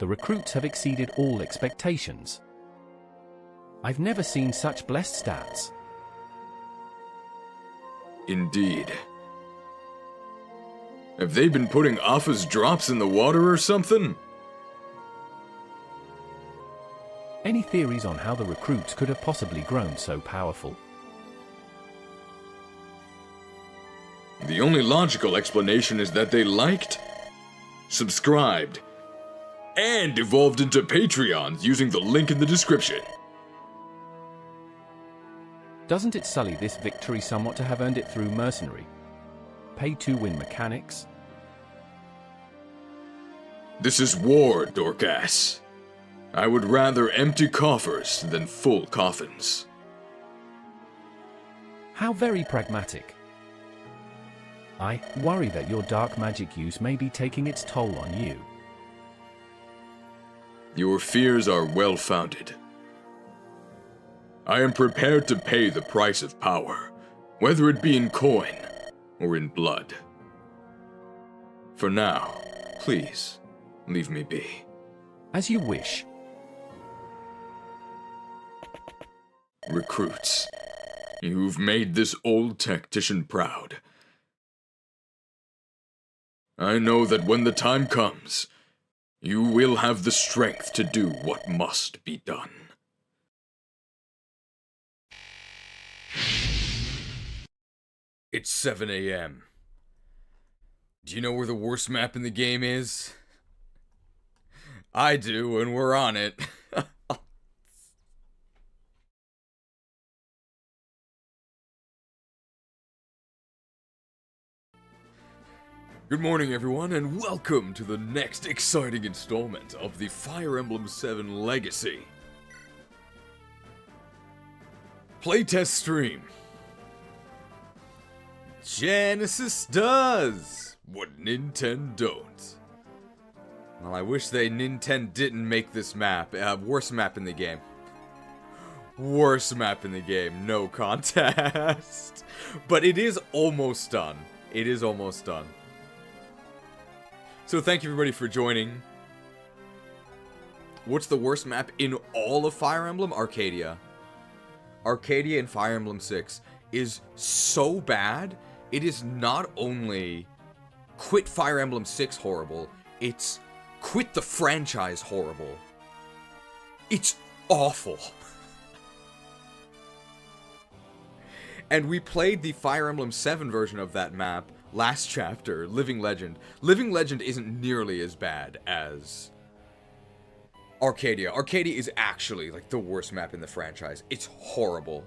The recruits have exceeded all expectations. I've never seen such blessed stats. Indeed. Have they been putting Alpha's drops in the water or something? Any theories on how the recruits could have possibly grown so powerful? The only logical explanation is that they liked, subscribed, and evolved into Patreons using the link in the description. Doesn't it sully this victory somewhat to have earned it through mercenary, pay-to-win mechanics? This is war, Dorcas. I would rather empty coffers than full coffins. How very pragmatic. I worry that your dark magic use may be taking its toll on you. Your fears are well-founded. I am prepared to pay the price of power, whether it be in coin or in blood. For now, please, leave me be. As you wish. Recruits, you've made this old tactician proud. I know that when the time comes, you will have the strength to do what must be done. It's 7 a.m. Do you know where the worst map in the game is? I do, and we're on it. Good morning, everyone, and welcome to the next exciting installment of the Fire Emblem 7 Legacy playtest stream. Genesis does what Nintendo don't. Well, I wish Nintendo didn't make this map. Worst map in the game. Worst map in the game, no contest. But it is almost done. It is almost done. So thank you everybody for joining. What's the worst map in all of Fire Emblem? Arcadia. Arcadia in Fire Emblem 6 is so bad, it is not only quit Fire Emblem 6 horrible, it's quit the franchise horrible. It's awful. And we played the Fire Emblem 7 version of that map last chapter, Living Legend. Living Legend isn't nearly as bad as Arcadia. Arcadia is actually like the worst map in the franchise. It's horrible.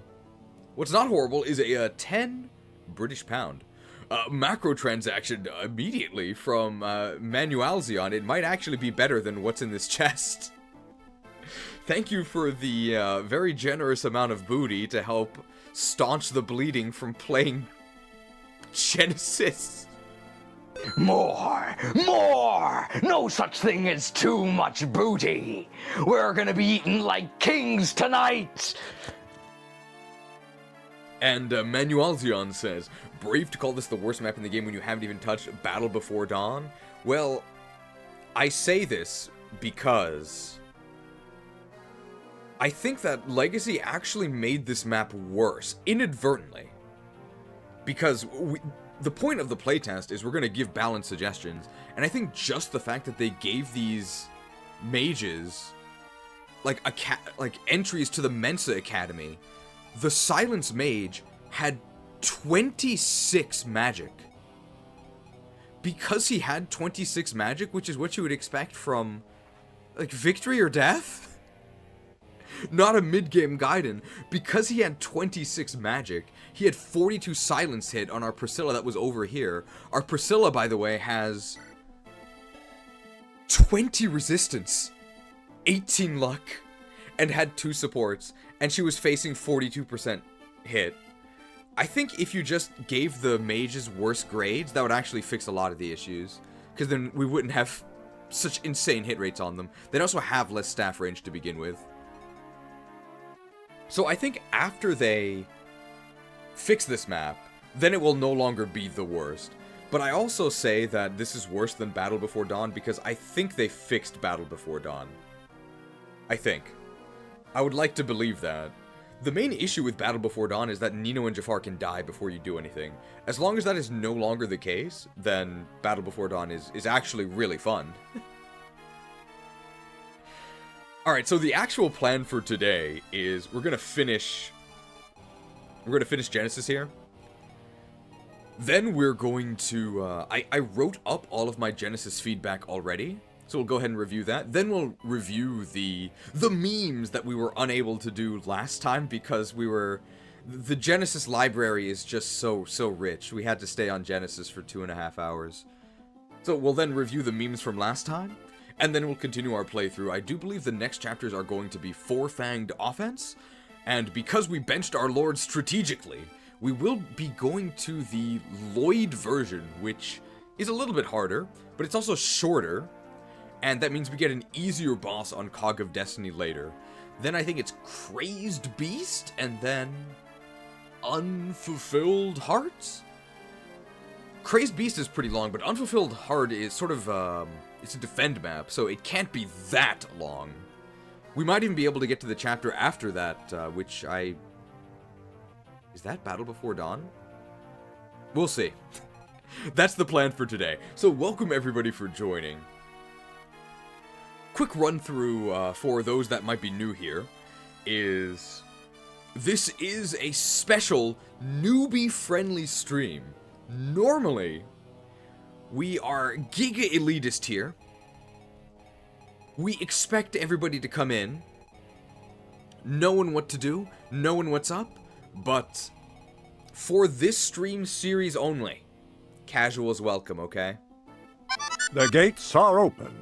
What's not horrible is a 10 British pound macro transaction immediately from Manualzion. It might actually be better than what's in this chest. Thank you for the very generous amount of booty to help staunch the bleeding from playing Genesis. More! No such thing as too much booty! We're gonna be eating like kings tonight! And Manualzion says, brave to call this the worst map in the game when you haven't even touched Battle Before Dawn? Well, I say this because I think that Legacy actually made this map worse, inadvertently. Because the point of the playtest is we're going to give balanced suggestions, and I think just the fact that they gave these mages like entries to the Mensa Academy, the Silence Mage had 26 magic. Because he had 26 magic, which is what you would expect from like Victory or Death? Not a mid-game Gaiden. Because he had 26 magic, he had 42 silence hit on our Priscilla that was over here. Our Priscilla, by the way, has 20 resistance, 18 luck, and had 2 supports, and she was facing 42% hit. I think if you just gave the mages worse grades, that would actually fix a lot of the issues, because then we wouldn't have such insane hit rates on them. They'd also have less staff range to begin with. So I think after they fix this map, then it will no longer be the worst. But I also say that this is worse than Battle Before Dawn because I think they fixed Battle Before Dawn. I think. I would like to believe that. The main issue with Battle Before Dawn is that Nino and Jafar can die before you do anything. As long as that is no longer the case, then Battle Before Dawn is actually really fun. Alright, so the actual plan for today is we're gonna finish Genesis here. Then we're going to, I wrote up all of my Genesis feedback already, so we'll go ahead and review that. Then we'll review the memes that we were unable to do last time because the Genesis library is just so rich. We had to stay on Genesis for 2.5 hours. So we'll then review the memes from last time, and then we'll continue our playthrough. I do believe the next chapters are going to be 4 Fanged offense, and because we benched our Lord strategically, we will be going to the Lloyd version, which is a little bit harder, but it's also shorter, and that means we get an easier boss on Cog of Destiny later. Then I think it's Crazed Beast, and then Unfulfilled Hearts? Crazed Beast is pretty long, but Unfulfilled Heart is sort of, it's a defend map, so it can't be that long. We might even be able to get to the chapter after that, which I... Is that Battle Before Dawn? We'll see. That's the plan for today. So welcome everybody for joining. Quick run through for those that might be new here is... This is a special newbie-friendly stream. Normally, we are Giga Elitist here. We expect everybody to come in, knowing what to do, knowing what's up, but for this stream series only, casual is welcome, okay? The gates are open.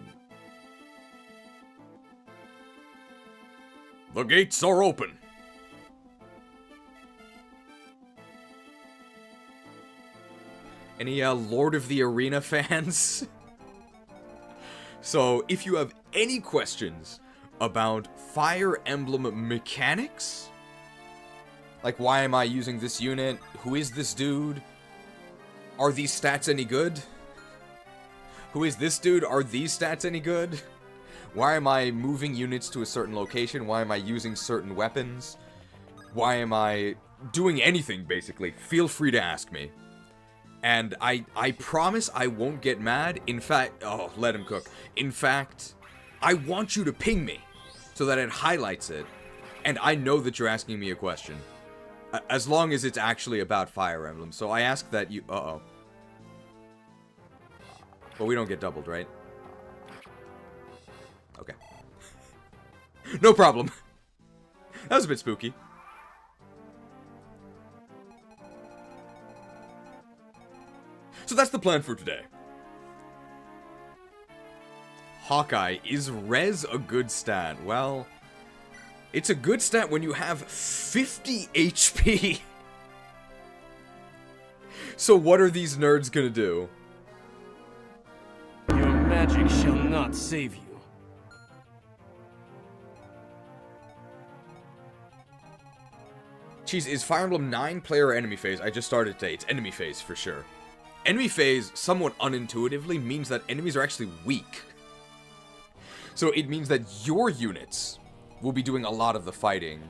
The gates are open. Any Lord of the Arena fans? So, if you have any questions about Fire Emblem mechanics, like why am I using this unit, who is this dude, are these stats any good? Who is this dude, are these stats any good? Why am I moving units to a certain location? Why am I using certain weapons? Why am I doing anything, basically? Feel free to ask me. And I promise I won't get mad. In fact, oh, let him cook. In fact, I want you to ping me so that it highlights it. And I know that you're asking me a question. As long as it's actually about Fire Emblem. So I ask that you... Uh-oh. But we don't get doubled, right? Okay. No problem. That was a bit spooky. So that's the plan for today. Hawkeye, is res a good stat? Well, it's a good stat when you have 50 HP. So what are these nerds gonna do? Your magic shall not save you. Jeez, is Fire Emblem 9 player or enemy phase? I just started today. It's enemy phase for sure. Enemy phase, somewhat unintuitively, means that enemies are actually weak. So it means that your units will be doing a lot of the fighting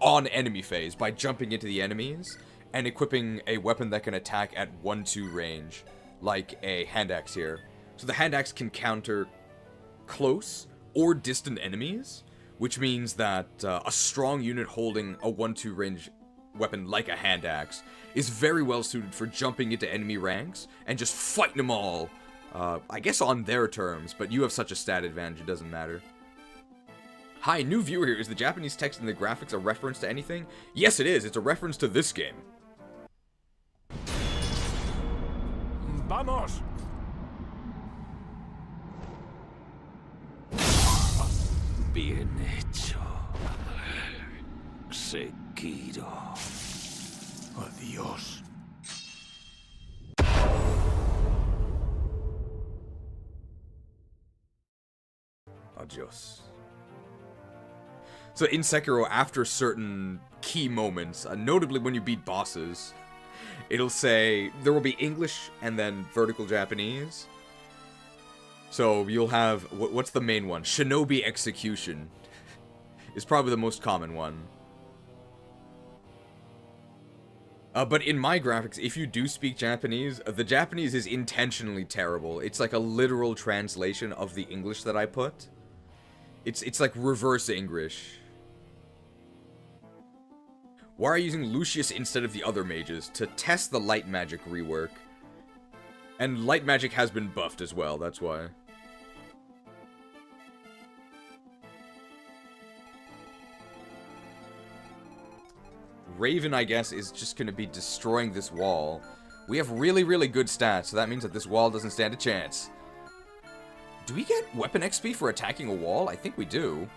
on enemy phase by jumping into the enemies and equipping a weapon that can attack at 1-2 range, like a hand axe here. So the hand axe can counter close or distant enemies, which means that a strong unit holding a 1-2 range weapon like a hand axe is very well suited for jumping into enemy ranks and just fighting them all, I guess on their terms, but you have such a stat advantage, it doesn't matter. Hi, new viewer here. Is the Japanese text in the graphics a reference to anything? Yes, it is. It's a reference to this game. Vamos! Bien hecho. Seguido. Adiós. Adios. So in Sekiro, after certain key moments, notably when you beat bosses, It'll say, there will be English and then vertical Japanese. So you'll have, what's the main one? Shinobi Execution is probably the most common one. But in my graphics, if you do speak Japanese, the Japanese is intentionally terrible. It's like a literal translation of the English that I put. It's like reverse English. Why are you using Lucius instead of the other mages? To test the light magic rework. And light magic has been buffed as well, that's why. Raven, I guess, is just going to be destroying this wall. We have really, really good stats, so that means that this wall doesn't stand a chance. Do we get weapon XP for attacking a wall? I think we do.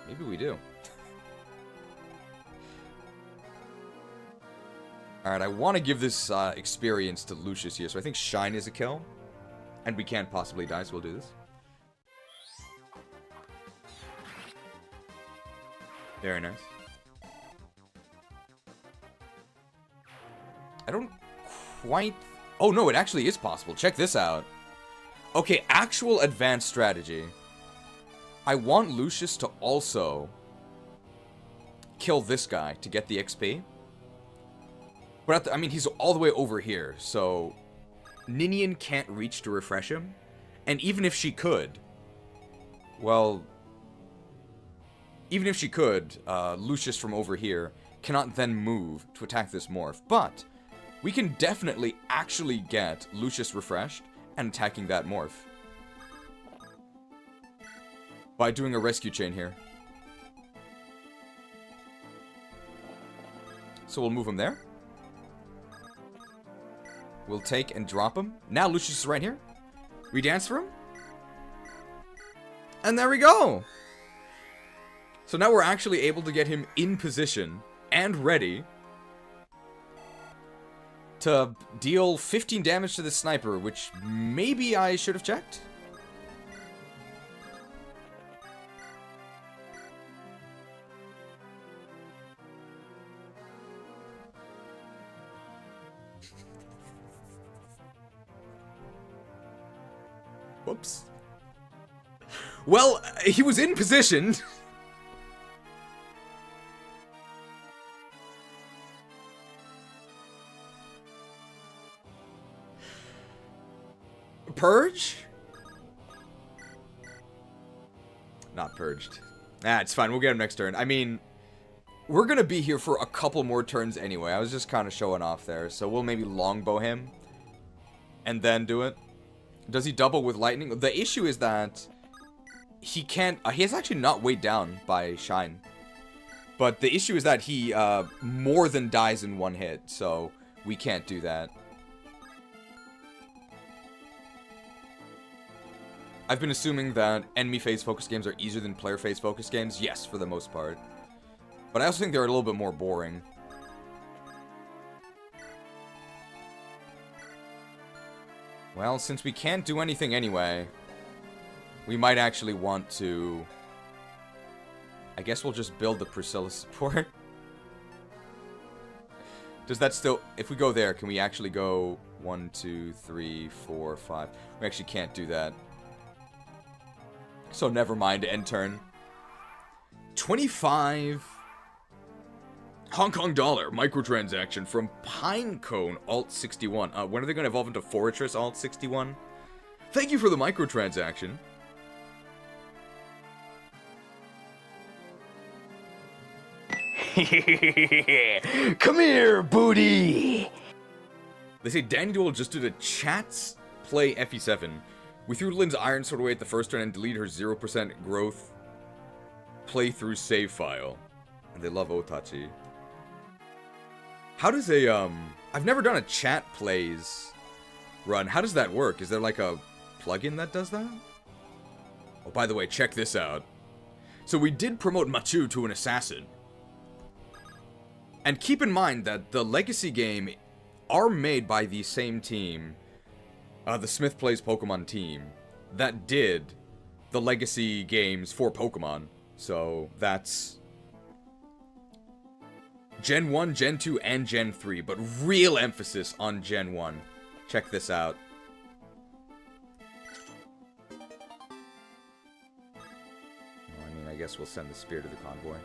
Maybe we do. Alright, I want to give this experience to Lucius here, so I think Shine is a kill. And we can't possibly die, so we'll do this. Very nice. I don't quite... Oh, no, it actually is possible. Check this out. Okay, actual advanced strategy. I want Lucius to also kill this guy to get the XP. But, I mean, he's all the way over here, so... Ninian can't reach to refresh him. And even if she could... Well... Even if she could, Lucius from over here cannot then move to attack this morph. But we can definitely actually get Lucius refreshed and attacking that morph. By doing a rescue chain here. So we'll move him there. We'll take and drop him. Now Lucius is right here. We dance for him. And there we go! So now we're actually able to get him in position and ready to deal 15 damage to the sniper, which maybe I should have checked. Whoops. Well, he was in position. Purge? Not purged. Ah, it's fine. We'll get him next turn. I mean, we're gonna be here for a couple more turns anyway. I was just kind of showing off there. So we'll maybe longbow him. And then do it. Does he double with lightning? The issue is that he can't... he is actually not weighed down by Shine. But the issue is that he more than dies in one hit. So we can't do that. I've been assuming that enemy phase focus games are easier than player phase focus games. Yes, for the most part. But I also think they're a little bit more boring. Well, since we can't do anything anyway, we might actually want to... I guess we'll just build the Priscilla support. Does that still... If we go there, can we actually go 1, 2, 3, 4, 5? We actually can't do that. So never mind, end turn. 25 Hong Kong dollar microtransaction from Pinecone Alt 61. When are they going to evolve into Fortress Alt 61? Thank you for the microtransaction. Come here, booty! They say Danny Duel just did a chats play FE7. We threw Lynn's Iron Sword away at the first turn and deleted her 0% growth playthrough save file. And they love Otachi. How does a, I've never done a chat plays run. How does that work? Is there like a plugin that does that? Oh, by the way, check this out. So we did promote Machu to an assassin. And keep in mind that the Legacy game are made by the same team, the SmithPlaysPokemon team, that did the Legacy games for Pokemon. So that's Gen 1, Gen 2, and Gen 3, but real emphasis on Gen 1. Check this out. Well, I mean, I guess we'll send the spear to the convoy.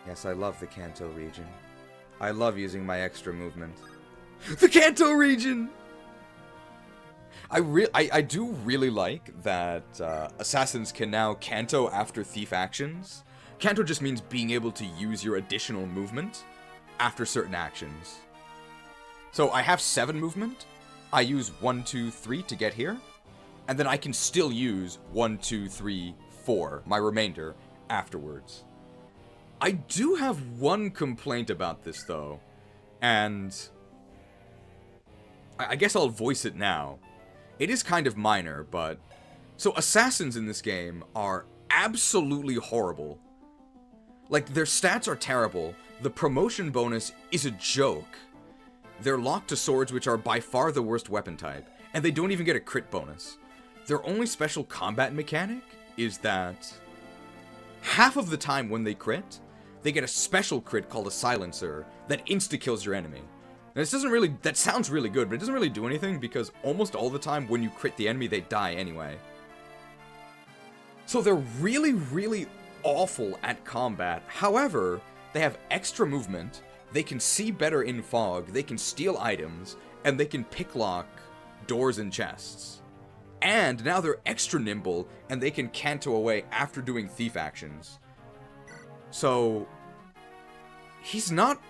Yes, I love the Kanto region. I love using my extra movement. The Kanto region! I do really like that assassins can now Kanto after thief actions. Kanto just means being able to use your additional movement after certain actions. So I have 7 movement. I use 1, 2, 3 to get here. And then I can still use 1, 2, 3, 4, my remainder, afterwards. I do have one complaint about this, though, and I guess I'll voice it now. It is kind of minor, but... So, assassins in this game are absolutely horrible. Like, their stats are terrible, the promotion bonus is a joke. They're locked to swords, which are by far the worst weapon type, and they don't even get a crit bonus. Their only special combat mechanic is that half of the time when they crit, they get a special crit called a silencer that insta-kills your enemy. Now, this doesn't really... That sounds really good, but it doesn't really do anything because almost all the time when you crit the enemy, they die anyway. So they're really, really awful at combat. However, they have extra movement, they can see better in fog, they can steal items, and they can picklock doors and chests. And now they're extra nimble, and they can Kanto away after doing thief actions. So, he's not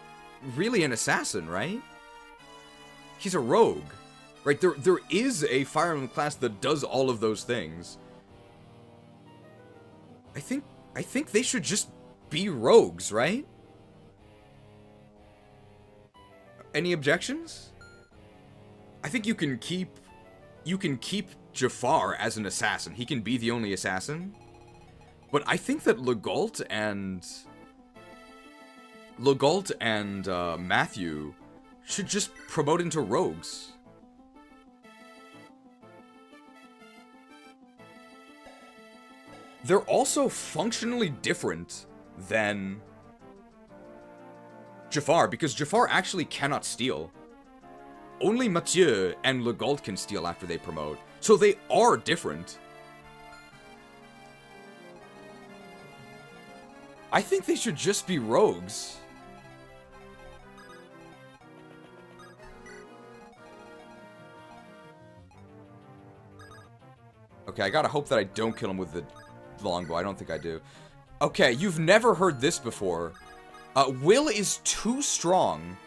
really an assassin, right? He's a rogue, right? There is a Fire Emblem class that does all of those things. I think they should just be rogues, right? Any objections? I think you can keep Jafar as an assassin. He can be the only assassin. But I think that Legault and Matthew should just promote into rogues. They're also functionally different than Jafar, because Jafar actually cannot steal. Only Mathieu and Legault can steal after they promote, so they are different. I think they should just be rogues. Okay, I gotta hope that I don't kill him with the longbow. I don't think I do. Okay, you've never heard this before. Will is too strong.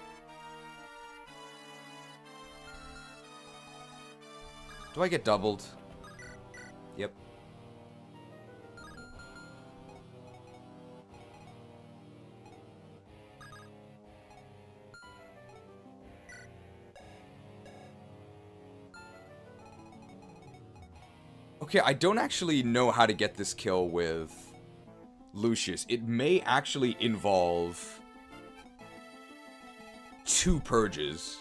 Do I get doubled? Yep. Okay, I don't actually know how to get this kill with Lucius. It may actually involve 2 purges.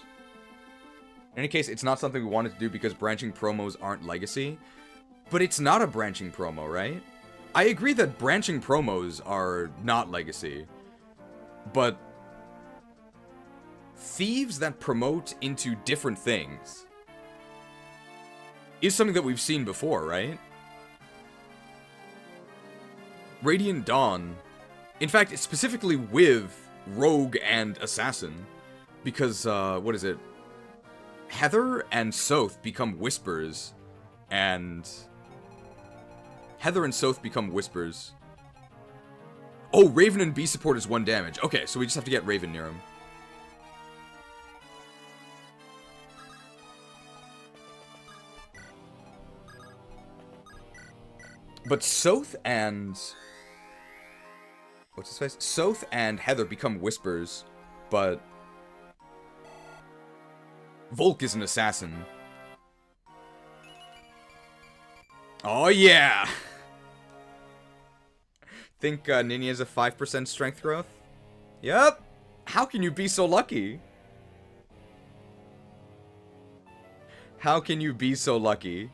In any case, it's not something we wanted to do because branching promos aren't Legacy. But it's not a branching promo, right? I agree that branching promos are not Legacy. But thieves that promote into different things is something that we've seen before, right? Radiant Dawn, in fact, specifically with Rogue and Assassin, because, what is it? Heather and Soth become Whispers, and... Heather and Soth become Whispers. Oh, Raven and B support is 1 damage. Okay, so we just have to get Raven near him. But Soth and... What's his face? Soth and Heather become Whispers, but... Volk is an assassin. Oh yeah! Think Ninny has a 5% strength growth? Yep. How can you be so lucky? How can you be so lucky?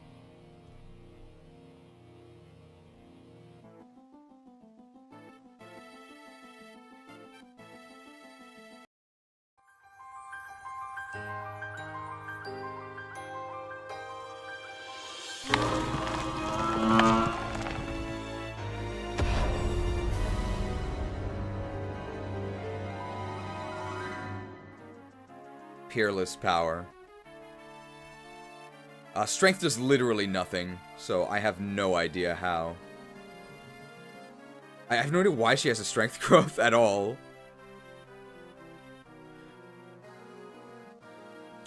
Peerless power. Strength does literally nothing, so I have no idea how. I have no idea why she has a strength growth at all.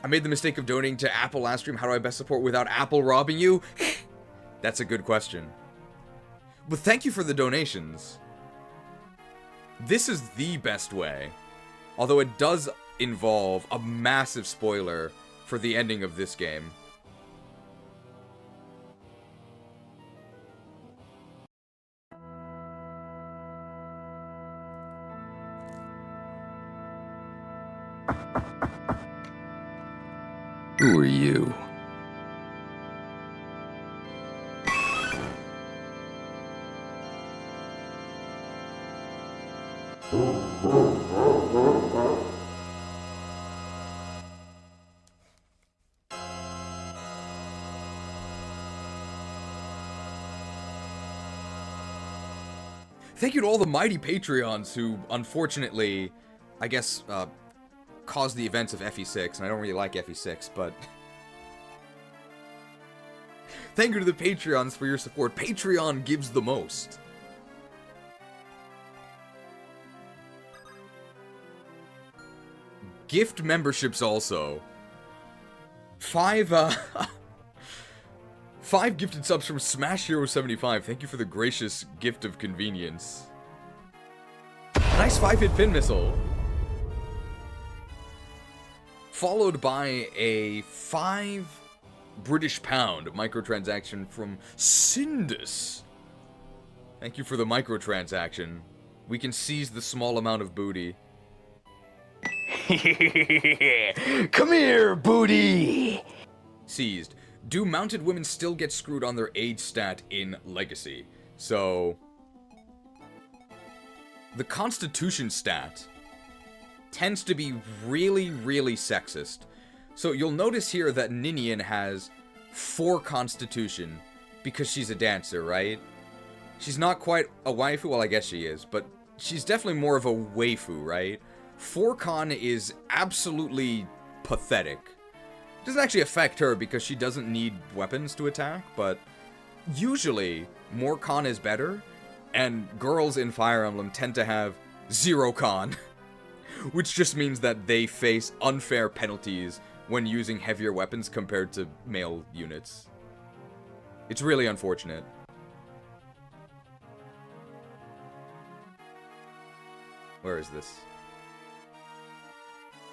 I made the mistake of donating to Apple last stream. How do I best support without Apple robbing you? That's a good question. But thank you for the donations. This is the best way. Although it does involve a massive spoiler for the ending of this game. Who are you? Thank you to all the mighty Patreons who, unfortunately, I guess, caused the events of FE6, and I don't really like FE6, but... Thank you to the Patreons for your support. Patreon gives the most. Gift memberships also. 5 gifted subs from Smash Hero 75. Thank you for the gracious gift of convenience. Nice 5-hit pin missile. Followed by a 5 British pound microtransaction from Sindus. Thank you for the microtransaction. We can seize the small amount of booty. Come here, booty! Seized. Do mounted women still get screwed on their age stat in Legacy? So, the Constitution stat tends to be really, really sexist. So you'll notice here that Ninian has 4 Constitution because she's a dancer, right? She's not quite a waifu, well I guess she is, but she's definitely more of a waifu, right? 4 Con is absolutely pathetic. It doesn't actually affect her because she doesn't need weapons to attack, but usually more Con is better, and girls in Fire Emblem tend to have 0 Con, which just means that they face unfair penalties when using heavier weapons compared to male units. It's really unfortunate. Where is this?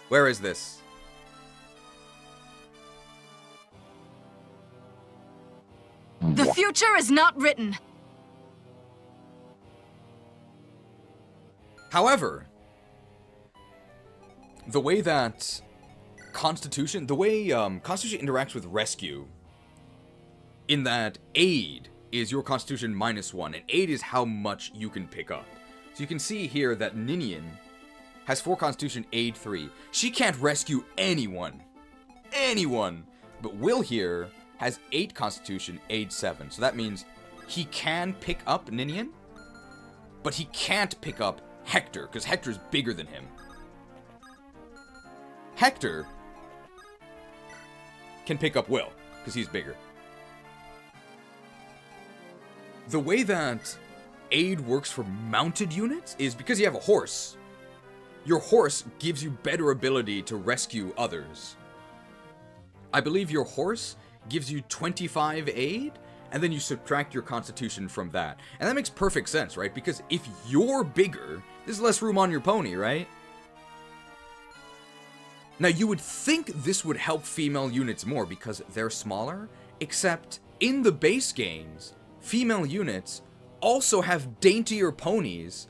Where is this? The future is not written. However, the way that Constitution interacts with Rescue, in that aid is your Constitution -1, and aid is how much you can pick up. So you can see here that Ninian has 4 Constitution, aid 3. She can't rescue anyone. Anyone! But Will here has 8 Constitution, aid 7. So that means he can pick up Ninian, but he can't pick up Hector, because Hector's bigger than him. Hector can pick up Will, because he's bigger. The way that aid works for mounted units is because you have a horse. Your horse gives you better ability to rescue others. I believe your horse gives you 25 aid, and then you subtract your Constitution from that. And that makes perfect sense, right? Because if you're bigger, there's less room on your pony, right? Now, you would think this would help female units more because they're smaller, except in the base games, female units also have daintier ponies.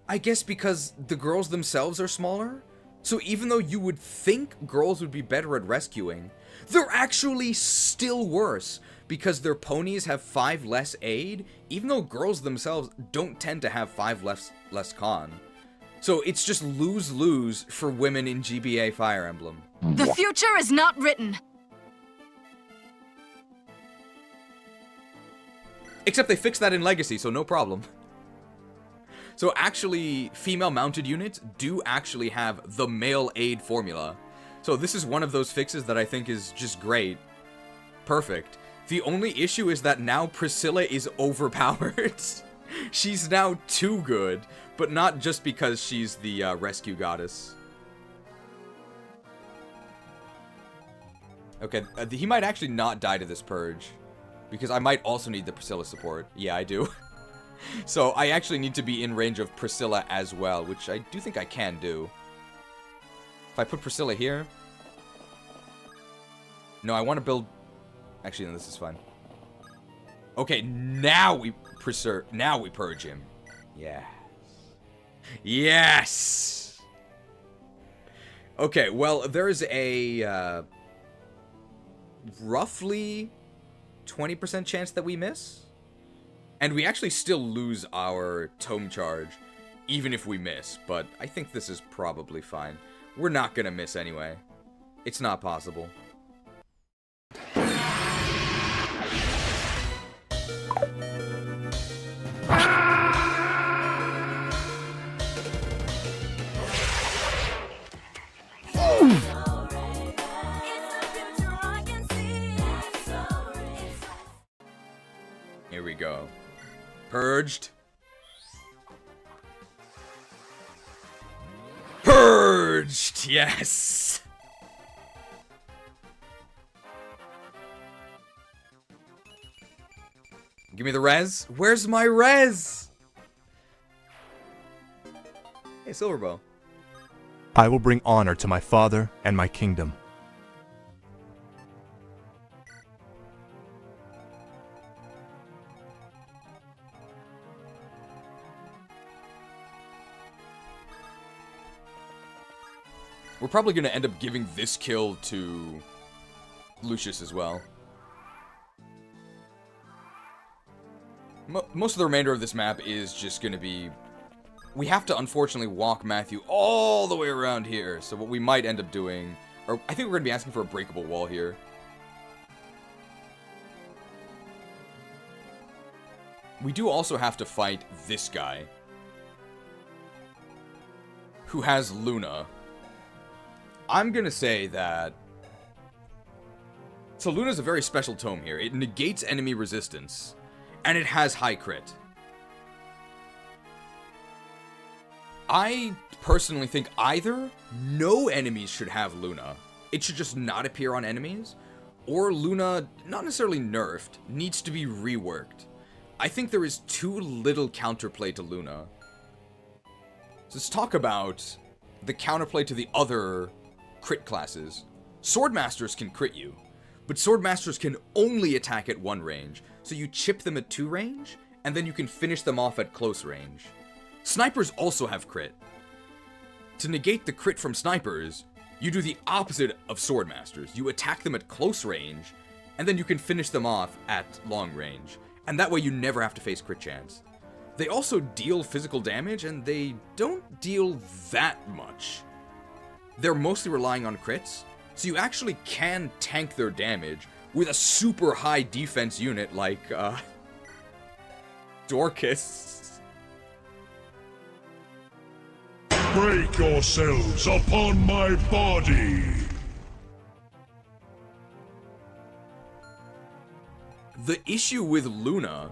I guess because the girls themselves are smaller? So even though you would think girls would be better at rescuing, they're actually still worse because their ponies have 5 less aid, even though girls themselves don't tend to have 5 less con. So it's just lose-lose for women in GBA Fire Emblem. The future is not written. Except they fixed that in Legacy, so no problem. So actually, female mounted units do actually have the male aid formula. So this is one of those fixes that I think is just great. Perfect. The only issue is that now Priscilla is overpowered. She's now too good, but not just because she's the rescue goddess. Okay, he might actually not die to this purge, because I might also need the Priscilla support. Yeah, I do. So I actually need to be in range of Priscilla as well, which I do think I can do. If I put Priscilla here... No, I want to build... Actually, no, this is fine. Okay, now we purge him. Yes. Yes! Okay, well, there's a, roughly 20% chance that we miss. And we actually still lose our tome charge, even if we miss. But I think this is probably fine. We're not gonna miss anyway. It's not possible. Here we go. Purged. Purged! Yes! Give me the res. Where's my res? Hey, Silverbow. I will bring honor to my father and my kingdom. We're probably going to end up giving this kill to Lucius as well. Most of the remainder of this map is just going to be... We have to, unfortunately, walk Matthew all the way around here. So what we might end up doing... Or I think we're going to be asking for a breakable wall here. We do also have to fight this guy, who has Luna. I'm gonna say that... So Luna's a very special tome here. It negates enemy resistance, and it has high crit. I personally think either no enemies should have Luna. It should just not appear on enemies, or Luna, not necessarily nerfed, needs to be reworked. I think there is too little counterplay to Luna. So let's talk about the counterplay to the other crit classes. Swordmasters can crit you, but Swordmasters can only attack at 1 range, so you chip them at 2 range, and then you can finish them off at close range. Snipers also have crit. To negate the crit from snipers, you do the opposite of Swordmasters. You attack them at close range, and then you can finish them off at long range, and that way you never have to face crit chance. They also deal physical damage, and they don't deal that much. They're mostly relying on crits, so you actually can tank their damage with a super high defense unit like, Dorcas. Break yourselves upon my body! The issue with Luna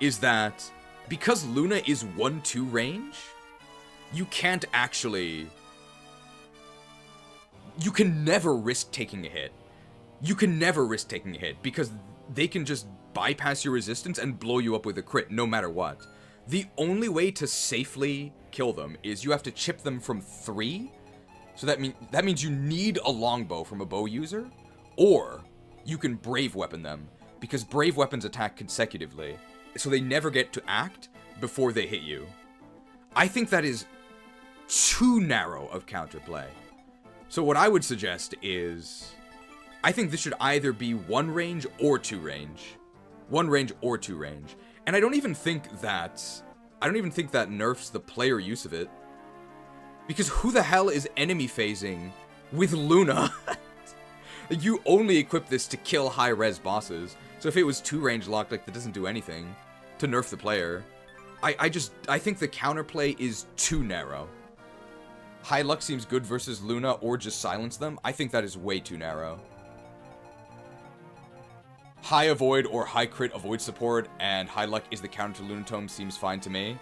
is that because Luna is 1-2 range, you can't actually... You can never risk taking a hit. You can never risk taking a hit because they can just bypass your resistance and blow you up with a crit no matter what. The only way to safely kill them is you have to chip them from 3. So that means you need a longbow from a bow user, or you can brave weapon them because brave weapons attack consecutively. so they never get to act before they hit you. I think that is too narrow of counterplay. So what I would suggest is, I think this should either be 1 range or 2 range. 1 range or 2 range. And I don't even think that nerfs the player use of it. Because who the hell is enemy phasing with Luna? You only equip this to kill high-res bosses. So if it was 2 range locked, like, that doesn't do anything to nerf the player. I think the counterplay is too narrow. High luck seems good versus Luna, or just silence them. I think that is way too narrow. High avoid or high crit avoid support, and high luck is the counter to Lunatome seems fine to me.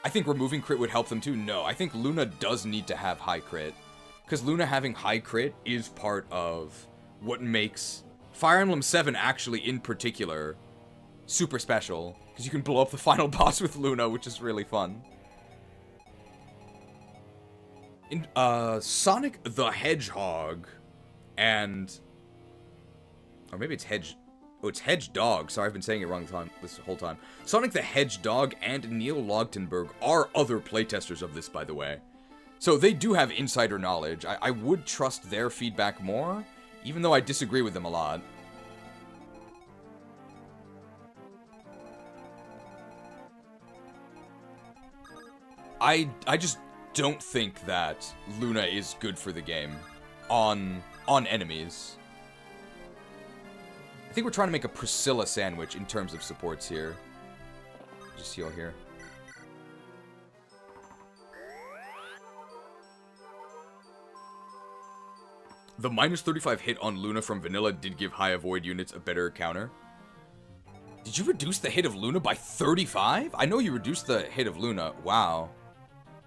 I think removing crit would help them too. No, I think Luna does need to have high crit. Because Luna having high crit is part of what makes Fire Emblem 7 actually, in particular, super special. Because you can blow up the final boss with Luna, which is really fun. In Sonic the Hedgehog and... Or maybe it's it's Hedgedog. Sorry, I've been saying it wrong this whole time. Sonic the Hedgehog and Neil Logtenberg are other playtesters of this, by the way. So they do have insider knowledge. I would trust their feedback more, even though I disagree with them a lot. I just don't think that Luna is good for the game on enemies. I think we're trying to make a Priscilla sandwich in terms of supports here. Just heal here. The minus 35 hit on Luna from Vanilla did give high avoid units a better counter. Did you reduce the hit of Luna by 35? I know you reduced the hit of Luna. Wow.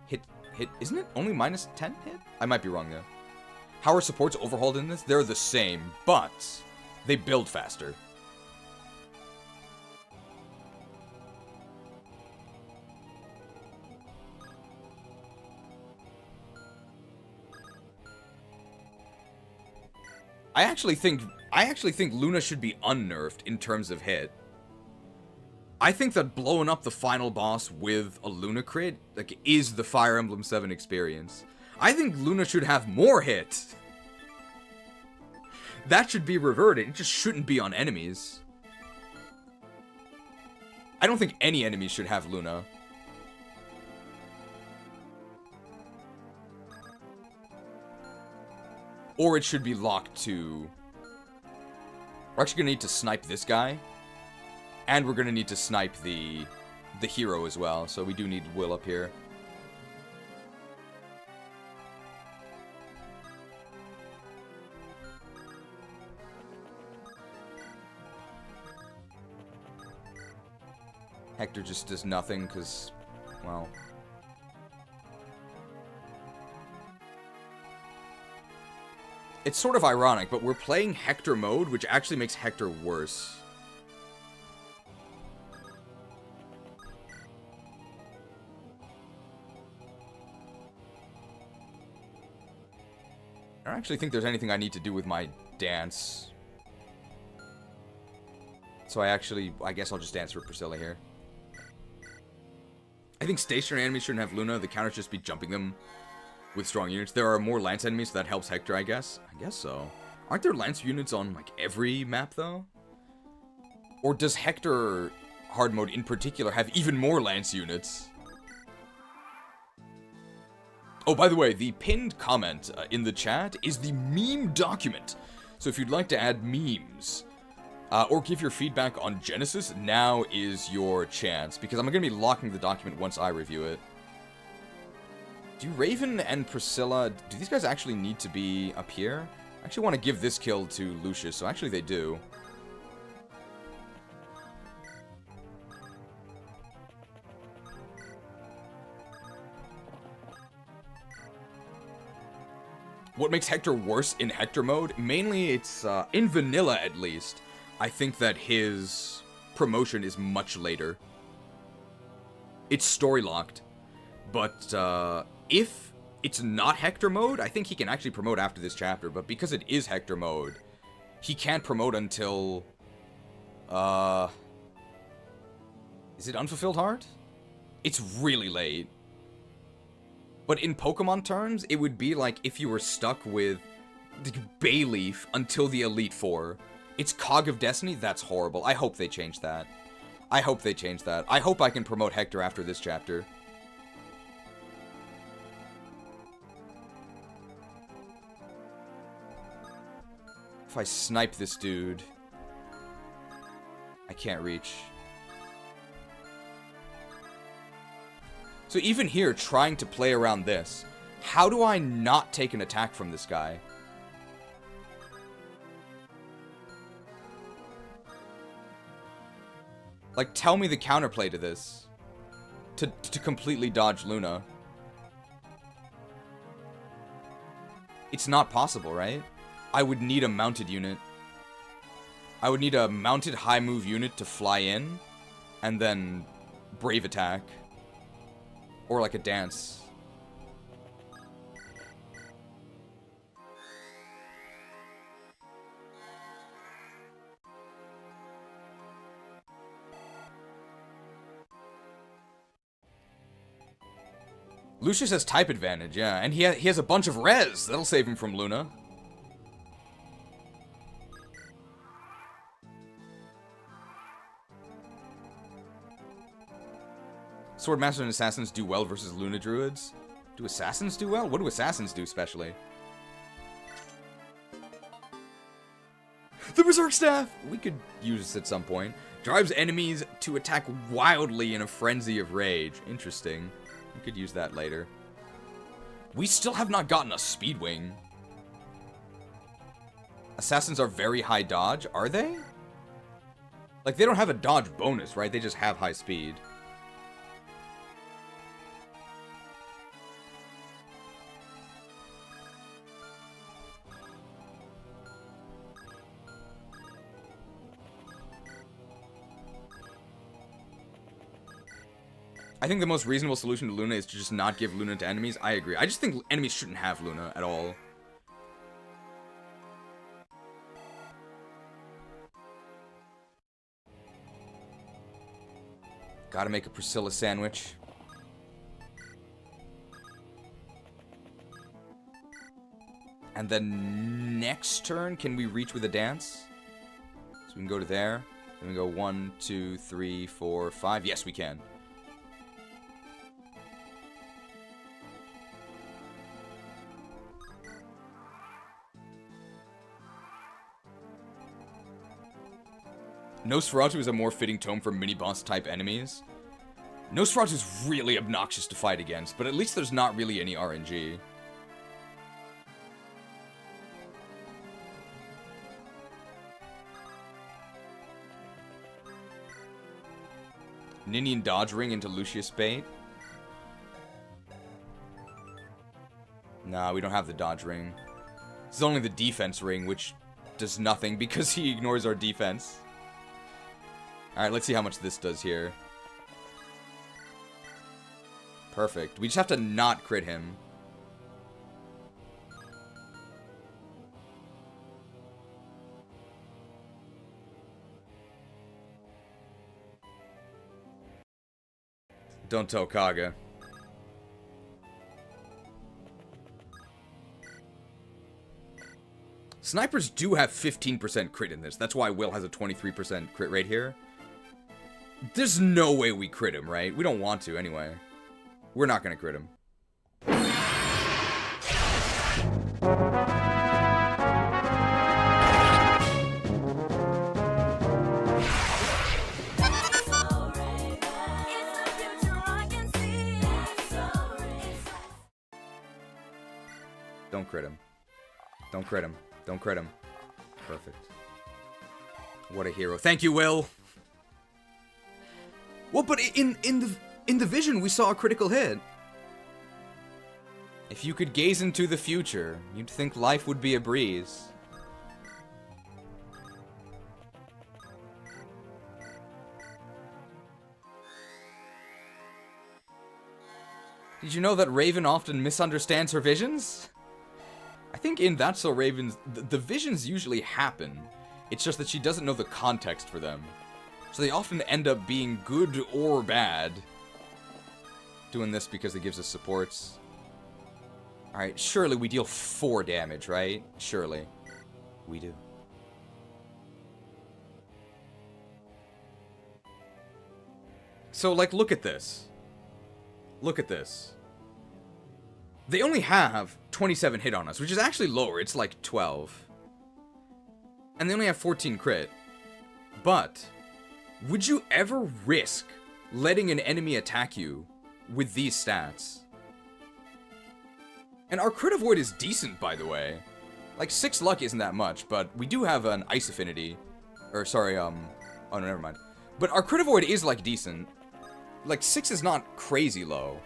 Hit, isn't it only minus 10 hit? I might be wrong though. How are supports overhauled in this? They're the same, but they build faster. I actually think Luna should be unnerfed in terms of hit. I think that blowing up the final boss with a Luna crit, like, is the Fire Emblem 7 experience. I think Luna should have more hit. That should be reverted. It just shouldn't be on enemies. I don't think any enemies should have Luna. Or it should be locked to... We're actually going to need to snipe this guy. And we're going to need to snipe the hero as well. So we do need Will up here. Hector just does nothing because, well... It's sort of ironic, but we're playing Hector mode, which actually makes Hector worse. I don't actually think there's anything I need to do with my dance. So I guess I'll just dance for Priscilla here. I think stationary enemies shouldn't have Luna. The counter should just be jumping them with strong units. There are more lance enemies, so that helps Hector, I guess. I guess so. Aren't there lance units on, like, every map, though? Or does Hector hard mode in particular have even more lance units? Oh, by the way, the pinned comment in the chat is the meme document. So if you'd like to add memes, or give your feedback on Genesis, now is your chance. Because I'm going to be locking the document once I review it. Do Raven and Priscilla, do these guys actually need to be up here? I actually want to give this kill to Lucius, so actually they do. What makes Hector worse in Hector mode? Mainly it's, in vanilla at least, I think that his promotion is much later. It's story locked. But, if it's not Hector mode, I think he can actually promote after this chapter. But because it is Hector mode, he can't promote until, Is it Unfulfilled Heart? It's really late. But in Pokemon terms, it would be like if you were stuck with the Bayleaf until the Elite Four. It's Cog of Destiny? That's horrible. I hope they change that. I hope they change that. I hope I can promote Hector after this chapter. If I snipe this dude, I can't reach. So even here, trying to play around this, how do I not take an attack from this guy? Like, tell me the counterplay to this. To completely dodge Luna. It's not possible, right? I would need a mounted unit. I would need a mounted high move unit to fly in, and then brave attack. Or like a dance. Lucius has type advantage, yeah, and he has a bunch of res. That'll save him from Luna. Swordmaster and Assassins do well versus Luna Druids. Do Assassins do well? What do Assassins do especially? The Berserk Staff! We could use this at some point. Drives enemies to attack wildly in a frenzy of rage. Interesting. We could use that later. We still have not gotten a Speedwing. Assassins are very high dodge, are they? Like, they don't have a dodge bonus, right? They just have high speed. I think the most reasonable solution to Luna is to just not give Luna to enemies. I agree. I just think enemies shouldn't have Luna at all. Gotta make a Priscilla sandwich. And then next turn, can we reach with a dance? So we can go to there. Then we go 1, 2, 3, 4, 5. Yes, we can. Nosferatu is a more fitting tome for mini-boss type enemies. Nosferatu is really obnoxious to fight against, but at least there's not really any RNG. Ninian dodge ring into Lucius bait. Nah, we don't have the dodge ring. This is only the defense ring, which does nothing because he ignores our defense. Alright, let's see how much this does here. Perfect. We just have to not crit him. Don't tell KAGA. Snipers do have 15% crit in this. That's why Will has a 23% crit rate here. There's no way we crit him, right? We don't want to anyway. We're not gonna crit him. Don't crit him. Don't crit him. Don't crit him. Perfect. What a hero. Thank you, Will! Well, but in the vision, we saw a critical hit. If you could gaze into the future, you'd think life would be a breeze. Did you know that Raven often misunderstands her visions? I think in That's So Raven's, the visions usually happen. It's just that she doesn't know the context for them. So they often end up being good or bad. Doing this because it gives us supports. Alright, surely we deal 4 damage, right? Surely. We do. So, like, look at this. Look at this. They only have 27 hit on us, which is actually lower. It's like 12. And they only have 14 crit. But, would you ever risk letting an enemy attack you with these stats? And our crit avoid is decent, by the way. Like, 6 luck isn't that much, but we do have an ice affinity. Or, sorry, oh no, never mind. But our crit avoid is, like, decent. Like, 6 is not crazy low.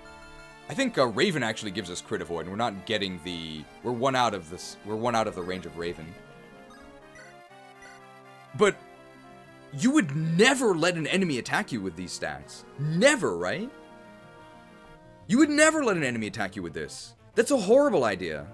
I think Raven actually gives us crit avoid, and we're not getting the... We're one out of the range of Raven. But you would never let an enemy attack you with these stats. Never, right? You would never let an enemy attack you with this. That's a horrible idea.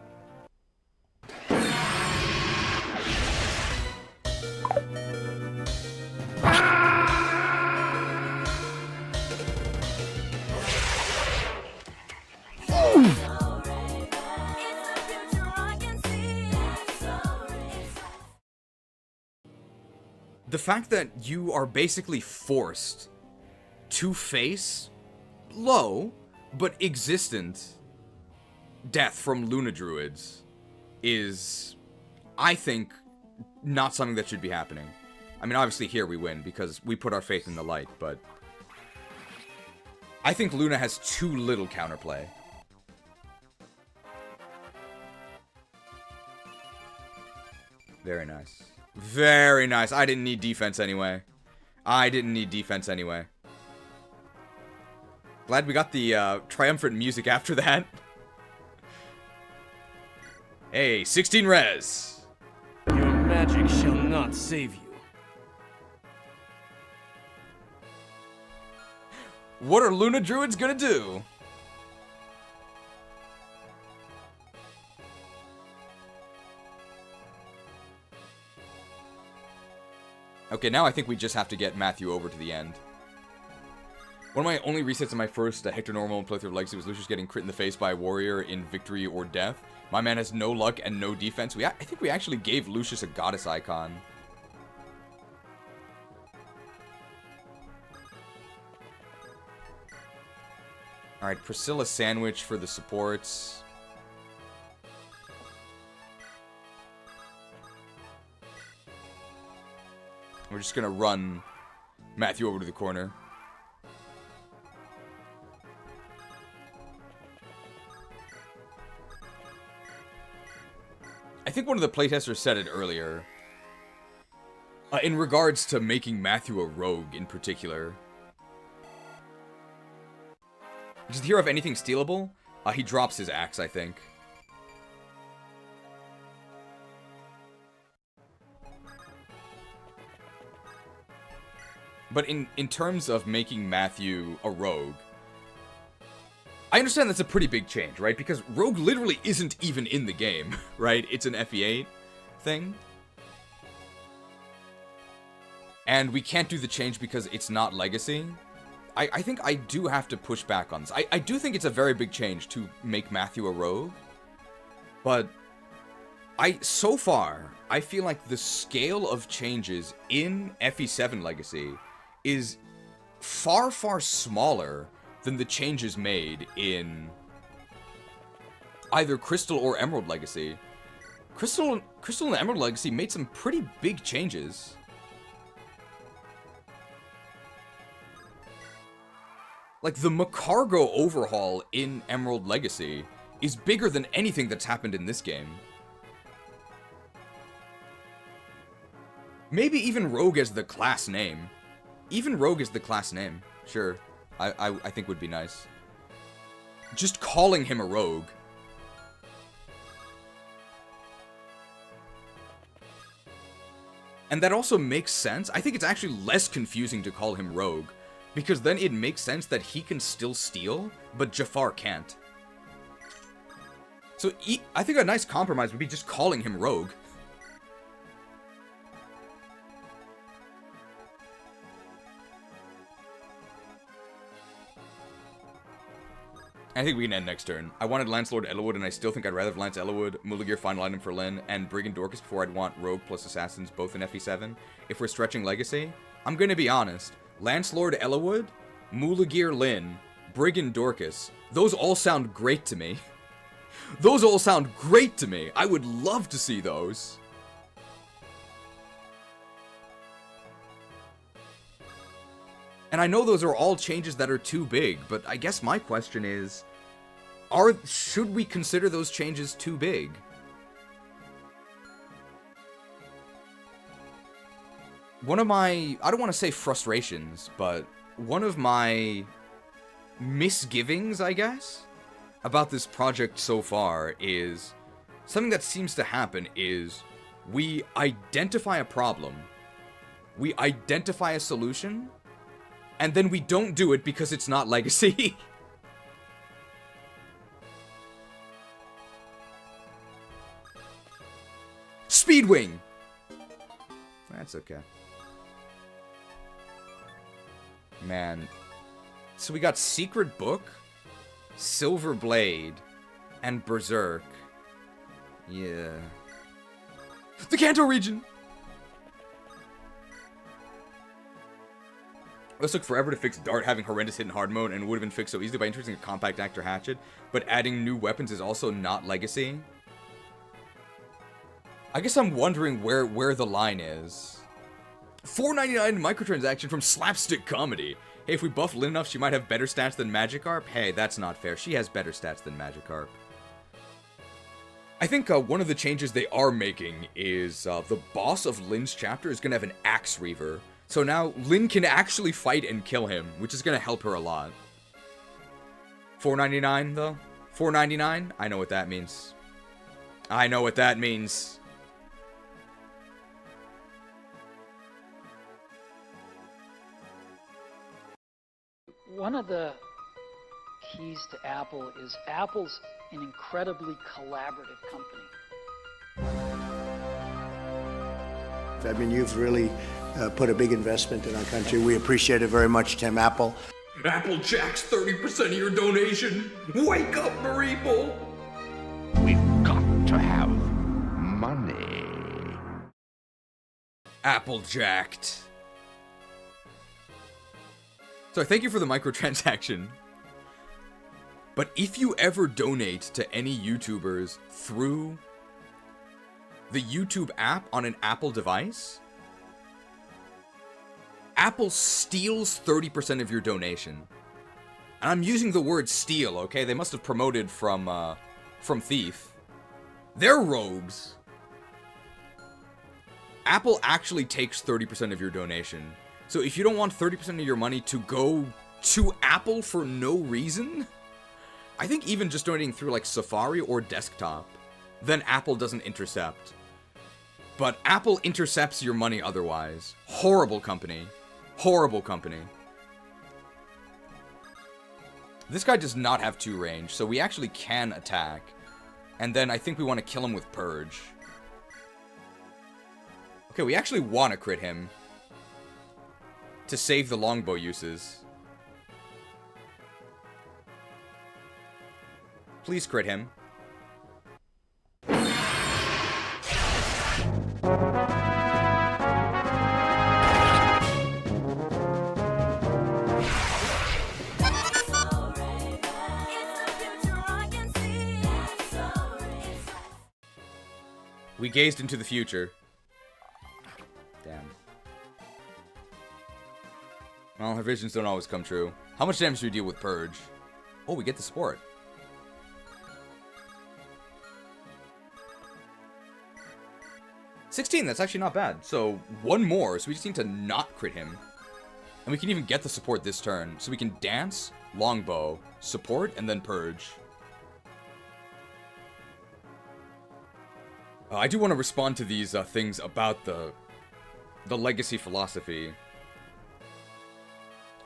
The fact that you are basically forced to face low, but existent death from Luna Druids is, I think, not something that should be happening. I mean, obviously here we win because we put our faith in the light, but I think Luna has too little counterplay. Very nice. Very nice. I didn't need defense anyway. I didn't need defense anyway. Glad we got the triumphant music after that. Hey, 16 res. Your magic shall not save you. What are Luna Druids gonna do? Okay, now I think we just have to get Matthew over to the end. One of my only resets in my first Hector normal playthrough of Legacy was Lucius getting crit in the face by a warrior in victory or death. My man has no luck and no defense. I think we actually gave Lucius a goddess icon. Alright, Priscilla sandwich for the supports. We're just gonna run Matthew over to the corner. I think one of the playtesters said it earlier. In regards to making Matthew a rogue in particular. Does the hero have anything stealable? He drops his axe, I think. But in terms of making Matthew a rogue, I understand that's a pretty big change, right? Because rogue literally isn't even in the game, right? It's an FE8 thing. And we can't do the change because it's not Legacy. I think I do have to push back on this. I do think it's a very big change to make Matthew a rogue. But so far, I feel like the scale of changes in FE7 Legacy is far, far smaller than the changes made in either Crystal or Emerald Legacy. Crystal and Emerald Legacy made some pretty big changes. Like, the Macargo overhaul in Emerald Legacy is bigger than anything that's happened in this game. Maybe even Rogue as the class name. Even Rogue as the class name. Sure. I think would be nice. Just calling him a rogue. And that also makes sense. I think it's actually less confusing to call him rogue. Because then it makes sense that he can still steal, but Jafar can't. So I think a nice compromise would be just calling him rogue. I think we can end next turn. I wanted Lancelord Ellawood, and I still think I'd rather have Lance Ellawood, Mulligear final item for Lyn, and Brigand Dorcas before I'd want Rogue plus Assassins both in FE7. If we're stretching Legacy, I'm gonna be honest. Lancelord Ellawood, Mulligear Lyn, Brigand Dorcas, those all sound great to me. Those all sound great to me. I would love to see those. And I know those are all changes that are too big, but I guess my question is, should we consider those changes too big? One of my, I don't want to say frustrations, but one of my misgivings, I guess, about this project so far is, something that seems to happen is, we identify a problem, we identify a solution, and then we don't do it because it's not Legacy. Speedwing! That's okay. Man. So we got Secret Book, Silver Blade, and Berserk. Yeah. The Kanto region! This took forever to fix Dart having horrendous hit and hard mode, and it would have been fixed so easily by introducing a compact actor hatchet, but adding new weapons is also not Legacy. I guess I'm wondering where the line is. $4.99 microtransaction from Slapstick Comedy. Hey, if we buff Lyn enough, she might have better stats than Magikarp? Hey, that's not fair. She has better stats than Magikarp. I think one of the changes they are making is the boss of Lyn's chapter is going to have an Axe Reaver. So now Lyn can actually fight and kill him, which is going to help her a lot. $4.99 though? $4.99? I know what that means. I know what that means. One of the keys to Apple is Apple's an incredibly collaborative company. I mean, you've really put a big investment in our country. We appreciate it very much, Tim Apple. Applejack's 30% of your donation. Wake up, Mareeple! We've got to have money. Applejacked. So thank you for the microtransaction. But if you ever donate to any YouTubers through the YouTube app on an Apple device, Apple steals 30% of your donation. And I'm using the word steal, okay? They must have promoted from Thief. They're rogues. Apple actually takes 30% of your donation. So if you don't want 30% of your money to go to Apple for no reason, I think even just donating through like Safari or desktop, then Apple doesn't intercept. But Apple intercepts your money otherwise. Horrible company. Horrible company. This guy does not have 2 range, so we actually can attack. And then I think we want to kill him with Purge. Okay, we actually want to crit him to save the longbow uses. Please crit him. We gazed into the future. Damn. Well, her visions don't always come true. How much damage do we deal with Purge? Oh, we get the support. $16, that's actually not bad. So, 1 more, so we just need to not crit him. And we can even get the support this turn. So we can dance, longbow, support, and then Purge. I do want to respond to these things about the legacy philosophy.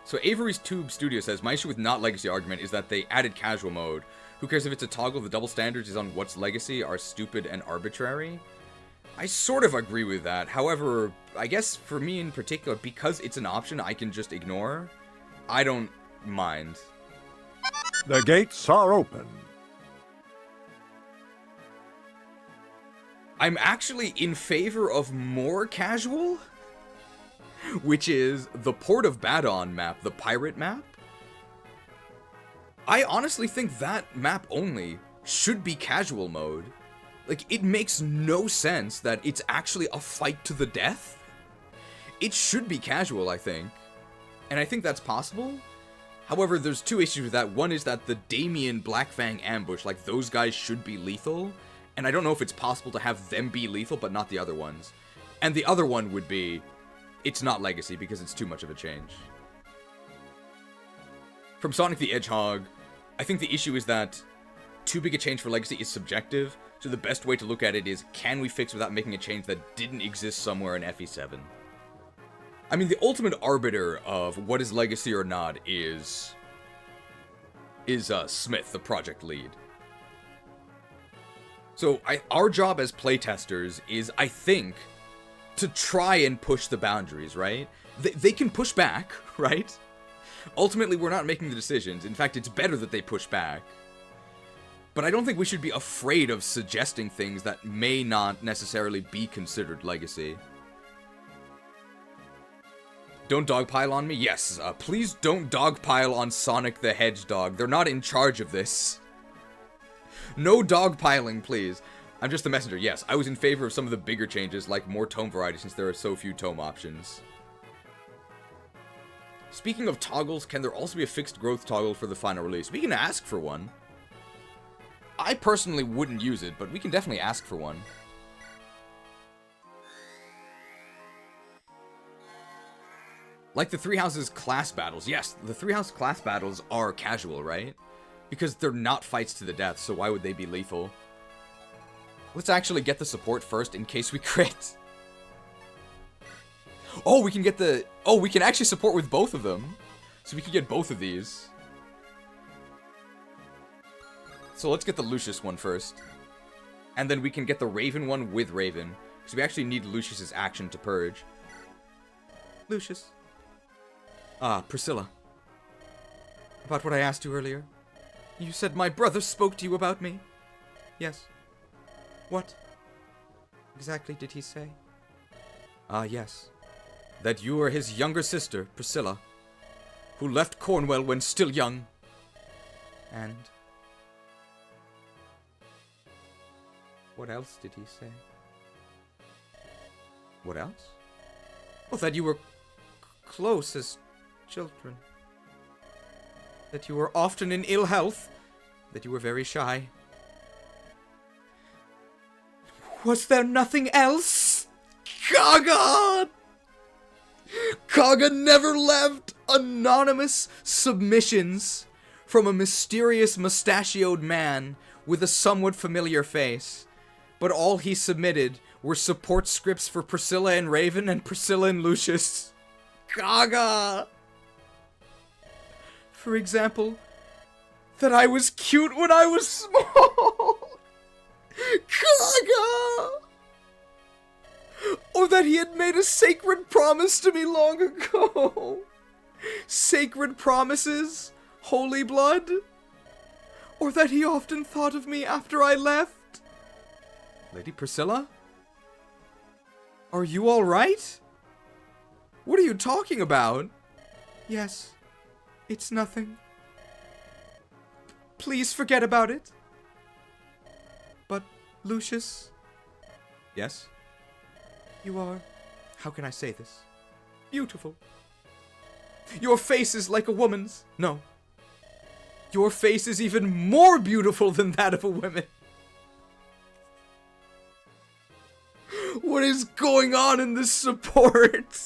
So Avery's Tube Studio says, my issue with not legacy argument is that they added casual mode. Who cares if it's a toggle? The double standards is on what's legacy are stupid and arbitrary. I sort of agree with that. However, I guess for me in particular, because it's an option I can just ignore, I don't mind. The gates are open. I'm actually in favor of more casual, which is the Port of Badon map, the pirate map. I honestly think that map only should be casual mode. Like, it makes no sense that it's actually a fight to the death. It should be casual, I think. And I think that's possible. However, there's two issues with that. One is that the Damien Blackfang ambush, like, those guys should be lethal. And I don't know if it's possible to have them be lethal, but not the other ones. And the other one would be, it's not Legacy because it's too much of a change. From Sonic the Hedgehog, I think the issue is that too big a change for Legacy is subjective, so the best way to look at it is, can we fix without making a change that didn't exist somewhere in FE7? I mean, the ultimate arbiter of what is Legacy or not is Smith, the project lead. So, our job as playtesters is, I think, to try and push the boundaries, right? They can push back, right? Ultimately, we're not making the decisions. In fact, it's better that they push back. But I don't think we should be afraid of suggesting things that may not necessarily be considered Legacy. Don't dogpile on me? Yes, please don't dogpile on Sonic the Hedgehog. They're not in charge of this. No dogpiling, please. I'm just the messenger. Yes, I was in favor of some of the bigger changes, like more tome variety since there are so few tome options. Speaking of toggles, can there also be a fixed growth toggle for the final release? We can ask for one. I personally wouldn't use it, but we can definitely ask for one. Like the Three Houses class battles. Yes, the Three House class battles are casual, right? Because they're not fights to the death, so why would they be lethal? Let's actually get the support first in case we crit. Oh, we can get the... Oh, we can actually support with both of them. So we can get both of these. So let's get the Lucius one first. And then we can get the Raven one with Raven. Because we actually need Lucius's action to purge. Lucius. Priscilla. About what I asked you earlier. You said my brother spoke to you about me. Yes. What exactly did he say? Yes. That you are his younger sister, Priscilla, who left Cornwall when still young. And... what else did he say? What else? Oh, that you were close as children. That you were often in ill health. That you were very shy. Was there nothing else? KAGA! KAGA never left anonymous submissions from a mysterious mustachioed man with a somewhat familiar face. But all he submitted were support scripts for Priscilla and Raven and Priscilla and Lucius. KAGA! For example, that I was cute when I was small. KAGA! Or that he had made a sacred promise to me long ago. Sacred promises? Holy blood? Or that he often thought of me after I left? Lady Priscilla? Are you alright? What are you talking about? Yes, it's nothing. Please forget about it. But, Lucius? Yes? You are, how can I say this? Beautiful. Your face is like a woman's. No. Your face is even more beautiful than that of a woman. What is going on in this support?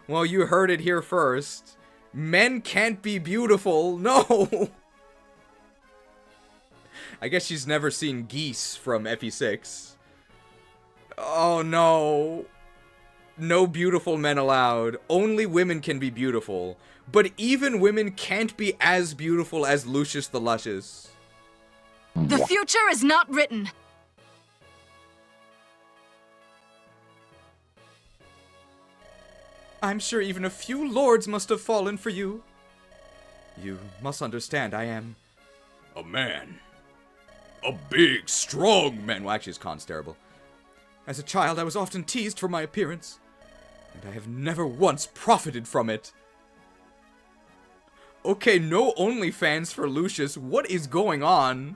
Well, you heard it here first. Men can't be beautiful. No. I guess she's never seen Geese from FE6. Oh no. No beautiful men allowed. Only women can be beautiful. But even women can't be as beautiful as Lucius the Luscious. The future is not written. I'm sure even a few lords must have fallen for you. You must understand, I am a man. A big, strong man. Well, actually, his con's terrible. As a child, I was often teased for my appearance, and I have never once profited from it. Okay, no OnlyFans for Lucius. What is going on?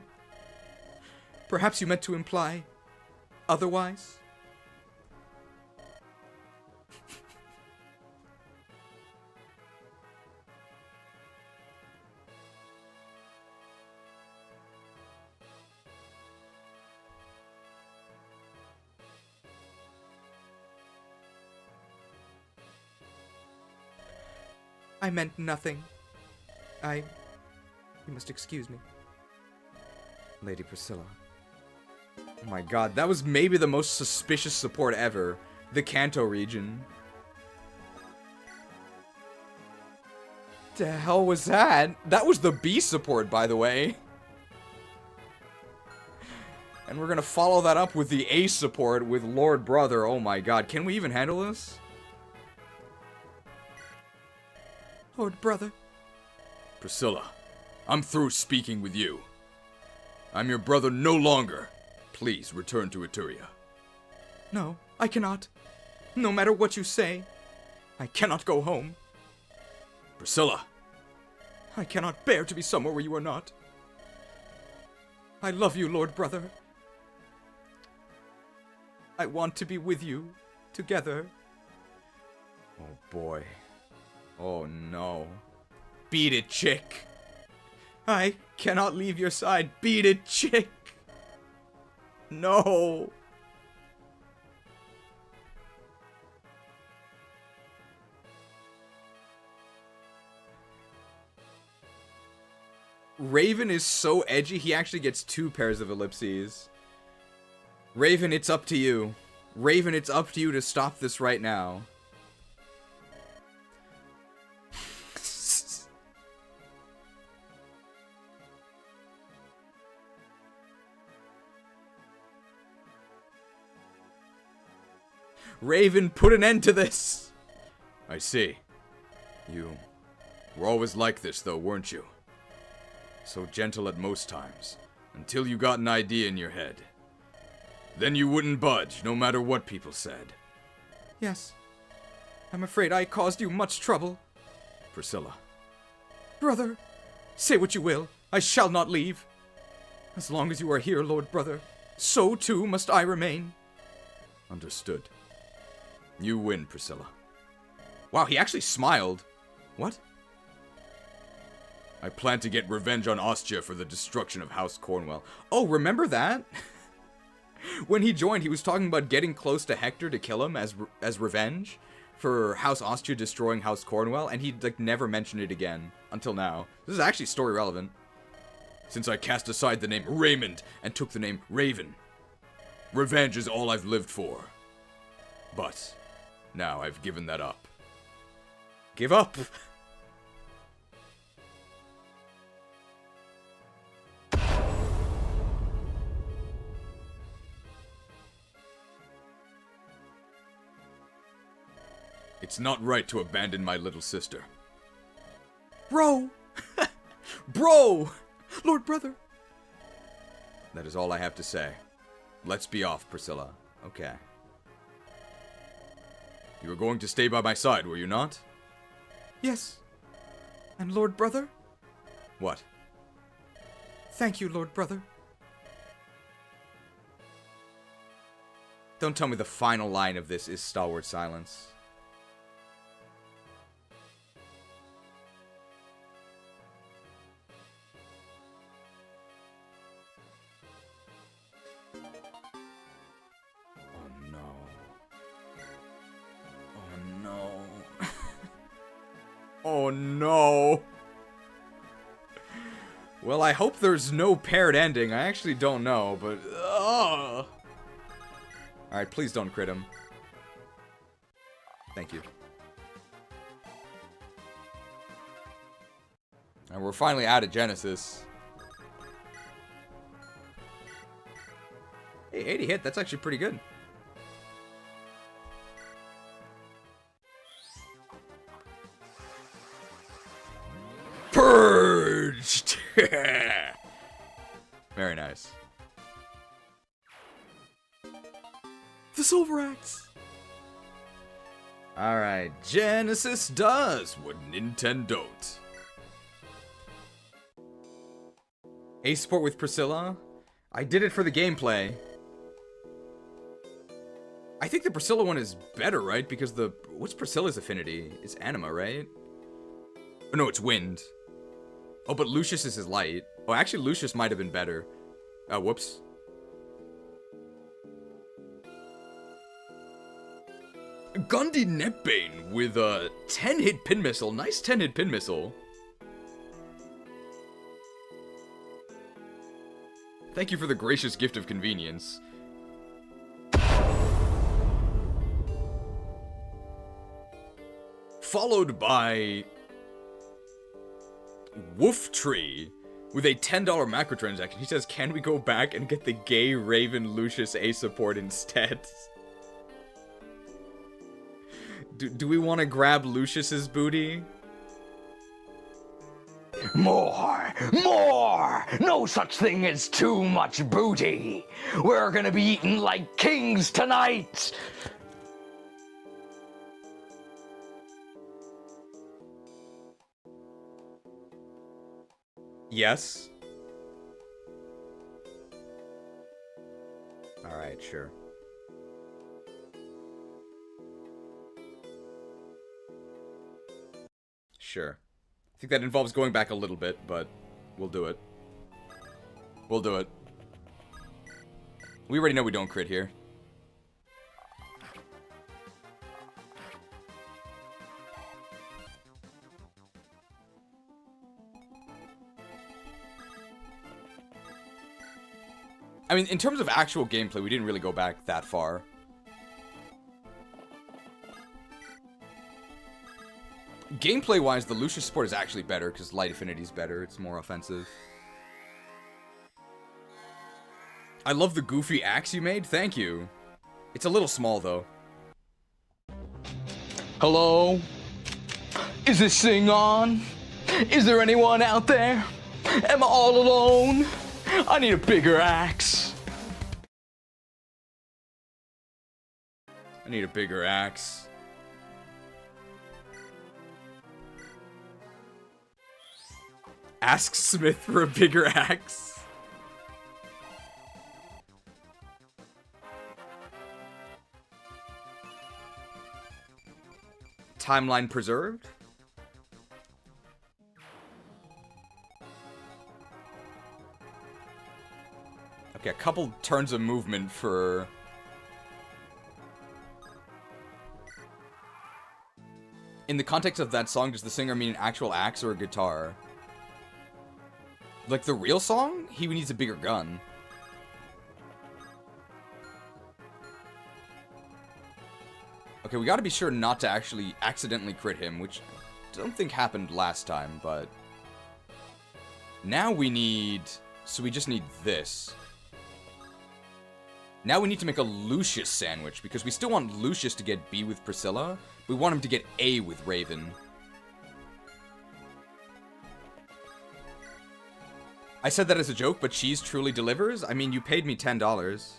Perhaps you meant to imply otherwise? I meant nothing. You must excuse me. Lady Priscilla. Oh my god, that was maybe the most suspicious support ever. The Kanto region. The hell was that? That was the B support, by the way. And we're gonna follow that up with the A support with Lord Brother. Oh my god, can we even handle this? Lord Brother. Priscilla, I'm through speaking with you. I'm your brother no longer. Please return to Eteria. No, I cannot. No matter what you say, I cannot go home. Priscilla. I cannot bear to be somewhere where you are not. I love you, Lord Brother. I want to be with you, together. Oh boy. Oh no. Beat it, chick. I cannot leave your side. Beat it, chick. No. Raven is so edgy, he actually gets 2 pairs of ellipses. Raven, it's up to you. Raven, it's up to you to stop this right now. Raven, put an end to this! I see. You were always like this, though, weren't you? So gentle at most times, until you got an idea in your head. Then you wouldn't budge, no matter what people said. Yes. I'm afraid I caused you much trouble. Priscilla. Brother, say what you will. I shall not leave. As long as you are here, Lord Brother, so too must I remain. Understood. You win, Priscilla. Wow, he actually smiled. What? I plan to get revenge on Ostia for the destruction of House Cornwell. Oh, remember that? When he joined, he was talking about getting close to Hector to kill him as revenge for House Ostia destroying House Cornwell, and he like never mentioned it again until now. This is actually story relevant. Since I cast aside the name Raymond and took the name Raven, revenge is all I've lived for. But now I've given that up. Give up! It's not right to abandon my little sister. Bro! Bro! Lord Brother! That is all I have to say. Let's be off, Priscilla. Okay. You were going to stay by my side, were you not? Yes. And Lord Brother? What? Thank you, Lord Brother. Don't tell me the final line of this is stalwart silence. Oh no. Well, I hope there's no paired ending. I actually don't know, but... Alright, please don't crit him. Thank you. And we're finally out of Genesis. Hey, 80 hit, that's actually pretty good. Purged! Very nice. The Silver Axe! Alright, Genesis does what Nintendo don't. Ace support with Priscilla? I did it for the gameplay. I think the Priscilla one is better, right? Because what's Priscilla's affinity? It's anima, right? Oh, no, it's wind. Oh, but Lucius is his light. Oh, actually, Lucius might have been better. Oh, whoops. Gundy Netbane with a 10-hit pin missile. Nice 10-hit pin missile. Thank you for the gracious gift of convenience. Followed by Woof Tree with a $10 macrotransaction. He says, can we go back and get the gay Raven Lucius A support instead? Do we want to grab Lucius's booty? More! More! No such thing as too much booty! We're gonna be eating like kings tonight! Yes. Alright, sure. Sure. I think that involves going back a little bit, but we'll do it. We'll do it. We already know we don't crit here. I mean, in terms of actual gameplay, we didn't really go back that far. Gameplay-wise, the Lucius support is actually better, because Light Affinity is better. It's more offensive. I love the goofy axe you made. Thank you. It's a little small, though. Hello? Is this thing on? Is there anyone out there? Am I all alone? I need a bigger axe. I need a bigger axe. Ask Smith for a bigger axe. Timeline preserved. Okay, a couple turns of movement for... In the context of that song, does the singer mean an actual axe or a guitar? Like the real song? He needs a bigger gun. Okay, we gotta be sure not to actually accidentally crit him, which I don't think happened last time, but... Now we need... So we just need this. Now we need to make a Lucius sandwich, because we still want Lucius to get B with Priscilla. We want him to get A with Raven. I said that as a joke, but cheese truly delivers? I mean, you paid me $10.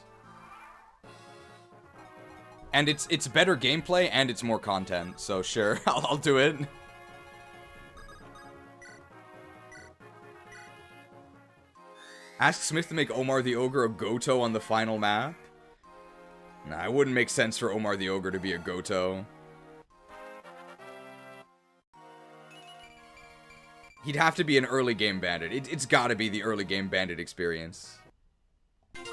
And it's better gameplay, and it's more content, so sure, I'll do it. Ask Smith to make Omar the Ogre a Goto on the final map? Nah, it wouldn't make sense for Omar the Ogre to be a Goto. He'd have to be an early game bandit. It's gotta be the early game bandit experience.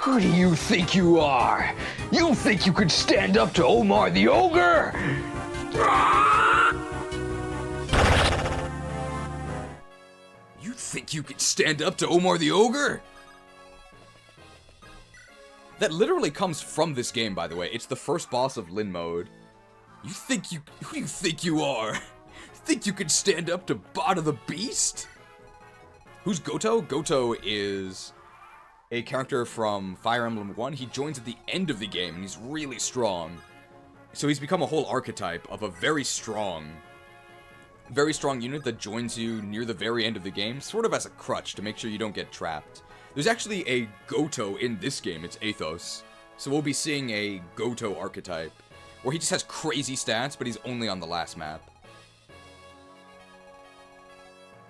Who do you think you are? You think you could stand up to Omar the Ogre? You think you could stand up to Omar the Ogre? That literally comes from this game, by the way. It's the first boss of Lin mode. Who do you think you are? Think you could stand up to Bada the Beast? Who's Goto? Goto is a character from Fire Emblem 1. He joins at the end of the game, and he's really strong. So he's become a whole archetype of a very strong very strong unit that joins you near the very end of the game, sort of as a crutch to make sure you don't get trapped. There's actually a Goto in this game, it's Athos. So we'll be seeing a Goto archetype, where he just has crazy stats, but he's only on the last map.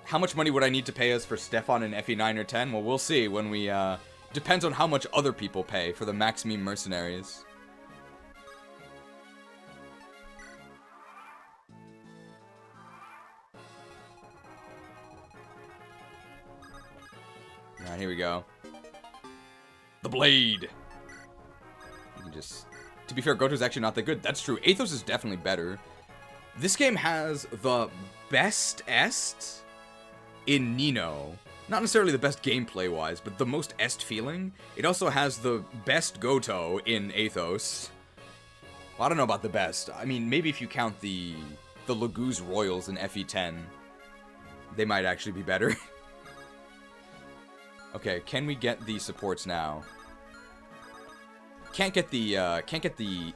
How much money would I need to pay us for Stefan in FE9 or 10? Well, we'll see when we, depends on how much other people pay for the Max Meme Mercenaries. Alright, here we go. The Blade! You can just... To be fair, Goto's actually not that good. That's true. Athos is definitely better. This game has the best est in Nino. Not necessarily the best gameplay-wise, but the most est feeling. It also has the best Goto in Athos. Well, I don't know about the best. I mean, maybe if you count the Laguz Royals in FE10, they might actually be better. Okay, can we get the supports now? Can't get the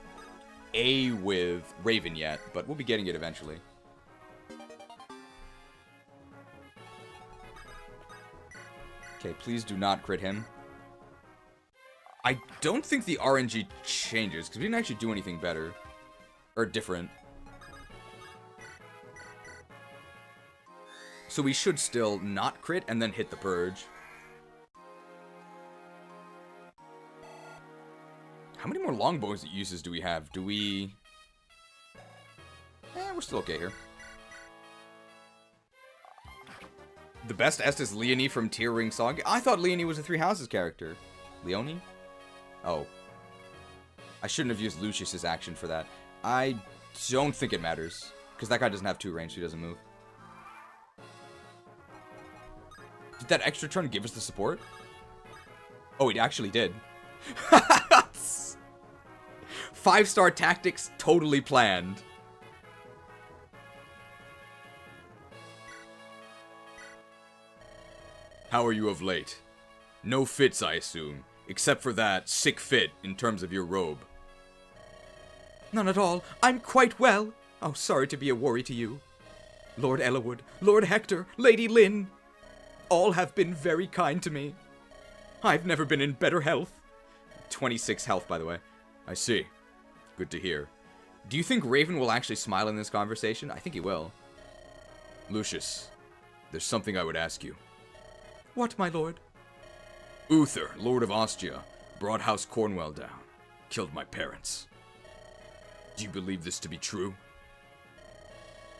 A with Raven yet, but we'll be getting it eventually. Okay, please do not crit him. I don't think the RNG changes, because we didn't actually do anything better. Or different. So we should still not crit and then hit the purge. How many more longbows uses do we have? Do we... we're still okay here. The best est is Leonie from Tear Ring Saga. I thought Leonie was a Three Houses character. Leonie? Oh. I shouldn't have used Lucius's action for that. I don't think it matters. Because that guy doesn't have 2 range, so he doesn't move. Did that extra turn give us the support? Oh, it actually did. 5-star tactics totally planned. How are you of late? No fits, I assume, except for that sick fit in terms of your robe. None at all. I'm quite well. Oh, sorry to be a worry to you. Lord Ellawood, Lord Hector, Lady Lynn, all have been very kind to me. I've never been in better health. 26 health, by the way. I see. Good to hear. Do you think Raven will actually smile in this conversation? I think he will. Lucius, there's something I would ask you. What, my lord? Uther, Lord of Ostia, brought House Cornwell down. Killed my parents. Do you believe this to be true?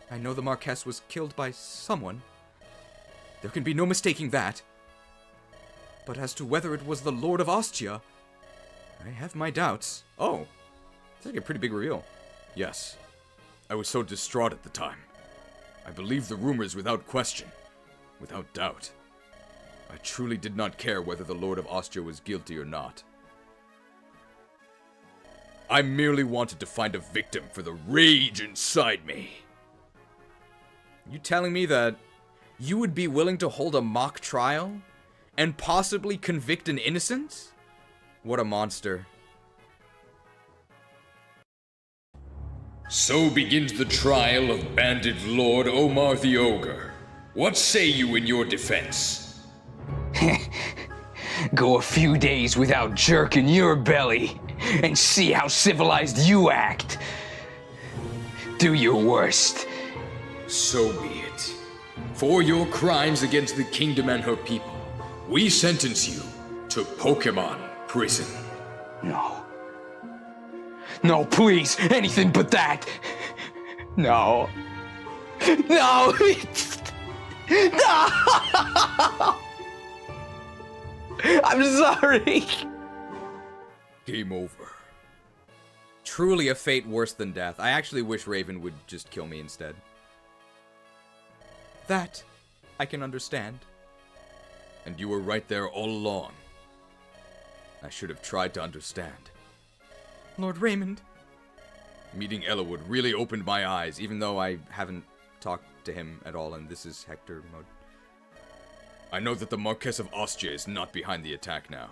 I know the Marquess was killed by someone. There can be no mistaking that. But as to whether it was the Lord of Ostia, I have my doubts. Oh, that's like a pretty big reveal. Yes. I was so distraught at the time. I believed the rumors without question, without doubt. I truly did not care whether the Lord of Ostia was guilty or not. I merely wanted to find a victim for the rage inside me. You telling me that you would be willing to hold a mock trial and possibly convict an innocent? What a monster. So begins the trial of bandit Lord Omar the Ogre. What say you in your defense? Go a few days without jerking your belly and see how civilized you act. Do your worst. So be it. For your crimes against the kingdom and her people, we sentence you to Pokemon prison. No. No, please, anything but that. No. No. No. I'm sorry. Game over. Truly a fate worse than death. I actually wish Raven would just kill me instead. That I can understand. And you were right there all along. I should have tried to understand. Lord Raymond. Meeting Ellawood really opened my eyes, even though I haven't talked to him at all, and this is Hector mode. I know that the Marquess of Ostia is not behind the attack now.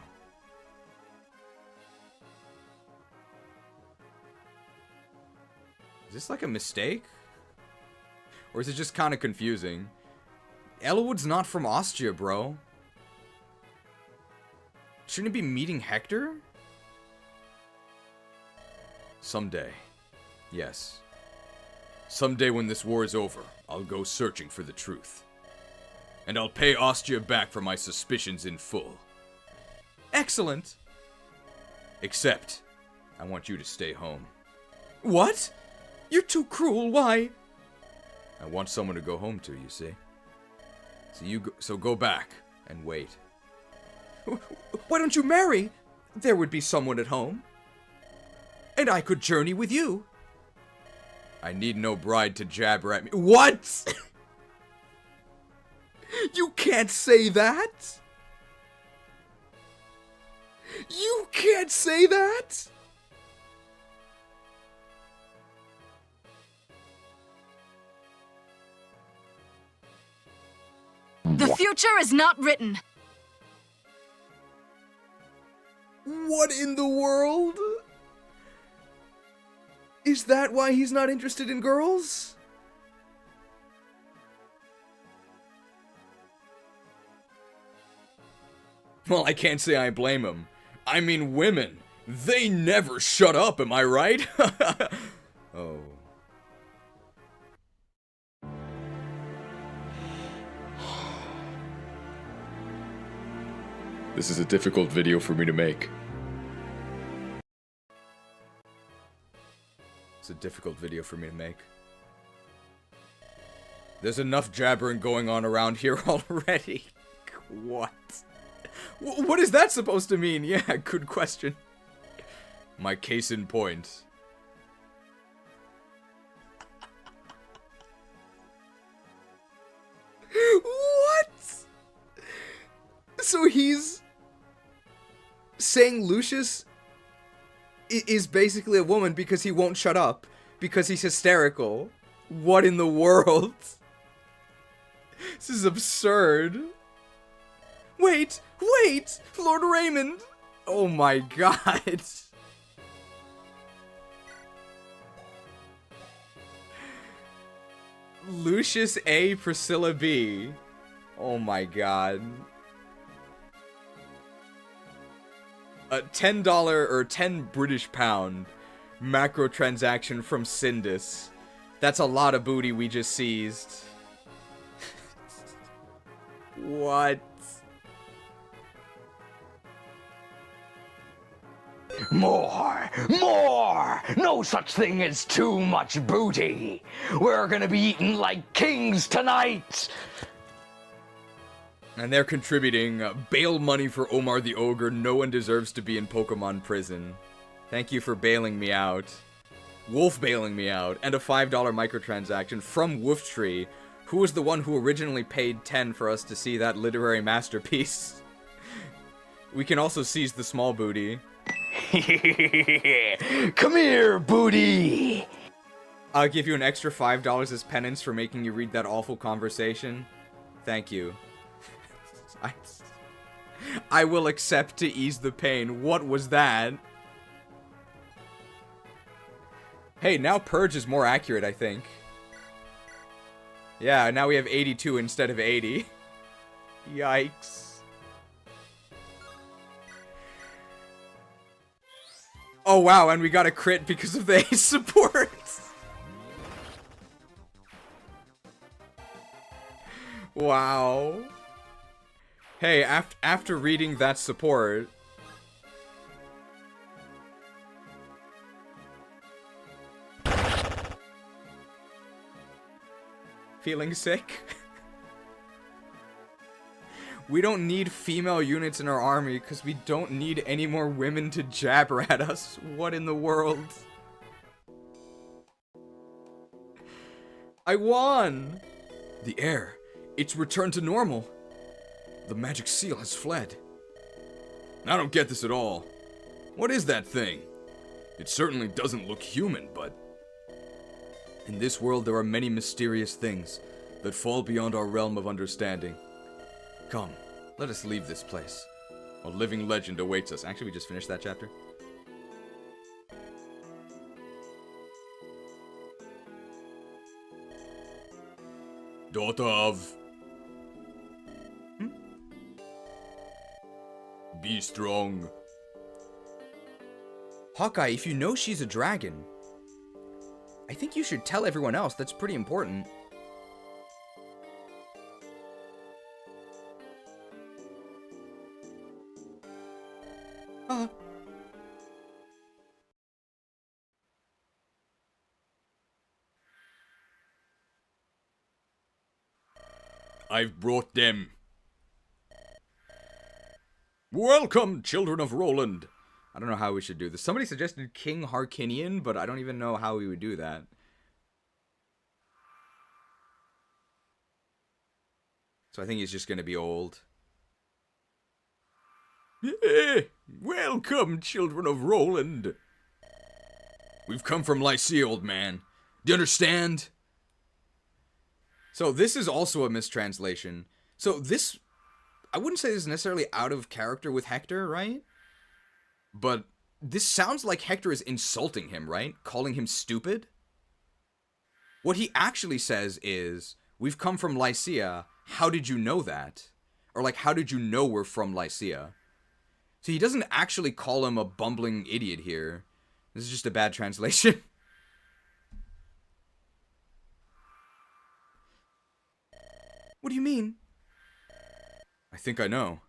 Is this like a mistake? Or is it just kind of confusing? Elowood's not from Austria, bro. Shouldn't it be meeting Hector? Someday. Yes. Someday when this war is over, I'll go searching for the truth. And I'll pay Austria back for my suspicions in full. Excellent. Except, I want you to stay home. What? You're too cruel, why? I want someone to go home to, you see. So go back and wait. Why don't you marry? There would be someone at home. And I could journey with you. I need no bride to jabber at me. What? You can't say that. You can't say that. The future is not written. What in the world? Is that why he's not interested in girls? Well, I can't say I blame him. I mean, women. They never shut up, am I right? Oh. This is a difficult video for me to make. It's a difficult video for me to make. There's enough jabbering going on around here already. What? What is that supposed to mean? Yeah, good question. My case in point. What? So he's saying Lucius is basically a woman because he won't shut up, because he's hysterical. What in the world? This is absurd. Wait, Lord Raymond. Oh my god. Lucius A, Priscilla B. Oh my god. A $10 or 10 British pound macro transaction from Sindus. That's a lot of booty we just seized. What? More! No such thing as too much booty! We're gonna be eating like kings tonight! And they're contributing bail money for Omar the Ogre. No one deserves to be in Pokemon prison. Thank you for bailing me out. Wolf bailing me out. And a $5 microtransaction from Wolftree, who was the one who originally paid 10 for us to see that literary masterpiece. We can also seize the small booty. Come here, booty! I'll give you an extra $5 as penance for making you read that awful conversation. Thank you. I will accept to ease the pain. What was that? Hey, now Purge is more accurate, I think. Yeah, now we have 82 instead of 80. Yikes. Oh wow, and we got a crit because of the ace support. Wow. Hey, after reading that support... Feeling sick? We don't need female units in our army because we don't need any more women to jabber at us. What in the world? I won! The air, it's returned to normal. The magic seal has fled. I don't get this at all. What is that thing? It certainly doesn't look human, but... In this world there are many mysterious things that fall beyond our realm of understanding. Come, let us leave this place. A living legend awaits us. Actually, we just finished that chapter. Daughter of... Be strong. Hawkeye, if you know she's a dragon, I think you should tell everyone else. That's pretty important. I've brought them. Welcome, children of Roland. I don't know how we should do this. Somebody suggested King Harkinian, but I don't even know how we would do that. So I think he's just going to be old. Welcome, children of Roland. We've come from Lycia, old man. Do you understand? So this is also a mistranslation. So this, I wouldn't say this is necessarily out of character with Hector, right? But this sounds like Hector is insulting him, right? Calling him stupid. What he actually says is, we've come from Lycia. How did you know that? Or like, how did you know we're from Lycia? So he doesn't actually call him a bumbling idiot here. This is just a bad translation. What do you mean? I think I know.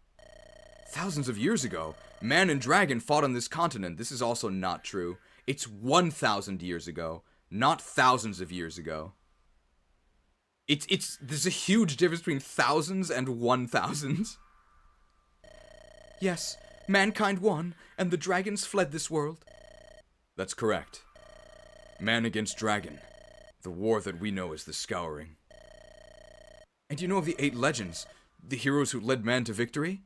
Thousands of years ago, man and dragon fought on this continent. This is also not true. It's 1,000 years ago, not thousands of years ago. There's a huge difference between thousands and 1,000s. Yes, mankind won, and the dragons fled this world. That's correct. Man against dragon. The war that we know as the Scouring. And you know of the 8 legends? The heroes who led man to victory?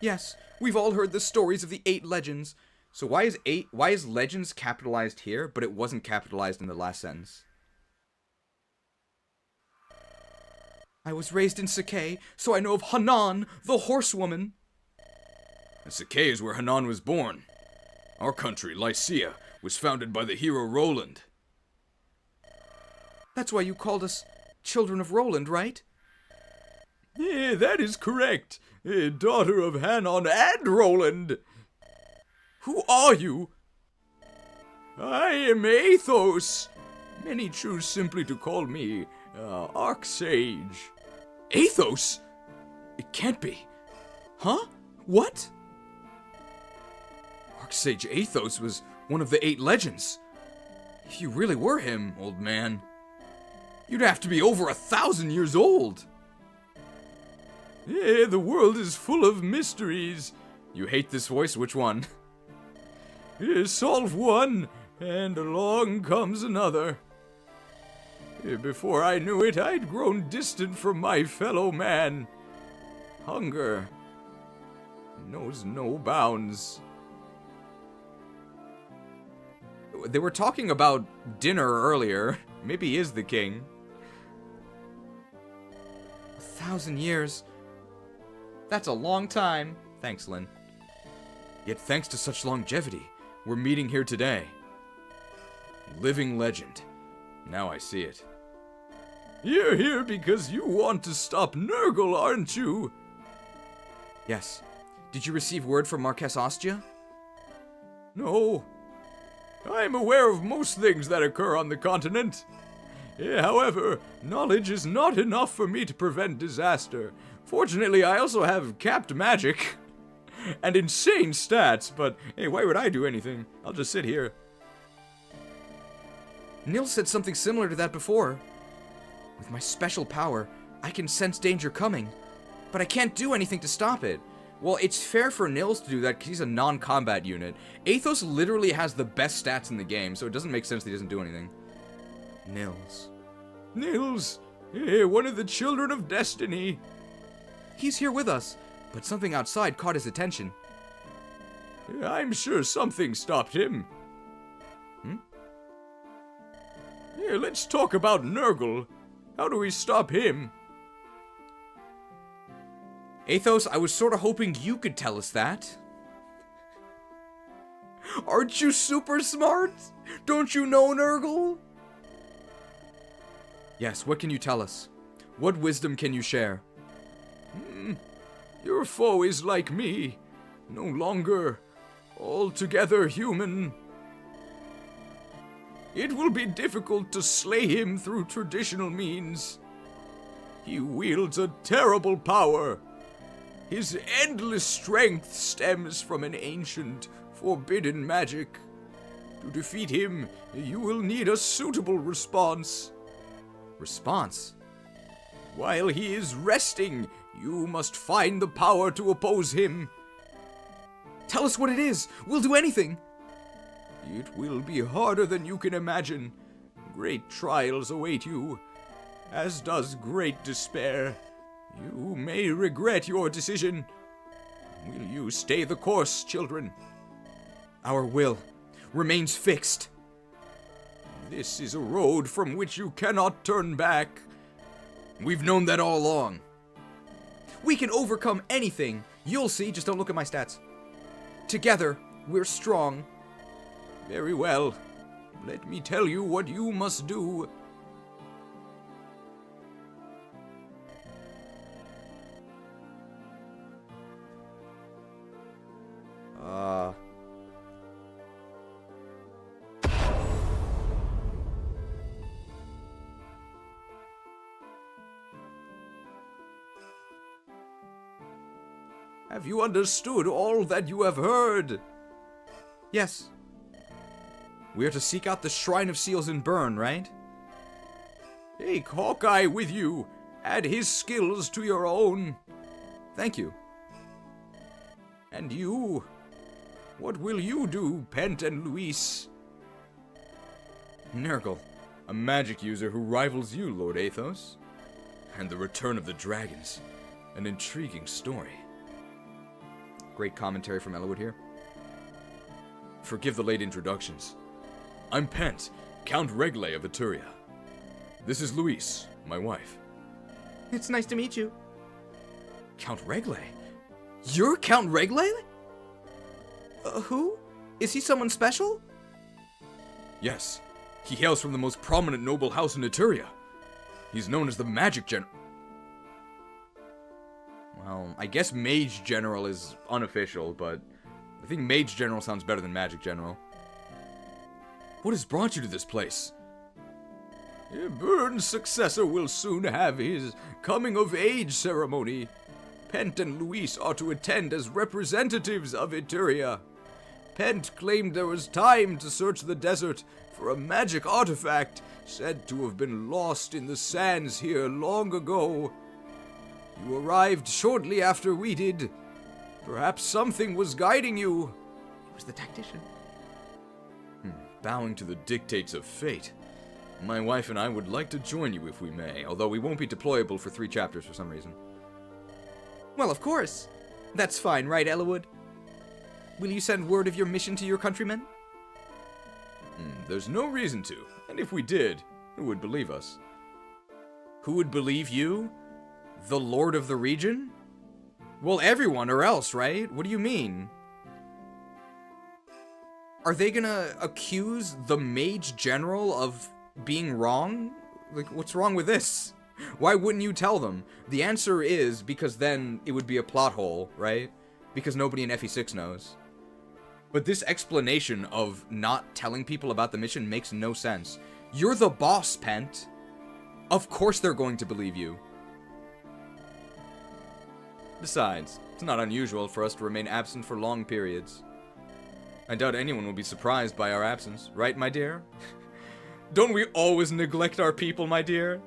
Yes, we've all heard the stories of the 8 legends. So why is legends capitalized here, but it wasn't capitalized in the last sentence? I was raised in Sakai, so I know of Hanan, the horsewoman. And Sakai is where Hanan was born. Our country, Lycia, was founded by the hero Roland. That's why you called us children of Roland, right? Yeah, that is correct. Daughter of Hanan and Roland. Who are you? I am Athos. Many choose simply to call me Archsage. Athos? It can't be. Huh? What? Archsage Athos was one of the 8 legends. If you really were him, old man, you'd have to be over 1,000 years old. Yeah, the world is full of mysteries. You hate this voice? Which one? Solve one, and along comes another. Before I knew it, I'd grown distant from my fellow man. Hunger knows no bounds. They were talking about dinner earlier. Maybe he is the king. 1,000 years. That's a long time. Thanks, Lynn. Yet thanks to such longevity, we're meeting here today. Living legend. Now I see it. You're here because you want to stop Nurgle, aren't you? Yes. Did you receive word from Marquess Ostia? No. I'm aware of most things that occur on the continent. However, knowledge is not enough for me to prevent disaster. Fortunately, I also have capped magic and insane stats, but hey, why would I do anything? I'll just sit here. Nils said something similar to that before. With my special power, I can sense danger coming, but I can't do anything to stop it. Well, it's fair for Nils to do that because he's a non-combat unit. Athos literally has the best stats in the game, so it doesn't make sense that he doesn't do anything. Nils. Nils, one of the children of destiny. He's here with us, but something outside caught his attention. I'm sure something stopped him. Let's talk about Nurgle. How do we stop him? Athos, I was sort of hoping you could tell us that. Aren't you super smart? Don't you know Nurgle? Yes, what can you tell us? What wisdom can you share? Your foe is like me, no longer altogether human. It will be difficult to slay him through traditional means. He wields a terrible power. His endless strength stems from an ancient, forbidden magic. To defeat him, you will need a suitable response. Response? While he is resting, you must find the power to oppose him. Tell us what it is. We'll do anything. It will be harder than you can imagine. Great trials await you, as does great despair. You may regret your decision. Will you stay the course, children? Our will remains fixed. This is a road from which you cannot turn back. We've known that all along. We can overcome anything. You'll see, just don't look at my stats. Together, we're strong. Very well. Let me tell you what you must do. Have you understood all that you have heard? Yes. We are to seek out the Shrine of Seals and Burn, right? Take Hawkeye with you. Add his skills to your own. Thank you. And you? What will you do, Pent and Luis? Nurgle, a magic user who rivals you, Lord Athos. And the return of the dragons. An intriguing story. Great commentary from Elwood here. Forgive the late introductions. I'm Pent, Count Regle of Etruria. This is Luis, my wife. It's nice to meet you. Count Regle? You're Count Regle? Who? Is he someone special? Yes. He hails from the most prominent noble house in Etruria. He's known as the Magic General. Well, I guess Mage General is unofficial, but I think Mage General sounds better than Magic General. What has brought you to this place? Byrne's successor will soon have his coming-of-age ceremony. Pent and Luis are to attend as representatives of Etruria. Pent claimed there was time to search the desert for a magic artifact said to have been lost in the sands here long ago. You arrived shortly after we did. Perhaps something was guiding you. He was the tactician. Bowing to the dictates of fate. My wife and I would like to join you if we may, although we won't be deployable for 3 chapters for some reason. Well, of course. That's fine, right, Elwood? Will you send word of your mission to your countrymen? There's no reason to, and if we did, who would believe us? Who would believe you? The Lord of the region? Well, everyone or else, right? What do you mean? Are they gonna accuse the Mage General of being wrong? Like, what's wrong with this? Why wouldn't you tell them? The answer is because then it would be a plot hole, right? Because nobody in FE6 knows. But this explanation of not telling people about the mission makes no sense. You're the boss, Pent. Of course they're going to believe you. Besides, it's not unusual for us to remain absent for long periods. I doubt anyone will be surprised by our absence, right, my dear? Don't we always neglect our people, my dear?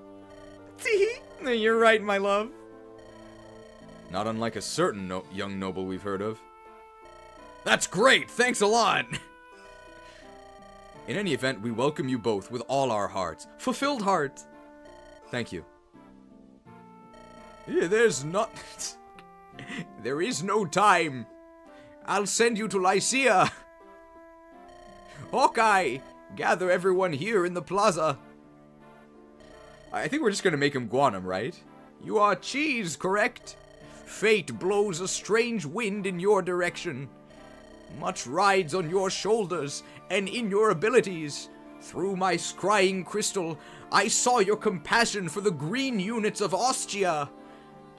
You're right, my love. Not unlike a certain young noble we've heard of. That's great! Thanks a lot! In any event, we welcome you both with all our hearts. Fulfilled hearts! Thank you. There is no time. I'll send you to Lycia. Hawkeye, gather everyone here in the plaza. I think we're just gonna make him Guanum, right? You are Cheese, correct? Fate blows a strange wind in your direction. Much rides on your shoulders and in your abilities. Through my scrying crystal, I saw your compassion for the green units of Ostia.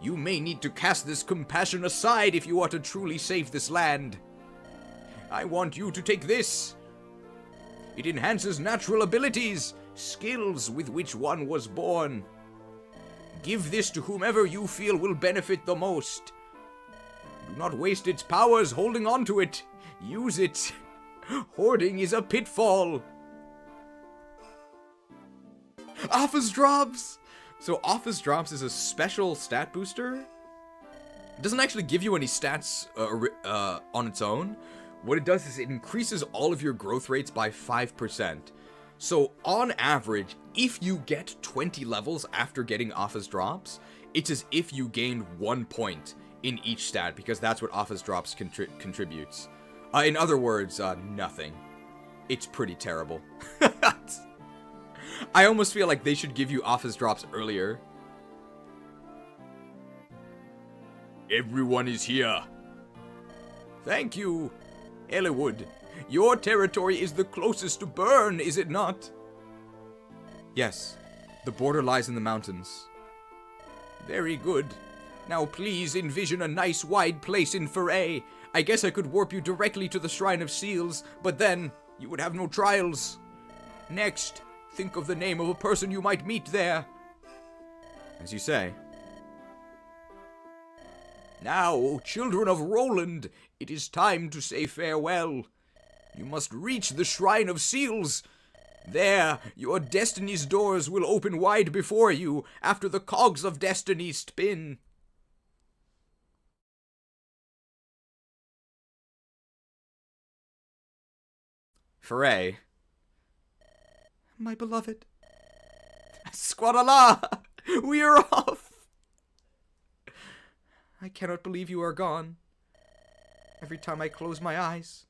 You may need to cast this compassion aside if you are to truly save this land. I want you to take this. It enhances natural abilities, skills with which one was born. Give this to whomever you feel will benefit the most. Do not waste its powers holding on to it. Use it. Hoarding is a pitfall. Office Drops! So Office Drops is a special stat booster. It doesn't actually give you any stats on its own. What it does is it increases all of your growth rates by 5%. So on average, if you get 20 levels after getting Office Drops, it's as if you gained 1 point in each stat, because that's what Office Drops contributes. In other words, nothing. It's pretty terrible. I almost feel like they should give you Office Drops earlier. Everyone is here. Thank you, Eliwood. Your territory is the closest to Burn, is it not? Yes, the border lies in the mountains. Very good. Now please envision a nice wide place in Foray. I guess I could warp you directly to the Shrine of Seals, but then you would have no trials. Next, think of the name of a person you might meet there. As you say. Now, O children of Roland, it is time to say farewell. You must reach the Shrine of Seals. There, your destiny's doors will open wide before you after the cogs of destiny spin. Foray. My beloved. Squadala! We are off! I cannot believe you are gone. Every time I close my eyes,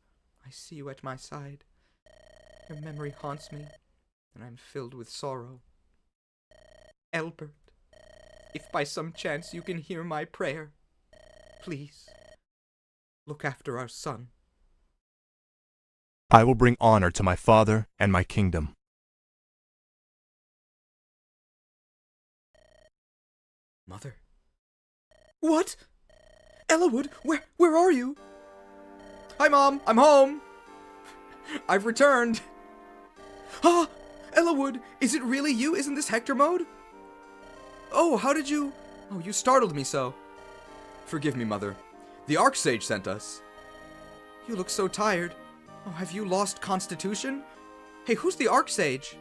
I see you at my side. Your memory haunts me, and I'm filled with sorrow. Elbert, if by some chance you can hear my prayer, please, look after our son. I will bring honor to my father and my kingdom. Mother? What? Eliwood, where are you? Hi, Mom, I'm home. I've returned. Ah, Eliwood, is it really you? Isn't this Hector mode? Oh, how did you... Oh, you startled me so. Forgive me, Mother. The Archsage sent us. You look so tired. Oh, have you lost constitution? Hey, who's the Archsage?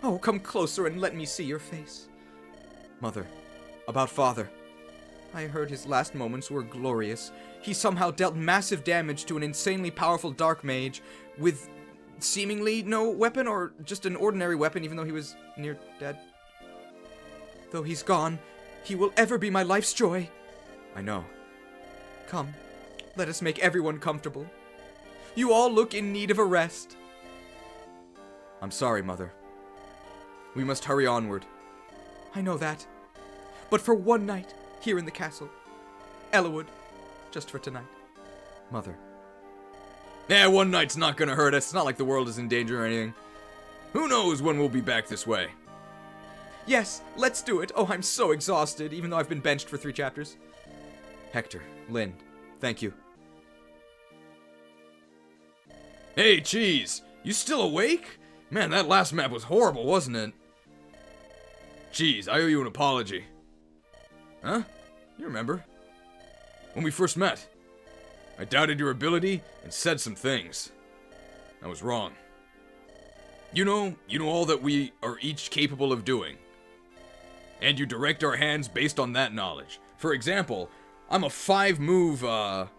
Oh, come closer and let me see your face. Mother, about Father. I heard his last moments were glorious. He somehow dealt massive damage to an insanely powerful dark mage with seemingly no weapon, or just an ordinary weapon, even though he was near dead. Though he's gone, he will ever be my life's joy. I know. Come, let us make everyone comfortable. You all look in need of a rest. I'm sorry, Mother. We must hurry onward. I know that. But for one night, here in the castle. Eliwood, just for tonight. Mother. Yeah, one night's not gonna hurt us. It's not like the world is in danger or anything. Who knows when we'll be back this way? Yes, let's do it. Oh, I'm so exhausted, even though I've been benched for 3 chapters. Hector, Lynn, thank you. Hey, Cheese, you still awake? Man, that last map was horrible, wasn't it? Cheese, I owe you an apology. Huh? You remember? When we first met. I doubted your ability and said some things. I was wrong. You know all that we are each capable of doing. And you direct our hands based on that knowledge. For example, I'm a 5-move,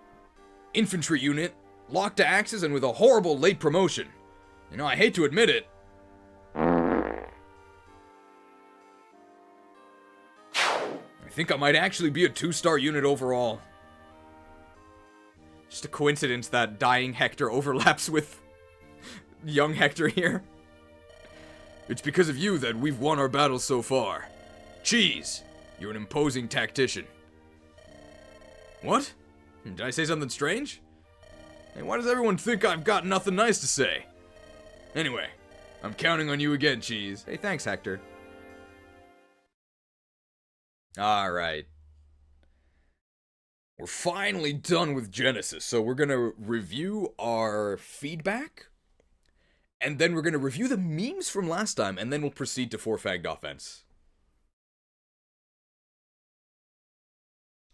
infantry unit, locked to axes and with a horrible late promotion. You know, I hate to admit it. I think I might actually be a 2-star unit overall. Just a coincidence that dying Hector overlaps with young Hector here. It's because of you that we've won our battles so far. Cheese, you're an imposing tactician. What? Did I say something strange? Hey, why does everyone think I've got nothing nice to say? Anyway, I'm counting on you again, Cheese. Hey, thanks, Hector. Alright. We're finally done with Genesis, so we're gonna review our feedback, and then we're gonna review the memes from last time, and then we'll proceed to 4 Fanged Offense.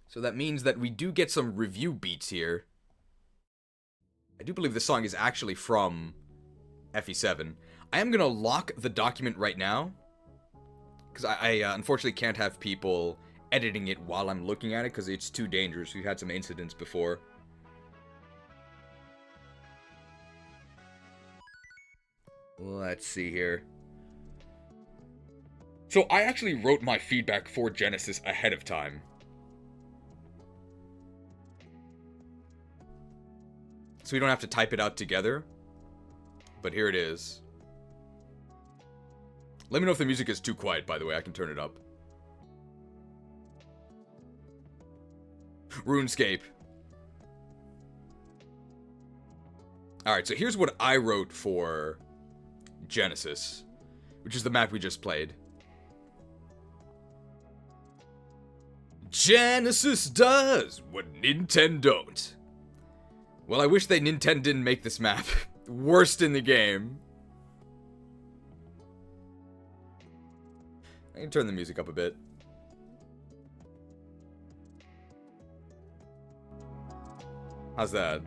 So that means that we do get some review beats here. I do believe this song is actually from FE7. I am gonna lock the document right now, because I unfortunately can't have people editing it while I'm looking at it, because it's too dangerous. We've had some incidents before. Let's see here. So I actually wrote my feedback for Genesis ahead of time. So we don't have to type it out together. But here it is. Let me know if the music is too quiet, by the way. I can turn it up. RuneScape. Alright, so here's what I wrote for Genesis, which is the map we just played. Genesis does what Nintendo don't. Well, I wish Nintendo didn't make this map. Worst in the game. I can turn the music up a bit. How's that?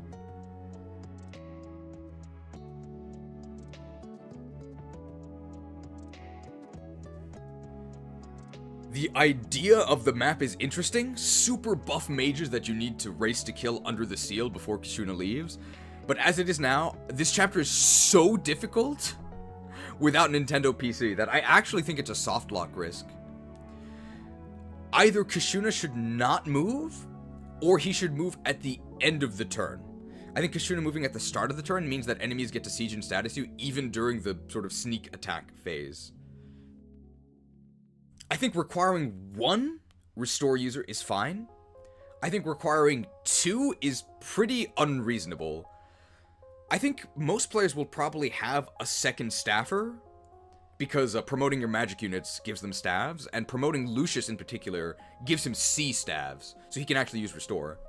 The idea of the map is interesting. Super buff mages that you need to race to kill under the seal before Kashuna leaves. But as it is now, this chapter is so difficult without Nintendo PC that I actually think it's a soft lock risk. Either Kashuna should not move, or he should move at the end of the turn. I think Kashuna moving at the start of the turn means that enemies get to siege and status you even during the sort of sneak attack phase. I think requiring 1 restore user is fine. I think requiring 2 is pretty unreasonable. I think most players will probably have a second staffer, because promoting your magic units gives them staves, and promoting Lucius in particular gives him C staves, so he can actually use restore.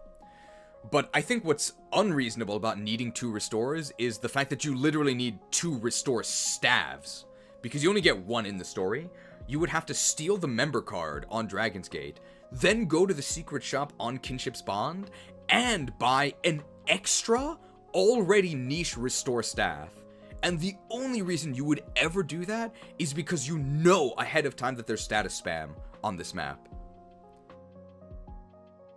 But I think what's unreasonable about needing 2 restores is the fact that you literally need 2 restore staves, because you only get 1 in the story. You would have to steal the member card on Dragon's Gate, then go to the secret shop on Kinship's Bond, and buy an extra, already niche restore staff. And the only reason you would ever do that is because you know ahead of time that there's status spam on this map.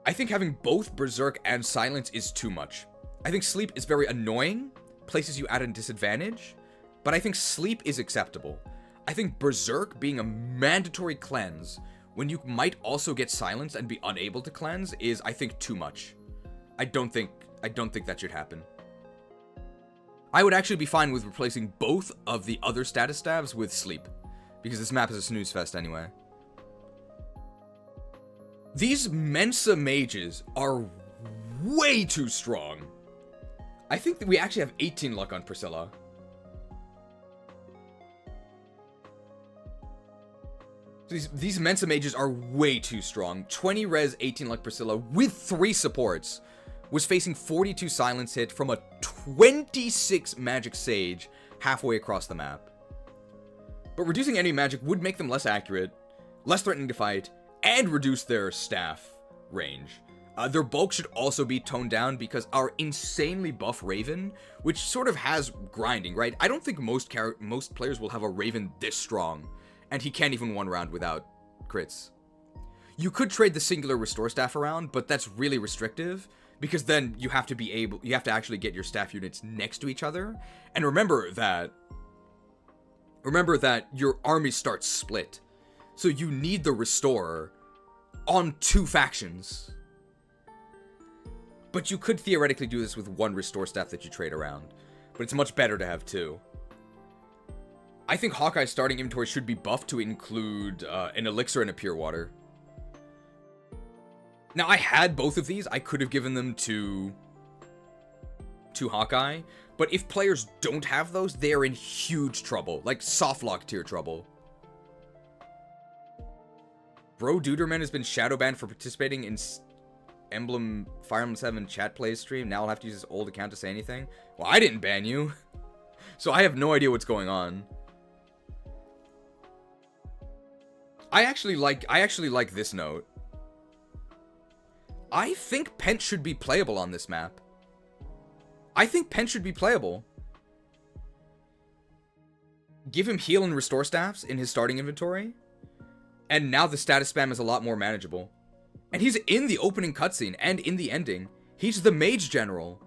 I think having both Berserk and Silence is too much. I think Sleep is very annoying, places you at a disadvantage, but I think Sleep is acceptable. I think Berserk being a mandatory cleanse, when you might also get silenced and be unable to cleanse, is, I think, too much. I don't think that should happen. I would actually be fine with replacing both of the other status staves with Sleep, because this map is a snooze fest anyway. These Mensa mages are way too strong. I think that we actually have 18 luck on Priscilla. These Mensa mages are way too strong. 20 res, 18 luck Priscilla with 3 supports was facing 42 silence hit from a 26 magic sage halfway across the map. But reducing enemy magic would make them less accurate, less threatening to fight, and reduce their staff range. Their bulk should also be toned down because our insanely buff Raven, which sort of has grinding, right? I don't think most players will have a Raven this strong, and he can't even 1 round without crits. You could trade the singular restore staff around, but that's really restrictive, because then you have to actually get your staff units next to each other. And remember that your army starts split. So you need the restore on 2 factions. But you could theoretically do this with 1 restore staff that you trade around. But it's much better to have 2. I think Hawkeye's starting inventory should be buffed to include an elixir and a pure water. Now, I had both of these. I could have given them to to Hawkeye. But if players don't have those, they are in huge trouble. Like, softlock tier trouble. Bro Duderman has been shadow banned for participating in Fire Emblem 7 chat play stream. Now I'll have to use his old account to say anything. Well, I didn't ban you. So I have no idea what's going on. I actually like this note. I think Pent should be playable on this map. I think Pent should be playable. Give him heal and restore staffs in his starting inventory. And now the status spam is a lot more manageable. And he's in the opening cutscene and in the ending. He's the mage general.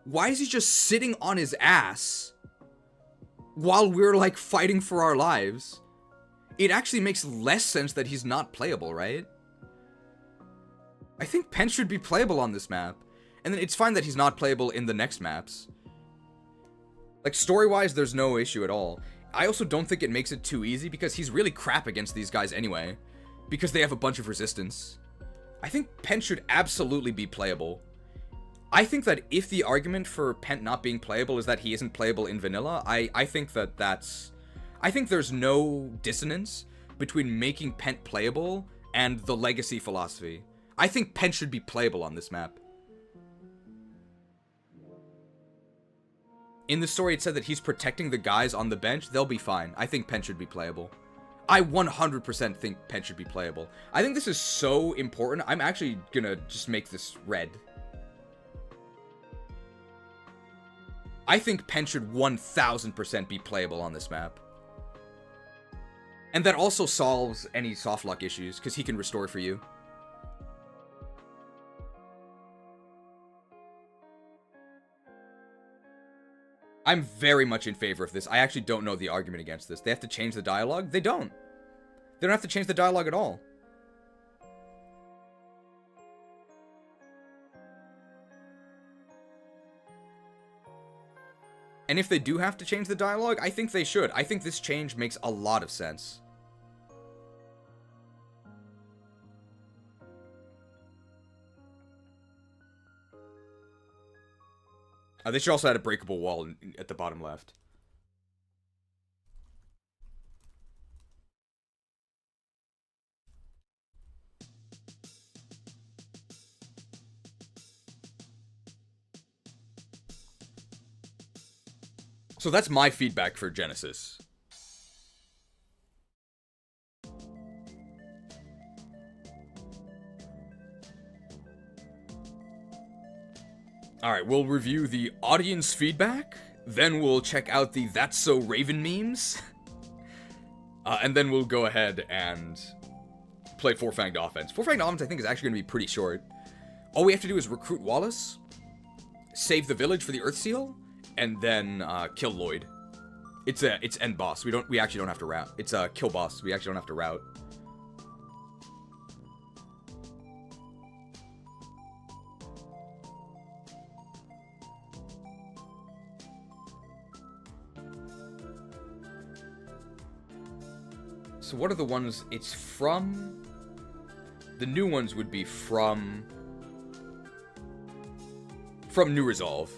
Why is he just sitting on his ass while we're like fighting for our lives? It actually makes less sense that he's not playable, right? I think Pent should be playable on this map. And then it's fine that he's not playable in the next maps. Like, story-wise, there's no issue at all. I also don't think it makes it too easy because he's really crap against these guys anyway. Because they have a bunch of resistance. I think Pent should absolutely be playable. I think that if the argument for Pent not being playable is that he isn't playable in vanilla, I think that that's... I think there's no dissonance between making Pent playable and the legacy philosophy. I think Pent should be playable on this map. In the story, it said that he's protecting the guys on the bench. They'll be fine. I think Pent should be playable. I 100% think Pent should be playable. I think this is so important. I'm actually gonna just make this red. I think Pent should 1000% be playable on this map. And that also solves any softlock issues, because he can restore for you. I'm very much in favor of this. I actually don't know the argument against this. They have to change the dialogue? They don't. They don't have to change the dialogue at all. And if they do have to change the dialogue, I think they should. I think this change makes a lot of sense. They should also add a breakable wall at the bottom left. So that's my feedback for Genesis. Alright, we'll review the audience feedback, then we'll check out the That's So Raven memes, and then we'll go ahead and play 4 Fanged Offense. 4 Fanged Offense I think is actually going to be pretty short. All we have to do is recruit Wallace, save the village for the Earth Seal, and then kill Lloyd. It's end boss. We actually don't have to route. It's a kill boss. We actually don't have to route. So what are the ones it's from? The new ones would be from New Resolve.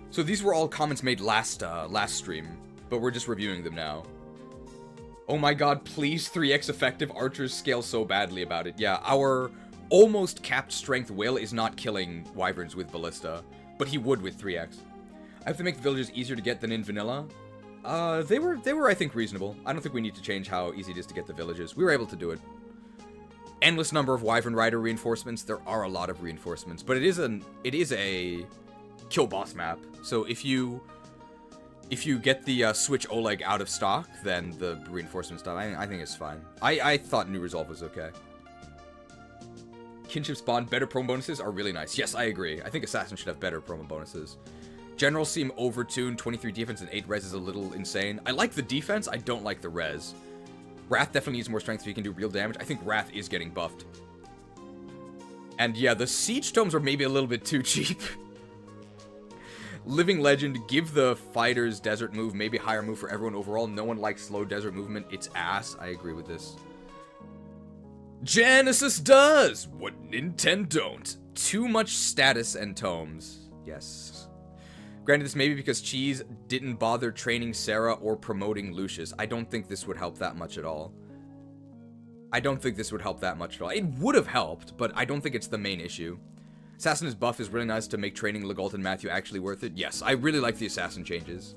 So these were all comments made last stream, but we're just reviewing them now. Oh my god, please 3x effective archers scale so badly about it. Yeah, our almost capped strength whale is not killing wyverns with ballista, but he would with 3x. I have to make the villagers easier to get than in vanilla. They were I think reasonable. I don't think we need to change how easy it is to get the villages. We were able to do it. Endless number of Wyvern Rider reinforcements. There are a lot of reinforcements, but it is a kill boss map. So if you get the switch Oleg out of stock, then the reinforcement stuff, I think it's fine. I thought New Resolve was okay. Kinship spawn, better promo bonuses are really nice. Yes, I agree. I think Assassin should have better promo bonuses. Generals seem overtuned. 23 defense and 8 res is a little insane. I like the defense, I don't like the res. Wrath definitely needs more strength so he can do real damage. I think Wrath is getting buffed. And yeah, the siege tomes are maybe a little bit too cheap. Living Legend, give the fighters desert move, maybe higher move for everyone overall. No one likes slow desert movement. It's ass. I agree with this. Genesis does what Nintendo don't. Too much status and tomes. Yes. Granted, this may be because Cheese didn't bother training Sarah or promoting Lucius. I don't think this would help that much at all. It would have helped, but I don't think it's the main issue. Assassin's buff is really nice to make training Legault and Matthew actually worth it. Yes, I really like the assassin changes.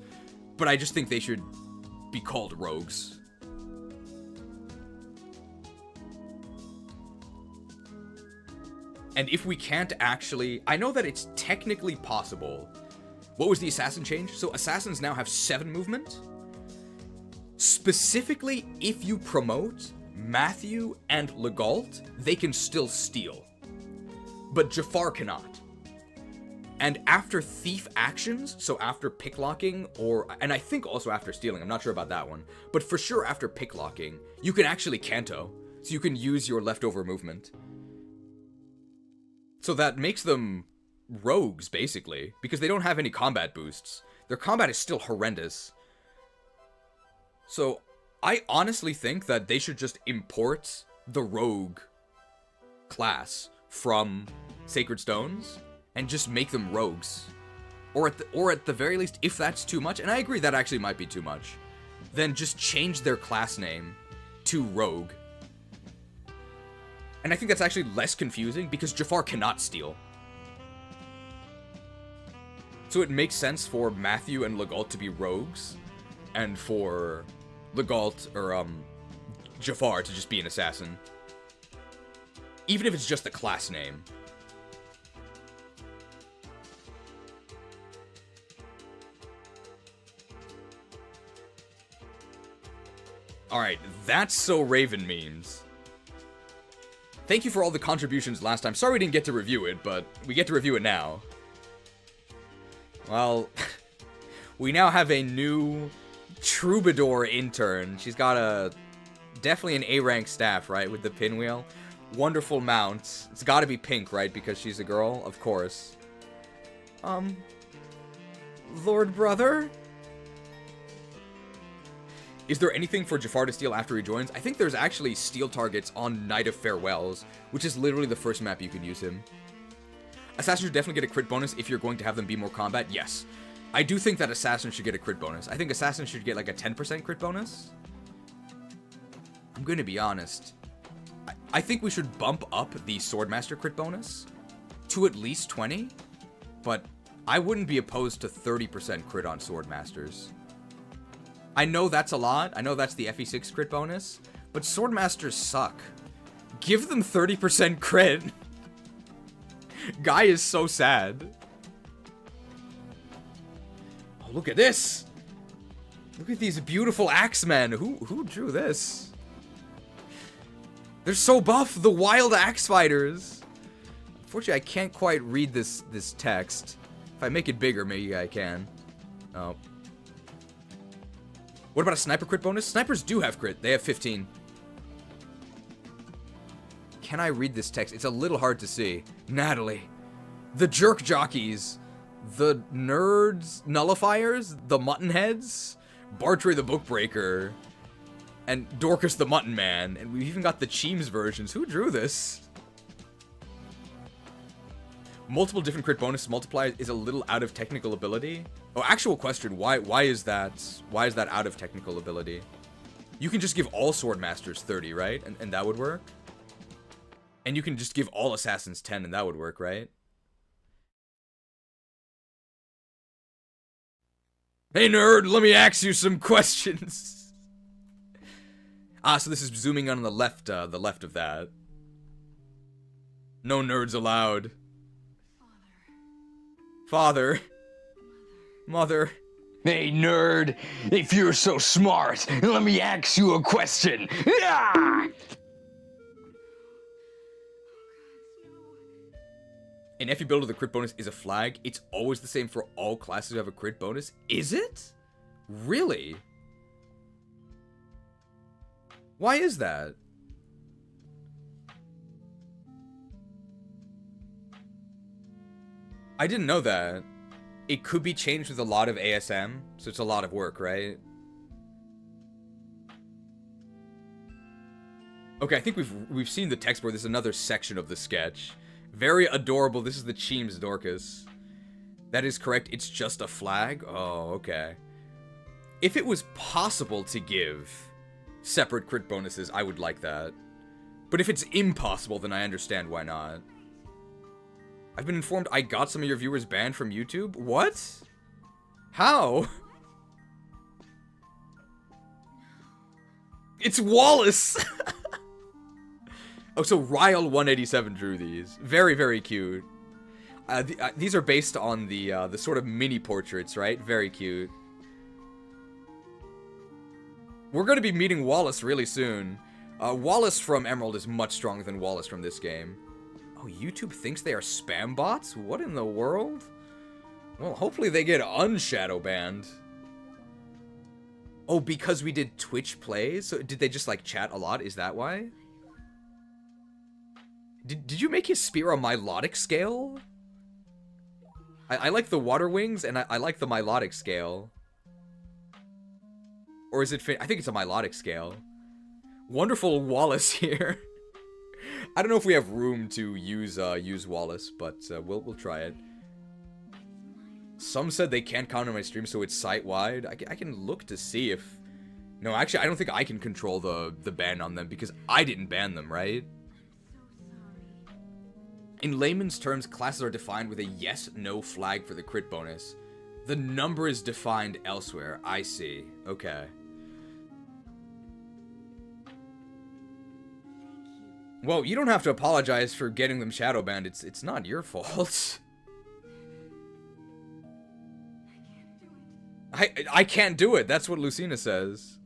But I just think they should be called rogues. And if we can't actually... I know that it's technically possible. What was the assassin change? So assassins now have 7 movement. Specifically, if you promote Matthew and Legault, they can still steal. But Jafar cannot. And after thief actions, so after picklocking, and I think also after stealing, I'm not sure about that one, but for sure after picklocking, you can actually canto, so you can use your leftover movement. So that makes them rogues, basically, because they don't have any combat boosts. Their combat is still horrendous. So I honestly think that they should just import the rogue class from Sacred Stones and just make them rogues. Or at the very least, if that's too much, and I agree that actually might be too much, then just change their class name to Rogue. And I think that's actually less confusing because Jafar cannot steal. So it makes sense for Matthew and Legault to be rogues, and for Legault, or Jafar to just be an assassin. Even if it's just a class name. Alright, that's so Raven memes. Thank you for all the contributions last time. Sorry we didn't get to review it, but we get to review it now. Well, we now have a new troubadour intern. She's got definitely an A-rank staff, right, with the pinwheel. Wonderful mount. It's gotta be pink, right, because she's a girl? Of course. Lord Brother? Is there anything for Jafar to steal after he joins? I think there's actually steal targets on Night of Farewells, which is literally the first map you can use him. Assassins should definitely get a crit bonus if you're going to have them be more combat. Yes. I do think that Assassins should get a crit bonus. I think Assassins should get like a 10% crit bonus. I'm going to be honest. I think we should bump up the Swordmaster crit bonus to at least 20, but I wouldn't be opposed to 30% crit on Swordmasters. I know that's a lot. I know that's the FE6 crit bonus, but Swordmasters suck. Give them 30% crit. Guy is so sad. Oh, look at this. Look at these beautiful axemen. Who drew this? They're so buff, the wild axe fighters. Unfortunately, I can't quite read this text. If I make it bigger, maybe I can. Oh. What about a sniper crit bonus? Snipers do have crit. They have 15. Can I read this text? It's a little hard to see. Natalie. The jerk jockeys. The nerds nullifiers. The mutton heads. Bartray the bookbreaker. And Dorcas the mutton man. And we've even got the Cheems versions. Who drew this? Multiple different crit bonus multipliers is a little out of technical ability. Oh, actual question. Why is that out of technical ability? You can just give all Swordmasters 30, right? And that would work? And you can just give all Assassins 10 and that would work, right? Hey nerd, let me ask you some questions. So this is zooming on the left of that. No nerds allowed. Father. Mother. Hey, nerd, if you're so smart, let me ask you a question. Ah! An FE builder, the crit bonus is a flag. It's always the same for all classes who have a crit bonus. Is it? Really? Why is that? I didn't know that. It could be changed with a lot of ASM, so it's a lot of work, right? Okay, I think we've seen the text board. There's another section of the sketch. Very adorable. This is the Cheems Dorcas. That is correct. It's just a flag? Oh, okay. If it was possible to give separate crit bonuses, I would like that. But if it's impossible, then I understand why not. I've been informed I got some of your viewers banned from YouTube? What? How? It's Wallace! Oh, so Ryle187 drew these. Very, very cute. These are based on the sort of mini portraits, right? Very cute. We're going to be meeting Wallace really soon. Wallace from Emerald is much stronger than Wallace from this game. Oh, YouTube thinks they are spam bots? What in the world? Well, hopefully they get unshadow banned. Oh, because we did Twitch plays? So did they just, like, chat a lot? Is that why? Did you make his spear a milotic scale? I like the water wings, and I like the milotic scale. Or is it... I think it's a milotic scale. Wonderful Wallace here. I don't know if we have room to use Wallace, but we'll try it. Some said they can't count on my stream, so it's site-wide. I can look to see if... No, actually, I don't think I can control the ban on them, because I didn't ban them, right? In layman's terms, classes are defined with a yes-no flag for the crit bonus. The number is defined elsewhere. I see. Okay. Well, you don't have to apologize for getting them shadow banned. It's not your fault. I can't do it. That's what Lucina says.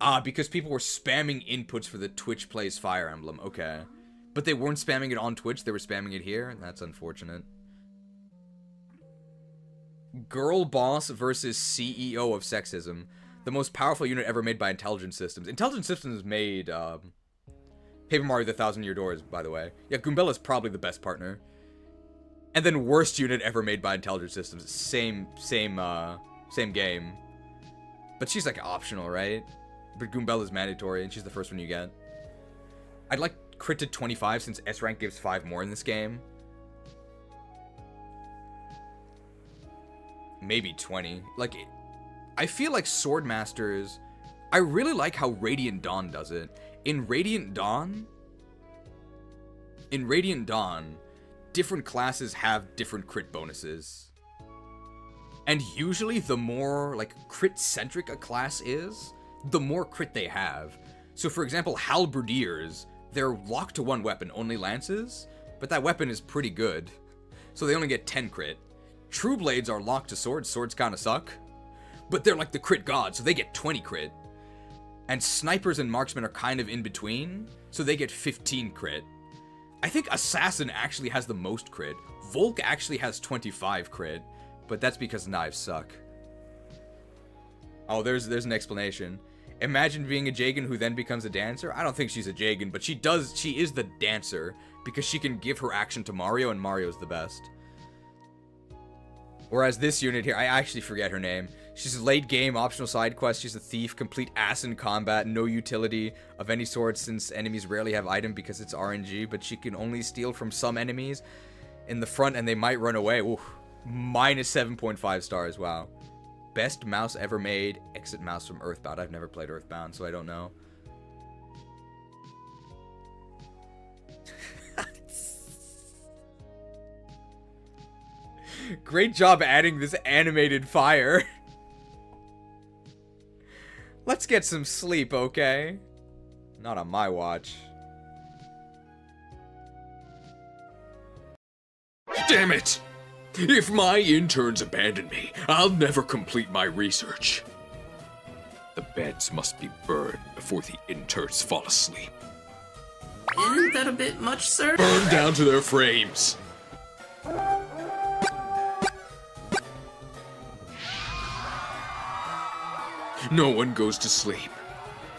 Ah, because people were spamming inputs for the Twitch Plays Fire Emblem. Okay. But they weren't spamming it on Twitch. They were spamming it here. That's unfortunate. Girl boss versus CEO of sexism. The most powerful unit ever made by Intelligent Systems. Intelligent Systems made Paper Mario The Thousand Year Doors, by the way. Yeah, Goombella's probably the best partner. And then worst unit ever made by Intelligent Systems. Same game. But she's like optional, right? But Goombella's mandatory, and she's the first one you get. I'd like crit to 25 since S rank gives 5 more in this game. Maybe 20. Like, I feel like Swordmasters... I really like how Radiant Dawn does it. In Radiant Dawn, different classes have different crit bonuses. And usually the more, like, crit-centric a class is, the more crit they have. So, for example, Halberdiers, they're locked to one weapon, only lances, but that weapon is pretty good. So they only get 10 crit. True Blades are locked to swords, swords kinda suck. But they're like the crit god, so they get 20 crit. And snipers and marksmen are kind of in between, so they get 15 crit. I think Assassin actually has the most crit. Volk actually has 25 crit, but that's because knives suck. Oh, there's an explanation. Imagine being a Jeigan who then becomes a dancer. I don't think she's a Jeigan, but she is the dancer, because she can give her action to Mario, and Mario's the best. Whereas this unit here, I actually forget her name. She's a late game, optional side quest, she's a thief, complete ass in combat, no utility of any sort since enemies rarely have item because it's RNG, but she can only steal from some enemies in the front and they might run away. Ooh, minus 7.5 stars, wow. Best mouse ever made, exit mouse from Earthbound. I've never played Earthbound, so I don't know. Great job adding this animated fire. Let's get some sleep, okay? Not on my watch. Damn it! If my interns abandon me, I'll never complete my research. The beds must be burned before the interns fall asleep. Isn't that a bit much, sir? Burn down to their frames. No one goes to sleep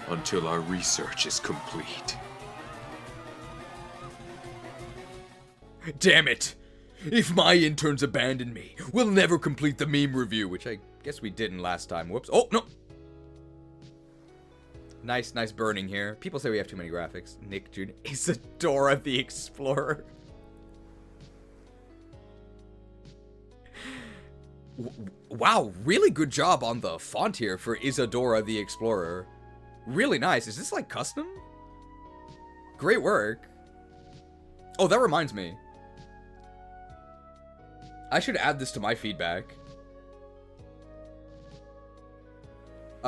until our research is complete. Damn it! If my interns abandon me, we'll never complete the meme review, which I guess we didn't last time. Whoops. Oh, no! Nice burning here. People say we have too many graphics. Nick Jr. Isadora the Explorer. Wow, really good job on the font here for Isadora the Explorer. Really nice. Is this like custom? Great work. Oh, that reminds me. I should add this to my feedback.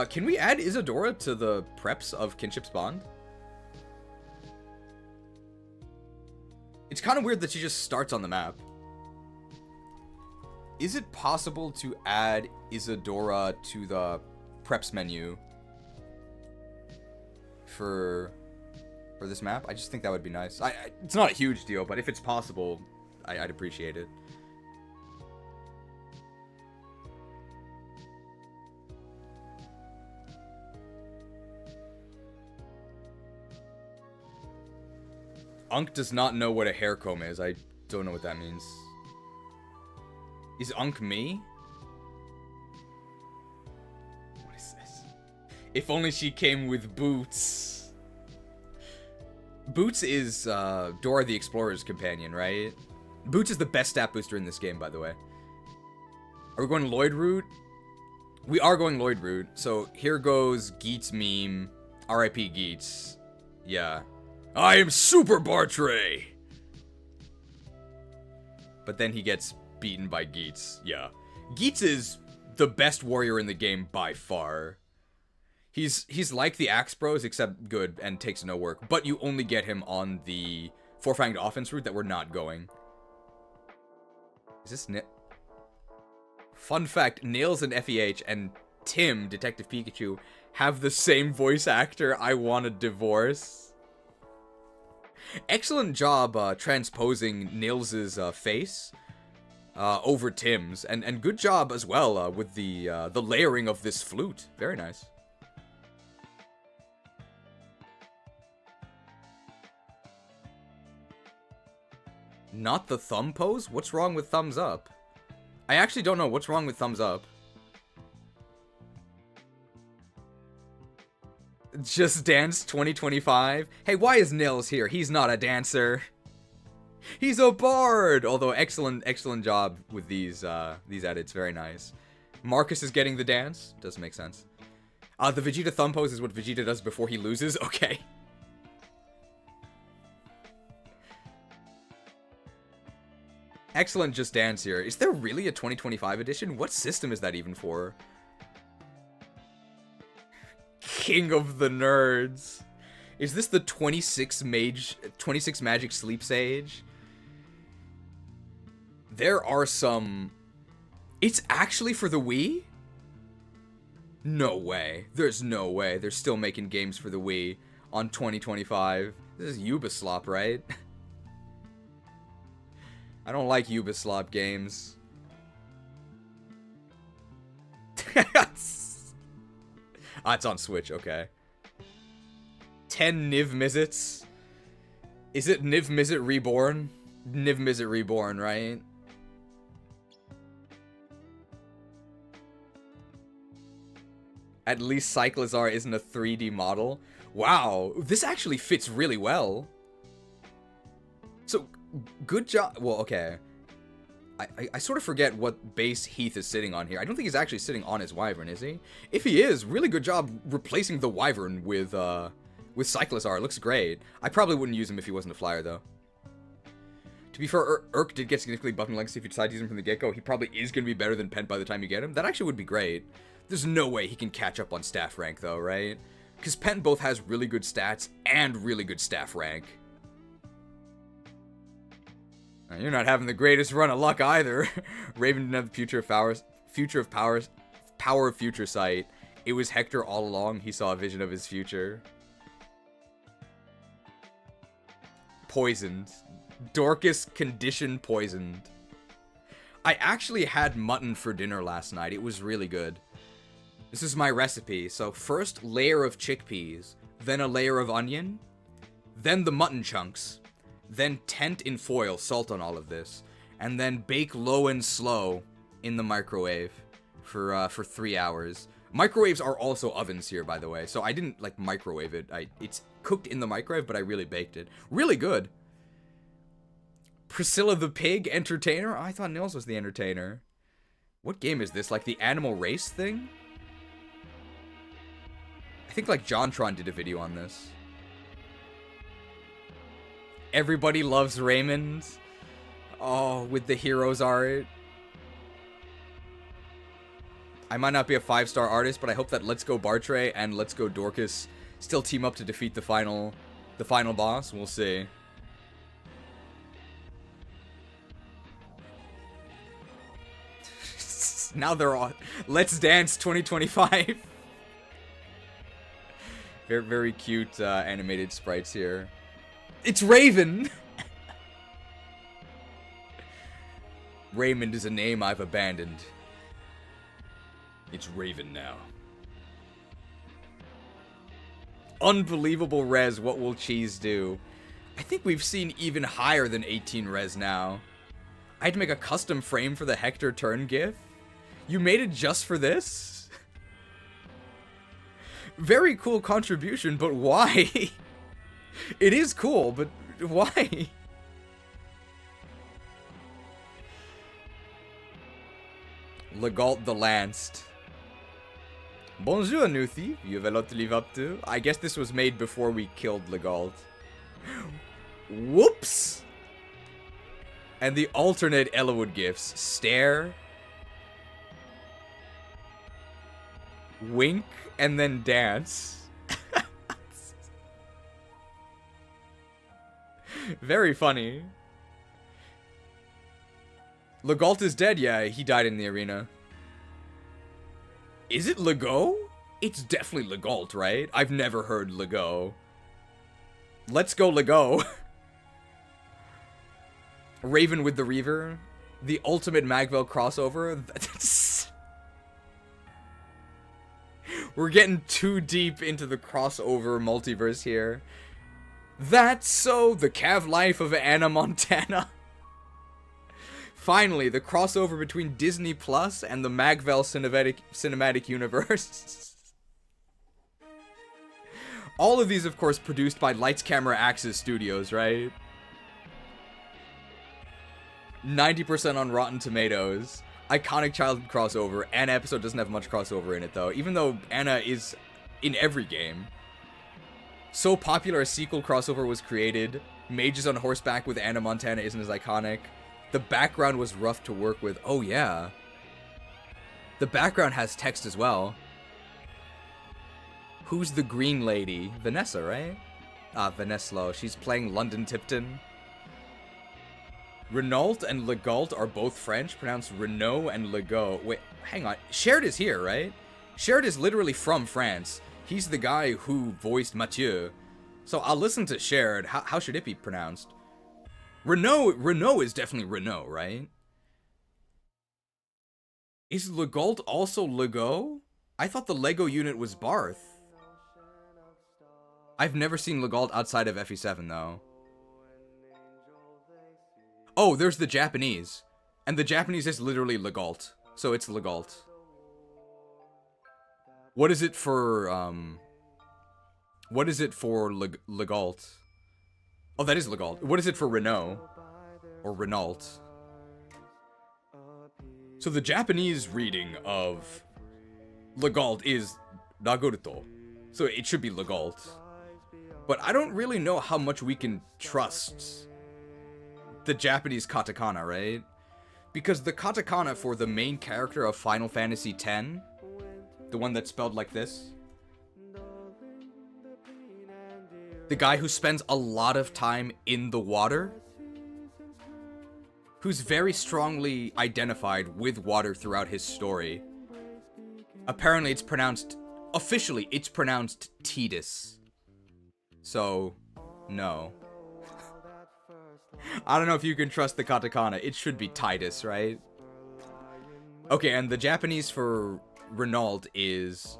Can we add Isadora to the preps of Kinship's Bond? It's kind of weird that she just starts on the map. Is it possible to add Isadora to the preps menu for this map? I just think that would be nice. It's not a huge deal, but if it's possible, I'd appreciate it. Unk does not know what a hair comb is. I don't know what that means. Is Unk me? What is this? If only she came with boots. Boots is Dora the Explorer's companion, right? Boots is the best stat booster in this game, by the way. Are we going Lloyd route? We are going Lloyd route. So here goes Geets meme. R.I.P. Geets. Yeah. I am Super Bartray! But then he gets beaten by Geets. Yeah. Geets is the best warrior in the game by far. He's like the Axe Bros, except good and takes no work. But you only get him on the Four-Fanged offense route that we're not going. Is this Fun fact, Nails and FEH and Tim, Detective Pikachu, have the same voice actor. I want a divorce. Excellent job transposing Nils' face over Tim's, and good job as well with the layering of this flute. Very nice. Not the thumb pose? What's wrong with thumbs up? I actually don't know what's wrong with thumbs up. Just Dance 2025. Hey, why is Nils here? He's not a dancer. He's a bard. Although excellent job with these edits. Very nice. Marcus is getting the dance. Does make sense. The Vegeta thumb pose is what Vegeta does before he loses. Okay. Excellent Just Dance here. Is there really a 2025 edition? What system is that even for? King of the Nerds. Is this the 26 Magic Sleep Sage? There are some... It's actually for the Wii? No way. There's no way. They're still making games for the Wii on 2025. This is Ubisoft, right? I don't like Ubisoft games. It's on Switch, okay. 10 Niv Mizzets. Is it Niv Mizzet Reborn? Niv Mizzet Reborn, right? At least Cyclizar isn't a 3D model. Wow, this actually fits really well. So, good job. Well, okay. I sort of forget what base Heath is sitting on here. I don't think he's actually sitting on his Wyvern, is he? If he is, really good job replacing the Wyvern with Cyclizar. It looks great. I probably wouldn't use him if he wasn't a flyer, though. To be fair, Urk did get significantly buffed in Legacy. If you decide to use him from the get-go, he probably is going to be better than Pent by the time you get him. That actually would be great. There's no way he can catch up on staff rank, though, right? Because Pent both has really good stats and really good staff rank. You're not having the greatest run of luck either. Raven didn't have the power of future sight. It was Hector all along. He saw a vision of his future. Poisoned. Dorcas condition poisoned. I actually had mutton for dinner last night. It was really good. This is my recipe. So first layer of chickpeas, then a layer of onion, then the mutton chunks. Then tent in foil, salt on all of this, and then bake low and slow in the microwave for 3 hours. Microwaves are also ovens here, by the way, so I didn't like microwave it. It's cooked in the microwave, but I really baked it. Really good. Priscilla the pig entertainer? I thought Nils was the entertainer. What game is this? Like the animal race thing? I think like JonTron did a video on this. Everybody loves Raymond. Oh, with the heroes art. I might not be a 5-star artist, but I hope that Let's Go Bartray and Let's Go Dorcas still team up to defeat the final boss. We'll see. Now they're on Let's Dance 2025. Very, very cute animated sprites here. It's Raven! Raymond is a name I've abandoned. It's Raven now. Unbelievable res, what will cheese do? I think we've seen even higher than 18 res now. I had to make a custom frame for the Hector turn gif. You made it just for this? Very cool contribution, but why? It is cool, but why? Legault the Lanced. Bonjour, new thief. You have a lot to live up to. I guess this was made before we killed Legault. Whoops! And the alternate Ellawood gifts. Stare. Wink. And then dance. Very funny. Legault is dead. Yeah, he died in the arena. Is it Legault? It's definitely Legault, right? I've never heard Legault. Let's go Legault. Raven with the Reaver. The ultimate Magvel crossover. We're getting too deep into the crossover multiverse here. That's so the Cav life of Anna Montana. Finally, the crossover between Disney Plus and the Magvel cinematic universe. All of these, of course, produced by Lights Camera Axis Studios, right? 90% on Rotten Tomatoes. Iconic childhood crossover. Anna episode doesn't have much crossover in it, though, even though Anna is in every game. So popular a sequel crossover was created. Mages on horseback with Anna Montana isn't as iconic. The background was rough to work with. Oh, yeah. The background has text as well. Who's the green lady? Vanessa, right? Ah, Vanessa. She's playing London Tipton. Renault and Legault are both French, pronounced Renault and Legault. Wait, hang on. Shared is here, right? Shared is literally from France. He's the guy who voiced Mathieu. So I'll listen to Shared. How should it be pronounced? Renault is definitely Renault, right? Is Legault also Legault? I thought the Lego unit was Barth. I've never seen Legault outside of FE7, though. Oh, there's the Japanese. And the Japanese is literally Legault. So it's Legault. What is it for, Legault? Oh, that is Legault. What is it for Renault? Or Renault? So the Japanese reading of Legault is Naruto. So it should be Legault. But I don't really know how much we can trust the Japanese katakana, right? Because the katakana for the main character of Final Fantasy X, the one that's spelled like this, the guy who spends a lot of time in the water, who's very strongly identified with water throughout his story. Apparently it's pronounced, officially it's pronounced Tidings. So, no. I don't know if you can trust the katakana. It should be Tidings, right? Okay, and the Japanese for Renault is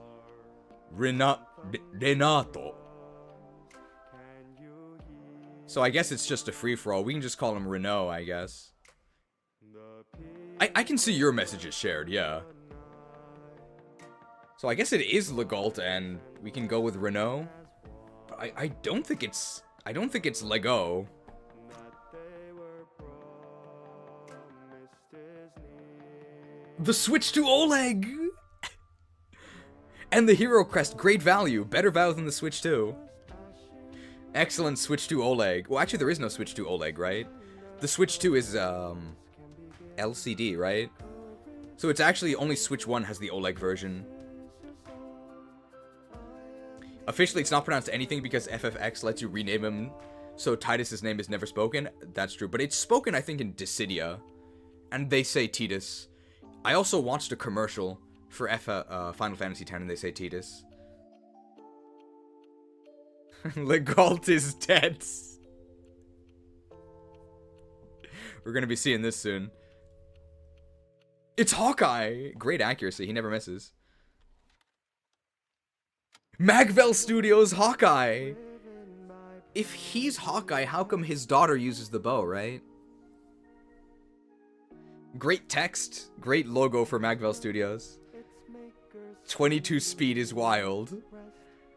Renato. So I guess it's just a free-for-all. We can just call him Renault, I guess. I can see your messages shared, yeah. So I guess it is Legault, and we can go with Renault. But I don't think it's Lego. The switch to Oleg! And the hero crest, great value. Better value than the Switch 2. Excellent Switch 2 Oleg. Well, actually, there is no Switch 2 Oleg, right? The Switch 2 is, LCD, right? So it's actually only Switch 1 has the Oleg version. Officially, it's not pronounced anything because FFX lets you rename him, so Tidus' name is never spoken. That's true, but it's spoken, I think, in Dissidia. And they say Tidus. I also watched a commercial for Final Fantasy X, and they say Tidus. Legault is dead. We're gonna be seeing this soon. It's Hawkeye! Great accuracy, he never misses. Magvel Studios Hawkeye! If he's Hawkeye, how come his daughter uses the bow, right? Great text, great logo for Magvel Studios. 22 speed is wild.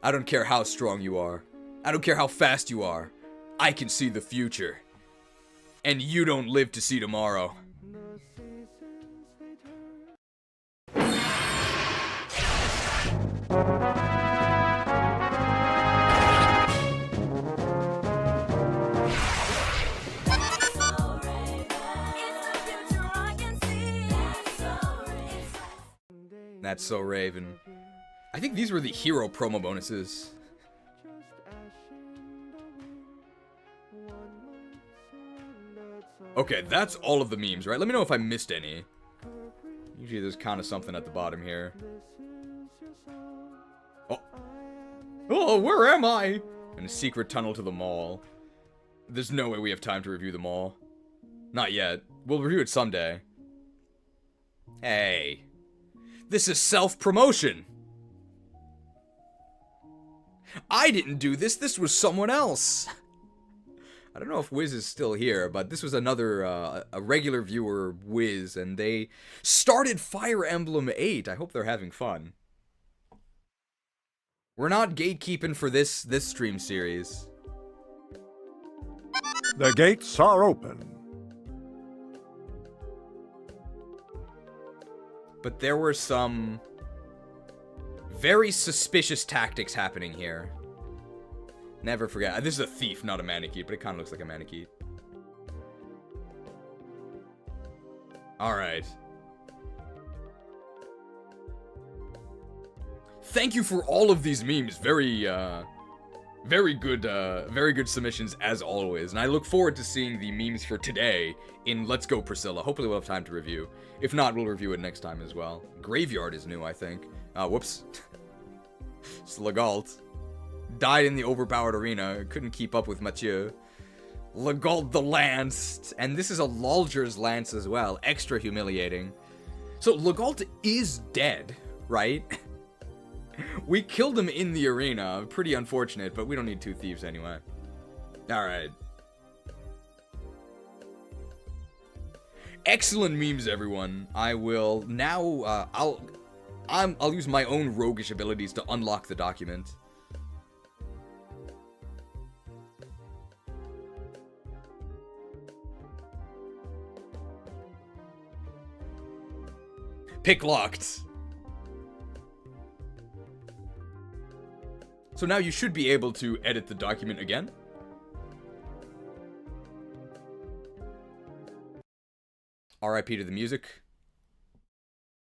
I don't care how strong you are. I don't care how fast you are. I can see the future. And you don't live to see tomorrow. That's so Raven. I think these were the hero promo bonuses. Okay, that's all of the memes, right? Let me know if I missed any. Usually there's kind of something at the bottom here. Oh. Oh, where am I? In a secret tunnel to the mall. There's no way we have time to review them all. Not yet. We'll review it someday. Hey. This is self-promotion. I didn't do this. This was someone else. I don't know if Wiz is still here, but this was another, a regular viewer, Wiz, and they started Fire Emblem 8. I hope they're having fun. We're not gatekeeping for this stream series. The gates are open. But there were some very suspicious tactics happening here. Never forget. This is a thief, not a Manakete, but it kind of looks like a Manakete. Alright. Thank you for all of these memes. Very good submissions as always. And I look forward to seeing the memes for today in Let's Go Priscilla. Hopefully we'll have time to review. If not, we'll review it next time as well. Graveyard is new, I think. Whoops. It's Legault. Died in the overpowered arena. Couldn't keep up with Mathieu. Legault the Lance. And this is a Lolger's Lance as well. Extra humiliating. So Legault is dead, right? We killed him in the arena. Pretty unfortunate, but we don't need two thieves anyway. Alright. Excellent memes, everyone. I will now, I'll use my own roguish abilities to unlock the document. Pick locked. So now you should be able to edit the document again. RIP to the music.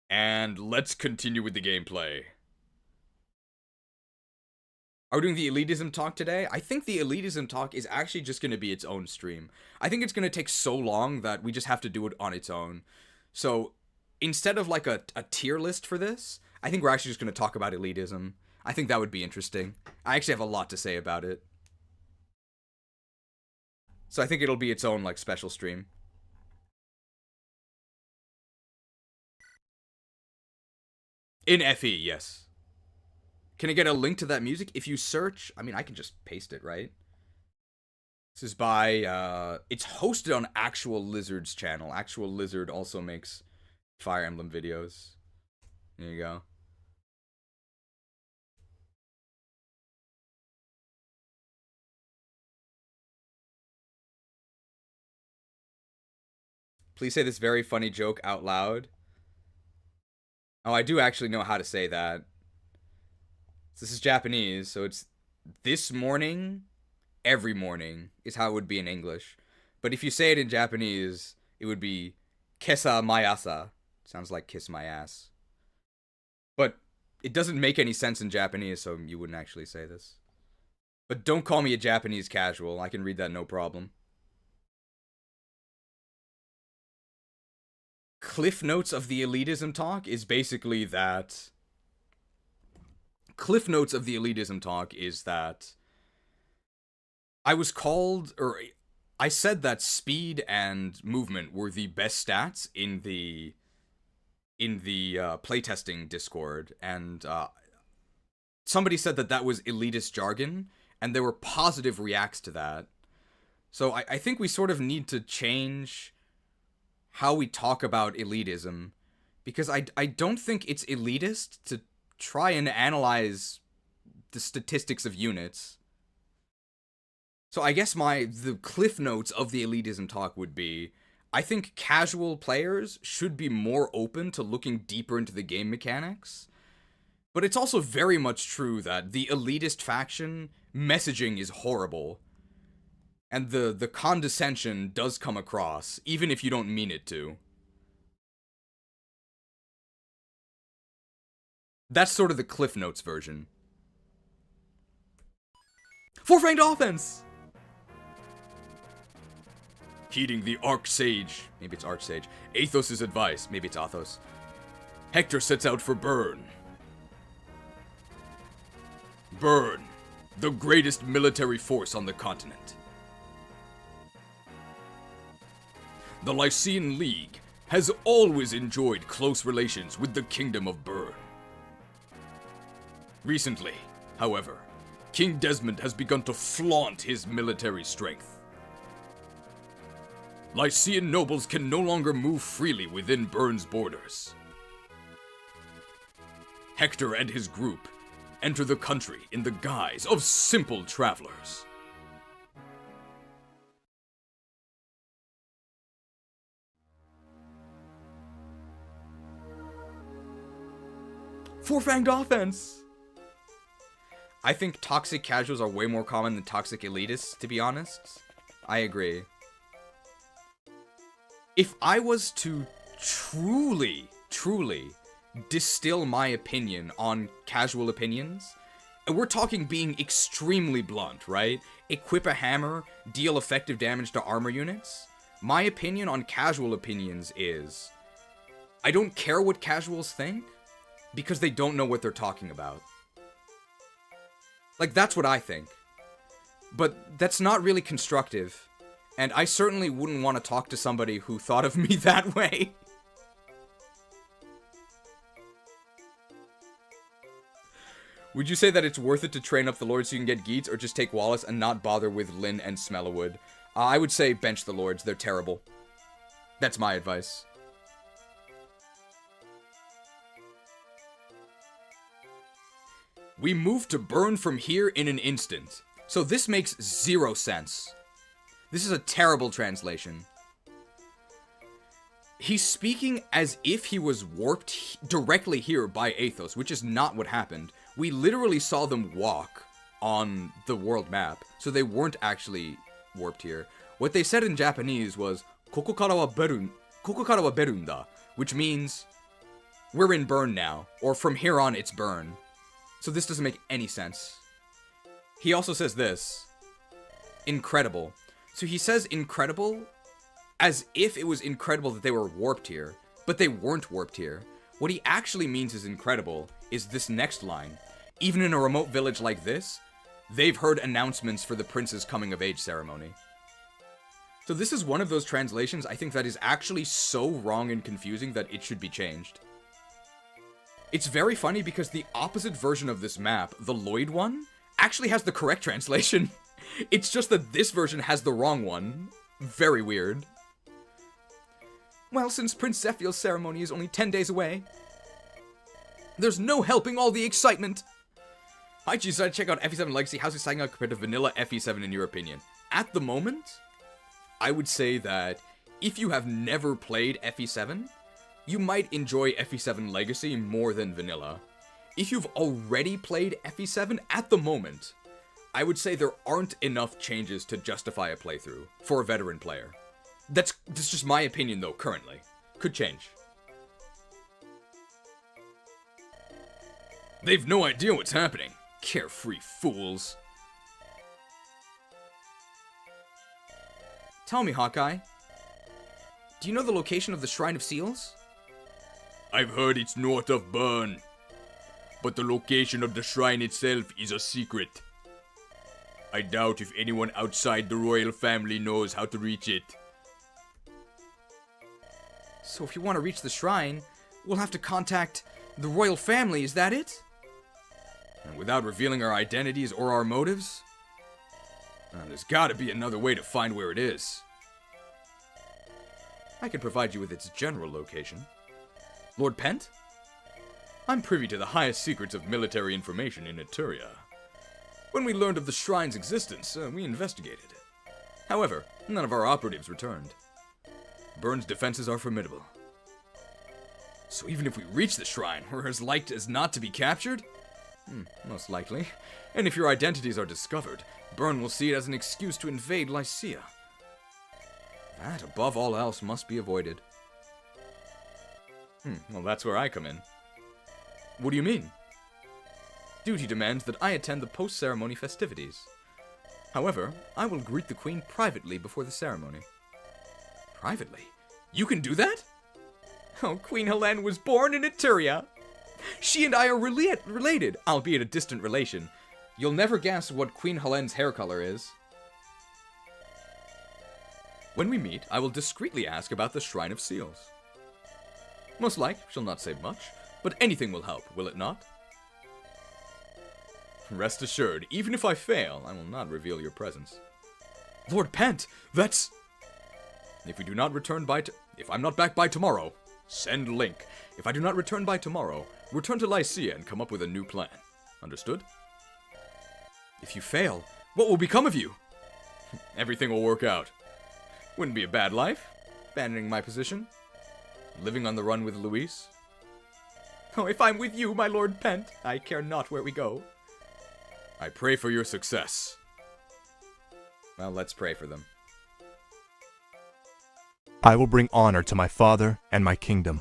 And let's continue with the gameplay. Are we doing the elitism talk today? I think the elitism talk is actually just going to be its own stream. I think it's going to take so long that we just have to do it on its own. So instead of like a tier list for this, I think we're actually just going to talk about elitism. I think that would be interesting. I actually have a lot to say about it. So I think it'll be its own like special stream. In FE, yes. Can I get a link to that music? If you search, I mean, I can just paste it, right? This is by, it's hosted on Actual Lizard's channel. Actual Lizard also makes Fire Emblem videos. There you go. Please say this very funny joke out loud. Oh, I do actually know how to say that. This is Japanese, so it's this morning, every morning, is how it would be in English. But if you say it in Japanese, it would be kesa mayasa. Sounds like kiss my ass. But it doesn't make any sense in Japanese, so you wouldn't actually say this. But don't call me a Japanese casual. I can read that no problem. Cliff Notes of the Elitism Talk is basically that... Cliff Notes of the Elitism Talk is that... I was called, or I said that speed and movement were the best stats in the playtesting Discord, and somebody said that that was elitist jargon, and there were positive reacts to that. So I think we sort of need to change how we talk about elitism, because I don't think it's elitist to try and analyze the statistics of units. So I guess the cliff notes of the elitism talk would be, I think casual players should be more open to looking deeper into the game mechanics, but it's also very much true that the elitist faction messaging is horrible, and the condescension does come across, even if you don't mean it to. That's sort of the Cliff Notes version. Four-Fanged Offense! Heeding the Archsage, maybe it's Archsage, Athos' advice, maybe it's Athos. Hector sets out for Burn. Burn, the greatest military force on the continent. The Lycian League has always enjoyed close relations with the Kingdom of Burn. Recently, however, King Desmond has begun to flaunt his military strength. Lycian nobles can no longer move freely within Burn's borders. Hector and his group enter the country in the guise of simple travelers. Four-Fanged Offense! I think toxic casuals are way more common than toxic elitists, to be honest. I agree. If I was to truly distill my opinion on casual opinions, and we're talking being extremely blunt, right? Equip a hammer, deal effective damage to armor units. My opinion on casual opinions is, I don't care what casuals think, because they don't know what they're talking about. Like, that's what I think. But that's not really constructive. And I certainly wouldn't want to talk to somebody who thought of me that way. Would you say that it's worth it to train up the Lords so you can get Geats, or just take Wallace and not bother with Lynn and Smellowood? I would say bench the Lords, they're terrible. That's my advice. We move to Burn from here in an instant. So this makes zero sense. This is a terrible translation. He's speaking as if he was warped directly here by Athos, which is not what happened. We literally saw them walk on the world map, so they weren't actually warped here. What they said in Japanese was, Koko kara wa berunda, which means, we're in Burn now, or from here on it's Burn. So this doesn't make any sense. He also says this, incredible. So he says incredible as if it was incredible that they were warped here, but they weren't warped here. What he actually means is incredible is this next line. Even in a remote village like this, they've heard announcements for the prince's coming of age ceremony. So this is one of those translations I think that is actually so wrong and confusing that it should be changed. It's very funny because the opposite version of this map, the Lloyd one, actually has the correct translation. It's just that this version has the wrong one. Very weird. Well, since Prince Zephyr's ceremony is only 10 days away, there's no helping all the excitement. I decided to check out FE7 Legacy. How's it stacking out compared to vanilla FE7 in your opinion? At the moment, I would say that if you have never played FE7, you might enjoy FE7 Legacy more than vanilla. If you've already played FE7 at the moment, I would say there aren't enough changes to justify a playthrough for a veteran player. That's just my opinion though, currently. Could change. They've no idea what's happening. Carefree fools. Tell me, Hawkeye. Do you know the location of the Shrine of Seals? I've heard it's north of Burn, but the location of the shrine itself is a secret. I doubt if anyone outside the royal family knows how to reach it. So if you want to reach the shrine, we'll have to contact the royal family, is that it? And without revealing our identities or our motives? There's gotta be another way to find where it is. I can provide you with its general location. Lord Pent? I'm privy to the highest secrets of military information in Eteria. When we learned of the shrine's existence, we investigated it. However, none of our operatives returned. Burn's defenses are formidable. So even if we reach the shrine, we're as likely as not to be captured? Most likely. And if your identities are discovered, Burn will see it as an excuse to invade Lycia. That, above all else, must be avoided. Well, that's where I come in. What do you mean? Duty demands that I attend the post-ceremony festivities. However, I will greet the Queen privately before the ceremony. Privately? You can do that? Oh, Queen Helene was born in Eteria. She and I are related, albeit a distant relation. You'll never guess what Queen Helene's hair color is. When we meet, I will discreetly ask about the Shrine of Seals. Most like, she'll not say much, but anything will help, will it not? Rest assured, even if I fail, I will not reveal your presence. Lord Pent, that's... If we do not return if I'm not back by tomorrow, send link. If I do not return by tomorrow, return to Lycia and come up with a new plan. Understood? If you fail, what will become of you? Everything will work out. Wouldn't be a bad life, abandoning my position. Living on the run with Luis. Oh, if I'm with you, my Lord Pent, I care not where we go. I pray for your success. Well, let's pray for them. I will bring honor to my father and my kingdom.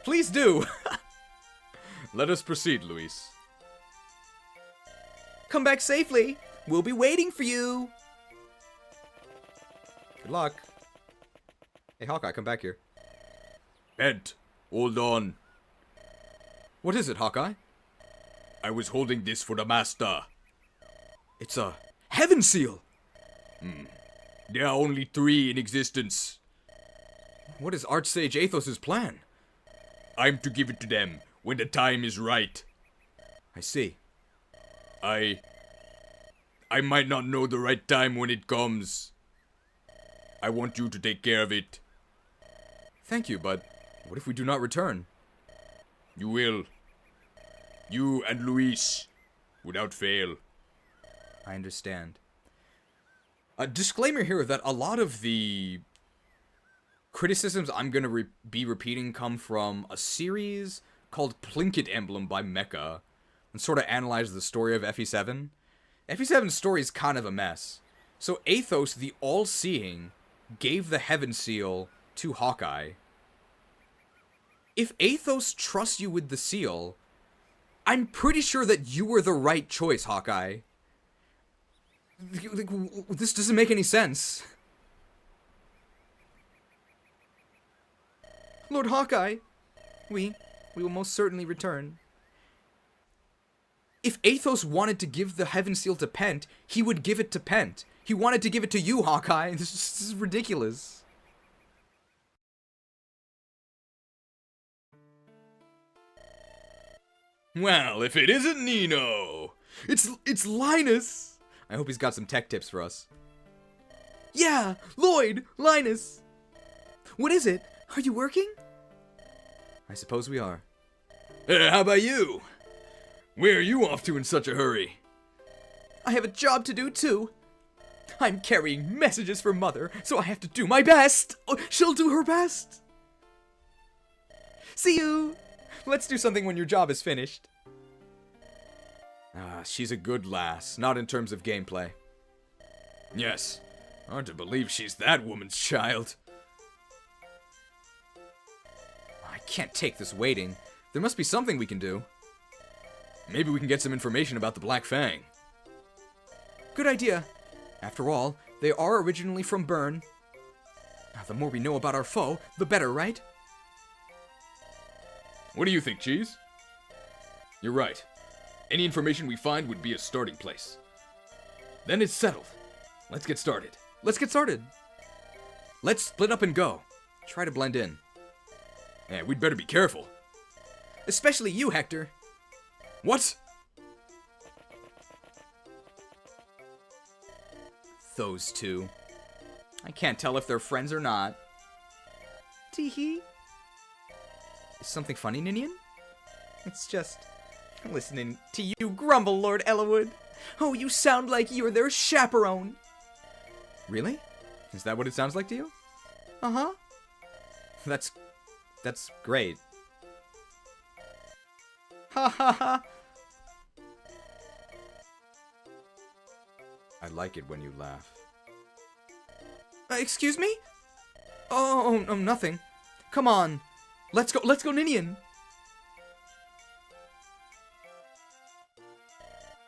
Please do! Let us proceed, Luis. Come back safely. We'll be waiting for you. Good luck. Hey, Hawkeye, come back here. Pent, hold on. What is it, Hawkeye? I was holding this for the master. It's a heaven seal. There are only 3 in existence. What is Archsage Athos' plan? I'm to give it to them when the time is right. I see. I might not know the right time when it comes. I want you to take care of it. Thank you, but what if we do not return? You will. You and Luis, without fail. I understand. A disclaimer here that a lot of the criticisms I'm going to be repeating come from a series called Plinkett Emblem by Mecha, and sort of analyze the story of FE7. FE7's story is kind of a mess. So Athos, the All-Seeing, gave the Heaven Seal to Hawkeye. If Athos trusts you with the seal, I'm pretty sure that you were the right choice, Hawkeye. This doesn't make any sense. Lord Hawkeye, we will most certainly return. If Athos wanted to give the Heaven Seal to Pent, he would give it to Pent. He wanted to give it to you, Hawkeye. This is ridiculous. Well, if it isn't Nino, it's Linus. I hope he's got some tech tips for us. Yeah, Lloyd, Linus. What is it? Are you working? I suppose we are. How about you? Where are you off to in such a hurry? I have a job to do too. I'm carrying messages for Mother, so I have to do my best. Oh, she'll do her best. See you. Let's do something when your job is finished. Ah, she's a good lass, not in terms of gameplay. Yes. Hard to believe she's that woman's child. I can't take this waiting. There must be something we can do. Maybe we can get some information about the Black Fang. Good idea. After all, they are originally from Bern. The more we know about our foe, the better, right? What do you think, Cheese? You're right. Any information we find would be a starting place. Then it's settled. Let's get started. Let's get started. Let's split up and go. Try to blend in. Yeah, we'd better be careful. Especially you, Hector. What? Those two. I can't tell if they're friends or not. Tee-hee. Is something funny, Ninian? It's just listening to you grumble, Lord Elwood. Oh, you sound like you're their chaperone. Really? Is that what it sounds like to you? Uh-huh. That's great. Ha ha ha. I like it when you laugh. Excuse me? Oh, nothing. Come on. Let's go, Ninian.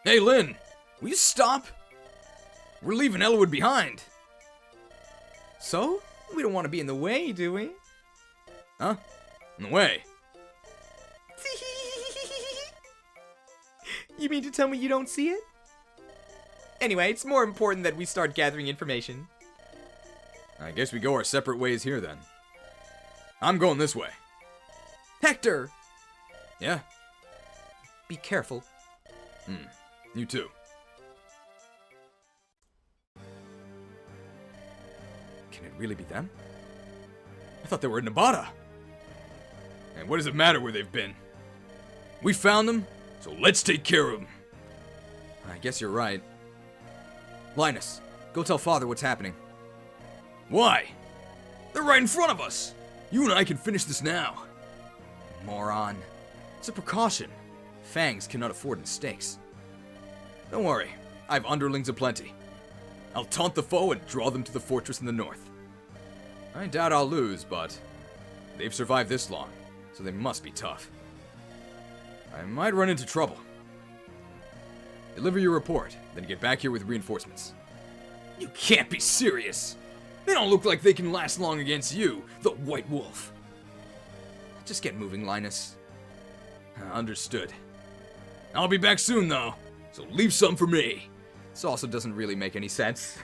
Hey, Lynn! Will you stop? We're leaving Elwood behind. So? We don't want to be in the way, do we? Huh? In the way? You mean to tell me you don't see it? Anyway, it's more important that we start gathering information. I guess we go our separate ways here, then. I'm going this way. Hector! Yeah? Be careful. You too. Can it really be them? I thought they were in Nevada. And what does it matter where they've been? We found them, so let's take care of them. I guess you're right. Linus, go tell Father what's happening. Why? They're right in front of us. You and I can finish this now. Moron. It's a precaution. Fangs cannot afford mistakes. Don't worry, I have underlings aplenty. I'll taunt the foe and draw them to the fortress in the north. I doubt I'll lose, but they've survived this long, so they must be tough. I might run into trouble. Deliver your report, then get back here with reinforcements. You can't be serious! They don't look like they can last long against you, the White Wolf. Just get moving, Linus. Understood. I'll be back soon, though, so leave some for me. This also doesn't really make any sense.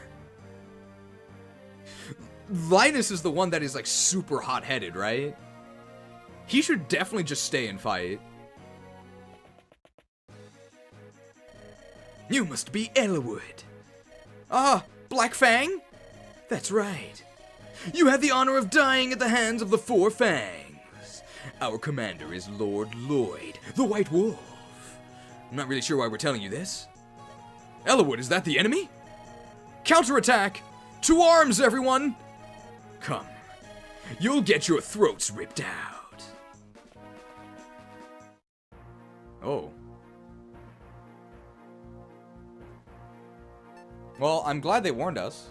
Linus is the one that is, like, super hot-headed, right? He should definitely just stay and fight. You must be Elwood. Ah, Black Fang? That's right. You had the honor of dying at the hands of the Four Fangs. Our commander is Lord Lloyd, the White Wolf. I'm not really sure why we're telling you this. Elwood, is that the enemy? Counterattack! To arms, everyone! Come. You'll get your throats ripped out. Oh. Well, I'm glad they warned us.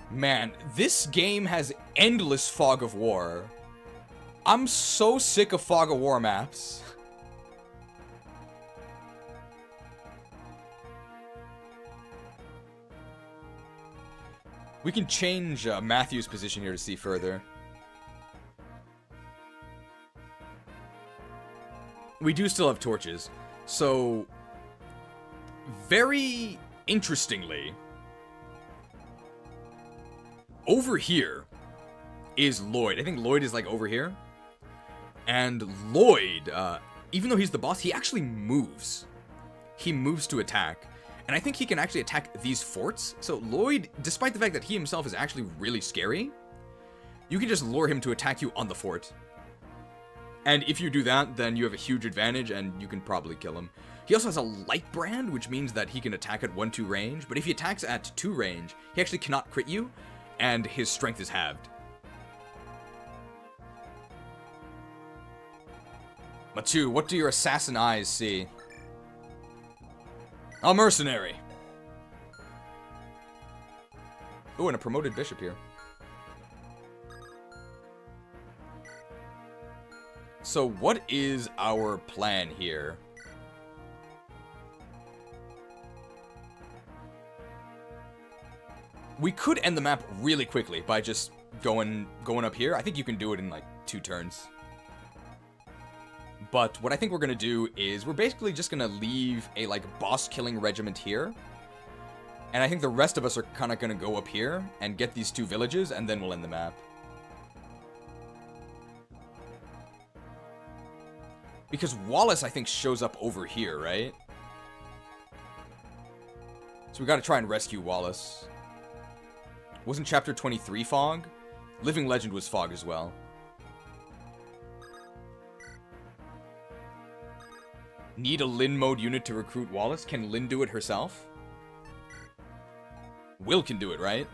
Man, this game has endless Fog of War. I'm so sick of Fog of War maps. We can change Matthew's position here to see further. We do still have torches, so very interestingly, over here is Lloyd. I think Lloyd is like over here. And Lloyd, even though he's the boss, he actually moves. He moves to attack. And I think he can actually attack these forts. So Lloyd, despite the fact that he himself is actually really scary, you can just lure him to attack you on the fort. And if you do that, then you have a huge advantage and you can probably kill him. He also has a light brand, which means that he can attack at 1-2 range, but if he attacks at 2 range, he actually cannot crit you, and his strength is halved. Matu, what do your assassin eyes see? A mercenary. Ooh, and a promoted bishop here. So what is our plan here? We could end the map really quickly by just going up here. I think you can do it in like 2 turns. But what I think we're gonna do is we're basically just gonna leave a like boss killing regiment here. And I think the rest of us are kind of gonna go up here and get these 2 villages, and then we'll end the map. Because Wallace, I think, shows up over here, right? So we gotta try and rescue Wallace. Wasn't chapter 23 fog? Living Legend was fog as well. Need a Lynn mode unit to recruit Wallace? Can Lynn do it herself? Will can do it, right?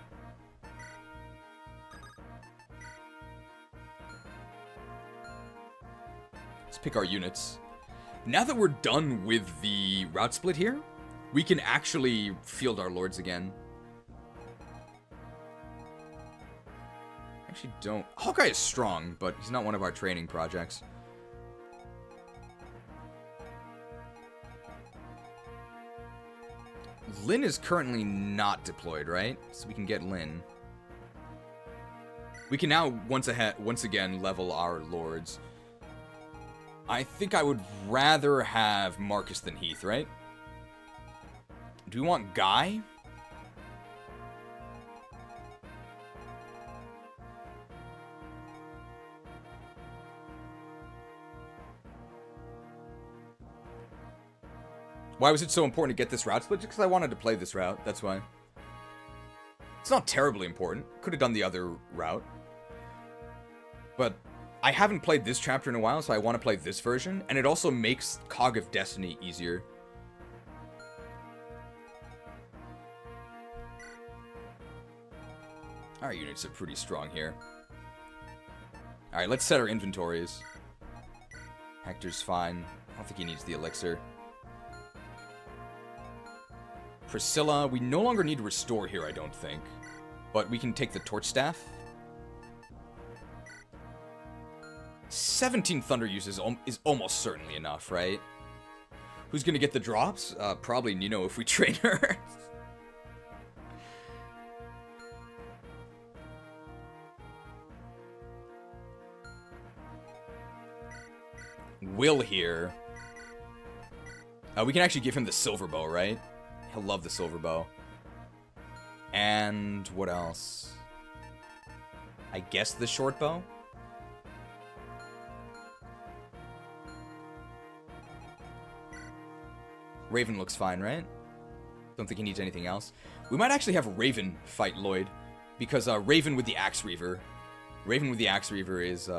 Let's pick our units. Now that we're done with the route split here, we can actually field our lords again. Actually don't... Hawkeye is strong, but he's not one of our training projects. Lynn is currently not deployed, right? So we can get Lynn. We can now once again level our lords. I think I would rather have Marcus than Heath, right? Do we want Guy? Why was it so important to get this route split? Just because I wanted to play this route, that's why. It's not terribly important. Could have done the other route. But I haven't played this chapter in a while, so I want to play this version. And it also makes KAGA of Destiny easier. Our units are pretty strong here. Alright, let's set our inventories. Hector's fine. I don't think he needs the elixir. Priscilla, we no longer need to restore here, I don't think. But we can take the torch staff. 17 thunder use is almost certainly enough, right? Who's gonna get the drops? Probably Nino if we train her. Will here. We can actually give him the silver bow, right? He'll love the silver bow. And what else? I guess the short bow? Raven looks fine, right? Don't think he needs anything else. We might actually have Raven fight Lloyd. Because Raven with the Axe Reaver. Raven with the Axe Reaver is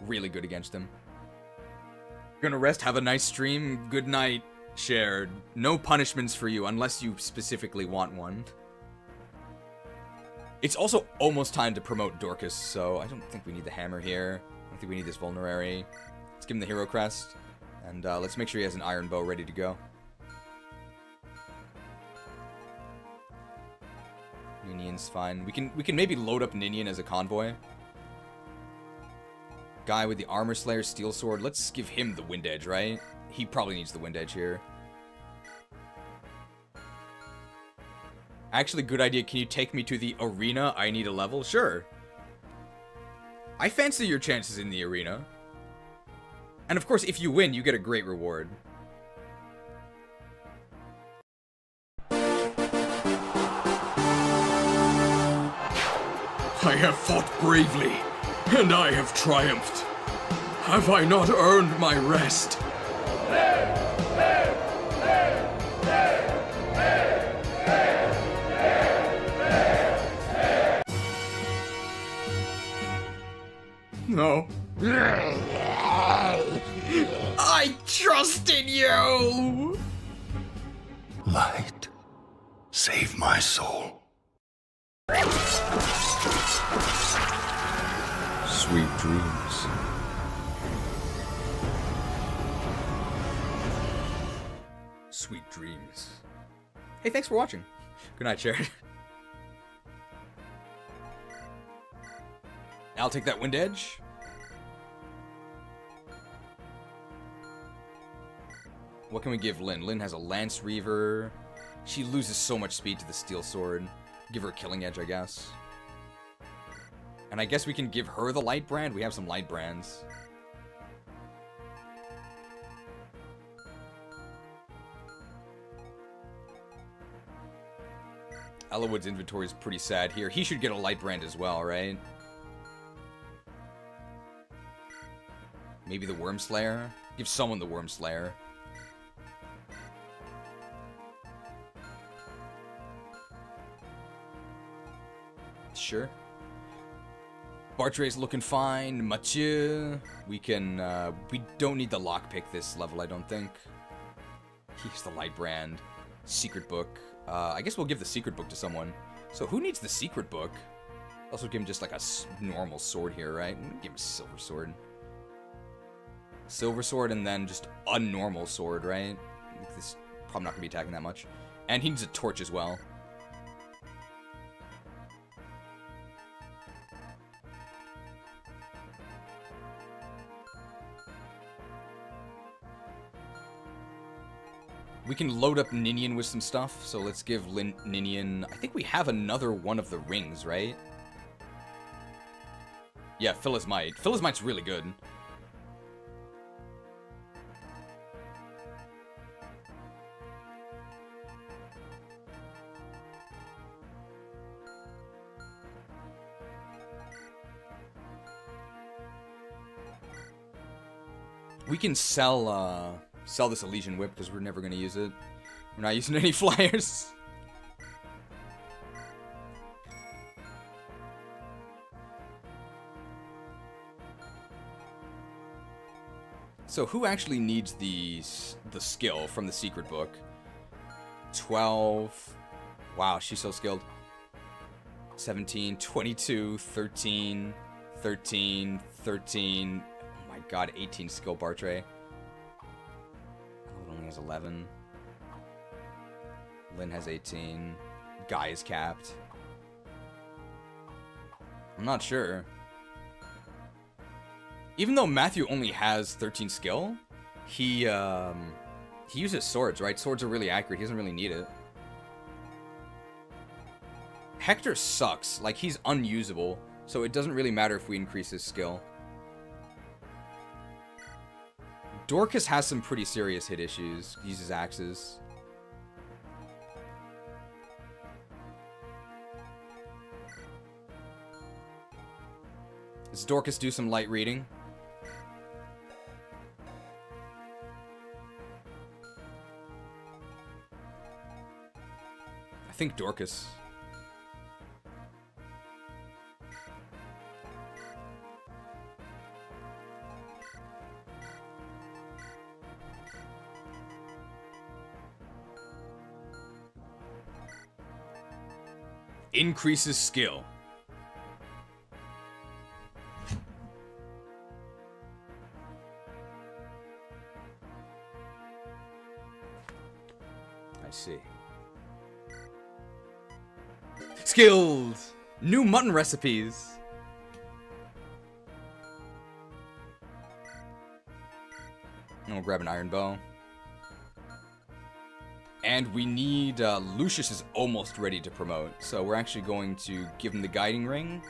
really good against him. Gonna rest, have a nice stream. Good night. Shared. No punishments for you unless you specifically want one. It's also almost time to promote Dorcas, so I don't think we need the hammer here. I don't think we need this vulnerary. Let's give him the hero crest. And let's make sure he has an iron bow ready to go. Ninian's fine. We can maybe load up Ninian as a convoy. Guy with the Armor Slayer Steel Sword. Let's give him the Wind Edge, right? He probably needs the Wind Edge here. Actually, good idea. Can you take me to the arena? I need a level? Sure. I fancy your chances in the arena. And of course, if you win, you get a great reward. I have fought bravely, and I have triumphed. Have I not earned my rest? No. I trust in you! Save my soul. Sweet dreams. Sweet dreams. Hey, thanks for watching. Good night, Jared. I'll take that Wind Edge. What can we give Lynn? Lynn has a Lance Reaver. She loses so much speed to the Steel Sword. Give her a Killing Edge, I guess. And I guess we can give her the Light Brand. We have some Light Brands. Ellawood's inventory is pretty sad here. He should get a Light Brand as well, right? Maybe the Worm Slayer? Give someone the Worm Slayer. Sure. Bartray's looking fine. Mathieu. We can, we don't need the lockpick this level, I don't think. Here's the Light Brand. Secret Book. I guess we'll give the Secret Book to someone. So who needs the Secret Book? Also give him just like a normal sword here, right? Give him a Silver Sword. Silver Sword and then just a normal sword, right? This is probably not going to be attacking that much. And he needs a torch as well. We can load up Ninian with some stuff, so let's give Ninian... I think we have another one of the rings, right? Yeah, Phyllismite. Phyllismite's really good. We can sell this Elysian Whip because we're never going to use it. We're not using any flyers. So who actually needs the skill from the Secret Book? 12. Wow, she's so skilled. 17, 22, 13, 13, 13. Oh my god, 18 skill Bartray. Only has 11. Lynn has 18. Guy is capped. I'm not sure. Even though Matthew only has 13 skill, he uses swords, right? Swords are really accurate. He doesn't really need it. Hector sucks. Like, he's unusable, so it doesn't really matter if we increase his skill. Dorcas has some pretty serious hit issues. He uses axes. Does Dorcas do some light reading? I think Dorcas. Increases skill. I see. Skills! New mutton recipes! And we'll grab an iron bow. And we need, Lucius is almost ready to promote, so we're actually going to give him the guiding ring.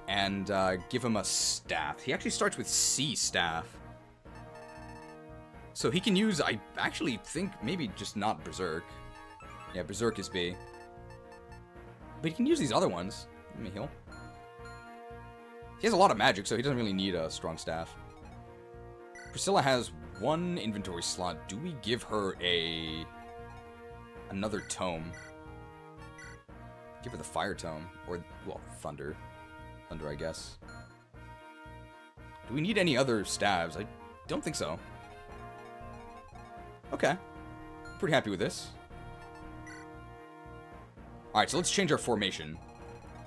And, give him a staff. He actually starts with C staff. So he can use, I actually think, maybe just not Berserk. Yeah, Berserk is B. But he can use these other ones. Let me heal. He has a lot of magic, so he doesn't really need a strong staff. Priscilla has one inventory slot. Do we give her another tome? Give her the fire tome. Or, well, thunder. Thunder, I guess. Do we need any other staves? I don't think so. Okay. Pretty happy with this. Alright, so let's change our formation.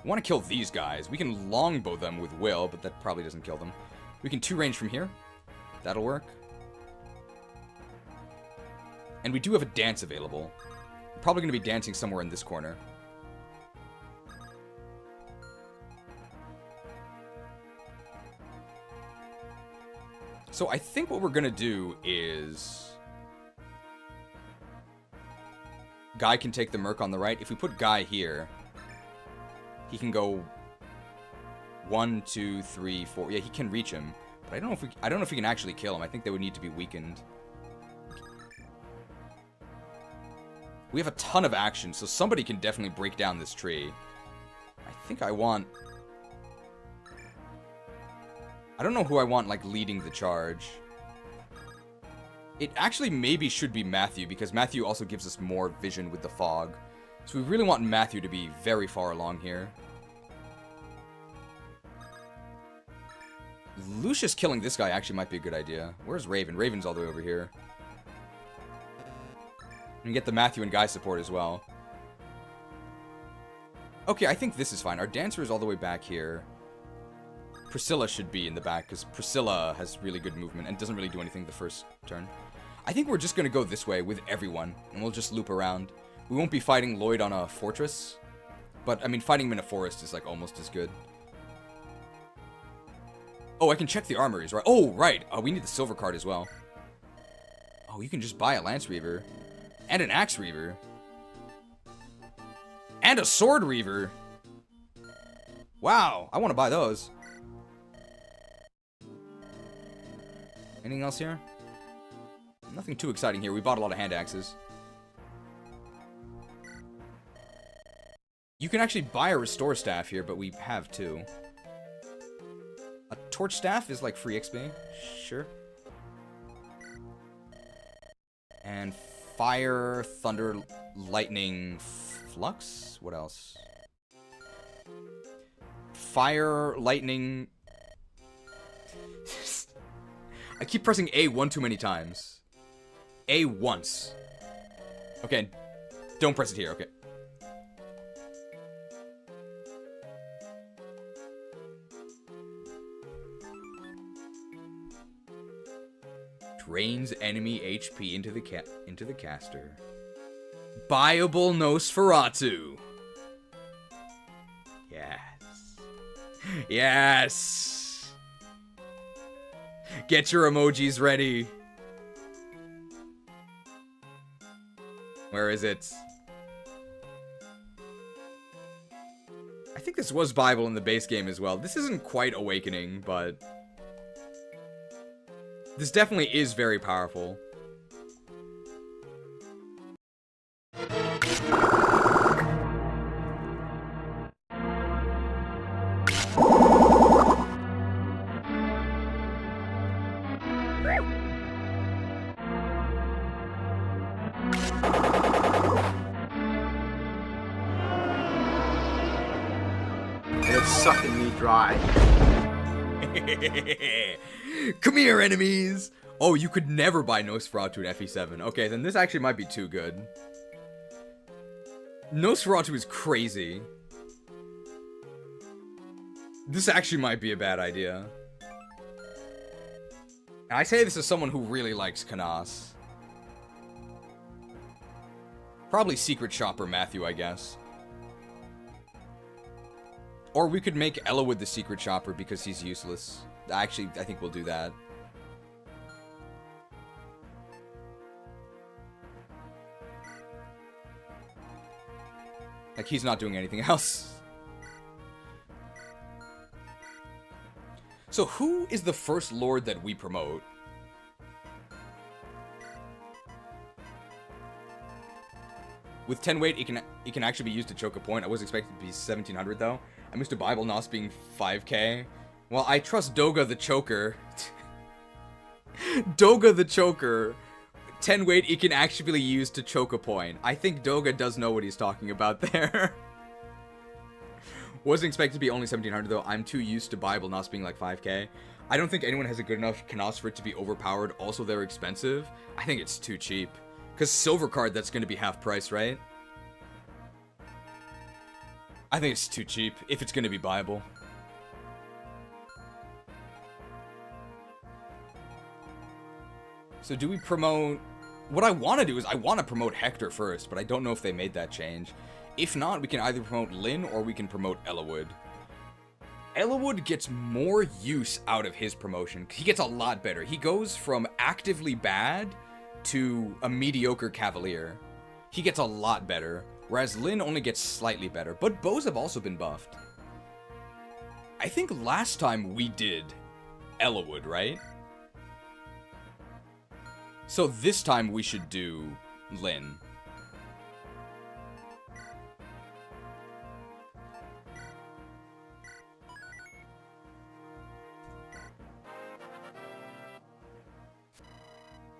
We want to kill these guys. We can longbow them with Will, but that probably doesn't kill them. We can 2-range from here. That'll work. And we do have a dance available. We're probably going to be dancing somewhere in this corner. So I think what we're going to do is... Guy can take the Merc on the right. If we put Guy here, he can go 1, 2, 3, 4. Yeah, he can reach him. But I don't know if we can actually kill him. I think they would need to be weakened. We have a ton of action, so somebody can definitely break down this tree. I think I want... I don't know who I want, like, leading the charge. It actually maybe should be Matthew, because Matthew also gives us more vision with the fog. So we really want Matthew to be very far along here. Lucius killing this guy actually might be a good idea. Where's Raven? Raven's all the way over here. And get the Matthew and Guy support as well. Okay, I think this is fine. Our dancer is all the way back here. Priscilla should be in the back, because Priscilla has really good movement and doesn't really do anything the first turn. I think we're just going to go this way with everyone, and we'll just loop around. We won't be fighting Lloyd on a fortress, but, I mean, fighting him in a forest is, like, almost as good. Oh, I can check the armories, right? Oh, right! We need the silver card as well. Oh, you can just buy a Lance Reaver. And an Axe Reaver. And a Sword Reaver. Wow, I want to buy those. Anything else here? Nothing too exciting here. We bought a lot of hand axes. You can actually buy a Restore Staff here, but we have two. A Torch Staff is like free XP. Sure. And Fire, Thunder, Lightning, Flux? What else? Fire, Lightning... I keep pressing A one too many times. A once. Okay, don't press it here, okay. Drains enemy HP into the caster. Buyable Nosferatu. Yes. Yes. Get your emojis ready. Where is it? I think this was Bible in the base game as well. This isn't quite Awakening, but this definitely is very powerful. It's sucking me dry. Come here, enemies! Oh, you could never buy Nosferatu in FE7. Okay, then this actually might be too good. Nosferatu is crazy. This actually might be a bad idea. And I say this as someone who really likes Canas. Probably Secret Shopper Matthew, I guess. Or we could make Elowood the Secret Shopper because he's useless. Actually, I think we'll do that. Like, he's not doing anything else. So who is the first lord that we promote? With 10 weight, it can actually be used to choke a point. I was expecting it to be 1700 though. I'm used to Bible Nos being 5k. Well, I trust Doga the Choker. Doga the Choker. 10 weight, it can actually be used to choke a point. I think Doga does know what he's talking about there. Wasn't expected to be only 1700 though. I'm too used to Bible Nos being like 5k. I don't think anyone has a good enough Canas for it to be overpowered. Also, they're expensive. I think it's too cheap. Because silver card, that's going to be half price, right? I think it's too cheap, if it's gonna be buyable. So do we promote... What I want to do is I want to promote Hector first, but I don't know if they made that change. If not, we can either promote Lynn or we can promote Ellawood. Ellawood gets more use out of his promotion. He gets a lot better. He goes from actively bad to a mediocre cavalier. He gets a lot better, whereas Lynn only gets slightly better. But bows have also been buffed. I think last time we did Ellawood, right? So this time we should do Lynn.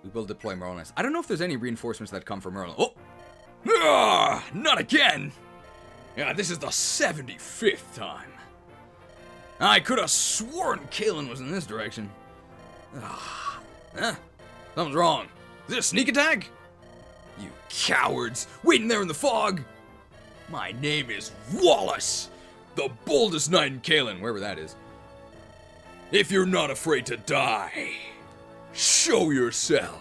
We will deploy Merlin's. I don't know if there's any reinforcements that come from Merlin. Oh! Ah, not again! Yeah, this is the 75th time. I could have sworn Kalen was in this direction. Something's wrong. Is it a sneak attack? You cowards, waiting there in the fog. My name is Wallace, the boldest knight in Kalen, wherever that is. If you're not afraid to die, show yourselves.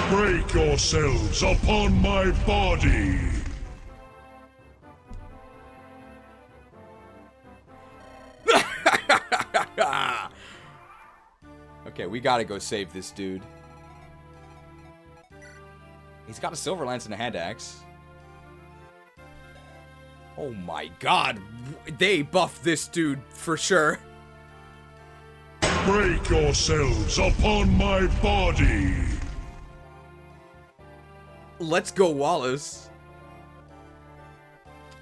Break yourselves upon my body. Okay, we gotta go save this dude. He's got a silver lance and a hand axe. Oh my god, they buffed this dude for sure. Break yourselves upon my body. Let's go, Wallace.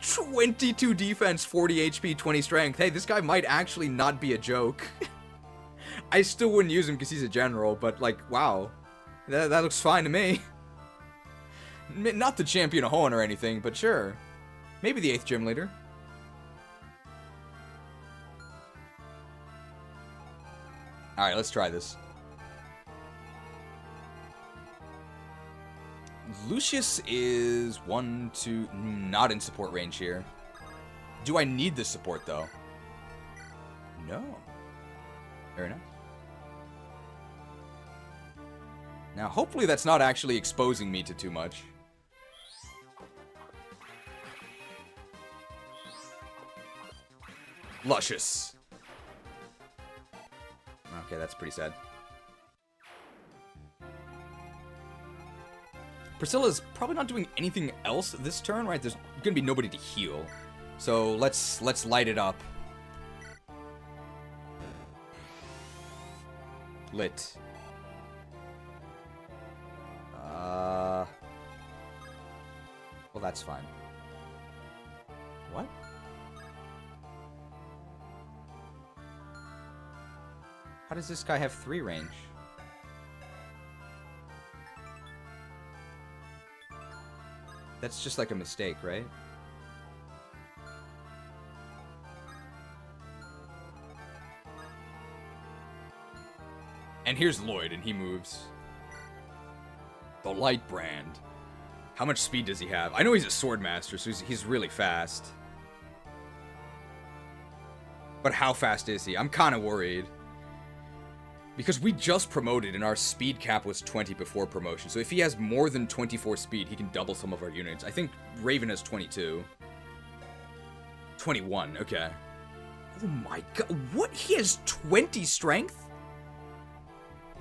22 defense, 40 HP, 20 strength. Hey, this guy might actually not be a joke. I still wouldn't use him because he's a general, but like, wow. That looks fine to me. Not the champion of Hoenn or anything, but sure. Maybe the 8th gym leader. Alright, let's try this. Lucius is 1, 2, not in support range here. Do I need this support though? No. Very nice. Now, hopefully that's not actually exposing me to too much. Lucius. Okay, that's pretty sad. Priscilla's probably not doing anything else this turn, right? There's gonna be nobody to heal. So let's light it up. Lit. Well, that's fine. What? How does this guy have 3 range? That's just like a mistake, right? And here's Lloyd, and he moves. The Light Brand. How much speed does he have? I know he's a sword master, so he's really fast. But how fast is he? I'm kind of worried. Because we just promoted and our speed cap was 20 before promotion. So if he has more than 24 speed, he can double some of our units. I think Raven has 22. 21, okay. Oh my god, what? He has 20 strength?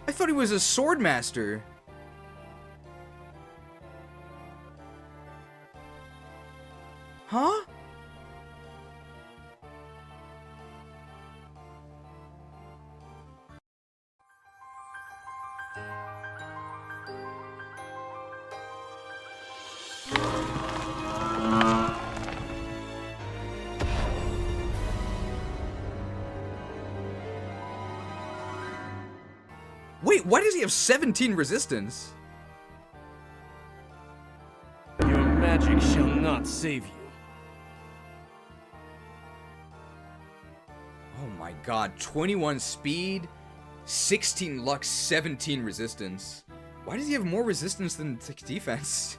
I thought he was a sword master. Huh? Wait, why does he have 17 resistance? Your magic shall not save you. Oh my god, 21 speed, 16 luck, 17 resistance. Why does he have more resistance than defense?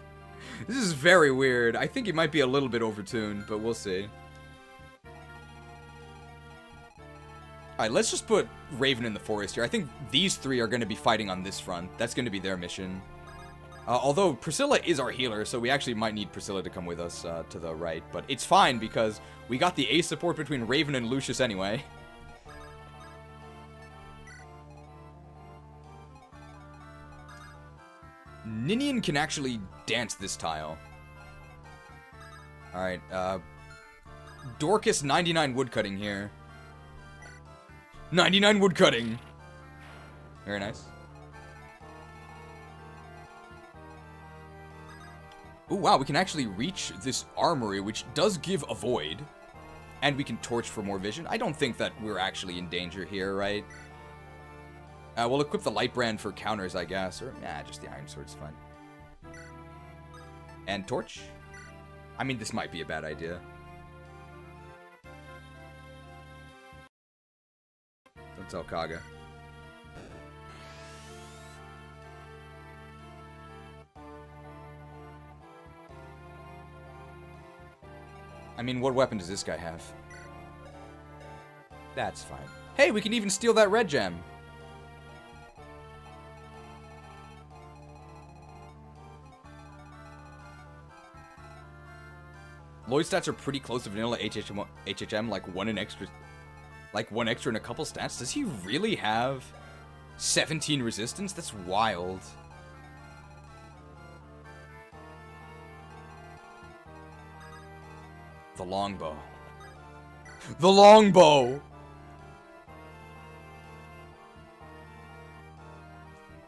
This is very weird. I think it might be a little bit overtuned, but we'll see. Alright, let's just put Raven in the forest here. I think these three are going to be fighting on this front. That's going to be their mission. Although Priscilla is our healer, so we actually might need Priscilla to come with us to the right. But it's fine because we got the ace support between Raven and Lucius anyway. Ninian can actually dance this tile. Alright, Dorcas 99 woodcutting here. 99 woodcutting! Very nice. Ooh, wow, we can actually reach this armory, which does give a void. And we can torch for more vision. I don't think that we're actually in danger here, right? We'll equip the light brand for counters, I guess. Or, nah, just the iron sword's fine. And torch? I mean, this might be a bad idea. Don't tell KAGA. I mean, what weapon does this guy have? That's fine. Hey, we can even steal that red gem. Lloyd's stats are pretty close to vanilla HHM, like one extra in a couple stats. Does he really have 17 resistance? That's wild. The longbow. The longbow!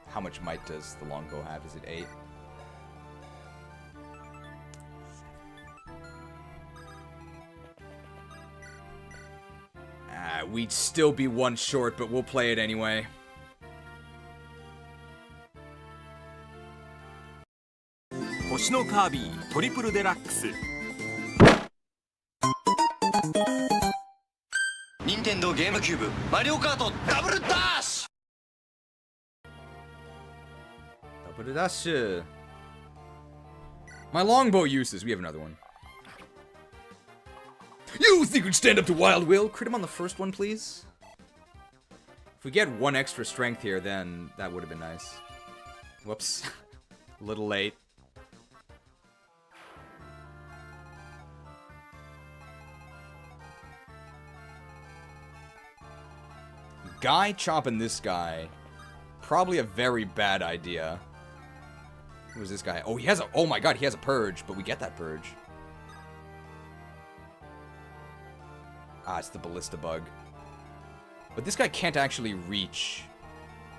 How much might does the longbow have? Is it 8? We'd still be one short, but we'll play it anyway. Nintendo GameCube Mario Kart Double Dash! Double Dash. My longbow uses. We have another one. You think you'd stand up to Wild Will? Crit him on the first one, please. If we get one extra strength here, then that would have been nice. Whoops. A little late. Guy chopping this guy. Probably a very bad idea. Who's this guy? Oh, he has a... Oh my god, he has a purge, but we get that purge. Ah, it's the ballista bug. But this guy can't actually reach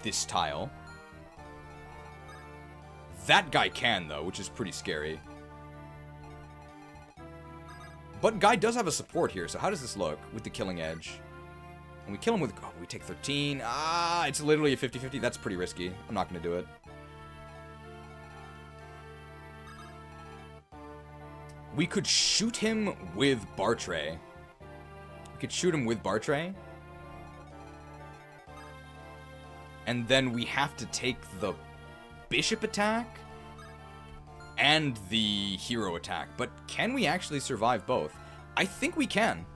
this tile. That guy can, though, which is pretty scary. But Guy does have a support here, so how does this look with the killing edge? And we kill him with... Oh, we take 13. Ah, it's literally a 50-50. That's pretty risky. I'm not going to do it. We could shoot him with Bartray. We could shoot him with Bartray. And then we have to take the bishop attack and the hero attack. But can we actually survive both? I think we can.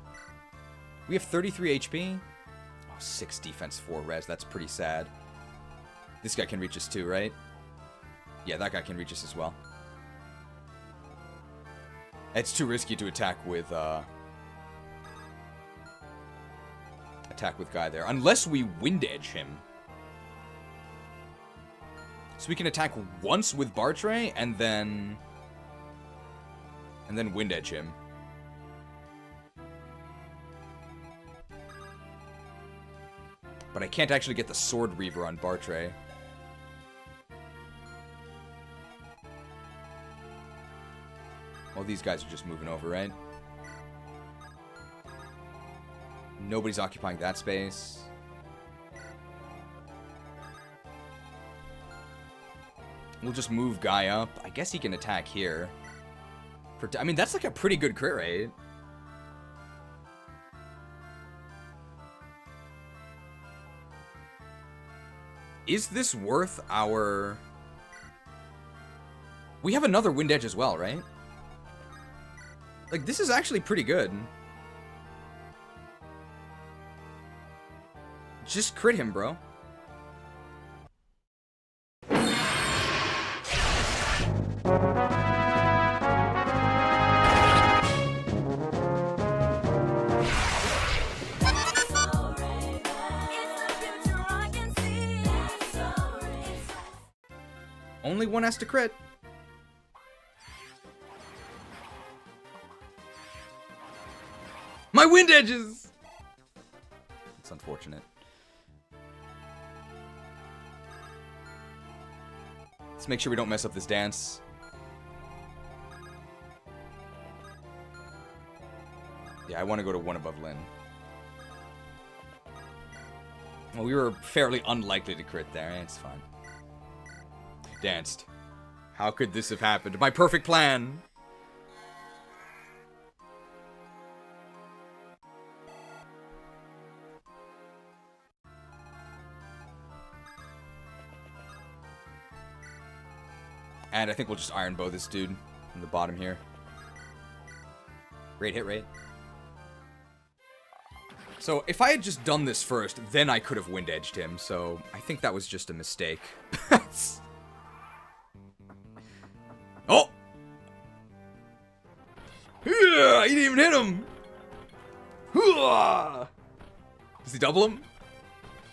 We have 33 HP. Oh, 6 defense, 4 res. That's pretty sad. This guy can reach us too, right? Yeah, that guy can reach us as well. It's too risky to attack with Guy there. Unless we wind edge him. So we can attack once with Bartray and then wind edge him. But I can't actually get the Sword Reaver on Bartray. Well, these guys are just moving over, right? Nobody's occupying that space. We'll just move Guy up. I guess he can attack here. I mean, that's like a pretty good crit rate. Is this worth our... We have another Wind Edge as well, right? Like, this is actually pretty good. Just crit him, bro. Only one has to crit. My Wind Edges! It's unfortunate. Let's make sure we don't mess up this dance. Yeah, I want to go to one above Lynn. Well, we were fairly unlikely to crit there. It's fine. Danced. How could this have happened? My perfect plan! And I think we'll just Iron Bow this dude from the bottom here. Great hit rate. So, if I had just done this first, then I could have Wind Edged him, so I think that was just a mistake. Oh! Yeah, he didn't even hit him! Does he double him?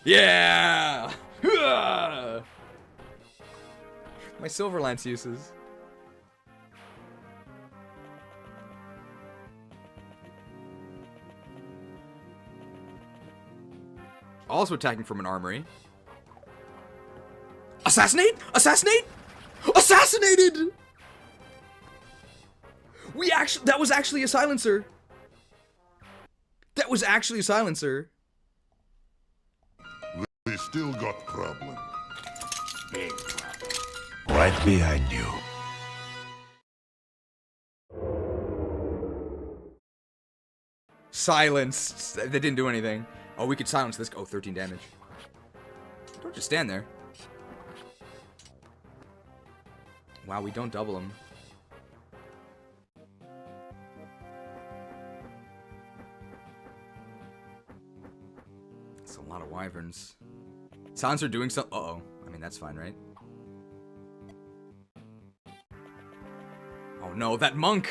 Yeah! My Silver Lance uses. Also attacking from an armory. Assassinate! Assassinate! Assassinated! That was actually a silencer. That was actually a silencer. They still got problem. Big problem. Right behind you. Silenced. They didn't do anything. Oh, we could silence this. Oh, 13 damage. Don't just stand there. Wow, we don't double him. That's a lot of wyverns. Silencer doing something. Uh-oh. I mean, that's fine, right? Oh no, that monk!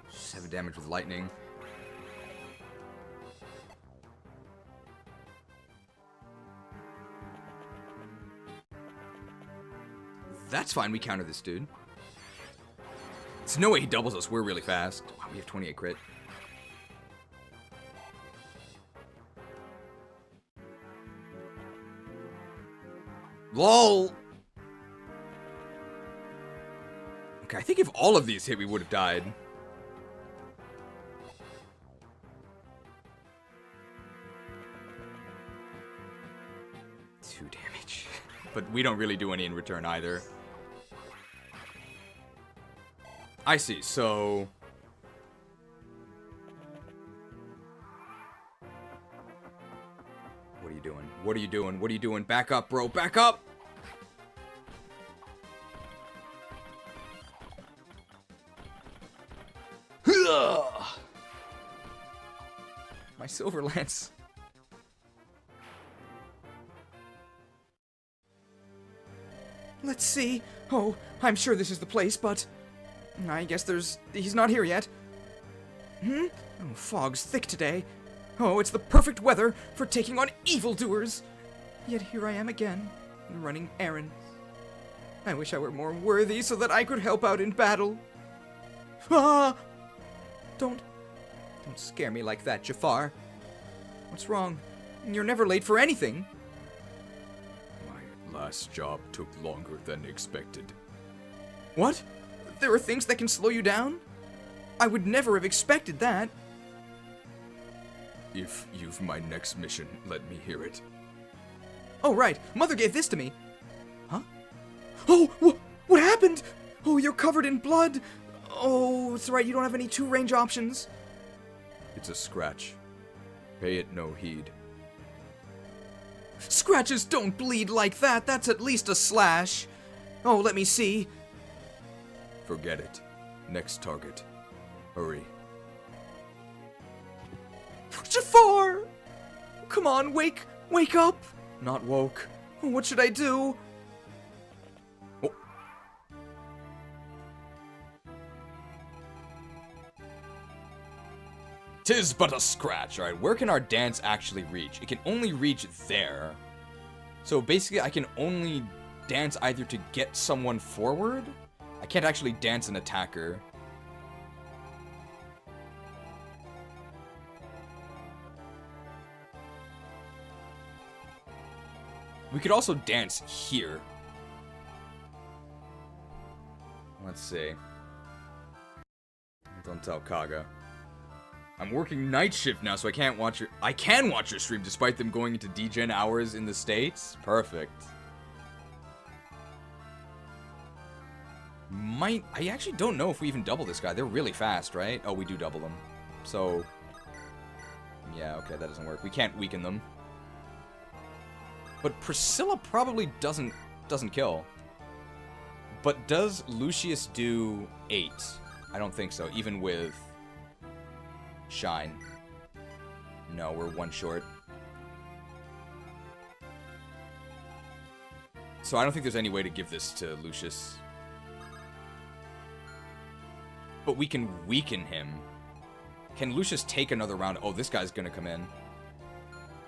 7 damage with lightning. That's fine, we counter this dude. There's no way he doubles us, we're really fast. Wow, we have 28 crit. LOL! Okay, I think if all of these hit, we would have died. Two damage. But we don't really do any in return either. I see, so... What are you doing? What are you doing? What are you doing? Back up, bro. Back up! My Silver Lance. Let's see. Oh, I'm sure this is the place, but... I guess he's not here yet. Oh, fog's thick today. Oh, it's the perfect weather for taking on evildoers. Yet here I am again, running errands. I wish I were more worthy so that I could help out in battle. Ah! Don't scare me like that, Jafar. What's wrong? You're never late for anything. My last job took longer than expected. What? There are things that can slow you down? I would never have expected that. If you've my next mission, let me hear it. Oh, right. Mother gave this to me. Huh? Oh, what happened? Oh, you're covered in blood. Oh, it's right. You don't have any 2-range options. It's a scratch. Pay it no heed. Scratches don't bleed like that. That's at least a slash. Oh, let me see. Forget it. Next target. Hurry. Jafar! Come on, wake up! Not woke. What should I do? Oh. Tis but a scratch. Alright, where can our dance actually reach? It can only reach there. So basically, I can only dance either to get someone forward. I can't actually dance an attacker. We could also dance here. Let's see. Don't tell KAGA. I'm working night shift now, so I can't watch your... I can watch your stream despite them going into degen hours in the States. Perfect. I actually don't know if we even double this guy. They're really fast, right? Oh, we do double them. So... yeah, okay, that doesn't work. We can't weaken them. But Priscilla probably doesn't kill. But does Lucius do 8? I don't think so, even with Shine. No, we're 1 short. So I don't think there's any way to give this to Lucius. But we can weaken him. Can Lucius take another round? Oh, this guy's gonna come in.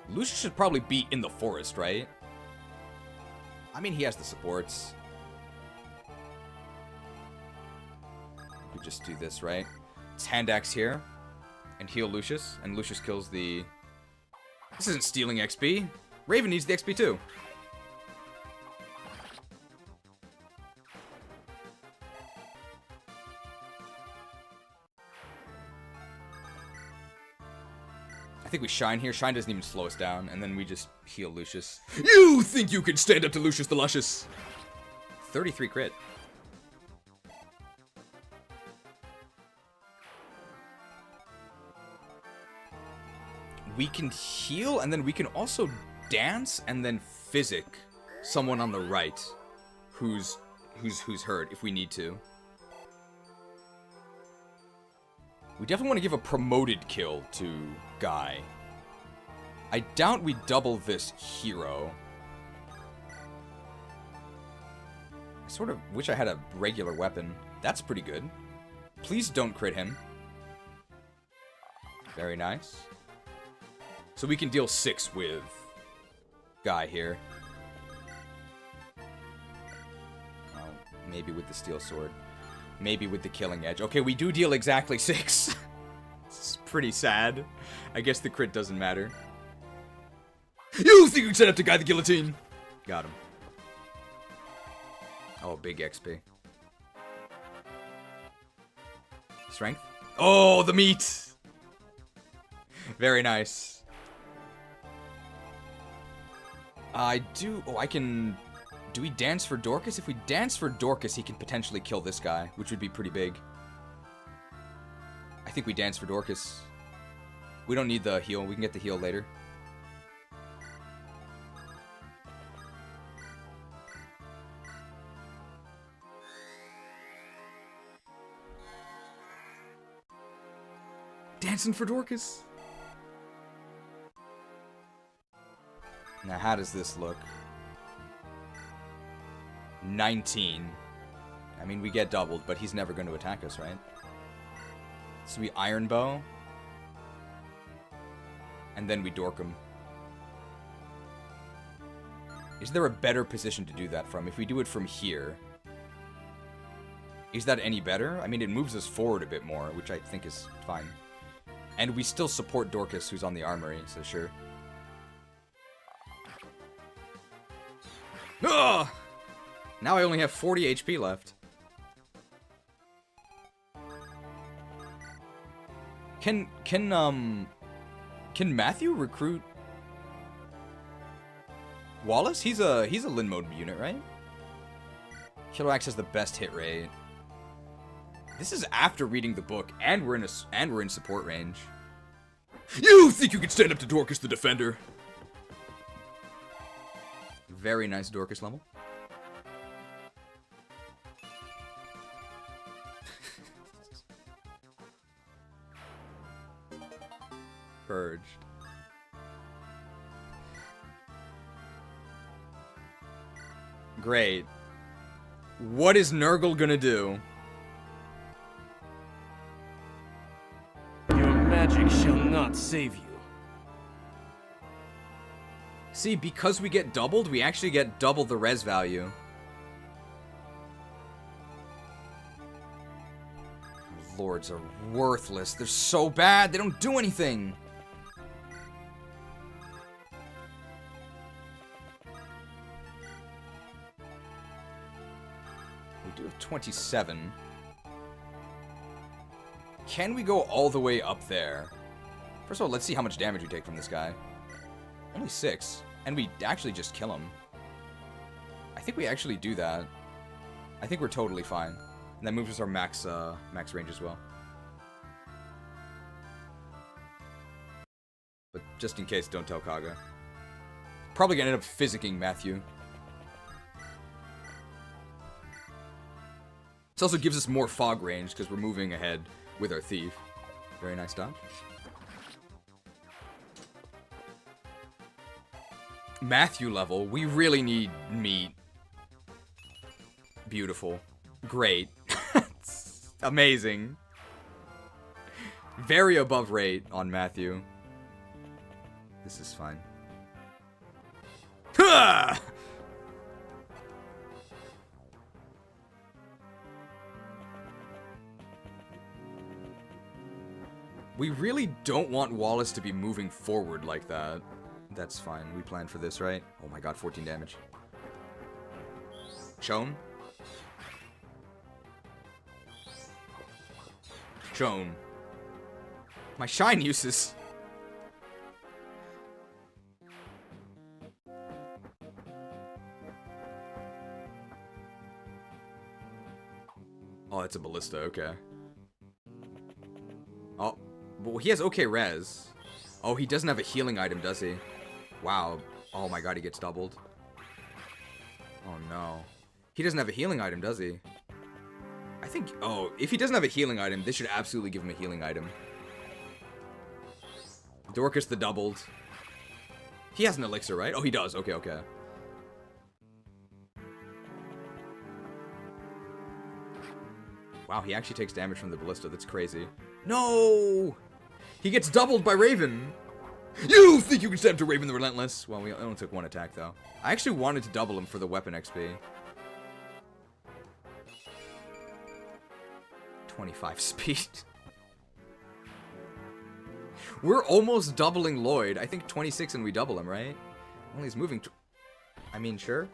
Lucius should probably be in the forest, right? I mean, he has the supports. We just do this, right? It's hand axe here. And heal Lucius. And Lucius kills the... This isn't stealing XP. Raven needs the XP too. I think we Shine here. Shine doesn't even slow us down. And then we just heal Lucius. You think you can stand up to Lucius the Luscious? 33 crit. We can heal, and then we can also dance, and then physic someone on the right who's hurt if we need to. We definitely want to give a promoted kill to Guy. I doubt we double this hero. I sort of wish I had a regular weapon. That's pretty good. Please don't crit him. Very nice. So we can deal 6 with Guy here. Oh, maybe with the steel sword. Maybe with the killing edge. Okay, we do deal exactly 6. It's pretty sad. I guess the crit doesn't matter. You think you can set up to Guy the guillotine? Got him. Oh, big XP. Strength? Oh, the meat! Very nice. I do... Oh, I can... Do we dance for Dorcas? If we dance for Dorcas, he can potentially kill this guy, which would be pretty big. I think we dance for Dorcas. We don't need the heal. We can get the heal later. Dancing for Dorcas. Now, how does this look? 19. I mean, we get doubled, but he's never going to attack us, right? So we Iron Bow. And then we dork him. Is there a better position to do that from? If we do it from here... Is that any better? I mean, it moves us forward a bit more, which I think is fine. And we still support Dorcas, who's on the armory, so sure. Ugh! Now I only have 40 HP left. Can Matthew recruit Wallace? He's a Lin mode unit, right? Killer Axe has the best hit rate. This is after reading the book, and we're in support range. You think you can stand up to Dorcas the Defender? Very nice Dorcas level. purged. Great. What is Nurgle gonna do? Your magic shall not save you. See, because we get doubled, we actually get double the res value. Lords are worthless. They're so bad. They don't do anything. We do have 27. Can we go all the way up there? First of all, let's see how much damage we take from this guy. Only 6. And we actually just kill him. I think we actually do that. I think we're totally fine. And that moves us our max range as well. But just in case, don't tell KAGA. Probably gonna end up physicking Matthew. This also gives us more fog range because we're moving ahead with our thief. Very nice dodge. Matthew level, we really need meat. Beautiful. Great. Amazing. Very above rate on Matthew. This is fine. Ha! We really don't want Wallace to be moving forward like that. That's fine. We planned for this, right? Oh my god, 14 damage. Shown? Shown. My shine uses. Oh, that's a ballista, okay. Oh, well, he has okay res. Oh, he doesn't have a healing item, does he? Wow. Oh my god, he gets doubled. Oh no. He doesn't have a healing item, does he? I think, oh, if he doesn't have a healing item, this should absolutely give him a healing item. Dorcas the doubled. He has an elixir, right? Oh, he does. Okay, okay. Wow, he actually takes damage from the ballista. That's crazy. No! He gets doubled by Raven. You think you can stand up to Raven the Relentless? Well, we only took one attack, though. I actually wanted to double him for the weapon XP. 25 speed. We're almost doubling Lloyd. I think 26 and we double him, right? Well, he's moving. I mean, sure.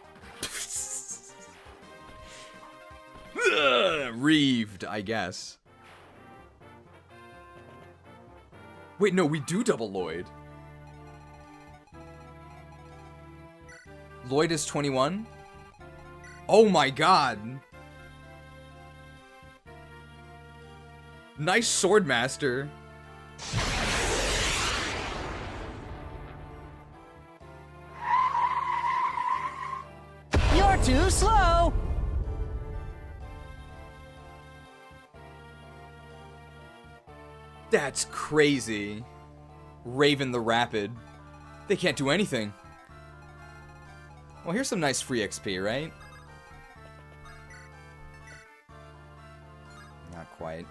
Reeved, I guess. Wait, no, we do double Lloyd. Lloyd is 21? Oh my god. Nice Swordmaster. You're too slow! That's crazy. Raven the Rapid. They can't do anything. Well, here's some nice free XP, right? Not quite.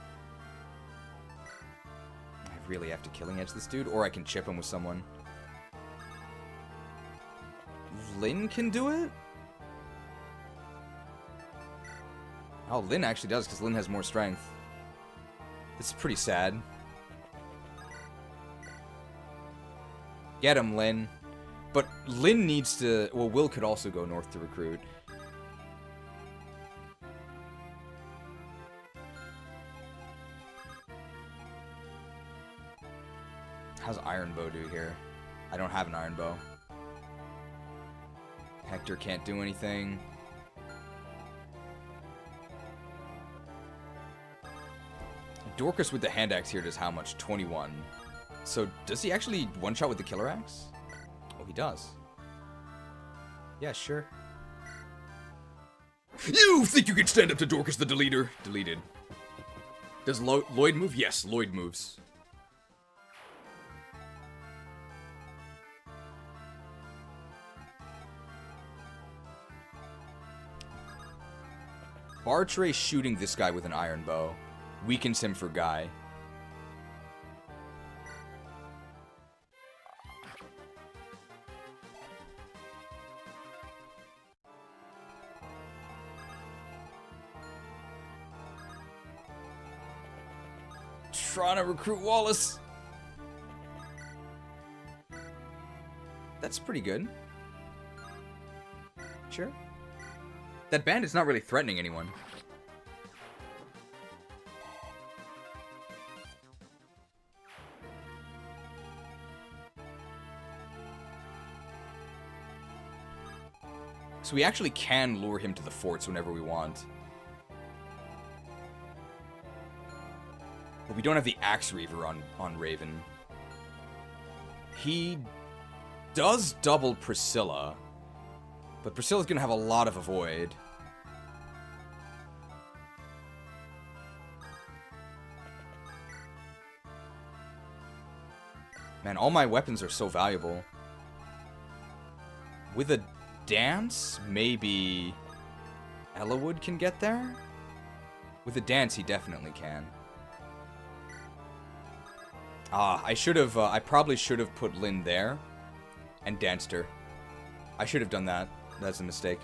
I really have to killing edge this dude, or I can chip him with someone. Lynn can do it? Oh, Lynn actually does, because Lynn has more strength. This is pretty sad. Get him, Lynn. But Lynn needs to... Well, Will could also go north to recruit. How's Iron Bow do here? I don't have an Iron Bow. Hector can't do anything. Dorcas with the hand axe here does how much? 21. So, does he actually one-shot with the killer axe? Oh, he does. Yeah, sure. You think you can stand up to Dorcas the Deleter? Deleted. Does Lloyd move? Yes, Lloyd moves. Bartray shooting this guy with an iron bow weakens him for Guy. Trying to recruit Wallace. That's pretty good. Sure. That bandit's not really threatening anyone. So we actually can lure him to the forts whenever we want. But we don't have the Axe Reaver on Raven. He does double Priscilla. But Priscilla's gonna have a lot of avoid. Man, all my weapons are so valuable. With a dance, maybe Ellawood can get there? With a dance, he definitely can. Ah, I probably should have put Lynn there and danced her. I should have done that. That's a mistake.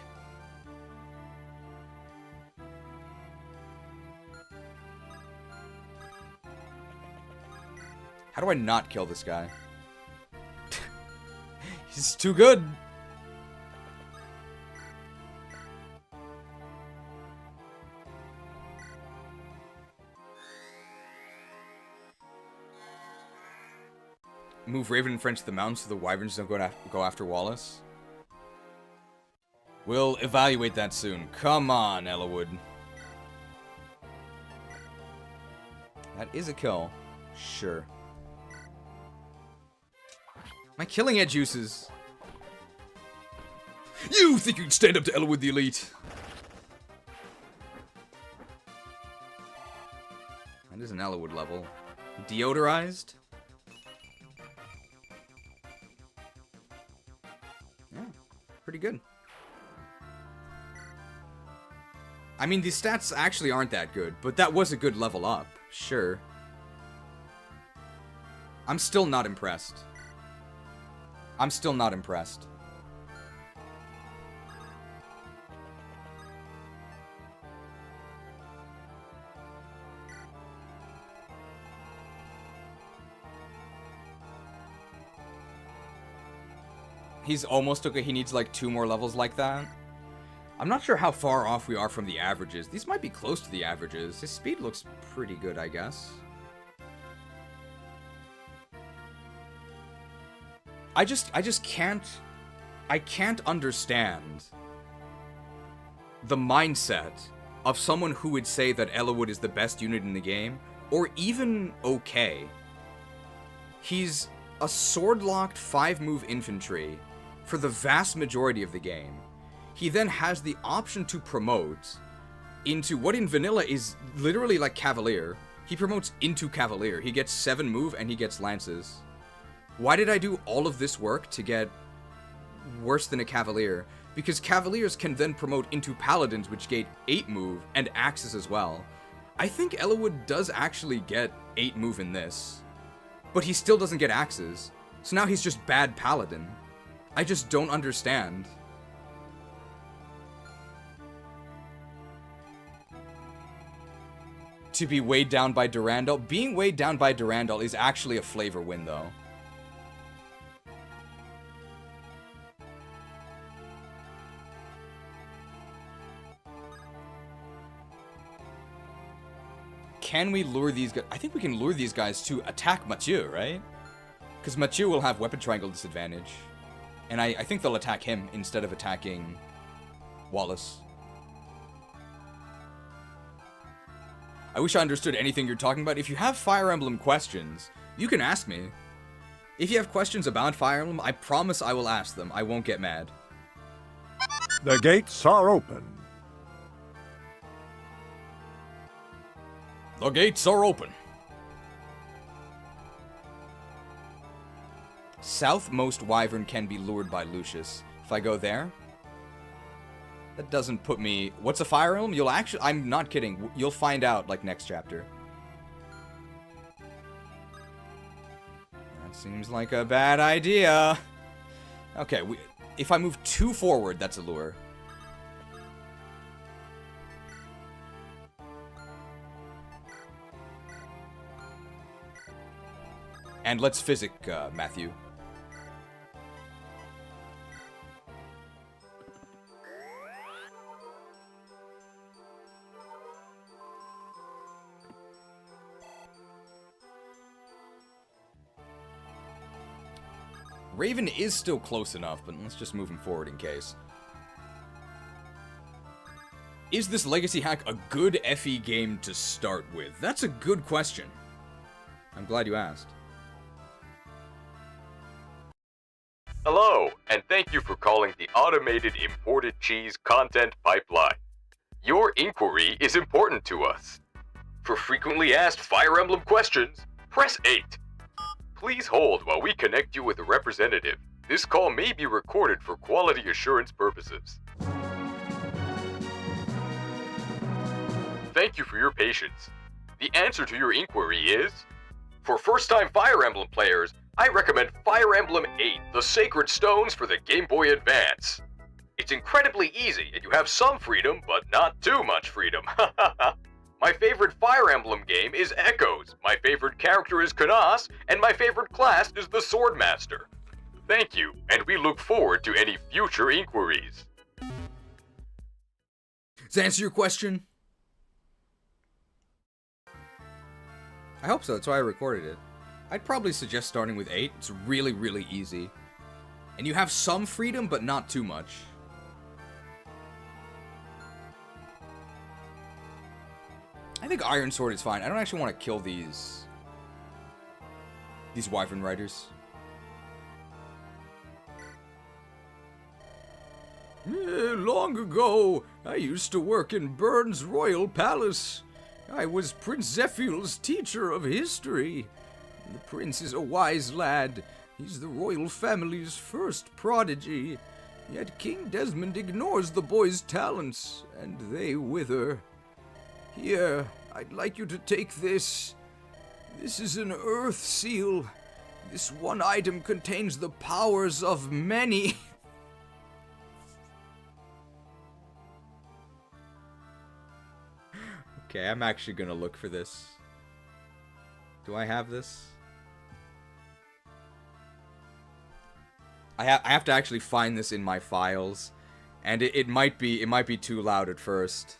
How do I not kill this guy? He's too good. Move Raven and French to the mountains so the wyverns don't go after Wallace. We'll evaluate that soon. Come on, Ellawood. That is a kill. Sure. My killing edge uses. You think you can stand up to Ellawood the Elite? That is an Ellawood level. Deodorized? Yeah, pretty good. I mean, these stats actually aren't that good, but that was a good level up. Sure. I'm still not impressed. I'm still not impressed. He's almost okay. He needs like 2 more levels like that. I'm not sure how far off we are from the averages. These might be close to the averages. His speed looks pretty good, I guess. I just can't... I can't understand the mindset of someone who would say that Ellawood is the best unit in the game, or even okay. He's a sword-locked 5-move infantry for the vast majority of the game. He then has the option to promote into what in vanilla is literally like Cavalier. He promotes into Cavalier. He gets 7 move and he gets lances. Why did I do all of this work to get worse than a Cavalier? Because Cavaliers can then promote into Paladins, which get 8 move and axes as well. I think Ellawood does actually get 8 move in this, but he still doesn't get axes. So now he's just bad Paladin. I just don't understand. To be weighed down by Durandal. Being weighed down by Durandal is actually a flavor win, though. Can we lure these guys? I think we can lure these guys to attack Mathieu, right? Because Mathieu will have weapon triangle disadvantage. And I think they'll attack him instead of attacking Wallace. I wish I understood anything you're talking about. If you have Fire Emblem questions, you can ask me. If you have questions about Fire Emblem, I promise I will ask them. I won't get mad. The gates are open. The gates are open. Southmost Wyvern can be lured by Lucius. If I go there... That doesn't put me... What's a Fire Emblem? You'll actually... I'm not kidding. You'll find out, like, next chapter. That seems like a bad idea. Okay, if I move too forward, that's a lure. And let's physic, Matthew. Raven is still close enough, but let's just move him forward in case. Is this Legacy hack a good FE game to start with? That's a good question. I'm glad you asked. Hello, and thank you for calling the Automated Imported Cheese Content Pipeline. Your inquiry is important to us. For frequently asked Fire Emblem questions, press 8. Please hold while we connect you with a representative. This call may be recorded for quality assurance purposes. Thank you for your patience. The answer to your inquiry is... For first-time Fire Emblem players, I recommend Fire Emblem 8, The Sacred Stones for the Game Boy Advance. It's incredibly easy, and you have some freedom, but not too much freedom. My favorite Fire Emblem game is Echoes, my favorite character is Kanas, and my favorite class is the Swordmaster. Thank you, and we look forward to any future inquiries. Does that answer your question? I hope so, that's why I recorded it. I'd probably suggest starting with 8. It's really, really easy. And you have some freedom, but not too much. I think Iron Sword is fine. I don't actually want to kill these Wyvern Riders. Long ago, I used to work in Burn's Royal Palace. I was Prince Zephiel's teacher of history. The prince is a wise lad. He's the royal family's first prodigy. Yet King Desmond ignores the boy's talents, and they wither. Here, I'd like you to take this. This is an Earth Seal. This one item contains the powers of many. Okay, I'm actually gonna look for this. Do I have this? I have to actually find this in my files, and it might be too loud at first.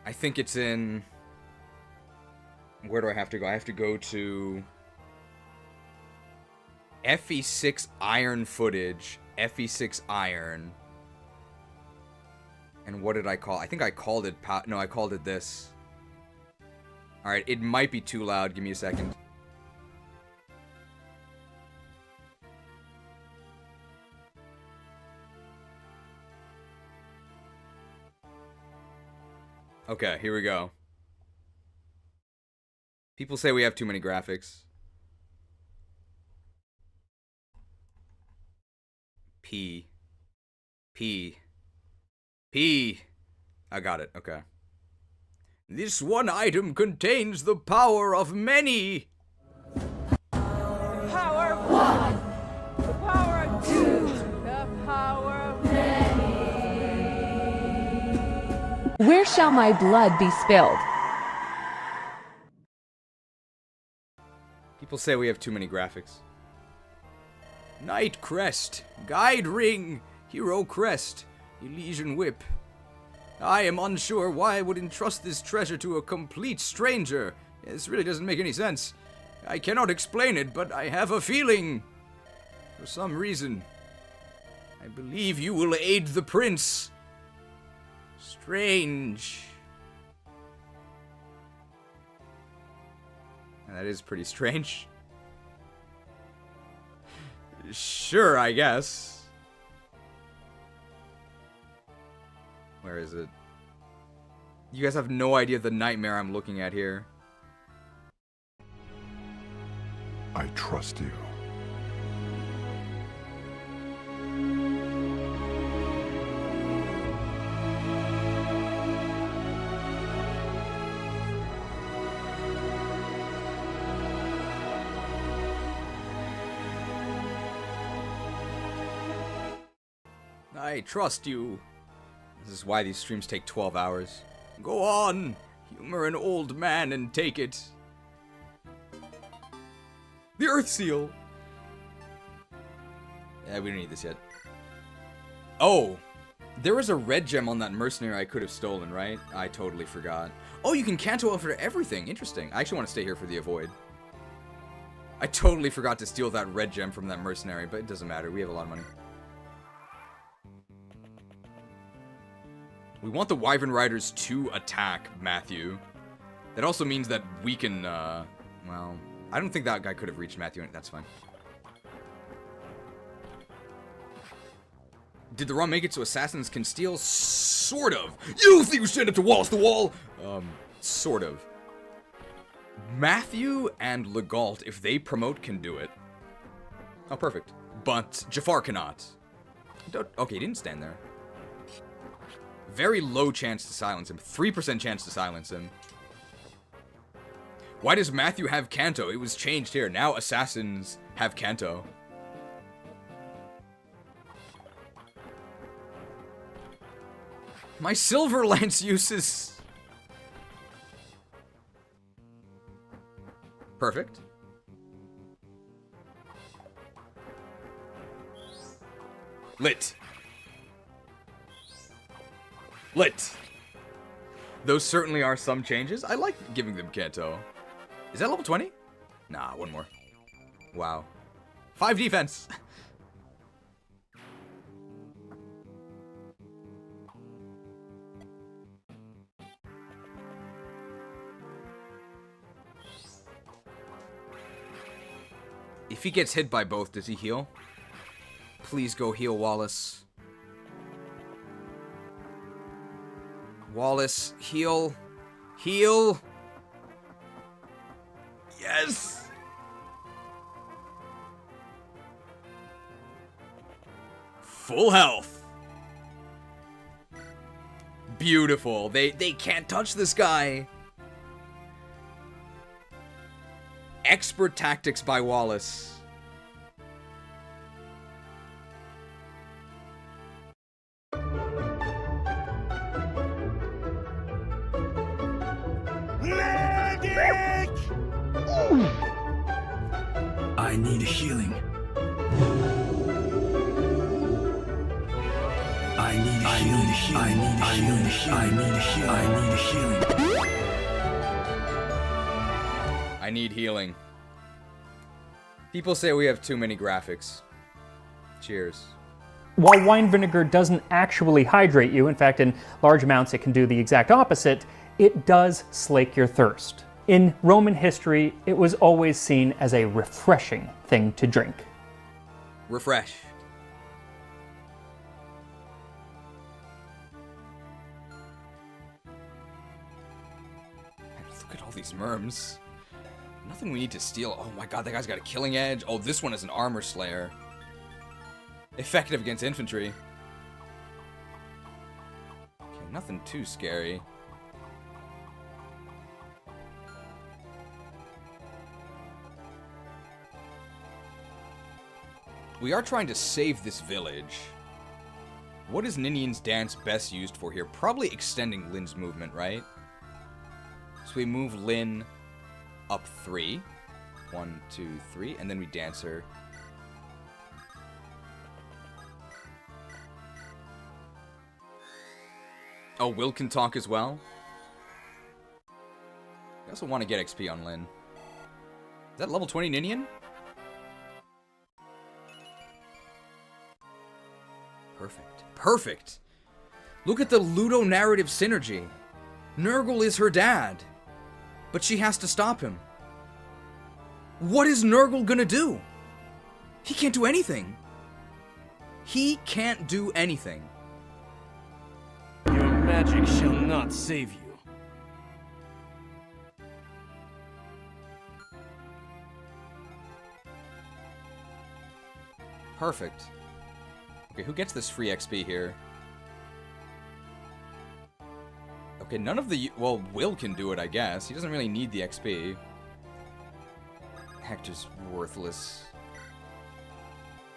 I think it's in... Where do I have to go? I have to go to... FE6 Iron footage. FE6 Iron. And what did I call? I think I called it... No, I called it this. Alright, it might be too loud. Give me a second. Okay, here we go. People say we have too many graphics. P. I got it, okay. This one item contains the power of many. Power of one. The power of two. The power of many. Where shall my blood be spilled? People say we have too many graphics. Knight Crest, Guide Ring, Hero Crest, Elysian Whip. I am unsure why I would entrust this treasure to a complete stranger. This really doesn't make any sense. I cannot explain it, but I have a feeling. For some reason. I believe you will aid the prince. Strange. That is pretty strange. Sure, I guess. Where is it? You guys have no idea the nightmare I'm looking at here. I trust you. I trust you. This is why these streams take 12 hours. Go on! Humor an old man and take it. The Earth Seal! Yeah, we don't need this yet. Oh! There was a red gem on that mercenary I could have stolen, right? I totally forgot. Oh, you can canto over everything. Interesting. I actually want to stay here for the avoid. I totally forgot to steal that red gem from that mercenary, but it doesn't matter. We have a lot of money. We want the Wyvern Riders to attack Matthew. That also means that we can, well, I don't think that guy could have reached Matthew, and that's fine. Did the ROM make it so assassins can steal? Sort of. You think you stand up to Wallace the Wall? Sort of. Matthew and Legault, if they promote, can do it. Oh, perfect. But Jafar cannot. Okay, he didn't stand there. Very low chance to silence him. 3% chance to silence him. Why does Matthew have Canto? It was changed here. Now assassins have Canto. My Silver Lance uses... Perfect. Lit. Lit. Those certainly are some changes. I like giving them Canto. Is that level 20? Nah, one more. Wow. 5 defense. If he gets hit by both, does he heal? Please go heal Wallace. Wallace, heal. Heal. Yes! Full health. Beautiful. They can't touch this guy. Expert tactics by Wallace. Medic! I need healing. I need healing. I need healing. People say we have too many graphics. Cheers. While wine vinegar doesn't actually hydrate you, in fact in large amounts it can do the exact opposite, it does slake your thirst. In Roman history, it was always seen as a refreshing thing to drink. Refresh. Look at all these merms. Nothing we need to steal. Oh my god, that guy's got a killing edge. Oh, this one is an armor slayer. Effective against infantry. Okay, nothing too scary. We are trying to save this village. What is Ninian's dance best used for here? Probably extending Lin's movement, right? So we move Lin up 3. 1, 2, 3, and then we dance her. Oh, Will can talk as well. I also want to get XP on Lin. Is that level 20 Ninian? Perfect. Perfect! Look at the ludo-narrative synergy. Nurgle is her dad, but she has to stop him. What is Nurgle gonna do? He can't do anything. He can't do anything. Your magic shall not save you. Perfect. Okay, who gets this free XP here? Okay, none of the... Well, Will can do it, I guess. He doesn't really need the XP. Hector's worthless.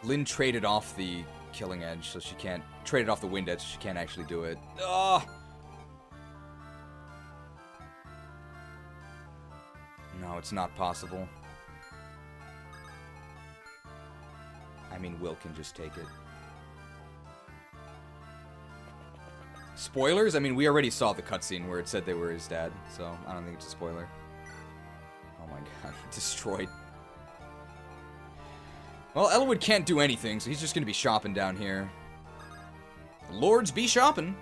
Lin traded off the killing edge, so she can't trade it off the wind edge, so she can't actually do it. Ugh! No, it's not possible. I mean, Will can just take it. Spoilers? I mean, we already saw the cutscene where it said they were his dad, so I don't think it's a spoiler. Oh my god, destroyed. Well, Elwood can't do anything, so he's just gonna be shopping down here. Lords be shopping!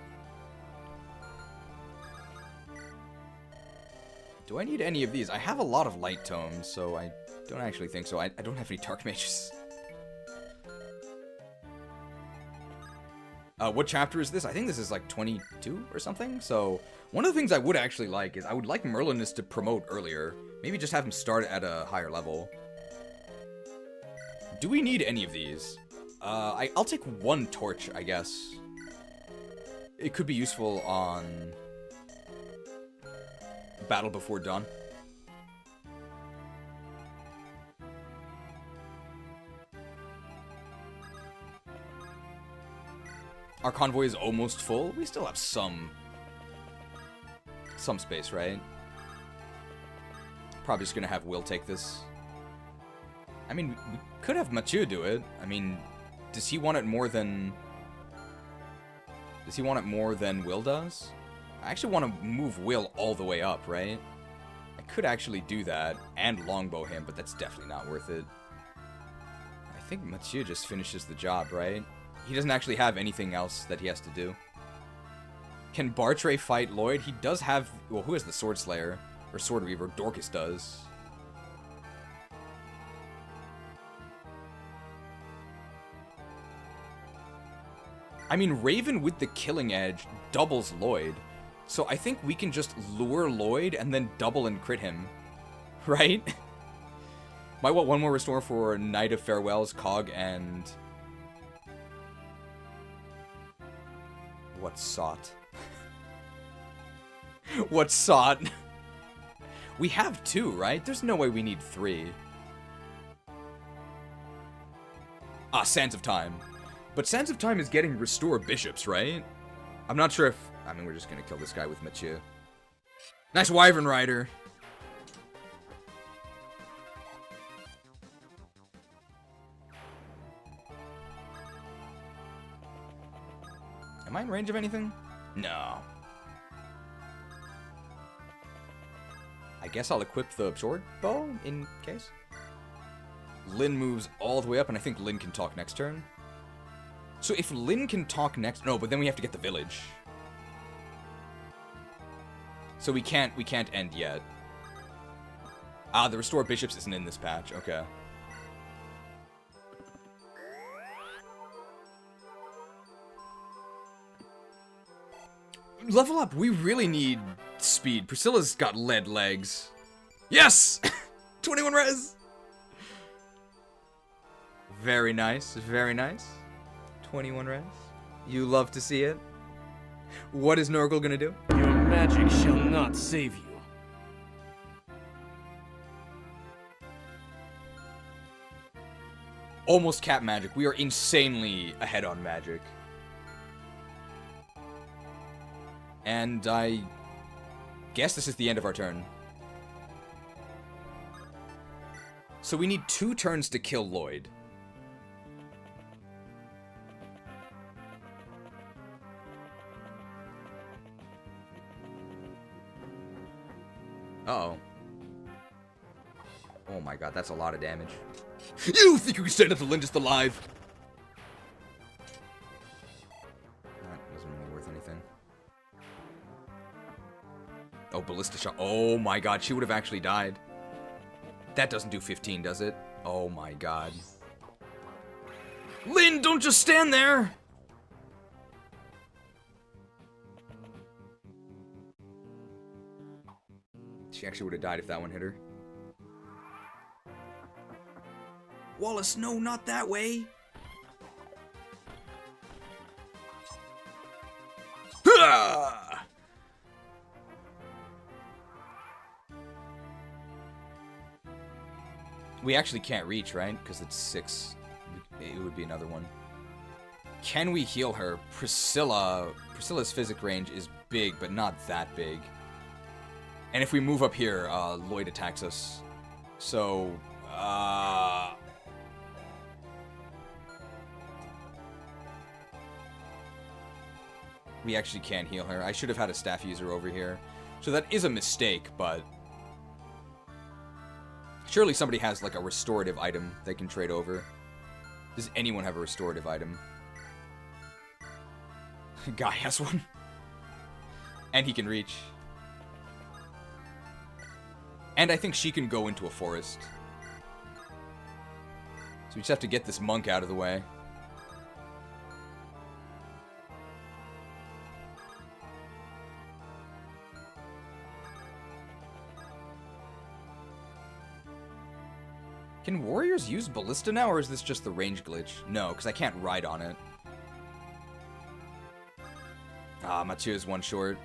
Do I need any of these? I have a lot of light tomes, so I don't actually think so. I don't have any dark mages. What chapter is this? I think this is like 22 or something. So one of the things I would actually like is I would like Merlinus to promote earlier. Maybe just have him start at a higher level. Do we need any of these? I'll take one torch, I guess. It could be useful on Battle Before Dawn. Our convoy is almost full. We still have some space, right? Probably just gonna have Will take this. I mean, we could have Mathieu do it. I mean, does he want it more than... Does he want it more than Will does? I actually want to move Will all the way up, right? I could actually do that and longbow him, but that's definitely not worth it. I think Mathieu just finishes the job, right? He doesn't actually have anything else that he has to do. Can Bartray fight Lloyd? He does have... Well, who has the Sword Slayer? Or Sword Weaver? Dorcas does. I mean, Raven with the Killing Edge doubles Lloyd. So I think we can just lure Lloyd and then double and crit him. Right? Might want one more restore for Night of Farewells, Cog, and... What sought? What sought? We have 2, right? There's no way we need 3. Ah, Sands of Time. But Sands of Time is getting Restore Bishops, right? I'm not sure if... I mean, we're just gonna kill this guy with Mathieu. Nice Wyvern Rider. Am I in range of anything? No. I guess I'll equip the sword bow in case. Lyn moves all the way up, and I think Lyn can talk next turn. So if Lyn can talk next... No, but then we have to get the village. So we can't end yet. Ah, the Restore Bishops isn't in this patch. Okay. Level up. We really need speed. Priscilla's got lead legs. Yes! 21 res! Very nice. Very nice. 21 res. You love to see it. What is Nurgle gonna do? Your magic shall not save you. Almost cap magic. We are insanely ahead on magic. And I guess this is the end of our turn. So we need 2 turns to kill Lloyd. Uh-oh. Oh my god, that's a lot of damage. You think you can stand up to Lindis alive? That wasn't really worth anything. Oh, Ballista Shot. Oh my god, she would have actually died. That doesn't do 15, does it? Oh my god. Lyn, don't just stand there! She actually would have died if that one hit her. Wallace, no, not that way! Ha! We actually can't reach, right? Because it's 6. It would be another one. Can we heal her? Priscilla's physic range is big, but not that big. And if we move up here, Lloyd attacks us. So, we actually can't heal her. I should have had a staff user over here. So that is a mistake, but surely somebody has like a restorative item they can trade over. Does anyone have a restorative item? Guy has one. And he can reach. And I think she can go into a forest. So we just have to get this monk out of the way. Can warriors use ballista now, or is this just the range glitch? No, because I can't ride on it. Ah, Mathieu is one short.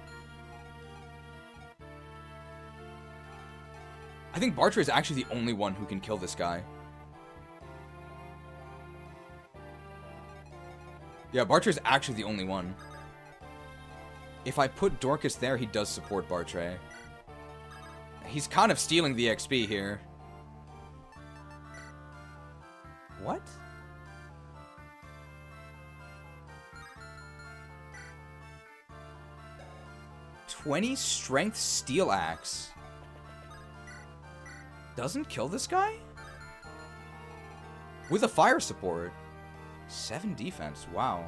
I think Bartre is actually the only one who can kill this guy. Yeah, Bartre is actually the only one. If I put Dorcas there, he does support Bartre. He's kind of stealing the XP here. What? $20 strength steel axe. Doesn't kill this guy? With a fire support. 7 defense, wow.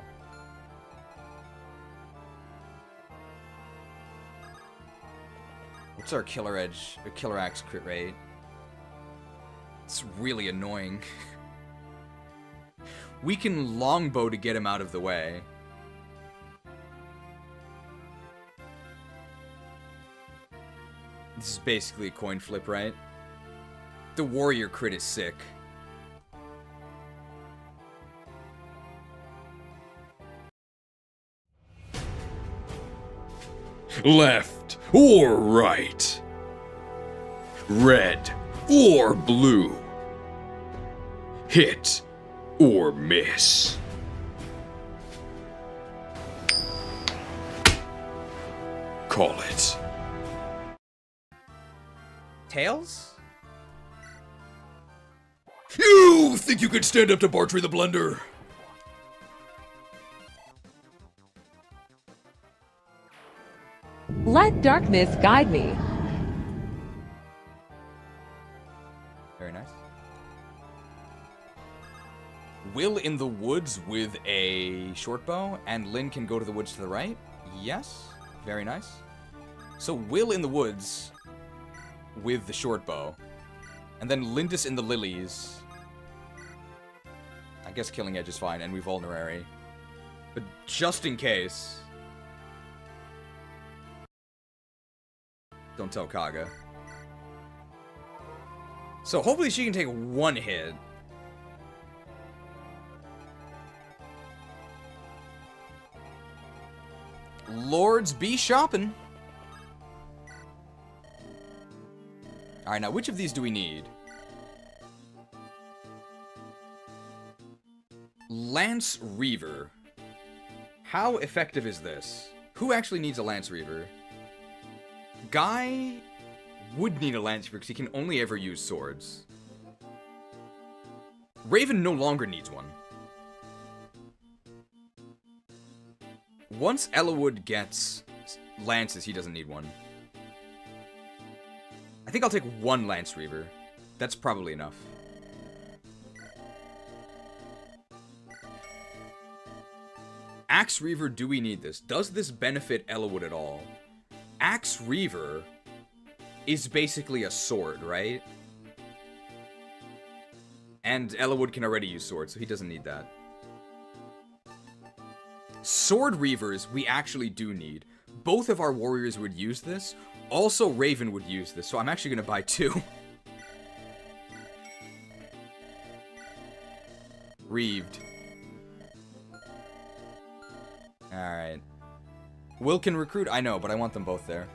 What's our killer edge, or killer axe crit rate? It's really annoying. We can longbow to get him out of the way. This is basically a coin flip, right? The warrior crit is sick. Left or right? Red or blue? Hit or miss? Call it. Tails? You think you could stand up to Bartre the Blender? Let darkness guide me. Very nice. Will in the woods with a short bow, and Lynn can go to the woods to the right? Yes. Very nice. So Will in the woods with the short bow, and then Lindis in the lilies. I guess Killing Edge is fine, and we vulnerary. But just in case... Don't tell KAGA. So hopefully she can take one hit. Lords be shopping. Alright, now which of these do we need? Lance Reaver. How effective is this? Who actually needs a Lance Reaver? Guy would need a Lance Reaver because he can only ever use swords. Raven no longer needs one. Once Ellawood gets lances, he doesn't need one. I think I'll take one Lance Reaver. That's probably enough. Axe Reaver, do we need this? Does this benefit Ellawood at all? Axe Reaver is basically a sword, right? And Ellawood can already use swords, so he doesn't need that. Sword Reavers, we actually do need. Both of our warriors would use this. Also, Raven would use this, so I'm actually going to buy 2. Reaved. Alright. Will can recruit? I know, but I want them both there.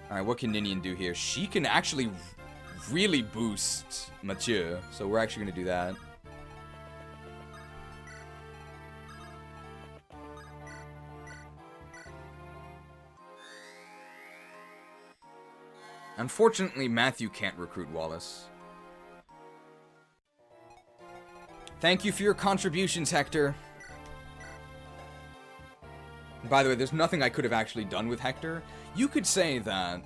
Alright, what can Ninian do here? She can actually really boost Mathieu, so we're actually going to do that. Unfortunately, Matthew can't recruit Wallace. Thank you for your contributions, Hector. By the way, there's nothing I could have actually done with Hector. You could say that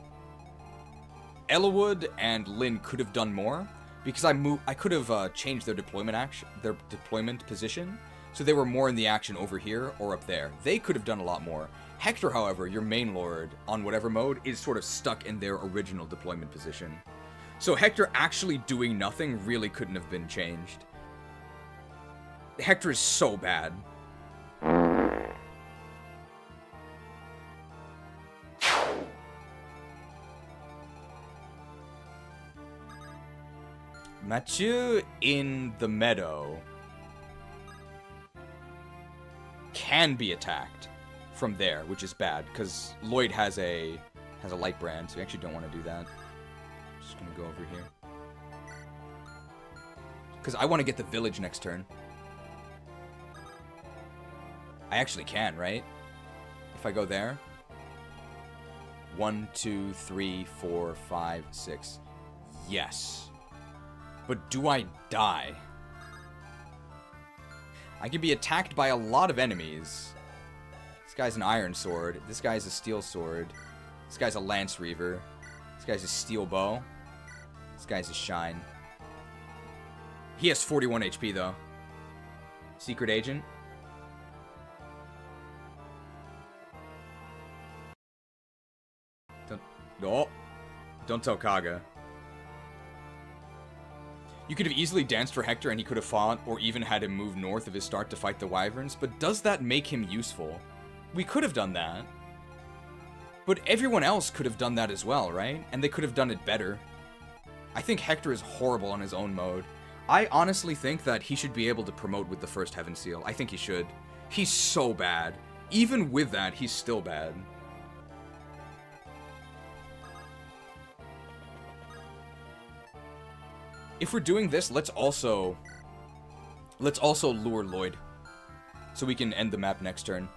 Ellawood and Lynn could have done more, because I could have changed their deployment position, so they were more in the action over here or up there. They could have done a lot more. Hector, however, your main lord, on whatever mode, is sort of stuck in their original deployment position. So Hector actually doing nothing really couldn't have been changed. Hector is so bad. Mathieu in the meadow can be attacked from there, which is bad, because Lloyd has a light brand, so we actually don't want to do that. Just gonna go over here. Because I want to get the village next turn. I actually can, right? If I go there. 1, 2, 3, 4, 5, 6. Yes. But do I die? I can be attacked by a lot of enemies. This guy's an iron sword. This guy's a steel sword. This guy's a lance reaver. This guy's a steel bow. This guy's a shine. He has 41 HP though. Secret agent. Don't tell KAGA. You could have easily danced for Hector and he could have fought, or even had him move north of his start to fight the wyverns, but does that make him useful? We could have done that. But everyone else could have done that as well, right? And they could have done it better. I think Hector is horrible on his own mode. I honestly think that he should be able to promote with the first Heaven Seal. I think he should. He's so bad. Even with that, he's still bad. If we're doing this, let's also lure Lloyd, so we can end the map next turn.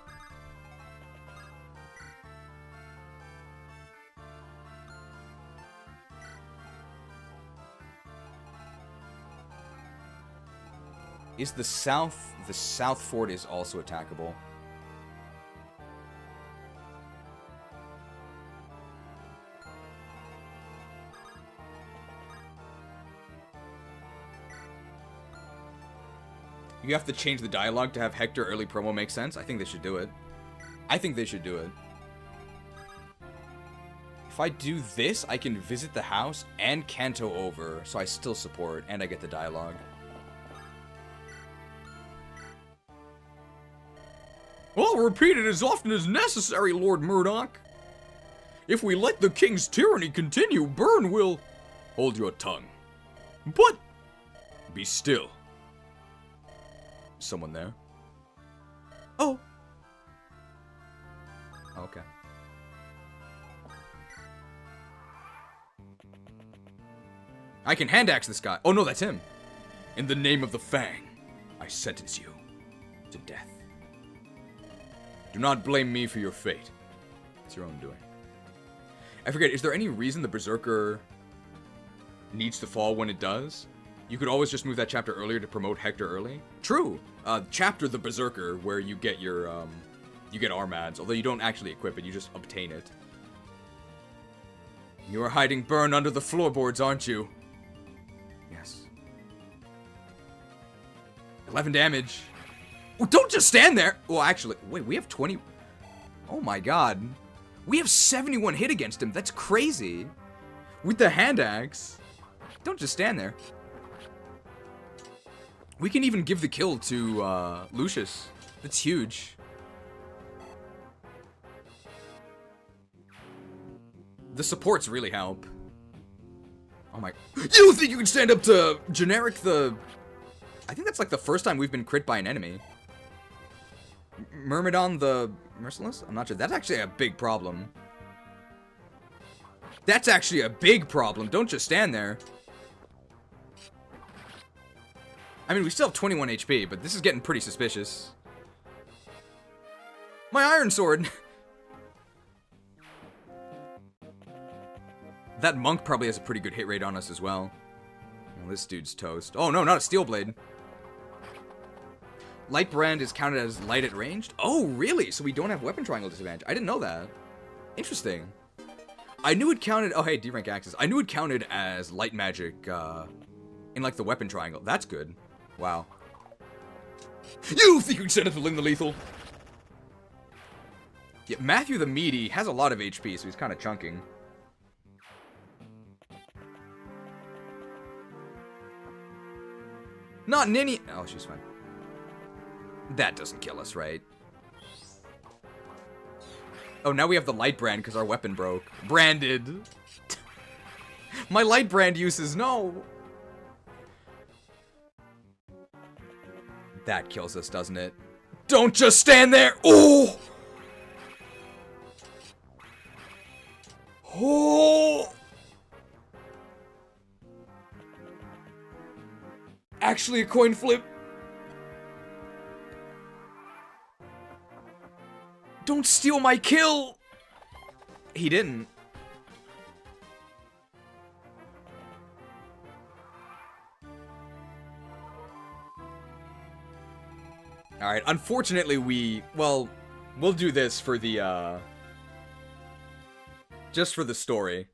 Is the south fort is also attackable. You have to change the dialogue to have Hector early promo make sense. I think they should do it. I think they should do it. If I do this, I can visit the house and Kanto over, so I still support, and I get the dialogue. I'll repeat it as often as necessary, Lord Murdoch. If we let the king's tyranny continue, Byrne will... Hold your tongue. But... Be still. Someone there? Oh. Okay. I can hand axe this guy. Oh no, that's him. In the name of the Fang, I sentence you to death. Do not blame me for your fate. It's your own doing. I forget, is there any reason the Berserker needs to fall when it does? You could always just move that chapter earlier to promote Hector early. True. Chapter the Berserker, where you get your, you get Armads, although you don't actually equip it, you just obtain it. You are hiding Byrne under the floorboards, aren't you? Yes. 11 damage. Oh, don't just stand there! Well, actually, wait, we have 20... Oh my god. We have 71 hit against him, that's crazy. With the hand axe. Don't just stand there. We can even give the kill to Lucius. That's huge. The supports really help. Oh my... You think you can stand up to Generic the... I think that's like the first time we've been crit by an enemy. Myrmidon the Merciless? I'm not sure. That's actually a big problem. That's actually a big problem. Don't just stand there. I mean, we still have 21 HP, but this is getting pretty suspicious. My Iron Sword! That monk probably has a pretty good hit rate on us as well. Well, this dude's toast. Oh, no, not a steel blade. Light brand is counted as light at ranged? Oh, really? So we don't have weapon triangle disadvantage. I didn't know that. Interesting. I knew it counted... Oh, hey, D-rank axes. I knew it counted as light magic in, like, the weapon triangle. That's good. Wow. You think you can send it to Lynn the Lethal? Yeah, Matthew the Meaty has a lot of HP, so he's kind of chunking. Not Ninny... Oh, she's fine. That doesn't kill us, right? Oh, now we have the light brand because our weapon broke. Branded. My light brand uses, no. That kills us, doesn't it? Don't just stand there. Oh! Oh! Actually a coin flip. Don't steal my kill! He didn't. Alright, unfortunately well, we'll do this for the, just for the story.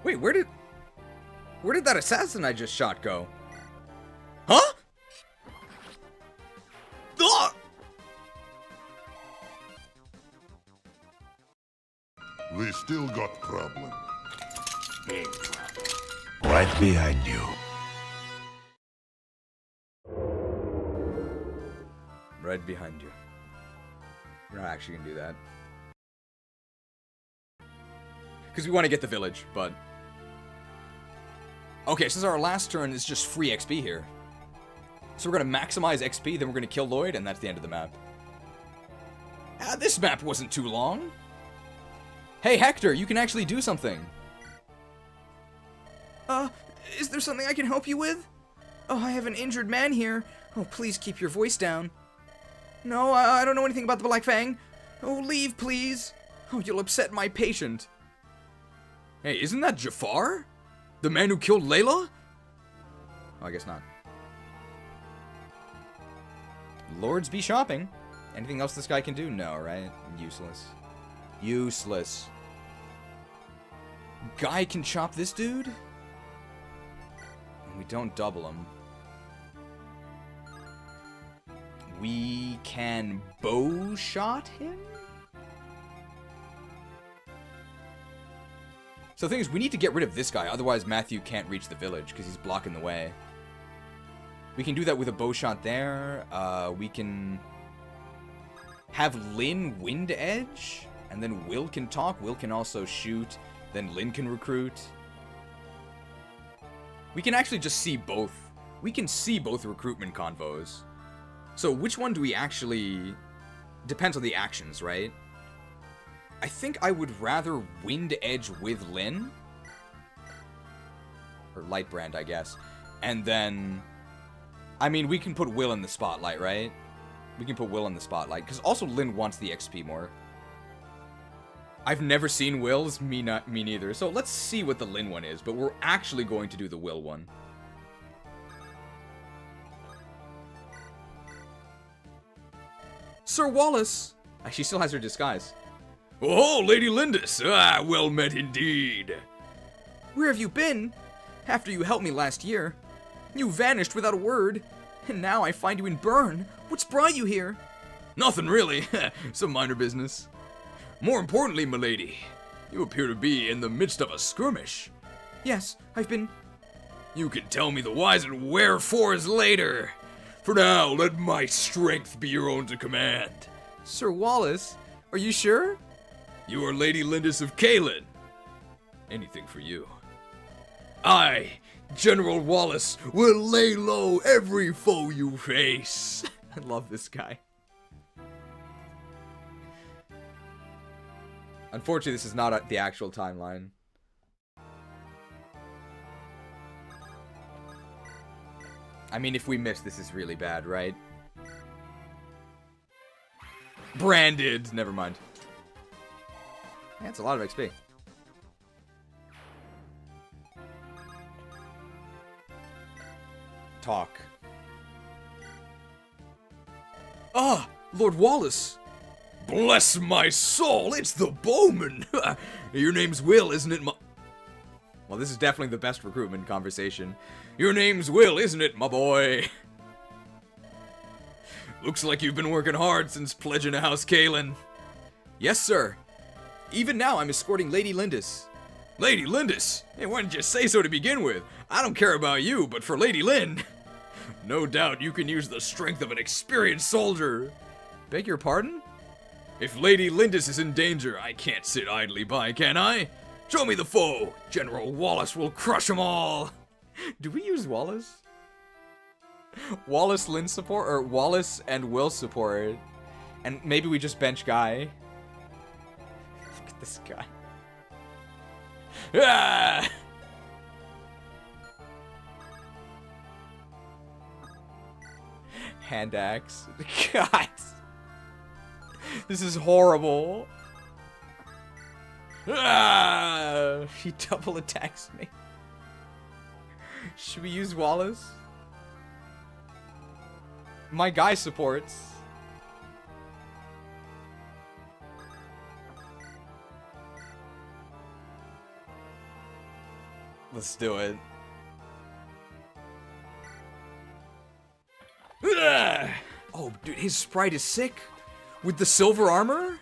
Wait, where did that assassin I just shot go? Huh? Ah! We still got problem. Big problem. Right behind you. Right behind you. We're not actually gonna do that. Because we want to get the village, but... Okay, since our last turn is just free XP here. So we're going to maximize XP, then we're going to kill Lloyd, and that's the end of the map. This map wasn't too long. Hey, Hector, you can actually do something. Is there something I can help you with? Oh, I have an injured man here. Oh, please keep your voice down. No, I don't know anything about the Black Fang. Oh, leave, please. Oh, you'll upset my patient. Hey, isn't that Jafar? The man who killed Layla? Oh, I guess not. Lords be shopping. Anything else this guy can do? No, right? Useless. Useless. Guy can chop this dude? We don't double him. We can bow shot him? So the thing is, we need to get rid of this guy, otherwise Matthew can't reach the village, because he's blocking the way. We can do that with a bow shot there. We can have Lynn wind edge, and then Will can talk. Will can also shoot, then Lynn can recruit. We can actually just see both. We can see both recruitment convos. So which one do we actually... Depends on the actions, right? I think I would rather Wind Edge with Lynn. Or Lightbrand, I guess. And then... I mean, we can put Will in the spotlight, right? We can put Will in the spotlight. Because also Lynn wants the XP more. I've never seen Will's. Me neither. So let's see what the Lynn one is. But we're actually going to do the Will one. Sir Wallace! She still has her disguise. Oh, Lady Lindis! Ah, well met indeed. Where have you been? After you helped me last year. You vanished without a word. And now I find you in Bern. What's brought you here? Nothing really. Some minor business. More importantly, milady, you appear to be in the midst of a skirmish. Yes, I've been... You can tell me the whys and wherefores later. For now, let my strength be your own to command. Sir Wallace, are you sure? You are Lady Lindis of Kalin. Anything for you. I, General Wallace, will lay low every foe you face. I love this guy. Unfortunately, this is not the actual timeline. I mean, if we miss, this is really bad, right? Branded! Never mind. That's a lot of XP. Talk. Ah, Lord Wallace. Bless my soul, it's the Bowman. Your name's Will, isn't it, Well, this is definitely the best recruitment conversation. Your name's Will, isn't it, my boy? Looks like you've been working hard since pledging to House Kalen. Yes, sir. Even now, I'm escorting Lady Lindis. Lady Lindis? Hey, why didn't you say so to begin with? I don't care about you, but for Lady Lynn, no doubt you can use the strength of an experienced soldier. Beg your pardon? If Lady Lindis is in danger, I can't sit idly by, can I? Show me the foe. General Wallace will crush them all. Do we use Wallace? Wallace Lynn support, or Wallace and Will support. And maybe we just bench Guy. Look at this guy. Ah! Hand axe. God. This is horrible. Ah! He double attacks me. Should we use Wallace? My guy supports. Let's do it. Ah! Oh, dude, his sprite is sick. With the silver armor?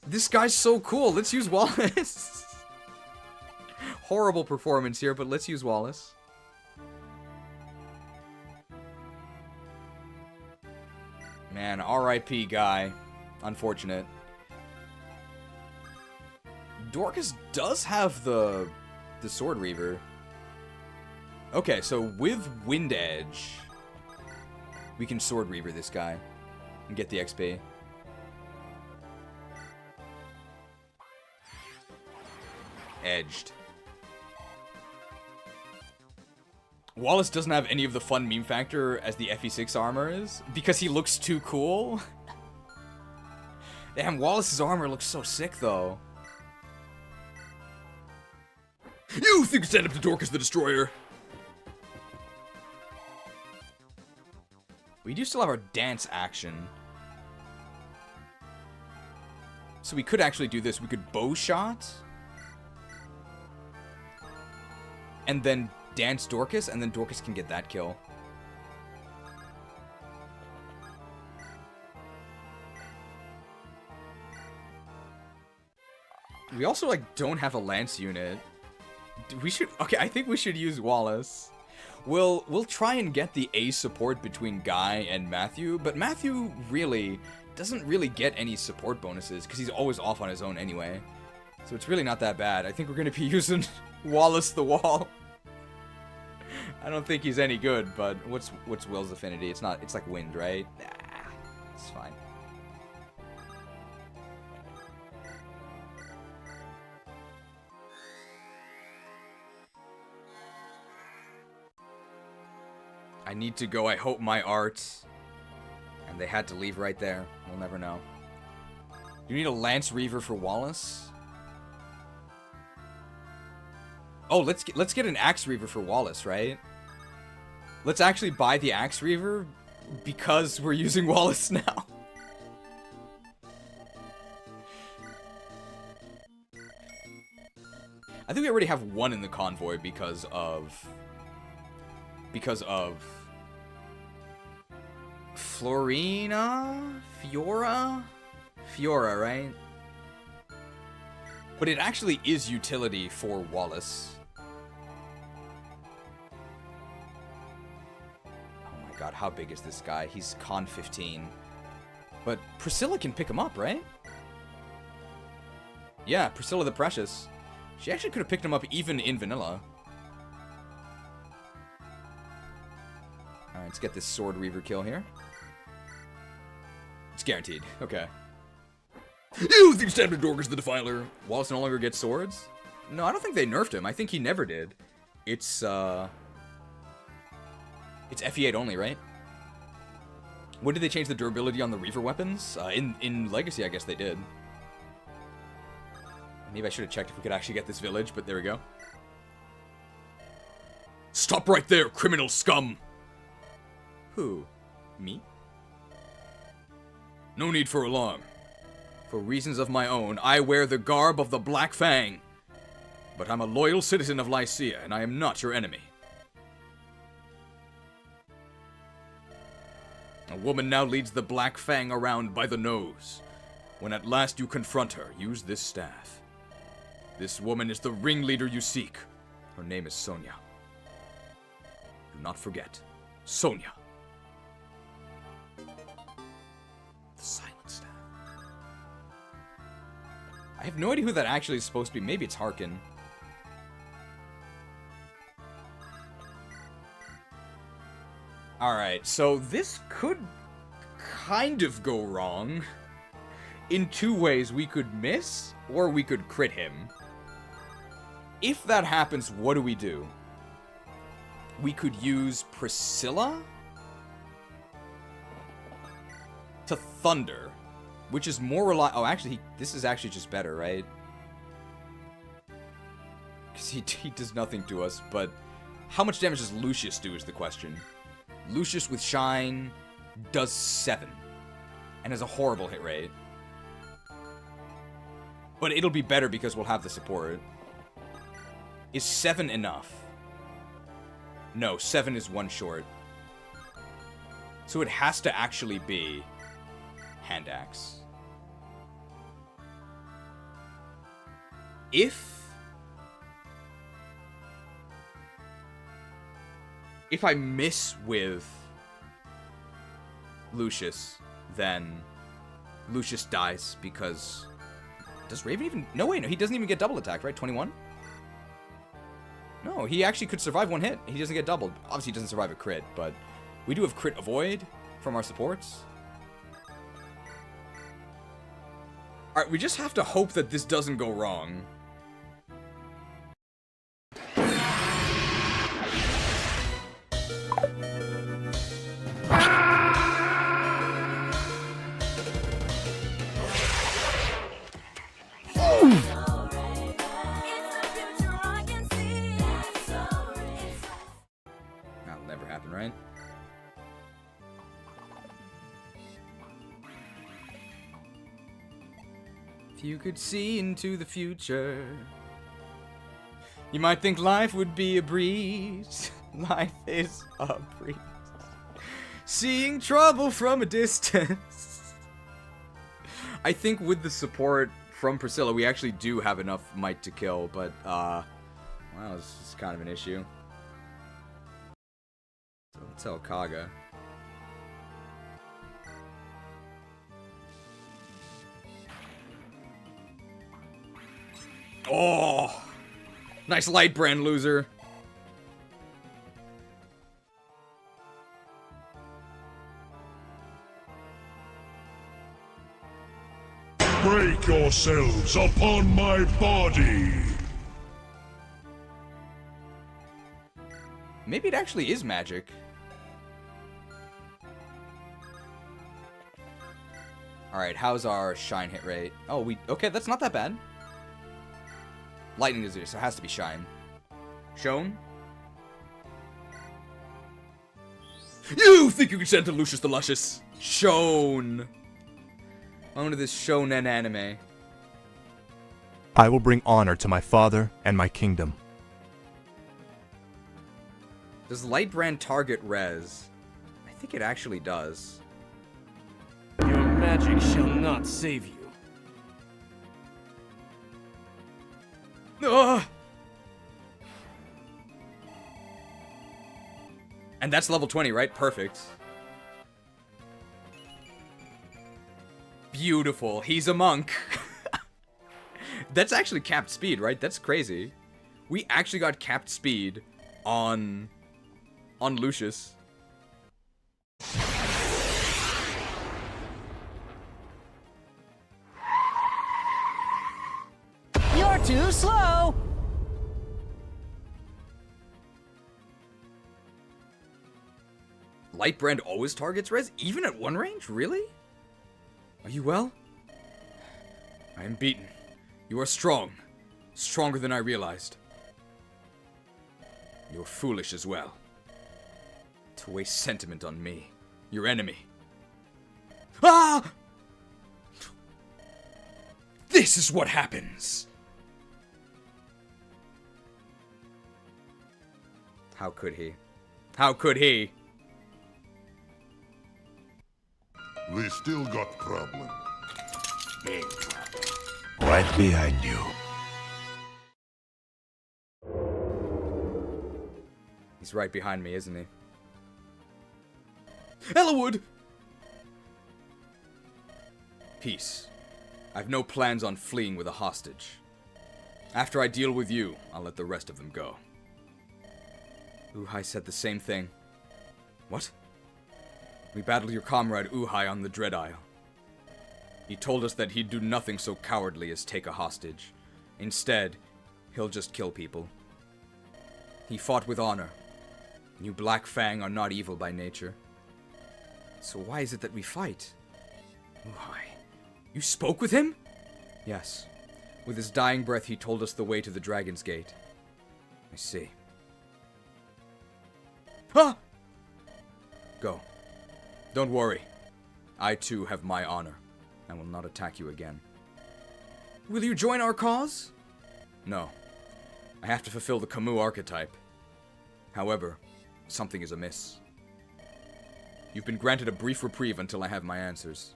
This guy's so cool. Let's use Wallace. Horrible performance here, but let's use Wallace. Man, R.I.P. Guy. Unfortunate. Dorcas does have the Sword Reaver. Okay, so with Wind Edge, we can Sword Reaver this guy and get the XP. Edged. Wallace doesn't have any of the fun meme factor as the FE6 armor is, because he looks too cool. Damn, Wallace's armor looks so sick, though. You think to stand up to Dorcas the Destroyer? We do still have our dance action. So we could actually do this. We could bow shot. And then dance Dorcas, and then Dorcas can get that kill. We also, like, don't have a lance unit. We should... Okay, I think we should use Wallace. We'll try and get the A support between Guy and Matthew, but Matthew really doesn't really get any support bonuses, because he's always off on his own anyway. So it's really not that bad. I think we're going to be using Wallace the Wall. I don't think he's any good, but what's Will's affinity? It's not... It's like wind, right? Nah, it's fine. I need to go. I hope my art. And they had to leave right there. We'll never know. You need a Lance Reaver for Wallace? Oh, let's get an Axe Reaver for Wallace, right? Let's actually buy the Axe Reaver because we're using Wallace now. I think we already have one in the convoy because of Florina? Fiora, right? But it actually is utility for Wallace. Oh my god, how big is this guy? He's con 15. But Priscilla can pick him up, right? Yeah, Priscilla the Precious. She actually could have picked him up even in vanilla. Alright, let's get this Sword Reaver kill here. It's guaranteed. Okay. You think stand to Dorcas the Defiler? Wallace no longer gets swords? No, I don't think they nerfed him. I think he never did. It's, It's FE8 only, right? When did they change the durability on the Reaver weapons? In Legacy, I guess they did. Maybe I should have checked if we could actually get this village, but there we go. Stop right there, criminal scum! Who? Me? No need for alarm. For reasons of my own, I wear the garb of the Black Fang. But I'm a loyal citizen of Lycia, and I am not your enemy. A woman now leads the Black Fang around by the nose. When at last you confront her, use this staff. This woman is the ringleader you seek. Her name is Sonia. Do not forget, Sonia. The Silent Staff. I have no idea who that actually is supposed to be. Maybe it's Harkin. Alright, so this could kind of go wrong. In two ways, we could miss, or we could crit him. If that happens, what do? We could use Priscilla to Thunder, which is more reliable. Oh, actually, this is actually just better, right? Because he does nothing to us, but how much damage does Lucius do is the question. Lucius with Shine does 7 and has a horrible hit rate. But it'll be better because we'll have the support. Is 7 enough? No, 7 is 1 short. So it has to actually be Hand Axe. If I miss with Lucius, then Lucius dies because... Does Raven even... No, wait, no, he doesn't even get double attack, right? 21? No, he actually could survive 1 hit. He doesn't get doubled. Obviously, he doesn't survive a crit, but we do have crit avoid from our supports. Alright, we just have to hope that this doesn't go wrong. Right? If you could see into the future, you might think life would be a breeze. Life is a breeze. Seeing trouble from a distance. I think with the support from Priscilla, we actually do have enough might to kill, but, wow, this is kind of an issue. Don't tell KAGA. Oh! Nice light brand, loser. Break yourselves upon my body. Maybe it actually is magic. Alright, how's our Shine hit rate? Oh, okay, that's not that bad. Lightning is there, so it has to be Shine. Shown? You think you can send to Lucius the Luscious? Shown. Onto this shonen anime. I will bring honor to my father and my kingdom. Does Lightbrand target res? I think it actually does. Your magic shall not save you. Ugh. And that's level 20, right? Perfect. Beautiful. He's a monk. That's actually capped speed, right? That's crazy. We actually got capped speed on Lucius. You're too slow! Light brand always targets res, even at 1 range? Really? Are you well? I am beaten. You are strong. Stronger than I realized. You're foolish as well. To waste sentiment on me, your enemy. Ah! This is what happens! How could he? How could he? We still got problem. Big trouble. Right behind you. He's right behind me, isn't he? Elwood! Peace. I've no plans on fleeing with a hostage. After I deal with you, I'll let the rest of them go. Uhai said the same thing. What? We battled your comrade Uhai on the Dread Isle. He told us that he'd do nothing so cowardly as take a hostage. Instead, he'll just kill people. He fought with honor. You Black Fang are not evil by nature. So why is it that we fight? Uhai. You spoke with him? Yes. With his dying breath, he told us the way to the Dragon's Gate. I see. Ah! Go. Don't worry. I too have my honor. I will not attack you again. Will you join our cause? No. I have to fulfill the Camus archetype. However, something is amiss. You've been granted a brief reprieve until I have my answers.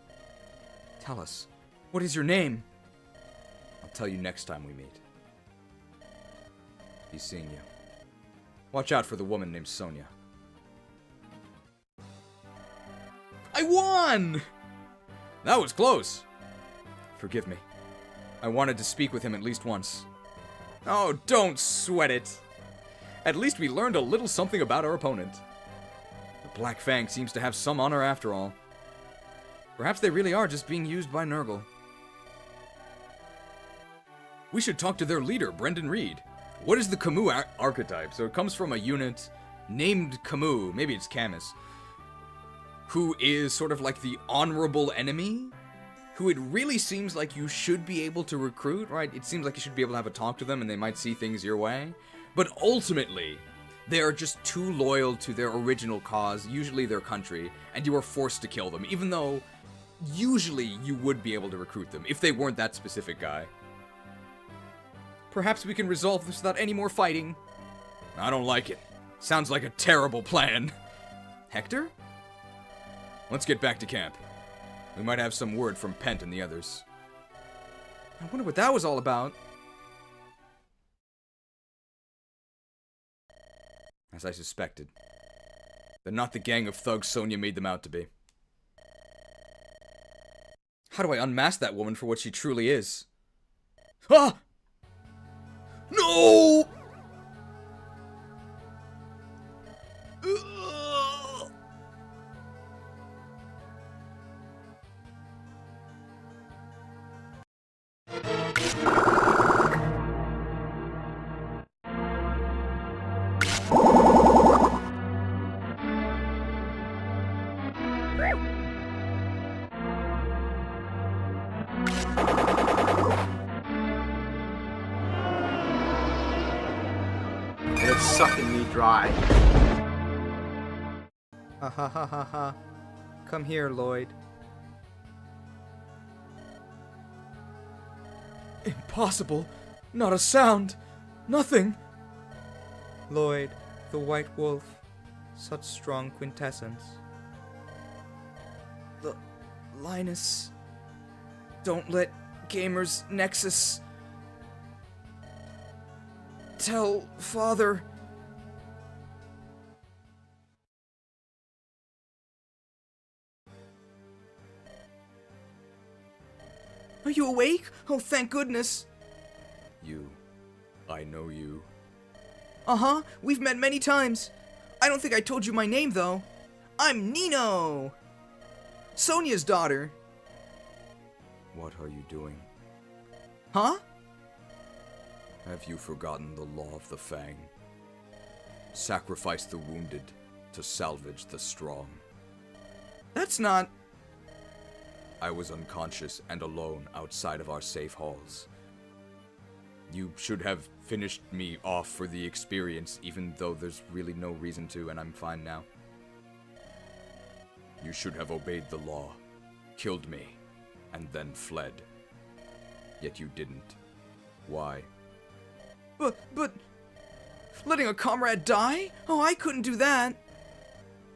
Tell us, what is your name? I'll tell you next time we meet. He's seeing you. Watch out for the woman named Sonia. I won! That was close. Forgive me. I wanted to speak with him at least once. Oh, don't sweat it. At least we learned a little something about our opponent. The Black Fang seems to have some honor after all. Perhaps they really are just being used by Nurgle. We should talk to their leader, Brendan Reed. What is the Camus archetype? So it comes from a unit named Camus, maybe it's Camus, who is sort of like the honorable enemy, who it really seems like you should be able to recruit, right? It seems like you should be able to have a talk to them and they might see things your way. But ultimately, they are just too loyal to their original cause, usually their country, and you are forced to kill them, even though usually you would be able to recruit them, if they weren't that specific guy. Perhaps we can resolve this without any more fighting. I don't like it. Sounds like a terrible plan. Hector? Let's get back to camp. We might have some word from Pent and the others. I wonder what that was all about. As I suspected. They're not the gang of thugs Sonia made them out to be. How do I unmask that woman for what she truly is? Ah! No! It's sucking me dry. Ha ha ha ha ha. Come here, Lloyd. Impossible. Not a sound. Nothing. Lloyd, the White Wolf. Such strong quintessence. Linus. Don't let Gamers Nexus... Tell Father... Are you awake? Oh, thank goodness. You. I know you. Uh-huh. We've met many times. I don't think I told you my name, though. I'm Nino! Sonia's daughter. What are you doing? Huh? Have you forgotten the law of the Fang? Sacrifice the wounded, to salvage the strong. That's not... I was unconscious and alone outside of our safe halls. You should have finished me off for the experience, even though there's really no reason to, and I'm fine now. You should have obeyed the law, killed me, and then fled. Yet you didn't. Why? But... letting a comrade die? Oh, I couldn't do that.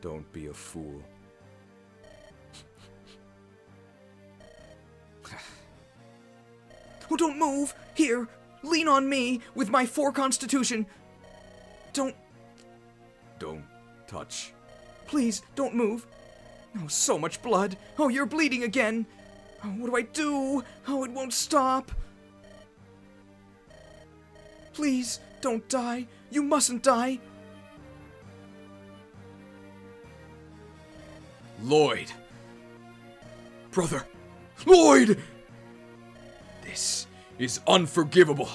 Don't be a fool. Oh, don't move! Here, lean on me with my 4 constitution. Don't touch. Please, don't move. Oh, so much blood. Oh, you're bleeding again. Oh, what do I do? Oh, it won't stop. Please, don't die. You mustn't die. Lloyd! Brother! Lloyd! This is unforgivable.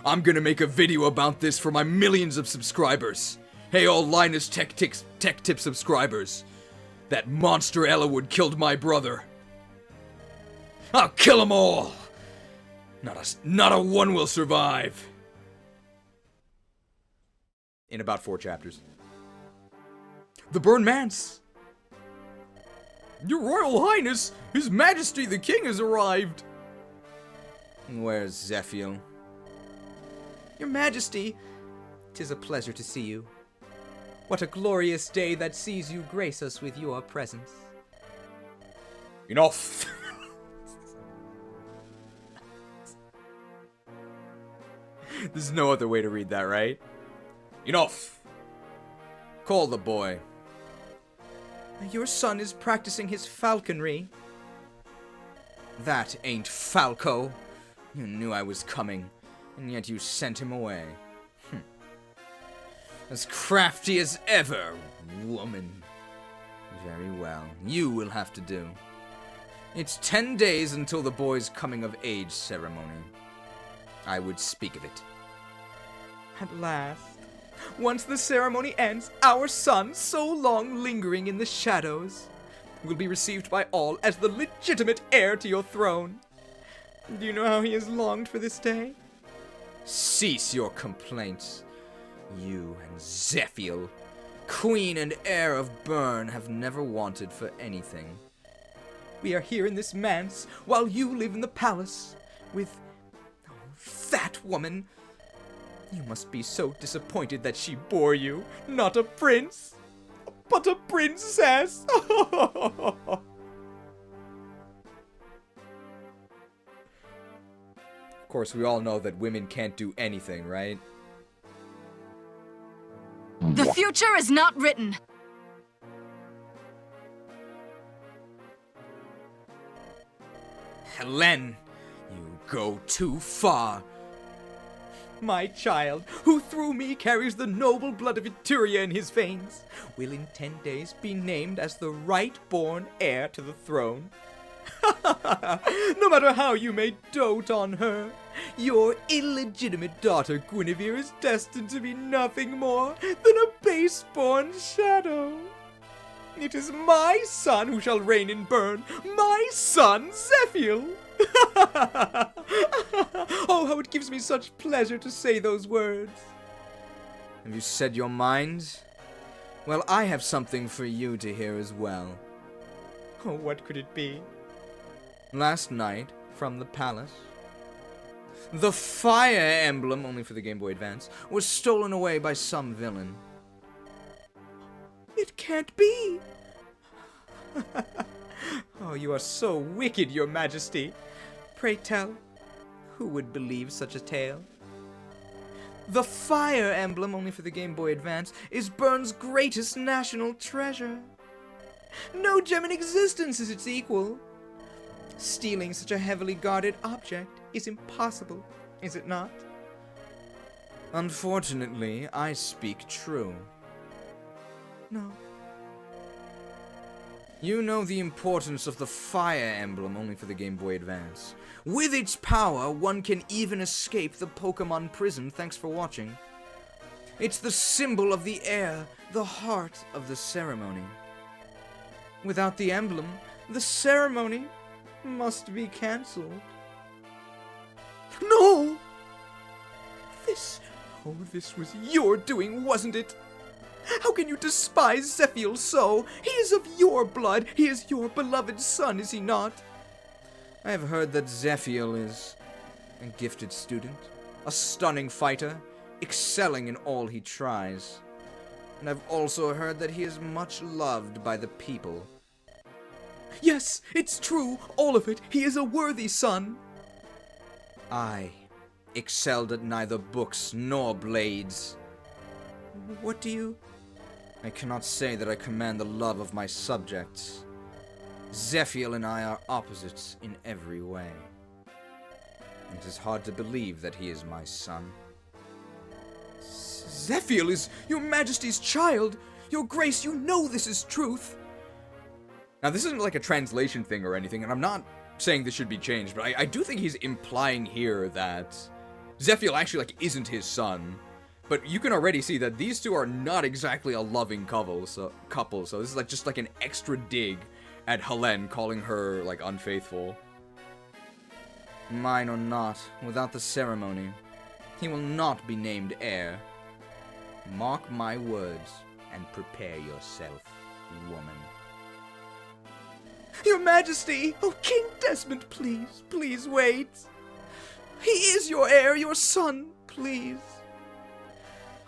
I'm gonna make a video about this for my millions of subscribers. Hey, all Linus Tech Tip subscribers. That monster Elwood killed my brother. I'll kill them all! Not a one will survive. In about 4 chapters. The Burn Manse! Your Royal Highness, His Majesty the King has arrived! Where's Zephiel? Your Majesty, 'tis a pleasure to see you. What a glorious day that sees you grace us with your presence. Enough! There's no other way to read that, right? Enough! Call the boy. Your son is practicing his falconry. That ain't Falco. You knew I was coming, and yet you sent him away. As crafty as ever, woman. Very well, you will have to do. It's 10 days until the boy's coming-of-age ceremony. I would speak of it. At last. Once the ceremony ends, our son, so long lingering in the shadows, will be received by all as the legitimate heir to your throne. Do you know how he has longed for this day? Cease your complaints. You and Zephiel, queen and heir of Bern, have never wanted for anything. We are here in this manse, while you live in the palace, with that woman. You must be so disappointed that she bore you, not a prince, but a princess. Of course, we all know that women can't do anything, right? The future is not written. Helen, you go too far. My child, who through me carries the noble blood of Eteria in his veins, will in 10 days be named as the right-born heir to the throne. No matter how you may dote on her, your illegitimate daughter Guinevere is destined to be nothing more than a base-born shadow. It is my son who shall reign in Bern, my son Zephiel. Oh, how it gives me such pleasure to say those words. Have you said your mind? Well, I have something for you to hear as well. Oh, what could it be? Last night, from the palace, the Fire Emblem, only for the Game Boy Advance, was stolen away by some villain. It can't be! Oh, you are so wicked, your majesty. Pray tell, who would believe such a tale? The Fire Emblem, only for the Game Boy Advance, is Bern's greatest national treasure. No gem in existence is its equal. Stealing such a heavily guarded object is impossible, is it not? Unfortunately, I speak true. No. You know the importance of the Fire Emblem, only for the Game Boy Advance. With its power, one can even escape the Pokemon prison. Thanks for watching. It's the symbol of the air, the heart of the ceremony. Without the emblem, the ceremony must be cancelled. No! This was your doing, wasn't it? How can you despise Zephiel so? He is of your blood. He is your beloved son, is he not? I have heard that Zephiel is a gifted student, a stunning fighter, excelling in all he tries. And I've also heard that he is much loved by the people. Yes, it's true, all of it. He is a worthy son. I excelled at neither books nor blades. What do you... I cannot say that I command the love of my subjects. Zephiel and I are opposites in every way. It is hard to believe that he is my son. Zephiel is your majesty's child! Your grace, you know this is truth! Now, this isn't like a translation thing or anything, and I'm not saying this should be changed, but I do think he's implying here that Zephiel actually, like, isn't his son. But you can already see that these two are not exactly a loving couple, so this is like just like an extra dig at Helen, calling her, like, unfaithful. Mine or not, without the ceremony, he will not be named heir. Mark my words, and prepare yourself, woman. Your Majesty! Oh, King Desmond, please, please wait. He is your heir, your son, please.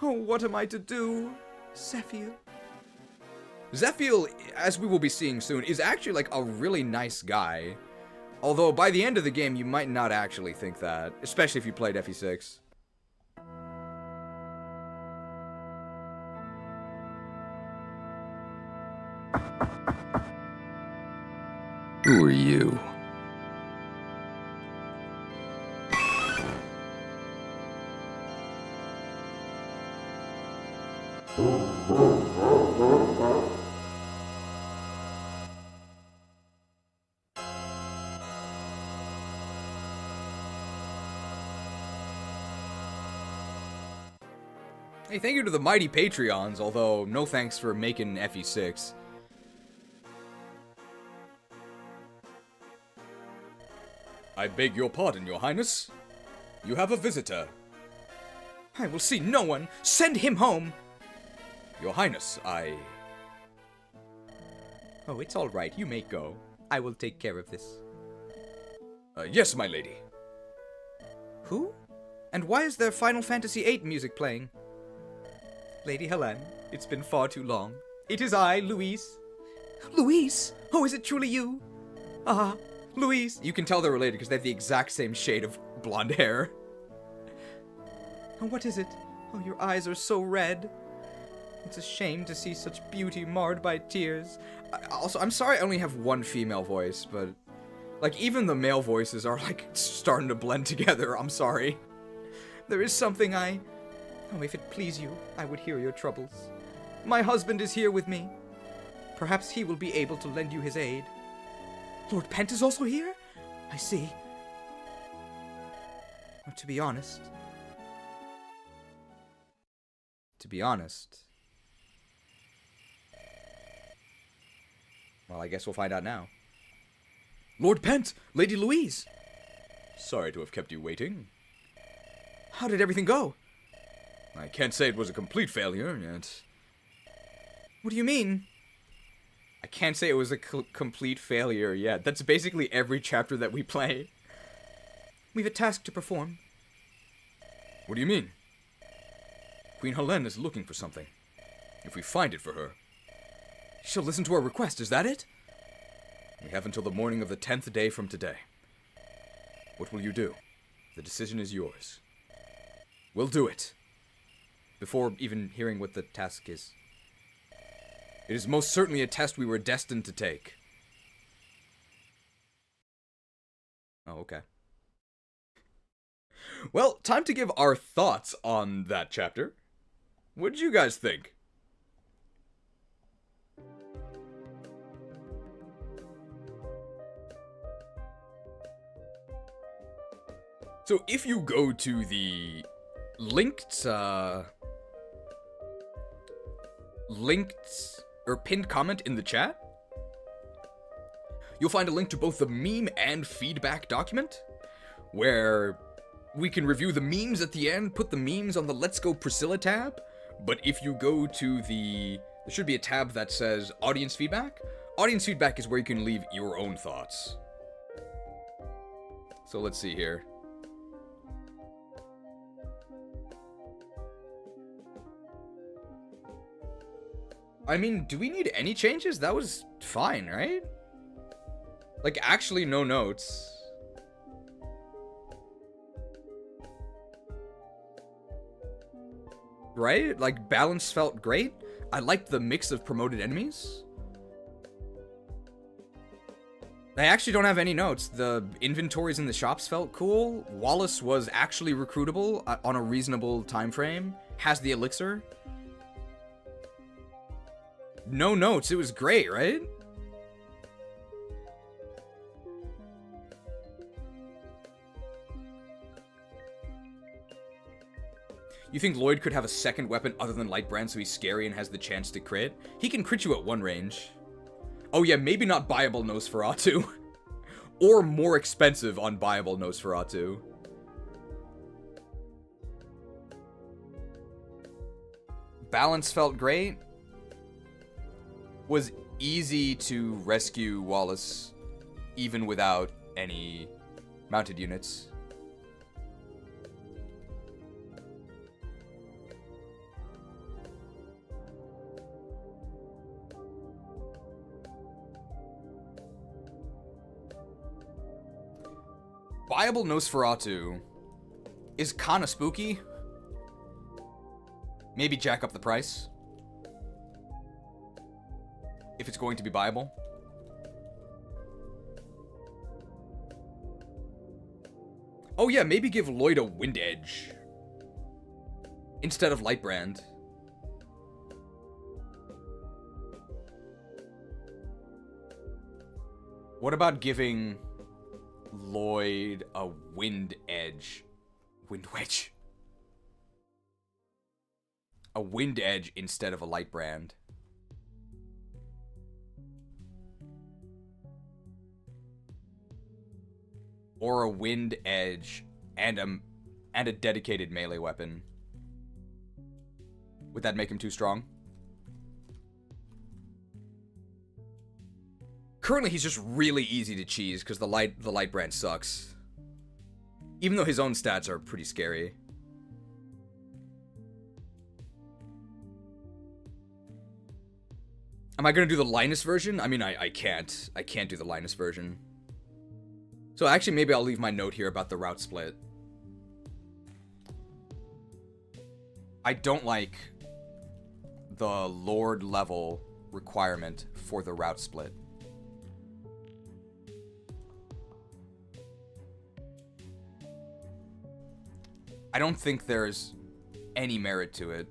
Oh, what am I to do, Zephiel? Zephiel, as we will be seeing soon, is actually like a really nice guy. Although by the end of the game, you might not actually think that, especially if you played FE6. Who are you? Hey, thank you to the mighty Patreons, although no thanks for making FE6. I beg your pardon, your highness. You have a visitor. I will see no one. Send him home. Your highness, Oh, it's all right. You may go. I will take care of this. Yes, my lady. Who? And why is there Final Fantasy VIII music playing? Lady Helen, it's been far too long. It is I, Louise. Louise? Oh, is it truly you? Ah, Louise. You can tell they're related because they have the exact same shade of blonde hair. Oh, what is it? Oh, your eyes are so red. It's a shame to see such beauty marred by tears. Also, I'm sorry I only have one female voice, but like even the male voices are like starting to blend together. I'm sorry. There is something Oh, if it please you, I would hear your troubles. My husband is here with me. Perhaps he will be able to lend you his aid. Lord Pent is also here? I see. But to be honest... Well, I guess we'll find out now. Lord Pent! Lady Louise! Sorry to have kept you waiting. How did everything go? I can't say it was a complete failure, yet. What do you mean? I can't say it was a complete failure yet. That's basically every chapter that we play. We've a task to perform. What do you mean? Queen Helen is looking for something. If we find it for her, she'll listen to our request, is that it? We have until the morning of the 10th day from today. What will you do? The decision is yours. We'll do it. Before even hearing what the task is. It is most certainly a test we were destined to take. Oh, okay. Well, time to give our thoughts on that chapter. What did you guys think? So if you go to the linked linked or pinned comment in the chat, you'll find a link to both the meme and feedback document, where we can review the memes at the end, put the memes on the Let's Go Priscilla tab, but if you go to there should be a tab that says audience feedback. Audience feedback is where you can leave your own thoughts. So let's see here. I mean, do we need any changes? That was fine, right? Like, actually no notes. Right? Like, balance felt great. I liked the mix of promoted enemies. I actually don't have any notes. The inventories in the shops felt cool. Wallace was actually recruitable on a reasonable time frame. Has the elixir. No notes. It was great, right? You think Lloyd could have a second weapon other than Lightbrand so he's scary and has the chance to crit? He can crit you at one range. Oh yeah, maybe not buyable Nosferatu. Or more expensive unbuyable Nosferatu. Balance felt great. Was easy to rescue Wallace, even without any mounted units. Buyable Nosferatu is kinda spooky. Maybe jack up the price. If it's going to be buyable. Oh yeah, maybe give Lloyd a Wind Edge instead of Lightbrand. What about giving Lloyd a Wind Edge? Wind Wedge. A Wind Edge instead of a Lightbrand. Or a Wind Edge and a dedicated melee weapon. Would that make him too strong? Currently, he's just really easy to cheese because the Lightbrand sucks. Even though his own stats are pretty scary. Am I gonna do the Linus version? I mean, I can't. I can't do the Linus version. So actually, maybe I'll leave my note here about the route split. I don't like the Lord level requirement for the route split. I don't think there's any merit to it.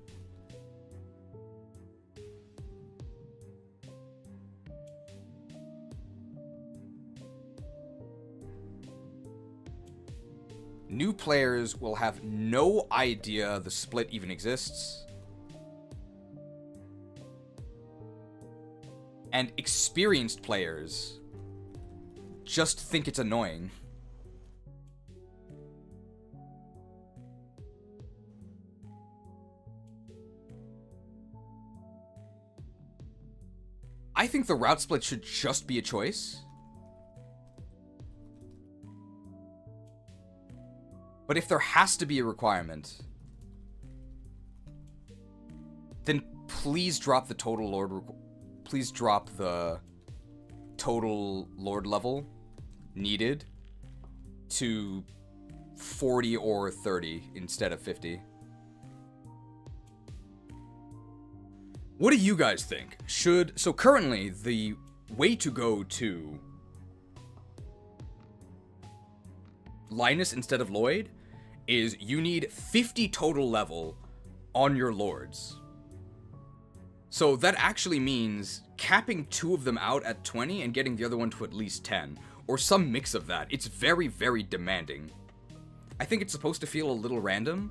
New players will have no idea the split even exists. And experienced players just think it's annoying. I think the route split should just be a choice. But if there has to be a requirement, then please drop the total Lord. Please drop the total Lord level needed to 40 or 30 instead of 50. What do you guys think? So currently the way to go to Linus instead of Lloyd is you need 50 total level on your lords. So that actually means capping 2 of them out at 20 and getting the other one to at least 10, or some mix of that. It's very, very demanding. I think it's supposed to feel a little random.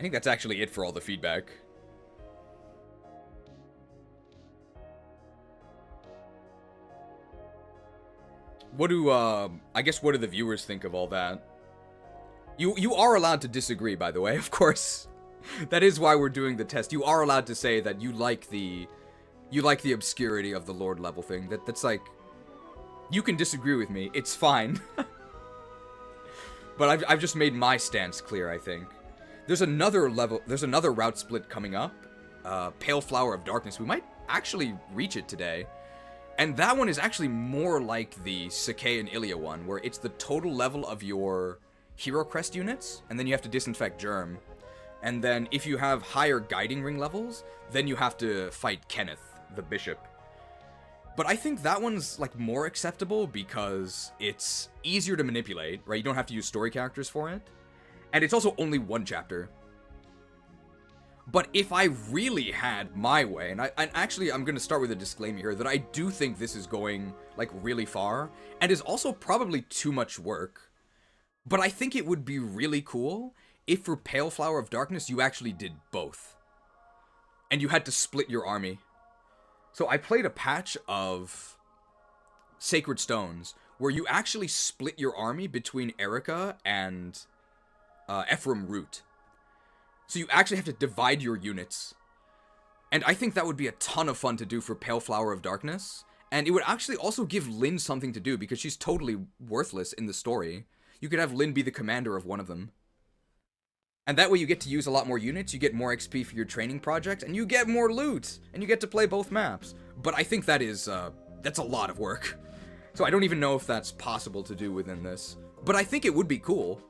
I think that's actually it for all the feedback. What do, I guess what do the viewers think of all that? You are allowed to disagree, by the way, of course. That is why we're doing the test. You are allowed to say that you like the obscurity of the Lord level thing. That's like, you can disagree with me. It's fine. But I've just made my stance clear, I think. There's another route split coming up. Pale Flower of Darkness. We might actually reach it today. And that one is actually more like the Sakai and Ilya one, where it's the total level of your Hero Crest units, and then you have to disinfect Jerme. And then if you have higher Guiding Ring levels, then you have to fight Kenneth, the Bishop. But I think that one's, like, more acceptable because it's easier to manipulate, right? You don't have to use story characters for it. And it's also only one chapter. But if I really had my way, and actually I'm going to start with a disclaimer here, that I do think this is going, like, really far, and is also probably too much work. But I think it would be really cool if for Pale Flower of Darkness you actually did both. And you had to split your army. So I played a patch of Sacred Stones, where you actually split your army between Erica and Ephraim Root. So you actually have to divide your units. And I think that would be a ton of fun to do for Pale Flower of Darkness. And it would actually also give Lynn something to do, because she's totally worthless in the story. You could have Lynn be the commander of one of them. And that way you get to use a lot more units, you get more XP for your training project, and you get more loot! And you get to play both maps. But I think that is, that's a lot of work. So I don't even know if that's possible to do within this. But I think it would be cool.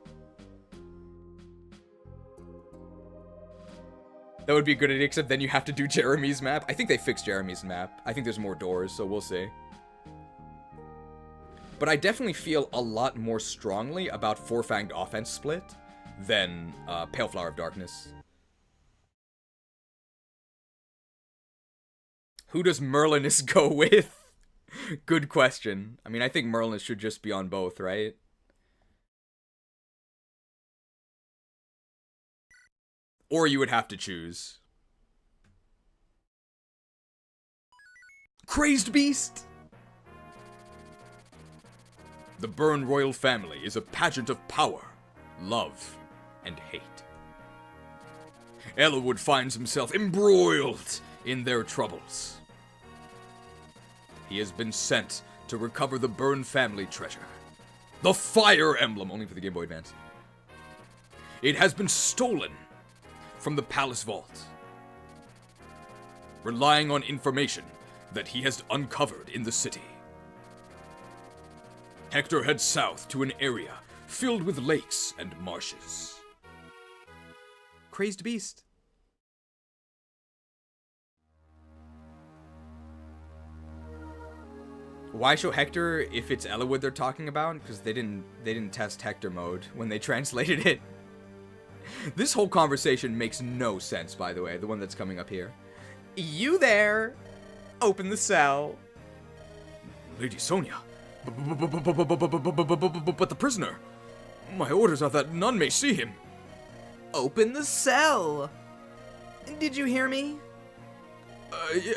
That would be a good idea, except then you have to do Jeremy's map. I think they fixed Jeremy's map. I think there's more doors, so we'll see. But I definitely feel a lot more strongly about Four-Fanged Offense Split than Pale Flower of Darkness. Who does Merlinus go with? Good question. I mean, I think Merlinus should just be on both, right? Or you would have to choose. Crazed Beast! The Byrne royal family is a pageant of power, love, and hate. Elwood finds himself embroiled in their troubles. He has been sent to recover the Byrne family treasure, the Fire Emblem, only for the Game Boy Advance. It has been stolen from the palace vault, relying on information that he has uncovered in the city. Hector heads south to an area filled with lakes and marshes. Crazed Beast. Why show Hector if it's Elwood they're talking about? Because they didn't test Hector mode when they translated it. This whole conversation makes no sense, by the way, the one that's coming up here. You there! Open the cell. Lady Sonia. But the prisoner. My orders are that none may see him. Open the cell. Did you hear me?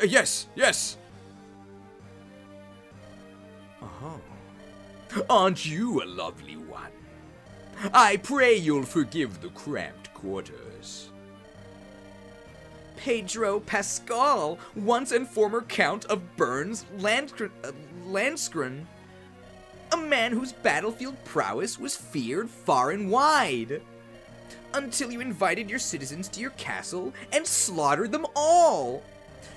Yes. Oh. Aren't you a lovely one? I pray you'll forgive the cramped quarters. Pedro Pascal, once and former Count of Byrne's Landskron. A man whose battlefield prowess was feared far and wide. Until you invited your citizens to your castle and slaughtered them all.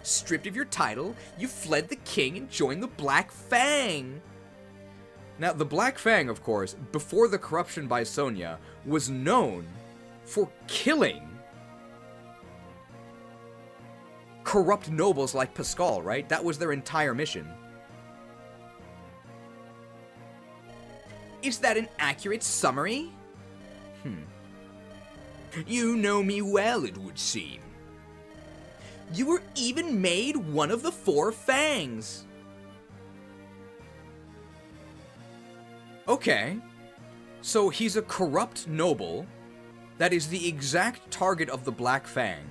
Stripped of your title, you fled the king and joined the Black Fang. Now, the Black Fang, of course, before the corruption by Sonia, was known for killing corrupt nobles like Pascal, right? That was their entire mission. Is that an accurate summary? You know me well, it would seem. You were even made one of the Four Fangs. Okay, so he's a corrupt noble That is the exact target of the Black Fang.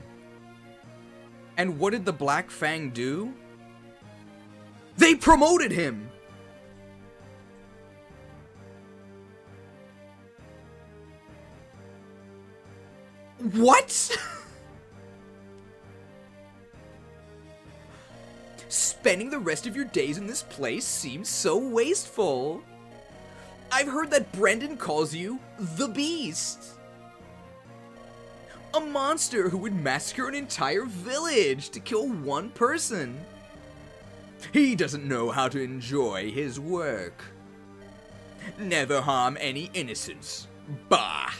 And what did the Black Fang do? They promoted him! What? Spending the rest of your days in this place seems so wasteful. I've heard that Brendan calls you the Beast. A monster who would massacre an entire village to kill one person. He doesn't know how to enjoy his work. Never harm any innocents. Bah!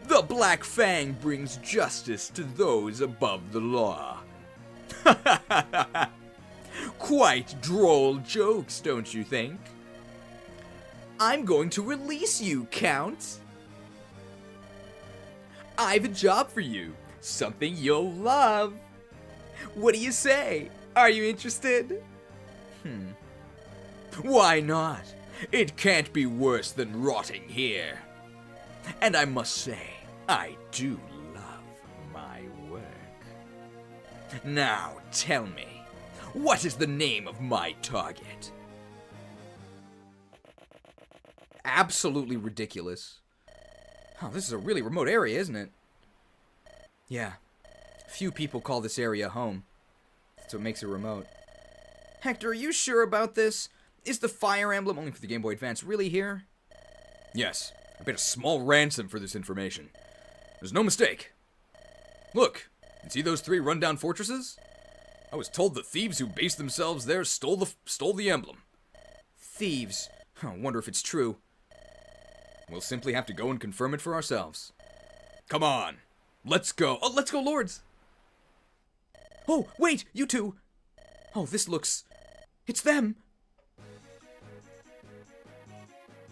The Black Fang brings justice to those above the law. Quite droll jokes, don't you think? I'm going to release you, Count. I've a job for you. Something you'll love. What do you say? Are you interested? Why not? It can't be worse than rotting here. And I must say, I do love my work. Now, tell me, what is the name of my target? Absolutely ridiculous. Oh, this is a really remote area, isn't it? Yeah. Few people call this area home. That's what makes it remote. Hector, are you sure about this? Is the Fire Emblem, only for the Game Boy Advance, really here? Yes. I paid a small ransom for this information. There's no mistake. Look, you see those 3 rundown fortresses? I was told the thieves who based themselves there stole the emblem. Thieves? I wonder if it's true. We'll simply have to go and confirm it for ourselves. Come on, let's go. Oh, let's go, Lords. Oh, wait, you two. Oh, this looks... It's them.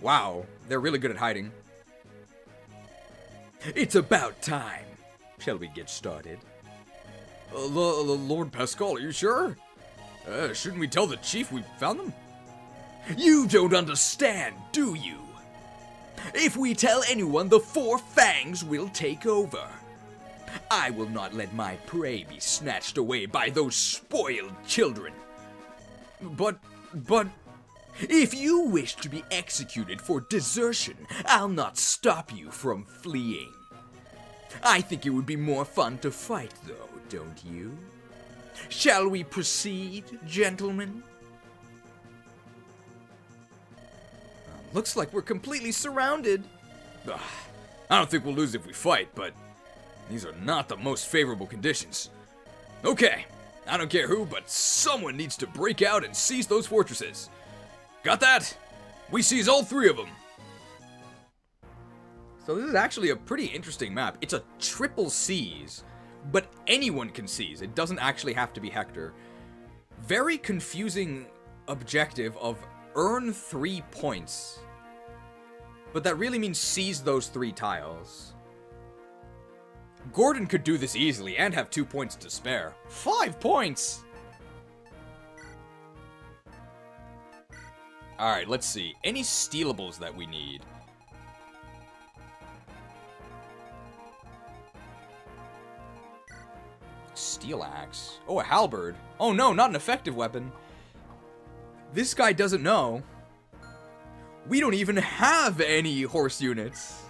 Wow, they're really good at hiding. It's about time. Shall we get started? Lord Pascal, are you sure? Shouldn't we tell the chief we found them? You don't understand, do you? If we tell anyone, the 4 fangs will take over. I will not let my prey be snatched away by those spoiled children. But... If you wish to be executed for desertion, I'll not stop you from fleeing. I think it would be more fun to fight, though, don't you? Shall we proceed, gentlemen? Looks like we're completely surrounded. Ugh, I don't think we'll lose if we fight, but these are not the most favorable conditions. Okay, I don't care who, but someone needs to break out and seize those fortresses. Got that? We seize all 3 of them. So this is actually a pretty interesting map. It's a triple seize, but anyone can seize. It doesn't actually have to be Hector. Very confusing objective of earn 3 points. But that really means seize those 3 tiles. Gordon could do this easily and have 2 points to spare. 5 points! Alright, let's see. Any stealables that we need? Steel axe. Oh, a halberd. Oh no, not an effective weapon. This guy doesn't know. We don't even have any horse units.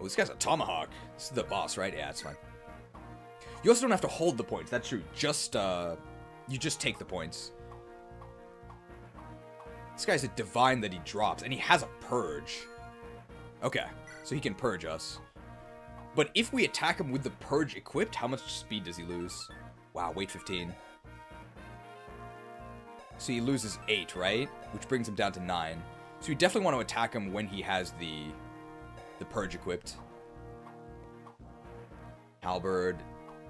Oh, this guy's a tomahawk. This is the boss, right? Yeah, it's fine. You also don't have to hold the points. That's true. You just take the points. This guy's a divine that he drops, and he has a purge. Okay, so he can purge us. But if we attack him with the purge equipped, how much speed does he lose? Wow, weight 15. So he loses 8, right? Which brings him down to 9. So we definitely want to attack him when he has the purge equipped. Halberd.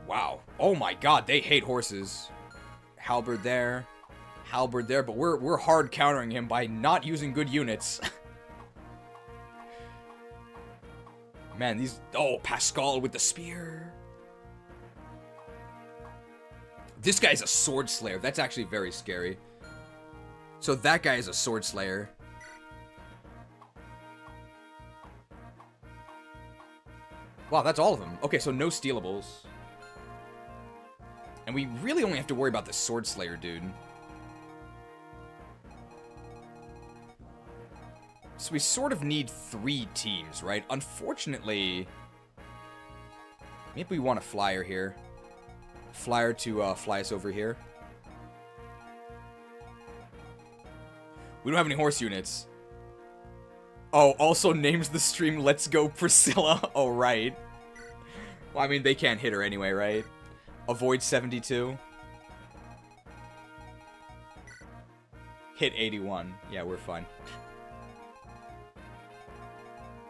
Wow. Oh my god, they hate horses. Halberd there. Halberd there, but we're hard countering him by not using good units. Man, these... Oh, Pascal with the spear. This guy's a sword slayer. That's actually very scary. So that guy is a sword slayer. Wow, that's all of them. Okay, so no stealables. And we really only have to worry about the Sword Slayer dude. So we sort of need 3 teams, right? Unfortunately, maybe we want a flyer here. Flyer to fly us over here. We don't have any horse units. Oh, also names the stream Let's Go Priscilla. Oh, right. Well, I mean, they can't hit her anyway, right? Avoid 72. Hit 81. Yeah, we're fine.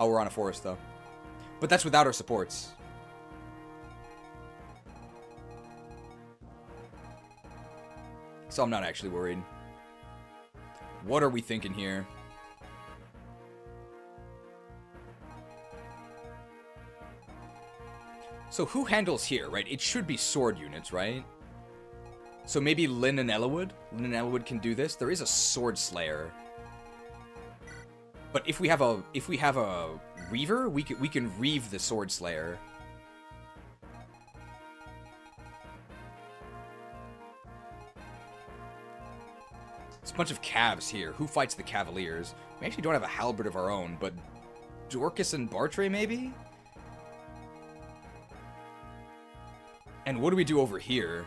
Oh, we're on a forest, though. But that's without our supports. So I'm not actually worried. What are we thinking here? So who handles here, right? It should be sword units, right? So maybe Lynn and Ellawood? Lynn and Ellawood can do this. There is a Sword Slayer. But if we have a Reaver, we can reave the Sword Slayer. It's a bunch of calves here. Who fights the Cavaliers? We actually don't have a halberd of our own, but Dorcas and Bartray, maybe? And what do we do over here?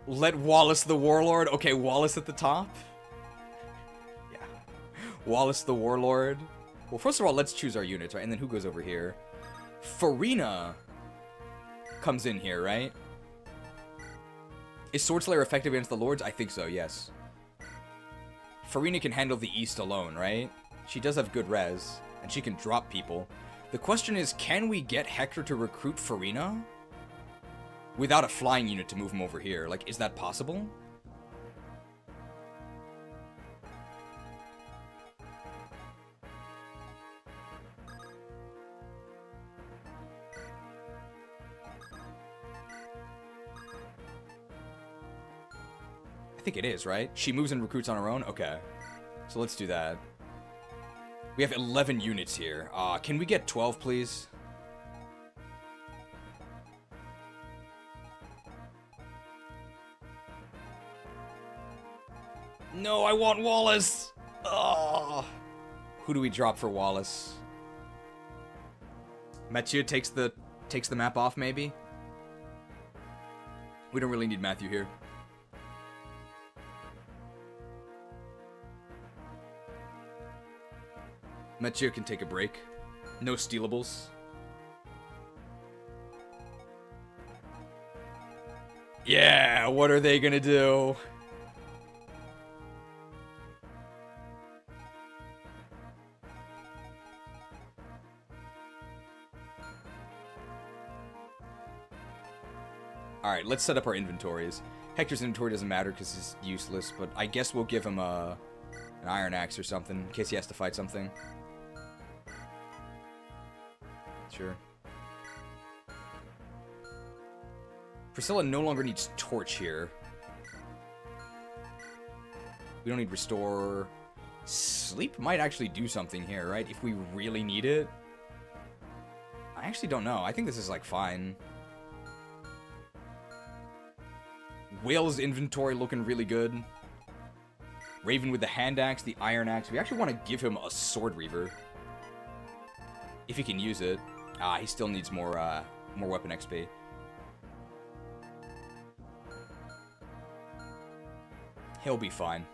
Let Wallace the Warlord. Okay, Wallace at the top. Yeah. Wallace the Warlord. Well, first of all, let's choose our units, right? And then who goes over here? Farina comes in here, right? Is Sword Slayer effective against the Lords? I think so, yes. Farina can handle the East alone, right? She does have good res, and she can drop people. The question is, can we get Hector to recruit Farina? Without a flying unit to move him over here. Like, is that possible? I think it is, right? She moves and recruits on her own? Okay. So let's do that. We have 11 units here. Can we get 12, please? No, I want Wallace! Oh. Who do we drop for Wallace? Mathieu takes the map off, maybe? We don't really need Matthew here. Mathieu can take a break. No stealables. Yeah, what are they gonna do? Alright, let's set up our inventories. Hector's inventory doesn't matter because he's useless, but I guess we'll give him an iron axe or something in case he has to fight something. Sure. Priscilla no longer needs torch here. We don't need restore. Sleep might actually do something here, right? If we really need it. I actually don't know. I think this is like fine. Will's inventory looking really good. Raven with the hand axe, the iron axe. We actually want to give him a sword reaver. If he can use it. He still needs more weapon XP. He'll be fine.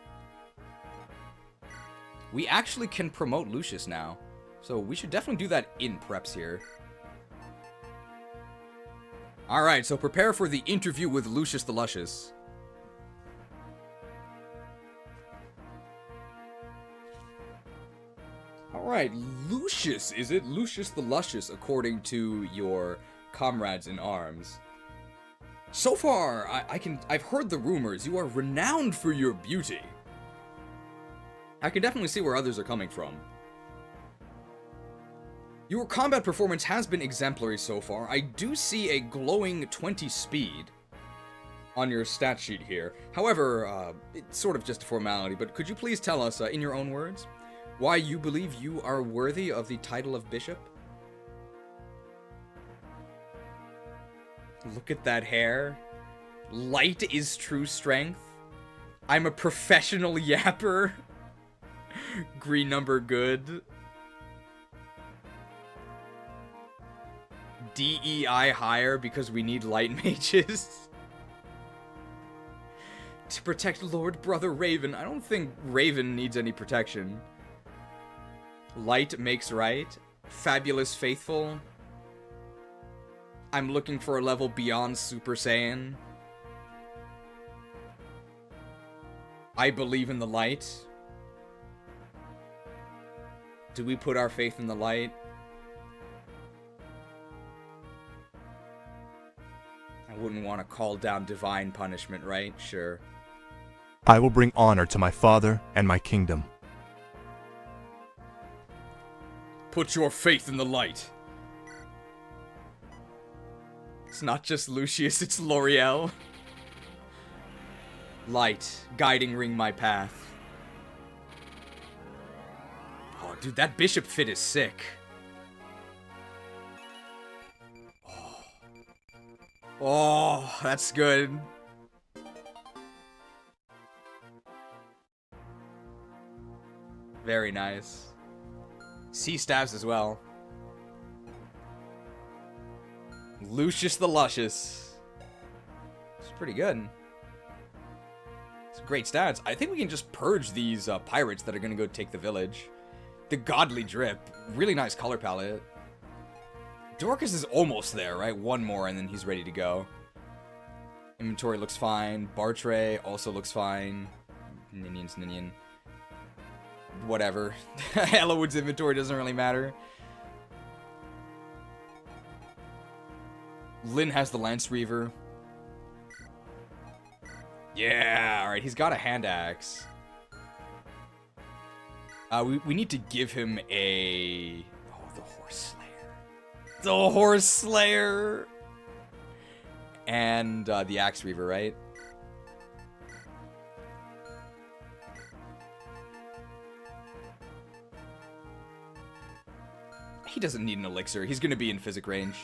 We actually can promote Lucius now. So we should definitely do that in preps here. Alright, so prepare for the interview with Lucius the Luscious. Alright, Lucius, is it? Lucius the Luscious, according to your comrades in arms. So far, I've heard the rumors. You are renowned for your beauty. I can definitely see where others are coming from. Your combat performance has been exemplary so far. I do see a glowing 20 speed on your stat sheet here. However, it's sort of just a formality, but could you please tell us, in your own words, why you believe you are worthy of the title of Bishop? Look at that hair. Light is true strength. I'm a professional yapper. Green number good. DEI higher because we need light mages. To protect Lord Brother Raven. I don't think Raven needs any protection. Light makes right. Fabulous Faithful. I'm looking for a level beyond Super Saiyan. I believe in the light. Do we put our faith in the light? I wouldn't want to call down divine punishment, right? Sure. I will bring honor to my father and my kingdom. Put your faith in the light. It's not just Lucius, it's L'Oreal. Light, guiding ring my path. Oh, dude, that bishop fit is sick. Oh, that's good. Very nice. Sea stabs as well. Lucius the Luscious. It's pretty good. It's great stats. I think we can just purge these pirates that are going to go take the village. The Godly Drip. Really nice color palette. Dorcas is almost there, right? One more and then he's ready to go. Inventory looks fine. Bar tray also looks fine. Ninian's Ninian. Whatever. Ellawood's inventory doesn't really matter. Lynn has the Lance Reaver. Yeah, alright, he's got a hand axe. We need to give him a... Oh, the Horse Slayer. The Horse Slayer! And the Axe Reaver, right? He doesn't need an elixir. He's gonna be in physic range.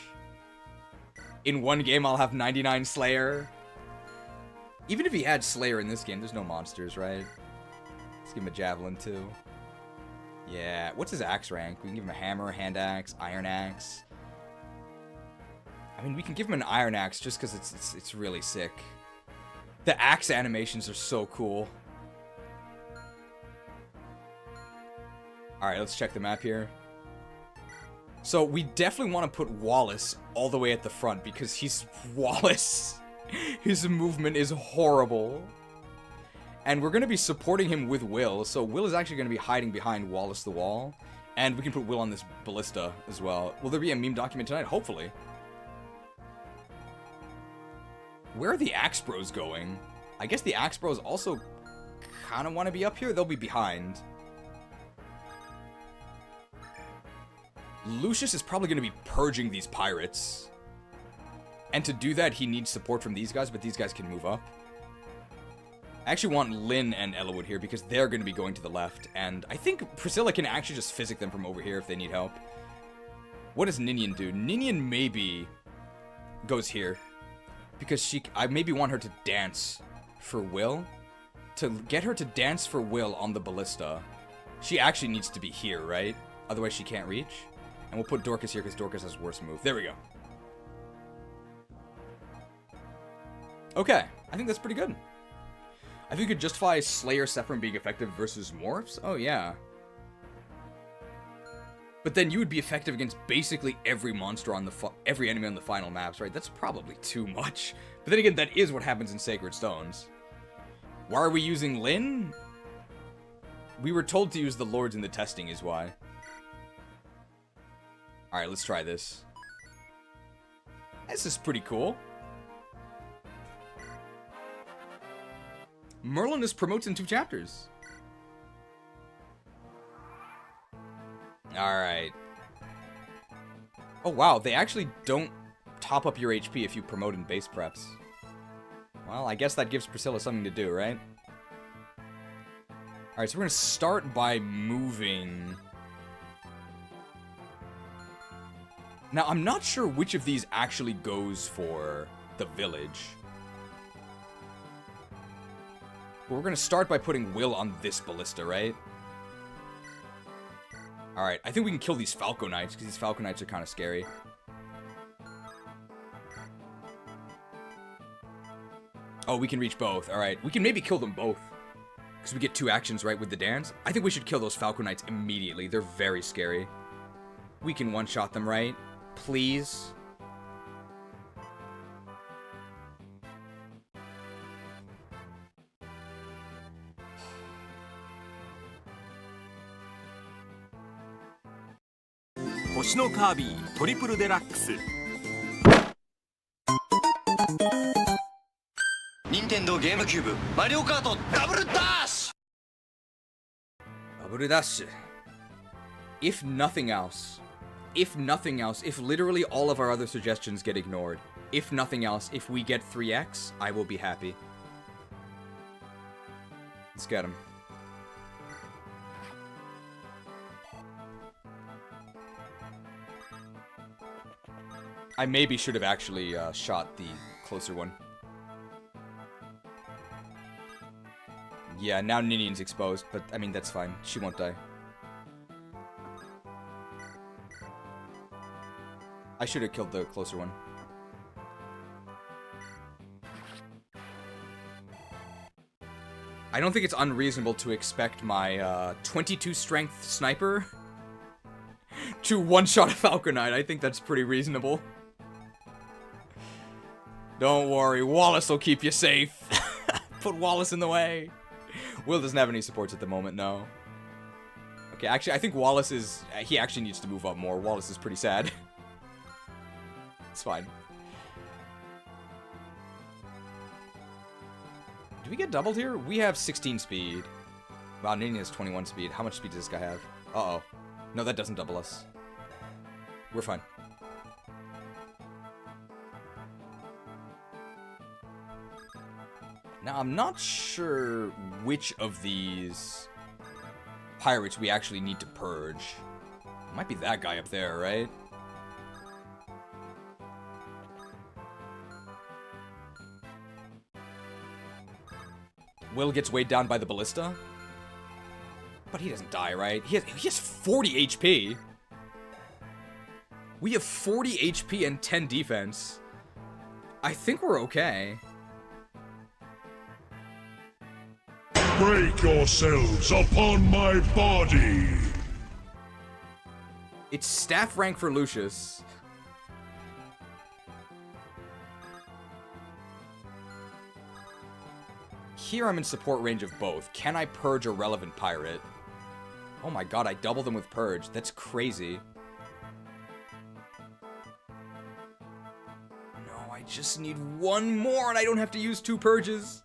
In one game, I'll have 99 Slayer. Even if he had Slayer in this game, there's no monsters, right? Let's give him a Javelin, too. Yeah. What's his axe rank? We can give him a Hammer, Hand Axe, Iron Axe. I mean, we can give him an Iron Axe just because it's really sick. The axe animations are so cool. Alright, let's check the map here. So, we definitely want to put Wallace all the way at the front because he's Wallace. His movement is horrible. And we're going to be supporting him with Will. So, Will is actually going to be hiding behind Wallace the Wall. And we can put Will on this ballista as well. Will there be a meme document tonight? Hopefully. Where are the Axe Bros going? I guess the Axe Bros also kind of want to be up here. They'll be behind. Lucius is probably going to be purging these pirates. And to do that, he needs support from these guys, but these guys can move up. I actually want Lynn and Ellawood here because they're going to be going to the left. And I think Priscilla can actually just physic them from over here if they need help. What does Ninian do? Ninian maybe goes here. Because I maybe want her to dance for Will. To get her to dance for Will on the ballista, she actually needs to be here, right? Otherwise she can't reach. And we'll put Dorcas here because Dorcas has worse move. There we go. Okay, I think that's pretty good. I think we could justify Slayer Sephiroth being effective versus Morphs. Oh, yeah. But then you would be effective against basically every monster on every enemy on the final maps, right? That's probably too much. But then again, that is what happens in Sacred Stones. Why are we using Lynn? We were told to use the Lords in the testing is why. Alright, let's try this. This is pretty cool. Merlin is promoted in 2 chapters. Alright. Oh wow, they actually don't top up your HP if you promote in base preps. Well, I guess that gives Priscilla something to do, right? Alright, so we're gonna start by moving... Now, I'm not sure which of these actually goes for the village. But we're going to start by putting Will on this ballista, right? Alright, I think we can kill these Falconites, because these Falconites are kind of scary. Oh, we can reach both. Alright, we can maybe kill them both. Because we get 2 actions, right, with the dance. I think we should kill those Falconites immediately. They're very scary. We can one-shot them, right? Please. Nintendo GameCube Mario Kart Double Dash! Double Dash. If nothing else, if literally all of our other suggestions get ignored, if nothing else, if we get 3x, I will be happy. Let's get him. I maybe should have actually shot the closer one. Yeah, now Ninian's exposed, but I mean, that's fine. She won't die. I should have killed the closer one. I don't think it's unreasonable to expect my 22 strength sniper to one-shot a Falconite. I think that's pretty reasonable. Don't worry, Wallace will keep you safe. Put Wallace in the way. Will doesn't have any supports at the moment, no. Okay, actually, I think Wallace is... He actually needs to move up more. Wallace is pretty sad. It's fine. Do we get doubled here? We have 16 speed. Wow, Nini has 21 speed. How much speed does this guy have? Uh-oh. No, that doesn't double us. We're fine. Now, I'm not sure which of these pirates we actually need to purge. It might be that guy up there, right? Will gets weighed down by the ballista. But he doesn't die, right? He has 40 HP. We have 40 HP and 10 defense. I think we're okay. Break yourselves upon my body! It's staff rank for Lucius. Here I'm in support range of both. Can I purge a relevant pirate? Oh my god, I double them with purge. That's crazy. No, I just need one more and I don't have to use 2 purges.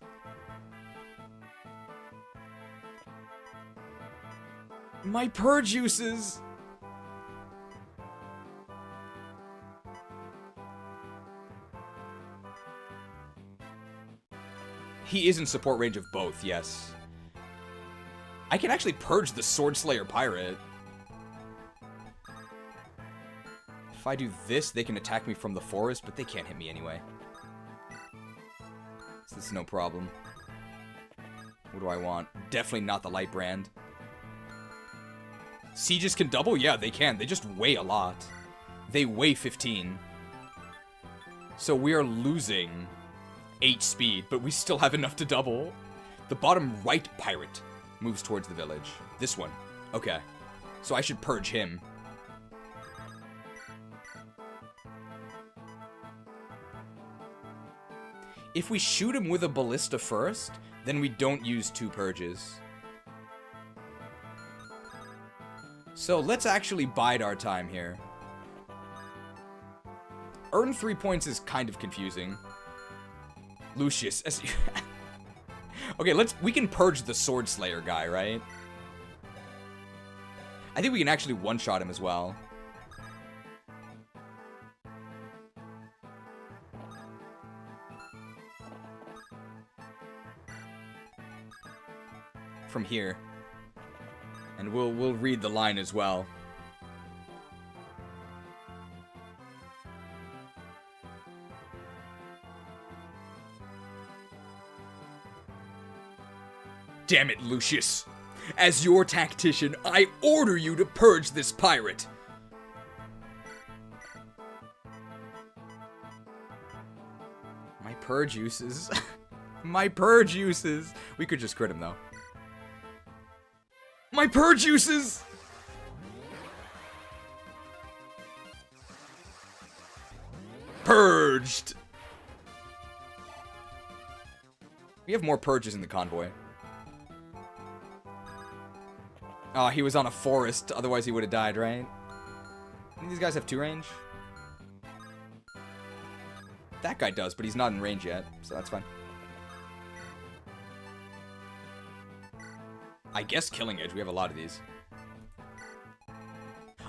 My purge uses. He is in support range of both, yes. I can actually purge the Sword Slayer pirate. If I do this, they can attack me from the forest, but they can't hit me anyway. So this is no problem. What do I want? Definitely not the light brand. Sieges can double? Yeah, they can. They just weigh a lot. They weigh 15. So we are losing 8 speed, but we still have enough to double. The bottom right pirate moves towards the village. This one. Okay. So I should purge him. If we shoot him with a ballista first, then we don't use 2 purges. So let's actually bide our time here. Earn 3 points is kind of confusing. Lucius. Okay, we can purge the Sword Slayer guy, right? I think we can actually one-shot him as well. From here. And we'll read the line as well. Damn it, Lucius. As your tactician, I order you to purge this pirate. My purge uses. My purge uses. We could just crit him, though. My purge uses! Purged! We have more purges in the convoy. Oh, he was on a forest, otherwise he would have died, right? These guys have 2 range? That guy does, but he's not in range yet, so that's fine. I guess Killing Edge, we have a lot of these.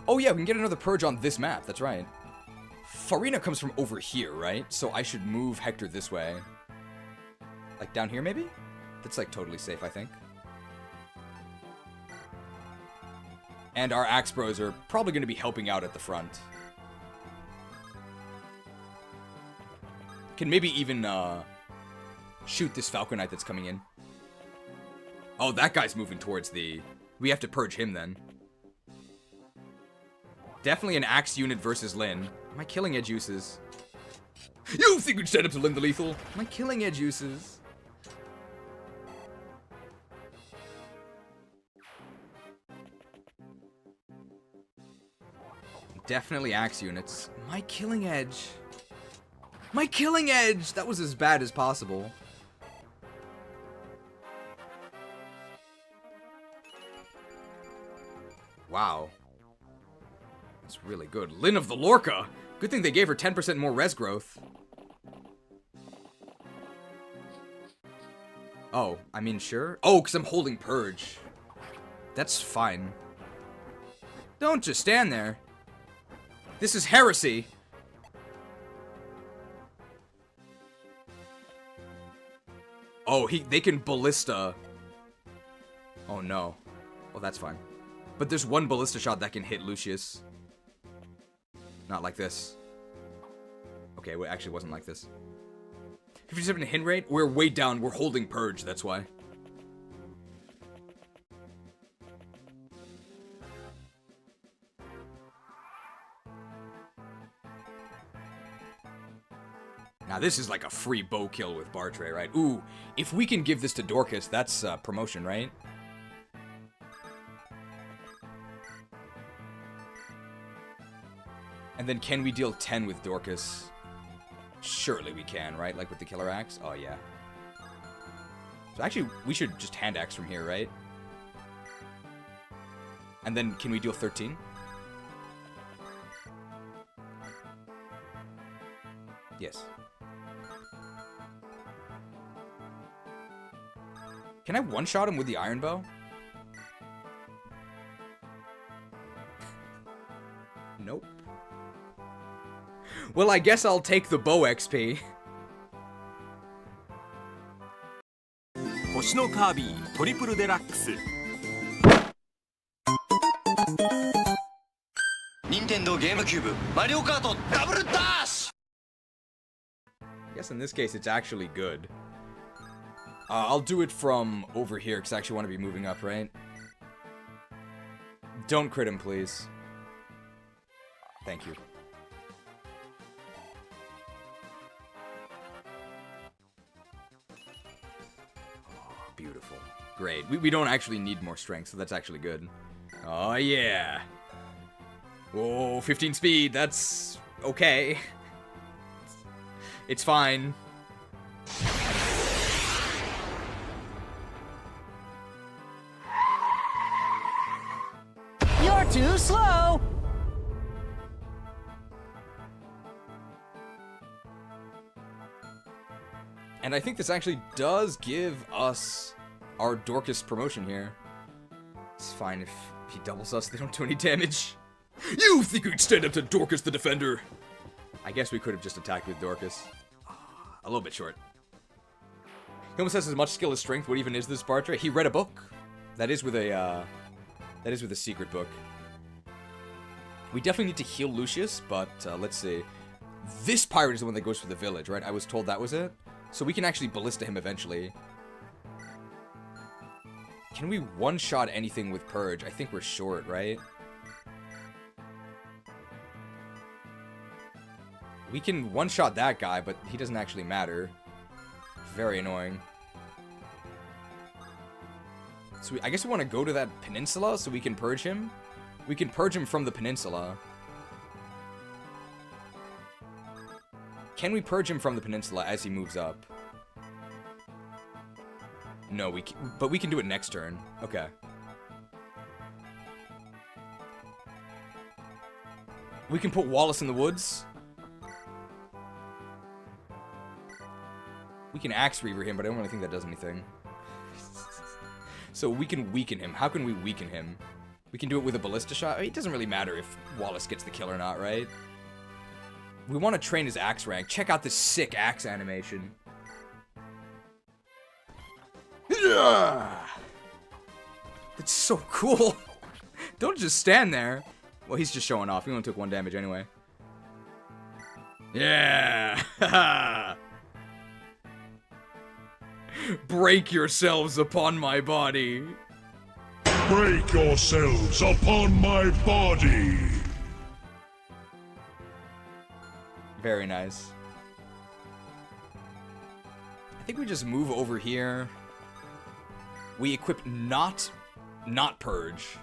Oh yeah, we can get another purge on this map, that's right. Farina comes from over here, right? So I should move Hector this way. Like down here, maybe? That's like totally safe, I think. And our Axe Bros are probably going to be helping out at the front. Can maybe even shoot this Falcon Knight that's coming in. Oh, that guy's moving towards the... We have to purge him then. Definitely an Axe unit versus Lyn. My Killing Edge uses. You think we'd stand up to Lyn the Lethal? My Killing Edge uses. Definitely Axe units. My Killing Edge. My Killing Edge! That was as bad as possible. Wow. That's really good. Lyn of the Lorca! Good thing they gave her 10% more res growth. Oh, I mean, sure. Oh, because I'm holding Purge. That's fine. Don't just stand there. This is heresy. Oh, they can ballista. Oh no. Well, that's fine. But there's one ballista shot that can hit Lucius. Not like this. Okay, well, it actually wasn't like this. 57 hit rate? We're way down. We're holding Purge, that's why. Now this is like a free bow kill with Bartray, right? Ooh, if we can give this to Dorcas, that's promotion, right? And then can we deal 10 with Dorcas? Surely we can, right? Like with the Killer Axe? Oh, yeah. So actually, we should just Hand Axe from here, right? And then can we deal 13? Yes. Can I one-shot him with the Iron Bow? Nope. Well, I guess I'll take the bow XP. 星のカービィトリプルデラックス。任天堂ゲームキューブマリオカートダブルダッシュ I guess in this case it's actually good. I'll do it from over here because I actually want to be moving up, right? Don't crit him, please. Thank you. Oh, beautiful. Great. We don't actually need more strength, so that's actually good. Oh, yeah. Whoa, 15 speed. That's okay. It's fine. You're too slow! And I think this actually does give us our Dorcas promotion here. It's fine if he doubles us, they don't do any damage. You think you'd stand up to Dorcas the Defender? I guess we could have just attacked with Dorcas. A little bit short. He almost has as much skill as strength. What even is this Bartray? He read a book. That is with a secret book. We definitely need to heal Lucius, but let's see. This pirate is the one that goes for the village, right? I was told that was it. So we can actually ballista him eventually. Can we one-shot anything with Purge? I think we're short, right? We can one-shot that guy, but he doesn't actually matter. Very annoying. So I guess we want to go to that peninsula so we can purge him? We can purge him from the peninsula. Can we purge him from the peninsula as he moves up? No, but we can do it next turn. Okay. We can put Wallace in the woods. We can Axe Reaver him, but I don't really think that does anything. So we can weaken him. How can we weaken him? We can do it with a ballista shot. I mean, it doesn't really matter if Wallace gets the kill or not, right? We want to train his axe rank. Check out this sick axe animation. It's so cool. Don't just stand there. Well, he's just showing off. He only took 1 damage anyway. Yeah. Break yourselves upon my body. Break yourselves upon my body. Very nice. I think we just move over here. We equip not Purge.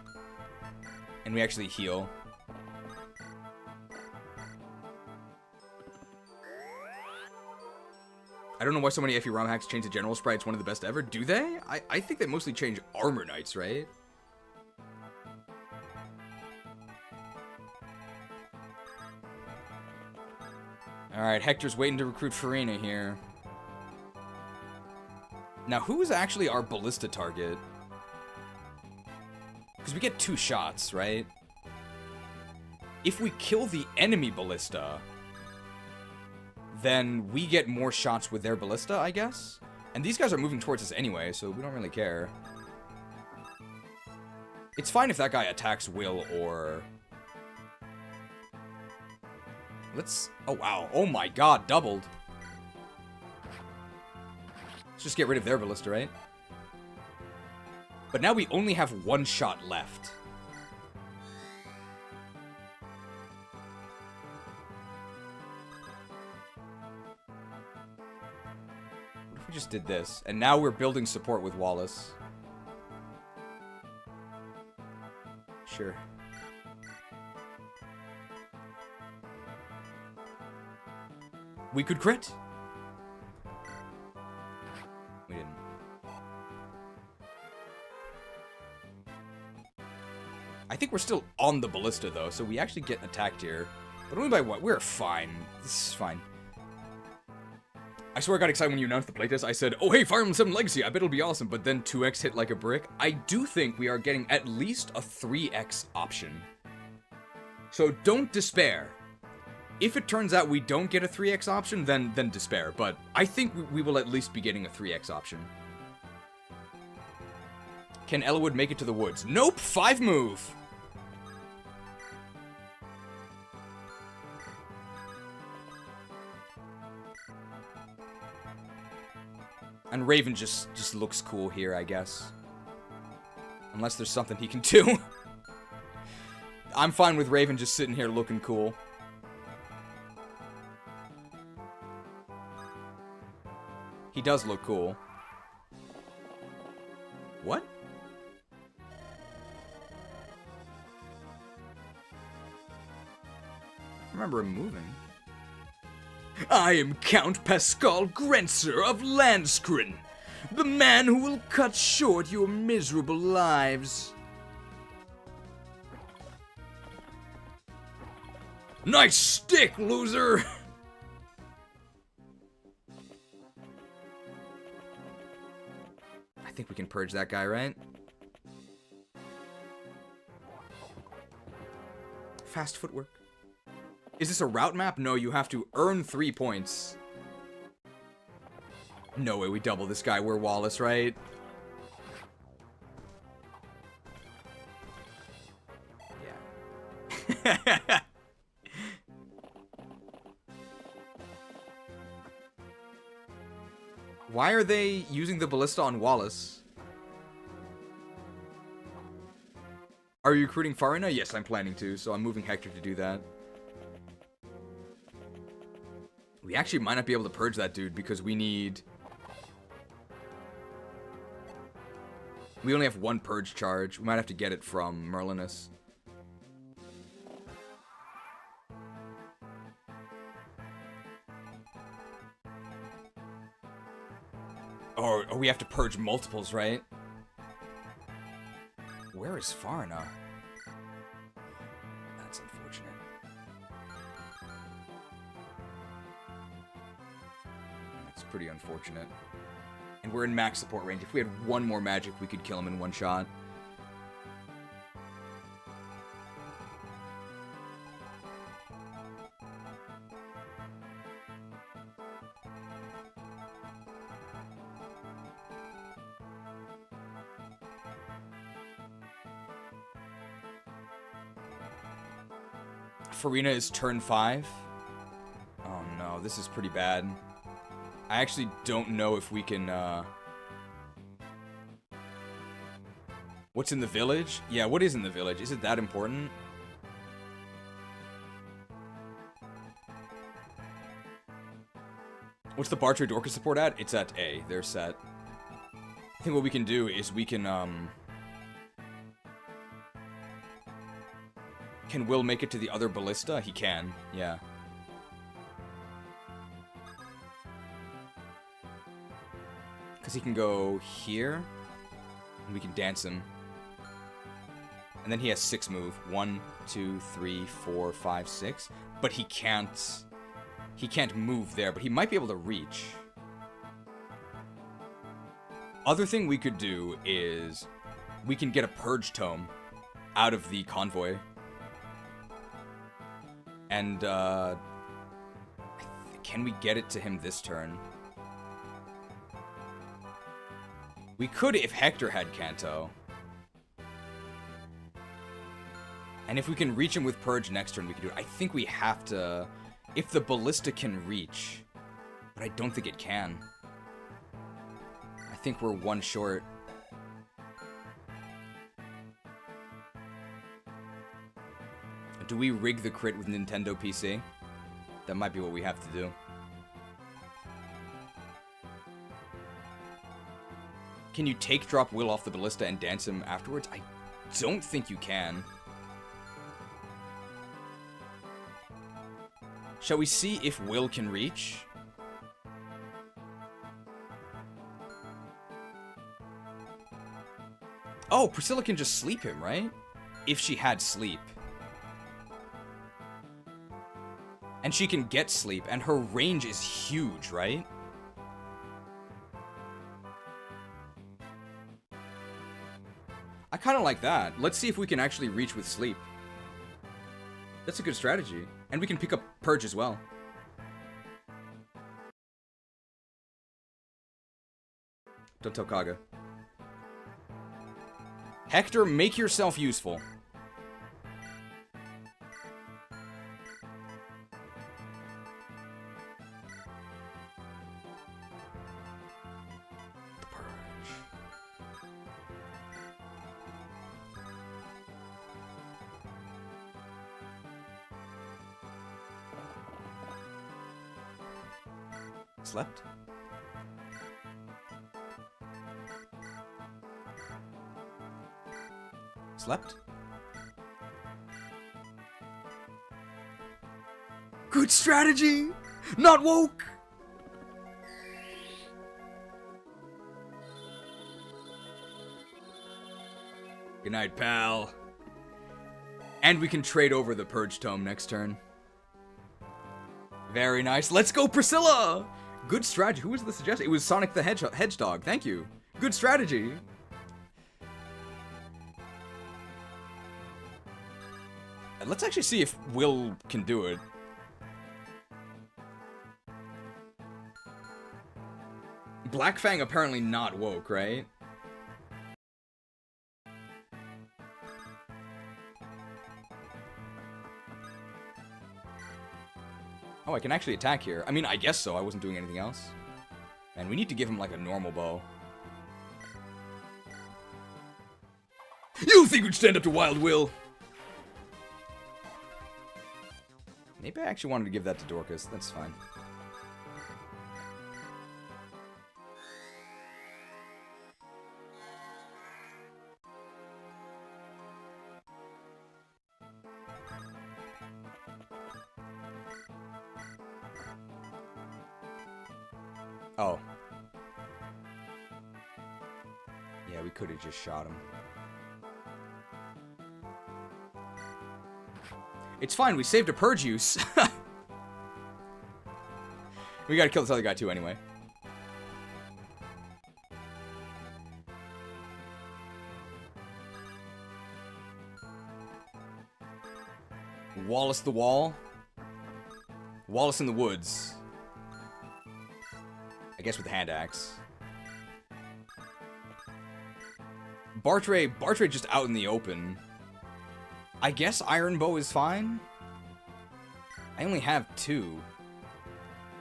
And we actually heal. I don't know why so many FE ROMhacks change the general sprite. It's one of the best ever. Do they? I think they mostly change armor knights, right? Alright, Hector's waiting to recruit Farina here. Now, who is actually our ballista target? Because we get 2 shots, right? If we kill the enemy ballista, then we get more shots with their ballista, I guess? And these guys are moving towards us anyway, so we don't really care. It's fine if that guy attacks Will or... Let's... Oh, wow. Oh my god, doubled. Let's just get rid of their ballista, right? But now we only have 1 shot left. What if we just did this? And now we're building support with Wallace. Sure. We could crit. We didn't. I think we're still on the ballista, though, so we actually get attacked here. But only by what? We're fine. This is fine. I swear I got excited when you announced the playtest. I said, oh, hey, Fire Emblem 7 Legacy. I bet it'll be awesome. But then 2x hit like a brick. I do think we are getting at least a 3x option. So don't despair. If it turns out we don't get a 3x option, then despair. But I think we will at least be getting a 3x option. Can Elwood make it to the woods? Nope, 5 move. And Raven just looks cool here, I guess. Unless there's something he can do. I'm fine with Raven just sitting here looking cool. He does look cool. What? I remember him moving. I am Count Pascal Grenzer of Landskrin, the man who will cut short your miserable lives. Nice stick, loser! I think we can purge that guy, right? Fast footwork. Is this a route map? No, you have to earn 3 points. No way we double this guy. We're Wallace, right? Yeah. Why are they using the ballista on Wallace? Are you recruiting Farina? Yes, I'm planning to, so I'm moving Hector to do that. We actually might not be able to purge that dude because we need... We only have one purge charge. We might have to get it from Merlinus. Or we have to purge multiples, right? Where is Farina? That's unfortunate. That's pretty unfortunate. And we're in max support range. If we had one more magic, we could kill him in one shot. Farina is turn 5. Oh no, this is pretty bad. I actually don't know if we can, What's in the village? Yeah, what is in the village? Is it that important? What's the Bartre Dorcas support at? It's at A. They're set. I think what we can do is we can, Can Will make it to the other ballista? He can, yeah. Because he can go here, and we can dance him. And then he has 6 move. 1, 2, 3, 4, 5, 6. But he can't move there, but he might be able to reach. Other thing we could do is we can get a Purge Tome out of the convoy. And, can we get it to him this turn? We could if Hector had Kanto. And if we can reach him with Purge next turn, we can do it. I think we have to... If the Ballista can reach. But I don't think it can. I think we're one short. Do we rig the crit with Nintendo PC? That might be what we have to do. Can you take drop Will off the Ballista and dance him afterwards? I don't think you can. Shall we see if Will can reach? Oh, Priscilla can just sleep him, right? If she had sleep. And she can get sleep, and her range is huge, right? I kind of like that. Let's see if we can actually reach with sleep. That's a good strategy. And we can pick up Purge as well. Don't tell KAGA. Hector, make yourself useful. Slept? Slept? Good strategy! Not woke! Good night, pal. And we can trade over the Purge Tome next turn. Very nice. Let's go, Priscilla! Good strategy. Who was the suggestion? It was Sonic the Hedgehog. Thank you. Good strategy. Let's actually see if Will can do it. Black Fang apparently not woke, right? Oh, I can actually attack here. I mean, I guess so. I wasn't doing anything else. And we need to give him, like, a normal bow. You think you'd stand up to Wild Will? Maybe I actually wanted to give that to Dorcas. That's fine. Oh. Yeah, we could have just shot him. It's fine, we saved a purge use. We gotta kill this other guy too anyway. Wallace the Wall. Wallace in the Woods. I guess with the hand axe. Bartray just out in the open. I guess Iron Bow is fine. I only have 2.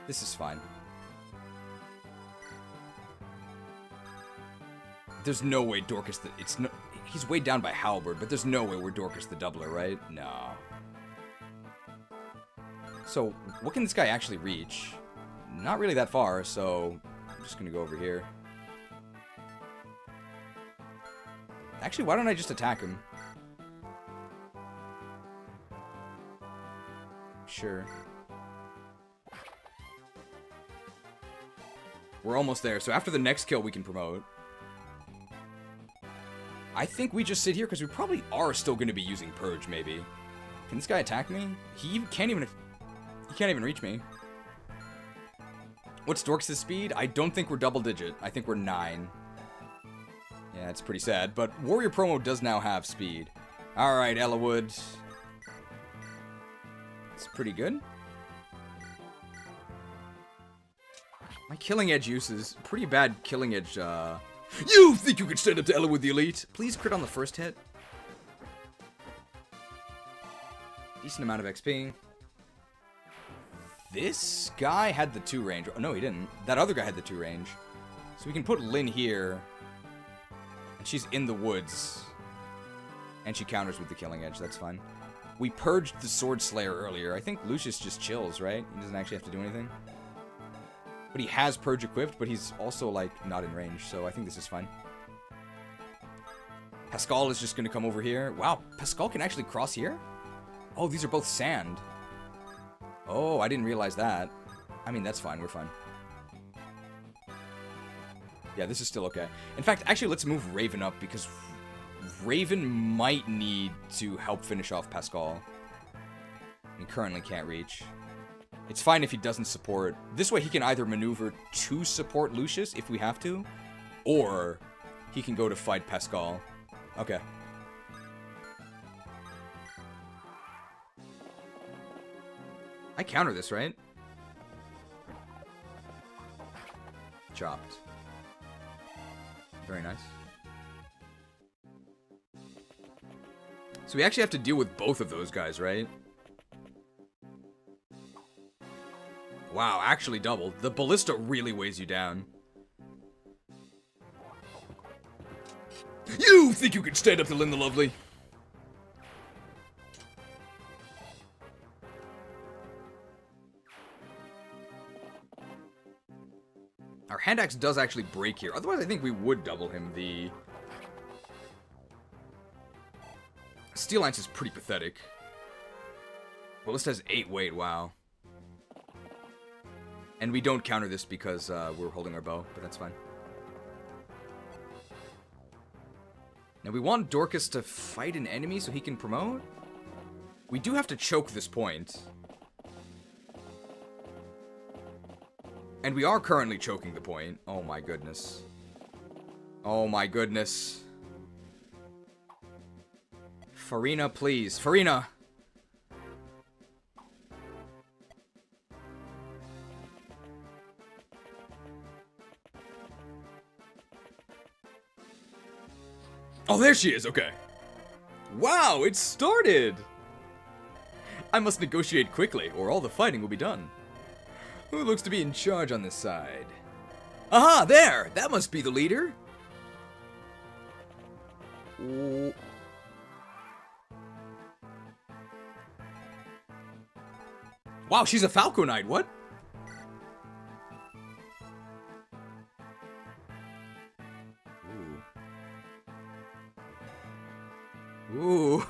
This is fine. There's no way Dorcas he's weighed down by Halberd, but there's no way we're Dorcas the Doubler, right? No. So, what can this guy actually reach? Not really that far, so I'm just gonna go over here. Actually, why don't I just attack him? Sure. We're almost there, so after the next kill we can promote. I think we just sit here because we probably are still going to be using Purge, maybe. Can this guy attack me? He can't even reach me. What's Dorcas' speed? I don't think we're double digit. I think we're 9. Yeah, it's pretty sad, but Warrior Promo does now have speed. Alright, Ellawood. It's pretty good. My Killing Edge uses pretty bad Killing Edge, You think you could stand up to Ellawood the Elite? Please crit on the first hit. Decent amount of XP. This guy had the 2 range. Oh, no, he didn't. That other guy had the 2 range. So we can put Lynn here. And she's in the woods. And she counters with the Killing Edge. That's fine. We purged the Sword Slayer earlier. I think Lucius just chills, right? He doesn't actually have to do anything. But he has Purge equipped, but he's also, like, not in range. So I think this is fine. Pascal is just going to come over here. Wow, Pascal can actually cross here? Oh, these are both sand. Oh, I didn't realize that. I mean, that's fine. We're fine. Yeah, this is still okay. In fact, actually, let's move Raven up because Raven might need to help finish off Pascal. He currently can't reach. It's fine if he doesn't support. This way he can either maneuver to support Lucius if we have to, or he can go to fight Pascal. Okay. I counter this, right? Chopped. Very nice. So we actually have to deal with both of those guys, right? Wow, actually doubled. The Ballista really weighs you down. You think you can stand up to Lynn the Lovely? Our hand axe does actually break here. Otherwise, I think we would double him. The Steel Lance is pretty pathetic. Ballista has 8 weight, wow. And we don't counter this because we're holding our bow, but that's fine. Now we want Dorcas to fight an enemy so he can promote. We do have to choke this point. And we are currently choking the point. Oh my goodness. Oh my goodness. Farina, please. Farina! Oh, there she is, okay. Wow, it started! I must negotiate quickly, or all the fighting will be done. Who looks to be in charge on this side? Aha, there! That must be the leader! Wow, she's a Falconite, what? Ooh. Ooh.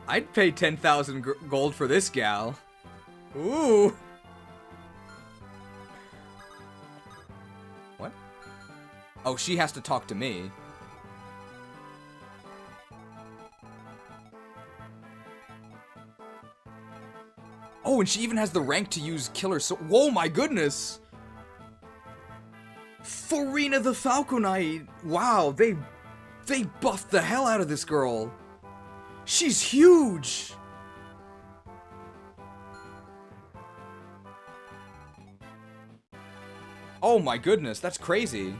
I'd pay 10,000 gold for this gal. Ooh. What? Oh, she has to talk to me. Oh, and she even has the rank to use killer whoa, my goodness! Farina the Falconite! Wow, they buffed the hell out of this girl. She's huge! Oh my goodness, that's crazy.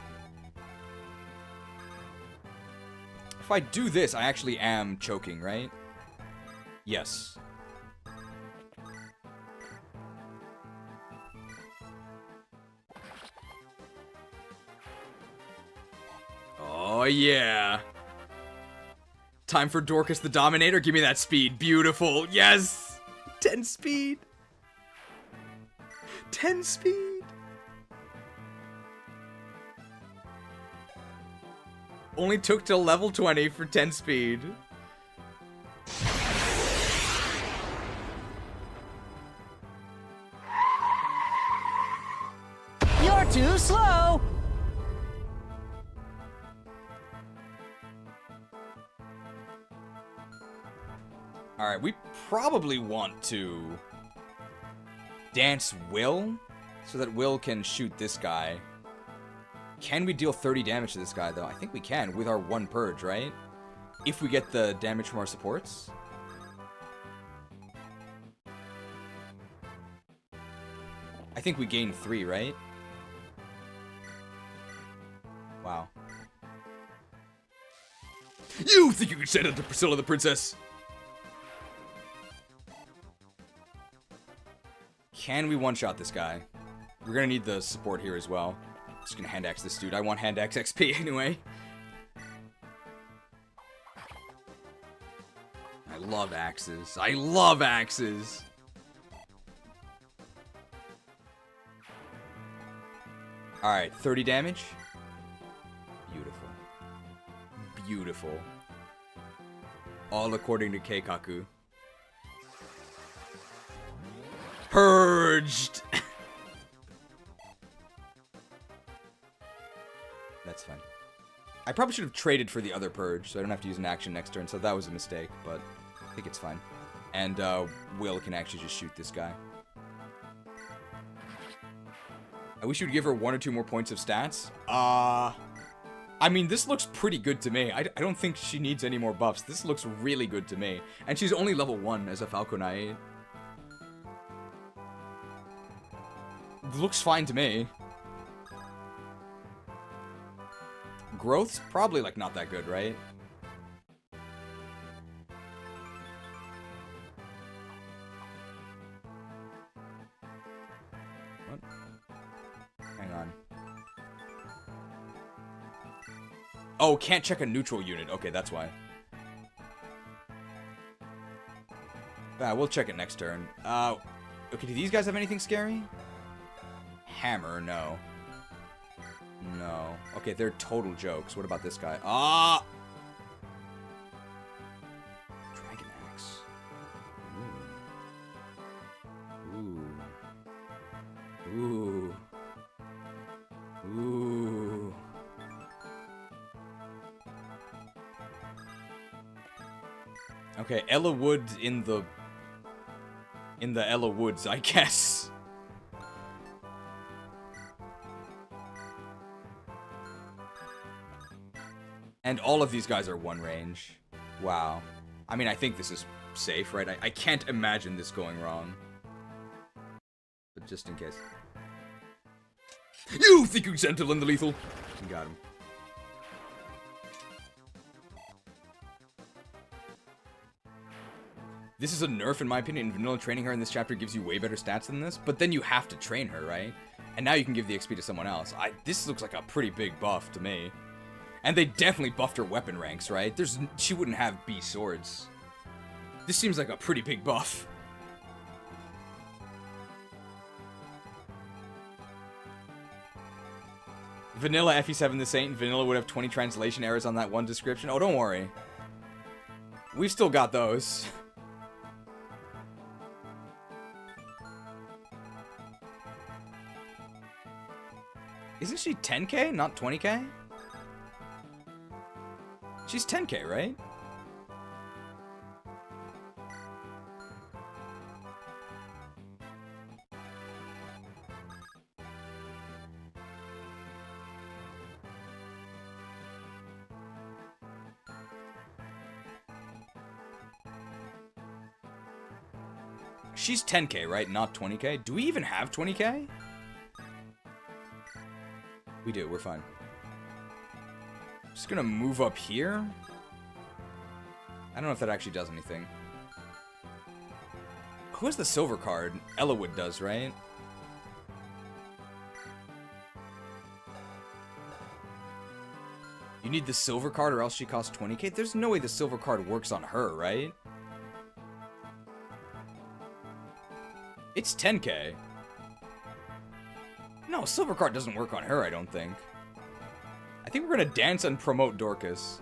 If I do this, I actually am choking, right? Yes. Oh yeah. Time for Dorcas the Dominator. Give me that speed. Beautiful. Yes! 10 speed. 10 speed. Only took till level 20 for 10 speed. You're too slow. Alright, we probably want to dance Will so that Will can shoot this guy. Can we deal 30 damage to this guy, though? I think we can with our 1 purge, right? If we get the damage from our supports. I think we gain 3, right? Wow. You think you can send it to Priscilla the Princess? Can we one-shot this guy? We're gonna need the support here as well. Just gonna hand axe this dude. I want hand axe XP anyway. I love axes. I love axes. Alright, 30 damage. Beautiful. Beautiful. All according to Keikaku. Purged! That's fine. I probably should have traded for the other purge, so I don't have to use an action next turn, so that was a mistake, but I think it's fine. And, Will can actually just shoot this guy. I wish you'd give her 1 or 2 more points of stats. I mean, this looks pretty good to me. I don't think she needs any more buffs. This looks really good to me. And she's only level 1 as a Falconite. Looks fine to me. Growth's probably, like, not that good, right? What? Hang on. Oh, can't check a neutral unit. Okay, that's why. We'll check it next turn. Okay, do these guys have anything scary? Hammer, no. No. Okay, they're total jokes. What about this guy? Ah! Dragon Axe. Ooh. Ooh. Ooh. Ooh. Okay, Ella Wood in the Ella Woods, I guess. And all of these guys are 1 range. Wow. I mean, I think this is safe, right? I can't imagine this going wrong. But just in case. You think you can sentinel in the lethal? You got him. This is a nerf, in my opinion. In vanilla, training her in this chapter gives you way better stats than this. But then you have to train her, right? And now you can give the XP to someone else. This looks like a pretty big buff to me. And they definitely buffed her weapon ranks, right? She wouldn't have B swords. This seems like a pretty big buff. Vanilla FE7 the Saint, Vanilla would have 20 translation errors on that one description. Oh, don't worry. We've still got those. Isn't she 10k, not 20k? She's 10k, right? She's 10k, right? Not 20k? Do we even have 20k? We do, we're fine. Just gonna move up here. I don't know if that actually does anything. Who has the silver card? Ellawood does, right? You need the silver card or else she costs 20k? There's no way the silver card works on her, right? It's 10k. No, silver card doesn't work on her, I don't think. I think we're gonna dance and promote Dorcas.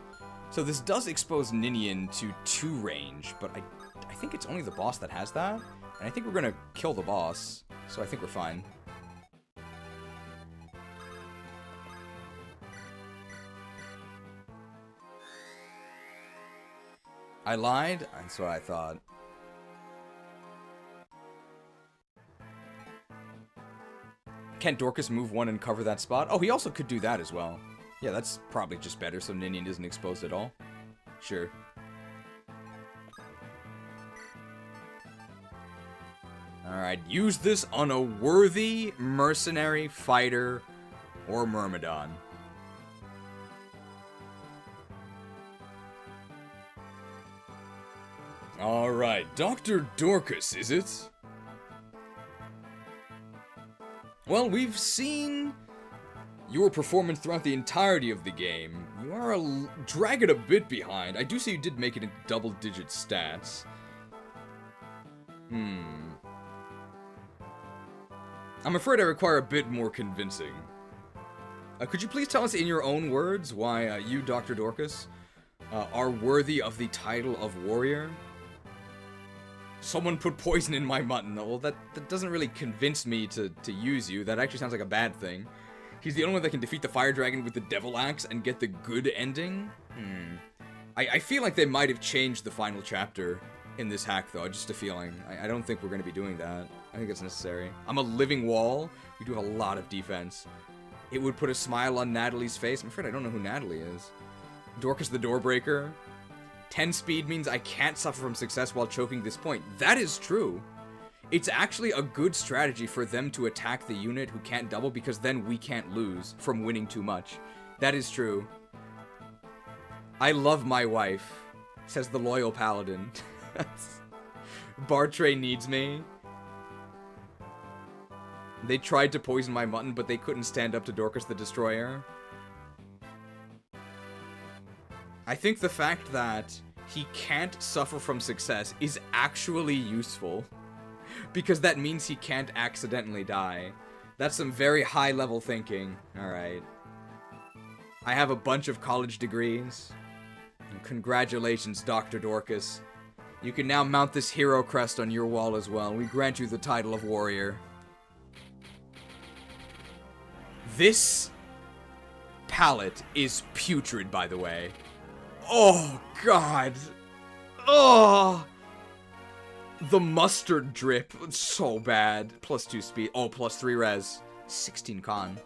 So this does expose Ninian to 2 range, but I think it's only the boss that has that. And I think we're gonna kill the boss, so I think we're fine. I lied? That's what I thought. Can't Dorcas move 1 and cover that spot? Oh, he also could do that as well. Yeah, that's probably just better so Ninian isn't exposed at all. Sure. Alright, use this on a worthy mercenary, fighter, or Myrmidon. Alright, Dr. Dorcas, is it? Well, we've seen your performance throughout the entirety of the game. You are dragging a bit behind. I do see you did make it into double-digit stats. I'm afraid I require a bit more convincing. Could you please tell us in your own words why you, Dr. Dorcas, are worthy of the title of warrior? Someone put poison in my mutton. Well, that doesn't really convince me to use you. That actually sounds like a bad thing. He's the only one that can defeat the fire dragon with the devil axe and get the good ending? I feel like they might have changed the final chapter in this hack, though. Just a feeling. I don't think we're going to be doing that. I think it's necessary. I'm a living wall. We do have a lot of defense. It would put a smile on Natalie's face. I'm afraid I don't know who Natalie is. Dorcas the Doorbreaker. 10 speed means I can't suffer from success while choking this point. That is true. It's actually a good strategy for them to attack the unit who can't double because then we can't lose from winning too much. That is true. I love my wife, says the loyal paladin. Bartray needs me. They tried to poison my mutton, but they couldn't stand up to Dorcas the Destroyer. I think the fact that he can't suffer from success is actually useful. Because that means he can't accidentally die. That's some very high-level thinking. Alright. I have a bunch of college degrees. And congratulations, Dr. Dorcas. You can now mount this hero crest on your wall as well. We grant you the title of warrior. This palette is putrid, by the way. Oh, God. Oh. The mustard drip. It's so bad. Plus 2 speed. Oh, plus 3 res. 16 con.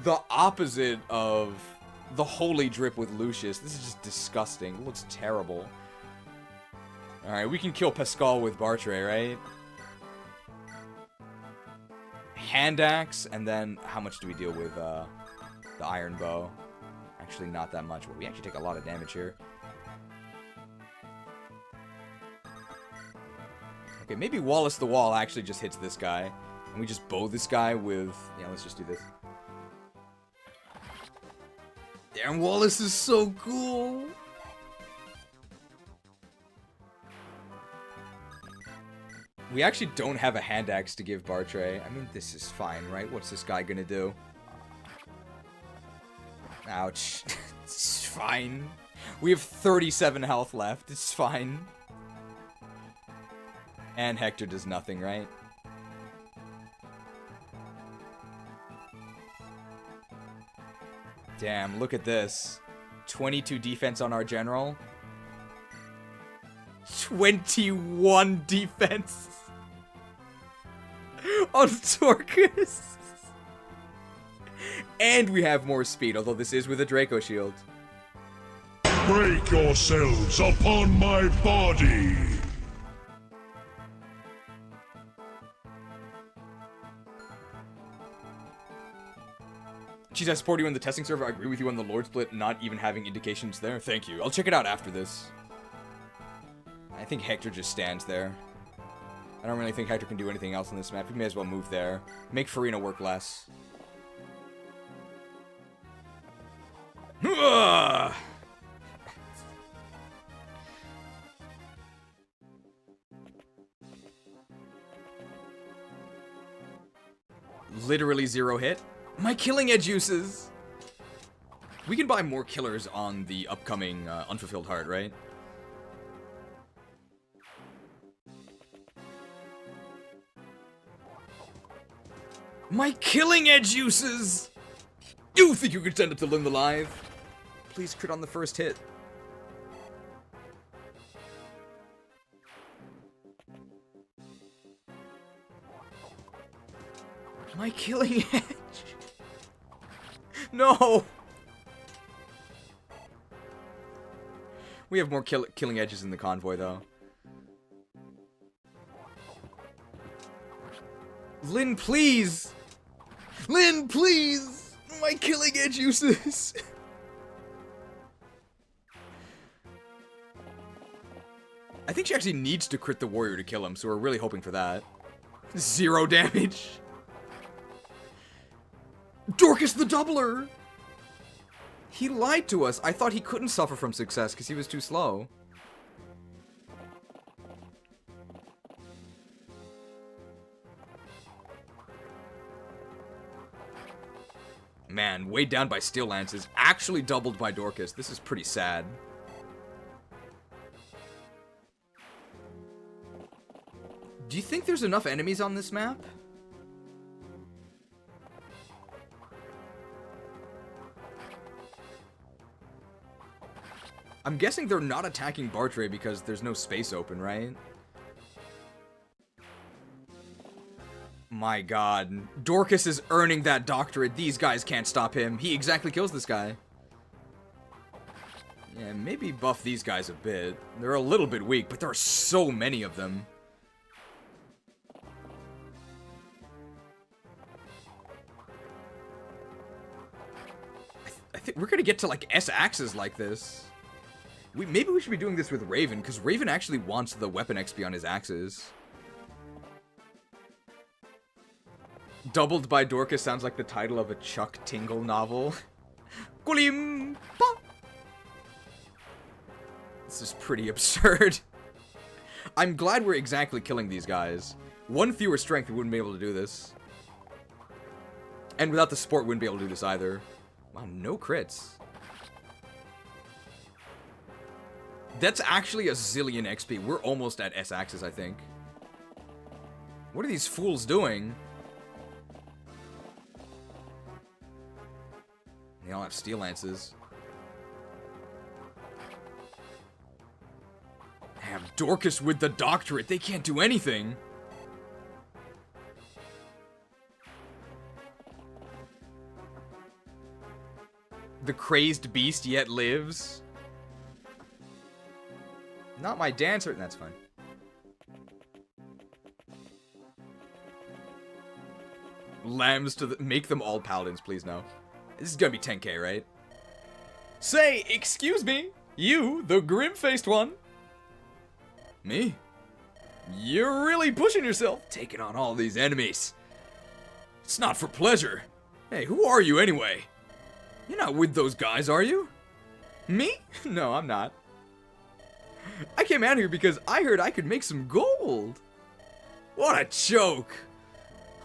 The opposite of the holy drip with Lucius. This is just disgusting. It looks terrible. Alright, we can kill Pascal with Bartray, right? Hand axe, and then how much do we deal with the iron bow? Actually, not that much, but we actually take a lot of damage here. Okay, maybe Wallace the Wall actually just hits this guy. And we just bow this guy with... Yeah, let's just do this. Damn, Wallace is so cool! We actually don't have a hand axe to give Bartray. I mean, this is fine, right? What's this guy gonna do? Ouch. It's fine. We have 37 health left. It's fine. And Hector does nothing, right? Damn, look at this. 22 defense on our general. 21 defense on Dorcas. And we have more speed, although this is with a Draco shield. Break yourselves upon my body. Geez, I support you in the testing server. I agree with you on the Lord split not even having indications there. Thank you. I'll check it out after this. I think Hector just stands there. I don't really think Hector can do anything else on this map. We may as well move there. Make Farina work less. Literally 0 hit. My killing edge uses! We can buy more killers on the upcoming Unfulfilled Heart, right? My killing edge uses! You think you could send it to Limb alive? Please crit on the first hit. My killing edge! No! We have more killing edges in the convoy, though. Lynn, please! Lynn, please! My killing edge uses! I think she actually needs to crit the warrior to kill him, so we're really hoping for that. 0 damage! Dorcas the Doubler! He lied to us. I thought he couldn't suffer from success because he was too slow. Man, weighed down by Steel Lances, actually doubled by Dorcas. This is pretty sad. Do you think there's enough enemies on this map? I'm guessing they're not attacking Bartray because there's no space open, right? My god. Dorcas is earning that doctorate. These guys can't stop him. He exactly kills this guy. Yeah, maybe buff these guys a bit. They're a little bit weak, but there are so many of them. I think we're gonna get to, like, S-axes like this. Maybe we should be doing this with Raven, because Raven actually wants the weapon XP on his axes. Doubled by Dorcas sounds like the title of a Chuck Tingle novel. This is pretty absurd. I'm glad we're exactly killing these guys. One fewer strength, we wouldn't be able to do this. And without the support, we wouldn't be able to do this either. Wow, no crits. That's actually a zillion XP. We're almost at S-axis, I think. What are these fools doing? They all have Steel Lances. They have Dorcas with the doctorate. They can't do anything. The crazed beast yet lives. Not my dancer. That's fine. Lambs to the... Make them all paladins, please, no. This is gonna be 10k, right? Say, excuse me. You, the grim-faced one. Me? You're really pushing yourself, taking on all these enemies. It's not for pleasure. Hey, who are you anyway? You're not with those guys, are you? Me? No, I'm not. I came out here because I heard I could make some gold. What a joke!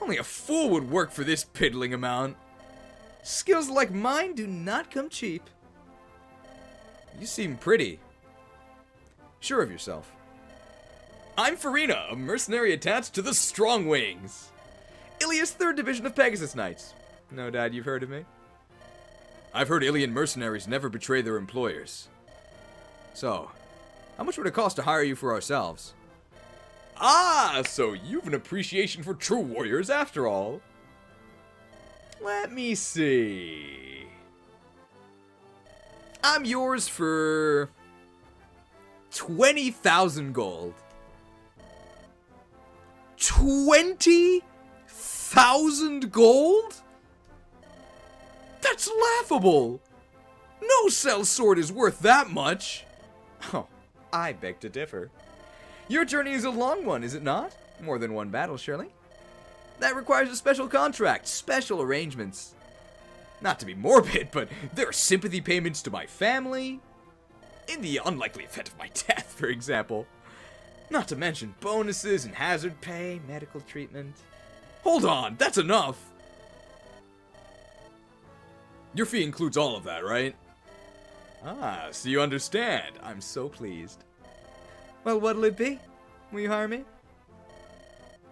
Only a fool would work for this piddling amount. Skills like mine do not come cheap. You seem pretty. Sure of yourself. I'm Farina, a mercenary attached to the Strong Wings. Ilia's 3rd Division of Pegasus Knights. No doubt you've heard of me. I've heard Ilian mercenaries never betray their employers. So, how much would it cost to hire you for ourselves? Ah, so you've an appreciation for true warriors after all. Let me see. I'm yours for 20,000 gold. 20,000 gold? That's laughable. No sellsword is worth that much. Oh, I beg to differ. Your journey is a long one, is it not? More than one battle, surely. That requires a special contract, special arrangements. Not to be morbid, but there are sympathy payments to my family. In the unlikely event of my death, for example. Not to mention bonuses and hazard pay, medical treatment. Hold on, that's enough. Your fee includes all of that, right? Ah, so you understand. I'm so pleased. Well, what'll it be? Will you hire me?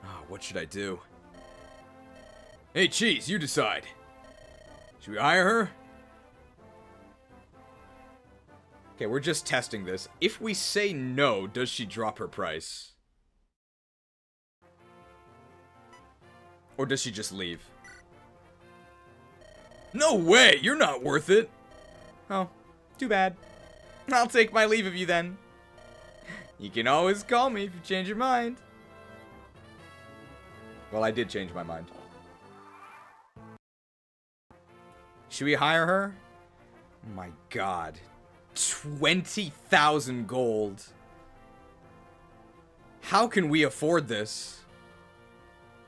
Ah, what should I do? Hey, Cheese, you decide. Should we hire her? Okay, we're just testing this. If we say no, does she drop her price? Or does she just leave? No way! You're not worth it! Oh, too bad. I'll take my leave of you then. You can always call me if you change your mind. Well, I did change my mind. Should we hire her? Oh my god. 20,000 gold. How can we afford this?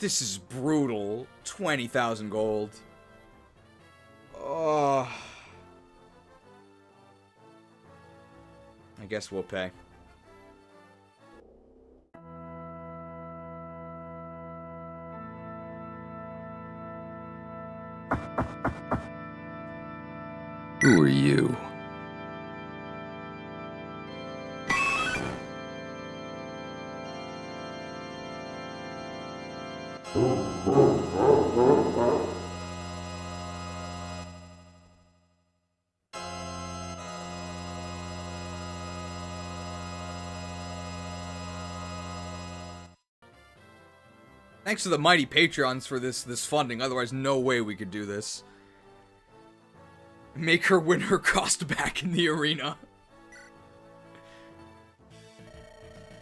This is brutal. 20,000 gold. Oh. I guess we'll pay. Who are you? Thanks to the mighty Patreons for this funding, otherwise no way we could do this. Make her win her cost back in the arena.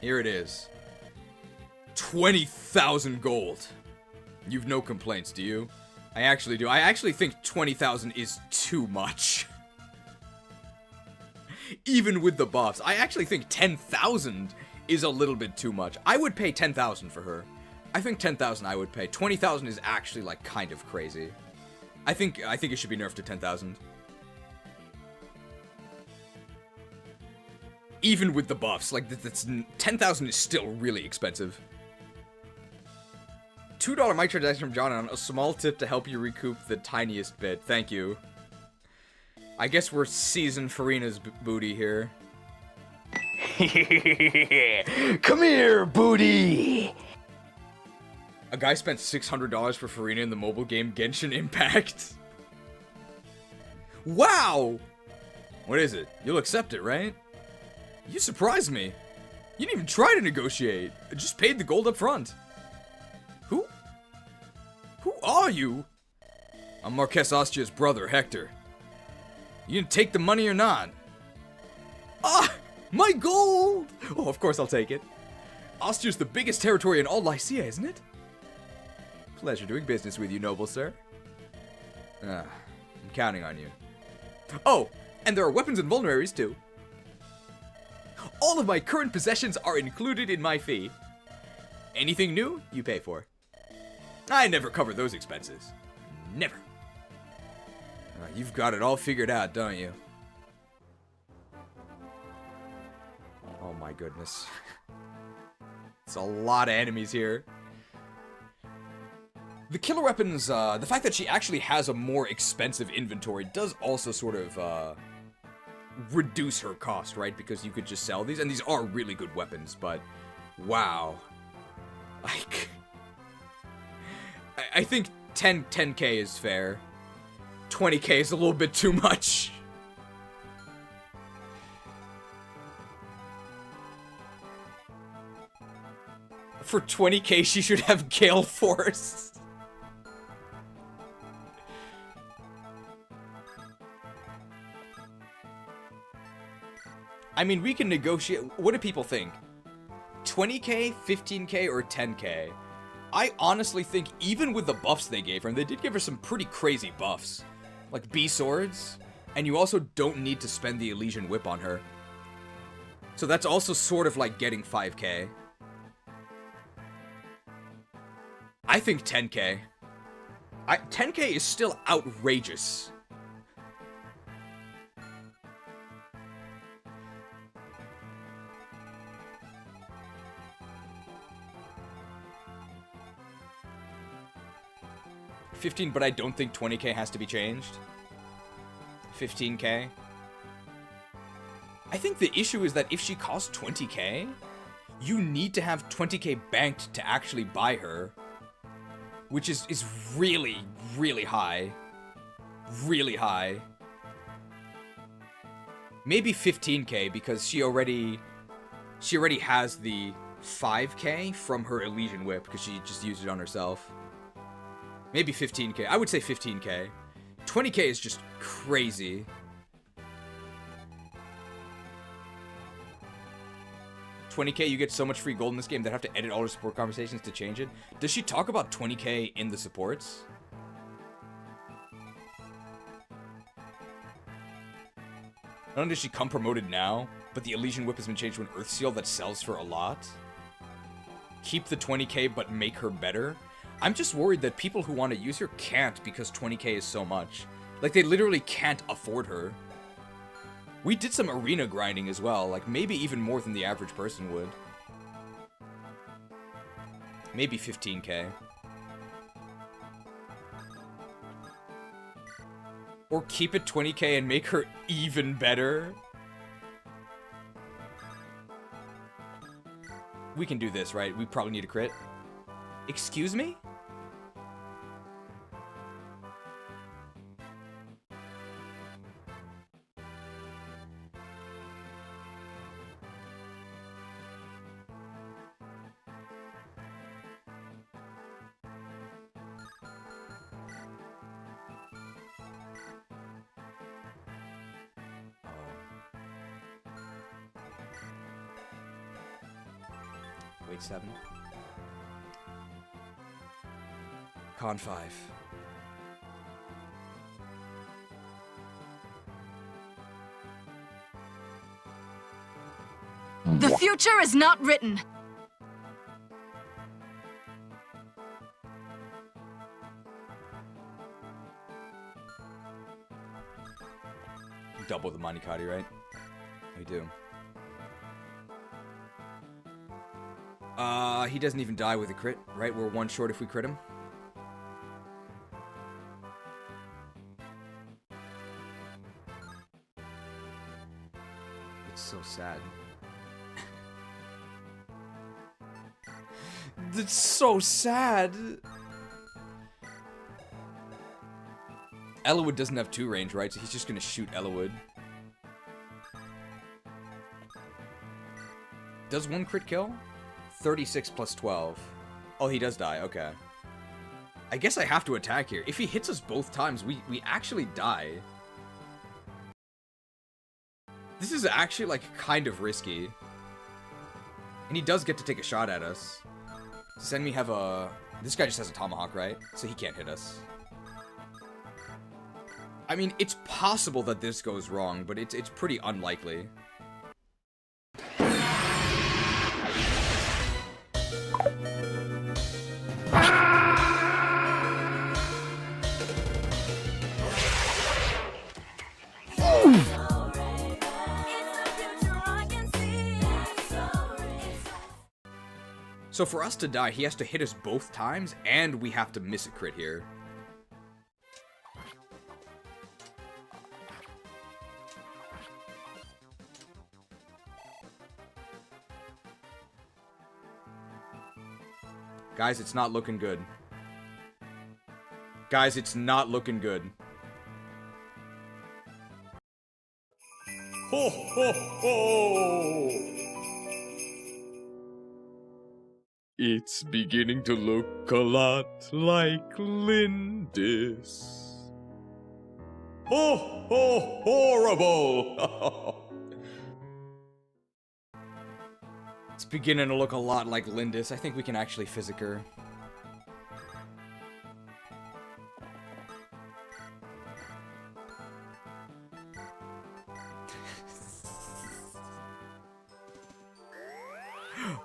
Here it is. 20,000 gold. You've no complaints, do you? I actually do. I actually think 20,000 is too much. Even with the buffs. I actually think 10,000 is a little bit too much. I would pay 10,000 for her. I think 10,000 I would pay. 20,000 is actually, like, kind of crazy. I think it should be nerfed to 10,000. Even with the buffs, like, that's 10,000 is still really expensive. $2 microtransaction from John on a small tip to help you recoup the tiniest bit. Thank you. I guess we're seasoned Farina's booty here. Come here, booty! A guy spent $600 for Farina in the mobile game Genshin Impact. Wow! What is it? You'll accept it, right? You surprised me. You didn't even try to negotiate. I just paid the gold up front. Who are you? I'm Marquess Austria's brother, Hector. You gonna take the money or not? Ah! My gold! Oh, of course I'll take it. Austria's the biggest territory in all Lycia, isn't it? Pleasure doing business with you, noble sir. I'm counting on you. Oh, and there are weapons and vulneraries too. All of my current possessions are included in my fee. Anything new, you pay for. I never cover those expenses. Never. You've got it all figured out, don't you? Oh my goodness. It's a lot of enemies here. The killer weapons, the fact that she actually has a more expensive inventory does also sort of, reduce her cost, right? Because you could just sell these, and these are really good weapons, but wow. Like, I think 10k is fair. 20k is a little bit too much. For 20k, she should have Gale Force. I mean, we can negotiate. What do people think? 20k, 15k, or 10k? I honestly think even with the buffs they gave her, and they did give her some pretty crazy buffs, like B swords, and you also don't need to spend the Elysian Whip on her. So that's also sort of like getting 5k. I think 10k. 10k is still outrageous. $15, but I don't think 20k has to be changed. 15k. I think the issue is that if she costs 20k, you need to have 20k banked to actually buy her. Which is really, really high. Really high. Maybe 15k because she already has the 5k from her Elysian Whip because she just used it on herself. Maybe 15k. I would say 15k. 20k is just crazy. 20k, you get so much free gold in this game that have to edit all her support conversations to change it. Does she talk about 20k in the supports? Not only does she come promoted now, but the Elysian Whip has been changed to an Earth Seal that sells for a lot. Keep the 20k, but make her better. I'm just worried that people who want to use her can't because 20k is so much. Like, they literally can't afford her. We did some arena grinding as well, like maybe even more than the average person would. Maybe 15k. Or keep it 20k and make her even better. We can do this, right? We probably need a crit. Excuse me? Wait, 7. Con 5. The future is not written. Double the Manikati, right? We do. He doesn't even die with a crit, right? We're one short if we crit him. It's so sad. It's so sad. Eliwood doesn't have 2 range, right? So he's just gonna shoot Eliwood. Does 1 crit kill? 36 plus 12. Oh, he does die. Okay. I guess I have to attack here. If he hits us both times, we actually die. This is actually, like, kind of risky. And he does get to take a shot at us. Does enemy have a... This guy just has a tomahawk, right? So he can't hit us. I mean, it's possible that this goes wrong, but it's pretty unlikely. So for us to die, he has to hit us both times, and we have to miss a crit here. Guys, it's not looking good. Guys, it's not looking good. Ho ho ho! It's beginning to look a lot like Lindis. Ho ho horrible! It's beginning to look a lot like Lindis. I think we can actually physic her.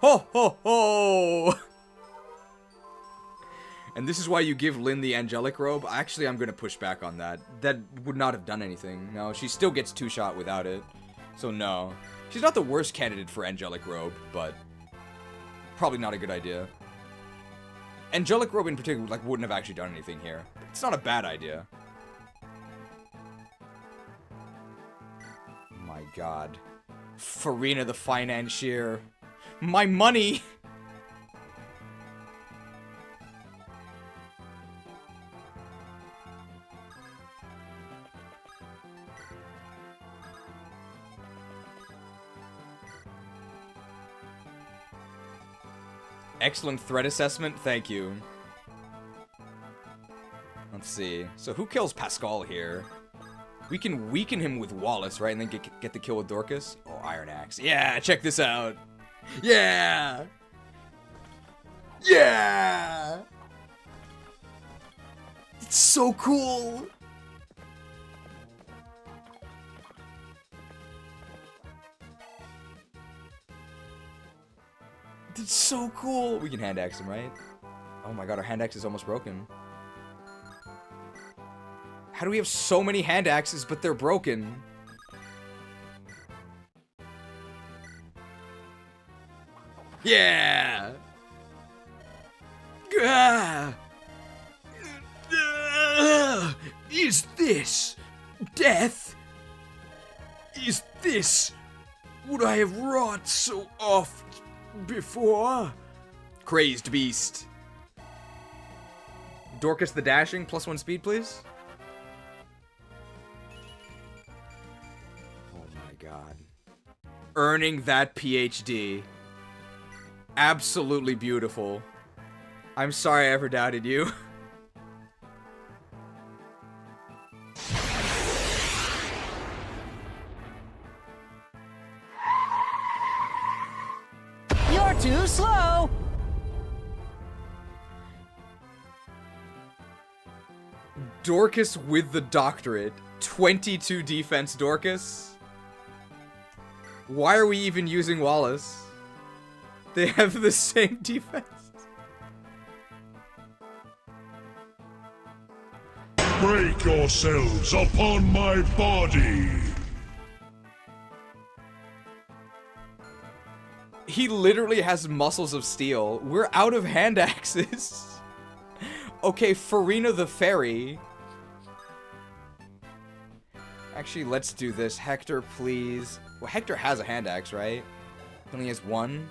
Ho ho ho! And this is why you give Lynn the angelic robe. Actually, I'm gonna push back on that. That would not have done anything. No, she still gets 2-shot without it. So no. She's not the worst candidate for angelic robe, but probably not a good idea. Angelic robe in particular, like, wouldn't have actually done anything here. It's not a bad idea. My god. Farina the financier. My money! Excellent threat assessment, thank you. Let's see. So who kills Pascal here? We can weaken him with Wallace, right? And then get the kill with Dorcas? Oh, Iron Axe. Yeah, check this out. Yeah! Yeah! It's so cool! It's so cool! We can hand axe him, right? Oh my god, our hand axe is almost broken. How do we have so many hand axes, but they're broken? Yeah! Ah! Is this death? Is this what I have wrought so oft before? Crazed beast. Dorcas the dashing, +1 speed, please. Oh my god. Earning that PhD. Absolutely beautiful. I'm sorry I ever doubted you. You're too slow! Dorcas with the doctorate. 22 defense Dorcas. Why are we even using Wallace? They have the same defense. Break yourselves upon my body. He literally has muscles of steel. We're out of hand axes. Okay, Farina the fairy. Actually, let's do this. Hector, please. Well, Hector has a hand axe, right? He only has one.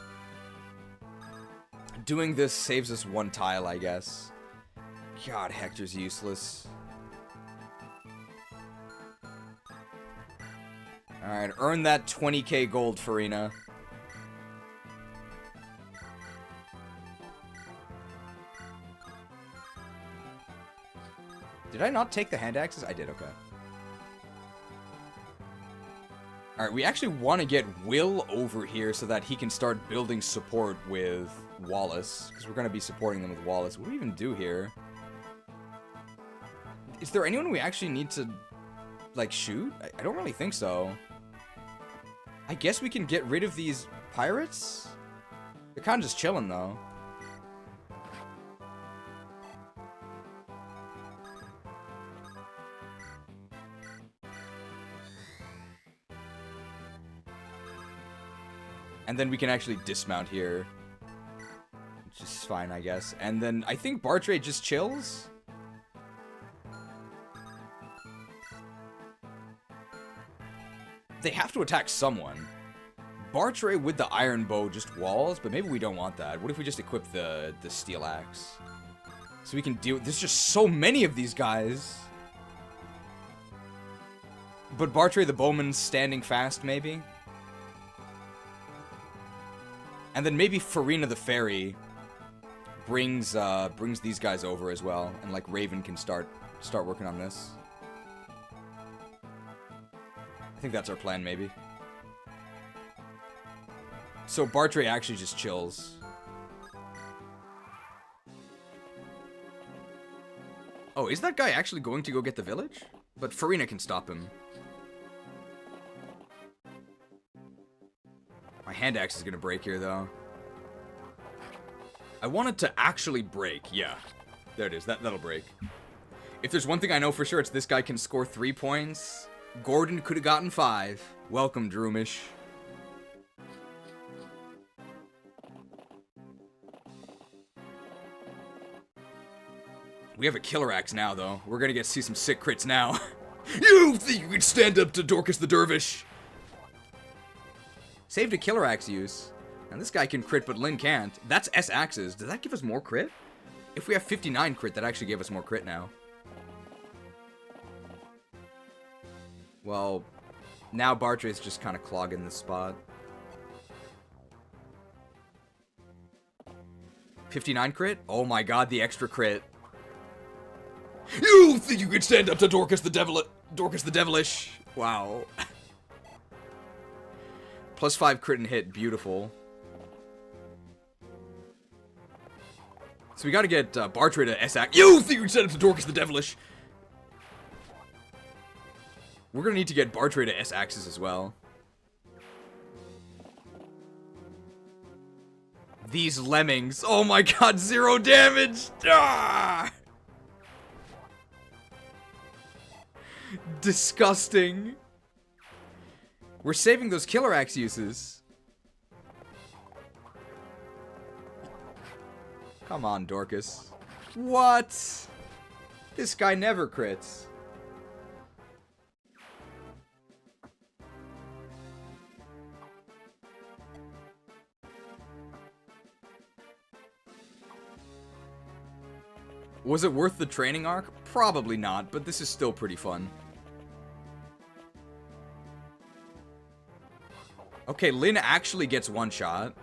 Doing this saves us 1 tile, I guess. God, Hector's useless. Alright, earn that 20k gold, Farina. Did I not take the hand axes? I did, okay. Alright, we actually want to get Will over here so that he can start building support with Wallace. Because we're going to be supporting them with Wallace. What do we even do here? Is there anyone we actually need to, like, shoot? I don't really think so. I guess we can get rid of these pirates? They're kind of just chilling, though. And then we can actually dismount here. which is fine, I guess. And then I think Bartray just chills. They have to attack someone. Bartray with the iron bow just walls, but maybe we don't want that. What if we just equip the steel axe? So we can deal... There's just so many of these guys. But Bartray the bowman's standing fast, maybe? And then maybe Farina the fairy brings these guys over as well. And like Raven can start working on this. I think that's our plan, maybe. So Bartray actually just chills. Oh, is that guy actually going to go get the village? But Farina can stop him. My hand axe is gonna break here, though. I want it to actually break. Yeah. There it is. That'll break. If there's one thing I know for sure, it's this guy can score 3 points. Gordon could have gotten 5. Welcome, Droomish. We have a killer axe now, though. We're gonna see some sick crits now. You think you can stand up to Dorcas the Dervish? Saved a killer axe use. And this guy can crit, but Lynn can't. That's S axes. Does that give us more crit? If we have 59 crit, that actually gave us more crit now. Well, now Bartray's just kind of clogging the spot. 59 crit? Oh my god, the extra crit. You think you could stand up to Dorcas the Devilish? Wow. +5 crit and hit, beautiful. So we gotta get Bartray to S-Act. You think you could stand up to Dorcas the Devilish? We're gonna need to get Bartray to S-Axis as well. These lemmings. Oh my god, 0 damage! Ah! Disgusting. We're saving those killer axe uses. Come on, Dorcas. What? This guy never crits. Was it worth the training arc? Probably not, but this is still pretty fun. Okay, Lynn actually gets 1 shot.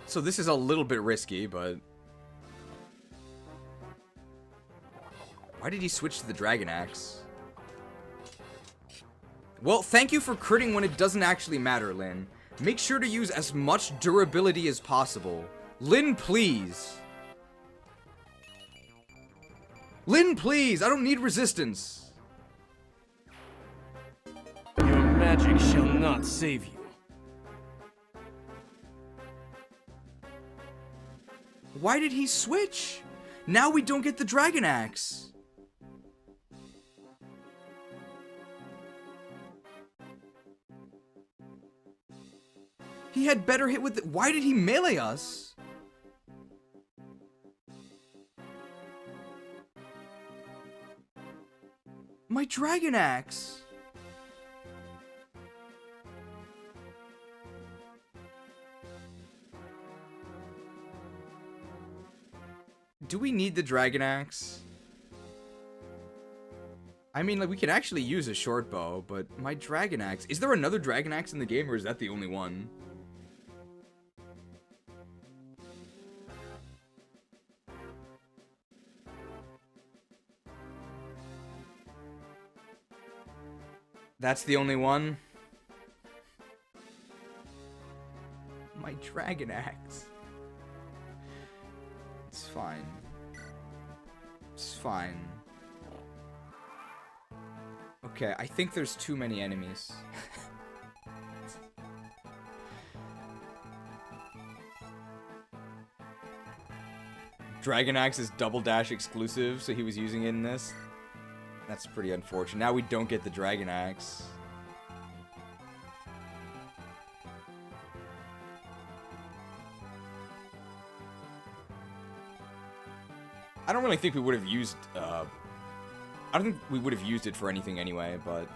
So this is a little bit risky, but... Why did he switch to the Dragon Axe? Well, thank you for critting when it doesn't actually matter, Lynn. Make sure to use as much durability as possible. Lynn, please. Lynn, please! I don't need resistance! Your magic shall not save you. Why did he switch? Now we don't get the Dragon Axe. He had better hit with the... Why did he melee us? My Dragon Axe. Do we need the Dragon Axe? I mean, like, we can actually use a short bow, but my Dragon Axe... Is there another Dragon Axe in the game, or is that the only one? That's the only one? My Dragon Axe. It's fine. It's fine. Okay, I think there's too many enemies. Dragon Axe is double dash exclusive, so he was using it in this. That's pretty unfortunate. Now we don't get the Dragon Axe. I don't really think we would have used, I don't think we would have used it for anything anyway, but...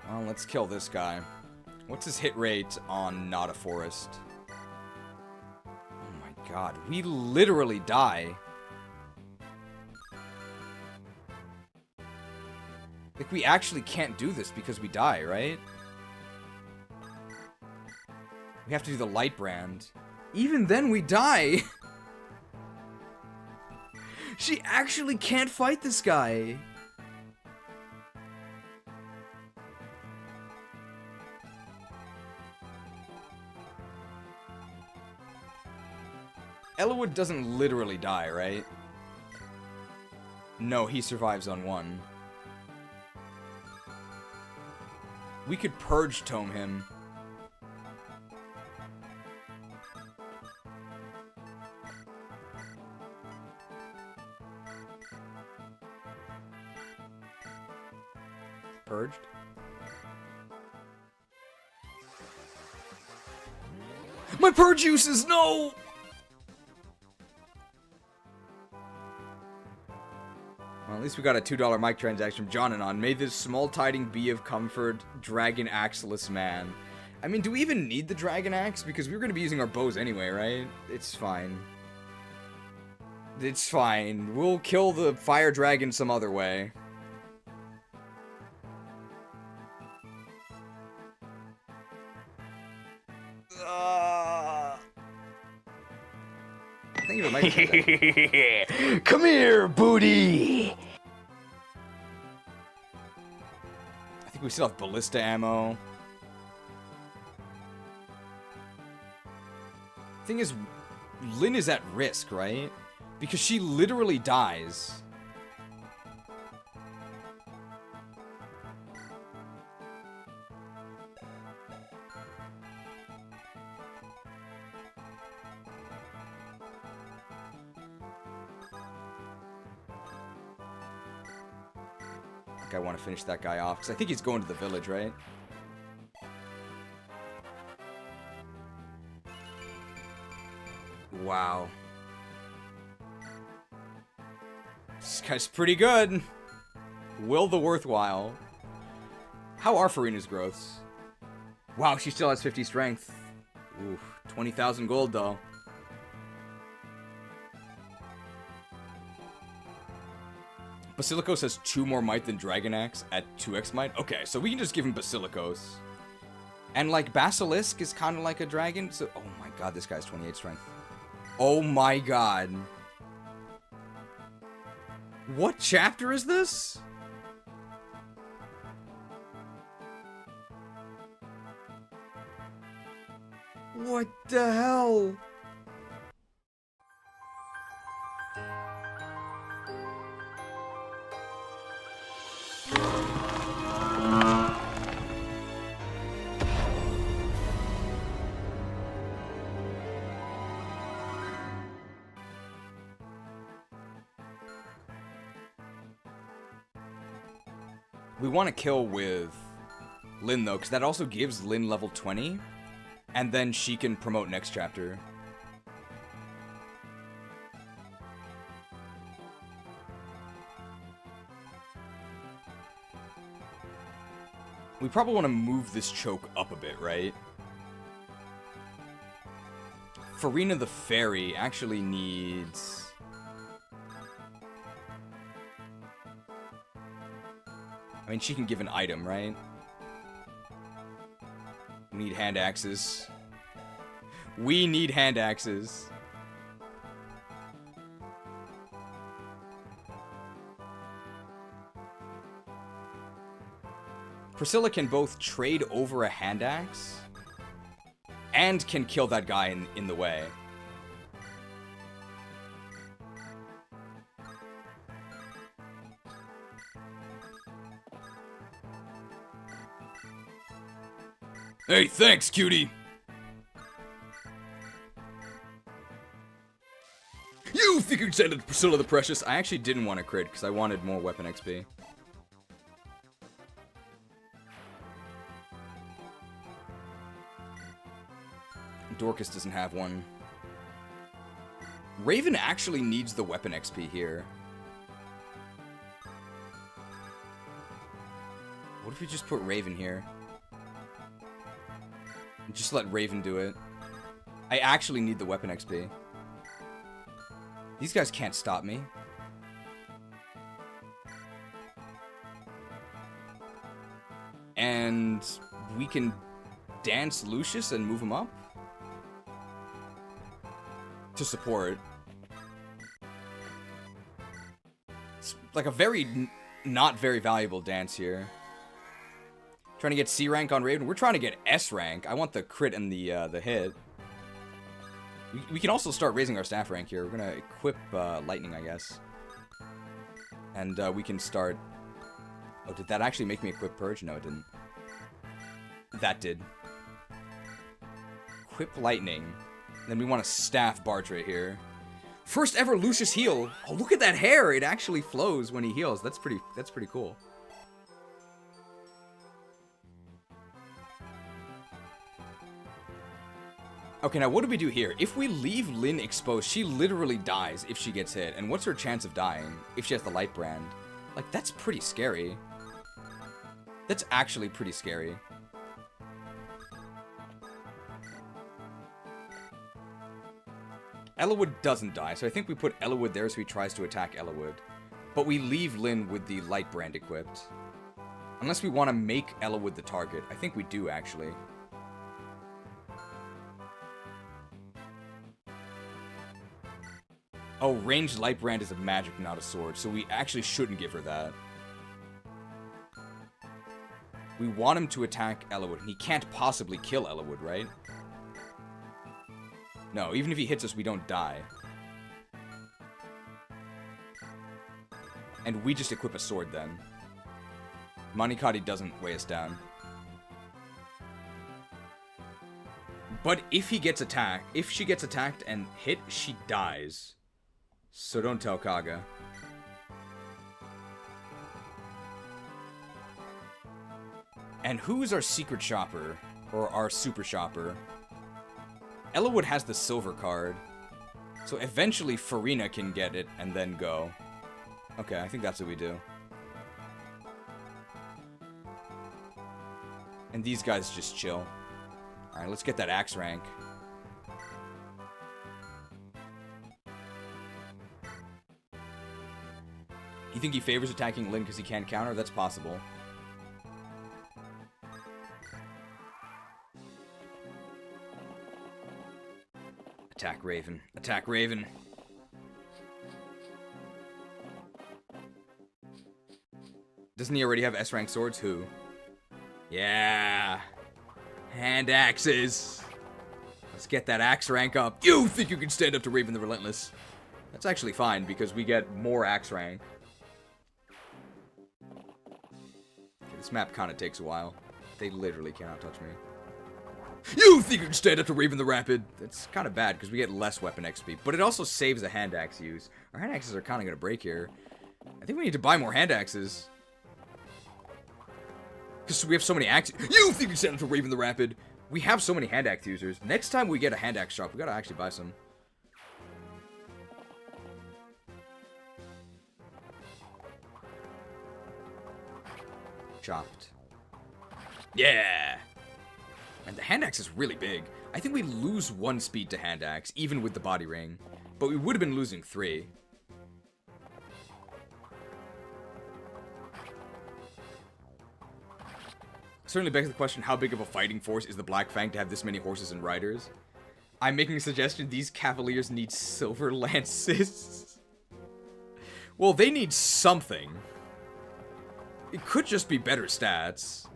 Well, let's kill this guy. What's his hit rate on not a forest? Oh my god, we literally die. Like, we actually can't do this because we die, right? We have to do the light brand. Even then, we die! She actually can't fight this guy! Ellawood doesn't literally die, right? No, he survives on 1. We could Purge Tome him. Purged? My Purge uses, no! Well, at least we got a $2 mic transaction from John and on. May this small tiding be of comfort, dragon axeless man. I mean, do we even need the dragon axe? Because we were going to be using our bows anyway, right? It's fine. It's fine. We'll kill the fire dragon some other way. Thank you for the Come here, booty! I think we still have ballista ammo. Thing is, Lynn is at risk, right? Because she literally dies. I want to finish that guy off, because I think he's going to the village, right? Wow. This guy's pretty good. Will the worthwhile. How are Farina's growths? Wow, she still has 50 strength. Ooh, 20,000 gold, though. Basilicos has 2 more might than Dragon Axe at 2x might? Okay, so we can just give him Basilicos. And, like, Basilisk is kind of like a dragon, so... Oh my god, this guy's 28 strength. Oh my god. What chapter is this? What the hell? We want to kill with Lynn, though, because that also gives Lynn level 20. And then she can promote next chapter. We probably want to move this choke up a bit, right? Farina the Fairy actually needs... I mean, she can give an item, right? We need hand axes. We need hand axes. Priscilla can both trade over a hand axe and can kill that guy in the way. Hey, thanks, cutie! You think you can send it to Priscilla the Precious? I actually didn't want to crit, because I wanted more weapon XP. Dorcas doesn't have one. Raven actually needs the weapon XP here. What if we just put Raven here? And just let Raven do it. I actually need the weapon XP. These guys can't stop me. And we can dance Lucius and move him up to support. It's like a very not very valuable dance here. Trying to get C rank on Raven. We're trying to get S rank. I want the crit and the hit. We can also start raising our staff rank here. We're gonna equip lightning, I guess. And we can start... Oh, did that actually make me equip purge? No, it didn't. That did. Equip lightning. Then we want a staff barge right here. First ever Lucius heal. Oh, look at that hair. It actually flows when he heals. That's pretty cool. Okay, now what do we do here? If we leave Lynn exposed, she literally dies if she gets hit. And what's her chance of dying if she has the light brand? Like, that's pretty scary. That's actually pretty scary. Ellawood doesn't die, so I think we put Ellawood there so he tries to attack Ellawood. But we leave Lynn with the light brand equipped. Unless we want to make Ellawood the target. I think we do, actually. Oh, ranged light brand is a magic, not a sword, so we actually shouldn't give her that. We want him to attack Ellawood, and he can't possibly kill Ellawood, right? No, even if he hits us, we don't die. And we just equip a sword then. Manikati doesn't weigh us down. But if he gets attacked, if she gets attacked and hit, she dies. So don't tell KAGA. And who's our secret shopper? Or our super shopper? Ellawood has the silver card. So eventually Farina can get it and then go. Okay, I think that's what we do. And these guys just chill. Alright, let's get that axe rank. You think he favors attacking Lynn because he can't counter? That's possible. Attack Raven. Attack Raven. Doesn't he already have S-rank swords? Who? Yeah. Hand axes. Let's get that axe rank up. You think you can stand up to Raven the Relentless? That's actually fine because we get more axe rank. Okay, this map kind of takes a while. They literally cannot touch me. You think you can stand up to Raven the Rapid? That's kind of bad because we get less weapon XP, but it also saves a hand axe use. Our hand axes are kind of going to break here. I think we need to buy more hand axes. Because we have so many axes. You think you can stand up to Raven the Rapid? We have so many hand axe users. Next time we get a hand axe shop, we got to actually buy some. Chopped. Yeah! And the hand axe is really big. I think we lose 1 speed to hand axe, even with the body ring. But we would have been losing 3. Certainly begs the question, how big of a fighting force is the Black Fang to have this many horses and riders? I'm making a suggestion, these cavaliers need silver lances. Well, they need something. It could just be better stats.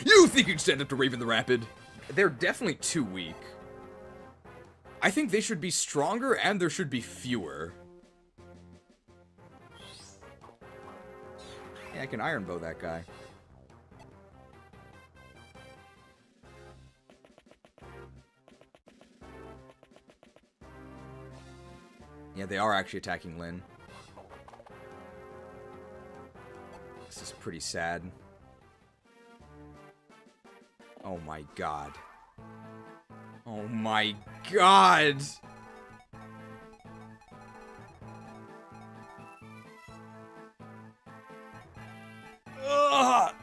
You think you can stand up to Raven the Rapid? They're definitely too weak. I think they should be stronger and there should be fewer. Yeah, I can iron bow that guy. Yeah, they are actually attacking Lynn. This is pretty sad. Oh my god. Oh my God. Ugh.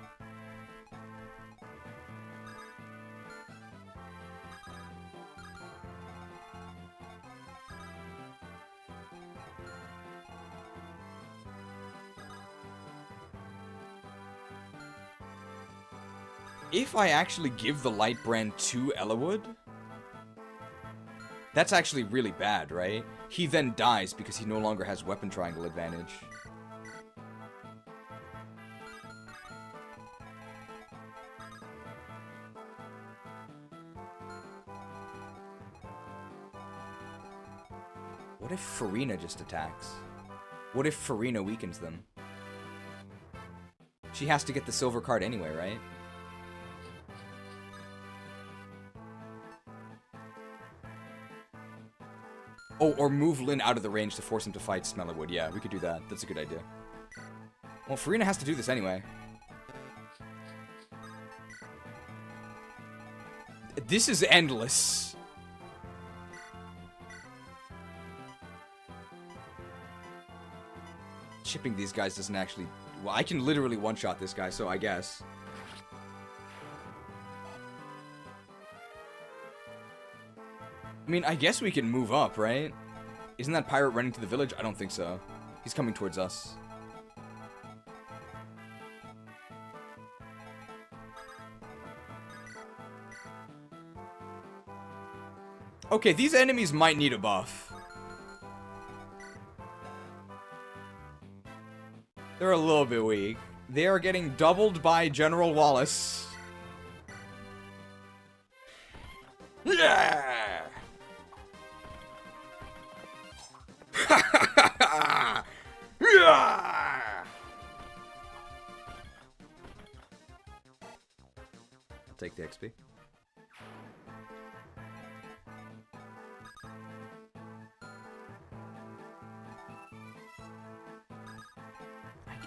If I actually give the light brand to Ellawood, that's actually really bad, right? He then dies because he no longer has weapon triangle advantage. What if Farina just attacks? What if Farina weakens them? She has to get the silver card anyway, right? Oh, or move Lynn out of the range to force him to fight Smellerwood. Yeah, we could do that. That's a good idea. Well, Farina has to do this anyway. This is endless. Chipping these guys doesn't actually... Well, I can literally one-shot this guy, so I guess. I mean, I guess we can move up, right? Isn't that pirate running to the village? I don't think so. He's coming towards us. Okay, these enemies might need a buff. They're a little bit weak. They are getting doubled by General Wallace. Yeah! I'll take the XP.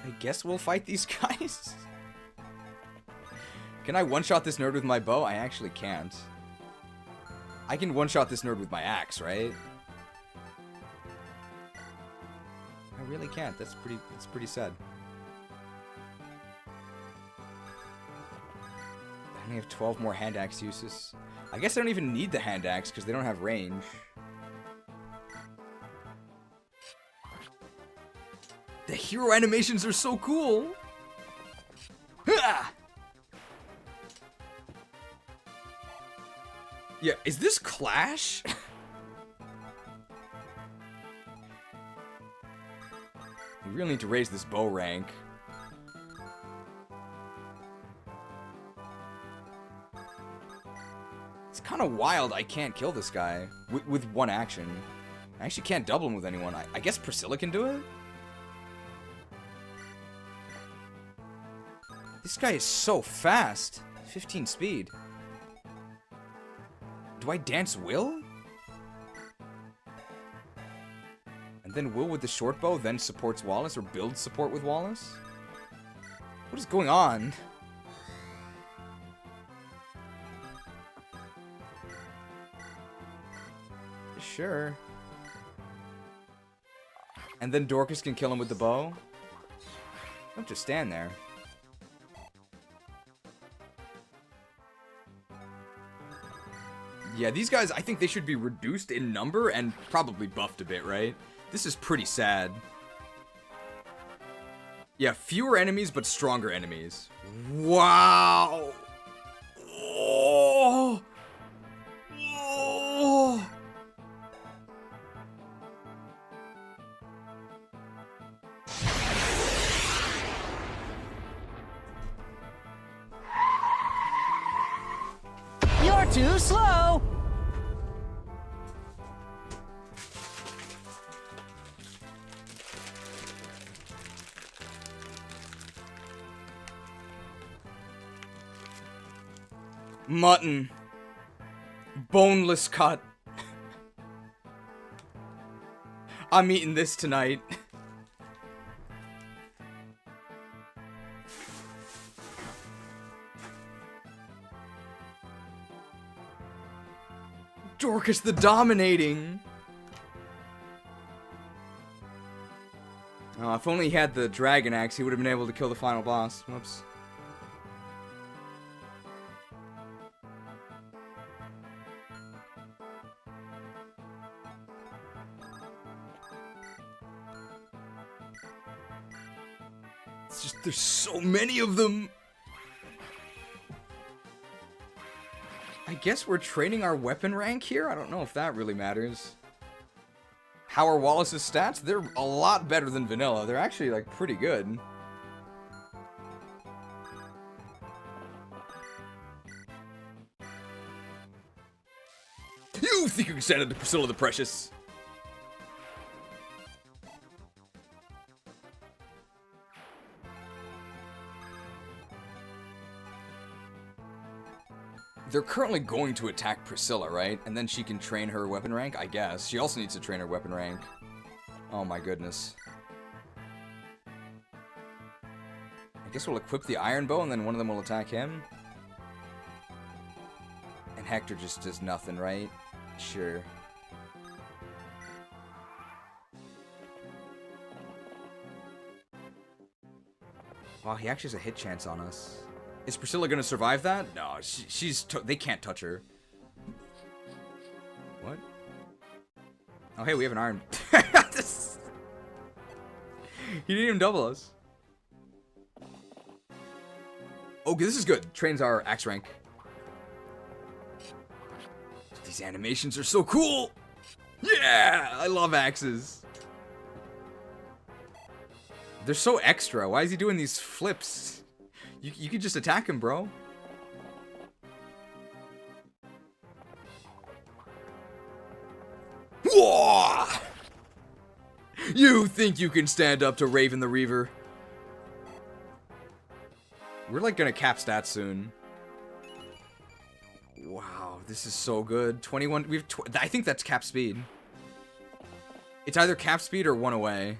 I guess we'll fight these guys. Can I one-shot this nerd with my bow? I actually can't. I can one-shot this nerd with my axe, right? I really can't. That's pretty sad. I only have 12 more hand axe uses. I guess I don't even need the hand axe because they don't have range. The hero animations are so cool. Ha! Yeah, is this Clash? We really need to raise this bow rank. It's kind of wild I can't kill this guy with one action. I actually can't double him with anyone. I guess Priscilla can do it? This guy is so fast. 15 speed. Do I dance Will? And then Will with the short bow then supports Wallace, or builds support with Wallace? What is going on? Sure. And then Dorcas can kill him with the bow? Don't just stand there. Yeah, these guys, I think they should be reduced in number and probably buffed a bit, right? This is pretty sad. Yeah, fewer enemies, but stronger enemies. Wow! Oh! Oh! You're too slow! Mutton. Boneless cut. I'm eating this tonight. Dorcas the Dominating! Oh, if only he had the Dragon Axe, he would have been able to kill the final boss. Whoops. It's just, there's so many of them! I guess we're training our weapon rank here? I don't know if that really matters. How are Wallace's stats? They're a lot better than vanilla. They're actually, like, pretty good. You think you can stand up to Priscilla the Precious? They're currently going to attack Priscilla, right? And then she can train her weapon rank, I guess. She also needs to train her weapon rank. Oh my goodness. I guess we'll equip the iron bow and then one of them will attack him. And Hector just does nothing, right? Sure. Wow, he actually has a hit chance on us. Is Priscilla gonna survive that? No, they can't touch her. What? Oh, hey, we have an iron. He didn't even double us. Okay, this is good. Trains our axe rank. These animations are so cool! Yeah! I love axes. They're so extra. Why is he doing these flips? You could just attack him, bro. Whoa! You think you can stand up to Raven the Reaver? We're like gonna cap stats soon. Wow, this is so good. 21. I think that's cap speed. It's either cap speed or one away.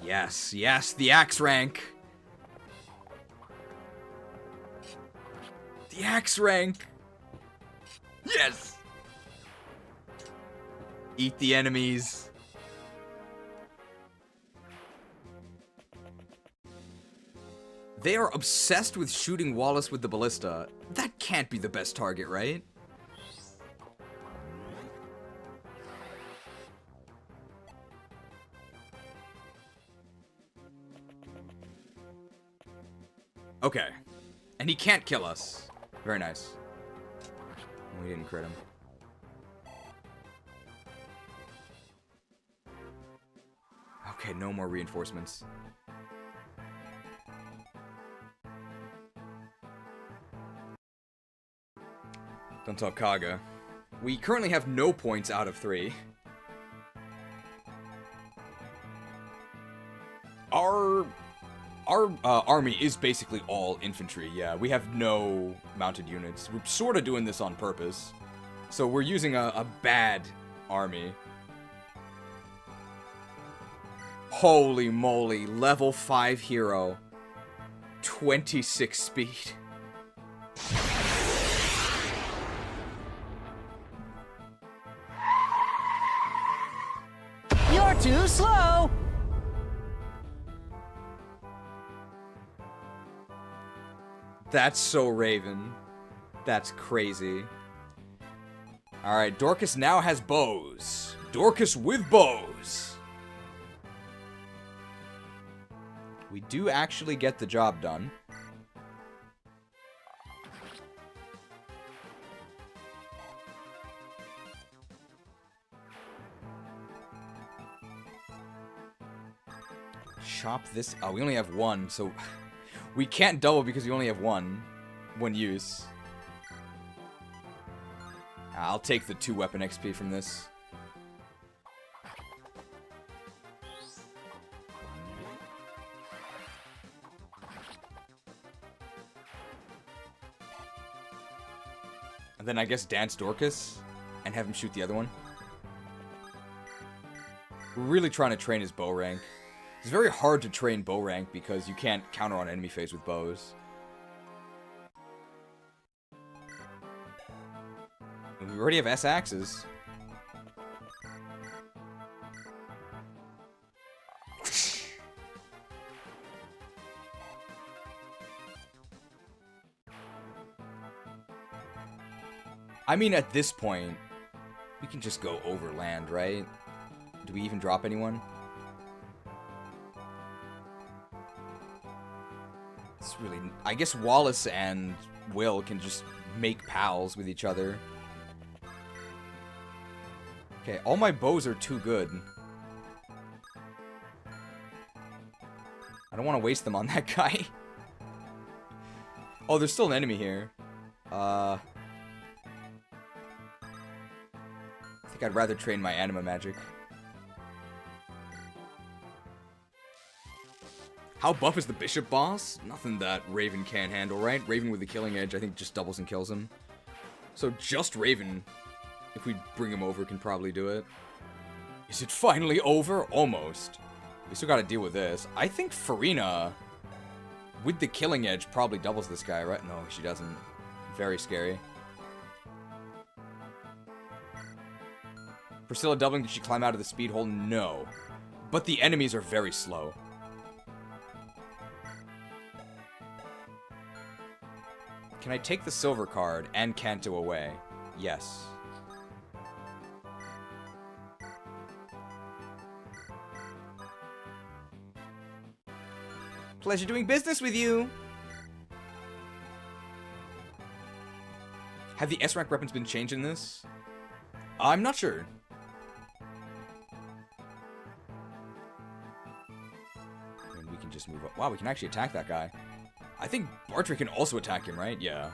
Yes, yes, the axe rank. The axe rank. Yes. Eat the enemies. They are obsessed with shooting Wallace with the ballista. That can't be the best target, right? Okay. And he can't kill us. Very nice. We didn't crit him. Okay, no more reinforcements. Don't tell KAGA. We currently have no points out of 3. Our army is basically all infantry, yeah. We have no mounted units. We're sort of doing this on purpose. So we're using a bad army. Holy moly, level 5 hero. 26 speed. You're too slow! That's so Raven. That's crazy. Alright, Dorcas now has bows. Dorcas with bows. We do actually get the job done. Chop this. Oh, we only have one, so we can't double because we only have one use. I'll take the 2 weapon XP from this. And then I guess dance Dorcas and have him shoot the other one. We're really trying to train his bow rank. It's very hard to train bow rank because you can't counter on enemy phase with bows. We already have S axes. I mean, at this point, we can just go overland, right? Do we even drop anyone? It's really... I guess Wallace and Will can just make pals with each other. Okay, all my bows are too good. I don't want to waste them on that guy. Oh, there's still an enemy here. I think I'd rather train my anima magic. How buff is the bishop boss? Nothing that Raven can't handle, right? Raven with the killing edge, I think, just doubles and kills him. So just Raven, if we bring him over, can probably do it. Is it finally over? Almost. We still gotta deal with this. I think Farina, with the killing edge, probably doubles this guy, right? No, she doesn't. Very scary. Priscilla doubling, did she climb out of the speed hole? No. But the enemies are very slow. Can I take the silver card and Kanto away? Yes. Pleasure doing business with you! Have the S-rank weapons been changed in this? I'm not sure. And we can just move up. Wow, we can actually attack that guy. I think Bartray can also attack him, right? Yeah.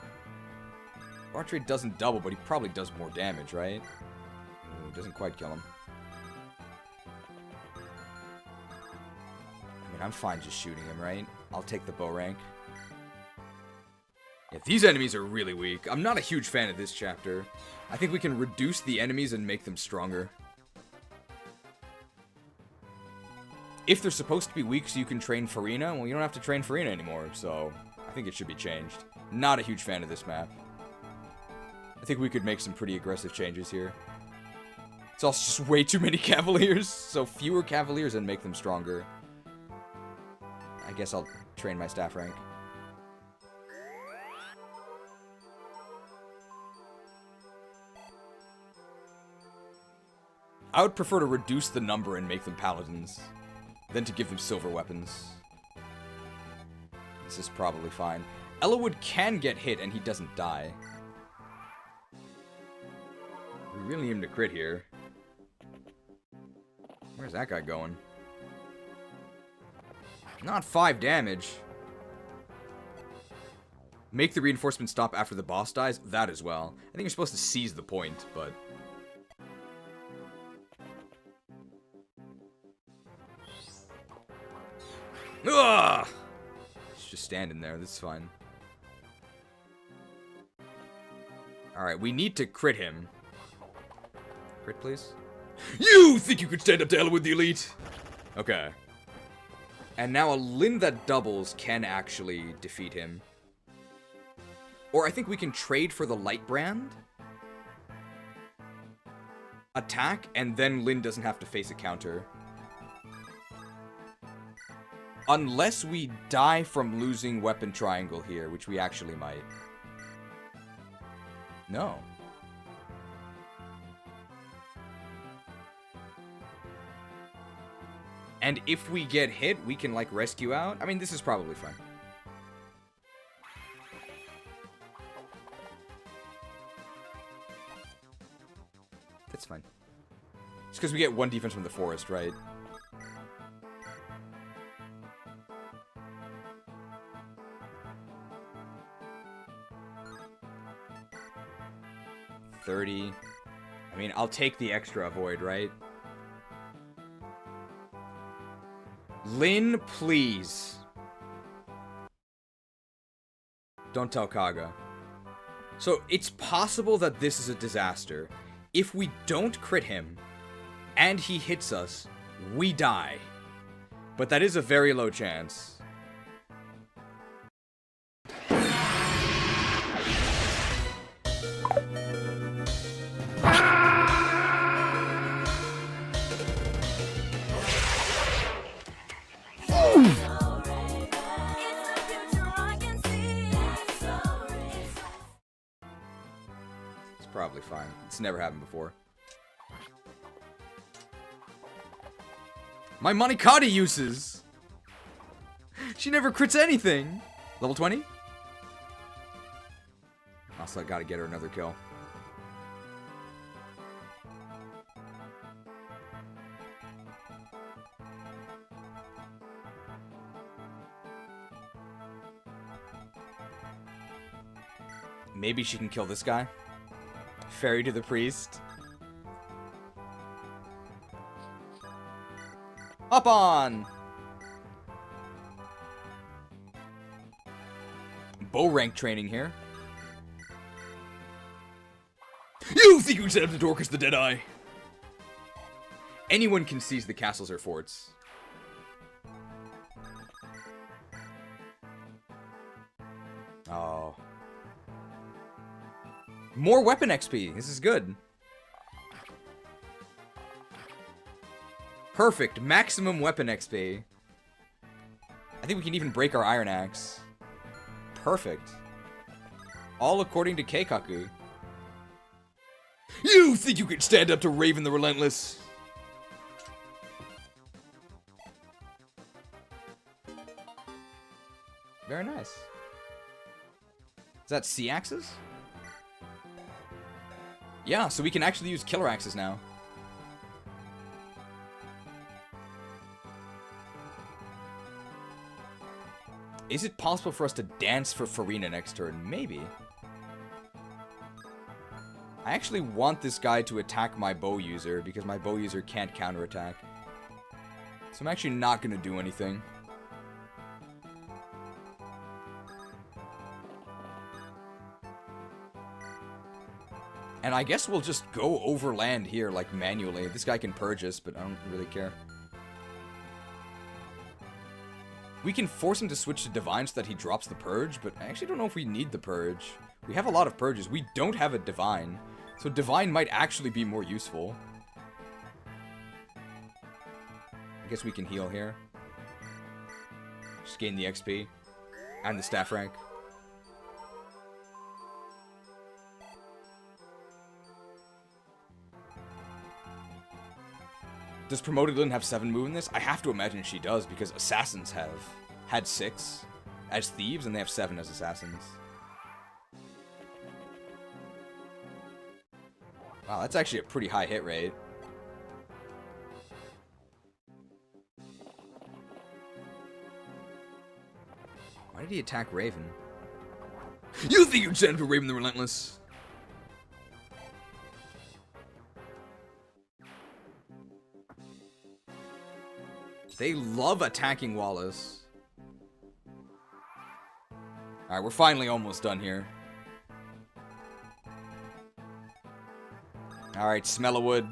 Bartray doesn't double, but he probably does more damage, right? Ooh, doesn't quite kill him. I mean, I'm fine just shooting him, right? I'll take the bow rank. Yeah, these enemies are really weak. I'm not a huge fan of this chapter. I think we can reduce the enemies and make them stronger. If they're supposed to be weak so you can train Farina, well, you don't have to train Farina anymore, so I think it should be changed. Not a huge fan of this map. I think we could make some pretty aggressive changes here. It's also just way too many Cavaliers, so fewer Cavaliers and make them stronger. I guess I'll train my staff rank. I would prefer to reduce the number and make them paladins than to give them silver weapons. This is probably fine. Ellawood can get hit and he doesn't die. We really need him to crit here. Where's that guy going? Not 5 damage. Make the reinforcement stop after the boss dies? That as well. I think you're supposed to seize the point, but... Ugh! He's just standing there. This is fine. Alright, we need to crit him. Crit, please. You think you could stand up to Ella with the elite? Okay. And now a Lyn that doubles can actually defeat him. Or I think we can trade for the light brand. Attack, and then Lyn doesn't have to face a counter. Unless we die from losing weapon triangle here, which we actually might. No. And if we get hit, we can, like, rescue out. I mean, this is probably fun. That's fine. It's because we get 1 defense from the forest, right? $30. I mean, I'll take the extra avoid, right? Lyn, please. Don't tell KAGA. So, it's possible that this is a disaster. If we don't crit him, and he hits us, we die. But that is a very low chance. It's probably fine. It's never happened before. My Monikata uses! She never crits anything! Level 20? Also, I gotta get her another kill. Maybe she can kill this guy. Fairy to the priest. Hop on! Bow rank training here. You think you can set up the Dorcas the Deadeye? Anyone can seize the castles or forts. Oh. More weapon XP. This is good. Perfect. Maximum weapon XP. I think we can even break our Iron Axe. Perfect. All according to Keikaku. You think you can stand up to Raven the Relentless? Very nice. Is that C axes? Yeah, so we can actually use killer axes now. Is it possible for us to dance for Farina next turn? Maybe. I actually want this guy to attack my bow user because my bow user can't counterattack. So I'm actually not going to do anything. And I guess we'll just go over land here, like, manually. This guy can purge us, but I don't really care. We can force him to switch to Divine so that he drops the Purge, but I actually don't know if we need the Purge. We have a lot of Purges. We don't have a Divine. So Divine might actually be more useful. I guess we can heal here. Just gain the XP. And the staff rank. Does Promoted Lyn have 7 move in this? I have to imagine she does, because Assassins have had 6 as Thieves, and they have 7 as Assassins. Wow, that's actually a pretty high hit rate. Why did he attack Raven? You think you'd send him to Raven the Relentless? They love attacking Wallace. Alright, we're finally almost done here. Alright, smell of wood.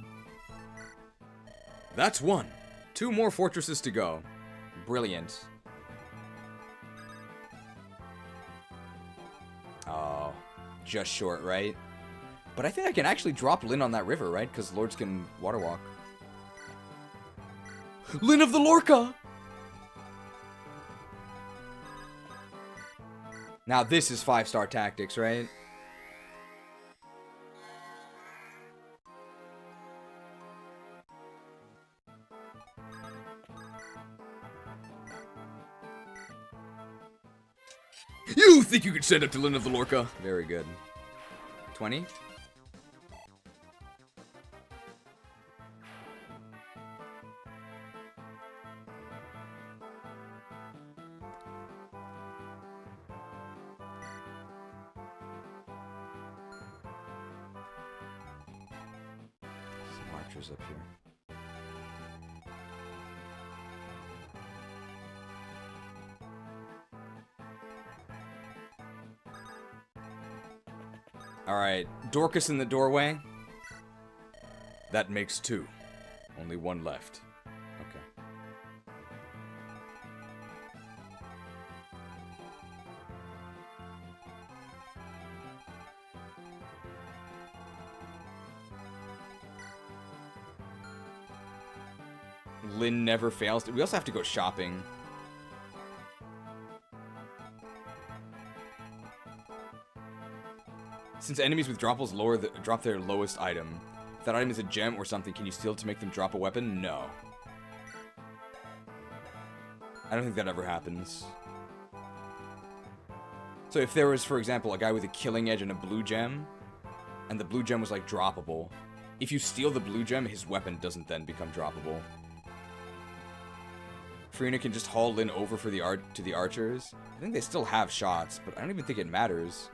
That's 1. 2 more fortresses to go. Brilliant. Oh, just short, right? But I think I can actually drop Lyn on that river, right? Because Lords can water walk. Lyn of the Lorca! Now this is 5-star tactics, right? You think you can send up to Lyn of the Lorca? Very good. 20? Up here. Alright, Dorcas in the doorway. That makes 2. Only 1 left. Lynn never fails. We also have to go shopping. Since enemies with dropples drop their lowest item, if that item is a gem or something, can you steal it to make them drop a weapon? No. I don't think that ever happens. So if there was, for example, a guy with a killing edge and a blue gem, and the blue gem was like droppable, if you steal the blue gem, his weapon doesn't then become droppable. Frina can just haul Lynn over for to the archers. I think they still have shots, but I don't even think it matters.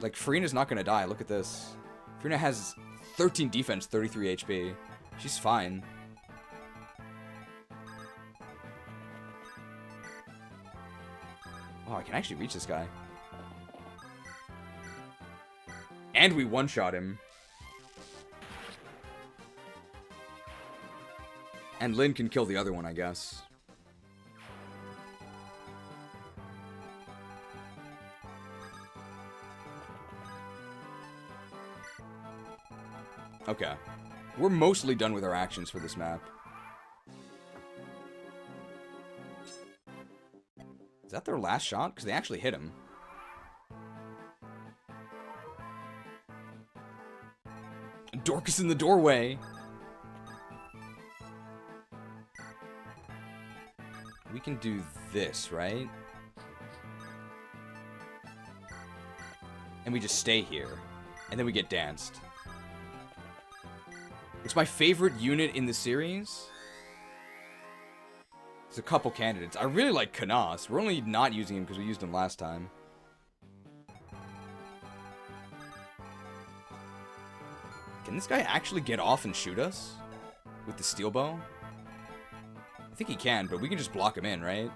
Like, Freena's not gonna die. Look at this. Freena has 13 defense, 33 HP. She's fine. Oh, I can actually reach this guy. And we one-shot him. And Lynn can kill the other one, I guess. Okay. We're mostly done with our actions for this map. Is that their last shot? Because they actually hit him. Dorcas in the doorway! We can do this, right? And we just stay here. And then we get danced. It's my favorite unit in the series. There's a couple candidates. I really like Canas. We're only not using him because we used him last time. Can this guy actually get off and shoot us? With the steel bow? I think he can, but we can just block him in, right?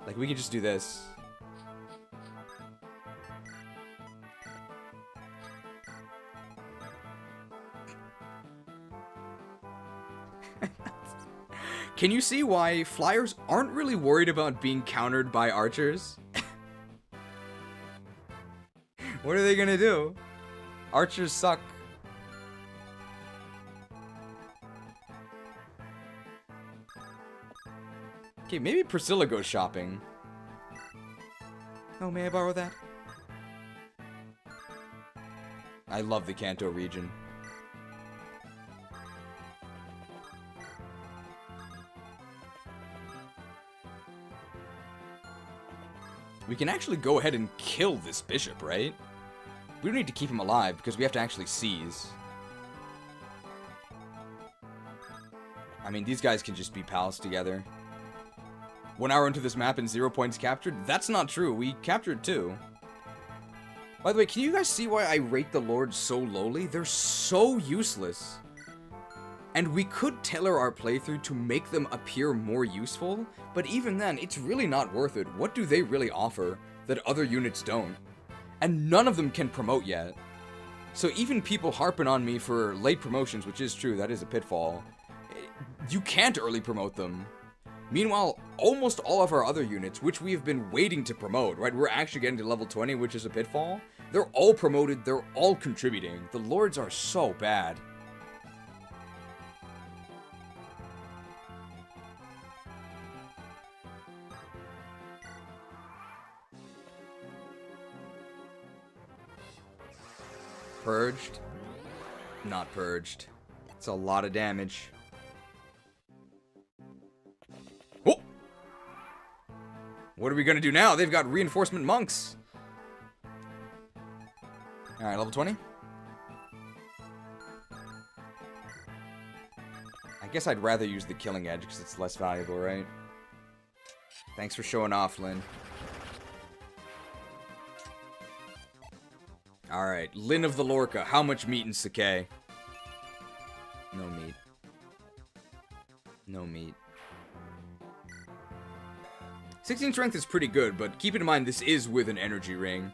Like, we can just do this. Can you see why flyers aren't really worried about being countered by archers? What are they gonna do? Archers suck. Okay, maybe Priscilla goes shopping. Oh, may I borrow that? I love the Kanto region. We can actually go ahead and kill this bishop, right? We don't need to keep him alive because we have to actually seize. I mean, these guys can just be pals together. 1 hour into this map and 0 points captured? That's not true. We captured 2. By the way, can you guys see why I rate the lords so lowly? They're so useless. And we could tailor our playthrough to make them appear more useful, but even then, it's really not worth it. What do they really offer that other units don't? And none of them can promote yet. So even people harping on me for late promotions, which is true, that is a pitfall, you can't early promote them. Meanwhile, almost all of our other units, which we have been waiting to promote, right? We're actually getting to level 20, which is a pitfall. They're all promoted, they're all contributing. The lords are so bad. Purged? Not purged. It's a lot of damage. Oh! What are we gonna do now? They've got reinforcement monks. Alright, level 20. I guess I'd rather use the killing edge because it's less valuable, right? Thanks for showing off, Lynn. Alright, Lynn of the Lorca. How much meat in Sakai? No meat. No meat. 16 strength is pretty good, but keep in mind this is with an energy ring.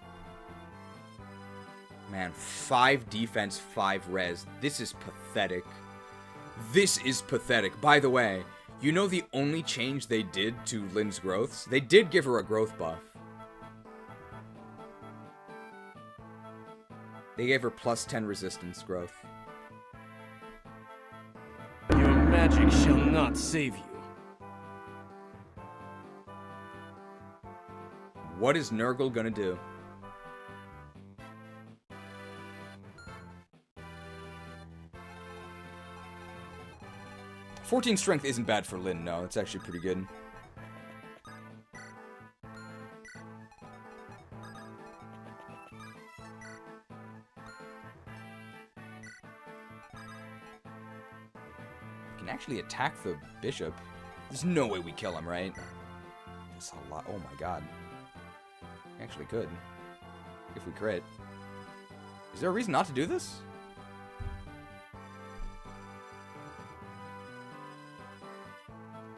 Man, 5 defense, 5 res. This is pathetic. This is pathetic. By the way, you know the only change they did to Lynn's growths? They did give her a growth buff. They gave her +10 resistance growth. Your magic shall not save you. What is Nurgle gonna do? "14 strength isn't bad for Lyn, no. It's actually pretty good. Can actually attack the bishop. There's no way we kill him, right? That's a lot. Oh my god. Actually could. If we crit. Is there a reason not to do this?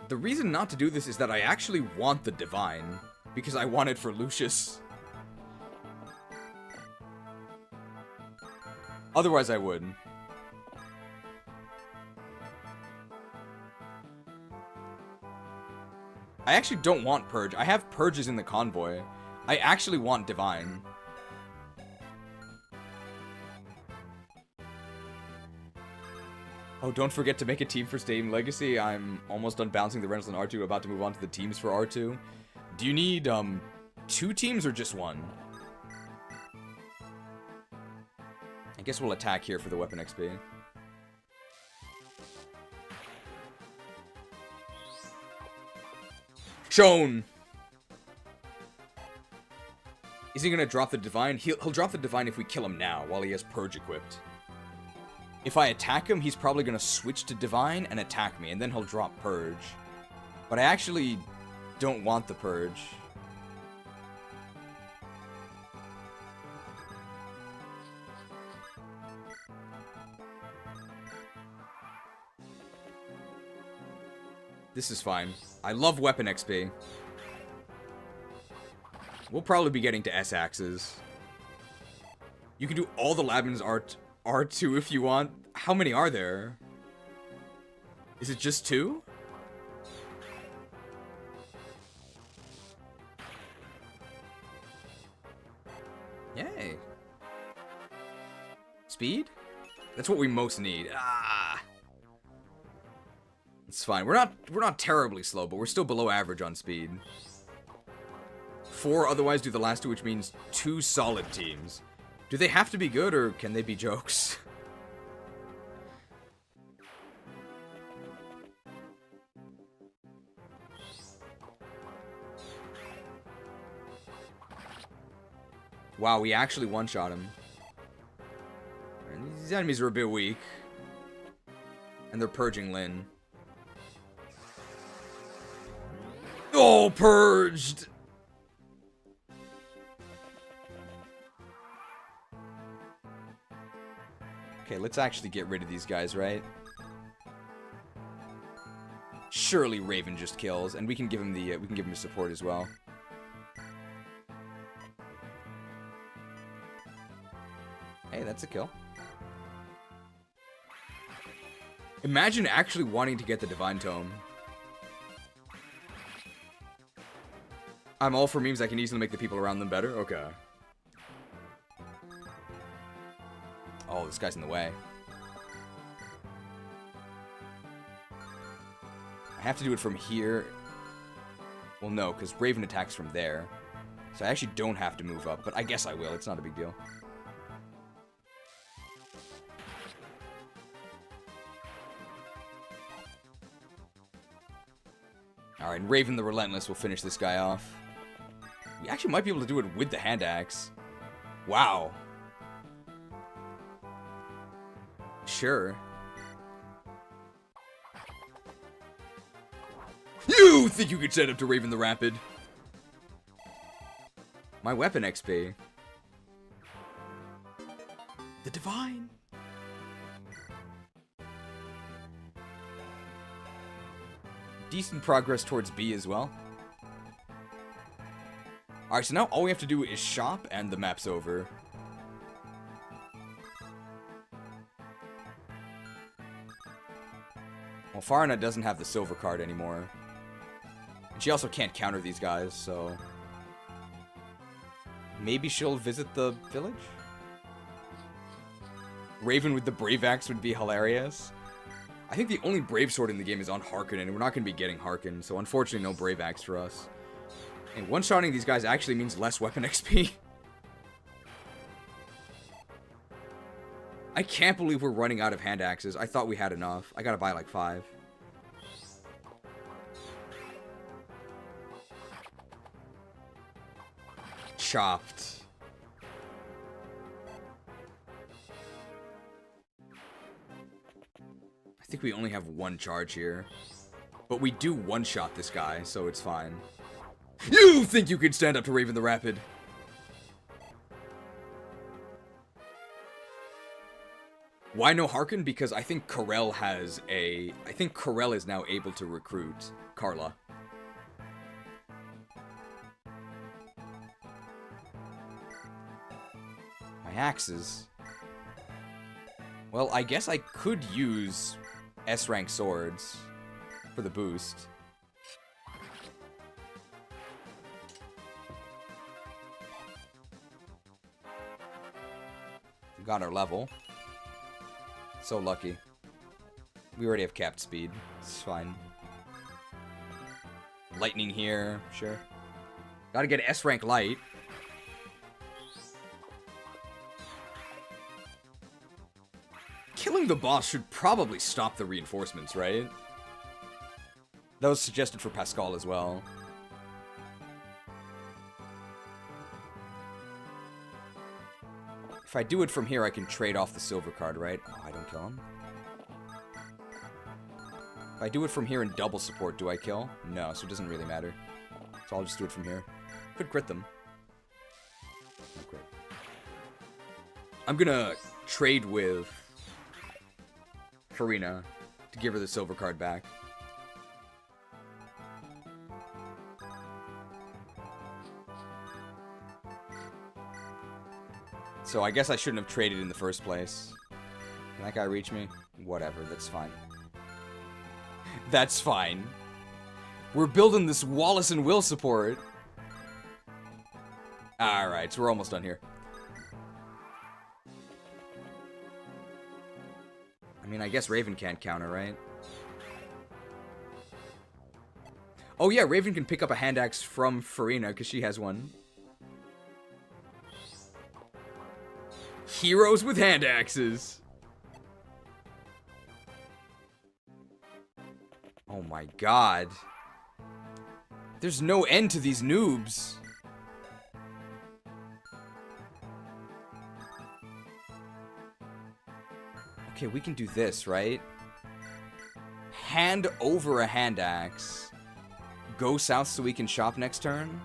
The reason not to do this is that I actually want the divine. Because I want it for Lucius. Otherwise I would. I actually don't want Purge. I have Purges in the convoy. I actually want Divine. Oh, don't forget to make a team for Stadium Legacy. I'm almost done bouncing the rentals in R2. About to move on to the teams for R2. Do you need, 2 teams or just 1? I guess we'll attack here for the weapon XP. Shown! Is he gonna drop the Divine? He'll drop the Divine if we kill him now, while he has Purge equipped. If I attack him, he's probably gonna switch to Divine and attack me, and then he'll drop Purge. But I actually don't want the Purge. This is fine. I love weapon XP. We'll probably be getting to S-axes. You can do all the Labins R2 if you want. How many are there? Is it just 2? Yay. Speed? That's what we most need. Ah. It's fine. We're not terribly slow, but we're still below average on speed. 4 otherwise do the last 2, which means 2 solid teams. Do they have to be good, or can they be jokes? Wow, we actually one-shot him. And these enemies are a bit weak. And they're purging Lyn. Oh, purged! Okay, let's actually get rid of these guys, right? Surely Raven just kills, and we can give him the we can give him a support as well. Hey, that's a kill. Imagine actually wanting to get the Divine Tome. I'm all for memes. I can easily make the people around them better. Okay. Oh, this guy's in the way. I have to do it from here. Well, no, because Raven attacks from there. So I actually don't have to move up, but I guess I will. It's not a big deal. Alright, Raven the Relentless will finish this guy off. We actually might be able to do it with the hand axe. Wow. Sure. You think you could set up to Raven the Rapid? My weapon XP. The Divine. Decent progress towards B as well. Alright, so now all we have to do is shop and the map's over. Well, Farina doesn't have the silver card anymore. And she also can't counter these guys, so... maybe she'll visit the village? Raven with the Brave Axe would be hilarious. I think the only Brave Sword in the game is on Harkonnen, and we're not going to be getting Harkonnen, so unfortunately no Brave Axe for us. And one-shotting these guys actually means less weapon XP. I can't believe we're running out of hand axes. I thought we had enough. I gotta buy like 5. Chopped. I think we only have 1 charge here. But we do one-shot this guy, so it's fine. You think you can stand up to Raven the Rapid? Why no Harkin? Because I think Karel has a... I think Karel is now able to recruit Carla. My axes. Well, I guess I could use S-rank swords for the boost. We got our level. So lucky. We already have capped speed. It's fine. Lightning here, sure. Gotta get S-rank light. Killing the boss should probably stop the reinforcements, right? That was suggested for Pascal as well. If I do it from here, I can trade off the silver card, right? Oh, I don't kill him. If I do it from here and double support, do I kill? No, so it doesn't really matter. So I'll just do it from here. Could crit them. Not great. I'm gonna trade with Farina to give her the silver card back. So I guess I shouldn't have traded in the first place. Can that guy reach me? Whatever, that's fine. That's fine. We're building this Wallace and Will support. Alright, so we're almost done here. I mean, I guess Raven can't counter, right? Oh yeah, Raven can pick up a hand axe from Farina, because she has one. Heroes with hand axes. Oh my god. There's no end to these noobs. Okay, we can do this, right? Hand over a hand axe. Go south so we can shop next turn.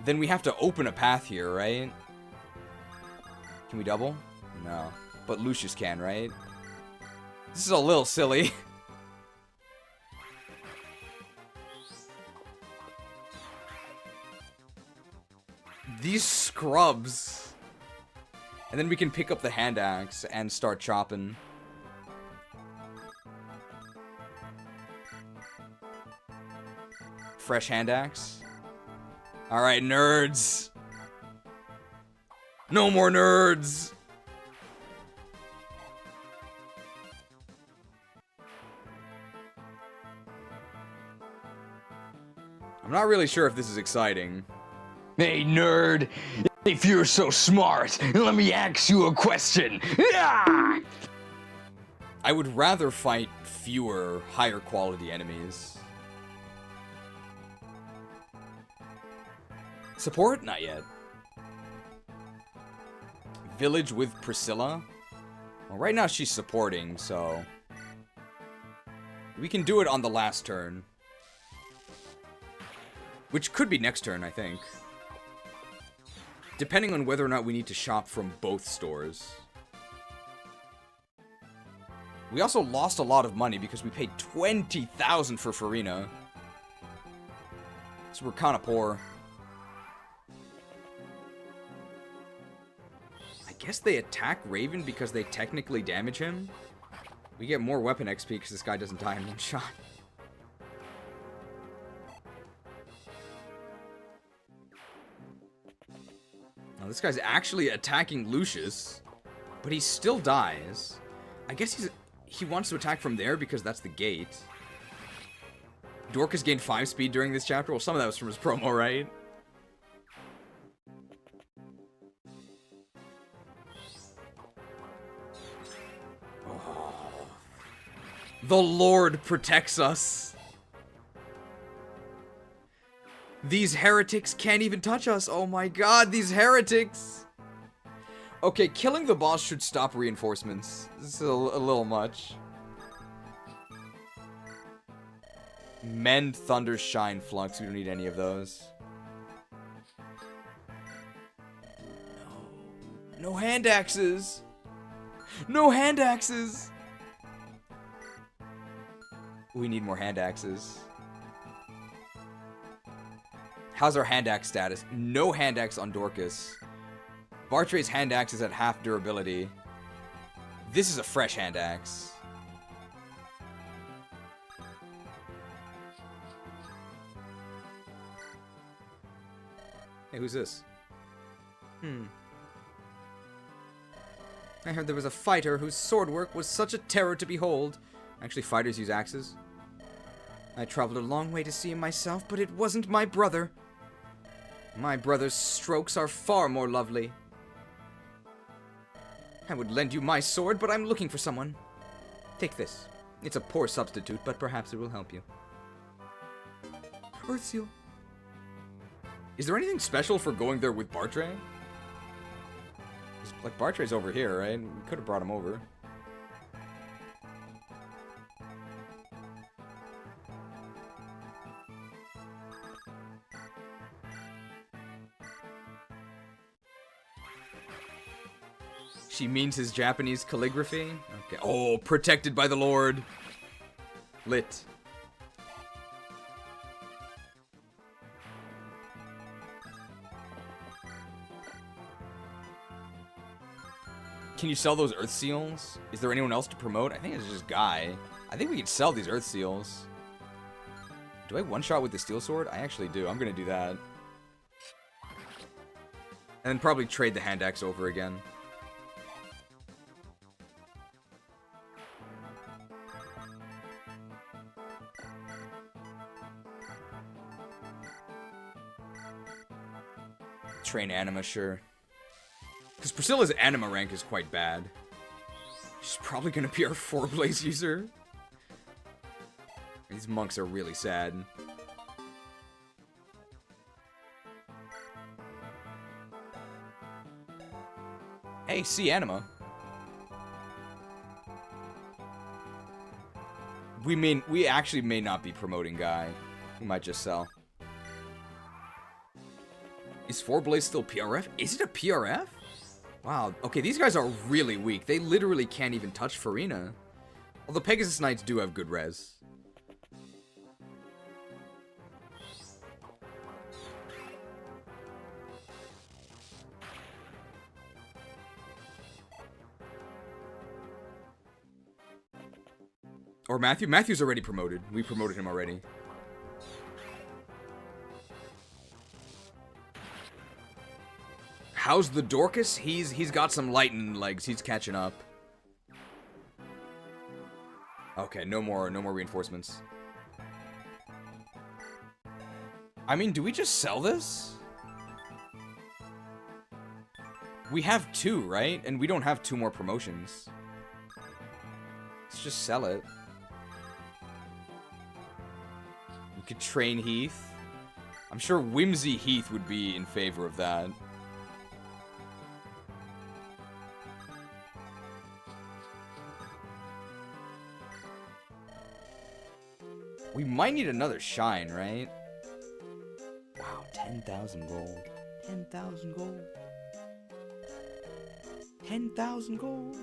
Then we have to open a path here, right? Can we double? No. But Lucius can, right? This is a little silly. These scrubs. And then we can pick up the hand axe and start chopping. Fresh hand axe. Alright, nerds. No more nerds! I'm not really sure if this is exciting. Hey, nerd! If you're so smart, let me ask you a question! Ah! I would rather fight fewer, higher quality enemies. Support? Not yet. Village with Priscilla? Well, right now she's supporting, so... we can do it on the last turn. Which could be next turn, I think. Depending on whether or not we need to shop from both stores. We also lost a lot of money because we paid $20,000 for Farina. So we're kind of poor. I guess they attack Raven because they technically damage him. We get more weapon XP because this guy doesn't die in one shot. Now this guy's actually attacking Lucius, but he still dies. I guess he's... he wants to attack from there because that's the gate. Dorcas gained 5 speed during this chapter. Well, some of that was from his promo, right? Oh. The Lord protects us. These heretics can't even touch us. Oh my god, these heretics. Okay, killing the boss should stop reinforcements. This is a little much. Mend, Thunder, Shine, Flux. We don't need any of those. No. No hand axes. No hand axes. We need more hand axes. How's our hand axe status? No hand axe on Dorcas. Bartray's hand axe is at half durability. This is a fresh hand axe. Hey, who's this? I heard there was a fighter whose sword work was such a terror to behold. Actually, fighters use axes. I traveled a long way to see him myself, but it wasn't my brother. My brother's strokes are far more lovely. I would lend you my sword, but I'm looking for someone. Take this. It's a poor substitute, but perhaps it will help you. Earthseal. Is there anything special for going there with Bartray? Like, Bartray's over here, right? We could have brought him over. She means his Japanese calligraphy? Okay. Oh, protected by the Lord. Lit. Can you sell those Earth Seals? Is there anyone else to promote? I think it's just Guy. I think we can sell these Earth Seals. Do I one-shot with the Steel Sword? I actually do. I'm gonna do that. And then probably trade the hand axe over again. Train Anima, sure. Because Priscilla's Anima rank is quite bad. She's probably going to be our 4-blaze user. These monks are really sad. Hey, see Anima. We actually may not be promoting Guy. We might just sell. Is 4-blaze still PRF? Is it a PRF? Wow, okay, these guys are really weak. They literally can't even touch Farina. Although Pegasus Knights do have good res. Or Matthew? Matthew's already promoted. We promoted him already. How's the Dorcas? He's got some lightning legs. He's catching up. Okay, no more reinforcements. I mean, do we just sell this? We have 2, right? And we don't have 2 more promotions. Let's just sell it. We could train Heath. I'm sure Whimsy Heath would be in favor of that. We might need another shine, right? Wow, 10,000 gold. 10,000 gold. 10,000 gold.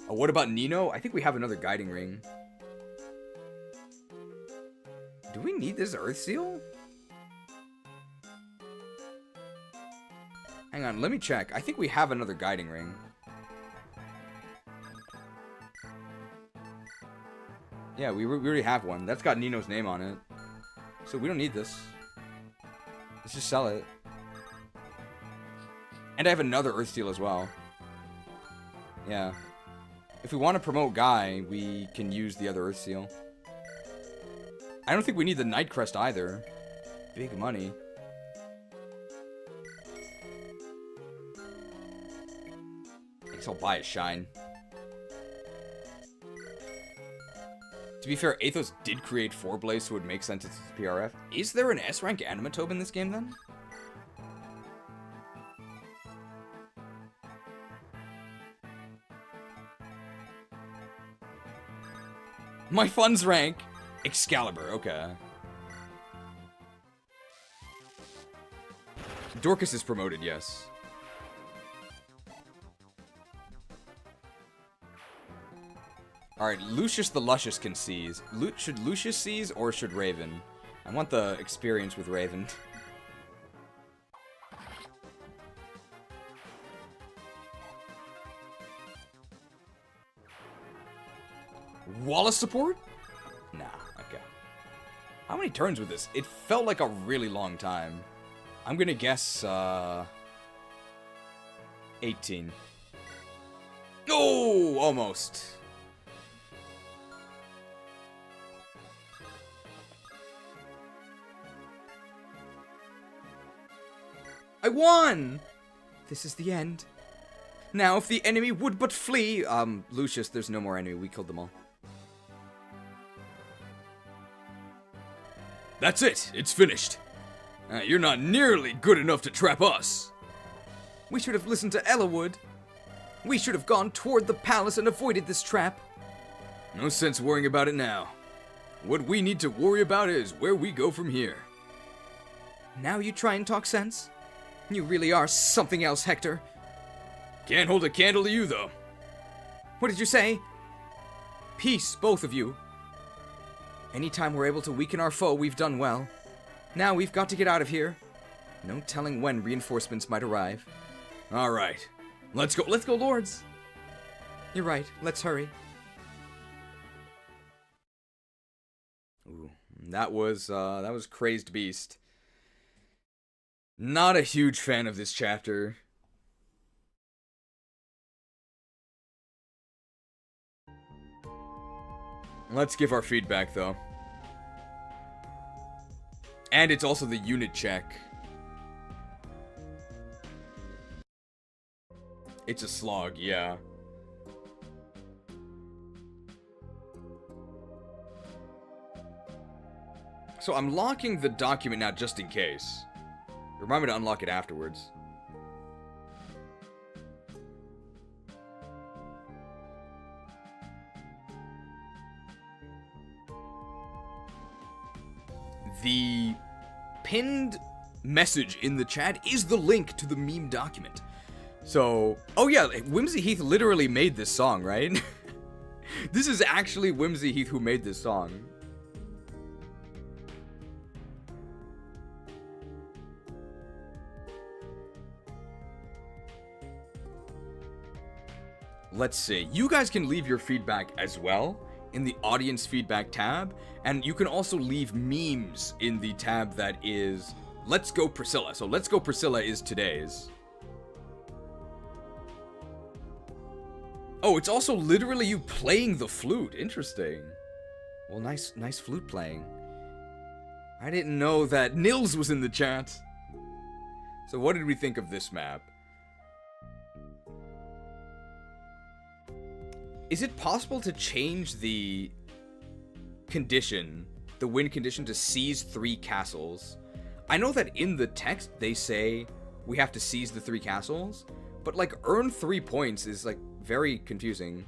Oh, what about Nino? I think we have another guiding ring. Do we need this Earth Seal? Hang on, let me check. I think we have another guiding ring. Yeah, we already have one. That's got Nino's name on it. So we don't need this. Let's just sell it. And I have another Earth Seal as well. Yeah. If we want to promote Guy, we can use the other Earth Seal. I don't think we need the Night Crest either. Big money. I guess I'll buy a Shine. To be fair, Athos did create 4 Blaze, so it would make sense it's PRF. Is there an S-rank Animatope in this game, then? My funds rank! Excalibur, okay. Dorcas is promoted, yes. Alright, Lucius the Luscious can seize. Should Lucius seize or should Raven? I want the experience with Raven. Wallace support? Nah, okay. How many turns with this? It felt like a really long time. I'm gonna guess, 18. Oh, almost. I won! This is the end. Now, if the enemy would but flee... Lucius, there's no more enemy. We killed them all. That's it. It's finished. You're not nearly good enough to trap us. We should have listened to Ellawood. We should have gone toward the palace and avoided this trap. No sense worrying about it now. What we need to worry about is where we go from here. Now you try and talk sense? You really are something else, Hector. Can't hold a candle to you, though. What did you say? Peace, both of you. Anytime we're able to weaken our foe, we've done well. Now we've got to get out of here. No telling when reinforcements might arrive. All right. Let's go. Let's go, Lords. You're right. Let's hurry. Ooh, that was Crazed Beast. Not a huge fan of this chapter. Let's give our feedback, though. And it's also the unit check. It's a slog, yeah. So I'm locking the document now just in case. Remind me to unlock it afterwards. The pinned message in the chat is the link to the meme document. So, oh yeah, Whimsy Heath literally made this song, right? This is actually Whimsy Heath who made this song. Let's see. You guys can leave your feedback as well in the audience feedback tab, and you can also leave memes in the tab that is Let's Go Priscilla. So Let's Go Priscilla is today's. Oh, it's also literally you playing the flute. Interesting. Well, nice flute playing. I didn't know that Nils was in the chat. So what did we think of this map? Is it possible to change the condition, the win condition, to seize 3 castles? I know that in the text they say we have to seize the 3 castles, but like earn 3 points is like very confusing.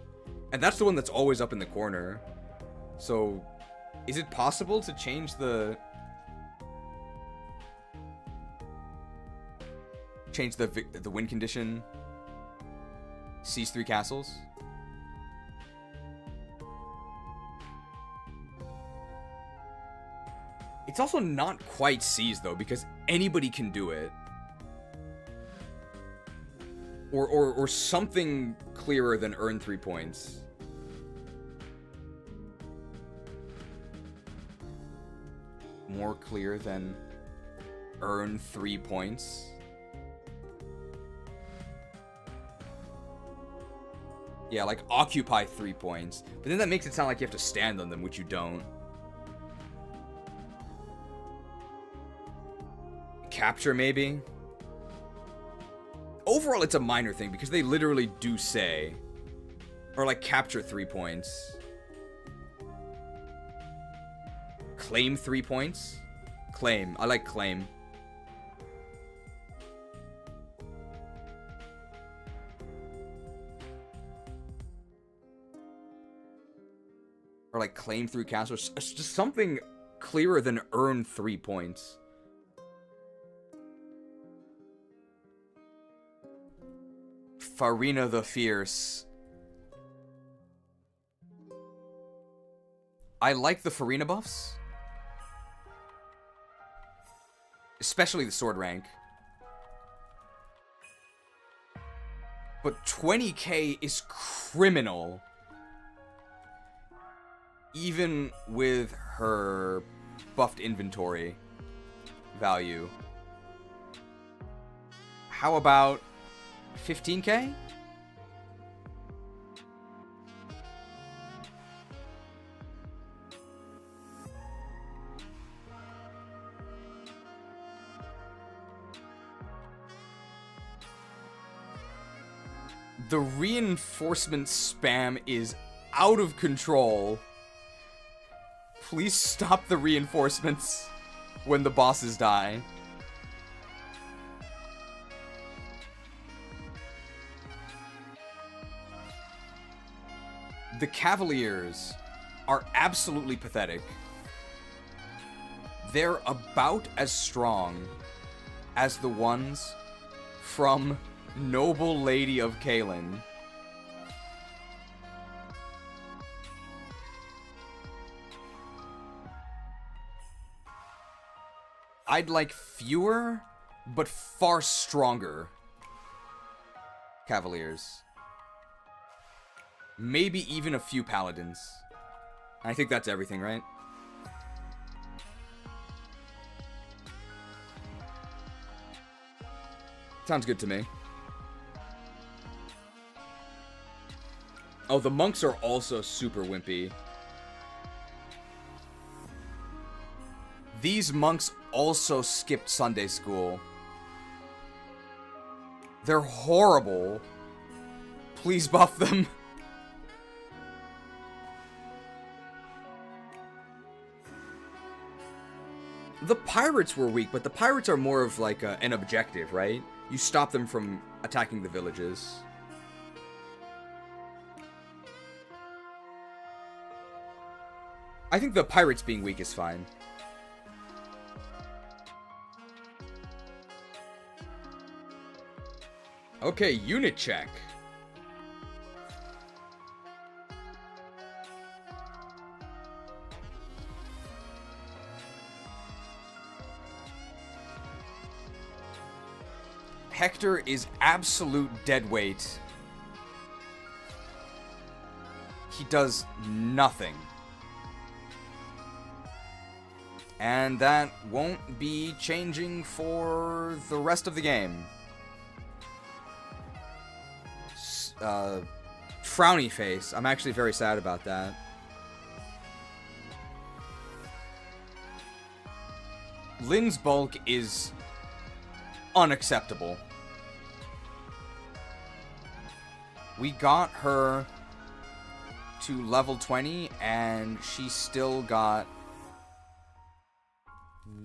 And that's the one that's always up in the corner. So is it possible to change the win condition? Seize 3 castles? It's also not quite seize though, because anybody can do it. Or something clearer than earn 3 points. More clear than earn 3 points. Yeah, like, occupy 3 points. But then that makes it sound like you have to stand on them, which you don't. Capture, maybe? Overall, it's a minor thing, because they literally do say... Or, like, capture 3 points. Claim 3 points? Claim. I like claim. Or, like, claim 3 castles. Just something clearer than earn 3 points. Farina the Fierce. I like the Farina buffs. Especially the sword rank. But 20k is criminal. Even with her buffed inventory value. How about 15k? The reinforcement spam is out of control. Please stop the reinforcements when the bosses die. The Cavaliers are absolutely pathetic. They're about as strong as the ones from Noble Lady of Kalen. I'd like fewer, but far stronger Cavaliers. Maybe even a few Paladins. I think that's everything, right? Sounds good to me. Oh, the monks are also super wimpy. These monks also skipped Sunday school. They're horrible. Please buff them. The pirates were weak, but the pirates are more of like an objective, right? You stop them from attacking the villages. I think the pirates being weak is fine. Okay, unit check. Hector is absolute deadweight. He does nothing. And that won't be changing for the rest of the game. Frowny face. I'm actually very sad about that. Lynn's bulk is unacceptable. We got her to level 20 and she still got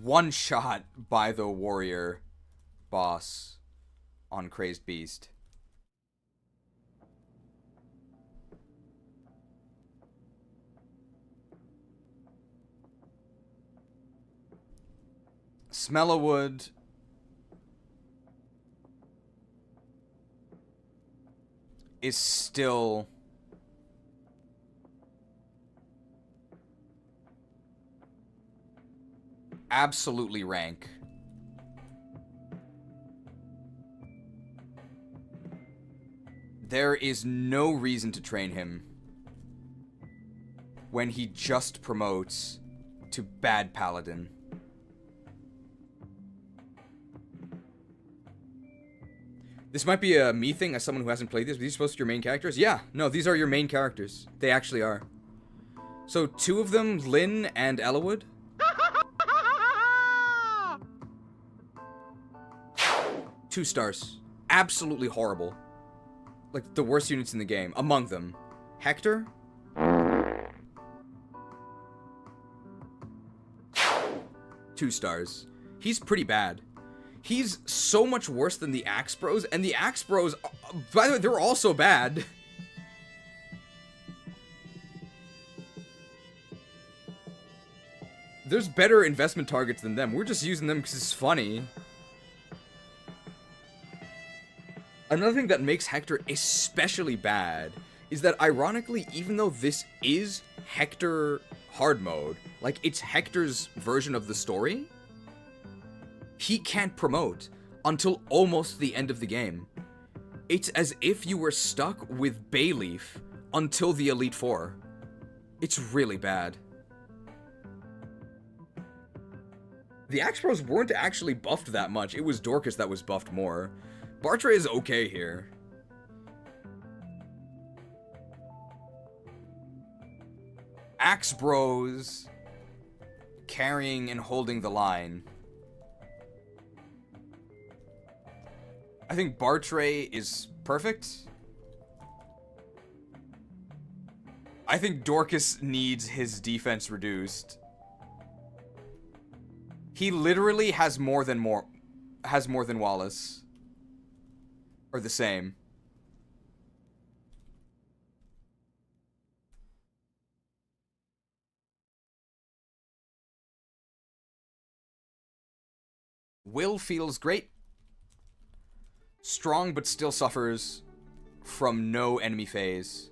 one shot by the warrior boss on Crazed Beast. Smellowood is still absolutely rank. There is no reason to train him when he just promotes to bad paladin. This might be a me thing as someone who hasn't played this, but these are supposed to be your main characters? Yeah, no, these are your main characters. They actually are. So 2 of them, Lynn and Ellawood. 2 stars. Absolutely horrible. Like, the worst units in the game. Among them. Hector. 2 stars. He's pretty bad. He's so much worse than the Axe Bros, and the Axe Bros, by the way, they're also bad. There's better investment targets than them. We're just using them because it's funny. Another thing that makes Hector especially bad is that, ironically, even though this is Hector hard mode, like, it's Hector's version of the story, he can't promote until almost the end of the game. It's as if you were stuck with Bayleaf until the Elite Four. It's really bad. The Axe Bros weren't actually buffed that much. It was Dorcas that was buffed more. Bartray is okay here. Axe Bros carrying and holding the line. I think Bartray is perfect. I think Dorcas needs his defense reduced. He literally has more than Wallace. Or the same. Will feels great. Strong but still suffers from no enemy phase.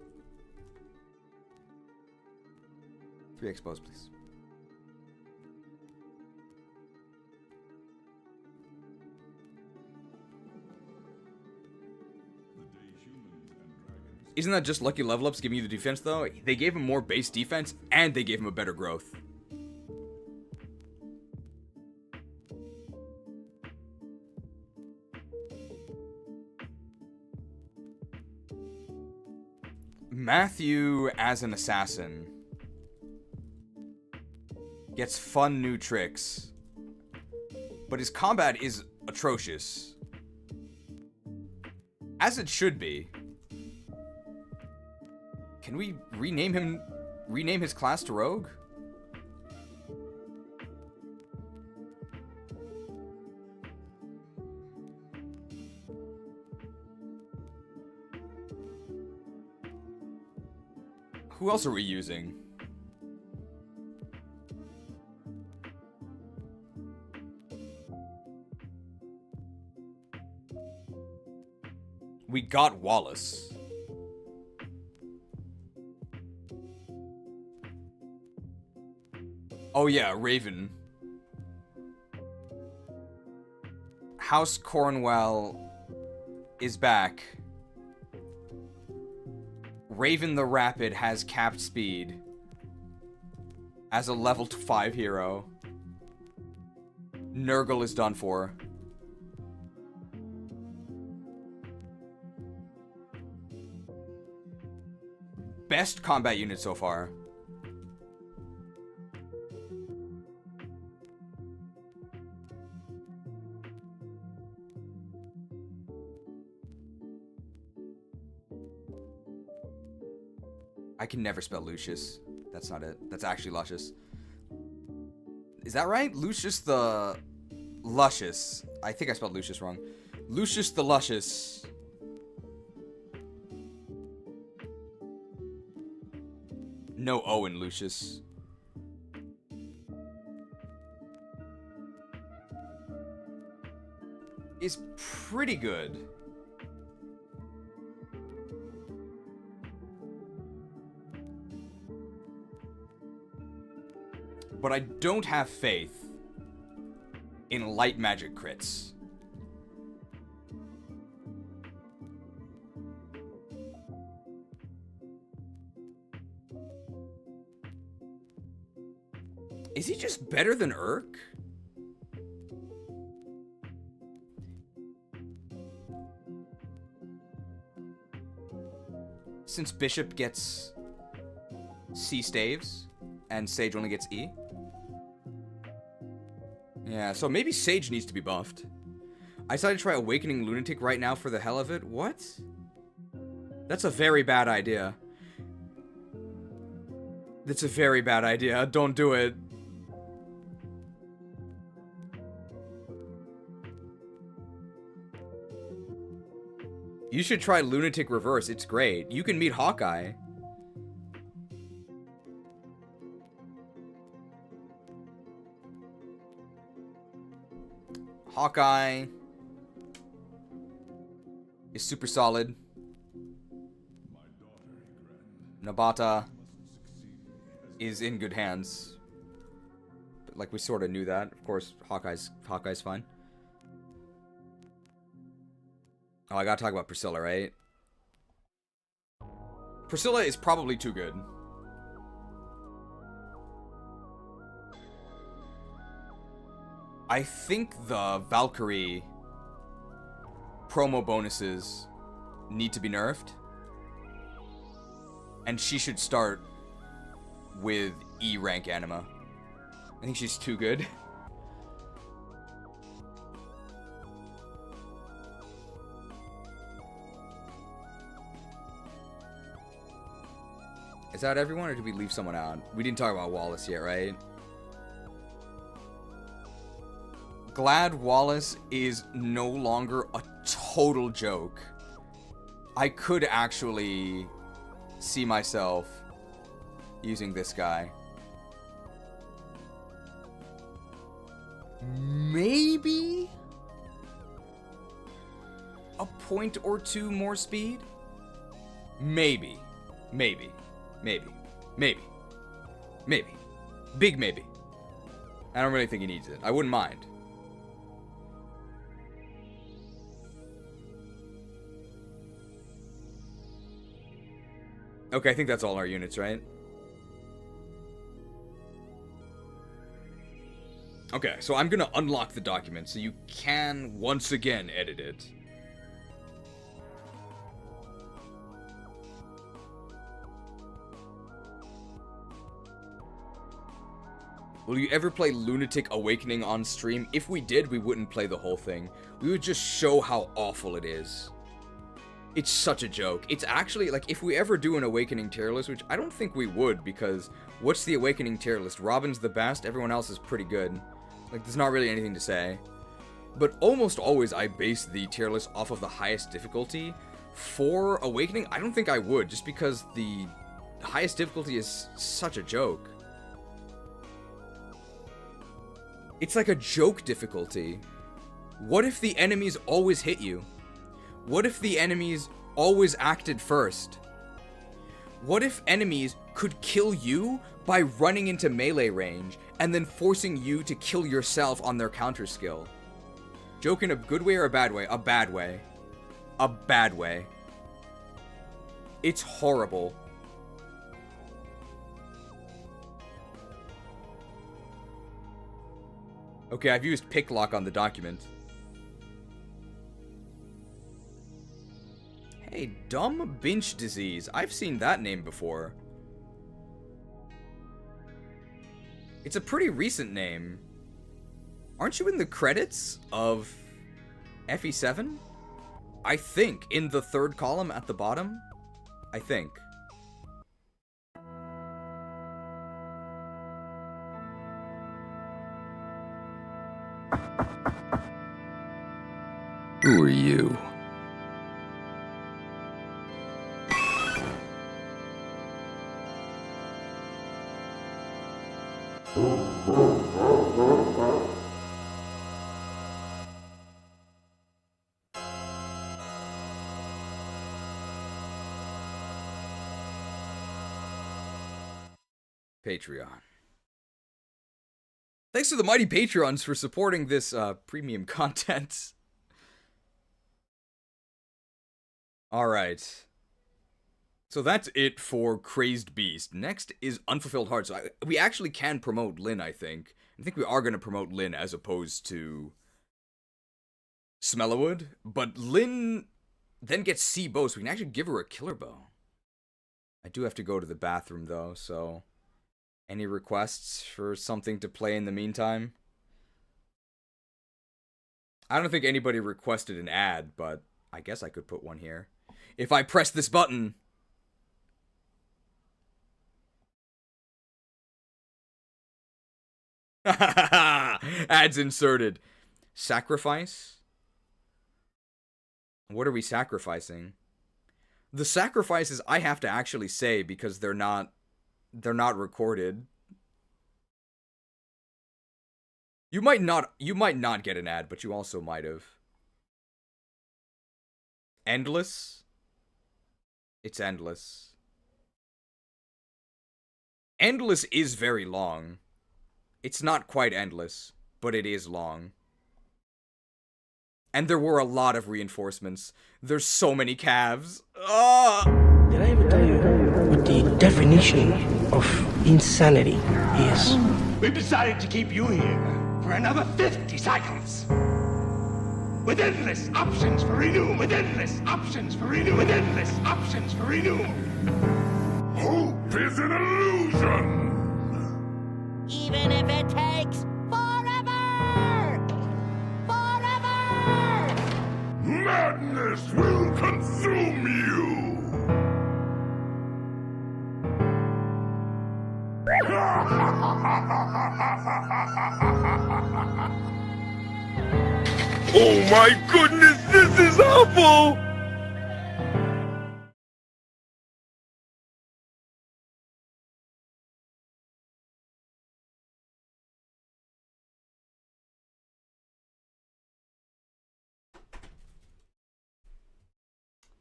3 expose, please. Isn't that just lucky level ups giving you the defense, though? They gave him more base defense, and they gave him a better growth. Matthew as an assassin gets fun new tricks, but his combat is atrocious. As it should be. Can we rename his class to Rogue? Who else are we using? We got Wallace. Oh yeah, Raven. House Cornwell is back. Raven the Rapid has capped speed as a level 5 hero. Nurgle is done for. Best combat unit so far. I can never spell Lucius. That's not it. That's actually Luscious. Is that right? Lucius the Luscious. I think I spelled Lucius wrong. Lucius the Luscious. No O in Lucius. Is pretty good. But I don't have faith in light magic crits. Is he just better than Urk? Since Bishop gets C staves, and Sage only gets E. Yeah, so maybe Sage needs to be buffed. I decided to try Awakening Lunatic right now for the hell of it. What? That's a very bad idea. That's a very bad idea. Don't do it. You should try Lunatic Reverse. It's great. You can meet Hawkeye. Hawkeye is super solid. Nabata is in good hands. But like we sort of knew that. Of course, Hawkeye's fine. Oh, I gotta talk about Priscilla, right? Priscilla is probably too good. I think the Valkyrie promo bonuses need to be nerfed. And she should start with E rank anima. I think she's too good. Is that everyone, or did we leave someone out? We didn't talk about Wallace yet, right? Glad Wallace is no longer a total joke. I could actually see myself using this guy. Maybe a point or two more speed? Maybe. Maybe. Maybe. Maybe. Maybe. Big maybe. I don't really think he needs it. I wouldn't mind. Okay, I think that's all our units, right? Okay, so I'm gonna unlock the document so you can once again edit it. Will you ever play Lunatic Awakening on stream? If we did, we wouldn't play the whole thing. We would just show how awful it is. It's such a joke. It's actually, like, if we ever do an Awakening tier list, which I don't think we would, because what's the Awakening tier list? Robin's the best, everyone else is pretty good. Like, there's not really anything to say. But almost always I base the tier list off of the highest difficulty. For Awakening, I don't think I would, just because the highest difficulty is such a joke. It's like a joke difficulty. What if the enemies always hit you? What if the enemies always acted first? What if enemies could kill you by running into melee range and then forcing you to kill yourself on their counter skill? Joke in a good way or a bad way? A bad way. A bad way. It's horrible. Okay, I've used picklock on the document. Hey, Dumb Binch Disease. I've seen that name before. It's a pretty recent name. Aren't you in the credits of FE7? I think, in the third column at the bottom. I think. Who are you? Patreon. Thanks to the mighty Patreons for supporting this premium content. Alright. So that's it for Crazed Beast. Next is Unfulfilled Heart. So we actually can promote Lynn, I think. I think we are going to promote Lynn as opposed to Smellowood. But Lynn then gets C bow, so we can actually give her a killer bow. I do have to go to the bathroom, though, so... Any requests for something to play in the meantime? I don't think anybody requested an ad, but I guess I could put one here. If I press this button... Ads inserted. Sacrifice? What are we sacrificing? The sacrifices I have to actually say because they're not recorded. You might not get an ad, but you also might have. Endless? It's endless. Endless is very long. It's not quite endless, but it is long. And there were a lot of reinforcements. There's so many calves. Ah! Did I ever tell you what the definition of insanity is? We've decided to keep you here for another 50 cycles. With endless options for renew. With endless options for renew. With endless options for renew. Hope is an illusion. Even if it takes forever! Forever! Madness will consume you. Oh my goodness, this is awful!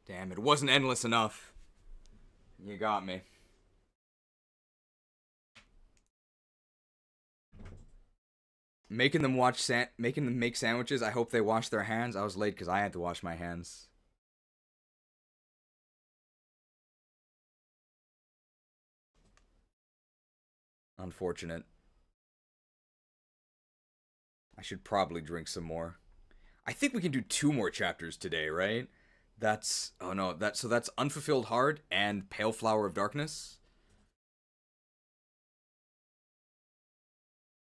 Damn, it wasn't endless enough. You got me. Making them make sandwiches. I hope they wash their hands. I was late because I had to wash my hands. Unfortunate. I should probably drink some more. I think we can do 2 more chapters today, right? That's... Oh no, so that's Unfulfilled Heart and Pale Flower of Darkness?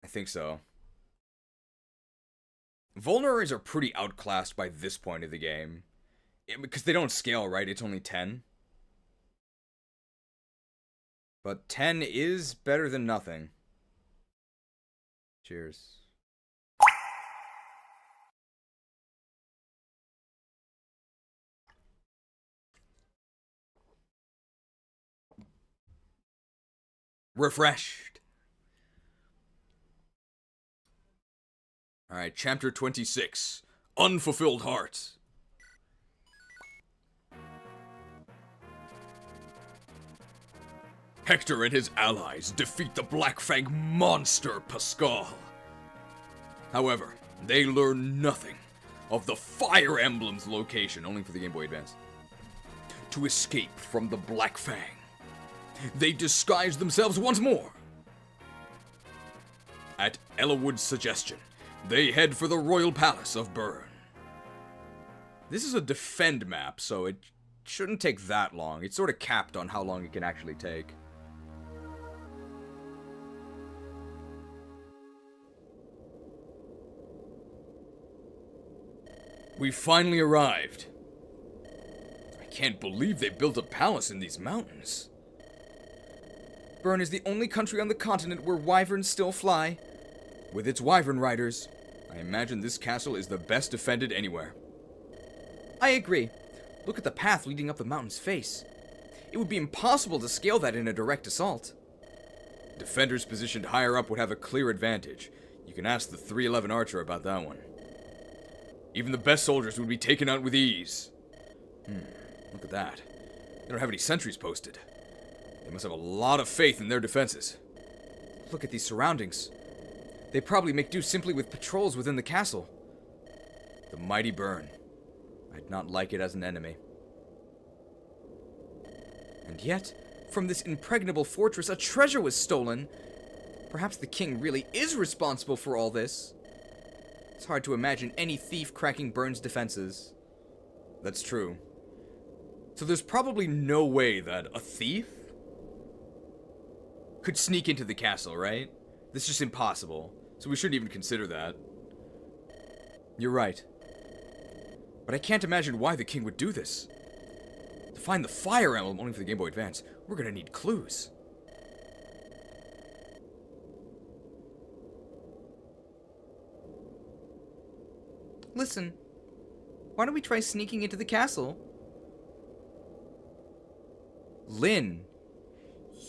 I think so. Vulneraries are pretty outclassed by this point of the game. Because they don't scale, right? It's only 10. But 10 is better than nothing. Cheers. Refreshed. Alright, chapter 26. Unfulfilled Heart. Hector and his allies defeat the Black Fang monster Pascal. However, they learn nothing of the Fire Emblem's location, only for the Game Boy Advance. To escape from the Black Fang, they disguise themselves once more. At Ellawood's suggestion, they head for the Royal Palace of Bern. This is a defend map, so it shouldn't take that long. It's sort of capped on how long it can actually take. We finally arrived. I can't believe they built a palace in these mountains. Bern is the only country on the continent where wyverns still fly. With its wyvern riders, I imagine this castle is the best defended anywhere. I agree. Look at the path leading up the mountain's face. It would be impossible to scale that in a direct assault. Defenders positioned higher up would have a clear advantage. You can ask the 311 archer about that one. Even the best soldiers would be taken out with ease. Look at that. They don't have any sentries posted. They must have a lot of faith in their defenses. Look at these surroundings. They probably make do simply with patrols within the castle. The mighty Bern. I'd not like it as an enemy. And yet, from this impregnable fortress, a treasure was stolen. Perhaps the king really is responsible for all this. It's hard to imagine any thief cracking Bern's defenses. That's true. So there's probably no way that a thief could sneak into the castle, right? This is just impossible. So we shouldn't even consider that. You're right. But I can't imagine why the king would do this. To find the Fire Emblem only for the Game Boy Advance, we're gonna need clues. Listen, why don't we try sneaking into the castle? Lynn,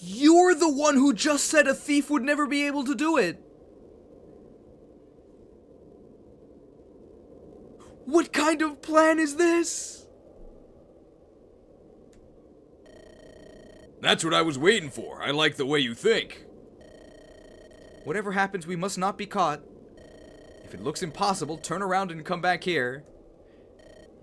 you're the one who just said a thief would never be able to do it. What kind of plan is this? That's what I was waiting for. I like the way you think. Whatever happens, we must not be caught. If it looks impossible, turn around and come back here.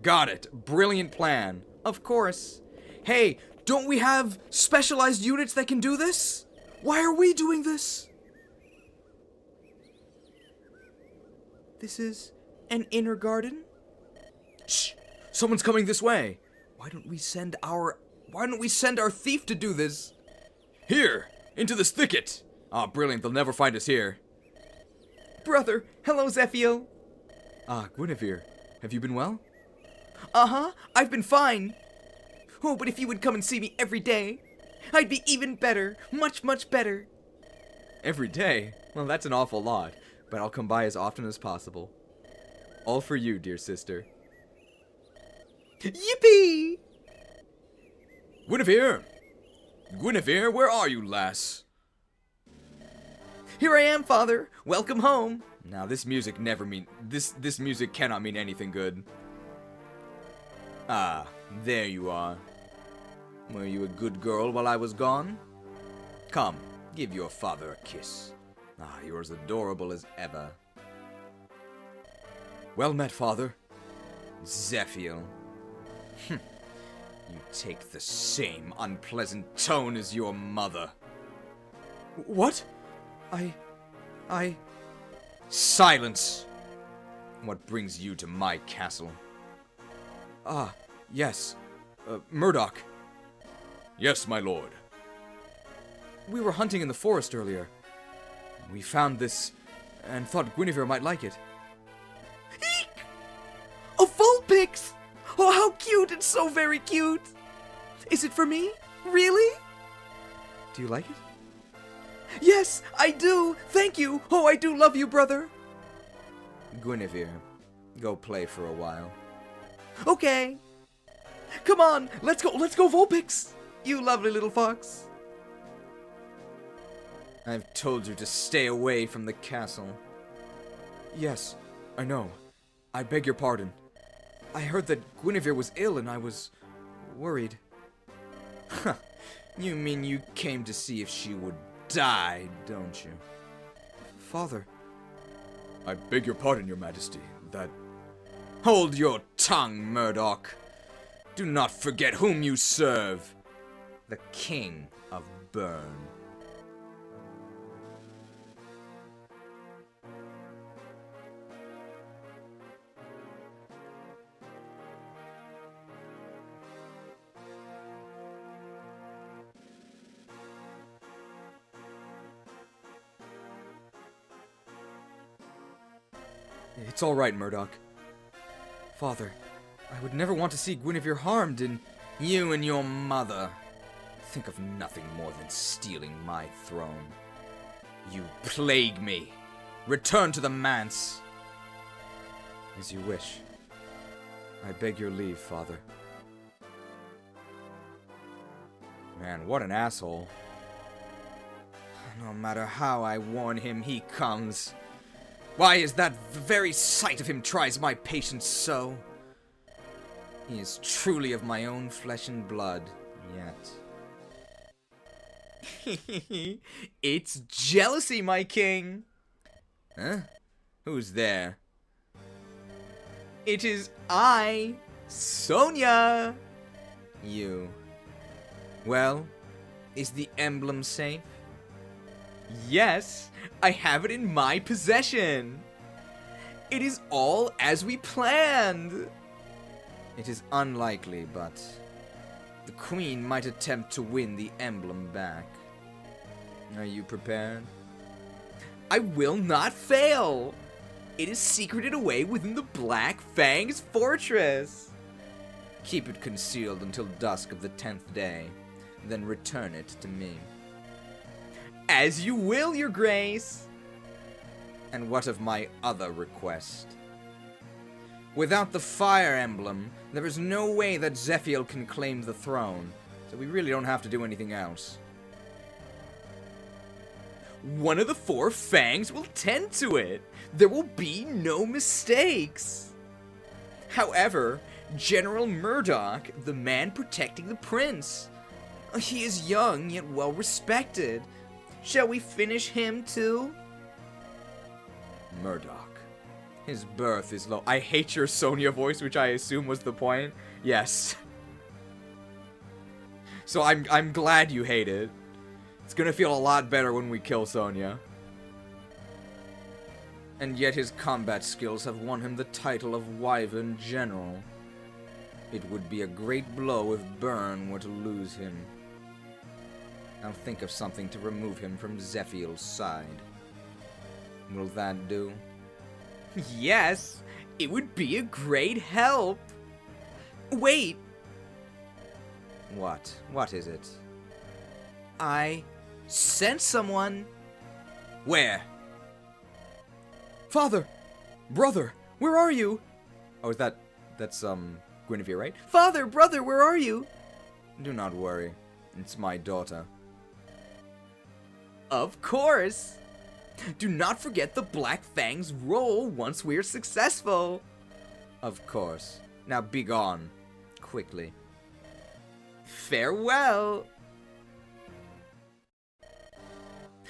Got it. Brilliant plan. Of course. Hey, don't we have specialized units that can do this? Why are we doing this? This is an inner garden? Shh! Someone's coming this way. Why don't we send our thief to do this? Here, into this thicket. Ah, brilliant. They'll never find us here. Brother, hello, Zephiel. Ah, Guinevere. Have you been well? Uh-huh, I've been fine. Oh, but if you would come and see me every day, I'd be even better. Much, much better. Every day? Well, that's an awful lot. But I'll come by as often as possible. All for you, dear sister. Yippee! Guinevere! Guinevere, where are you, lass? Here I am, father. Welcome home. Now, this music this music cannot mean anything good. Ah, there you are. Were you a good girl while I was gone? Come, give your father a kiss. Ah, you're as adorable as ever. Well met, father. Zephiel. You take the same unpleasant tone as your mother. What? Silence! What brings you to my castle? Ah, yes. Murdoch. Yes, my lord. We were hunting in the forest earlier. We found this and thought Guinevere might like it. Eek! A Vulpix! Oh, how cute! It's so very cute! Is it for me? Really? Do you like it? Yes, I do! Thank you! Oh, I do love you, brother! Guinevere, go play for a while. Okay. Come on, let's go, Vulpix! You lovely little fox. I've told you to stay away from the castle. Yes, I know. I beg your pardon. I heard that Guinevere was ill and I was worried. Huh. You mean you came to see if she would die, don't you? Father. I beg your pardon, your majesty. That... Hold your tongue, Murdoch. Do not forget whom you serve. The King of Bern. It's all right, Murdoch. Father, I would never want to see Guinevere harmed in... You and your mother think of nothing more than stealing my throne. You plague me. Return to the manse. As you wish. I beg your leave, Father. Man, what an asshole. No matter how I warn him, he comes. Why is that the very sight of him tries my patience so? He is truly of my own flesh and blood, yet. It's jealousy, my king! Huh? Who's there? It is I, Sonia! You. Well, is the emblem safe? Yes, I have it in my possession. It is all as we planned. It is unlikely, but the Queen might attempt to win the emblem back. Are you prepared? I will not fail! It is secreted away within the Black Fang's fortress. Keep it concealed until dusk of the 10th day, then return it to me. As you will, your grace! And what of my other request? Without the Fire Emblem, there is no way that Zephiel can claim the throne, so we really don't have to do anything else. One of the 4 Fangs will tend to it. There will be no mistakes. However, General Murdoch, the man protecting the prince. He is young, yet well respected. Shall we finish him too? Murdoch. His birth is low. I hate your Sonya voice, which I assume was the point. Yes. So I'm glad you hate it. It's gonna feel a lot better when we kill Sonya. And yet his combat skills have won him the title of Wyvern General. It would be a great blow if Byrne were to lose him. I'll think of something to remove him from Zephiel's side. Will that do? Yes! It would be a great help! Wait! What? What is it? I sent someone. Where? Father! Brother! Where are you? Oh, that's Guinevere, right? Father! Brother! Where are you? Do not worry. It's my daughter. Of course! Do not forget the Black Fang's role once we're successful! Of course. Now be gone. Quickly. Farewell!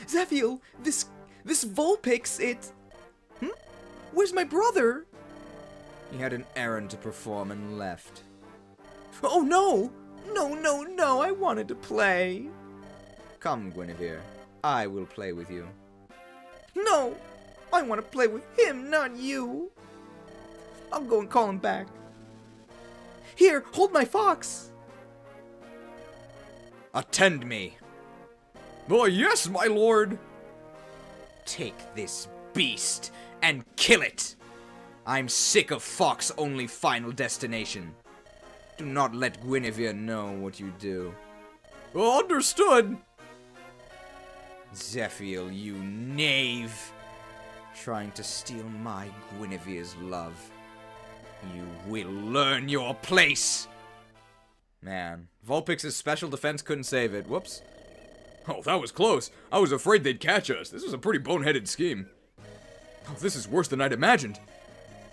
Zephiel, this Vulpix, it... Where's my brother? He had an errand to perform and left. Oh no! No, I wanted to play. Come, Guinevere. I will play with you. No! I want to play with him, not you. I'll go and call him back. Here, hold my fox. Attend me. Oh, yes, my lord. Take this beast and kill it. I'm sick of Fox-only Final Destination. Do not let Guinevere know what you do. Understood. Zephiel, you knave. Trying to steal my Guinevere's love. You will learn your place. Man, Vulpix's special defense couldn't save it. Whoops. Oh, that was close. I was afraid they'd catch us. This was a pretty boneheaded scheme. Oh, this is worse than I'd imagined.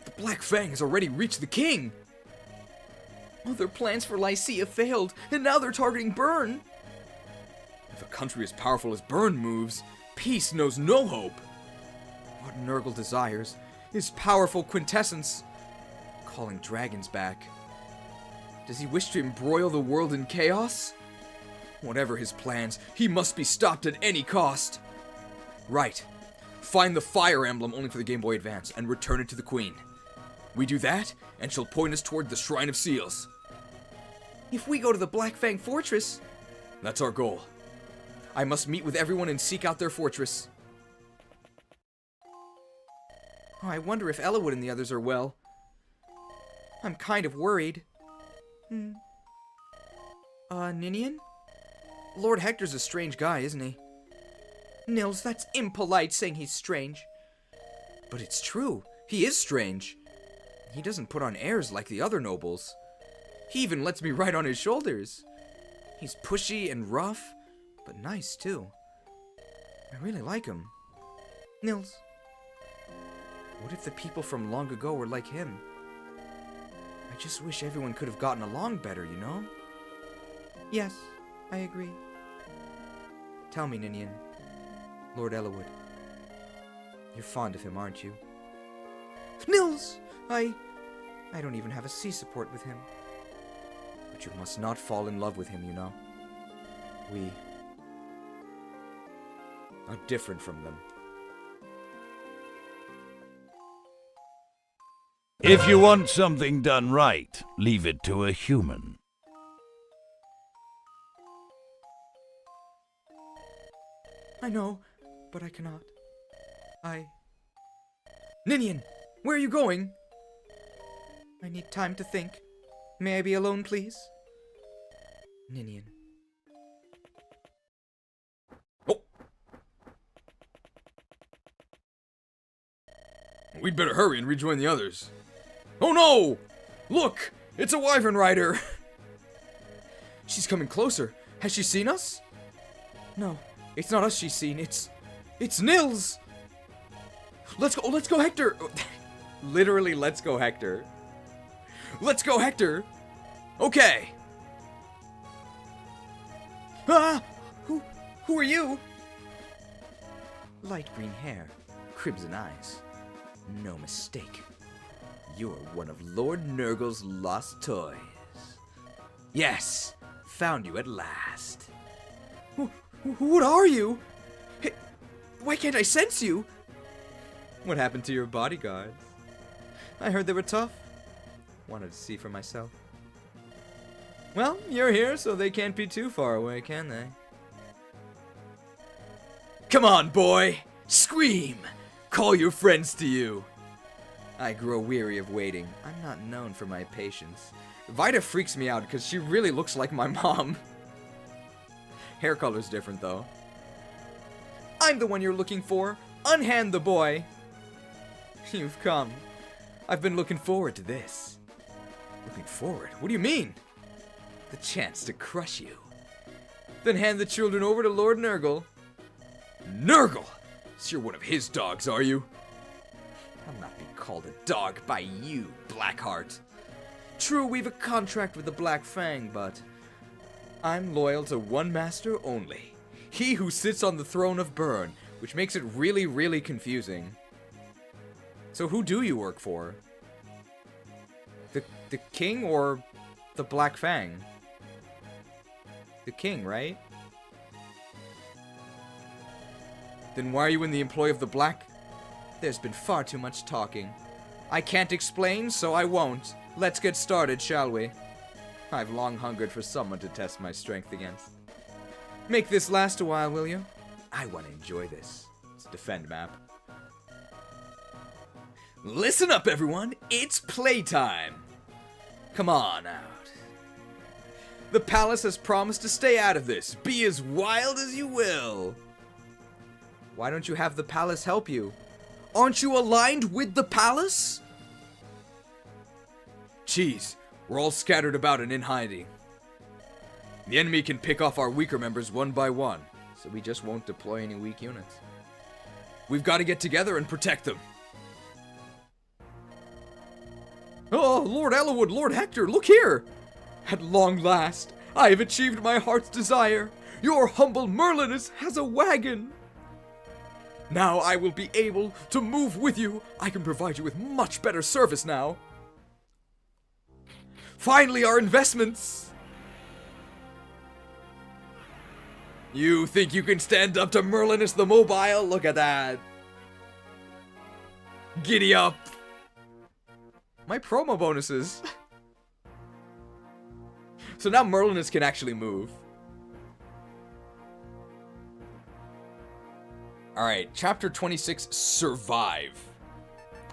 The Black Fang has already reached the king. Oh, their plans for Lycia failed, and now they're targeting Byrne. If a country as powerful as Byrne moves, peace knows no hope. What Nurgle desires is powerful quintessence. Calling dragons back. Does he wish to embroil the world in chaos? Whatever his plans, he must be stopped at any cost. Right. Find the Fire Emblem only for the Game Boy Advance and return it to the Queen. We do that, and she'll point us toward the Shrine of Seals. If we go to the Black Fang Fortress... That's our goal. I must meet with everyone and seek out their fortress. Oh, I wonder if Ellawood and the others are well. I'm kind of worried. Ninian? Lord Hector's a strange guy, isn't he? Nils, that's impolite saying he's strange. But it's true. He is strange. He doesn't put on airs like the other nobles. He even lets me ride on his shoulders. He's pushy and rough, but nice too. I really like him. Nils. What if the people from long ago were like him? I just wish everyone could have gotten along better, you know? Yes, I agree. Tell me, Ninian. Lord Ellawood. You're fond of him, aren't you? Nils! I don't even have a C support with him. But you must not fall in love with him, you know. We are different from them. If you want something done right, leave it to a human. I know, but I cannot. Ninian, where are you going? I need time to think. May I be alone, please? Ninian. Oh! We'd better hurry and rejoin the others. Oh no! Look! It's a wyvern rider! She's coming closer. Has she seen us? No, it's not us she's seen. It's Nils! Let's go, Hector! Literally, let's go, Hector. Let's go, Hector! Okay! Ah! Who are you? Light green hair, crimson eyes. No mistake. You're one of Lord Nurgle's lost toys. Yes, found you at last. What are you? Hey, why can't I sense you? What happened to your bodyguards? I heard they were tough. Wanted to see for myself. Well, you're here, so they can't be too far away, can they? Come on, boy! Scream! Call your friends to you! I grow weary of waiting. I'm not known for my patience. Vida freaks me out because she really looks like my mom. Hair color's different, though. I'm the one you're looking for. Unhand the boy. You've come. I've been looking forward to this. Looking forward? What do you mean? The chance to crush you. Then hand the children over to Lord Nurgle. Nurgle! So you're one of his dogs, are you? I'll not be called a dog by you, Blackheart. True, we've a contract with the Black Fang, but I'm loyal to one master only. He who sits on the throne of Burn, which makes it really, really confusing. So who do you work for? The king or the Black Fang? The king, right? Then why are you in the employ of the Black? There's been far too much talking. I can't explain, so I won't. Let's get started, shall we? I've long hungered for someone to test my strength against. Make this last a while, will you? I want to enjoy this. It's a defend map. Listen up, everyone. It's playtime. Come on out. The palace has promised to stay out of this. Be as wild as you will. Why don't you have the palace help you? Aren't you aligned with the palace? Jeez, we're all scattered about and in hiding. The enemy can pick off our weaker members one by one, so we just won't deploy any weak units. We've got to get together and protect them. Oh, Lord Ellawood, Lord Hector, look here! At long last, I have achieved my heart's desire. Your humble Merlinus has a wagon. Now I will be able to move with you. I can provide you with much better service now. Finally, our investments. You think you can stand up to Merlinus the Mobile? Look at that. Giddy up. My promo bonuses. So now Merlinus can actually move. Alright, chapter 26, Survive.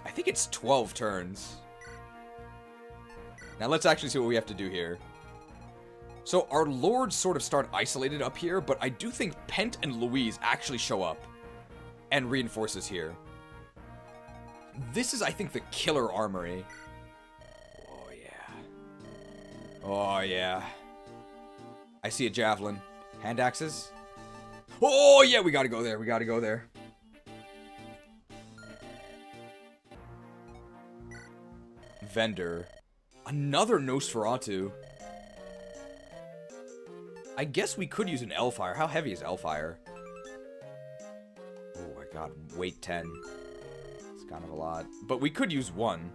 I think it's 12 turns. Now let's actually see what we have to do here. So our lords sort of start isolated up here, but I do think Pent and Louise actually show up and reinforces here. This is, I think, the killer armory. Oh, yeah. Oh, yeah. I see a javelin. Hand axes? Oh, yeah, we gotta go there. We gotta go there. Vendor. Another Nosferatu. I guess we could use an Elfire. How heavy is Elfire? Oh my god, weight 10. It's kind of a lot. But we could use one.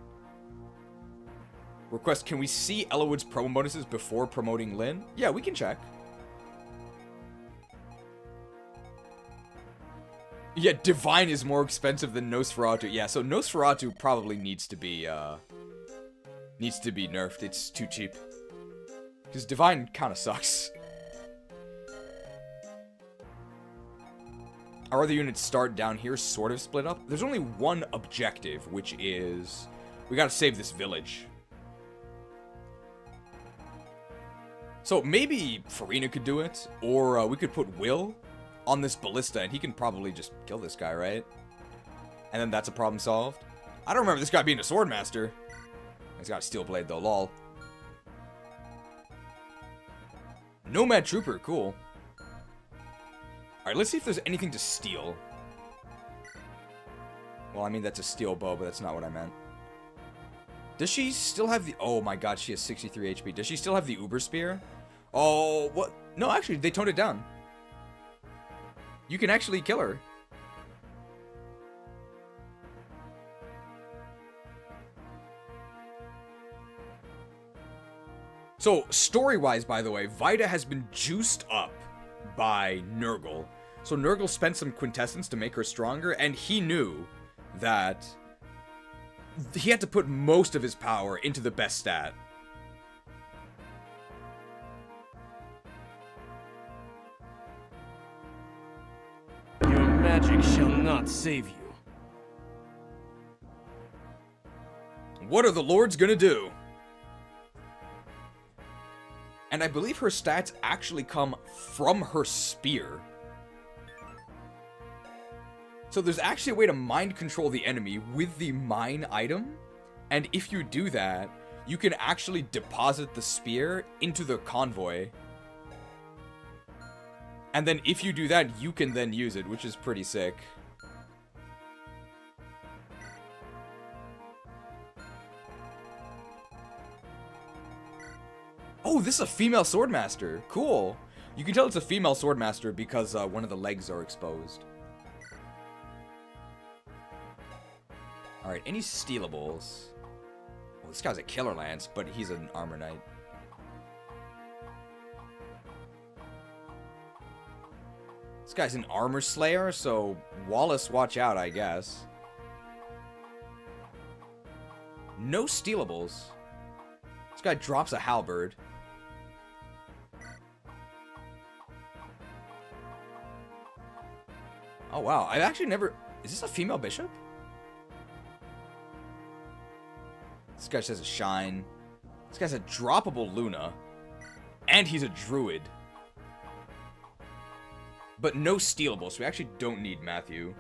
Request, can we see Ellawood's promo bonuses before promoting Lynn? Yeah, we can check. Yeah, Divine is more expensive than Nosferatu. Yeah, so Nosferatu probably needs to be nerfed. It's too cheap. Because Divine kind of sucks. Our other units start down here, sort of split up. There's only one objective, which is we gotta save this village. So maybe Farina could do it, or we could put Will on this ballista, and he can probably just kill this guy, right? And then that's a problem solved. I don't remember this guy being a swordmaster. He's got a steel blade though, lol. Nomad Trooper, cool. Alright, let's see if there's anything to steal. Well, I mean, that's a steel bow, but that's not what I meant. Does she still have the... Oh my god, she has 63 HP. Does she still have the Uber Spear? Oh, what? No, actually, they toned it down. You can actually kill her. So, story-wise, by the way, Vita has been juiced up by Nurgle. So Nurgle spent some quintessence to make her stronger, and he knew that he had to put most of his power into the best stat. Your magic shall not save you. What are the lords gonna do? And I believe her stats actually come from her spear. So there's actually a way to mind control the enemy with the mine item. And if you do that, you can actually deposit the spear into the convoy. And then if you do that, you can then use it, which is pretty sick. Oh, this is a female swordmaster. Cool. You can tell it's a female swordmaster because one of the legs are exposed. Alright, any stealables? Well, this guy's a killer lance, but he's an armor knight. This guy's an armor slayer, so Wallace, watch out, I guess. No stealables. This guy drops a halberd. Oh wow, I've actually never... Is this a female bishop? This guy says a shine. This guy's a droppable Luna. And he's a druid. But no stealable, so we actually don't need Matthew.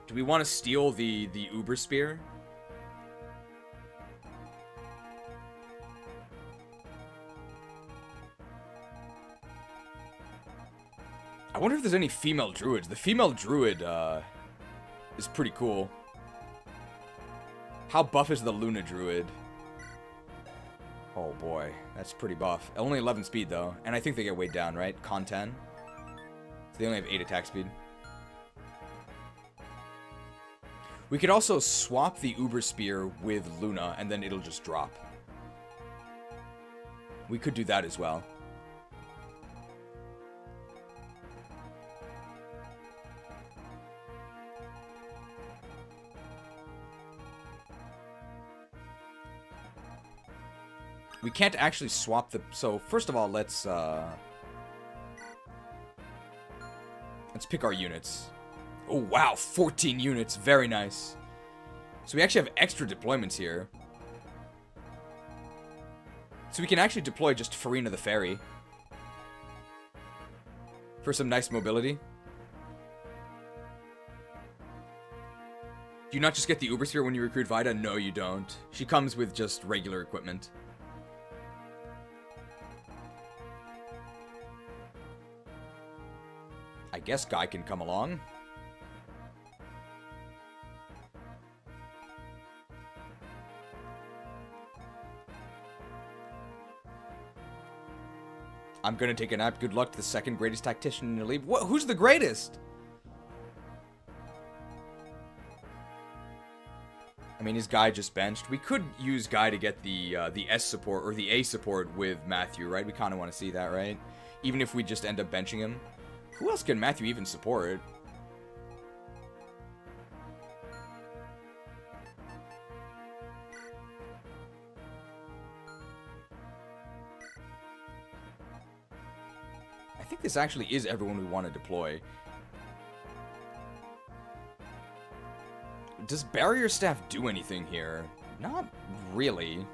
Do we want to steal the Uber Spear? I wonder if there's any female druids. The female druid is pretty cool. How buff is the Luna druid? Oh boy, that's pretty buff. Only 11 speed though, and I think they get weighed down, right? Con 10. So they only have 8 attack speed. We could also swap the Uber Spear with Luna, and then it'll just drop. We could do that as well. We can't actually swap the... So, first of all, let's pick our units. Oh, wow, 14 units. Very nice. So we actually have extra deployments here. So we can actually deploy just Farina the Fairy. For some nice mobility. Do you not just get the Uber Sphere when you recruit Vita? No, you don't. She comes with just regular equipment. I guess Guy can come along. I'm gonna take a nap. Good luck to the second greatest tactician in the league. What? Who's the greatest? I mean, is Guy just benched? We could use Guy to get the S support or the A support with Matthew, right? We kind of want to see that, right? Even if we just end up benching him. Who else can Matthew even support? think this actually is everyone we want to deploy. Does Barrier Staff do anything here? Not really.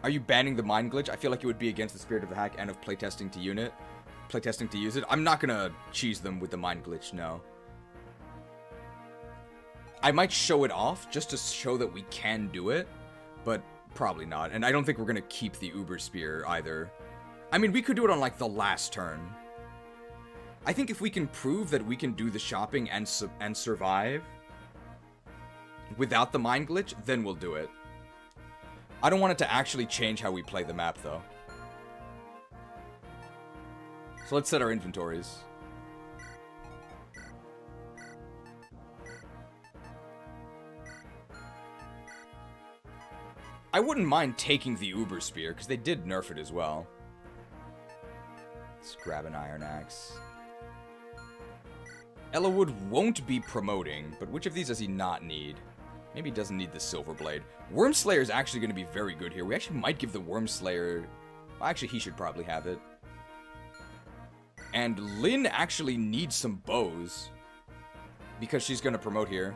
Are you banning the Mind Glitch? I feel like it would be against the spirit of the hack and of playtesting to use it. I'm not gonna cheese them with the Mind Glitch, no. I might show it off just to show that we can do it, but probably not. And I don't think we're gonna keep the Uber Spear either. I mean, we could do it on like the last turn. I think if we can prove that we can do the shopping and survive without the Mind Glitch, then we'll do it. I don't want it to actually change how we play the map, though. So let's set our inventories. I wouldn't mind taking the Uber Spear, because they did nerf it as well. Let's grab an Iron Axe. Ellawood won't be promoting, but which of these does he not need? Maybe he doesn't need the Silver Blade. Wormslayer is actually going to be very good here. We actually might give the Wormslayer... Well, actually, he should probably have it. And Lynn actually needs some bows, because she's going to promote here.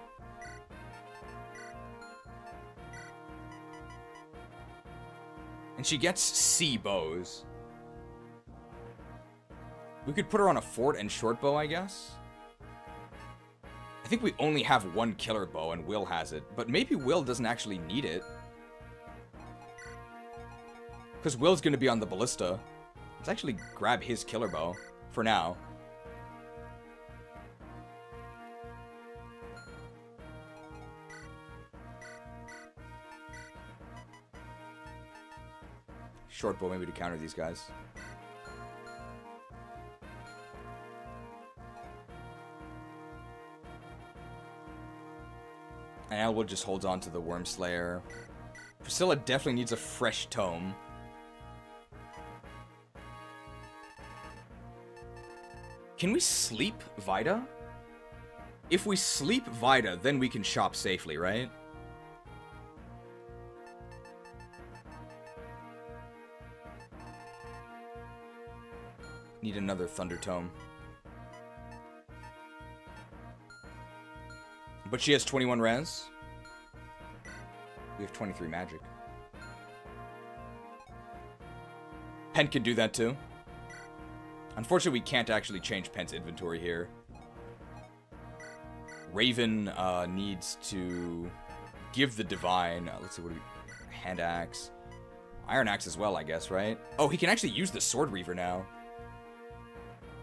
And she gets C bows. We could put her on a fort and short bow, I guess. I think we only have one killer bow and Will has it. But maybe Will doesn't actually need it. Because Will's going to be on the ballista. Let's actually grab his killer bow for now. Short bow maybe to counter these guys. And Elwood just holds on to the Wormslayer. Priscilla definitely needs a fresh tome. Can we sleep Vida? If we sleep Vida, then we can shop safely, right? Need another Thunder Tome. But she has 21 res. We have 23 magic. Pen can do that too. Unfortunately, we can't actually change Pen's inventory here. Raven needs to give the Divine. Let's see, what do we... Hand Axe. Iron Axe as well, I guess, right? Oh, he can actually use the Sword Reaver now.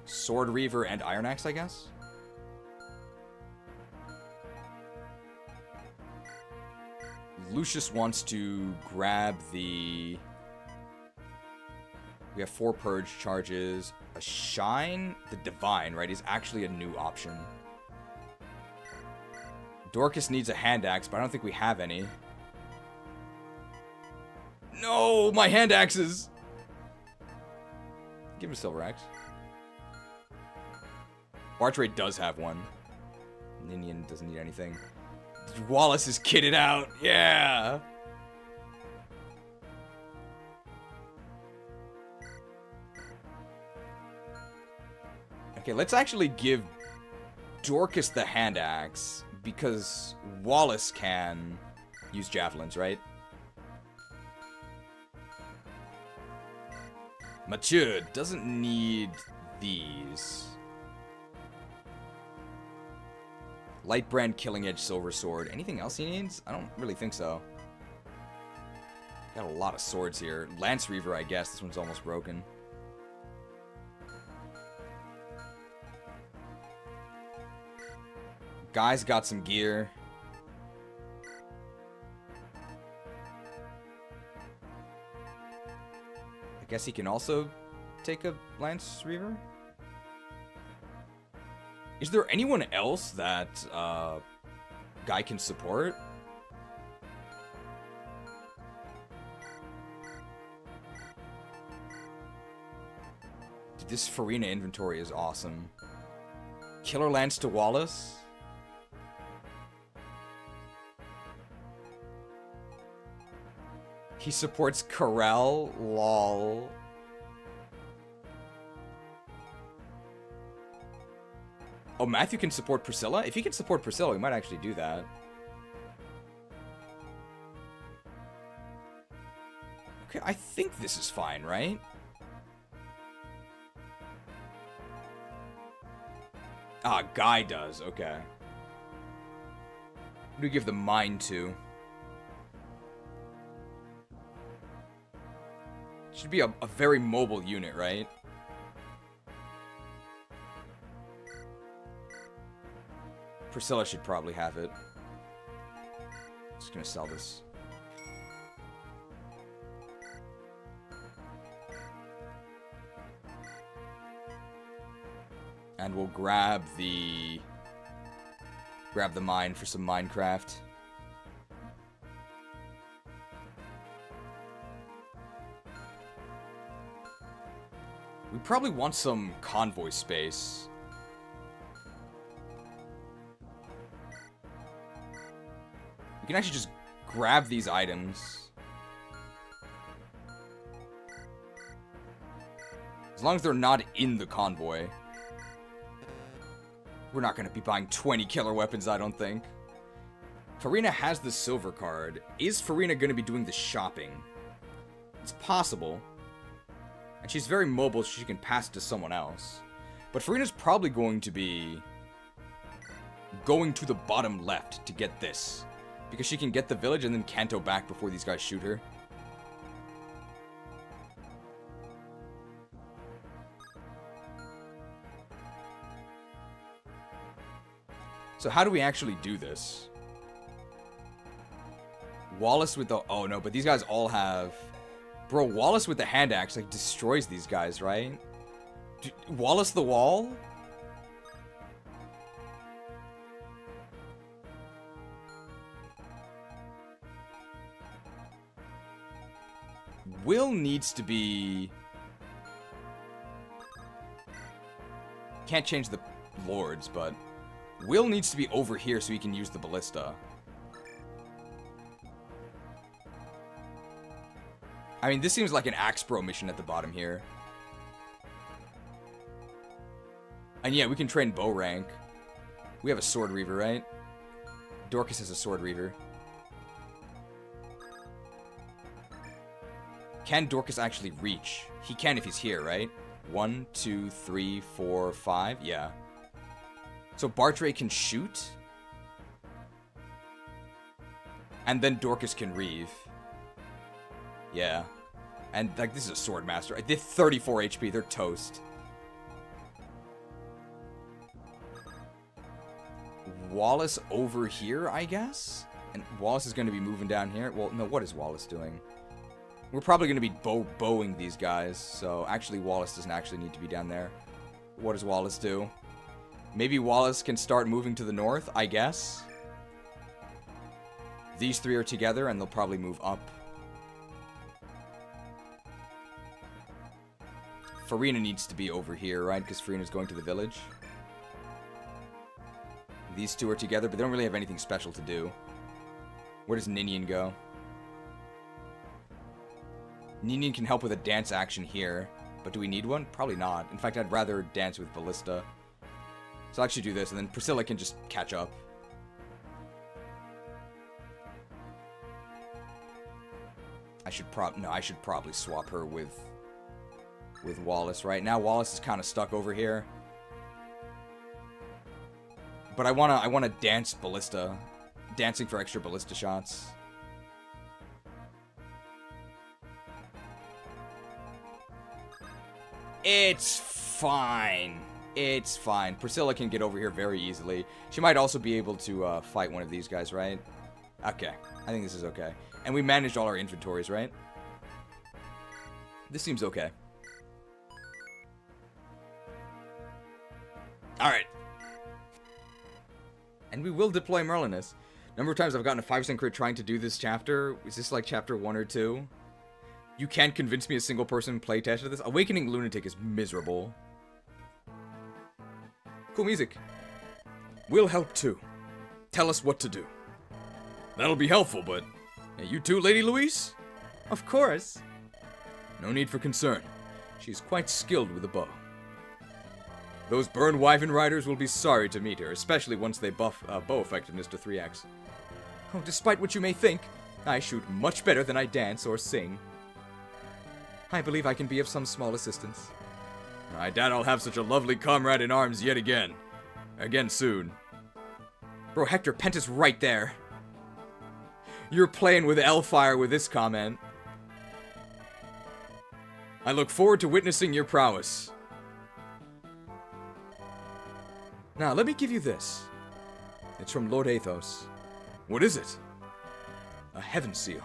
Sword Reaver and Iron Axe, I guess? Lucius wants to grab the... We have 4 Purge charges. A Shine? The Divine, right, is actually a new option. Dorcas needs a Hand Axe, but I don't think we have any. No! My Hand Axes! Give him a Silver Axe. Bartray does have one. Ninian doesn't need anything. Wallace is kitted out. Yeah! Okay, let's actually give Dorcas the Hand Axe, because Wallace can use Javelins, right? Mathieu doesn't need these. Lightbrand, Killing Edge, Silver Sword. Anything else he needs? I don't really think so. Got a lot of swords here. Lance Reaver, I guess. This one's almost broken. Guy's got some gear. I guess he can also take a Lance Reaver? Is there anyone else that Guy can support? Dude, this Farina inventory is awesome. Killer Lance to Wallace? He supports Corel, lol. Oh, Matthew can support Priscilla? If he can support Priscilla, we might actually do that. Okay, I think this is fine, right? Ah, Guy does. Okay. Who do we give the mine to? Should be a very mobile unit, right? Priscilla should probably have it. Just gonna sell this. And we'll grab the mine for some Minecraft. We probably want some convoy space. We can actually just grab these items. As long as they're not in the convoy. We're not going to be buying 20 killer weapons, I don't think. Farina has the silver card. Is Farina going to be doing the shopping? It's possible. And she's very mobile, so she can pass it to someone else. But Farina's probably going to be going to the bottom left to get this. Because she can get the village and then Kanto back before these guys shoot her. So how do we actually do this? Wallace with the... Oh, no, but these guys all have... Bro, Wallace with the hand axe, like, destroys these guys, right? Wallace the wall? Will needs to be... Can't change the lords, but... Will needs to be over here so he can use the ballista. I mean, this seems like an Axe Bro mission at the bottom here. And yeah, we can train bow rank. We have a Sword Reaver, right? Dorcas has a Sword Reaver. Can Dorcas actually reach? He can if he's here, right? 1, 2, 3, 4, 5. Yeah. So Bartray can shoot. And then Dorcas can reave. Yeah. And, like, this is a Sword Master. I did 34 HP. They're toast. Wallace over here, I guess? And Wallace is going to be moving down here. Well, no, what is Wallace doing? We're probably going to be bowing these guys. So, actually, Wallace doesn't actually need to be down there. What does Wallace do? Maybe Wallace can start moving to the north, I guess. These three are together, and they'll probably move up. Farina needs to be over here, right? Because Farina's going to the village. These two are together, but they don't really have anything special to do. Where does Ninian go? Ninian can help with a dance action here. But do we need one? Probably not. In fact, I'd rather dance with Ballista. So I'll actually do this, and then Priscilla can just catch up. I should probably swap her with Wallace, right? Now Wallace is kind of stuck over here. But I wanna dance Ballista. Dancing for extra Ballista shots. It's fine. It's fine. Priscilla can get over here very easily. She might also be able to fight one of these guys, right? Okay. I think this is okay. And we managed all our inventories, right? This seems okay. Alright. And we will deploy Merlinus. Number of times I've gotten a 5% crit trying to do this chapter. Is this like chapter 1 or 2? You can't convince me a single person playtested this. Awakening Lunatic is miserable. Cool music. We'll help too. Tell us what to do. That'll be helpful, but... Hey, you too, Lady Louise? Of course. No need for concern. She's quite skilled with a bow. Those Burn Wyvern riders will be sorry to meet her, especially once they buff bow effectiveness to 3x. Oh, despite what you may think, I shoot much better than I dance or sing. I believe I can be of some small assistance. I doubt I'll have such a lovely comrade in arms yet again. Again soon. Bro, Hector, Pent is right there. You're playing with Hellfire with this comment. I look forward to witnessing your prowess. Now, let me give you this. It's from Lord Athos. What is it? A Heaven Seal.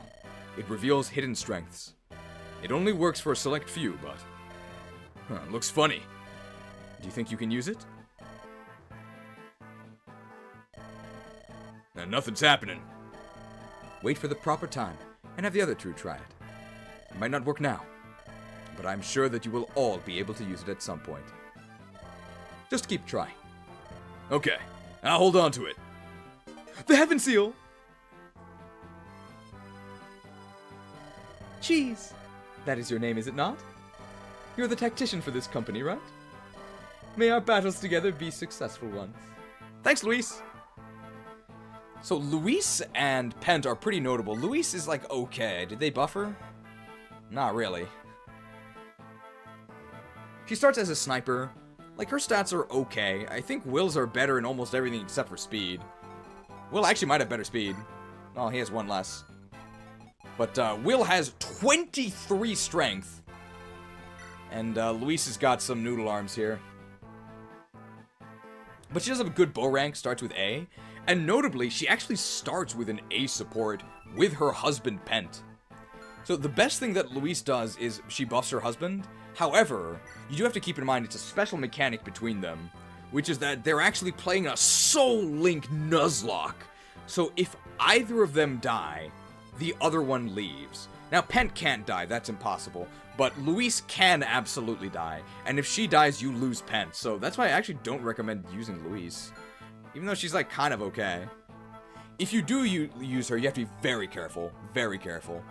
It reveals hidden strengths. It only works for a select few, but... looks funny. Do you think you can use it? Nothing's happening. Wait for the proper time, and have the other two try it. It might not work now, but I'm sure that you will all be able to use it at some point. Just keep trying. Okay, I'll hold on to it. The Heaven Seal! Cheese! That is your name, is it not? You're the tactician for this company, right? May our battles together be successful ones. Thanks, Luis! So Luis and Pent are pretty notable. Luis is like, okay. Did they buff her? Not really. She starts as a sniper. Like, her stats are okay. I think Will's are better in almost everything except for speed. Will actually might have better speed. Oh, he has one less. But Will has 23 strength. And Luis has got some noodle arms here. But she does have a good bow rank, starts with A. And notably, she actually starts with an A support with her husband, Pent. So the best thing that Luis does is she buffs her husband. However, you do have to keep in mind it's a special mechanic between them, which is that they're actually playing a Soul Link Nuzlocke. So if either of them die, the other one leaves. Now, Pent can't die, that's impossible, but Luis can absolutely die. And if she dies, you lose Pent, so that's why I actually don't recommend using Luis. Even though she's, like, kind of okay. If you do use her, you have to be very careful. Very careful.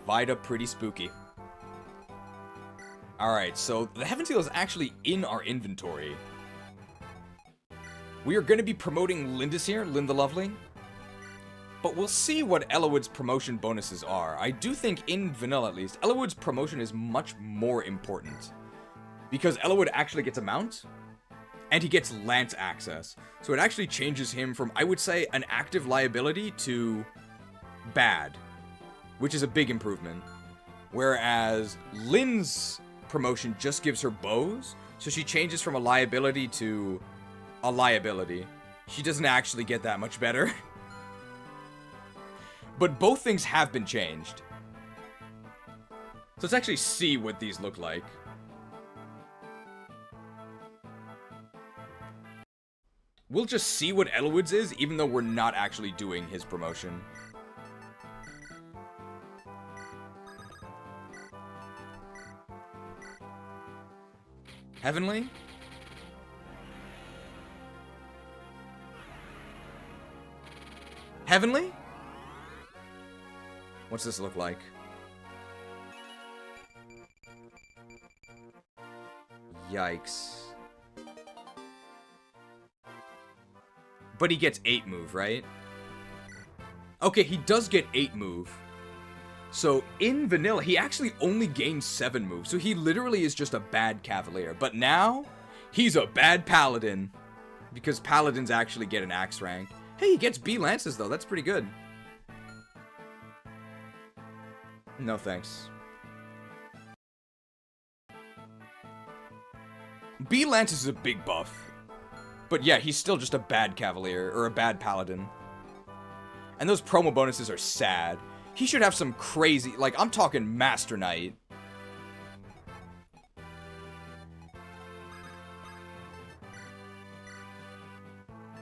Vida, pretty spooky. Alright, so the Heaven Seal is actually in our inventory. We are going to be promoting Linda's here, Lynn the Lovely. But we'll see what Ellawood's promotion bonuses are. I do think, in vanilla at least, Ellawood's promotion is much more important. Because Ellawood actually gets a mount, and he gets lance access. So it actually changes him from, I would say, an active liability to bad. Which is a big improvement. Whereas Lynn's promotion just gives her bows, so she changes from a liability to a liability. She doesn't actually get that much better. But both things have been changed. So let's actually see what these look like. We'll just see what Ellawood's is, even though we're not actually doing his promotion. Heavenly? Heavenly? What's this look like? Yikes. But he gets 8 move, right? Okay, he does get 8 move. So, in vanilla, he actually only gains 7 moves. So he literally is just a bad cavalier. But now, he's a bad paladin. Because paladins actually get an axe rank. Hey, he gets B lances, though. That's pretty good. No thanks. B lances is a big buff. But yeah, he's still just a bad cavalier, or a bad paladin. And those promo bonuses are sad. He should have some crazy, like, I'm talking Master Knight.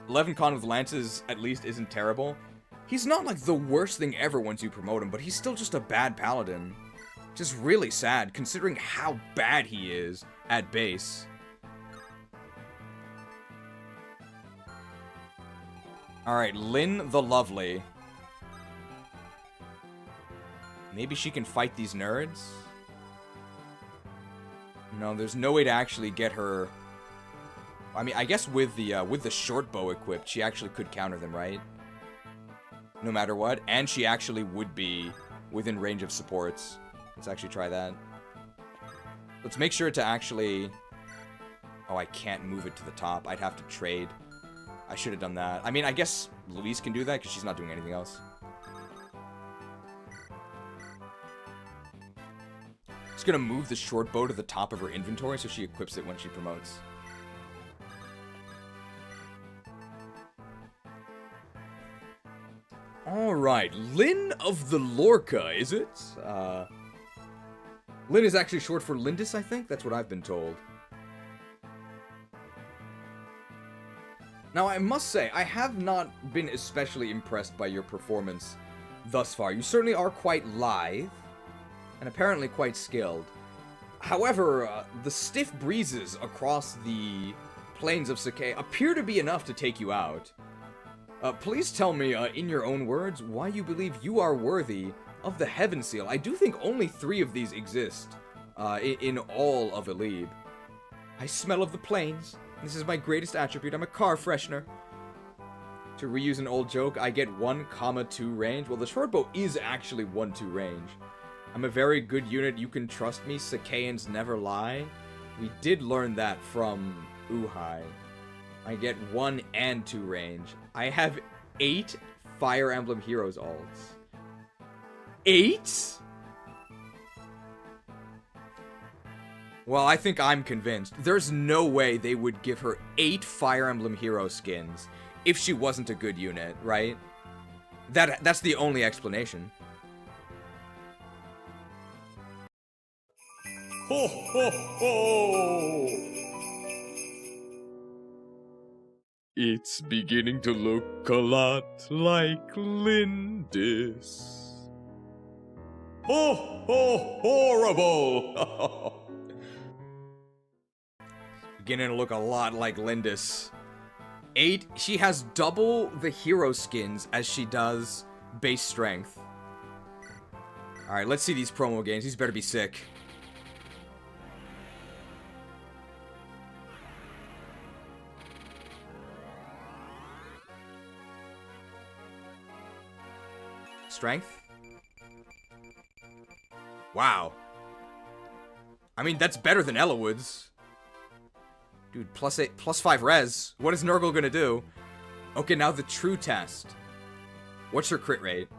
Levincon with lances, at least, isn't terrible. He's not, like, the worst thing ever once you promote him, but he's still just a bad paladin. Just really sad, considering how bad he is at base. Alright, Lynn the Lovely. Maybe she can fight these nerds? No, there's no way to actually get her... I mean, I guess with the short bow equipped, she actually could counter them, right? No matter what. And she actually would be within range of supports. Let's actually try that. Let's make sure to actually... Oh, I can't move it to the top. I'd have to trade. I should have done that. I mean, I guess Louise can do that because she's not doing anything else. Just gonna move the short bow to the top of her inventory so she equips it when she promotes. Alright, Lynn of the Lorca, is it? Lynn is actually short for Lindis, I think? That's what I've been told. Now, I must say, I have not been especially impressed by your performance thus far. You certainly are quite lithe, and apparently quite skilled. However, the stiff breezes across the plains of Sakai appear to be enough to take you out. Please tell me, in your own words, why you believe you are worthy of the Heaven Seal. I do think only 3 of these exist in all of Elebe. I smell of the plains. This is my greatest attribute. I'm a car freshener. To reuse an old joke, I get 1,2 range. Well, the short bow is actually 1-2 range. I'm a very good unit. You can trust me. Sakaians never lie. We did learn that from Uhai. I get 1 and 2 range. I have 8 Fire Emblem Heroes alts. 8? Well, I think I'm convinced. There's no way they would give her 8 Fire Emblem Hero skins if she wasn't a good unit, right? That's the only explanation. Ho ho ho! It's beginning to look a lot like Lindis. Ho ho horrible! Beginning to look a lot like Lindis. 8, she has double the hero skins as she does base strength. Alright, let's see these promo games. These better be sick. Strength? Wow. I mean, that's better than Ellawood's. Dude, +5 res. What is Nurgle gonna do? Okay, now the true test. What's your crit rate?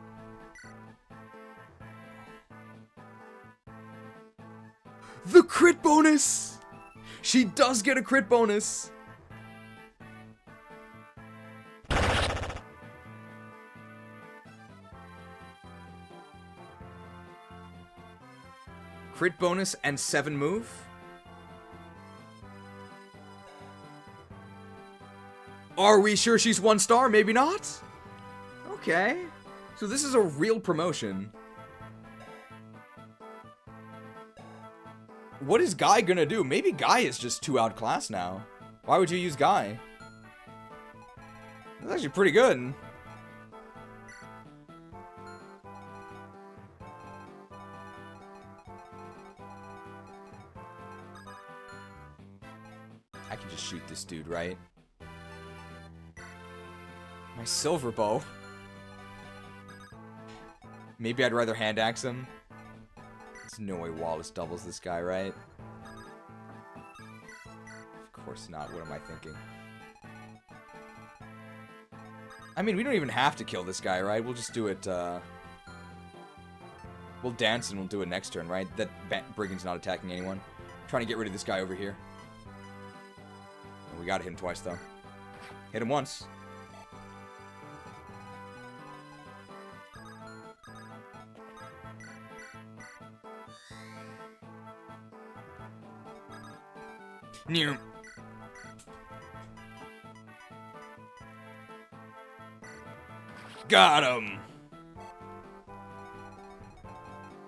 The crit bonus! She does get a crit bonus! Crit bonus and 7 move? Are we sure she's 1 star? Maybe not? Okay. So this is a real promotion. What is Guy gonna do? Maybe Guy is just too outclassed now. Why would you use Guy? That's actually pretty good. I can just shoot this dude, right? My silver bow. Maybe I'd rather hand axe him. There's no way Wallace doubles this guy, right? Of course not. What am I thinking? I mean, we don't even have to kill this guy, right? We'll just do it, we'll dance and we'll do it next turn, right? That brigand's not attacking anyone. I'm trying to get rid of this guy over here. Oh, we gotta hit him twice, though. Hit him once. Near. Got him!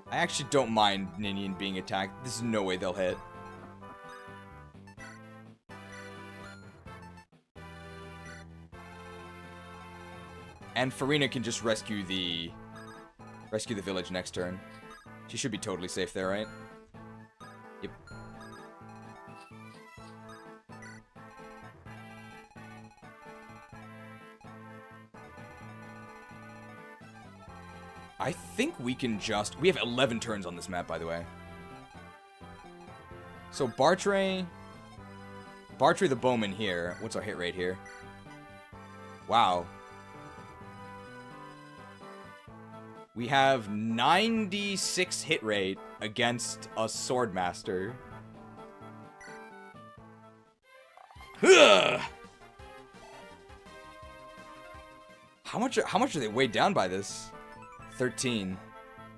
I actually don't mind Ninian being attacked. There's no way they'll hit. And Farina can just rescue the village next turn. She should be totally safe there, right? Yep. I think we can just... We have 11 turns on this map, by the way. So Bartray the Bowman here. What's our hit rate here? Wow. We have 96 hit rate against a Swordmaster. Ugh! How much are they weighed down by this? 13.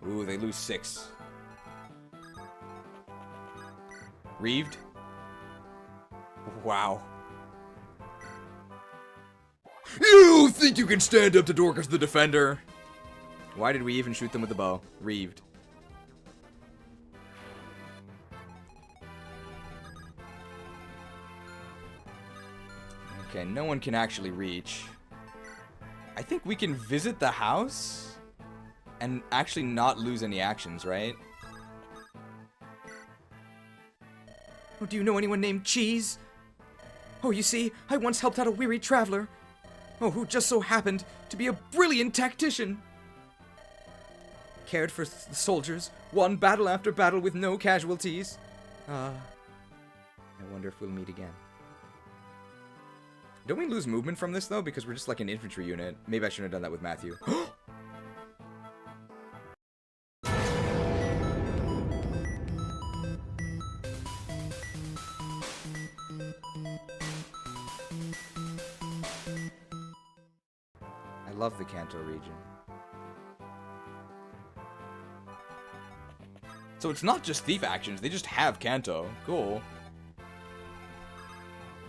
Ooh, they lose 6. Reeved. Wow. You think you can stand up to Dorcas the Defender? Why did we even shoot them with the bow? Reeved. Okay, no one can actually reach. I think we can visit the house and actually not lose any actions, right? Oh, do you know anyone named Cheese? Oh, you see, I once helped out a weary traveler. Oh, who just so happened to be a brilliant tactician. Cared for the soldiers, won battle after battle with no casualties. I wonder if we'll meet again. Don't we lose movement from this, though? Because we're just like an infantry unit. Maybe I shouldn't have done that with Matthew. I love the Kanto region. So it's not just thief actions, they just have Kanto. Cool.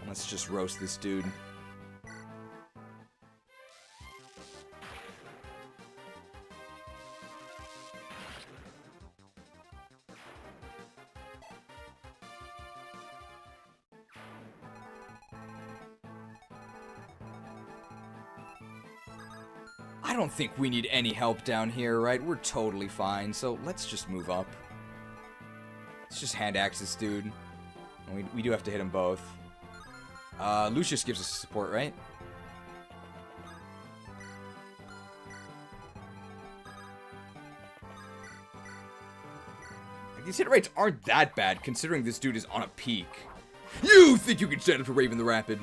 Let's just roast this dude. I don't think we need any help down here, right? We're totally fine, so let's just move up. Let's just hand axe this dude. And we do have to hit them both. Lucius gives us support, right? Like, these hit rates aren't that bad, considering this dude is on a peak. You think you can stand up to Raven the Rapid?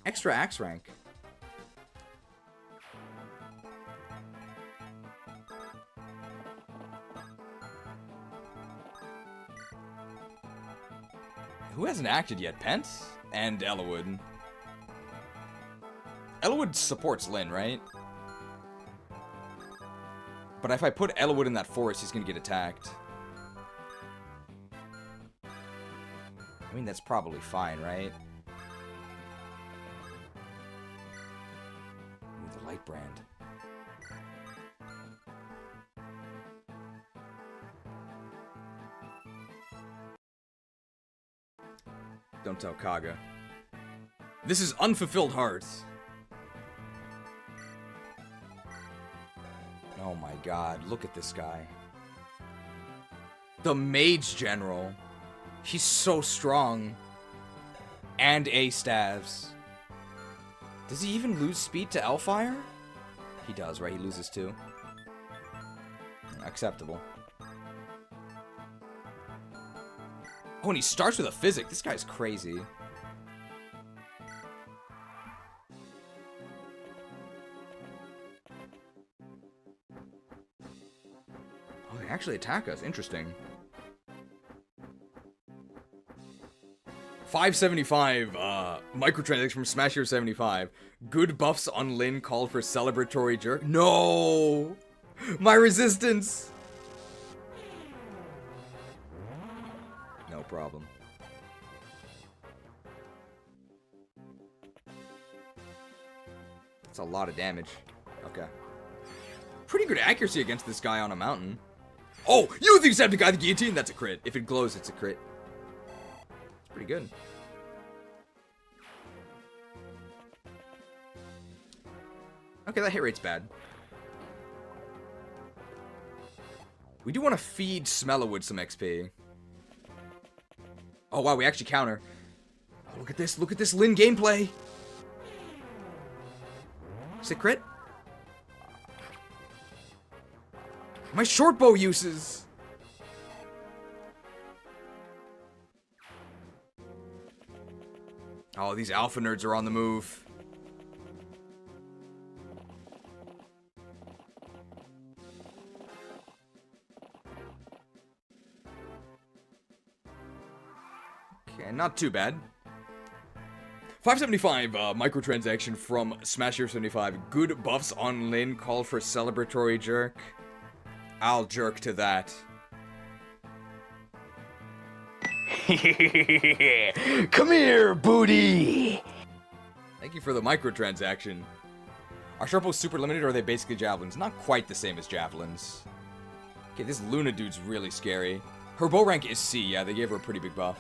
Extra axe rank. Who hasn't acted yet? Pence? And Ellawood. Ellawood supports Lyn, right? But if I put Ellawood in that forest, he's gonna get attacked. I mean, that's probably fine, right? Ooh, the light brand. Don't tell KAGA. This is Unfulfilled Hearts. Oh my god, look at this guy. The Mage General. He's so strong. And A staves. Does he even lose speed to Elfire? He does, right? He loses 2. Acceptable. Oh, and he starts with a physic. This guy's crazy. Oh, they actually attack us. Interesting. 575, microtransaction from Smash Hero 75. Good buffs on Lyn called for celebratory jerk. No! My resistance! No problem. That's a lot of damage. Okay. Pretty good accuracy against this guy on a mountain. Oh, you think Decepticon guy the guillotine? That's a crit. If it glows, it's a crit. It's pretty good. Okay, that hit rate's bad. We do want to feed Smellowwood some XP. Oh, wow, we actually counter. Oh, look at this. Look at this Lyn gameplay. Is it crit? My short bow uses. Oh, these alpha nerds are on the move. Okay, not too bad. 575 microtransaction from Smasher75. Good buffs on Lyn call for celebratory jerk. I'll jerk to that. Come here, booty! Thank you for the microtransaction. Are Sharpos super limited or are they basically javelins? Not quite the same as javelins. Okay, this Luna dude's really scary. Her bow rank is C, yeah, they gave her a pretty big buff.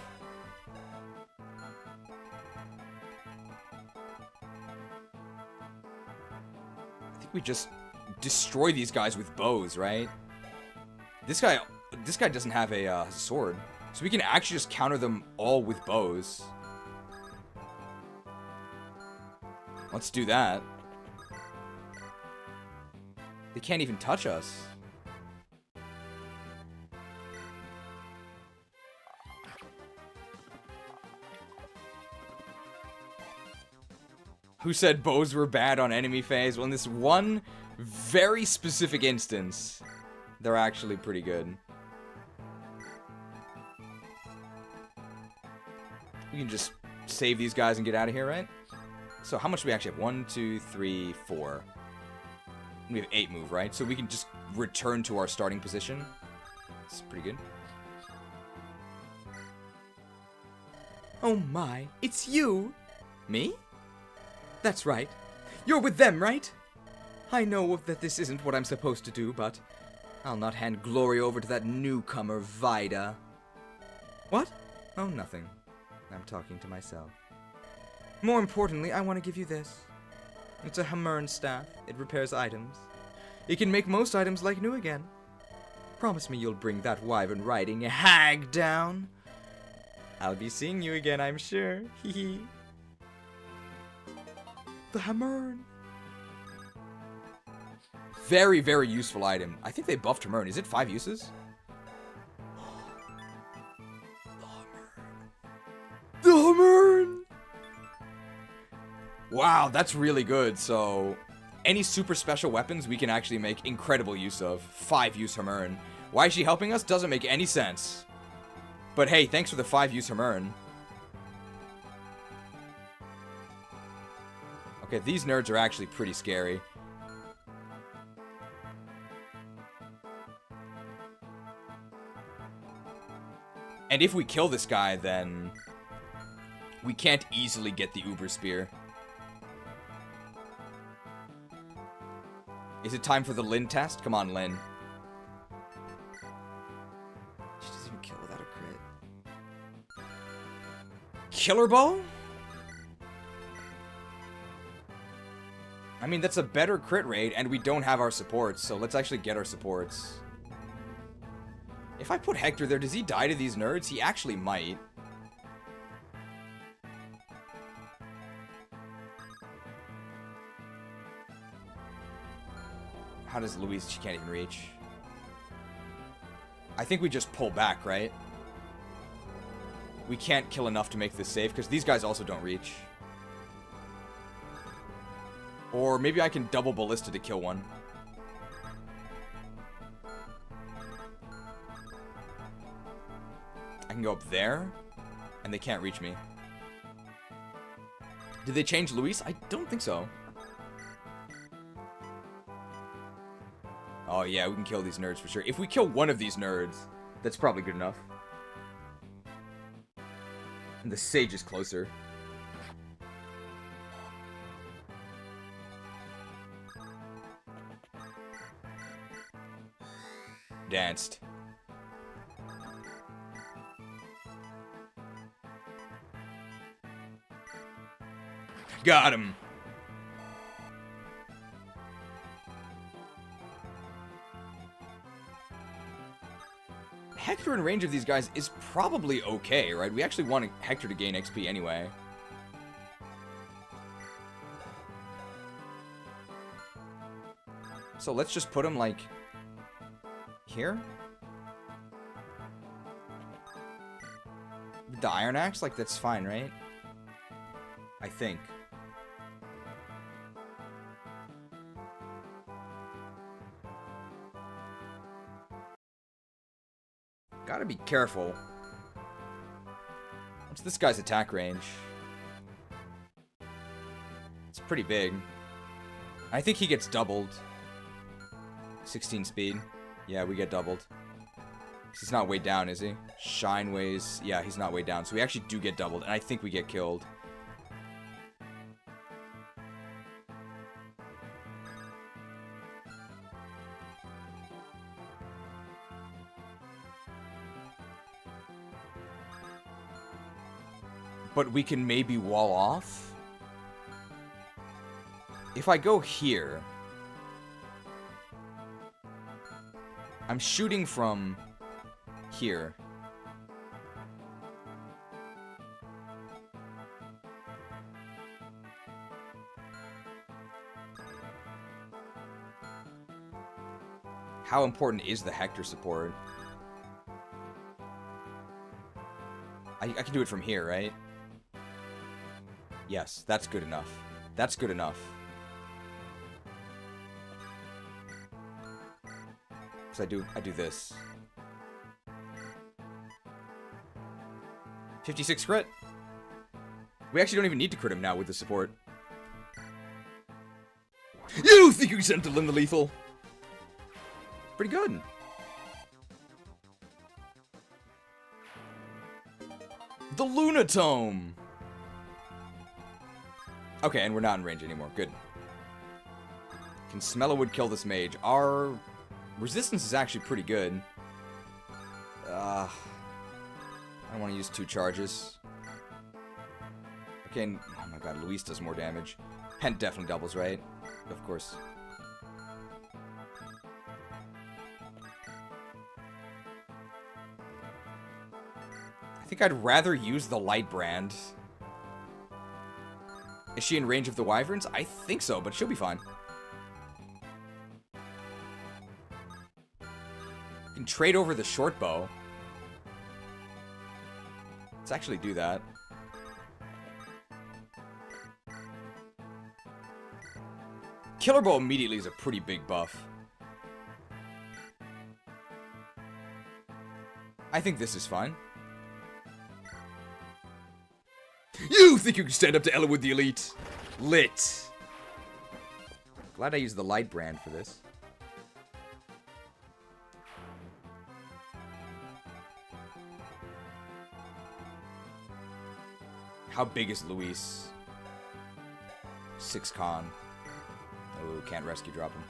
I think we just destroy these guys with bows, right? This guy doesn't have a sword. So we can actually just counter them all with bows. Let's do that. They can't even touch us. Who said bows were bad on enemy phase? Well, in this one very specific instance, they're actually pretty good. We can just save these guys and get out of here, right? So how much do we actually have? 1, 2, 3, 4. We have 8 move, right? So we can just return to our starting position. It's pretty good. Oh my, it's you! Me? That's right. You're with them, right? I know that this isn't what I'm supposed to do, but I'll not hand glory over to that newcomer, Vida. What? Oh, nothing. I'm talking to myself. More importantly, I want to give you this. It's a Hamern staff. It repairs items. It can make most items like new again. Promise me you'll bring that wyvern riding hag down. I'll be seeing you again, I'm sure. Hee. The Hamern. Very, very useful item. I think they buffed Hamern. Is it 5 uses? The Hamern! Wow, that's really good. So, any super special weapons we can actually make incredible use of. 5 use Hamern. Why is she helping us? Doesn't make any sense. But hey, thanks for the 5 use Hamern. Okay, these nerds are actually pretty scary. And if we kill this guy, then we can't easily get the Uber Spear. Is it time for the Lyn test? Come on, Lyn. She doesn't even kill without a crit. Killer Bow? I mean, that's a better crit rate, and we don't have our supports, so let's actually get our supports. If I put Hector there, does he die to these nerds? He actually might. How does Louise? She can't even reach. I think we just pull back, right? We can't kill enough to make this safe, because these guys also don't reach. Or maybe I can double ballista to kill one. I can go up there, and they can't reach me. Did they change Luis? I don't think so. Oh yeah, we can kill these nerds for sure. If we kill one of these nerds, that's probably good enough. And the sage is closer. Danced. Got him. Hector in range of these guys is probably okay, right? We actually want Hector to gain XP anyway. So let's just put him, like, here? With the Iron Axe? Like, that's fine, right? I think. Gotta be careful. What's this guy's attack range? It's pretty big. I think he gets doubled. 16 speed. Yeah, we get doubled. He's not weighed down, is he? Shine weighs... Yeah, he's not weighed down. So we actually do get doubled, and I think we get killed. But we can maybe wall off? If I go here... I'm shooting from here. How important is the Hector support? I can do it from here, right? Yes, that's good enough. That's good enough. Because I do this. 56 crit. We actually don't even need to crit him now with the support. You think you can send to limb the lethal? Pretty good. The Lunatome. Okay, and we're not in range anymore. Good. Can smell a wood kill this mage. Our resistance is actually pretty good. I don't want to use 2 charges. Okay, and, oh my god, Luis does more damage. Pent definitely doubles, right? Of course. I think I'd rather use the light brand. Is she in range of the wyverns? I think so, but she'll be fine. You can trade over the short bow. Let's actually do that. Killer bow immediately is a pretty big buff. I think this is fine. You think you can stand up to Elwood the Elite? Lit. Glad I used the light brand for this. How big is Luis? 6 con. Oh, can't rescue drop him.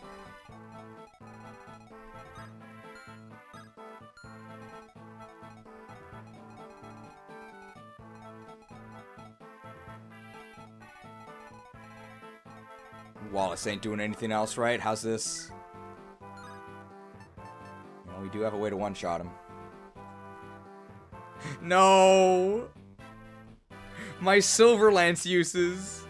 Wallace ain't doing anything else, right? How's this? Well, we do have a way to one-shot him. No! My Silver Lance uses.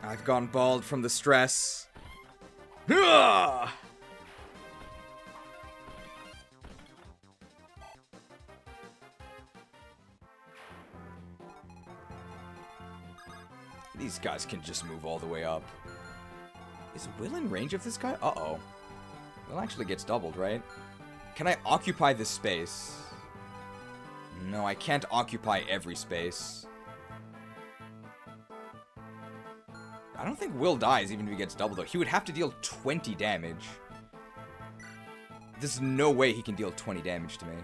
I've gone bald from the stress. Ugh! These guys can just move all the way up. Is Will in range of this guy? Uh-oh. Will actually gets doubled, right? Can I occupy this space? No, I can't occupy every space. I don't think Will dies even if he gets doubled, though. He would have to deal 20 damage. There's no way he can deal 20 damage to me.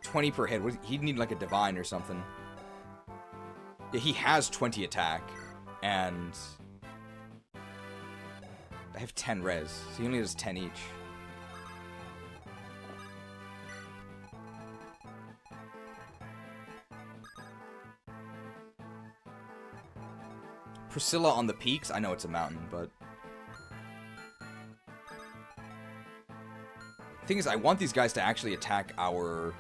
20 per hit. He'd need like a divine or something. Yeah, he has 20 attack, and I have 10 res, so he only does 10 each. Priscilla on the peaks? I know it's a mountain, but... The thing is, I want these guys to actually attack our...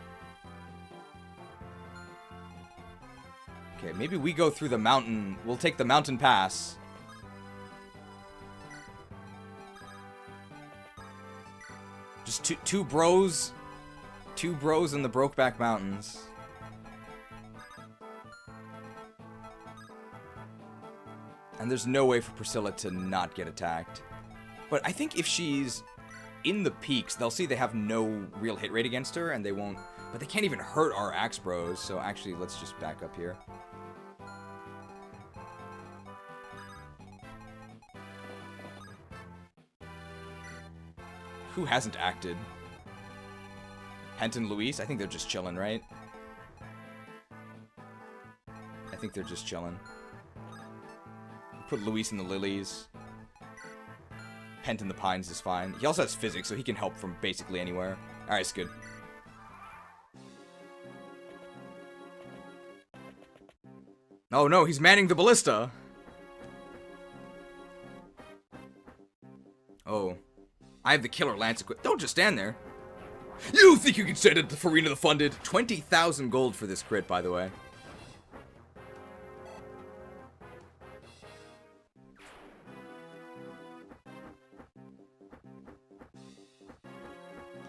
Okay, maybe we go through the mountain. We'll take the mountain pass. Just two bros. Two bros in the Brokeback Mountains. And there's no way for Priscilla to not get attacked. But I think if she's in the peaks, they'll see they have no real hit rate against her, and they won't... But they can't even hurt our Axe Bros, so actually, let's just back up here. Who hasn't acted? Hent and Luis? I think they're just chilling, right? I think they're just chilling. Put Luis in the lilies. Hent in the pines is fine. He also has physics, so he can help from basically anywhere. Alright, it's good. Oh no, he's manning the ballista! Oh. I have the killer lance equipped. Don't just stand there. You think you can stand at the Farina the Funded? 20,000 gold for this crit, by the way.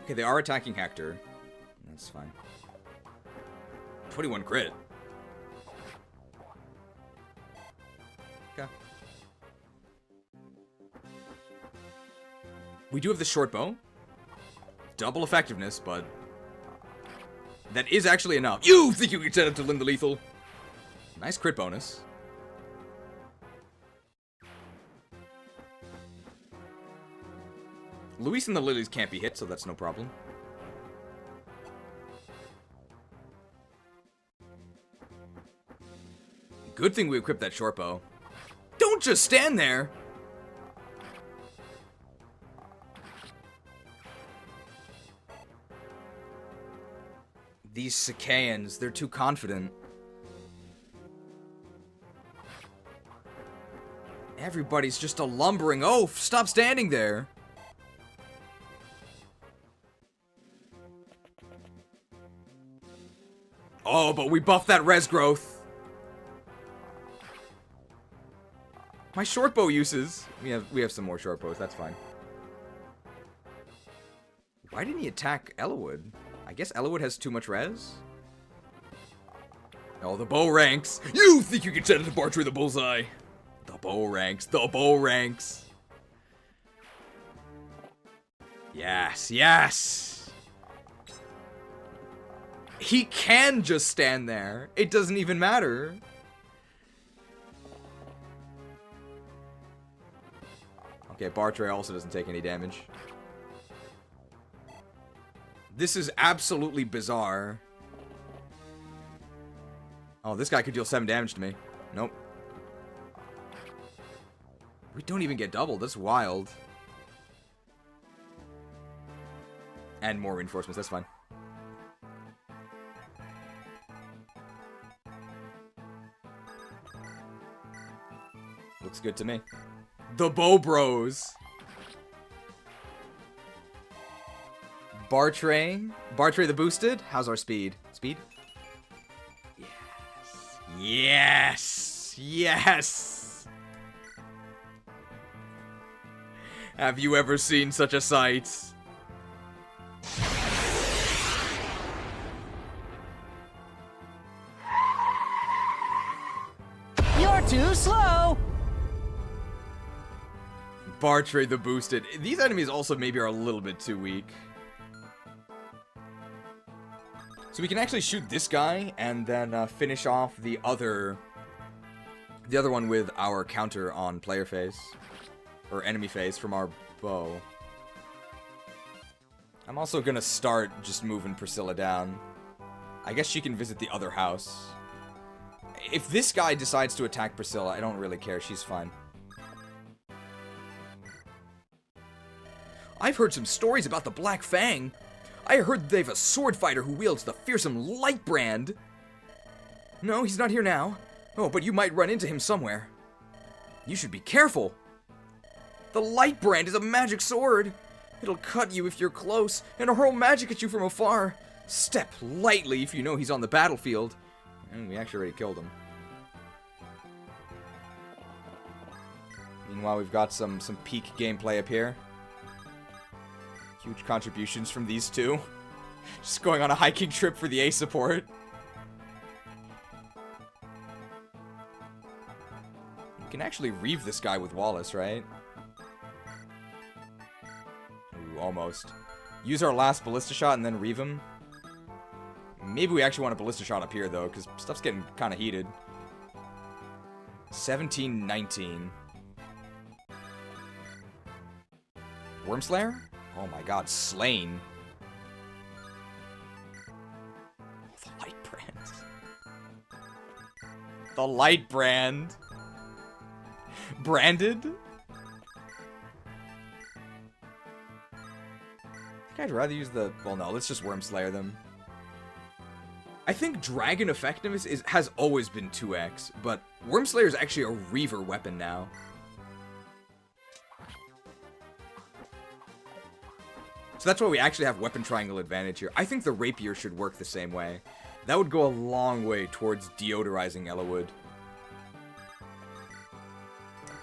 Okay, they are attacking Hector. That's fine. 21 crit. Okay. We do have the short bow. Double effectiveness, but... that is actually enough. You think you can set up to Lynn the Lethal? Nice crit bonus. Luis and the lilies can't be hit, so that's no problem. Good thing we equipped that short bow. Don't just stand there! These Cicaans, they're too confident. Everybody's just a lumbering oaf. Stop standing there. Oh, but we buffed that res growth. My short bow uses. We have some more short bows. That's fine. Why didn't he attack Ellawood? I guess Ellawood has too much res? Oh, the bow ranks. You think you can set it to Bartry the Bullseye? The bow ranks. The bow ranks. Yes, yes. He can just stand there. It doesn't even matter. Okay, Bartray also doesn't take any damage. This is absolutely bizarre. Oh, this guy could deal 7 damage to me. Nope. We don't even get doubled. That's wild. And more reinforcements. That's fine. Looks good to me. The Bow Bros. Bartray the boosted. How's our speed? Speed? Yes. Yes. Yes. Have you ever seen such a sight? You're too slow. Bartray the boosted. These enemies also maybe are a little bit too weak. So we can actually shoot this guy and then finish off the other one with our counter on player phase. Or enemy phase from our bow. I'm also gonna start just moving Priscilla down. I guess she can visit the other house. If this guy decides to attack Priscilla, I don't really care. She's fine. I've heard some stories about the Black Fang. I heard they've a sword fighter who wields the fearsome Light Brand. No, he's not here now. Oh, but you might run into him somewhere. You should be careful. The light brand is a magic sword. It'll cut you if you're close, and hurl magic at you from afar. Step lightly if you know he's on the battlefield. And we actually already killed him. Meanwhile, we've got some peak gameplay up here. Huge contributions from these two. Just going on a hiking trip for the A support. You can actually reave this guy with Wallace, right? Ooh, almost. Use our last ballista shot and then reave him. Maybe we actually want a ballista shot up here, though, because stuff's getting kind of heated. 17-19. Wormslayer? Oh my god, slain. Oh, the light brand. The light brand. Branded? I think I'd rather use the... Well, no, let's just Wormslayer them. I think Dragon Effectiveness has always been 2x, but Wormslayer is actually a Reaver weapon now. So that's why we actually have weapon triangle advantage here. I think the Rapier should work the same way. That would go a long way towards deodorizing Ellawood.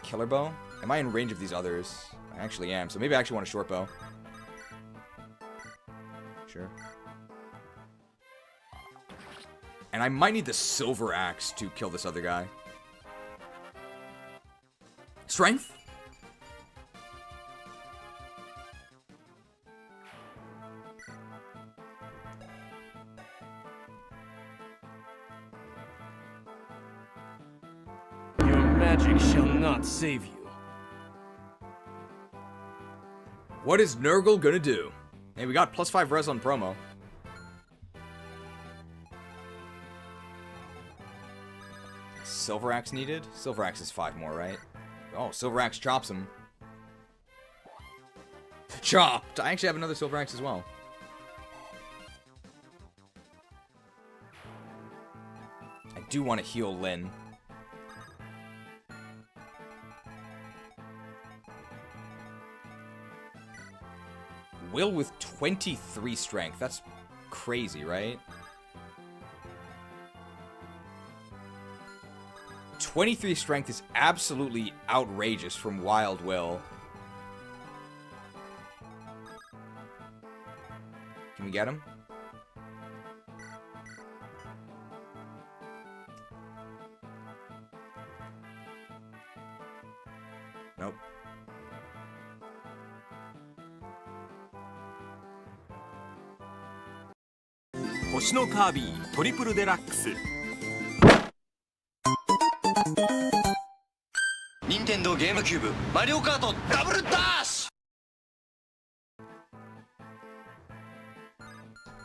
Killer Bow? Am I in range of these others? I actually am, so maybe I actually want a short bow. Sure. And I might need the Silver Axe to kill this other guy. Strength? Your magic shall not save you. What is Nurgle gonna do? Hey, we got +5 res on promo. Silver Axe needed? Silver Axe is 5 more, right? Oh, Silver Axe chops him. Chopped! I actually have another Silver Axe as well. I do want to heal Lyn. Will with 23 strength. That's crazy, right? 23 strength is absolutely outrageous from Wild Will. Can we get him? Nope.星のカービィトリプルデラックス任天堂ゲームキューブマリオカートダブルダッシュ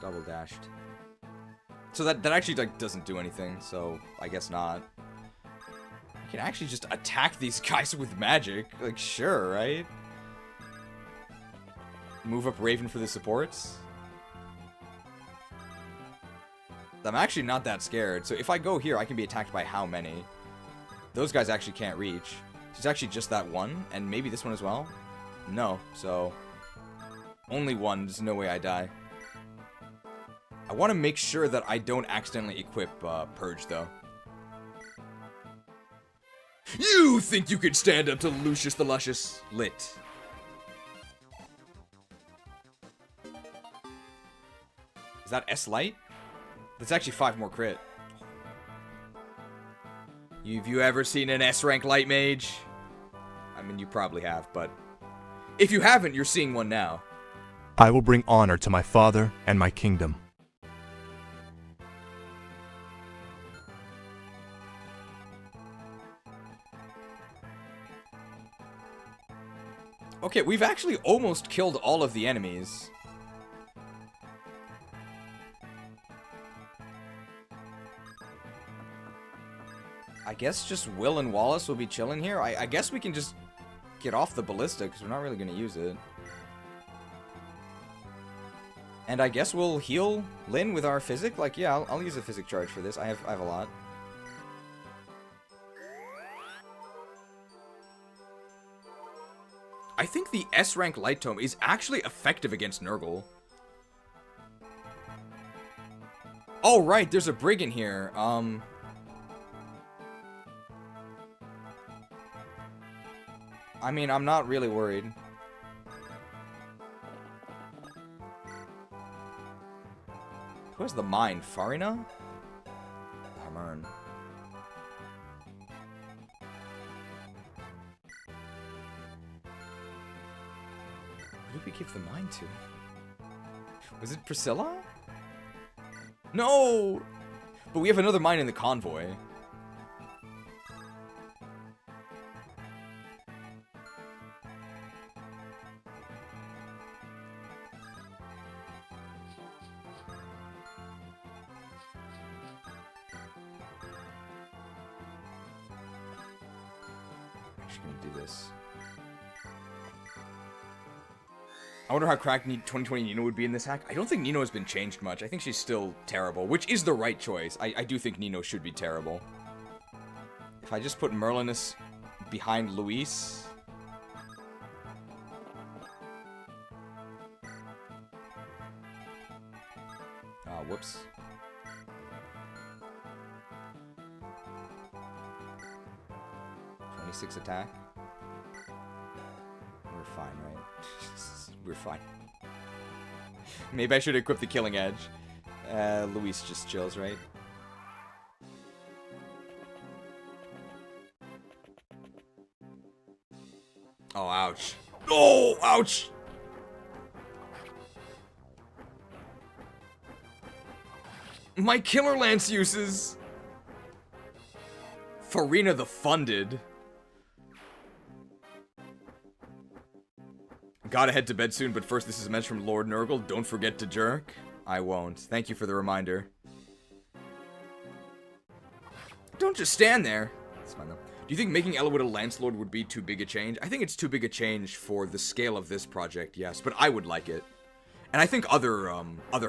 Double dashed. So that actually like doesn't do anything, so I guess not. I can actually just attack these guys with magic. Like, sure, right? Move up Raven for the supports. I'm actually not that scared. So if I go here, I can be attacked by how many? Those guys actually can't reach. It's actually just that one, and maybe this one as well? No, so... Only one, there's no way I die. I want to make sure that I don't accidentally equip Purge, though. You think you could stand up to Lucius the Luscious? Lit. Is that S-Light? That's actually 5 more crit. Have you ever seen an S-rank light mage? I mean, you probably have, but... If you haven't, you're seeing one now. I will bring honor to my father and my kingdom. Okay, we've actually almost killed all of the enemies. I guess just Will and Wallace will be chilling here. I guess we can just get off the ballista because we're not really going to use it. And I guess we'll heal Lyn with our physic. Like, yeah, I'll use a physic charge for this. I have a lot. I think the S-rank Light Tome is actually effective against Nurgle. Oh, right, there's a Brig in here. I mean, I'm not really worried. Who has the mine? Farina? Hamern. Who did we give the mine to? Was it Priscilla? No! But we have another mine in the convoy. I'm actually gonna do this. I wonder how cracked 2020 Nino would be in this hack. I don't think Nino has been changed much. I think she's still terrible, which is the right choice. I do think Nino should be terrible. If I just put Merlinus behind Luis... whoops. .26 attack. We're fine, right? We're fine. Maybe I should equip the Killing Edge. Luis just chills, right? Oh, ouch. Oh, ouch! My Killer Lance uses! Farina the Funded. Gotta head to bed soon, but first this is a message from Lord Nurgle. Don't forget to jerk. I won't. Thank you for the reminder. Don't just stand there. That's fine though. Do you think making Elowood a Lance Lord would be too big a change? I think it's too big a change for the scale of this project, yes, but I would like it. And I think other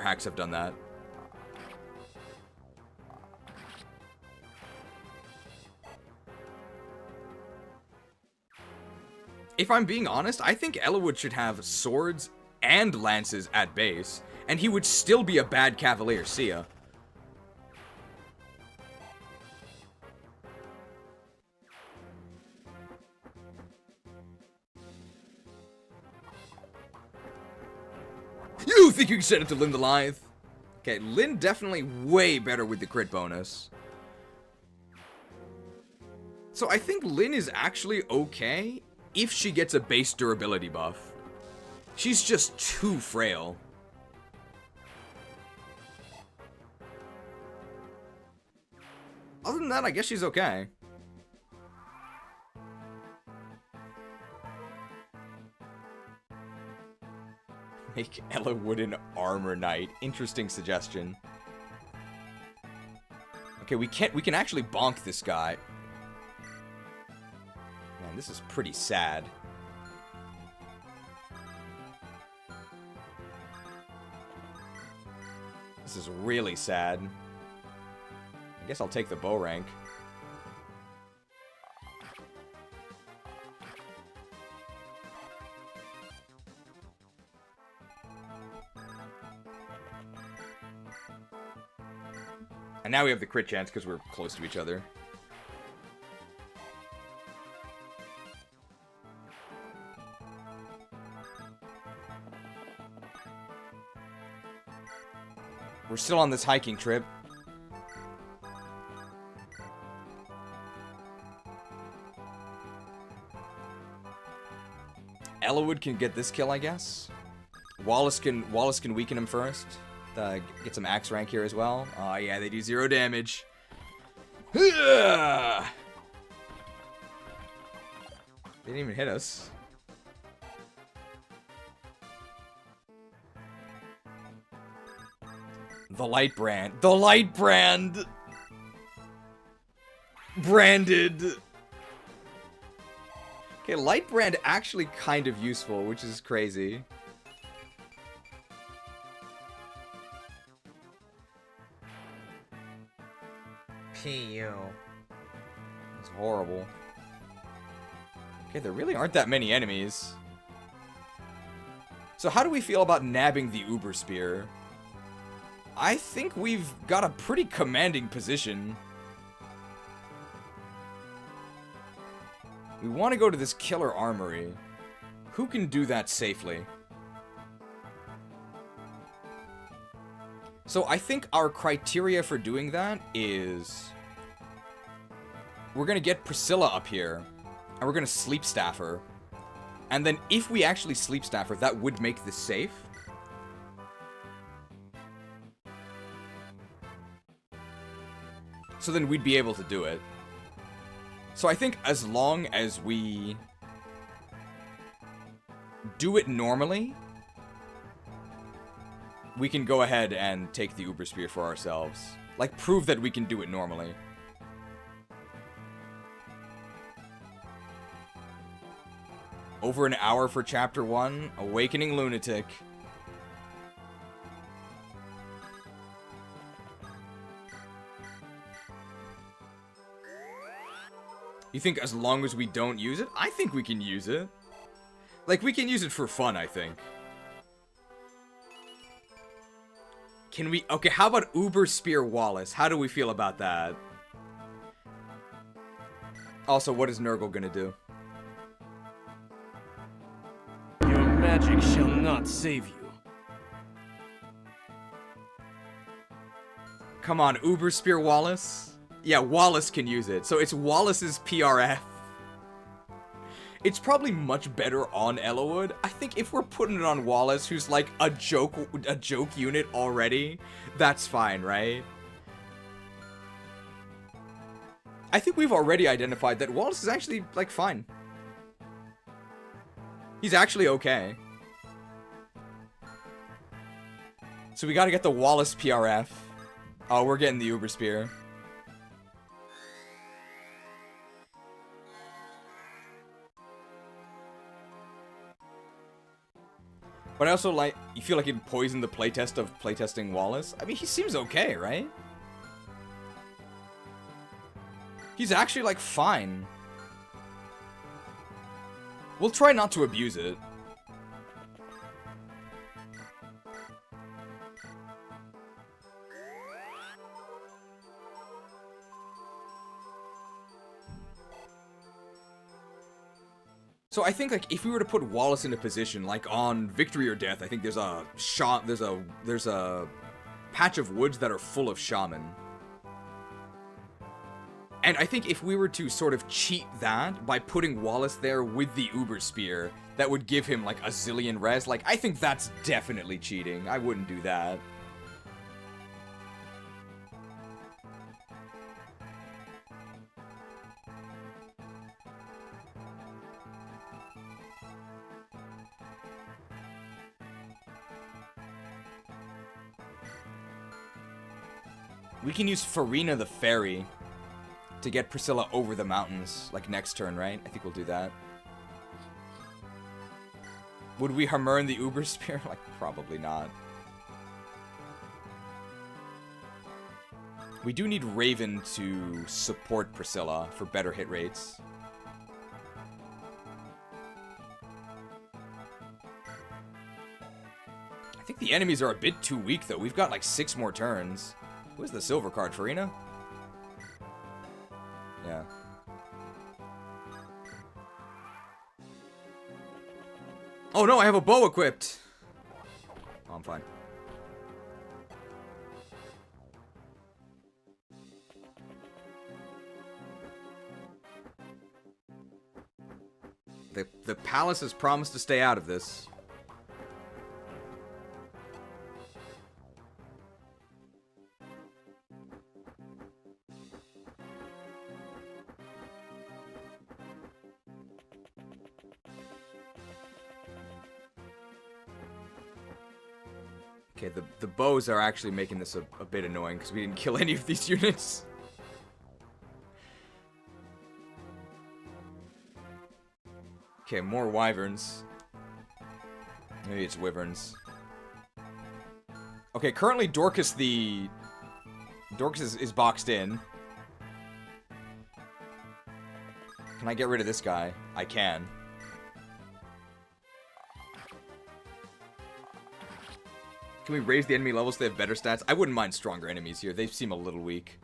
hacks have done that. If I'm being honest, I think Elowood should have swords and lances at base, and he would still be a bad Cavalier. See ya. You think you can set it to Lyn the Lithe? Okay, Lyn definitely way better with the crit bonus. So I think Lyn is actually okay if she gets a base durability buff. She's just too frail. Other than that, I guess she's okay. Make Elowood an armor knight. Interesting suggestion. Okay, we can actually bonk this guy. Man, this is pretty sad. This is really sad. I guess I'll take the bow rank. And now we have the crit chance because we're close to each other. We're still on this hiking trip. Elowood can get this kill, I guess. Wallace can weaken him first. Get some axe rank here as well. Oh yeah, they do 0 damage. They didn't even hit us. The light brand. The light brand! Branded! Okay, light brand actually kind of useful, which is crazy. PU. It's horrible. Okay, there really aren't that many enemies. So how do we feel about nabbing the Uber Spear? I think we've got a pretty commanding position. We want to go to this killer armory. Who can do that safely? So I think our criteria for doing that is... we're going to get Priscilla up here, and we're going to sleep staff her. And then if we actually sleep staff her, that would make this safe. So then we'd be able to do it. So I think as long as we do it normally, we can go ahead and take the Uber Spear for ourselves. Like, prove that we can do it normally. Over an hour for Chapter 1, Awakening Lunatic. You think as long as we don't use it? I think we can use it. Like, we can use it for fun, I think. Can we... okay, how about Uber Spear Wallace? How do we feel about that? Also, what is Nurgle gonna do? Your magic shall not save you. Come on, Uber Spear Wallace? Yeah, Wallace can use it. So it's Wallace's PRF. It's probably much better on Ellawood. I think if we're putting it on Wallace, who's like a joke unit already, that's fine, right? I think we've already identified that Wallace is actually, like, fine. He's actually okay. So we gotta get the Wallace PRF. Oh, we're getting the Uber Spear. But I also, like, you feel like it'd poison the playtest of playtesting Wallace? I mean, he seems okay, right? He's actually, like, fine. We'll try not to abuse it. So I think, like, if we were to put Wallace in a position, like on Victory or Death, I think there's a there's a patch of woods that are full of shaman. And I think if we were to sort of cheat that by putting Wallace there with the Uber Spear, that would give him like a zillion res. Like, I think that's definitely cheating. I wouldn't do that. We can use Farina the Fairy to get Priscilla over the mountains, like next turn, right? I think we'll do that. Would we Hammer the Uber Spear? Like, probably not. We do need Raven to support Priscilla for better hit rates. I think the enemies are a bit too weak, though. We've got like 6 more turns. Where's the silver card, Farina? Yeah. Oh no, I have a bow equipped! Oh, I'm fine. The palace has promised to stay out of this. Okay, the bows are actually making this a bit annoying because we didn't kill any of these units. Okay, more wyverns. Maybe it's wyverns. Okay, currently Dorcas is boxed in. Can I get rid of this guy? I can. Can we raise the enemy levels so they have better stats? I wouldn't mind stronger enemies here. They seem a little weak.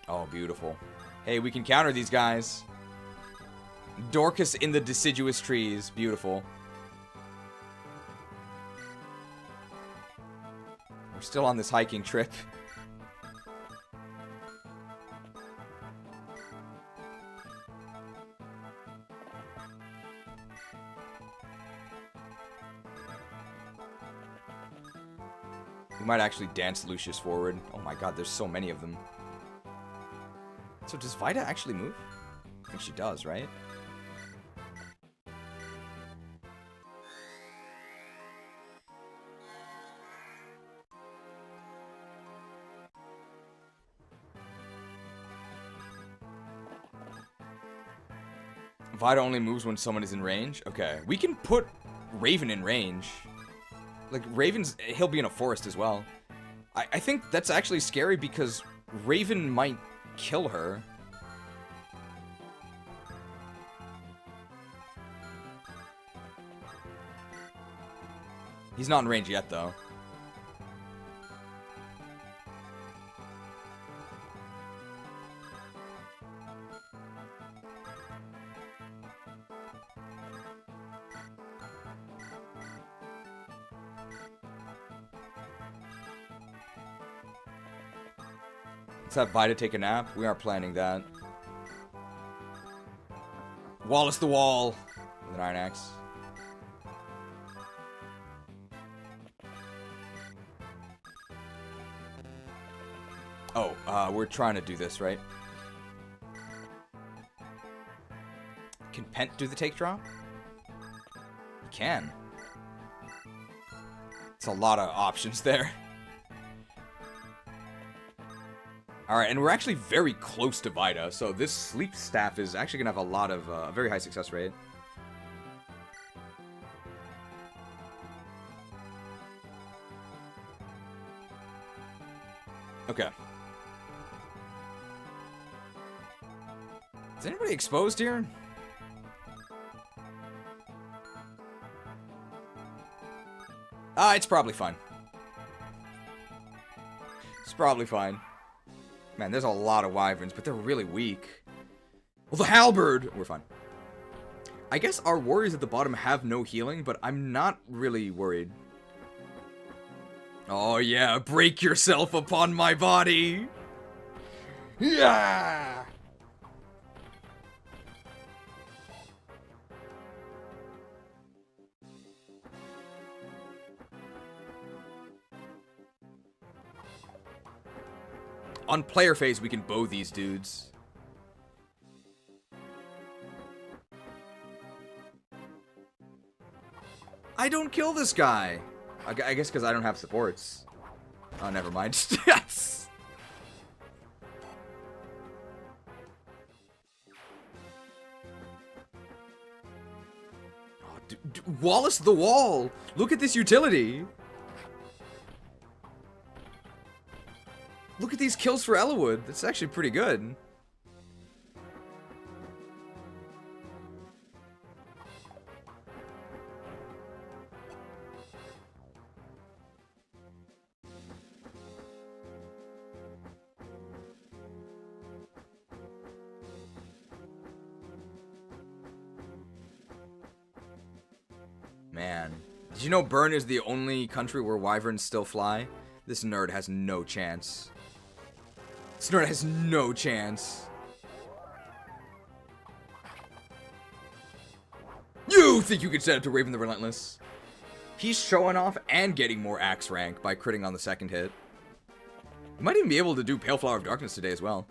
Oh, beautiful. Hey, we can counter these guys. Dorcas in the deciduous trees. Beautiful. We're still on this hiking trip. We might actually dance Lucius forward. Oh my god, there's so many of them. So does Vida actually move? I think she does, right? Vida only moves when someone is in range? Okay. We can put Raven in range. Like, Raven's... He'll be in a forest as well. I think that's actually scary because Raven might kill her. He's not in range yet, though. Let's have Vida take a nap. We aren't planning that. Wallace the Wall with an iron axe. Oh, we're trying to do this, right? Can Pent do the take drop? He can. It's a lot of options there. Alright, and we're actually very close to Vida, so this sleep staff is actually going to have a lot of, a very high success rate. Okay. Is anybody exposed here? It's probably fine. It's probably fine. Man, there's a lot of wyverns, but they're really weak. Well, the halberd! We're fine. I guess our warriors at the bottom have no healing, but I'm not really worried. Oh yeah, break yourself upon my body! Yeah! On player phase, we can bow these dudes. I don't kill this guy. I guess because I don't have supports. Oh, never mind. Yes. Oh, Wallace the Wall. Look at this utility. Look at these kills for Elwood. That's actually pretty good. Man. Did you know Bern is the only country where wyverns still fly? This nerd has no chance. This nerd has no chance. You think you can set up to Raven the Relentless? He's showing off and getting more axe rank by critting on the second hit. He might even be able to do Pale Flower of Darkness today as well.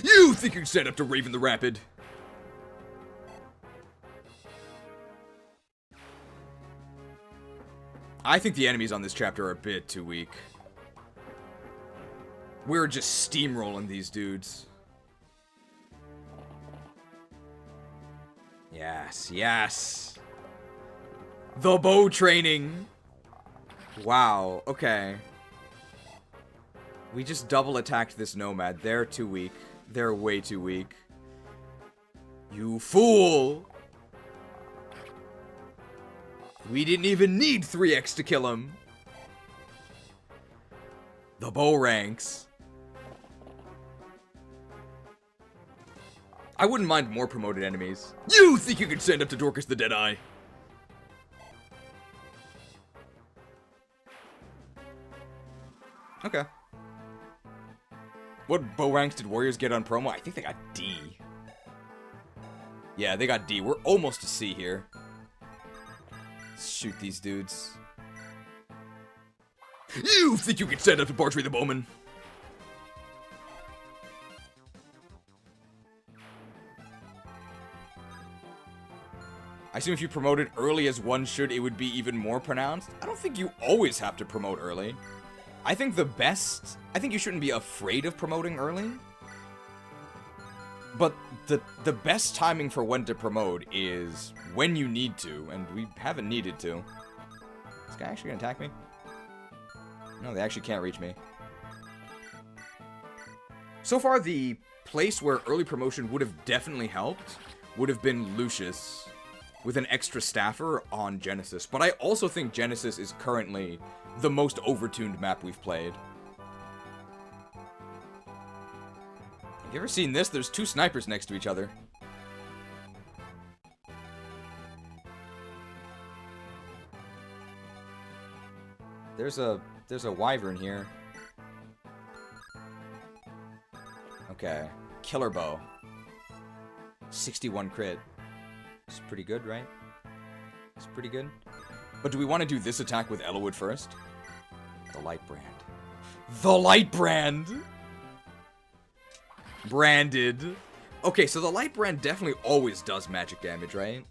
You think you can set up to Raven the Rapid? I think the enemies on this chapter are a bit too weak. We're just steamrolling these dudes. Yes, yes. The bow training. Wow, okay. We just double attacked this nomad. They're too weak. They're way too weak. You fool! We didn't even need 3x to kill him. The bow ranks. I wouldn't mind more promoted enemies. You think you can stand up to Dorcas the Deadeye? Okay. What bow ranks did Warriors get on promo? I think they got D. Yeah, they got D. We're almost to C here. Let's shoot these dudes. You think you can stand up to Bartrey the Bowman? I assume if you promoted early as one should, it would be even more pronounced. I don't think you always have to promote early. I think you shouldn't be afraid of promoting early. But the best timing for when to promote is when you need to, and we haven't needed to. Is this guy actually gonna attack me? No, they actually can't reach me. So far, the place where early promotion would have definitely helped would have been Lucius, with an extra staffer on Genesis. But I also think Genesis is currently the most overtuned map we've played. Have you ever seen this? There's two snipers next to each other. There's a wyvern here. Okay. Killer bow. 61 crit. It's pretty good, right? It's pretty good. But do we want to do this attack with Elowood first? The light brand. The light brand! Branded. Okay, so the light brand definitely always does magic damage, right?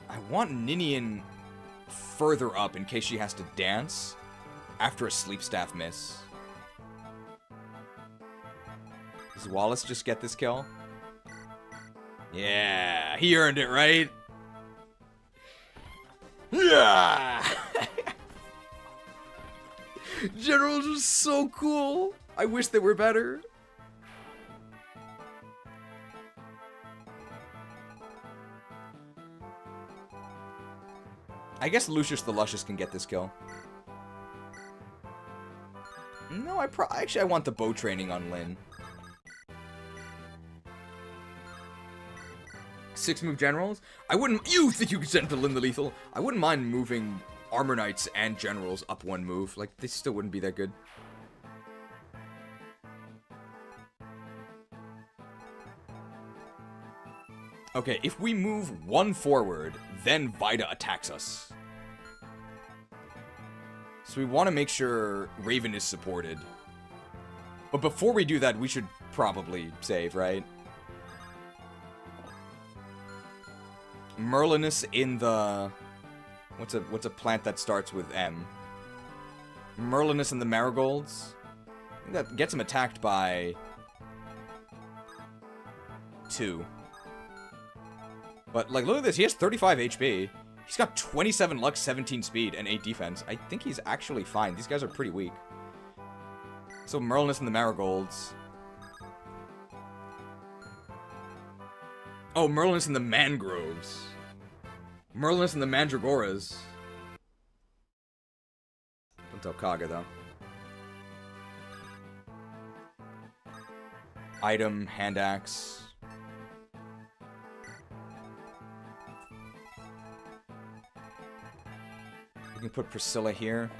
I want Ninian further up in case she has to dance after a sleep staff miss. Does Wallace just get this kill? Yeah, he earned it, right? Yeah! Generals are so cool. I wish they were better. I guess Lucius the Luscious can get this kill. No, actually I want the bow training on Lyn. 6-move generals? You think you could send to Lyn the Lethal? I wouldn't mind moving Armor Knights and Generals up one move. Like, they still wouldn't be that good. Okay, if we move one forward, then Vida attacks us. So we want to make sure Raven is supported. But before we do that, we should probably save, right? Merlinus in the... What's a plant that starts with M? Merlinus in the Marigolds? I think that gets him attacked by... 2. But, like, look at this. He has 35 HP. He's got 27 luck, 17 speed, and 8 defense. I think he's actually fine. These guys are pretty weak. So, Merlinus in the Marigolds. Oh, Merlinus in the Mangroves. Merlinus in the Mandragoras. Don't tell KAGA, though. Item, hand axe. We can put Priscilla here.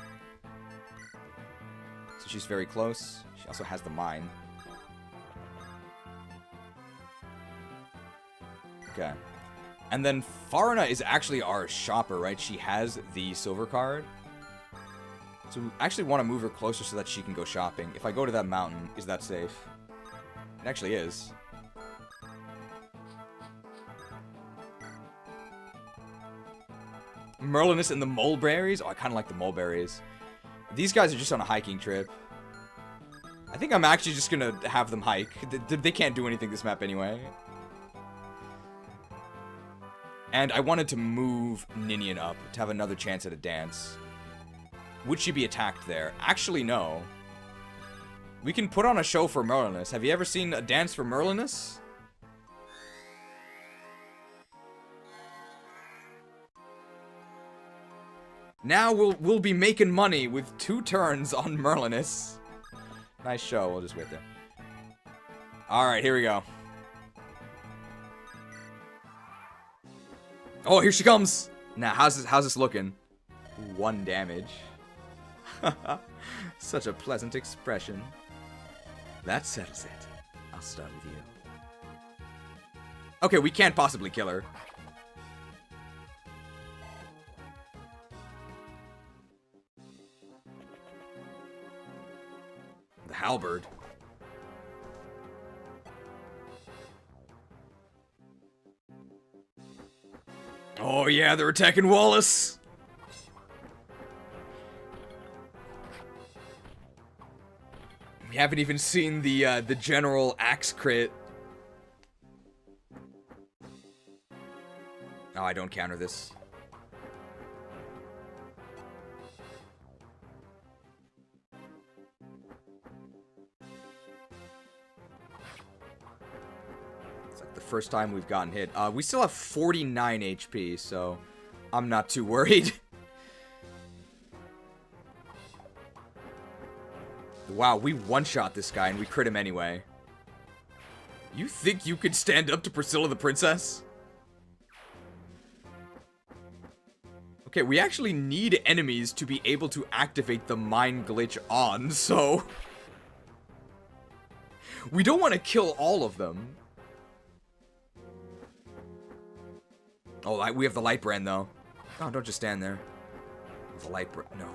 So she's very close. She also has the mine. Okay. And then Farina is actually our shopper, right? She has the silver card. So we actually want to move her closer so that she can go shopping. If I go to that mountain, is that safe? It actually is. Merlinus and the Mulberries? Oh, I kind of like the Mulberries. These guys are just on a hiking trip. I think I'm actually just going to have them hike. They can't do anything this map anyway. And I wanted to move Ninian up to have another chance at a dance. Would she be attacked there? Actually, no. We can put on a show for Merlinus. Have you ever seen a dance for Merlinus? Now we'll be making money with 2 turns on Merlinus. Nice show. We'll just wait there. Alright, here we go. Oh, here she comes! Now, how's this looking? 1 damage. Such a pleasant expression. That settles it. I'll start with you. Okay, we can't possibly kill her. The halberd. Oh yeah, they're attacking Wallace. We haven't even seen the general axe crit. Oh, I don't counter this. It's like the first time we've gotten hit. We still have 49 HP, so I'm not too worried. Wow, we one-shot this guy and we crit him anyway. You think you could stand up to Priscilla the Princess? Okay, we actually need enemies to be able to activate the mind glitch on, so... we don't want to kill all of them. Oh, we have the light brand, though. Oh, don't just stand there. The light brand, no.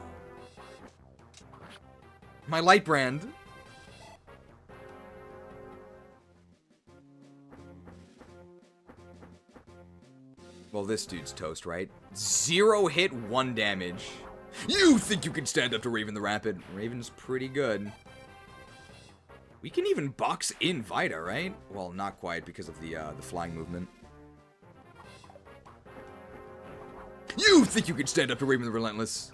My light brand. Well, this dude's toast, right? 0 hit, 1 damage. You think you can stand up to Raven the Rapid? Raven's pretty good. We can even box in Vita, right? Well, not quite because of the flying movement. You think you can stand up to Raven the Relentless?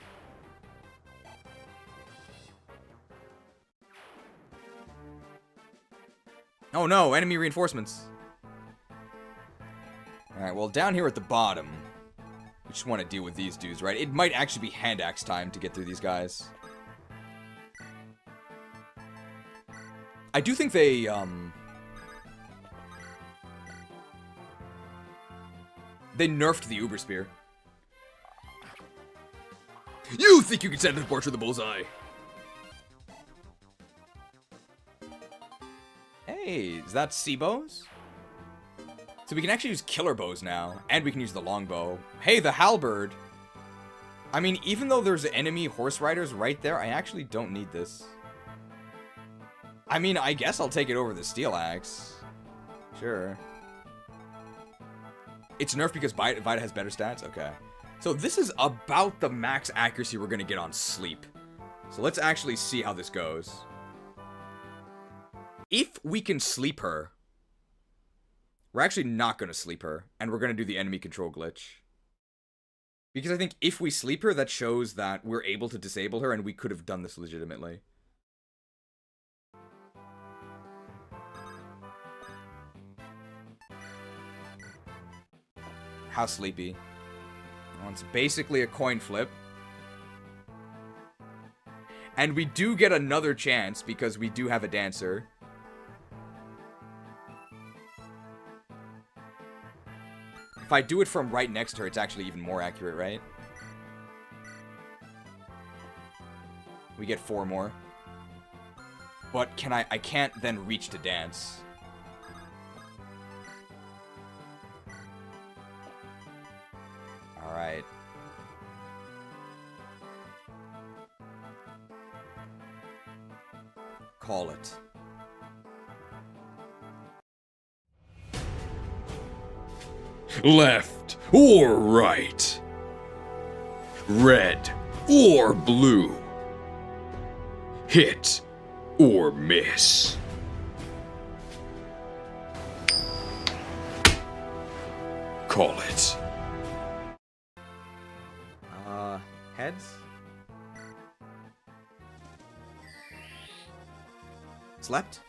Oh no, enemy reinforcements. Alright, well, down here at the bottom, we just want to deal with these dudes, right? It might actually be hand axe time to get through these guys. I do think they nerfed the Uber Spear. You think you can stand at the porch with the bullseye? Hey, is that sea bows? So we can actually use killer bows now, and we can use the longbow. Hey, the halberd. I mean, even though there's enemy horse riders right there, I actually don't need this. I mean, I guess I'll take it over the steel axe. Sure. It's nerfed because Vita has better stats? Okay. So this is about the max accuracy we're going to get on sleep. So let's actually see how this goes. If we can sleep her, we're actually not going to sleep her, and we're going to do the enemy control glitch. Because I think if we sleep her, that shows that we're able to disable her, and we could have done this legitimately. How sleepy? Well, it's basically a coin flip. And we do get another chance, because we do have a dancer. If I do it from right next to her, it's actually even more accurate, right? We get 4 more. But I can't then reach to dance. Alright. Call it. Left or right? Red or blue? Hit or miss? Call it. Heads? Slept?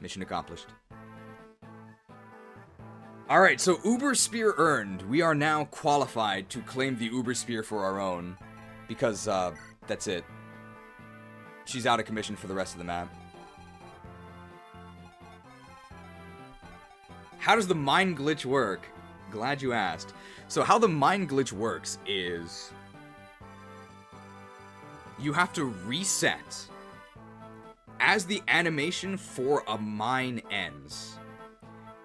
Mission accomplished. Alright, so Uber Spear earned. We are now qualified to claim the Uber Spear for our own. Because, that's it. She's out of commission for the rest of the map. How does the mind glitch work? Glad you asked. So how the mind glitch works is... you have to reset as the animation for a mine ends.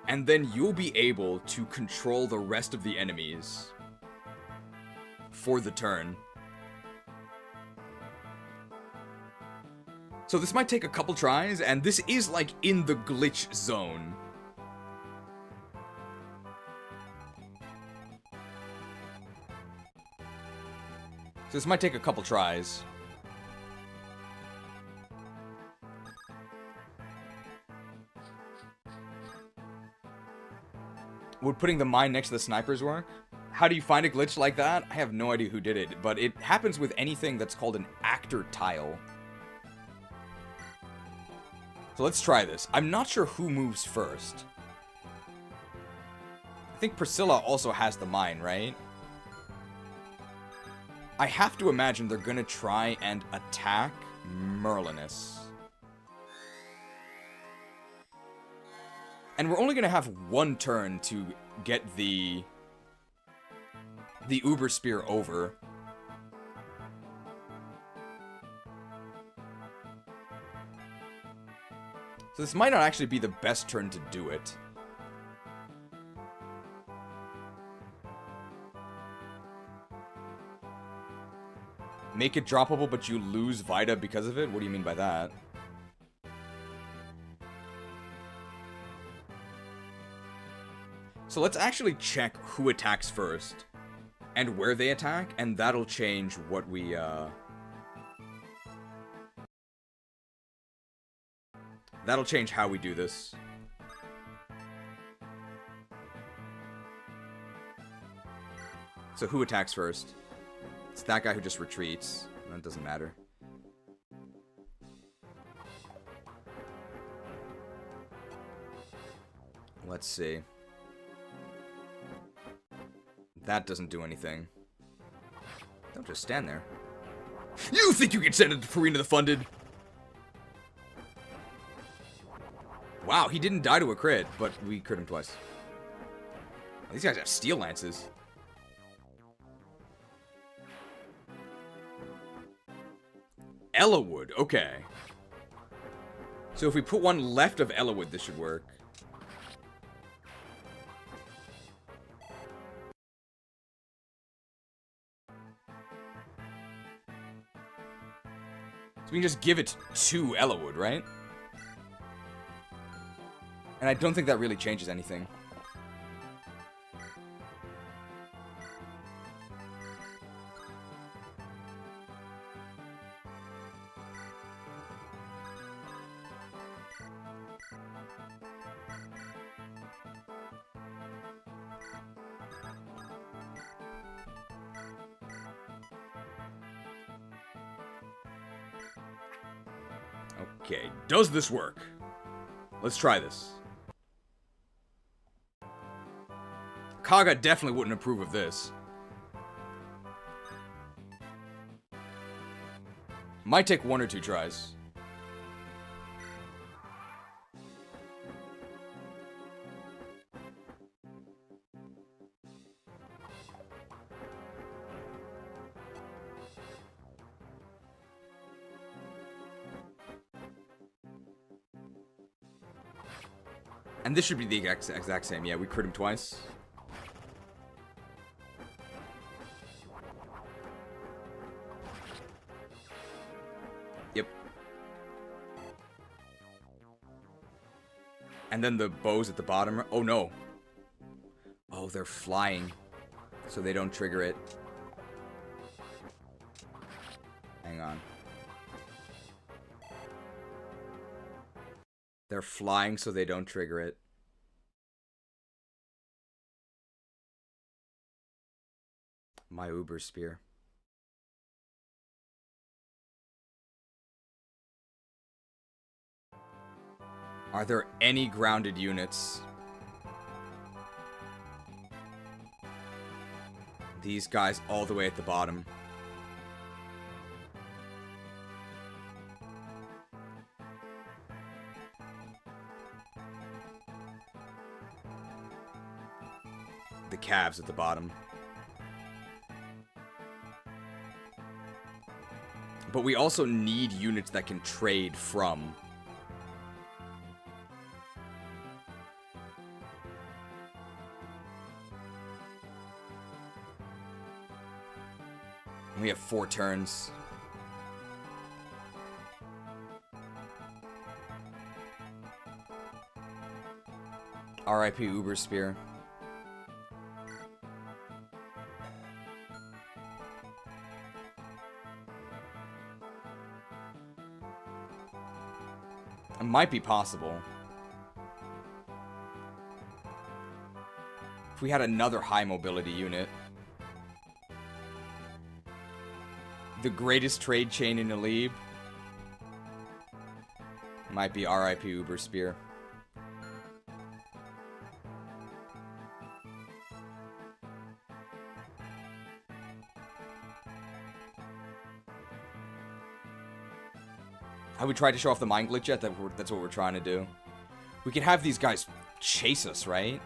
And then you'll be able to control the rest of the enemies for the turn. So this might take a couple tries, and this is like in the glitch zone. So this might take a couple tries. Would putting the mine next to the snipers work? How do you find a glitch like that? I have no idea who did it, but it happens with anything that's called an actor tile. So let's try this. I'm not sure who moves first. I think Priscilla also has the mine, right? I have to imagine they're gonna try and attack Merlinus. And we're only gonna have one turn to get the Uber Spear over. So this might not actually be the best turn to do it. Make it droppable, but you lose Vita because of it? What do you mean by that? So let's actually check who attacks first. And where they attack, and that'll change what we, that'll change how we do this. So who attacks first? It's that guy who just retreats. That doesn't matter. Let's see. That doesn't do anything. Don't just stand there. You think you can send it to Farina the Funded? Wow, he didn't die to a crit, but we crit him twice. These guys have steel lances. Ellawood, okay. So if we put one left of Ellawood, this should work. So we can just give it to Ellawood, right? And I don't think that really changes anything. Okay, does this work? Let's try this. KAGA definitely wouldn't approve of this. Might take one or two tries. And this should be the exact same. Yeah, we crit him twice. Yep. And then the bows at the bottom. Oh, no. Oh, they're flying. So they don't trigger it. Hang on. They're flying so they don't trigger it. My Uber Spear. Are there any grounded units? These guys all the way at the bottom. The calves at the bottom. But we also need units that can trade from. We have 4 turns. R.I.P. Uber Spear. It might be possible. If we had another high mobility unit. The greatest trade chain in Alib. Might be R.I.P. Uber Spear. Have we tried to show off the mind glitch yet? That's what we're trying to do. We can have these guys chase us, right?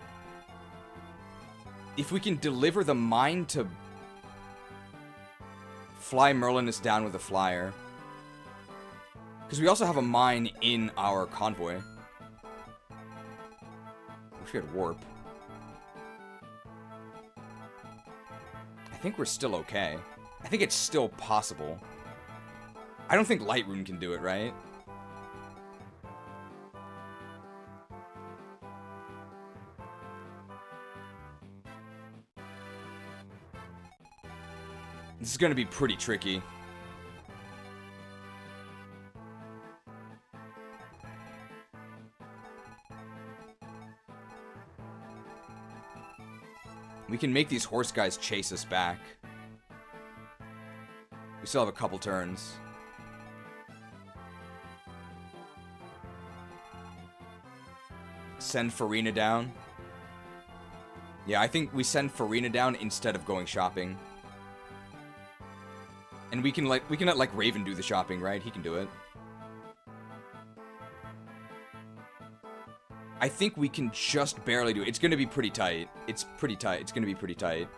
If we can deliver the mine to fly Merlinus down with a flyer. Because we also have a mine in our convoy. Wish we had warp. I think we're still okay. I think it's still possible. I don't think Lightroom can do it, right? This is going to be pretty tricky. We can make these horse guys chase us back. We still have a couple turns. Send Farina down. Yeah, I think we send Farina down instead of going shopping. And we can let Raven do the shopping, right? He can do it. I think we can just barely do it. It's gonna be pretty tight. It's pretty tight. It's gonna be pretty tight.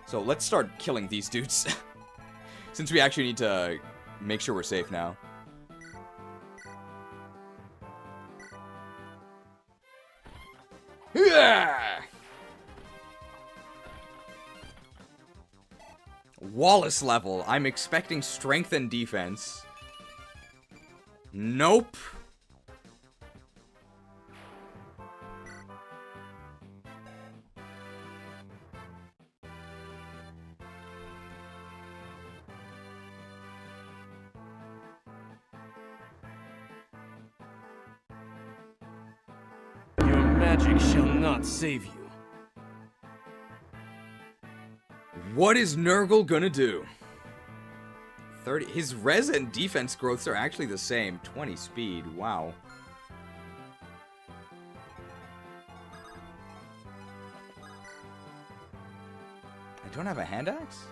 So let's start killing these dudes. Since we actually need to make sure we're safe now. Yeah! Wallace level. I'm expecting strength and defense. Nope. Your magic shall not save you. What is Nurgle gonna do? 30. His res and defense growths are actually the same. 20 speed. Wow. I don't have a hand axe?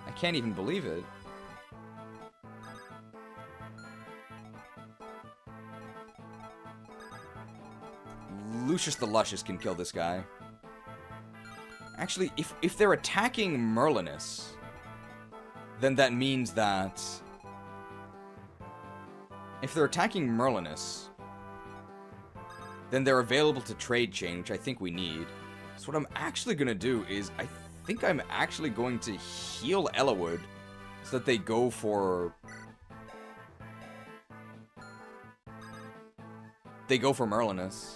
I can't even believe it. Lucius the Luscious can kill this guy. Actually, if they're attacking Merlinus, then that means that... If they're attacking Merlinus, then they're available to trade chain, which I think we need. So what I'm actually going to do is, I think I'm actually going to heal Ellawood so that they go for... They go for Merlinus.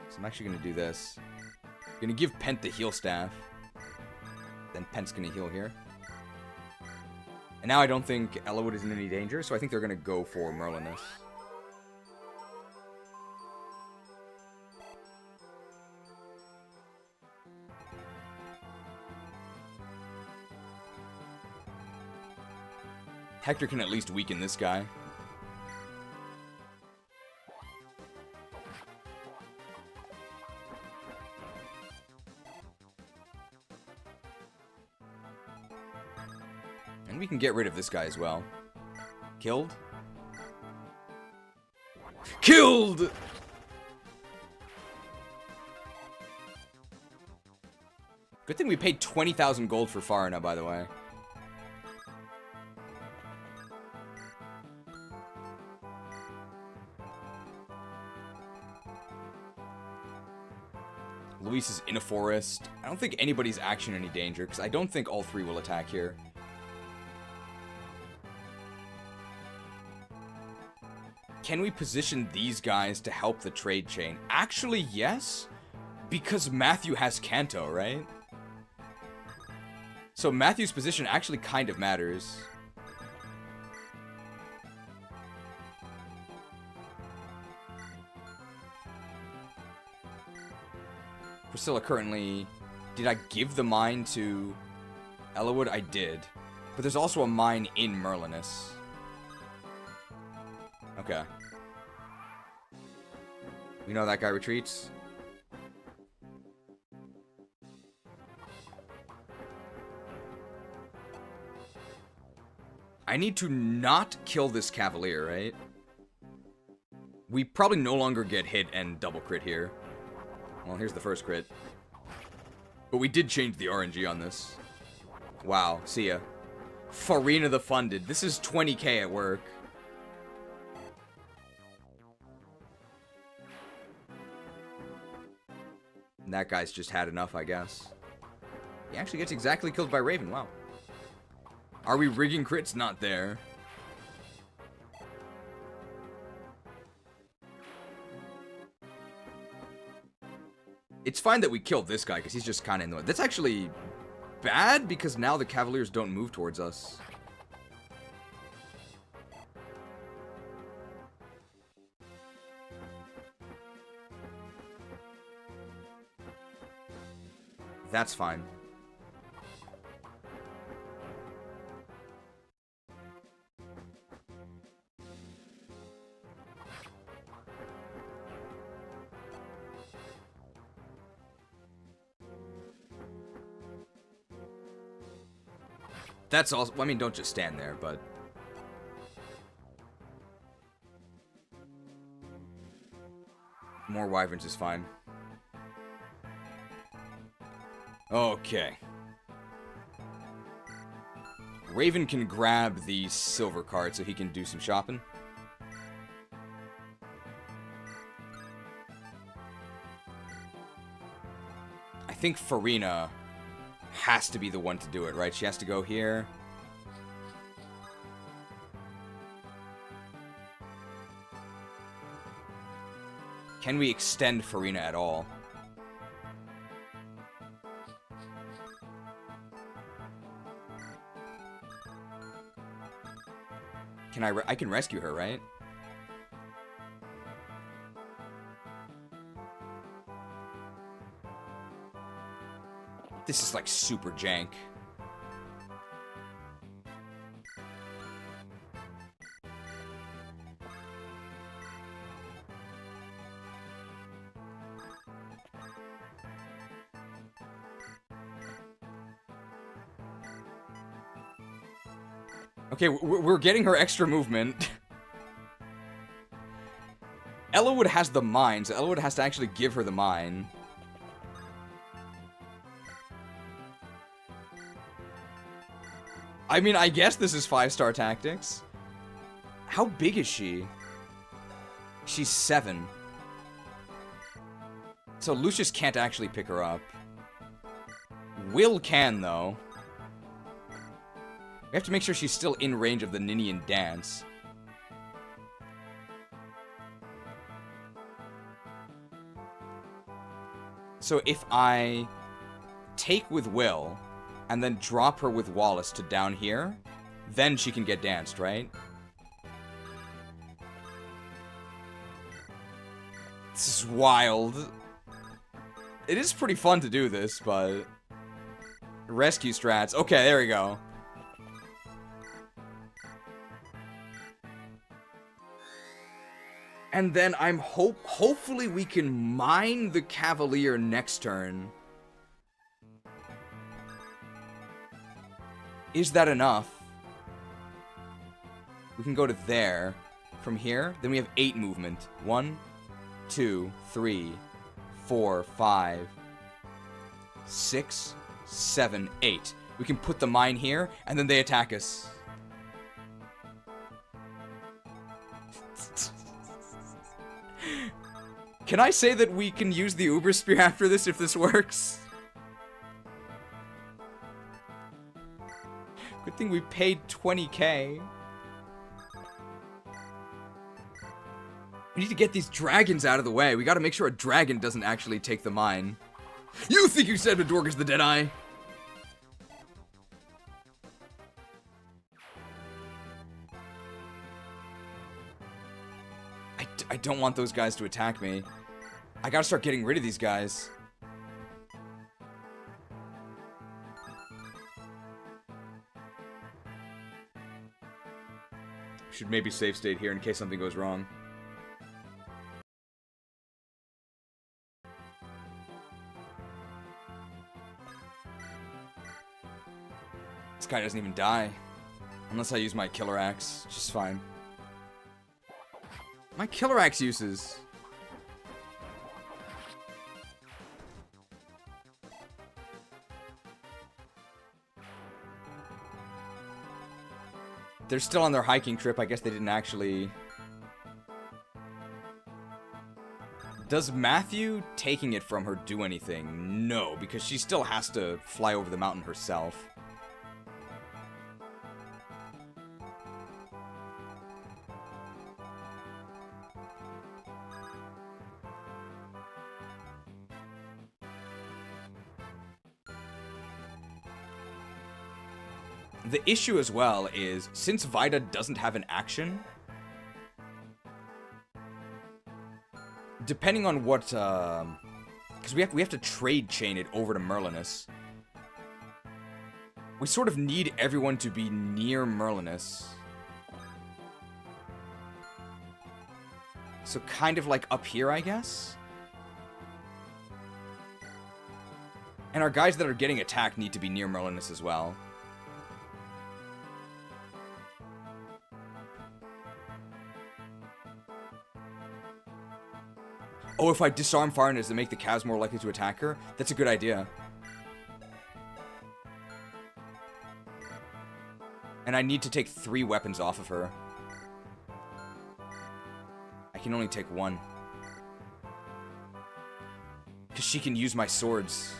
So I'm actually going to do this. I'm going to give Pent the heal staff. Then Pent's going to heal here. And now I don't think Ellawood is in any danger, so I think they're going to go for Merlinus. Hector can at least weaken this guy. And we can get rid of this guy as well. Killed? Killed! Good thing we paid 20,000 gold for Farina, by the way. Luis is in a forest. I don't think anybody's action any danger, because I don't think all three will attack here. Can we position these guys to help the trade chain? Actually, yes. Because Matthew has Kanto, right? So Matthew's position actually kind of matters. Priscilla currently... Did I give the mine to Ellawood? I did. But there's also a mine in Merlinus. Okay. We know that guy retreats. I need to not kill this Cavalier, right? We probably no longer get hit and double crit here. Well, here's the first crit. But we did change the RNG on this. Wow, see ya. Farina the Funded. This is 20k at work. And that guy's just had enough, I guess. He actually gets exactly killed by Raven, wow. Are we rigging crits? Not there. It's fine that we killed this guy, because he's just kind of in the way. That's actually bad, because now the Cavaliers don't move towards us. That's fine. That's also, I mean, don't just stand there, but... More wyverns is fine. Okay. Raven can grab the silver card so he can do some shopping. I think Farina has to be the one to do it, right? She has to go here. Can we extend Farina at all? Can I can rescue her, right? This is like super jank. Okay, we're getting her extra movement. Ellawood has the mine, so Ellawood has to actually give her the mine. I mean, I guess this is 5-star tactics. How big is she? She's 7. So Lucius can't actually pick her up. Will can, though. We have to make sure she's still in range of the Ninian dance. So if I take with Will, and then drop her with Wallace to down here, then she can get danced, right? This is wild. It is pretty fun to do this, but... Rescue strats. Okay, there we go. And then I'm hopefully we can mine the Cavalier next turn. Is that enough? We can go to there. From here, then we have 8 movement. 1, 2, 3, 4, 5, 6, 7, 8. We can put the mine here, and then they attack us. Can I say that we can use the Uber Spear after this if this works? Good thing we paid 20k. We need to get these dragons out of the way. We gotta make sure a dragon doesn't actually take the mine. You think you said to Dorcas the Deadeye? I don't want those guys to attack me. I gotta start getting rid of these guys. Should maybe save state here in case something goes wrong. This guy doesn't even die. Unless I use my killer axe, which is fine. My killer axe uses. They're still on their hiking trip. I guess they didn't actually... Does Matthew taking it from her do anything? No, because she still has to fly over the mountain herself. The issue as well is, since Vida doesn't have an action, depending on what, because we have to trade chain it over to Merlinus. We sort of need everyone to be near Merlinus. So kind of like up here, I guess? And our guys that are getting attacked need to be near Merlinus as well. Oh, if I disarm Farnaz to make the Cavs more likely to attack her? That's a good idea. And I need to take 3 weapons off of her. I can only take 1. Because she can use my swords.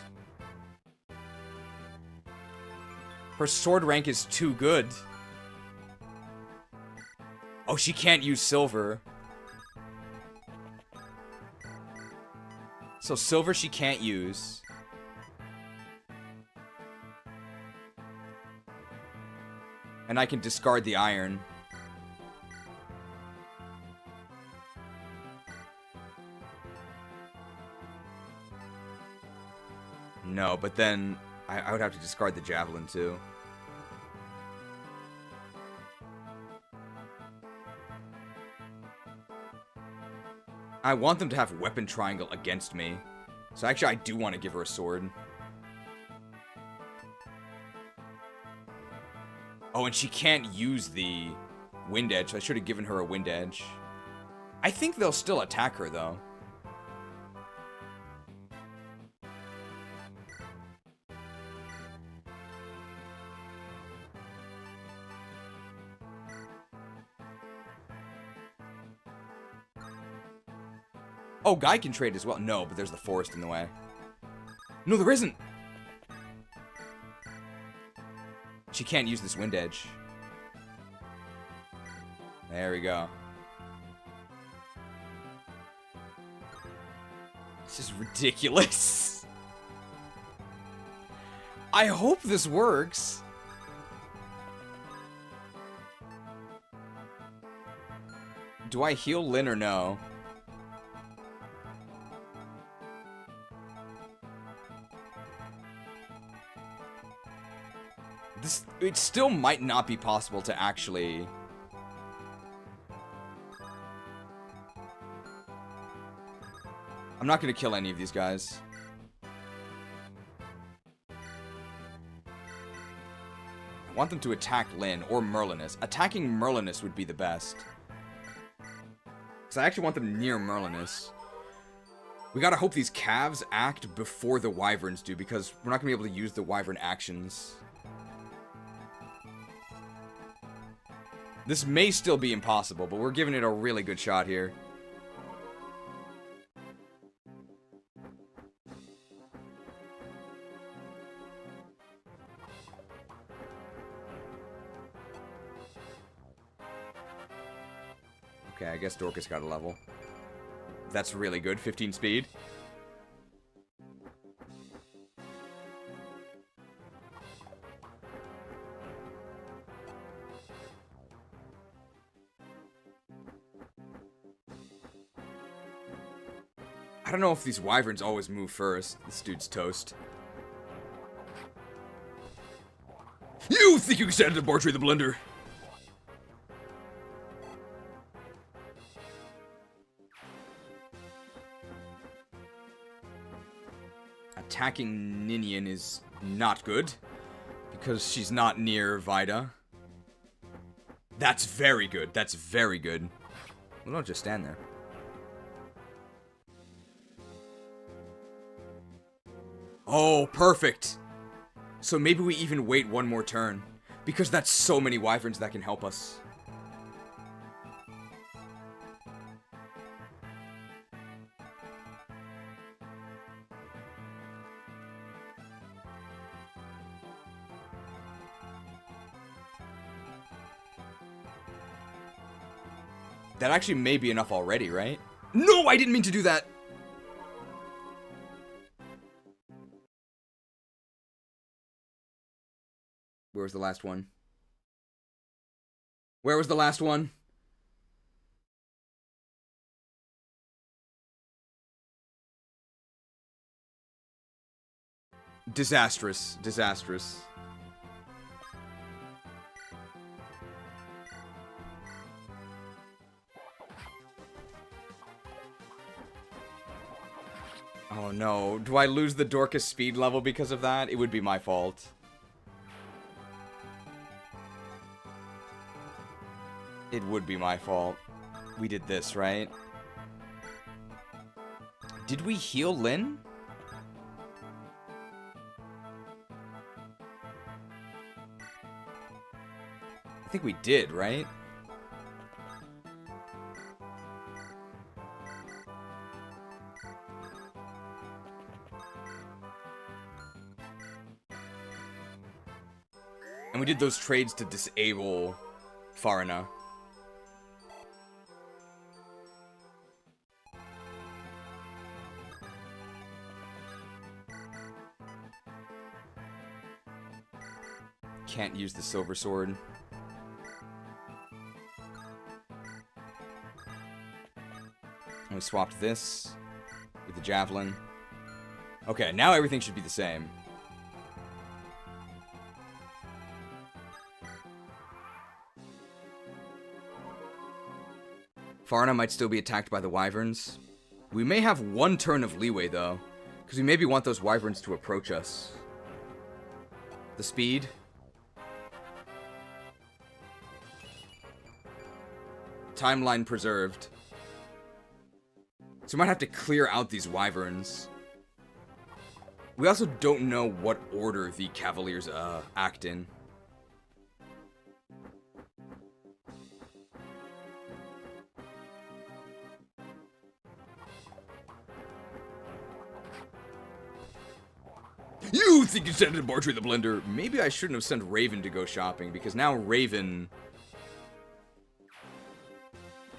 Her sword rank is too good. Oh, she can't use silver. So silver she can't use. And I can discard the iron. No, but then I would have to discard the javelin too. I want them to have weapon triangle against me. So actually I do want to give her a sword. Oh, and she can't use the wind edge, so I should have given her a wind edge. I think they'll still attack her though. Oh, Guy can trade as well. No, but there's the forest in the way. No, there isn't. She can't use this wind edge. There we go. This is ridiculous. I hope this works. Do I heal Lynn or no? It still might not be possible to actually... I'm not going to kill any of these guys. I want them to attack Lynn or Merlinus. Attacking Merlinus would be the best. Because I actually want them near Merlinus. We gotta hope these calves act before the wyverns do, because we're not gonna be able to use the wyvern actions. This may still be impossible, but we're giving it a really good shot here. Okay, I guess Dorcas got a level. That's really good. 15 speed. I don't know if these wyverns always move first. This dude's toast. You think you can stand in the laboratory of the blender? Attacking Ninian is not good, because she's not near Vida. That's very good. That's very good. Well, don't just stand there. Oh, perfect. So maybe we even wait one more turn, because that's so many wyverns that can help us. That actually may be enough already, right? No, I didn't mean to do that! Where was the last one? Where was the last one? Disastrous. Disastrous. Oh no, do I lose the Dorcas speed level because of that? It would be my fault. It would be my fault. We did this, right? Did we heal Lynn? I think we did, right? And we did those trades to disable Farina. Can't use the silver sword. And we swapped this with the javelin. Okay, now everything should be the same. Farina might still be attacked by the wyverns. We may have one turn of leeway, though, because we maybe want those wyverns to approach us. The speed. Timeline preserved. So we might have to clear out these wyverns. We also don't know what order the Cavaliers act in. You think you sent it Marjorie the Blender? Maybe I shouldn't have sent Raven to go shopping, because now Raven...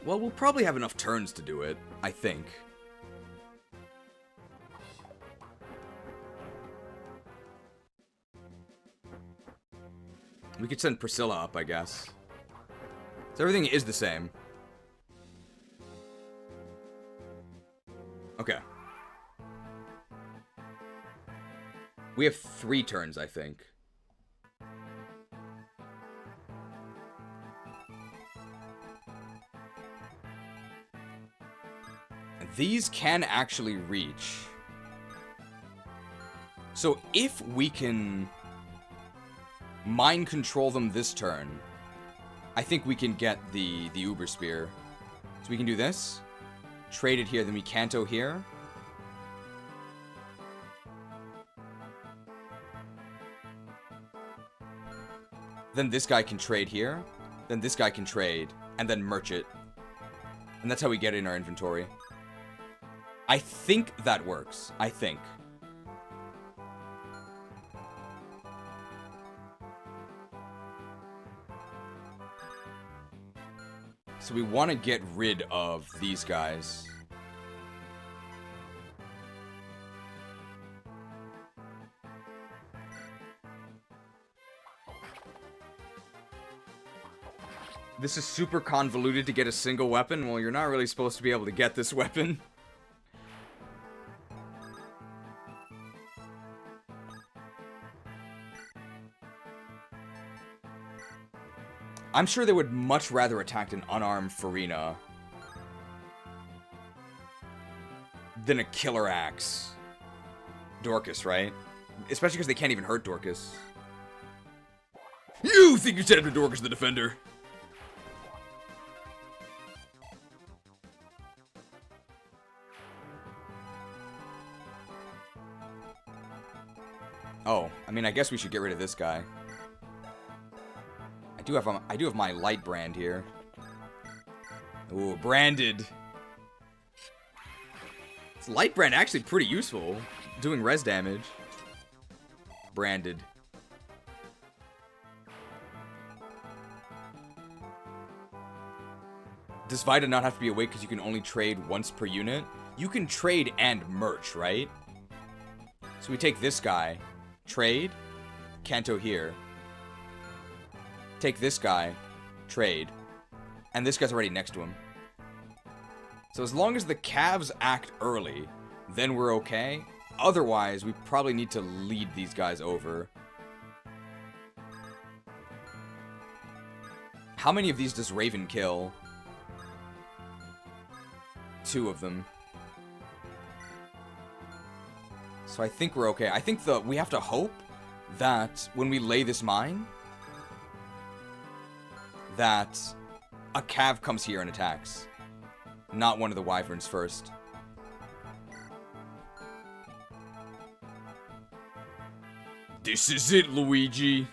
Well, we'll probably have enough turns to do it, I think. We could send Priscilla up, I guess. So everything is the same. Okay. We have 3 turns, I think. And These can actually reach. So if we can mind control them this turn, I think we can get the Uber Spear. So we can do this. Trade it here, then we Kanto here. Then this guy can trade here. Then this guy can trade. And then merch it. And that's how we get it in our inventory. I think that works. I think. So we want to get rid of these guys. This is super convoluted to get a single weapon. Well, you're not really supposed to be able to get this weapon. I'm sure they would much rather attack an unarmed Farina than a killer axe. Dorcas, right? Especially because they can't even hurt Dorcas. You think you set up to Dorcas the Defender? Oh, I mean, I guess we should get rid of this guy. I do have my light brand here. Ooh, branded. This light brand actually pretty useful, doing res damage. Branded. Does Vida not have to be awake because you can only trade once per unit? You can trade and merch, right? So we take this guy, trade, Kanto here. Take this guy, trade, and this guy's already next to him. So as long as the calves act early, then we're okay. Otherwise, we probably need to lead these guys over. How many of these does Raven kill? 2 of them. So I think we're okay. I think we have to hope that when we lay this mine, that a cav comes here and attacks. Not one of the wyverns first. This is it, Luigi.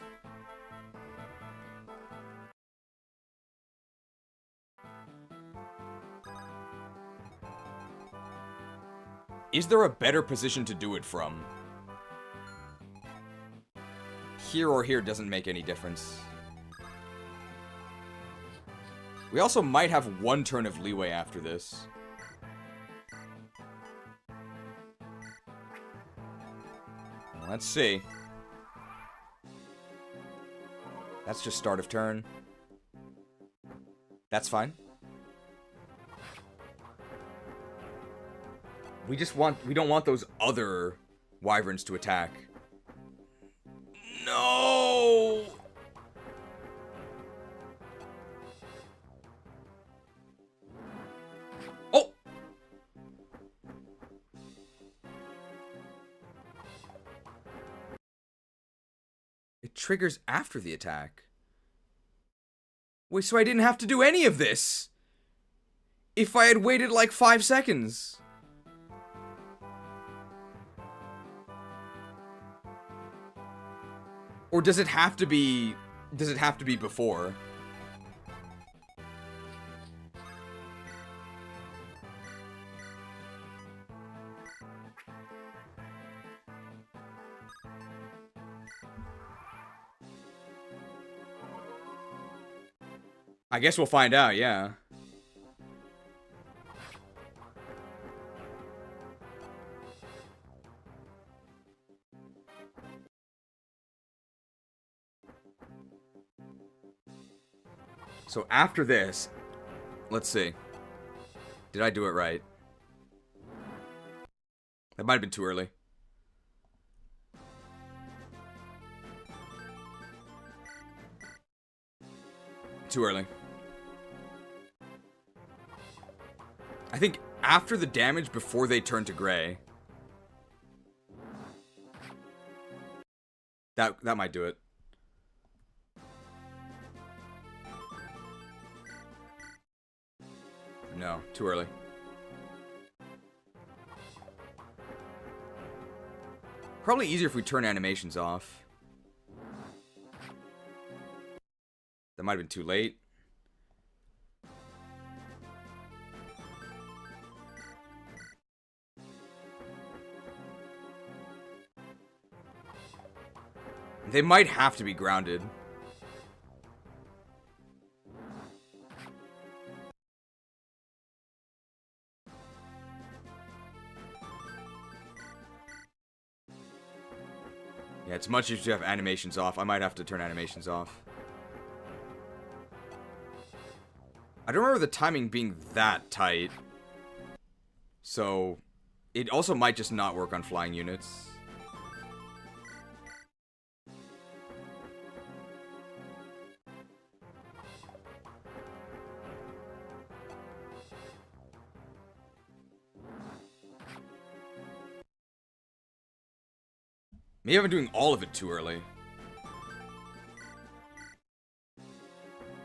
Is there a better position to do it from? Here or here doesn't make any difference. We also might have 1 turn of leeway after this. Let's see. That's just start of turn. That's fine. We don't want those other wyverns to attack. No! Oh! It triggers after the attack. Wait, so I didn't have to do any of this? If I had waited like 5 seconds. Or does it have to be before? I guess we'll find out, yeah. So after this, let's see. Did I do it right? That might have been too early. Too early. I think after the damage before they turn to gray. That might do it. No, too early. Probably easier if we turn animations off. That might have been too late. They might have to be grounded. Yeah, it's much easier to have animations off. I might have to turn animations off. I don't remember the timing being that tight. So, it also might just not work on flying units. Maybe I'm doing all of it too early.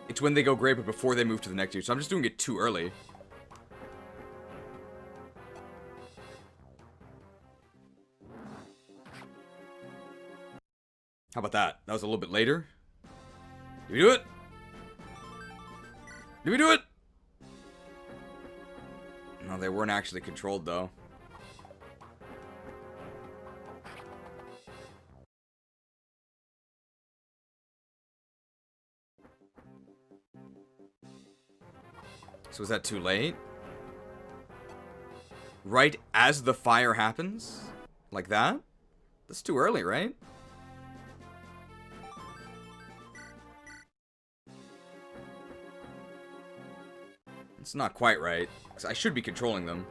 It's when they go gray, but before they move to the next tier. So I'm just doing it too early. How about that? That was a little bit later. Did we do it? Did we do it? No, they weren't actually controlled, though. So is that too late? Right as the fire happens? Like that? That's too early, right? It's not quite right, because I should be controlling them.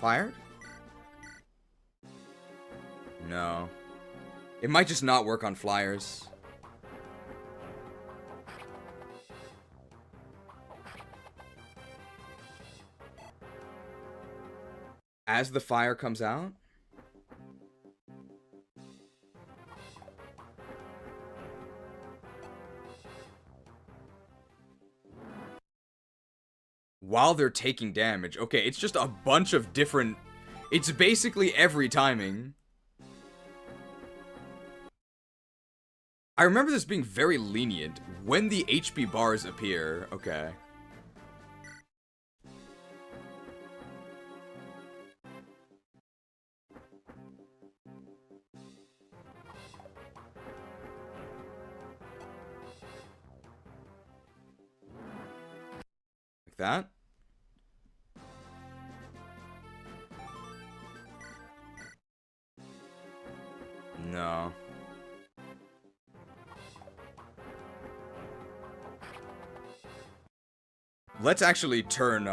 Fired? No. It might just not work on flyers. As the fire comes out? While they're taking damage. Okay, it's just a bunch of different... It's basically every timing. I remember this being very lenient. When the HP bars appear. Okay. Like that. No. Let's actually turn,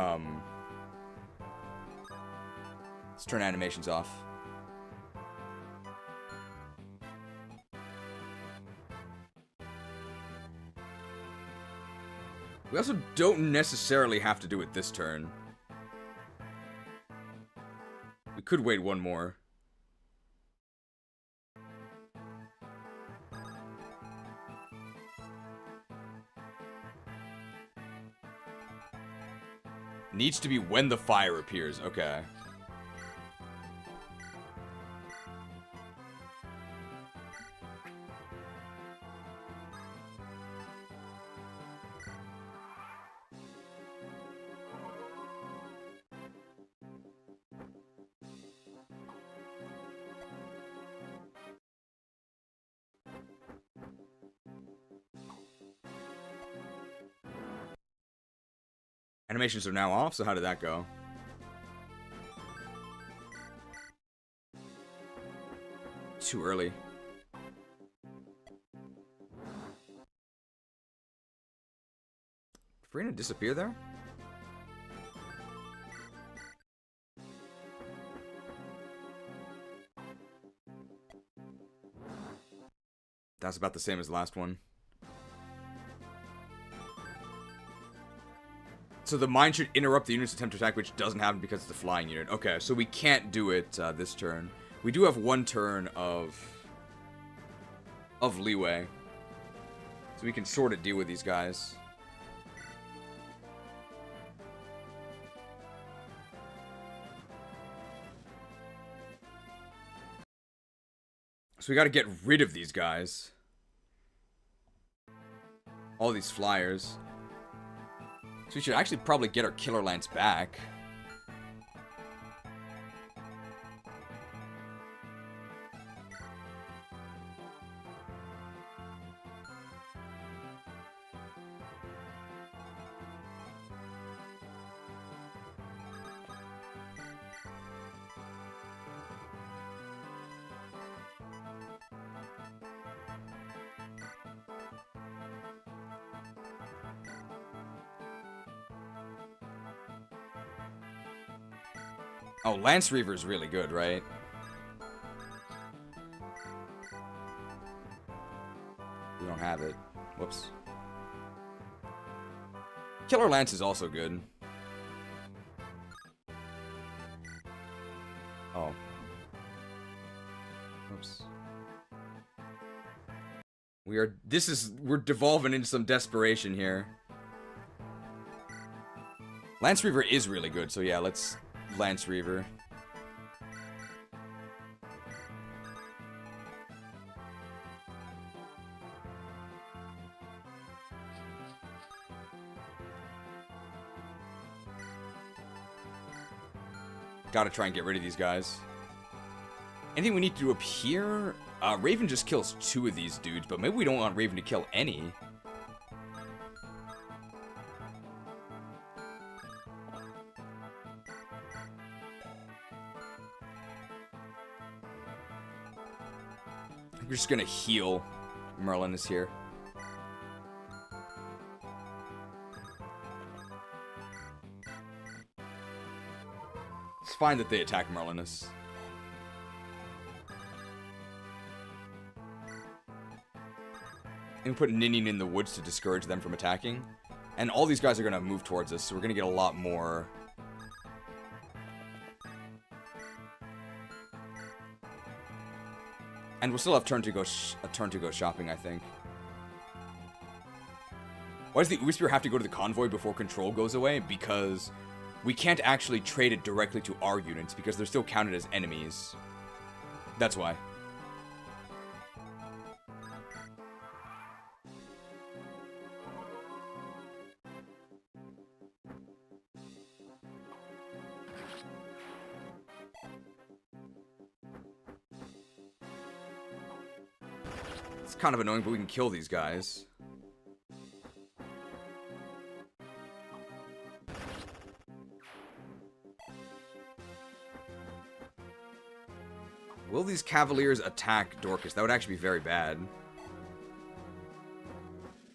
let's turn animations off. We also don't necessarily have to do it this turn. We could wait one more. Needs to be when the fire appears. Okay. Animations are now off, so how did that go? Too early. We're gonna disappear there? That's about the same as the last one. So the mine should interrupt the unit's attempt to attack, which doesn't happen because it's a flying unit. Okay, so we can't do it this turn. We do have one turn of leeway. So we can sort of deal with these guys. So we gotta get rid of these guys. All these flyers. So we should actually probably get our Killer Lance back. Oh, Lance Reaver is really good, right? We don't have it. Whoops. Killer Lance is also good. Oh. Whoops. We're devolving into some desperation here. Lance Reaver is really good, so yeah, let's Lance Reaver. Gotta try and get rid of these guys. Anything we need to do up here? Raven just kills 2 of these dudes, but maybe we don't want Raven to kill any. We're just gonna heal. Merlin is here. It's fine that they attack Merlinus. And we put Ninian in the woods to discourage them from attacking. And all these guys are gonna move towards us, so we're gonna get a lot more. And we'll still have a turn to go shopping, I think. Why does the Oosphere have to go to the convoy before control goes away? Because we can't actually trade it directly to our units, because they're still counted as enemies. That's why. It's kind of annoying, but we can kill these guys. Will these Cavaliers attack Dorcas? That would actually be very bad.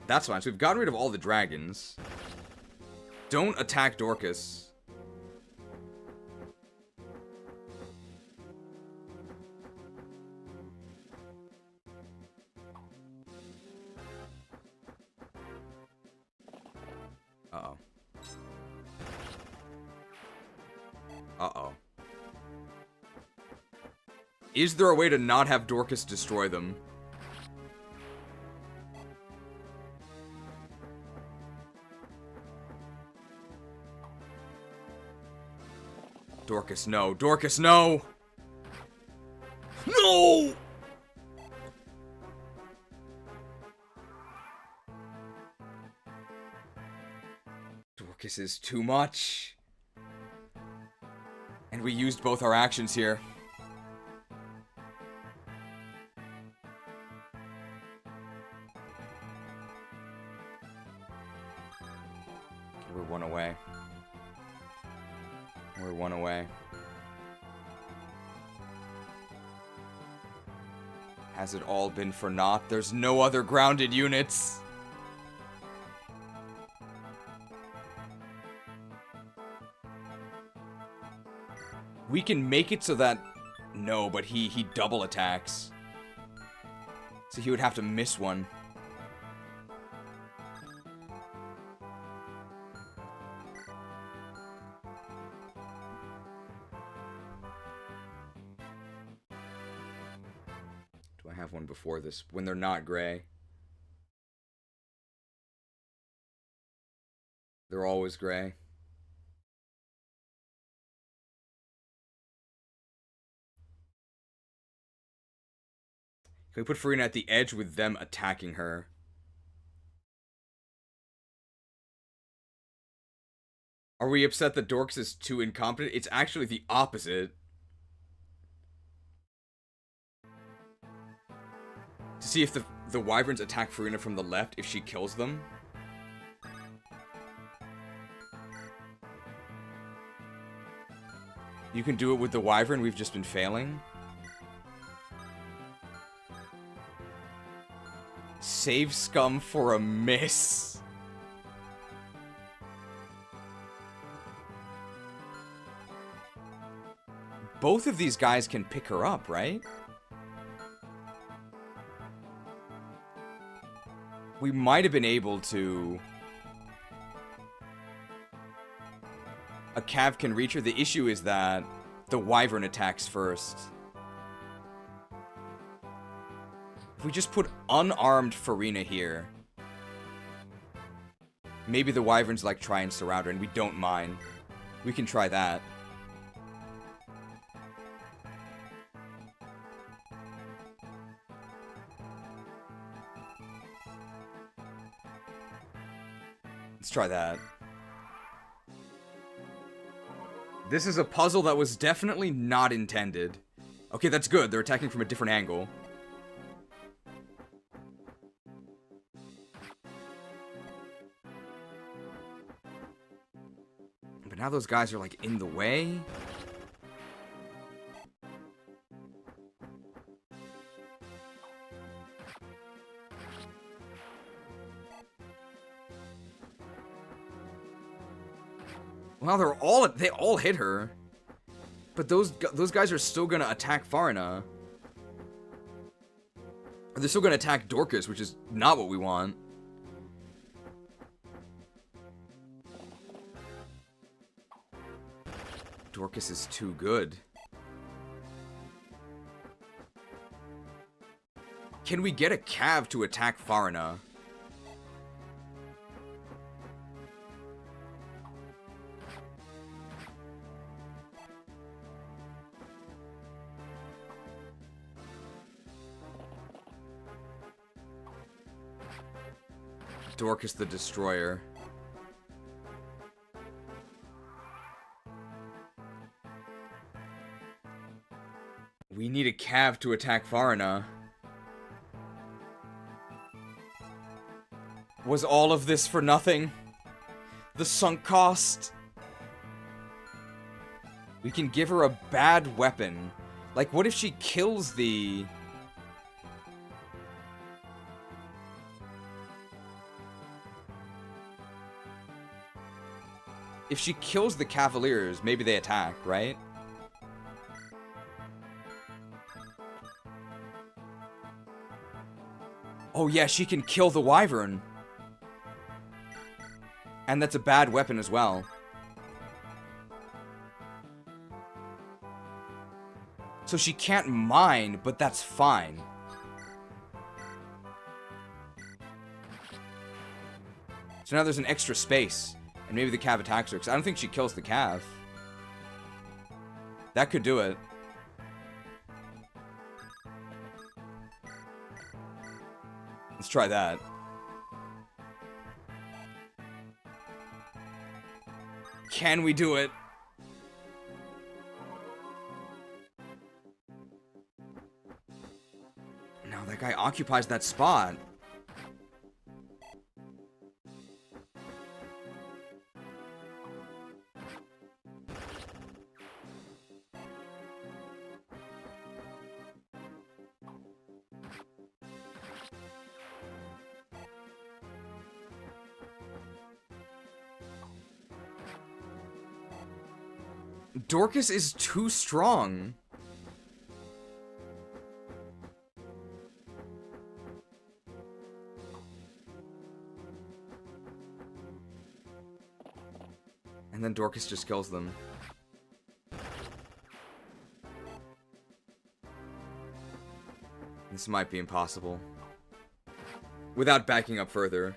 That's fine. So we've gotten rid of all the dragons. Don't attack Dorcas. Uh-oh. Uh-oh. Is there a way to not have Dorcas destroy them? Dorcas, no. Dorcas, no! No! Dorcas is too much. And we used both our actions here. We're 1 away. We're 1 away. Has it all been for naught? There's no other grounded units. We can make it so that... No, but he double attacks. So he would have to miss one. Do I have one before this? When they're not gray. They're always gray. Can we put Farina at the edge with them attacking her? Are we upset that Dorcas is too incompetent? It's actually the opposite. To see if the wyverns attack Farina from the left, if she kills them. You can do it with the wyvern, we've just been failing. Save scum for a miss. Both of these guys can pick her up, right? We might have been able to... A cav can reach her. The issue is that the wyvern attacks first. If we just put unarmed Farina here, maybe the wyverns like try and surround her and we don't mind. We can try that. Let's try that. This is a puzzle that was definitely not intended. Okay, that's good. They're attacking from a different angle. But now those guys are, like, in the way. Well, they all hit her. But those guys are still gonna attack Farina. Or they're still gonna attack Dorcas, which is not what we want. Dorcas is too good. Can we get a cav to attack Farina? Dorcas the Destroyer. We need a cav to attack Farina. Was all of this for nothing? The sunk cost? We can give her a bad weapon. Like, what if she kills the... If she kills the Cavaliers, maybe they attack, right? Oh yeah, she can kill the Wyvern. And that's a bad weapon as well. So she can't mine, but that's fine. So now there's an extra space. And maybe the Cav attacks her, because I don't think she kills the Cav. That could do it. Let's try that. Can we do it? No, that guy occupies that spot. Dorcas is too strong. And then Dorcas just kills them. This might be impossible. Without backing up further.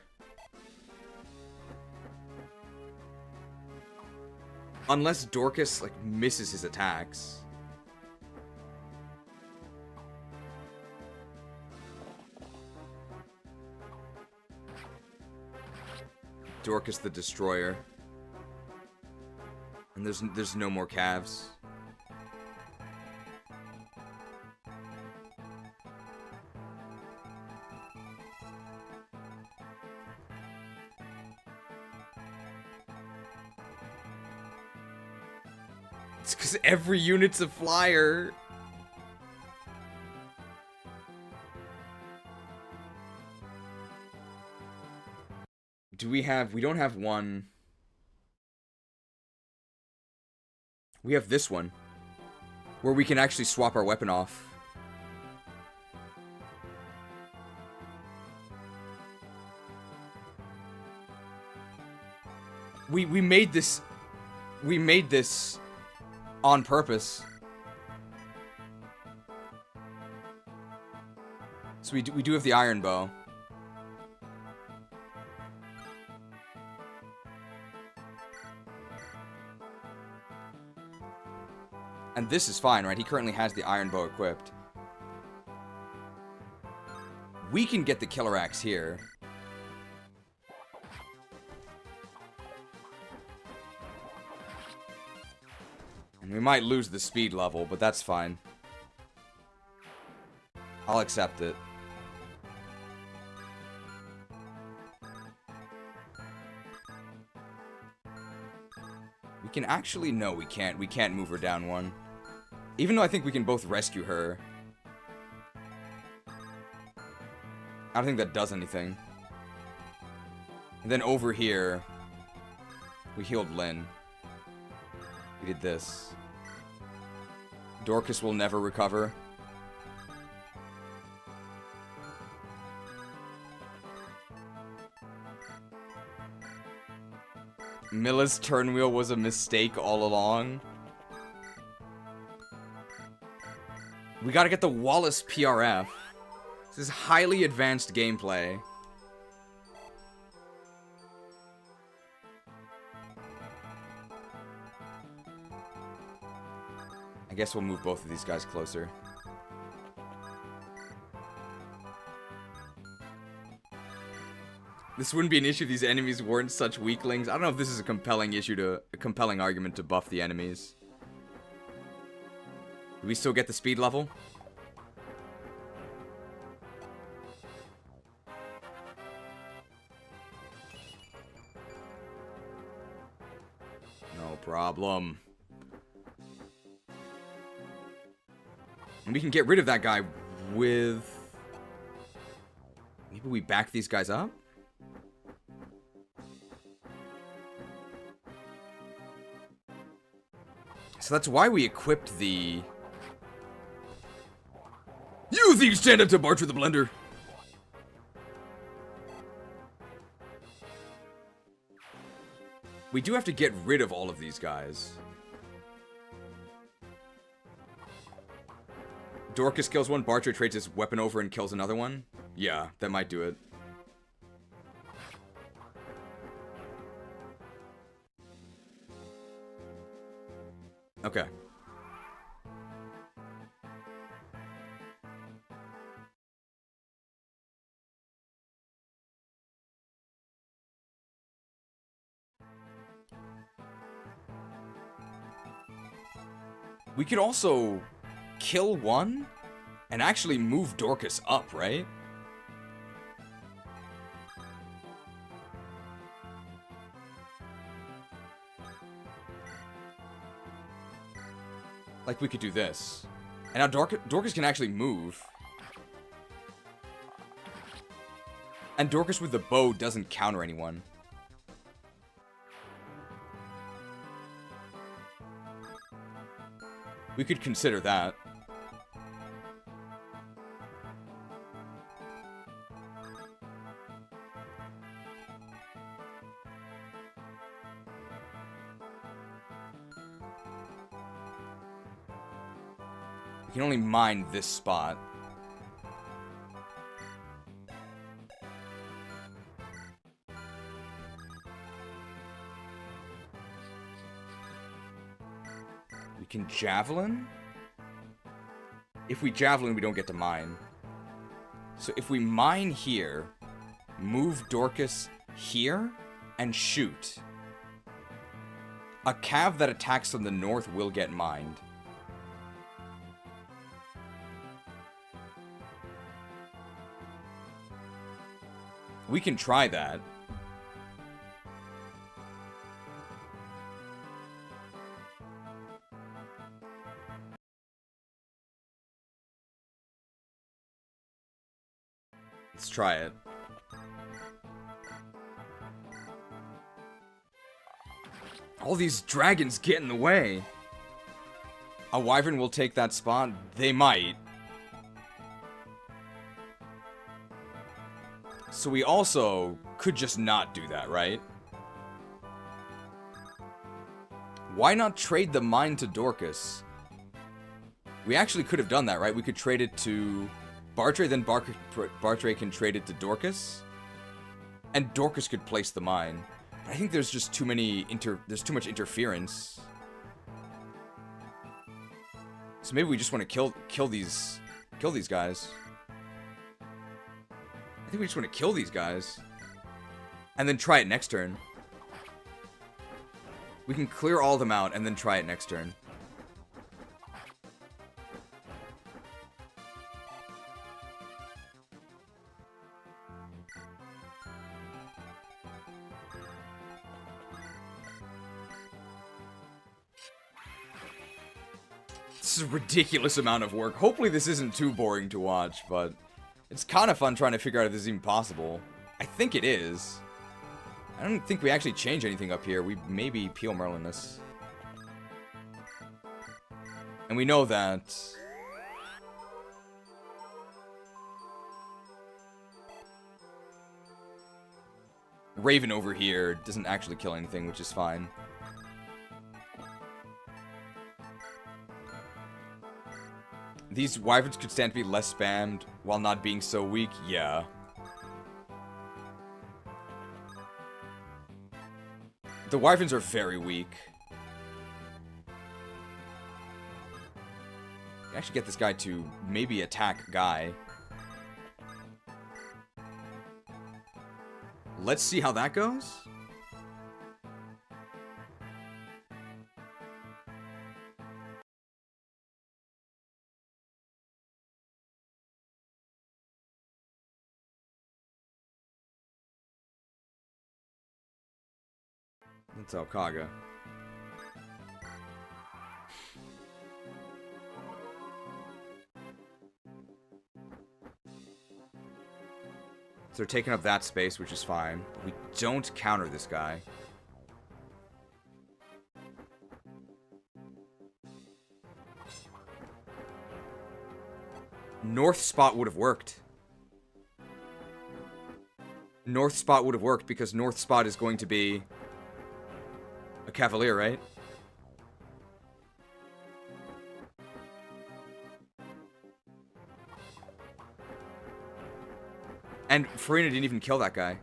Unless Dorcas, like, misses his attacks. Dorcas the Destroyer. And there's no more calves. It's because every unit's a flyer. We don't have one. We have this one, where we can actually swap our weapon off. We made this on purpose. So we do have the iron bow. And this is fine, right? He currently has the iron bow equipped. We can get the killer axe here. And we might lose the speed level, but that's fine. I'll accept it. We can actually... No, we can't. We can't move her down one. Even though I think we can both rescue her. I don't think that does anything. And then over here, we healed Lynn. We did this. Dorcas will never recover. Milla's turn wheel was a mistake all along. We gotta get the Wallace PRF. This is highly advanced gameplay. I guess we'll move both of these guys closer. This wouldn't be an issue if these enemies weren't such weaklings. I don't know if this is a compelling argument to buff the enemies. Do we still get the speed level? No problem. And we can get rid of that guy with... Maybe we back these guys up? So that's why we equipped the... You think stand up to March with a blender? We do have to get rid of all of these guys. Dorcas kills one, Bartra trades his weapon over and kills another one? Yeah, that might do it. Okay. We could also kill one and actually move Dorcas up, right? Like, we could do this. And now Dorcas can actually move. And Dorcas with the bow doesn't counter anyone. We could consider that. We can only mine this spot. We can javelin? If we javelin, we don't get to mine. So if we mine here, move Dorcas here, and shoot, a cav that attacks from the north will get mined. We can try that. Let's try it. All these dragons get in the way. A wyvern will take that spot. They might. So we also could just not do that, right? Why not trade the mine to Dorcas? We actually could have done that, right? We could trade it to Bartray, then Bartray can trade it to Dorcas. And Dorcas could place the mine. But I think there's just too many there's too much interference. So maybe we just want to kill these guys. I think we just want to kill these guys. And then try it next turn. We can clear all of them out and then try it next turn. This is a ridiculous amount of work. Hopefully this isn't too boring to watch, but it's kind of fun trying to figure out if this is even possible. I think it is. I don't think we actually change anything up here. We maybe Peel Merlin this. And we know that Raven over here doesn't actually kill anything, which is fine. These wyverns could stand to be less spammed while not being so weak. Yeah. The wyverns are very weak. Actually get this guy to maybe attack Guy. Let's see how that goes. Let's tell KAGA. So they're taking up that space, which is fine. But we don't counter this guy. North spot would have worked. North spot would have worked because north spot is going to be a Cavalier, right? And Farina didn't even kill that guy.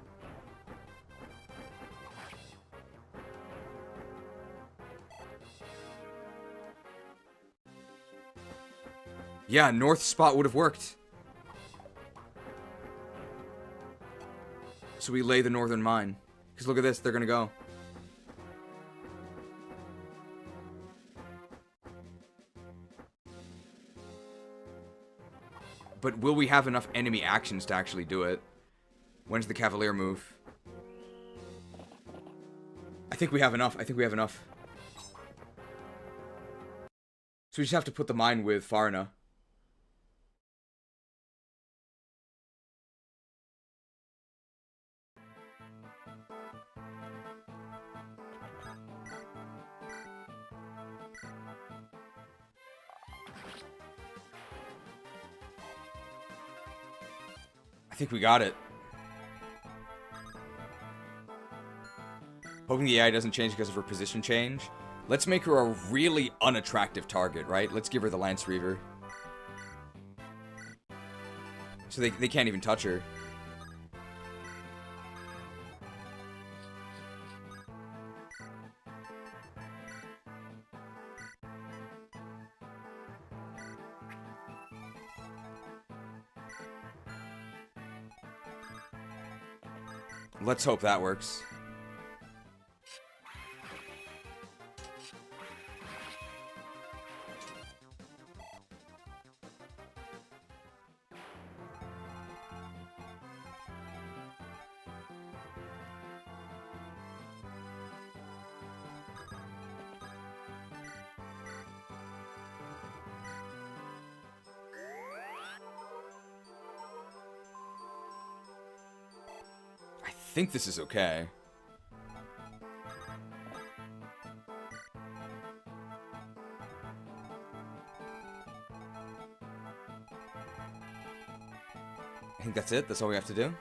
Yeah, north spot would have worked. So we lay the northern mine. Because look at this, they're gonna go. But will we have enough enemy actions to actually do it? When's the Cavalier move? I think we have enough. I think we have enough. So we just have to put the mine with Farina. I think we got it. Hoping the AI doesn't change because of her position change. Let's make her a really unattractive target, right? Let's give her the Lance Reaver. So they can't even touch her. Let's hope that works. I think this is okay. I think that's it. That's all we have to do.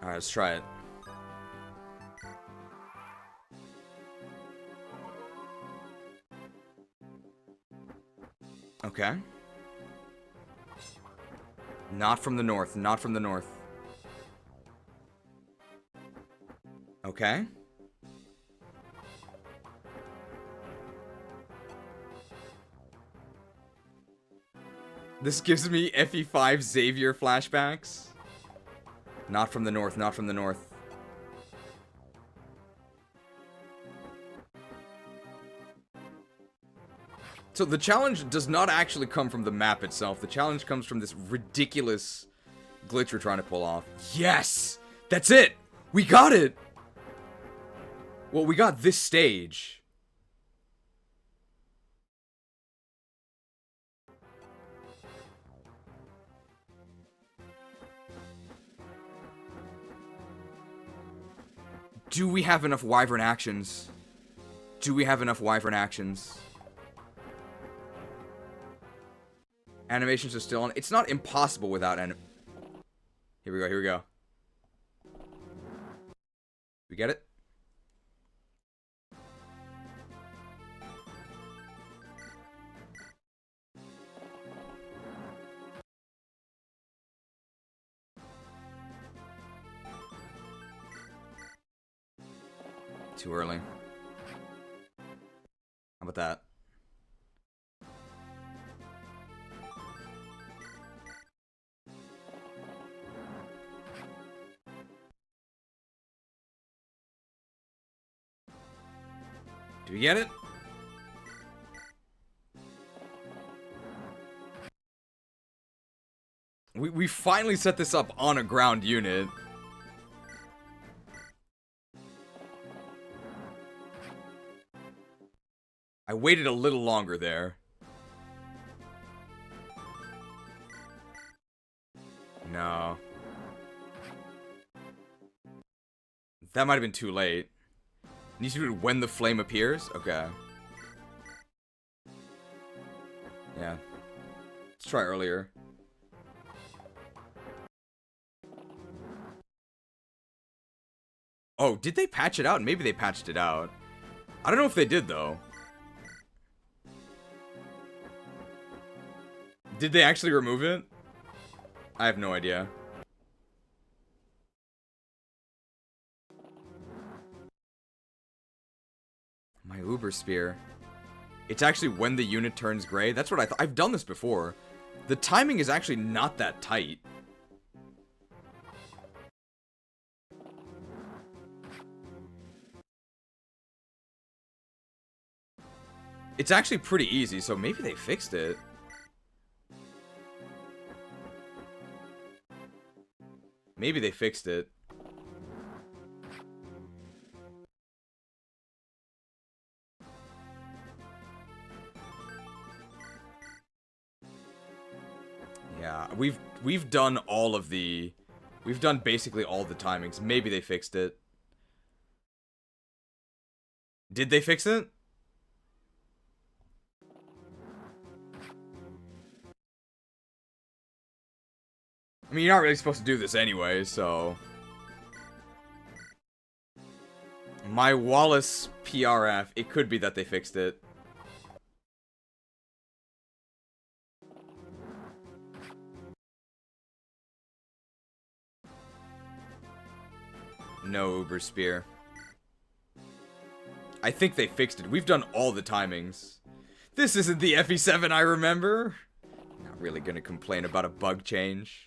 Alright, let's try it. Okay. Not from the north. Not from the north. Okay. This gives me FE5 Xavier flashbacks. Not from the north. Not from the north. So the challenge does not actually come from the map itself. The challenge comes from this ridiculous glitch we're trying to pull off. Yes! That's it! We got it! Well, we got this stage. Do we have enough wyvern actions? Do we have enough wyvern actions? Animations are still on. It's not impossible without Here we go, here we go. We get it? Too early. How about that? Do we get it? We finally set this up on a ground unit. I waited a little longer there. No. That might have been too late. Needs to do it when the flame appears? Okay. Yeah. Let's try earlier. Oh, did they patch it out? Maybe they patched it out. I don't know if they did, though. Did they actually remove it? I have no idea. My Uber Spear. It's actually when the unit turns gray. That's what I thought. I've done this before. The timing is actually not that tight. It's actually pretty easy, so maybe they fixed it. Maybe they fixed it. Yeah, we've done all of the... We've done basically all the timings. Maybe they fixed it. Did they fix it? I mean, you're not really supposed to do this anyway, so... My Wallace PRF. It could be that they fixed it. No Uber Spear. I think they fixed it. We've done all the timings. This isn't the FE7 I remember. Not really gonna complain about a bug change.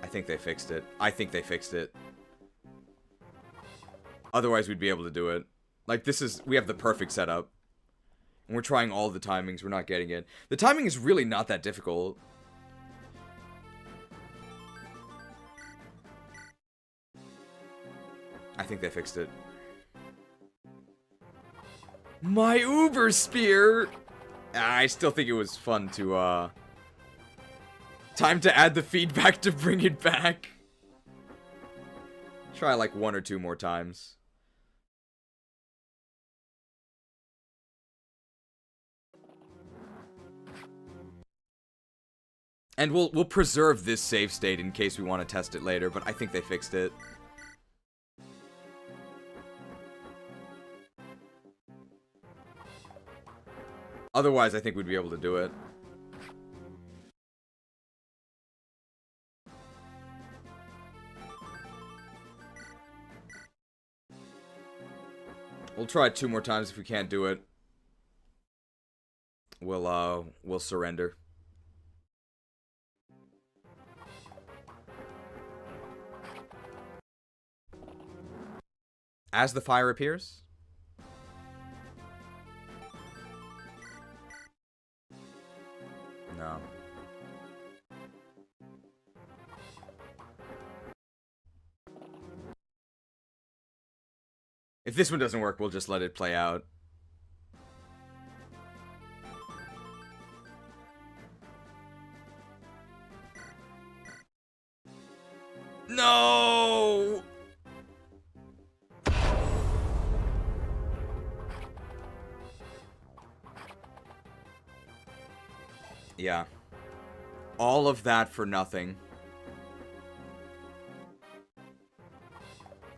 I think they fixed it. I think they fixed it. Otherwise, we'd be able to do it. Like, this is... We have the perfect setup. And we're trying all the timings. We're not getting it. The timing is really not that difficult. I think they fixed it. My Uber Spear! I still think it was fun to, Time to add the feedback to bring it back. Try like 1 or 2 more times. And we'll preserve this save state in case we want to test it later, but I think they fixed it. Otherwise, I think we'd be able to do it. We'll try it 2 more times. If we can't do it, we'll surrender. As the fire appears? No. If this one doesn't work, we'll just let it play out. No! Yeah. All of that for nothing.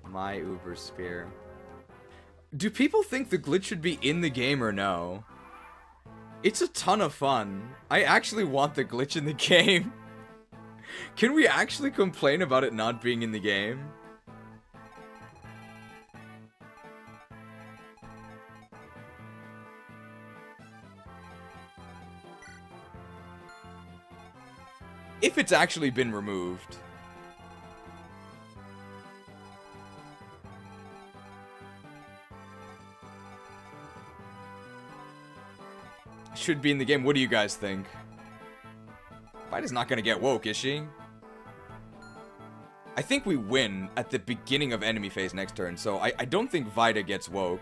My Uber Spear. Do people think the glitch should be in the game or no? It's a ton of fun. I actually want the glitch in the game. Can we actually complain about it not being in the game? If it's actually been removed. Should be in the game. What do you guys think? Vita's not gonna get woke, is she? I think we win at the beginning of enemy phase next turn, so I don't think Vita gets woke.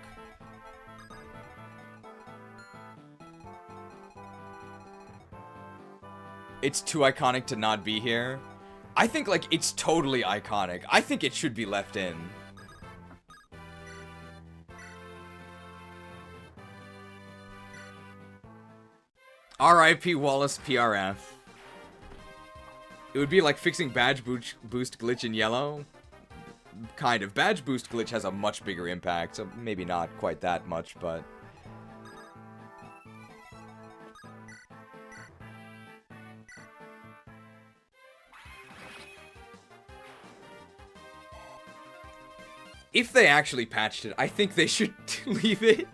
It's too iconic to not be here. I think, like, it's totally iconic. I think it should be left in. R.I.P. Wallace PRF. It would be like fixing badge boost glitch in yellow. Kind of. Badge boost glitch has a much bigger impact, so maybe not quite that much, but... If they actually patched it, I think they should leave it.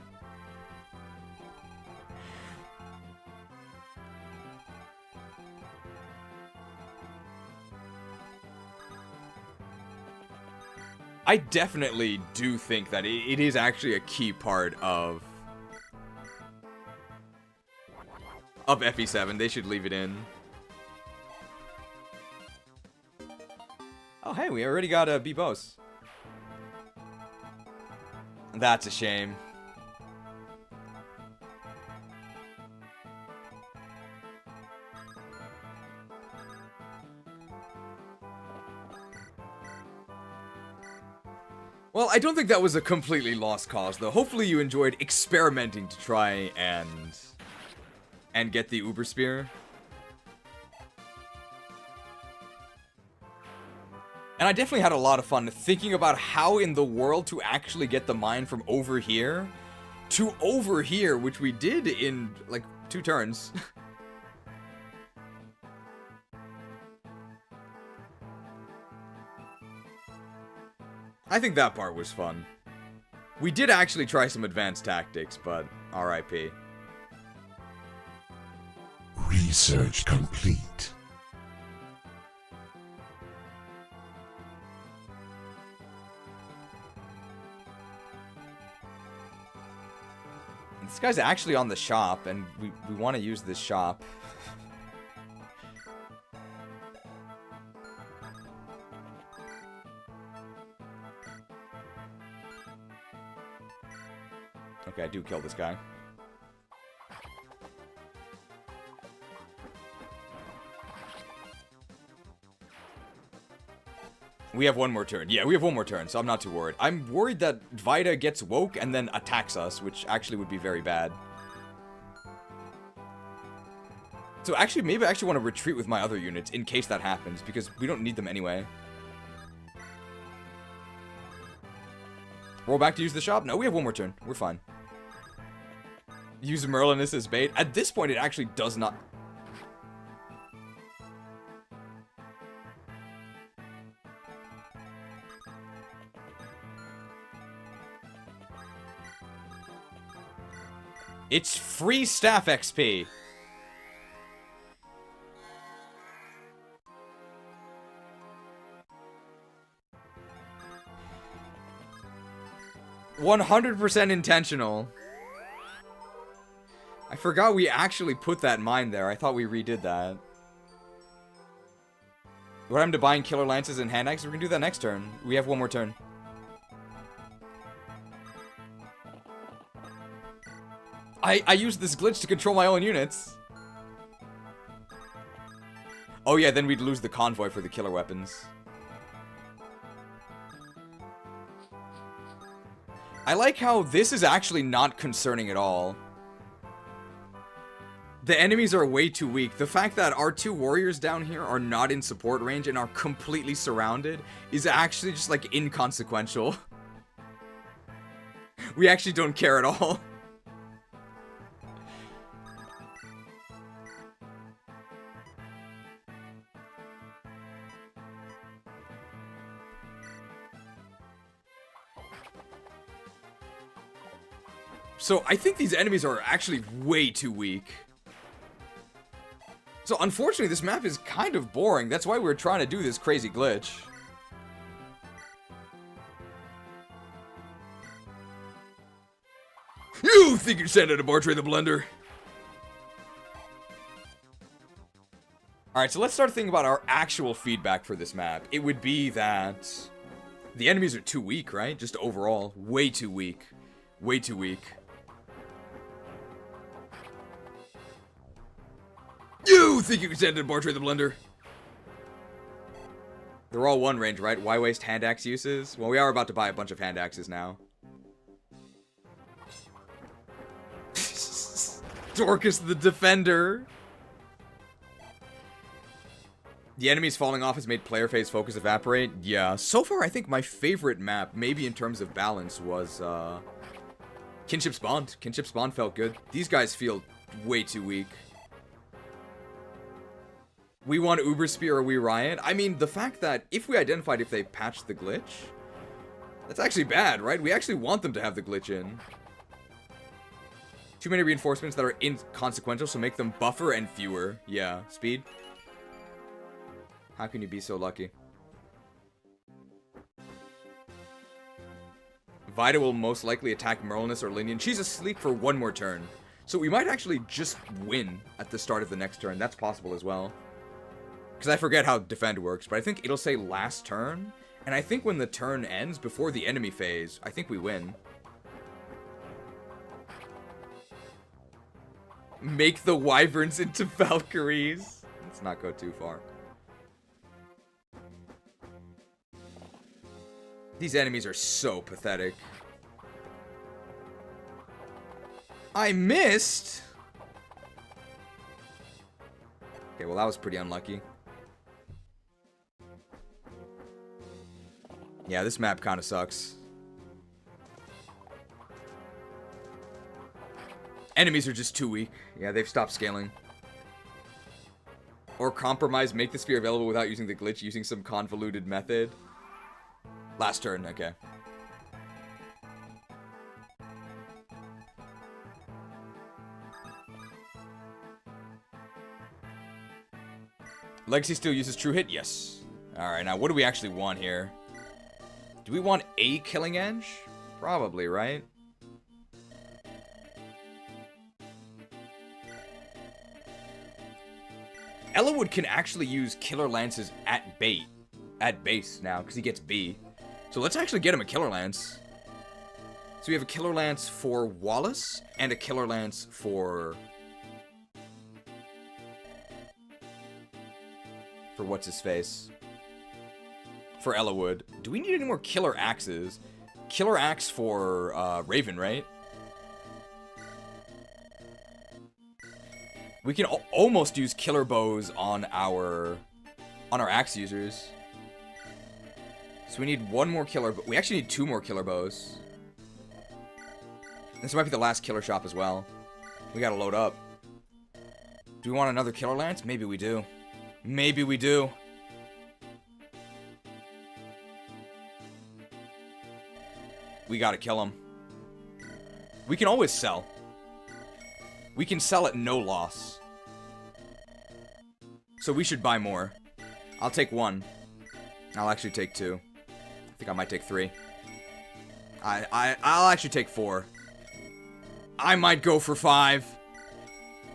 I definitely do think that it is actually a key part of FE7. They should leave it in. Oh, hey, we already got a B-Boss. That's a shame. Well, I don't think that was a completely lost cause, though. Hopefully you enjoyed experimenting to try and get the Uber Spear. And I definitely had a lot of fun thinking about how in the world to actually get the mine from over here to over here, which we did in, like, 2 turns. I think that part was fun. We did actually try some advanced tactics, but RIP. Research complete. This guy's actually on the shop, and we want to use this shop. Okay, I do kill this guy. We have one more turn. Yeah, we have one more turn, so I'm not too worried. I'm worried that Vida gets woke and then attacks us, which actually would be very bad. So actually, maybe I actually want to retreat with my other units in case that happens, because we don't need them anyway. Roll back to use the shop? No, we have one more turn. We're fine. Use Merlinus as bait. At this point, it actually does not... It's free staff XP. "100% intentional." I forgot we actually put that mine there. I thought we redid that. What happened to buying killer lances and hand axes? We're gonna do that next turn. We have one more turn. I used this glitch to control my own units. Oh yeah, then we'd lose the convoy for the killer weapons. I like how this is actually not concerning at all. The enemies are way too weak. The fact that our 2 warriors down here are not in support range and are completely surrounded is actually just, like, inconsequential. We actually don't care at all. So, I think these enemies are actually way too weak. So, unfortunately, this map is kind of boring. That's why we're trying to do this crazy glitch. You think you're sending a Bartray the Blender? Alright, so let's start thinking about our actual feedback for this map. It would be that the enemies are too weak, right? Just overall. Way too weak. Way too weak. You think you can send in Bartray the Blender? They're all 1 range, right? Why waste hand axe uses? Well, we are about to buy a bunch of hand axes now. Dorcas the Defender. The enemies falling off has made player phase focus evaporate. Yeah, so far I think my favorite map, maybe in terms of balance, was Kinship's Bond. Kinship's Bond felt good. These guys feel way too weak. We want Uber Spear or we Riot? I mean, the fact that if we identified if they patched the glitch, that's actually bad, right? We actually want them to have the glitch in. Too many reinforcements that are inconsequential, so make them buffer and fewer. Yeah, speed. How can you be so lucky? Vida will most likely attack Merlinus or Linian. She's asleep for 1 more turn. So we might actually just win at the start of the next turn. That's possible as well. Because I forget how defend works, but I think it'll say last turn. And I think when the turn ends, before the enemy phase, I think we win. Make the wyverns into Valkyries. Let's not go too far. These enemies are so pathetic. I missed! Okay, well that was pretty unlucky. Yeah, this map kind of sucks. Enemies are just too weak. Yeah, they've stopped scaling. Or compromise, make the sphere available without using the glitch, using some convoluted method. Last turn, okay. Legacy still uses True Hit? Yes. Alright, now what do we actually want here? Do we want a Killing Edge? Probably, right? Ellawood can actually use Killer Lances at base now, because he gets B. So let's actually get him a Killer Lance. So we have a Killer Lance for Wallace, and a Killer Lance for what's-his-face? For Ellawood. Do we need any more Killer Axes? Killer Axe for Raven, right? We can almost use Killer Bows on our Axe users. So we need one more Killer... We actually need 2 more Killer Bows. This might be the last Killer Shop as well. We gotta load up. Do we want another Killer Lance? Maybe we do. Maybe we do. We gotta kill him. We can always sell. We can sell at no loss. So we should buy more. I'll take 1. I'll actually take 2. I think I might take 3. I'll actually take 4. I might go for 5.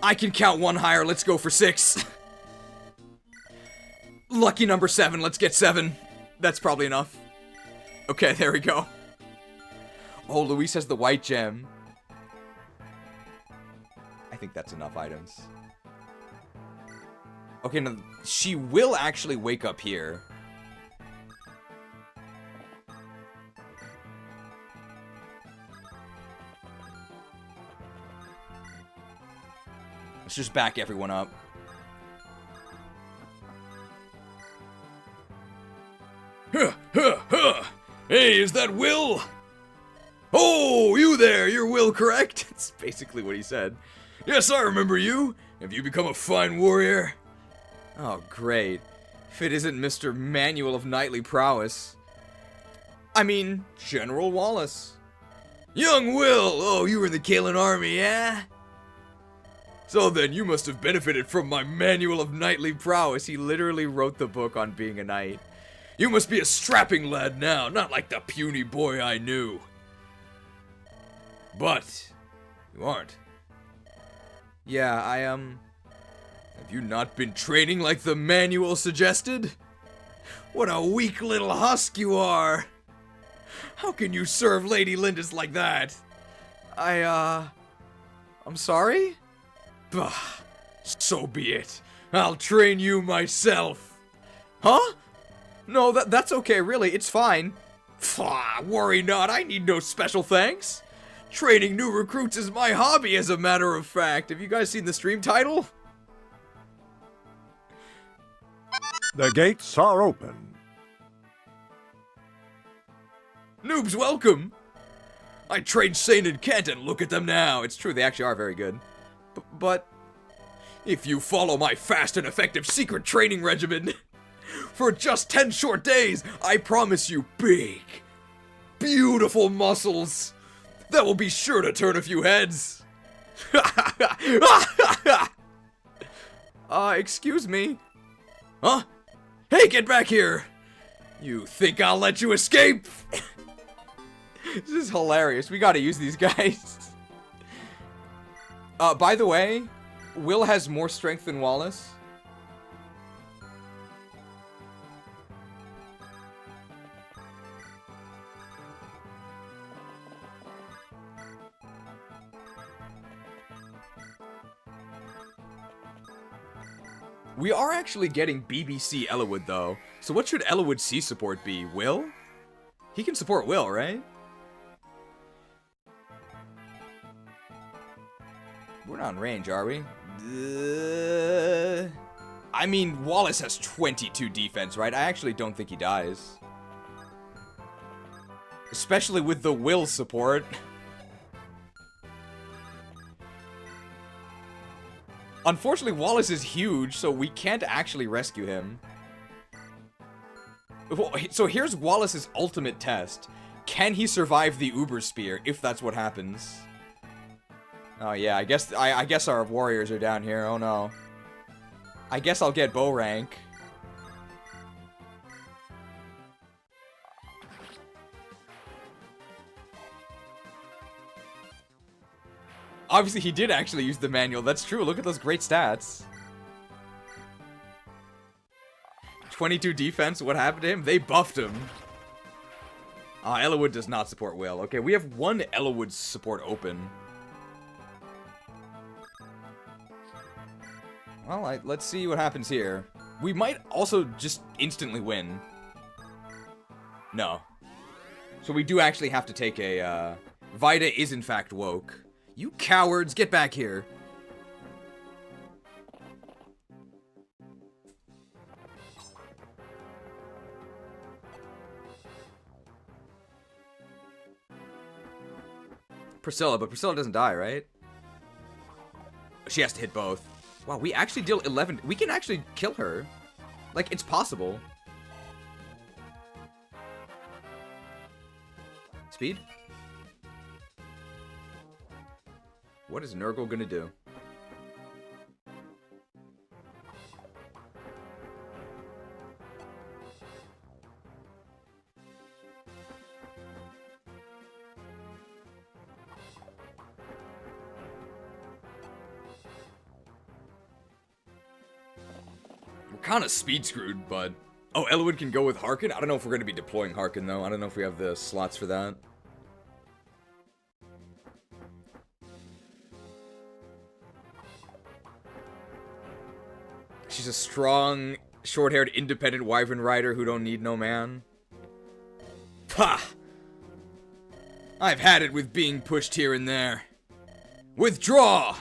I can count 1 higher. Let's go for 6. Lucky number 7. Let's get 7. That's probably enough. Okay, there we go. Oh, Luis has the white gem. I think that's enough items. Okay, now, she will actually wake up here. Let's just back everyone up. Huh, huh, huh. Hey, is that Will? Oh, you there, you're Will, correct? That's basically what he said. Yes, I remember you. Have you become a fine warrior? Oh, great. If it isn't Mr. Manual of Knightly Prowess. I mean, General Wallace. Young Will! Oh, you were in the Kalen army, yeah? So then, you must have benefited from my Manual of Knightly Prowess. He literally wrote the book on being a knight. You must be a strapping lad now, not like the puny boy I knew. But, you aren't. Yeah, Have you not been training like the manual suggested? What a weak little husk you are! How can you serve Lady Lindis like that? I'm sorry? Bah, so be it. I'll train you myself. Huh? No, that's okay, really, it's fine. Pah, worry not, I need no special thanks. Training new recruits is my hobby, as a matter of fact. Have you guys seen the stream title? The gates are open. Noobs, welcome! I trained Sane and Kent, and look at them now. It's true, they actually are very good. But if you follow my fast and effective secret training regimen, for just 10 short days, I promise you big, beautiful muscles that will be sure to turn a few heads. Excuse me? Huh? Hey, get back here! You think I'll let you escape? This is hilarious. We gotta use these guys. By the way, Will has more strength than Wallace. We are actually getting BBC Ellawood, though. So what should Ellawood C support be? Will? He can support Will, right? We're not in range, are we? I mean, Wallace has 22 defense, right? I actually don't think he dies. Especially with the will support. Unfortunately, Wallace is huge, so we can't actually rescue him. So here's Wallace's ultimate test. Can he survive the Uber Spear, if that's what happens? Oh yeah, I guess our warriors are down here. Oh no. I guess I'll get bow rank. Obviously, he did actually use the manual. That's true. Look at those great stats. 22 defense. What happened to him? They buffed him. Ellawood does not support Will. Okay, we have one Ellawood support open. Well, let's see what happens here. We might also just instantly win. No. So we do actually have to take a, Vida is in fact woke. You cowards, get back here. Priscilla, but Priscilla doesn't die, right? She has to hit both. Wow, we actually deal 11. We can actually kill her. Like, it's possible. Speed? What is Nurgle gonna do? We're kind of speed screwed, but... Oh, Ellawood can go with Harkin? I don't know if we're going to be deploying Harkin, though. I don't know if we have the slots for that. She's a strong, short-haired, independent wyvern rider who don't need no man. Pah! I've had it with being pushed here and there. Withdraw!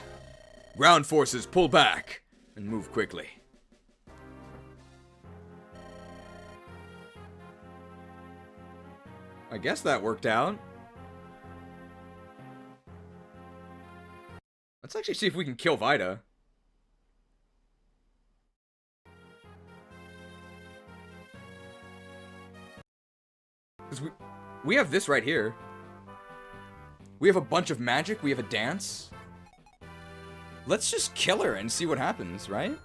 Ground forces pull back and move quickly. I guess that worked out. Let's actually see if we can kill Vida. Because we have this right here. We have a bunch of magic. We have a dance. Let's just kill her and see what happens, right?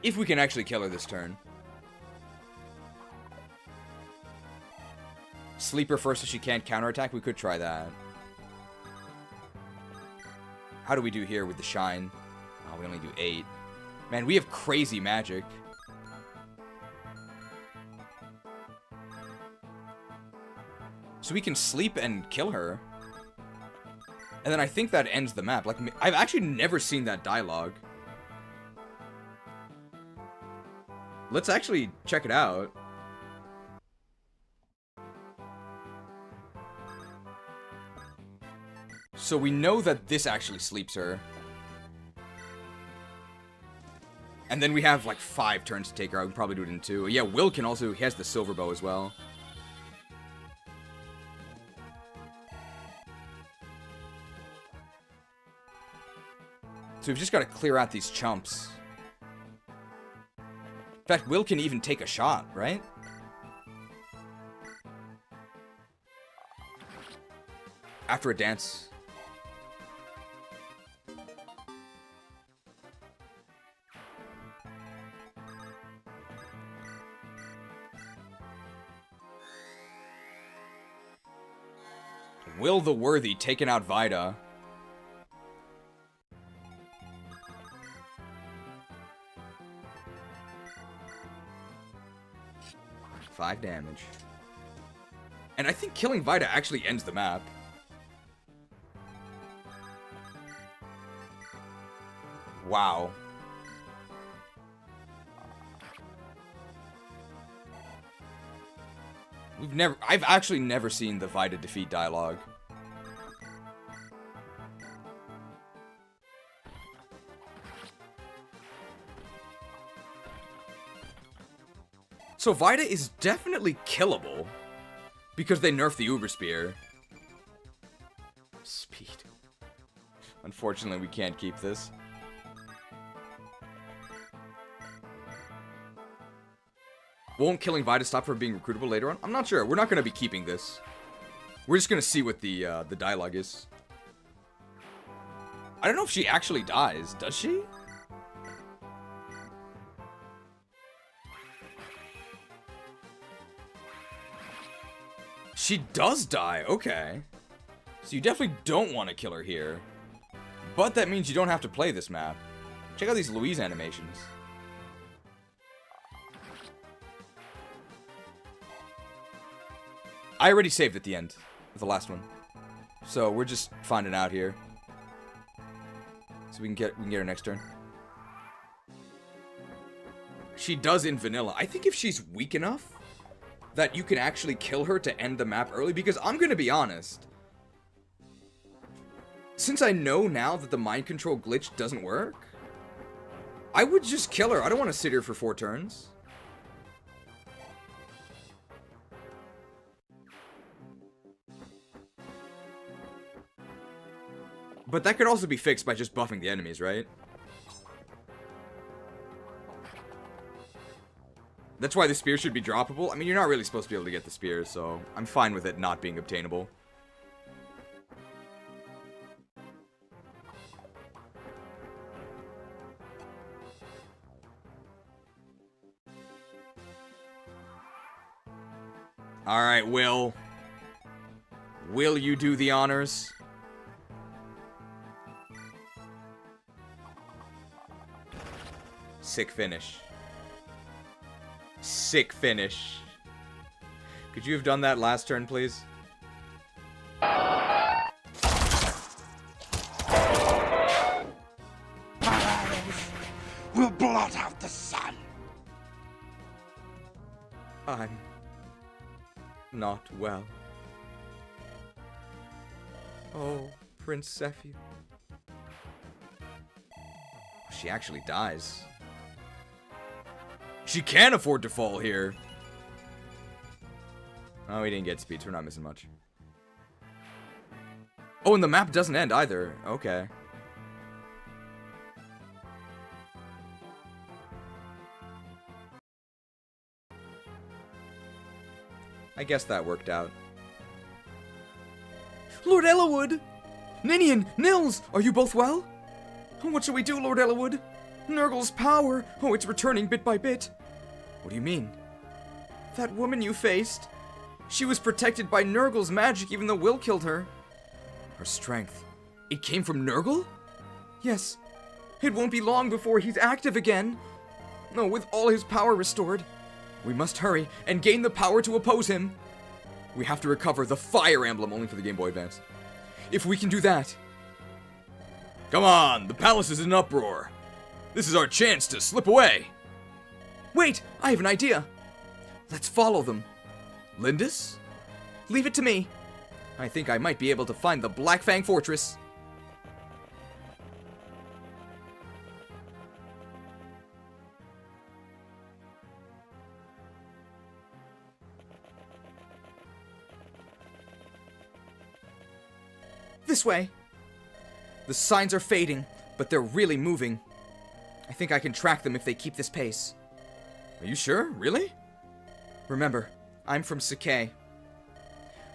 If we can actually kill her this turn. Sleep her first so she can't counterattack. We could try that. How do we do here with the shine? Oh, we only do 8. Man, we have crazy magic. So we can sleep and kill her. And then I think that ends the map. Like, I've actually never seen that dialogue. Let's actually check it out. So we know that this actually sleeps her. And then we have like 5 turns to take her out. We can probably do it in 2. Yeah, Will can also, he has the silver bow as well. So we've just got to clear out these chumps. In fact, Will can even take a shot, right? After a dance. Will the Worthy taking out Vida. Five damage. And I think killing Vida actually ends the map. Wow. I've actually never seen the Vida defeat dialogue. So Vida is definitely killable because they nerfed the Uber Spear. Speed. Unfortunately, we can't keep this. Won't killing Vida stop her being recruitable later on? I'm not sure. We're not going to be keeping this. We're just going to see what the dialogue is. I don't know if she actually dies. Does she? She does die. Okay. So you definitely don't want to kill her here. But that means you don't have to play this map. Check out these Louise animations. I already saved at the end of the last one. So we're just finding out here. So we can get her next turn. She does in vanilla. I think if she's weak enough that you can actually kill her to end the map early, because I'm gonna be honest. Since I know now that the mind control glitch doesn't work, I would just kill her. I don't want to sit here for 4 turns. But that could also be fixed by just buffing the enemies, right? That's why the spear should be droppable. I mean, you're not really supposed to be able to get the spear, so I'm fine with it not being obtainable. Alright, Will. Will you do the honors? Sick finish. Sick finish. Could you have done that last turn, please? We'll blot out the sun. I'm not well. Oh, Prince Sephiu. She actually dies. She can afford to fall here. Oh, we didn't get speed, so we're not missing much. Oh, and the map doesn't end either. Okay. I guess that worked out. Lord Ellawood! Ninian, Nils, are you both well? What shall we do, Lord Ellawood? Nurgle's power! Oh, it's returning bit by bit. What do you mean? That woman you faced. She was protected by Nurgle's magic even though Will killed her. Her strength. It came from Nurgle? Yes. It won't be long before he's active again. No, with all his power restored. We must hurry and gain the power to oppose him. We have to recover the Fire Emblem only for the Game Boy Advance. If we can do that... Come on, the palace is in uproar. This is our chance to slip away. Wait, I have an idea. Let's follow them. Lindis? Leave it to me. I think I might be able to find the Black Fang Fortress. This way. The signs are fading, but they're really moving. I think I can track them if they keep this pace. Are you sure? Really? Remember, I'm from Sakai.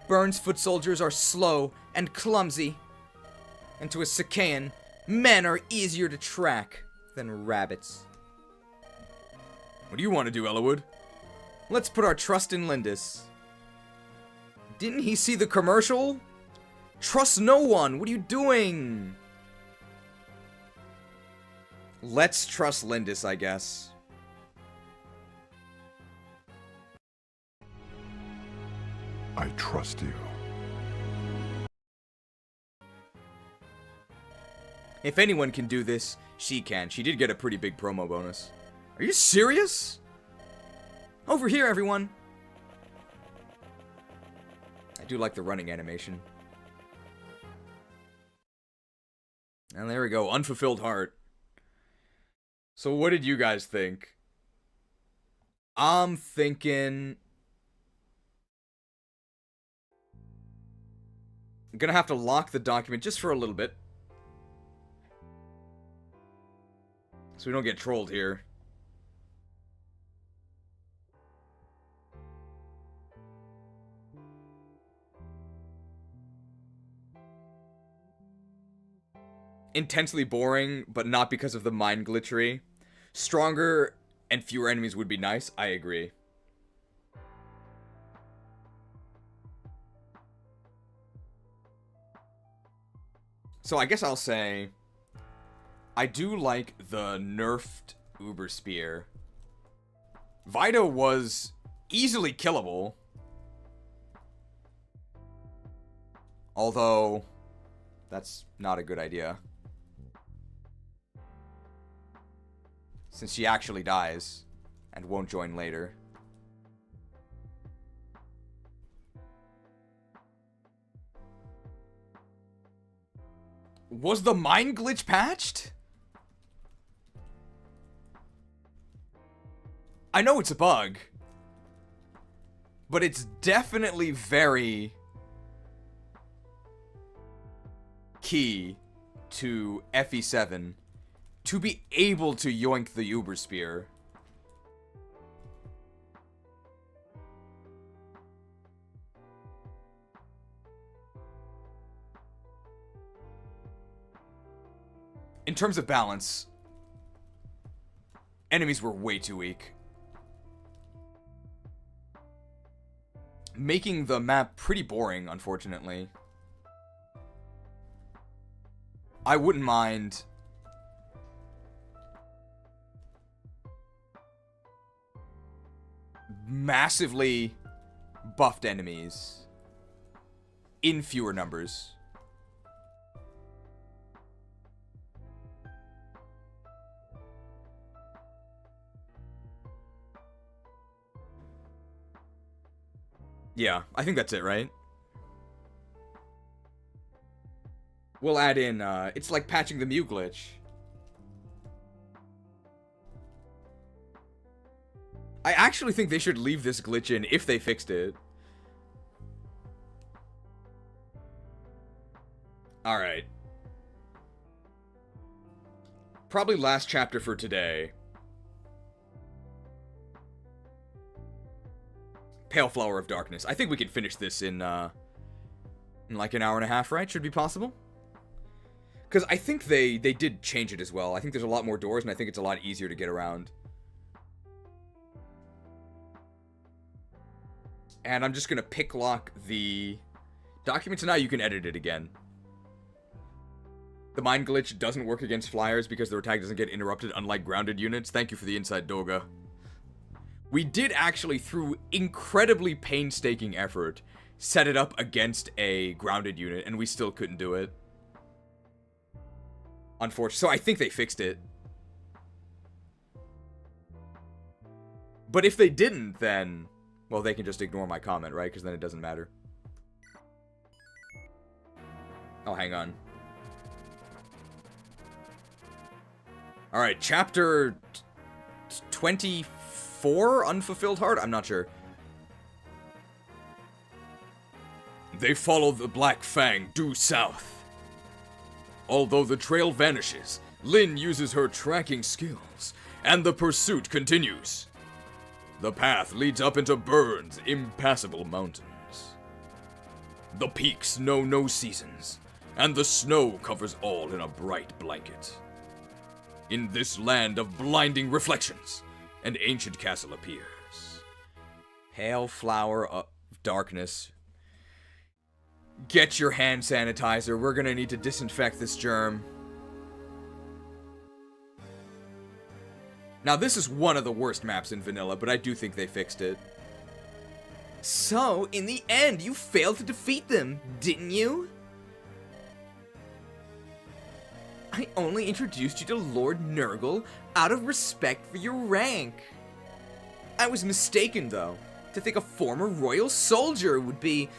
Byrne's foot soldiers are slow and clumsy. And to a Sakaian, men are easier to track than rabbits. What do you want to do, Ellawood? Let's put our trust in Lindis. Didn't he see the commercial? Trust no one! What are you doing? Let's trust Lindis, I guess. I trust you. If anyone can do this, she can. She did get a pretty big promo bonus. Are you serious? Over here, everyone. do like the running animation. And there we go, Unfulfilled Heart. So what did you guys think? I'm thinking... I'm gonna have to lock the document just for a little bit. So we don't get trolled here. Intensely boring, but not because of the mind glitchery. Stronger and fewer enemies would be nice, I agree. So I guess I'll say, I do like the nerfed Uber Spear. Vito was easily killable. Although, that's not a good idea. Since she actually dies, and won't join later. Was the mind glitch patched? I know it's a bug. But it's definitely very key to FE7 to be able to yoink the Uber Spear. In terms of balance, enemies were way too weak. Making the map pretty boring, unfortunately. I wouldn't mind massively buffed enemies in fewer numbers. Yeah, I think that's it, right? We'll add in, it's like patching the Mew glitch. I actually think they should leave this glitch in if they fixed it. Alright. Probably last chapter for today. Pale Flower of Darkness. I think we can finish this in like an hour and a half, right? Should be possible. Because I think they did change it as well. I think there's a lot more doors, and I think it's a lot easier to get around. And I'm just going to pick lock the document, so now you can edit it again. The mind glitch doesn't work against flyers because their attack doesn't get interrupted, unlike grounded units. Thank you for the inside, Doga. We did actually, through incredibly painstaking effort, set it up against a grounded unit, and we still couldn't do it. Unfortunately. So I think they fixed it. But if they didn't, then... well, they can just ignore my comment, right? Because then it doesn't matter. Oh, hang on. Alright, chapter 24? Unfulfilled Heart? I'm not sure. They follow the Black Fang due south. Although the trail vanishes, Lynn uses her tracking skills, and the pursuit continues. The path leads up into Burn's impassable mountains. The peaks know no seasons, and the snow covers all in a bright blanket. In this land of blinding reflections, an ancient castle appears. Pale Flower of Darkness. Get your hand sanitizer. We're gonna need to disinfect this germ. Now, this is one of the worst maps in vanilla, but I do think they fixed it. So, in the end, you failed to defeat them, didn't you? I only introduced you to Lord Nurgle out of respect for your rank. I was mistaken, though, to think a former royal soldier would be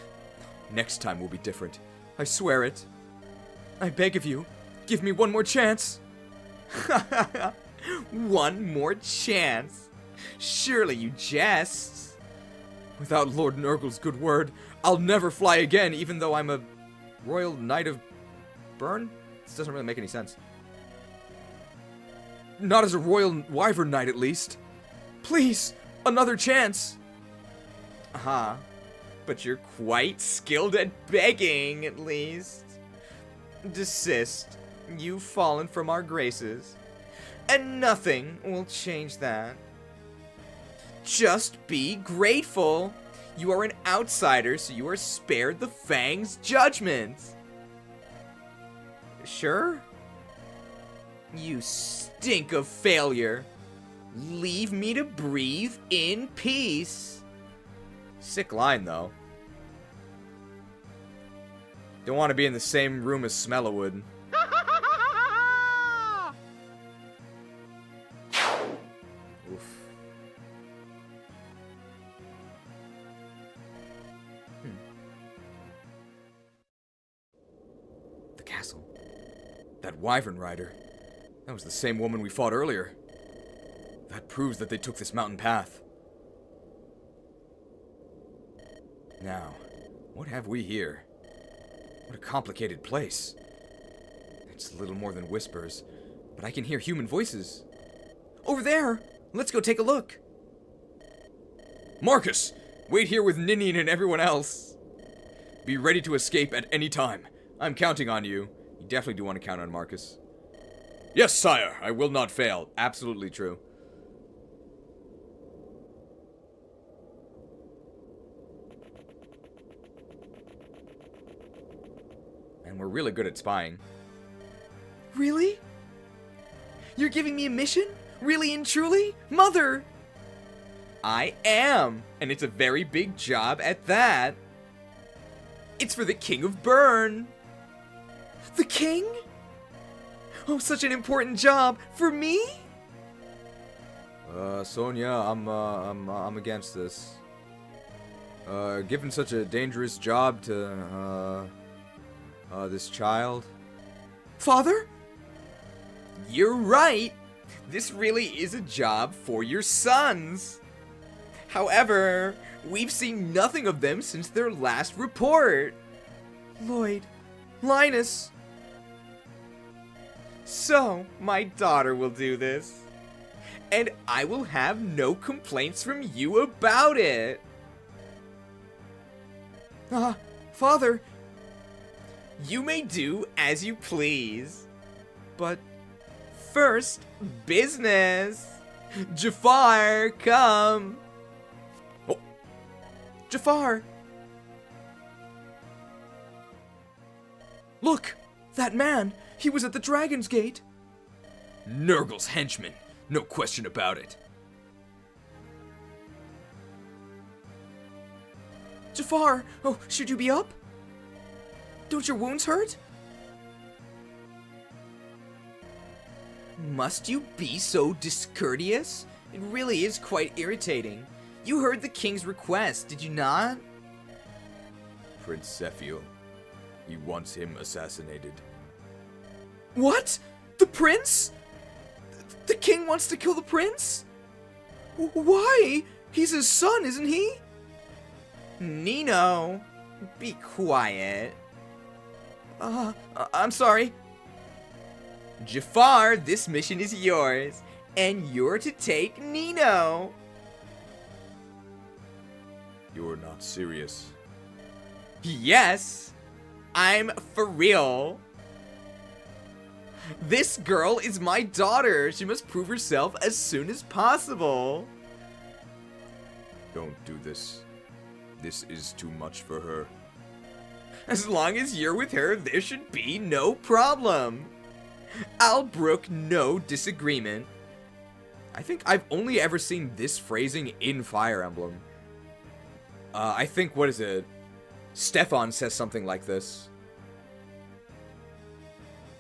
Next time will be different. I swear it. I beg of you, give me one more chance. One more chance? Surely you jest. Without Lord Nurgle's good word, I'll never fly again, even though I'm a Royal Knight of Burn? This doesn't really make any sense. Not as a Royal Wyvern Knight, at least. Please, another chance. Uh-huh. But you're quite skilled at begging, at least. Desist. You've fallen from our graces. And nothing will change that. Just be grateful. You are an outsider, so you are spared the Fang's judgment. Sure? You stink of failure. Leave me to breathe in peace. Sick line, though. Don't want to be in the same room as Smellowood. Oof. The castle. That Wyvern Rider. That was the same woman we fought earlier. That proves that they took this mountain path. Now, what have we here? What a complicated place. It's little more than whispers, but I can hear human voices. Over there! Let's go take a look. Marcus! Wait here with Ninian and everyone else. Be ready to escape at any time. I'm counting on you. You definitely do want to count on Marcus. Yes, sire, I will not fail. Absolutely true. And we're really good at spying. Really? You're giving me a mission? Really and truly? Mother! I am, and it's a very big job at that. It's for the King of Burn. The King? Oh, such an important job for me? Sonia, I'm against this. Given such a dangerous job to, this child. Father? You're right. This really is a job for your sons. However, we've seen nothing of them since their last report. Lloyd, Linus. So, my daughter will do this. And I will have no complaints from you about it. Father. You may do as you please. But first, business. Jafar, come. Oh. Jafar. Look, that man. He was at the Dragon's Gate. Nurgle's henchman. No question about it. Jafar, oh, should you be up? Don't your wounds hurt? Must you be so discourteous? It really is quite irritating. You heard the king's request, did you not? Prince Zephiel. He wants him assassinated. What? The prince? The king wants to kill the prince? Why? He's his son, isn't he? Nino, be quiet. I'm sorry. Jafar, this mission is yours, and you're to take Nino. You're not serious. Yes, I'm for real. This girl is my daughter. She must prove herself as soon as possible. Don't do this. This is too much for her. As long as you're with her, there should be no problem. I'll brook no disagreement. I think I've only ever seen this phrasing in Fire Emblem. I think, what is it? Stefan says something like this.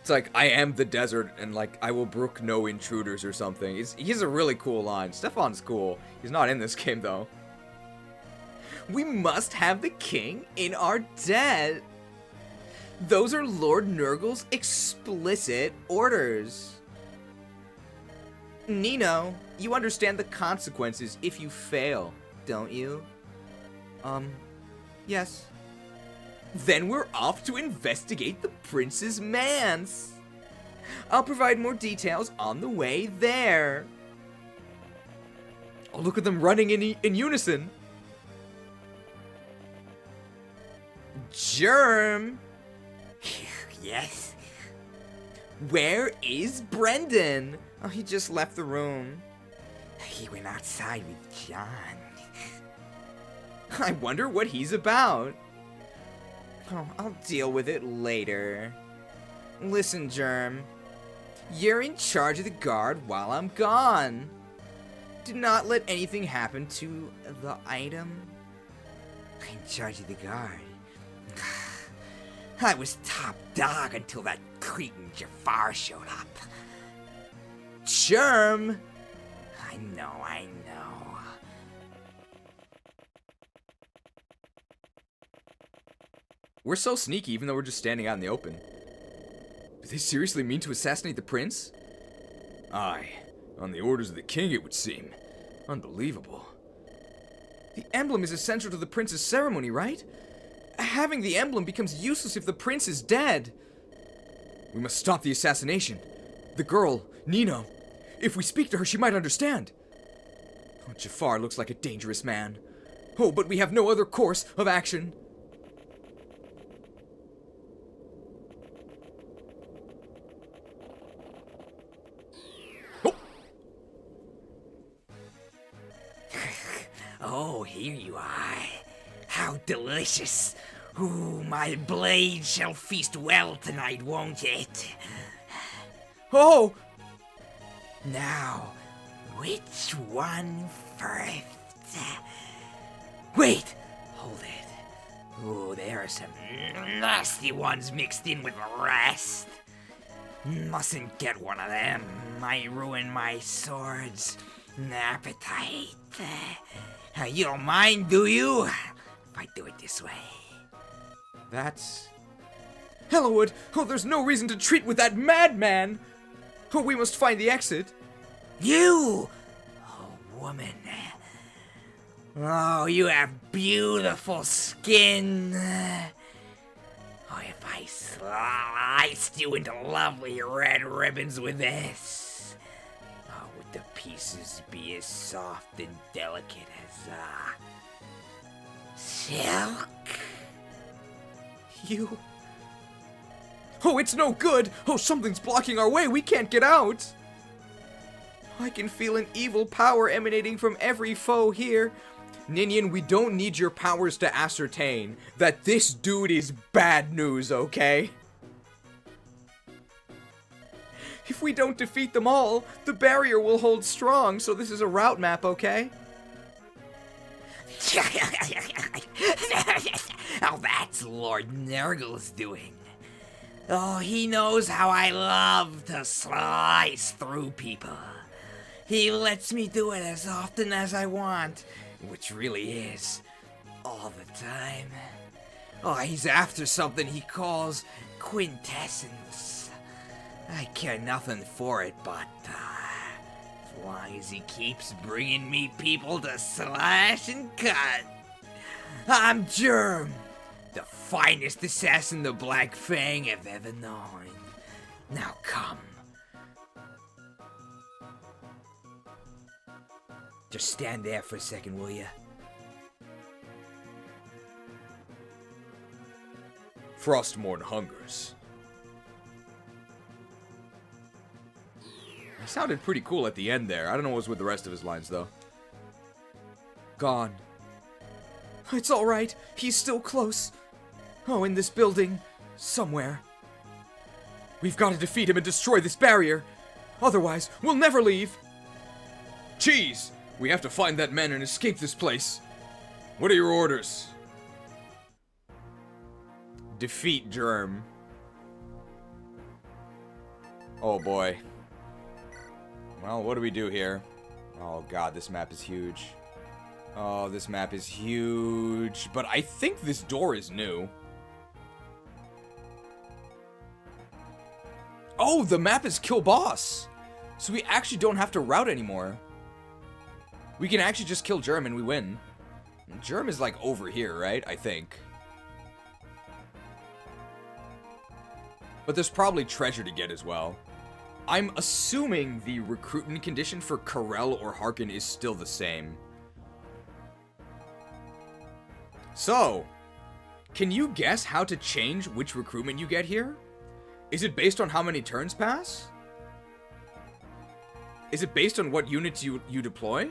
It's like, I am the desert, and like, I will brook no intruders or something. He's a really cool line. Stefan's cool. He's not in this game, though. We must have the king in our debt. Those are Lord Nurgle's explicit orders. Nino, you understand the consequences if you fail, don't you? Yes. Then we're off to investigate the prince's manse. I'll provide more details on the way there. Oh, look at them running in unison. Jerme. Yes. Where is Brendan? Oh, he just left the room. He went outside with John. I wonder what he's about. Oh, I'll deal with it later. Listen, Jerme. You're in charge of the guard while I'm gone. Do not let anything happen to the item. I'm in charge of the guard. I was top dog until that cretin Jafar showed up. Jerme! I know. We're so sneaky even though we're just standing out in the open. Do they seriously mean to assassinate the prince? Aye. On the orders of the king, it would seem. Unbelievable. The emblem is essential to the prince's ceremony, right? Having the emblem becomes useless if the prince is dead. We must stop the assassination. The girl, Nino. If we speak to her, she might understand. Oh, Jafar looks like a dangerous man. Oh, but we have no other course of action. Oh, here you are. How delicious. Ooh, my blade shall feast well tonight, won't it? Oh! Now, which one first? Wait! Hold it. Ooh, there are some nasty ones mixed in with the rest. Mustn't get one of them. Might ruin my sword's appetite. You don't mind, do you? If I do it this way. That's... Ellawood! Oh, there's no reason to treat with that madman! Oh, we must find the exit. You! Oh, woman. Oh, you have beautiful skin. Oh, if I sliced you into lovely red ribbons with this. Oh, would the pieces be as soft and delicate as, silk? You... Oh, it's no good! Oh, something's blocking our way! We can't get out! I can feel an evil power emanating from every foe here. Ninian, we don't need your powers to ascertain that this dude is bad news, okay? If we don't defeat them all, the barrier will hold strong, so this is a route map, okay? Oh, that's Lord Nurgle's doing. Oh, he knows how I love to slice through people. He lets me do it as often as I want, which really is all the time. Oh, he's after something he calls quintessence. I care nothing for it, but as long as he keeps bringing me people to slash and cut. I'm Jerme, the finest assassin the Black Fang have ever known. Now come. Just stand there for a second, will ya? Frostmourne hungers. He sounded pretty cool at the end there. I don't know what was with the rest of his lines, though. Gone. It's alright. He's still close. Oh, in this building. Somewhere. We've got to defeat him and destroy this barrier. Otherwise, we'll never leave. Cheese! We have to find that man and escape this place. What are your orders? Defeat Jerme. Oh boy. Well, what do we do here? Oh god, this map is huge. Oh, this map is huge. But I think this door is new. Oh, the map is kill boss. So we actually don't have to route anymore. We can actually just kill Jerme and we win. Jerme is like over here, right? I think. But there's probably treasure to get as well. I'm assuming the recruitment condition for Corel or Harkin is still the same. So, can you guess how to change which recruitment you get here? Is it based on how many turns pass? Is it based on what units you deploy?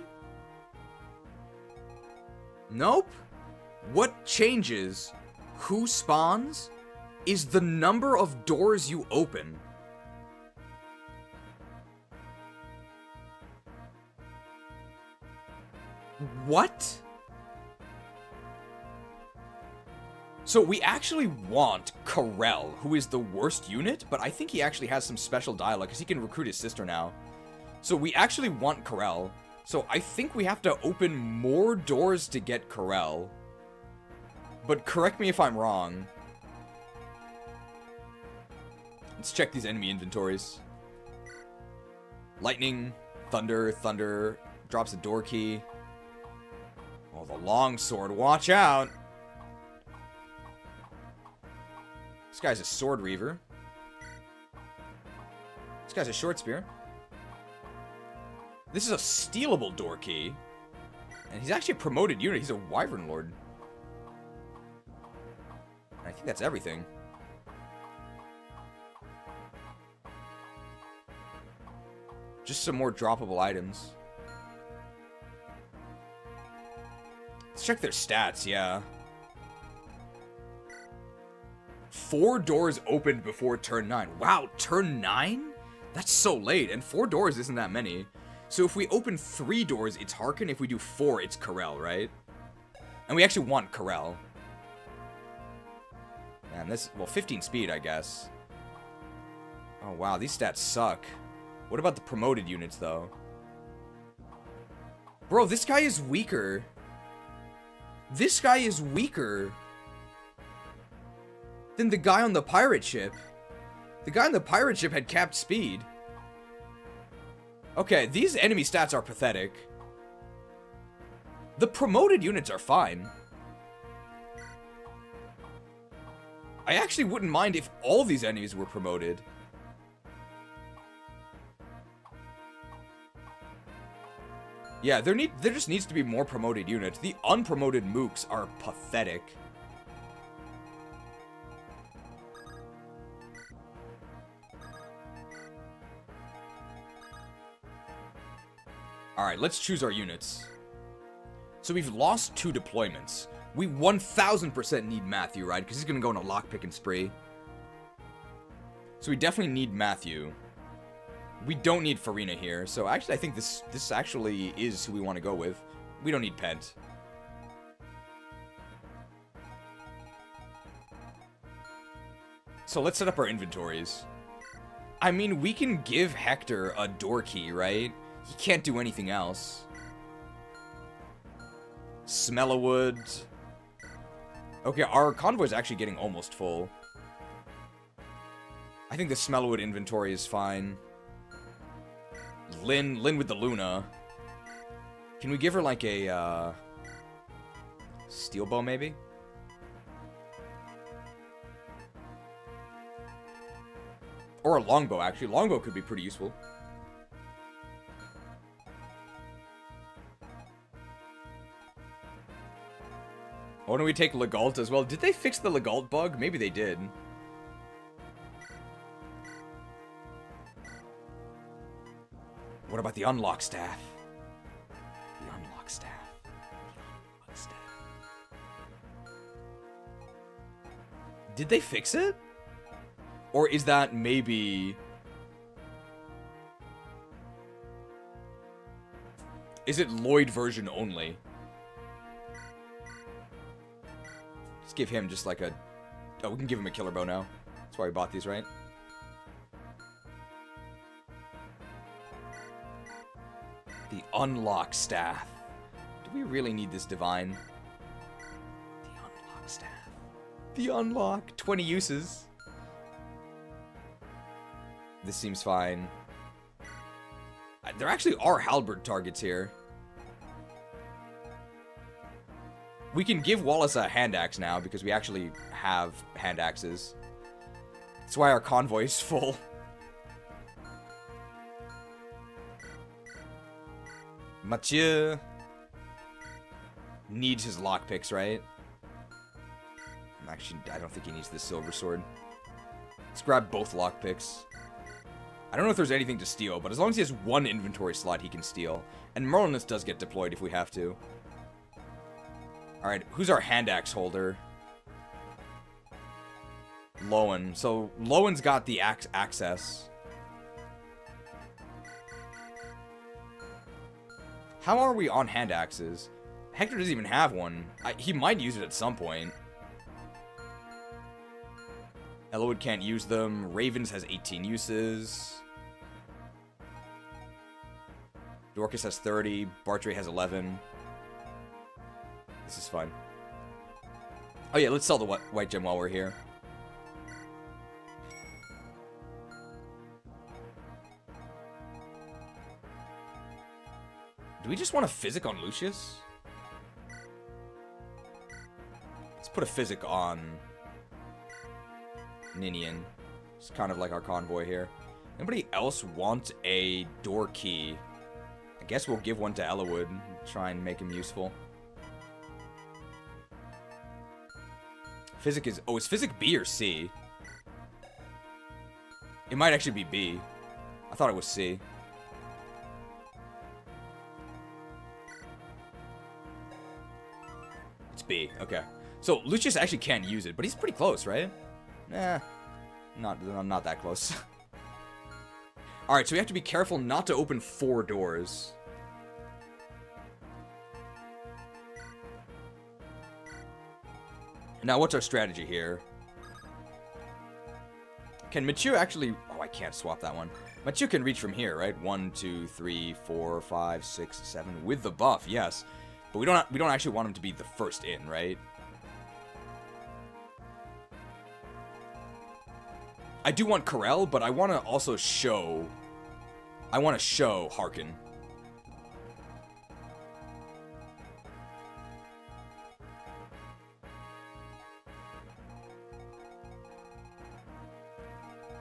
Nope. What changes who spawns is the number of doors you open. What? So we actually want Corel, who is the worst unit, but I think he actually has some special dialogue because he can recruit his sister now. So we actually want Corel. So I think we have to open more doors to get Corel. But correct me if I'm wrong. Let's check these enemy inventories. Lightning, thunder, thunder, drops a door key. Oh, the longsword, watch out! This guy's a sword reaver. This guy's a short spear. This is a stealable door key. And he's actually a promoted unit. He's a wyvern lord. And I think that's everything. Just some more droppable items. Let's check their stats, yeah. 4 doors opened before turn 9. Wow, turn 9? That's so late, and 4 doors isn't that many. So if we open 3 doors, it's Harkin. If we do 4, it's Corel, right? And we actually want Corel. Man, this... Well, 15 speed, I guess. Oh, wow, these stats suck. What about the promoted units, though? Bro, this guy is weaker. This guy is weaker than the guy on the pirate ship. The guy on the pirate ship had capped speed. Okay, these enemy stats are pathetic. The promoted units are fine. I actually wouldn't mind if all these enemies were promoted. Yeah, there just needs to be more promoted units. The unpromoted mooks are pathetic. Alright, let's choose our units. So we've lost 2 deployments. We 1000% need Matthew, right? Because he's going to go on a lockpicking spree. So we definitely need Matthew. We don't need Farina here. So actually, I think this actually is who we want to go with. We don't need Pent. So let's set up our inventories. I mean, we can give Hector a door key, right? He can't do anything else. Smellowood. Okay, our convoy is actually getting almost full. I think the Smellowood inventory is fine. Lynn with the Luna. Can we give her like a steel bow maybe? Or a longbow actually. Longbow could be pretty useful. Why don't we take Legault as well? Did they fix the Legault bug? Maybe they did. What about the unlock staff? The unlock staff. The unlock staff. Did they fix it? Or is that maybe... Is it Lloyd version only? Let's give him just like a... Oh, we can give him a killer bow now. That's why we bought these, right? The unlock staff. Do we really need this divine? The unlock staff. The unlock. 20 uses. This seems fine. There actually are halberd targets here. We can give Wallace a hand axe now because we actually have hand axes. That's why our convoy is full. Mathieu needs his lockpicks, right? Actually, I don't think he needs this silver sword. Let's grab both lockpicks. I don't know if there's anything to steal, but as long as he has one inventory slot, he can steal. And Merlinus does get deployed if we have to. Alright, who's our hand axe holder? Lowen. So, Lowen's got the access. How are we on hand axes? Hector doesn't even have one. He might use it at some point. Elwood can't use them. Ravens has 18 uses. Dorcas has 30. Bartray has 11. This is fun. Oh yeah, let's sell the white gem while we're here. Do we just want a physic on Lucius? Let's put a physic on Ninian. It's kind of like our convoy here. Anybody else want a door key? I guess we'll give one to Elwood and try and make him useful. Physic is... Oh, is Physic B or C? It might actually be B. I thought it was C. It's B. Okay. So, Lucius actually can't use it, but he's pretty close, right? Nah. Not that close. Alright, so we have to be careful not to open 4 doors. Now, what's our strategy here? Can Machu actually... Oh, I can't swap that one. Machu can reach from here, right? 1, 2, 3, 4, 5, 6, 7. With the buff, yes. But we don't actually want him to be the first in, right? I do want Corel, but I want to also show... I want to show Harkin.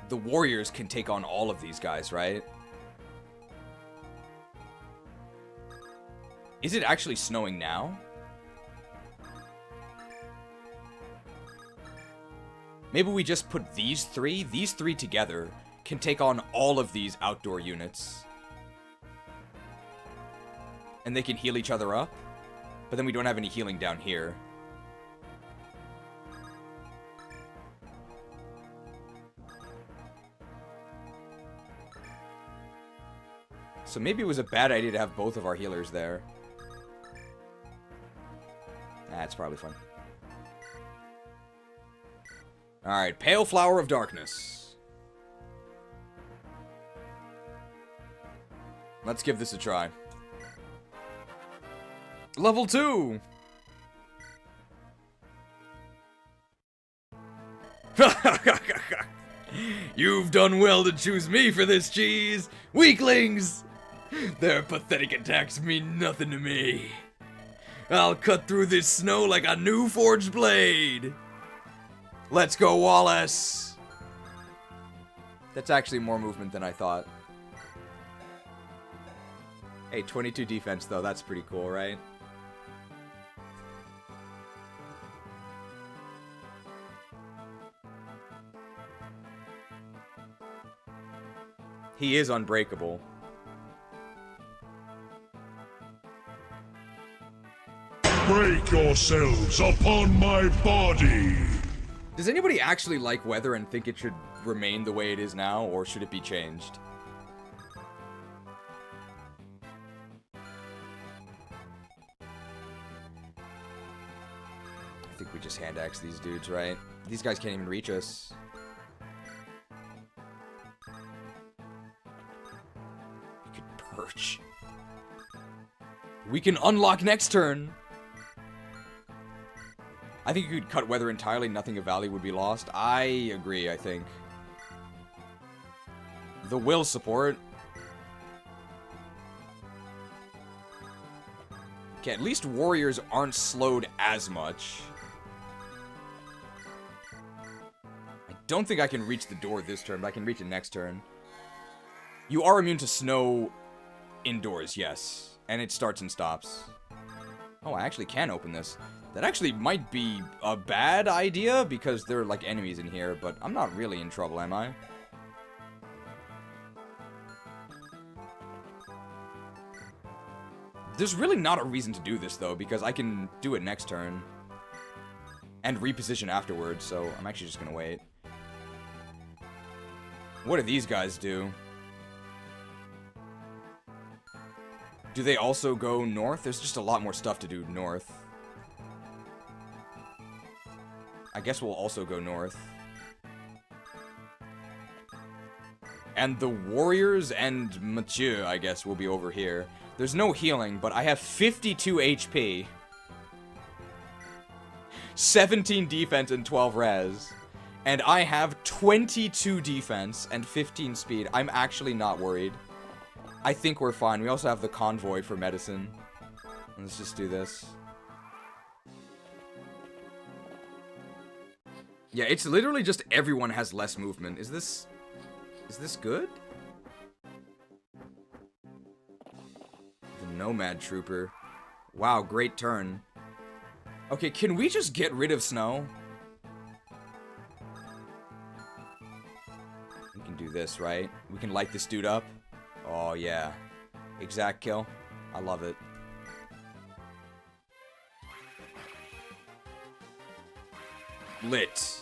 The warriors can take on all of these guys, right? Is it actually snowing now? Maybe we just put these three together can take on all of these outdoor units. And they can heal each other up. But then we don't have any healing down here. So maybe it was a bad idea to have both of our healers there. That's probably fun. Alright, Pale Flower of Darkness. Let's give this a try. Level 2! You've done well to choose me for this, cheese! Weaklings! Their pathetic attacks mean nothing to me. I'll cut through this snow like a new forged blade. Let's go, Wallace! That's actually more movement than I thought. Hey, 22 defense, though. That's pretty cool, right? He is unbreakable. Break yourselves upon my body! Does anybody actually like weather and think it should remain the way it is now, or should it be changed? I think we just hand axe these dudes, right? These guys can't even reach us. We could perch. We can unlock next turn. I think you could cut weather entirely, nothing of value would be lost. I agree, I think. The will support. Okay, at least warriors aren't slowed as much. I don't think I can reach the door this turn, but I can reach it next turn. You are immune to snow indoors, yes. And it starts and stops. Oh, I actually can open this. That actually might be a bad idea, because there are, like, enemies in here, but I'm not really in trouble, am I? There's really not a reason to do this, though, because I can do it next turn. And reposition afterwards, so I'm actually just gonna wait. What do these guys do? Do they also go north? There's just a lot more stuff to do north. I guess we'll also go north. And the warriors and Mathieu, I guess, will be over here. There's no healing, but I have 52 HP. 17 defense and 12 res. And I have 22 defense and 15 speed. I'm actually not worried. I think we're fine. We also have the convoy for medicine. Let's just do this. Yeah, it's literally just everyone has less movement. Is this good? The Nomad Trooper. Wow, great turn. Okay, can we just get rid of snow? We can do this, right? We can light this dude up. Oh, yeah. Exact kill. I love it. Lit.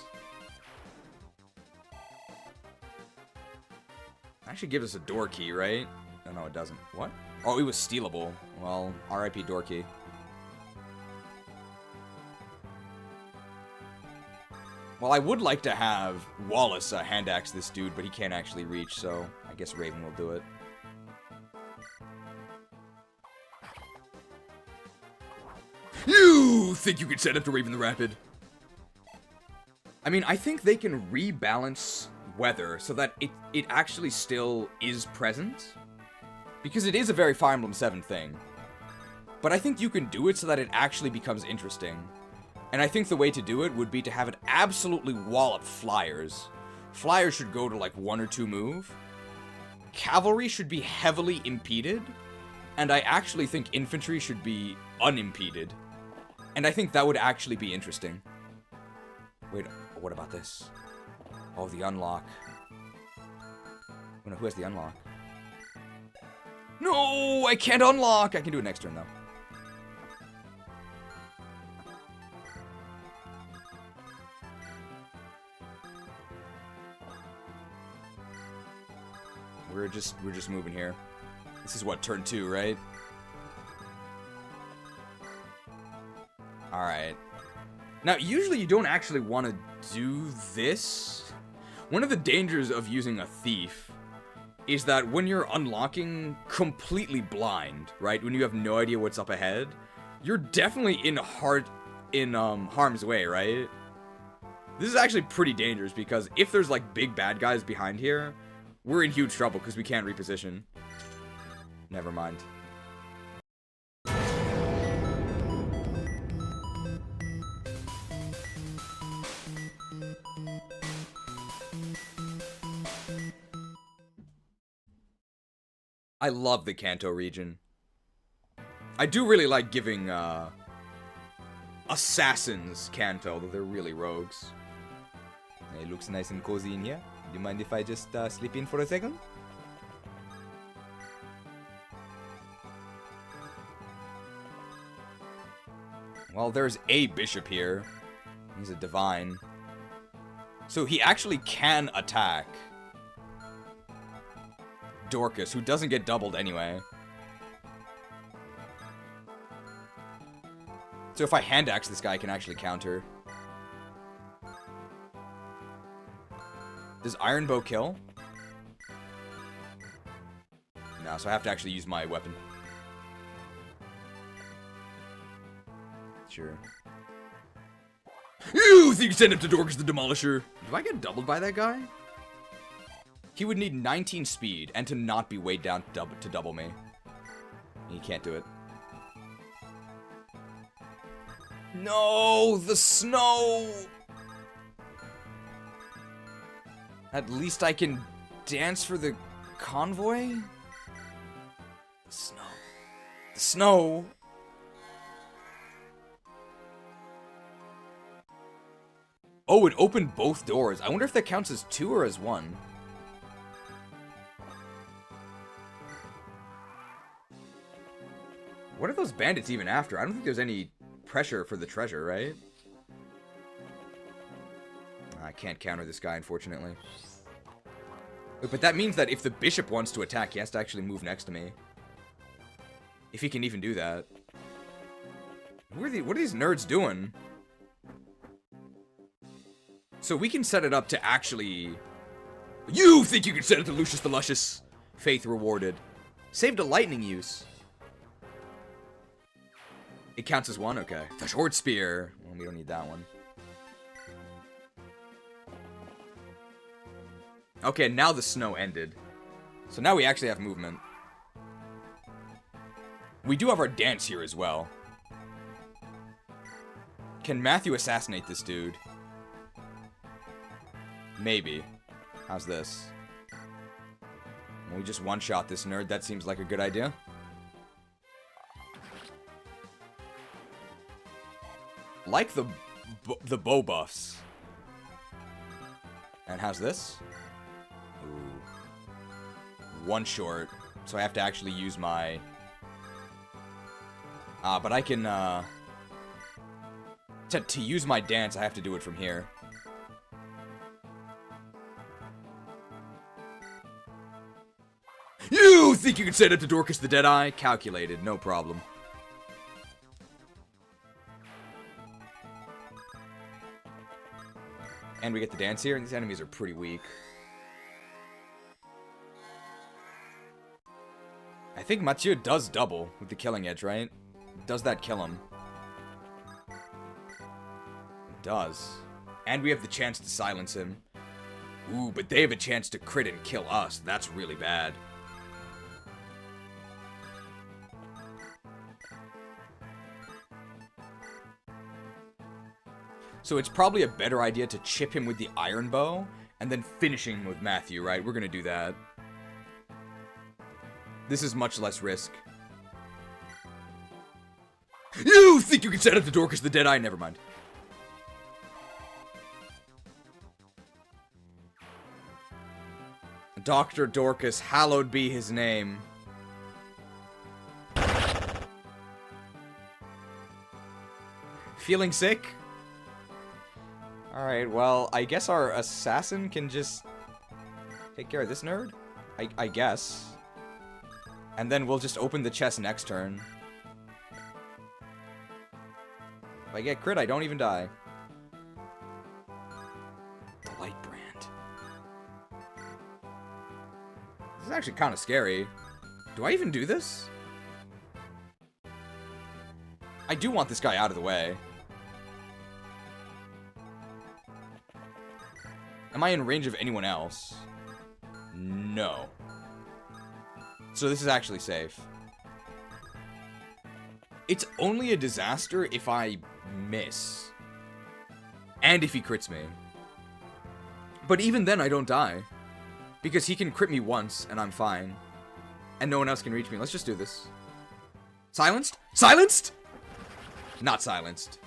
Actually gives us a door key, right? Oh, no, it doesn't. What? Oh, it was stealable. Well, RIP door key. Well, I would like to have Wallace hand axe this dude, but he can't actually reach, so I guess Raven will do it. You think you could set up to Raven the Rapid? I mean, I think they can rebalance weather so that it actually still is present. Because it is a very Fire Emblem 7 thing. But I think you can do it so that it actually becomes interesting. And I think the way to do it would be to have it absolutely wallop flyers. Flyers should go to like 1 or 2 move. Cavalry should be heavily impeded. And I actually think infantry should be unimpeded. And I think that would actually be interesting. Wait, what about this? Oh, the unlock. Oh, no, who has the unlock? No, I can't unlock! I can do it next turn, though. We're just moving here. This is what, turn 2, right? Alright. Now, usually you don't actually want to do this. One of the dangers of using a thief is that when you're unlocking completely blind, right? When you have no idea what's up ahead, you're definitely in harm's way, right? This is actually pretty dangerous because if there's like big bad guys behind here, we're in huge trouble because we can't reposition. Never mind. I love the Kanto region. I do really like giving assassins Kanto, though they're really rogues. It looks nice and cozy in here. Do you mind if I just sleep in for a second? Well, there's a bishop here. He's a divine. So he actually can attack Dorcas, who doesn't get doubled anyway. So if I hand axe this guy, I can actually counter. Does Iron Bow kill? No, so I have to actually use my weapon. Sure. You think you send him to Dorcas the Demolisher? Do I get doubled by that guy? He would need 19 speed and to not be weighed down to double me. He can't do it. No, the snow! At least I can dance for the convoy? The snow. The snow! Oh, it opened both doors. I wonder if that counts as 2 or as 1. What are those bandits even after? I don't think there's any pressure for the treasure, right? I can't counter this guy, unfortunately. Wait, but that means that if the bishop wants to attack, he has to actually move next to me. If he can even do that. What are these nerds doing? So we can set it up to actually... You think you can set it to Lucius the Luscious? Faith rewarded. Saved a lightning use. It counts as 1? Okay. The short spear. Well, we don't need that one. Okay, now the snow ended. So now we actually have movement. We do have our dance here as well. Can Matthew assassinate this dude? Maybe. How's this? We just one-shot this nerd. That seems like a good idea. Like the bow buffs. And how's this? Ooh. 1 short. So I have to actually use my... but I can, to use my dance, I have to do it from here. You think you can send it to Dorcas the Deadeye? Calculated, no problem. And we get the dance here, and these enemies are pretty weak. I think Mathieu does double with the killing edge, right? Does that kill him? It does. And we have the chance to silence him. Ooh, but they have a chance to crit and kill us. That's really bad. So it's probably a better idea to chip him with the iron bow and then finish him with Matthew, right? We're gonna do that. This is much less risk. You think you can set up the Dorcas the Deadeye? Never mind. Dr. Dorcas, hallowed be his name. Feeling sick? Alright, well, I guess our assassin can just take care of this nerd? I guess. And then we'll just open the chest next turn. If I get crit, I don't even die. The light brand. This is actually kind of scary. Do I even do this? I do want this guy out of the way. Am I in range of anyone else? No. So this is actually safe. It's only a disaster if I miss. And if he crits me. But even then I don't die. Because he can crit me once and I'm fine. And no one else can reach me. Let's just do this. Silenced? Silenced? Not silenced.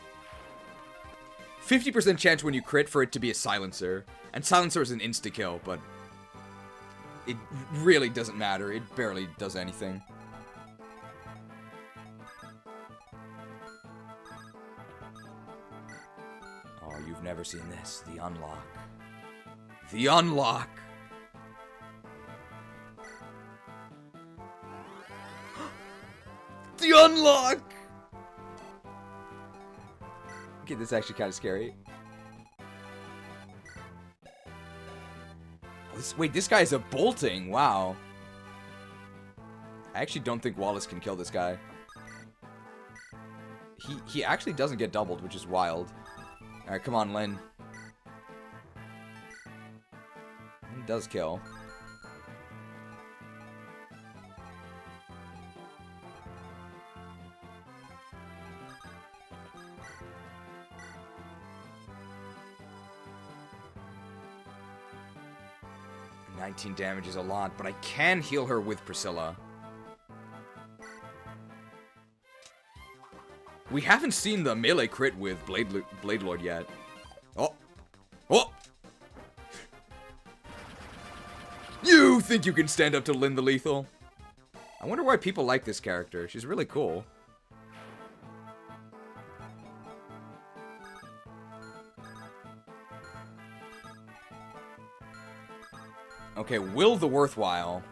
50% chance when you crit for it to be a silencer. And silencer is an insta-kill, but it really doesn't matter. It barely does anything. Oh, you've never seen this. The unlock. The unlock! The unlock! Okay, this is actually kind of scary. Wait, this guy's a bolting. Wow. I actually don't think Wallace can kill this guy. he actually doesn't get doubled, which is wild. Alright, come on, Lynn. He does kill. $19 damage is a lot, but I can heal her with Priscilla. We haven't seen the melee crit with Blade Lloyd yet. Oh! Oh! You think you can stand up to Lynn the Lethal? I wonder why people like this character. She's really cool. Okay, Will the Worthwhile.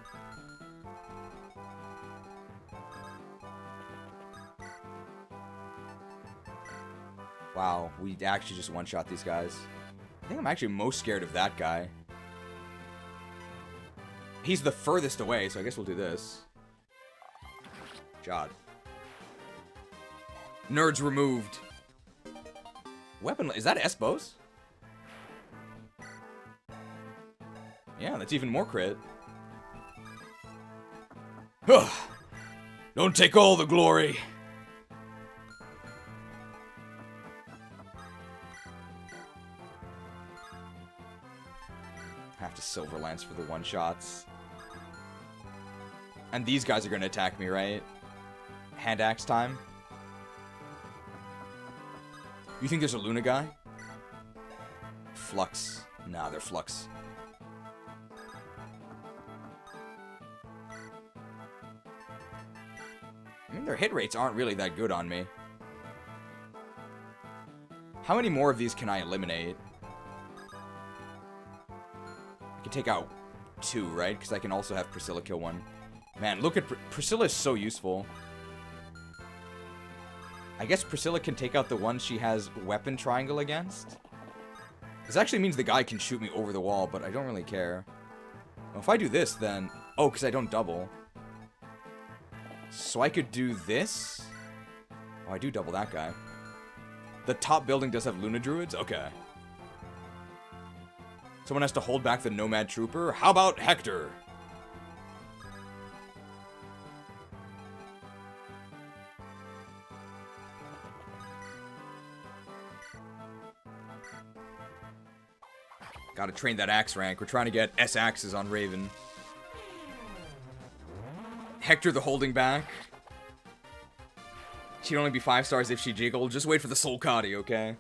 Wow, we actually just one-shot these guys. I think I'm actually most scared of that guy. He's the furthest away, so I guess we'll do this. Jod. Nerds removed. Weapon... Is that S-Bows? Yeah, that's even more crit. Ugh. Don't take all the glory. Have to Silver Lance for the one-shots. And these guys are going to attack me, right? Hand axe time. You think there's a Luna guy? Flux. Nah, they're Flux. I mean, their hit rates aren't really that good on me. How many more of these can I eliminate? I can take out 2, right? Because I can also have Priscilla kill 1. Man, look at... Priscilla is so useful. I guess Priscilla can take out the one she has weapon triangle against. This actually means the guy can shoot me over the wall, but I don't really care. Well, if I do this, then... Oh, because I don't double. So I could do this? Oh, I do double that guy. The top building does have Luna Druids? Okay. Someone has to hold back the Nomad Trooper? How about Hector? Gotta train that axe rank. We're trying to get S axes on Raven. Hector the holding back. She'd only be 5 stars if she jiggled. Just wait for the Soul Cadi, okay?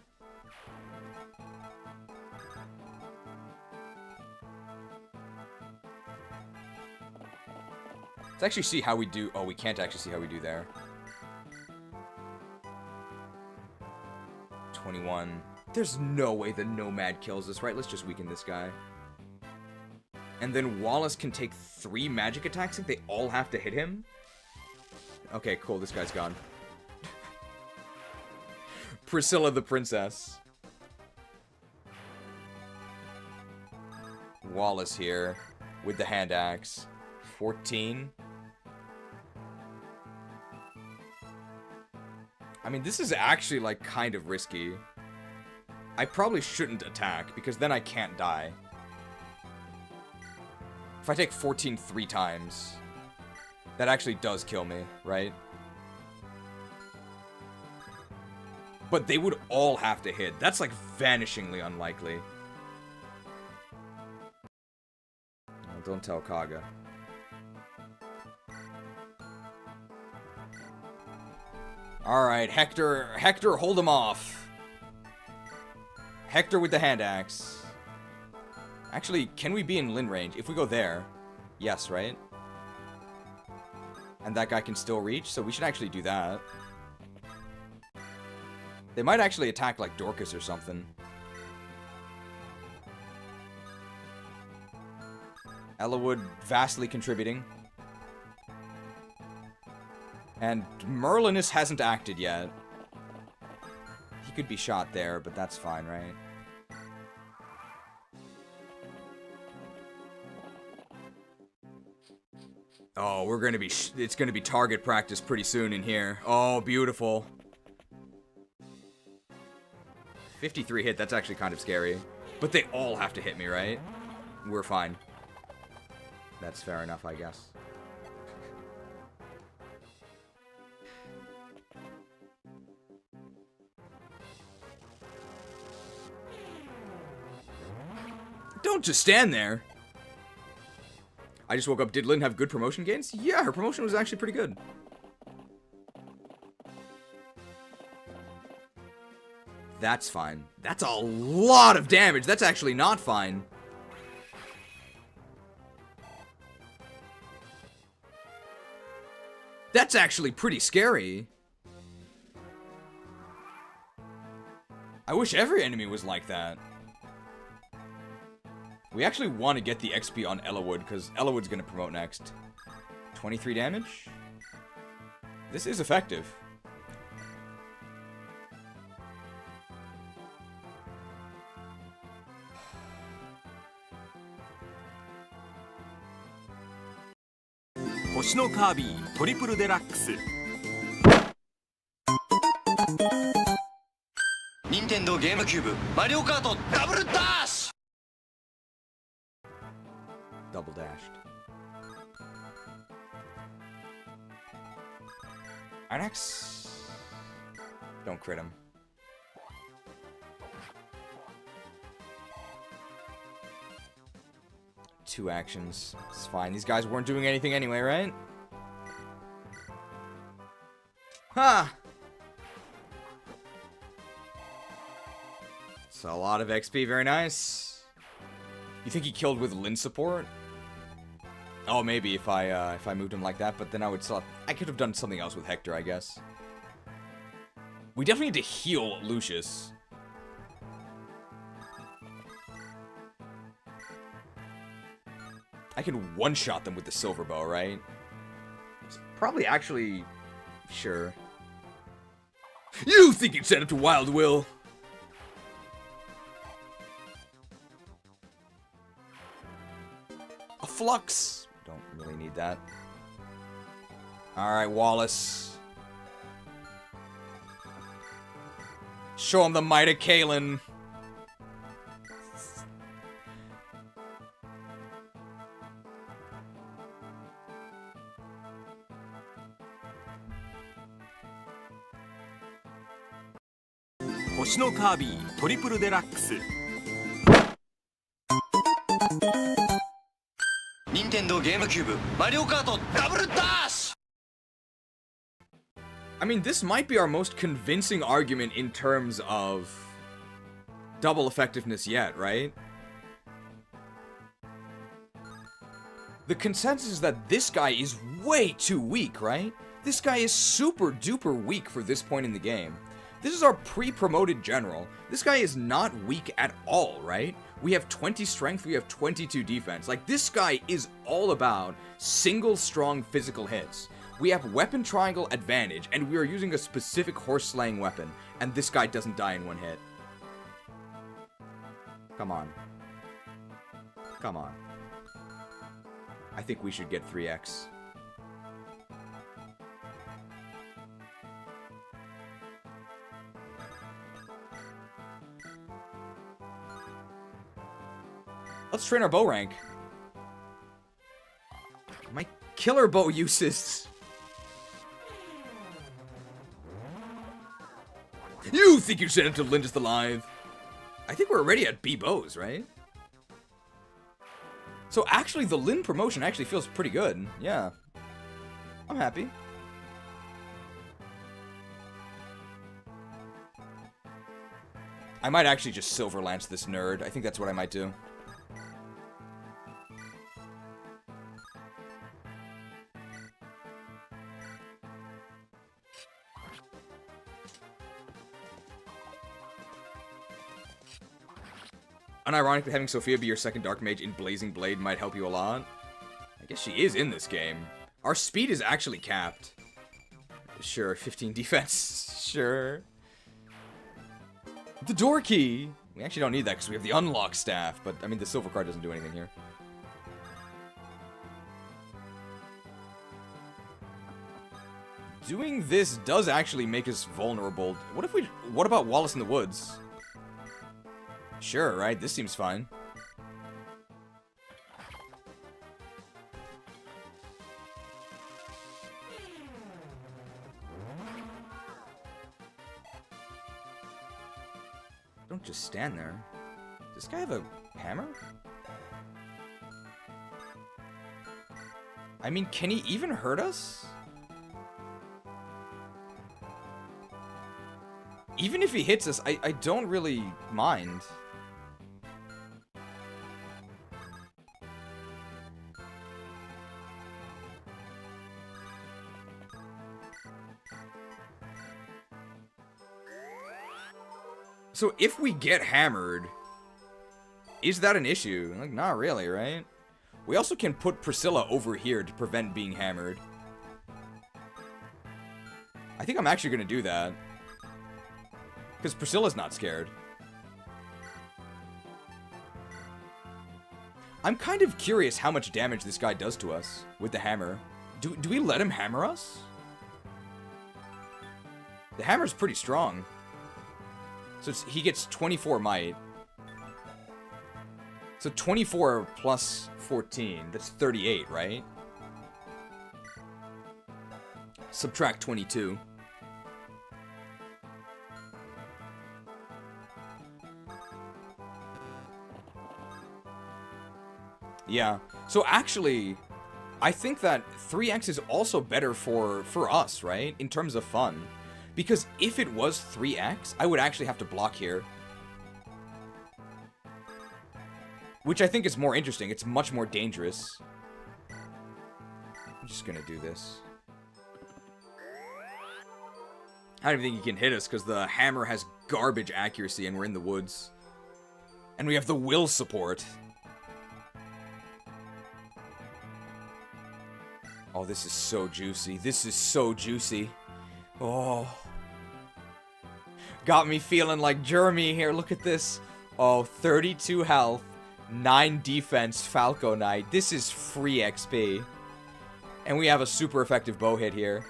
Let's actually see how we do. Oh, we can't actually see how we do there. 21. There's no way the Nomad kills us, right? Let's just weaken this guy. And then Wallace can take 3 magic attacks if they all have to hit him? Okay, cool. This guy's gone. Priscilla the Princess. Wallace here with the hand axe. 14. I mean, this is actually, like, kind of risky. I probably shouldn't attack, because then I can't die. If I take 14 3 times, that actually does kill me, right? But they would all have to hit. That's, like, vanishingly unlikely. Well, don't tell KAGA. Alright, Hector, hold him off. Hector with the hand axe. Actually, can we be in Lin range? If we go there, yes, right? And that guy can still reach, so we should actually do that. They might actually attack, like, Dorcas or something. Ellawood vastly contributing. And Merlinus hasn't acted yet. He could be shot there, but that's fine, right? Oh, we're gonna be... it's gonna be target practice pretty soon in here. Oh, beautiful. 53 hit, that's actually kind of scary. But they all have to hit me, right? We're fine. That's fair enough, I guess. Don't just stand there. I just woke up. Did Lynn have good promotion gains? Yeah, her promotion was actually pretty good. That's fine. That's a lot of damage. That's actually not fine. That's actually pretty scary. I wish every enemy was like that. We actually want to get the XP on Ellawood, because Ellawood's going to promote next. 23 damage? This is effective. Nintendo GameCube Mario Kart Double Dash! Double dashed. Inox. Don't crit him. Two actions. It's fine. These guys weren't doing anything anyway, right? Ha! It's a lot of XP. Very nice. You think he killed with Lin support? Oh, maybe if I moved him like that, but then I would still... I could have done something else with Hector, I guess. We definitely need to heal Lucius. I can one-shot them with the silver bow, right? It's probably actually... Sure. You think you'd send him to Wild Will? A Flux. Don't really need that. Alright, Wallace. Show him the might of Kalen. Nintendo GameCube Mario Kart Double Dash! I mean, this might be our most convincing argument in terms of double effectiveness yet, right? The consensus is that this guy is way too weak, right? This guy is super duper weak for this point in the game. This is our pre-promoted general. This guy is not weak at all, right? We have 20 strength, we have 22 defense. Like, this guy is all about single strong physical hits. We have weapon triangle advantage, and we are using a specific horse-slaying weapon, and this guy doesn't die in one hit. Come on. Come on. I think we should get 3x. Let's train our bow rank. My killer bow uses. You think you sent him to Lindis alive? I think we're already at B bows, right? So actually, the Lin promotion actually feels pretty good. Yeah. I'm happy. I might actually just Silver Lance this nerd. I think that's what I might do. Unironically, having Sophia be your second Dark Mage in Blazing Blade might help you a lot. I guess she is in this game. Our speed is actually capped. Sure, 15 defense. Sure. The door key! We actually don't need that because we have the unlock staff, but I mean the silver card doesn't do anything here. Doing this does actually make us vulnerable. What about Wallace in the Woods? Sure, right? This seems fine. Don't just stand there. Does this guy have a hammer? I mean, can he even hurt us? Even if he hits us, I don't really mind. So if we get hammered, is that an issue? Like, not really, right? We also can put Priscilla over here to prevent being hammered. I think I'm actually going to do that. Because Priscilla's not scared. I'm kind of curious how much damage this guy does to us with the hammer. Do we let him hammer us? The hammer's pretty strong. So he gets 24 might. So 24 plus 14, that's 38, right? Subtract 22. Yeah, so actually, I think that 3x is also better for us, right? In terms of fun. Because if it was 3x, I would actually have to block here. Which I think is more interesting. It's much more dangerous. I'm just gonna do this. I don't even think he can hit us because the hammer has garbage accuracy and we're in the woods. And we have the will support. Oh, this is so juicy. This is so juicy. Oh. Got me feeling like Jerme here. Look at this. Oh, 32 health, 9 defense, Falco Knight. This is free XP. And we have a super effective bow hit here.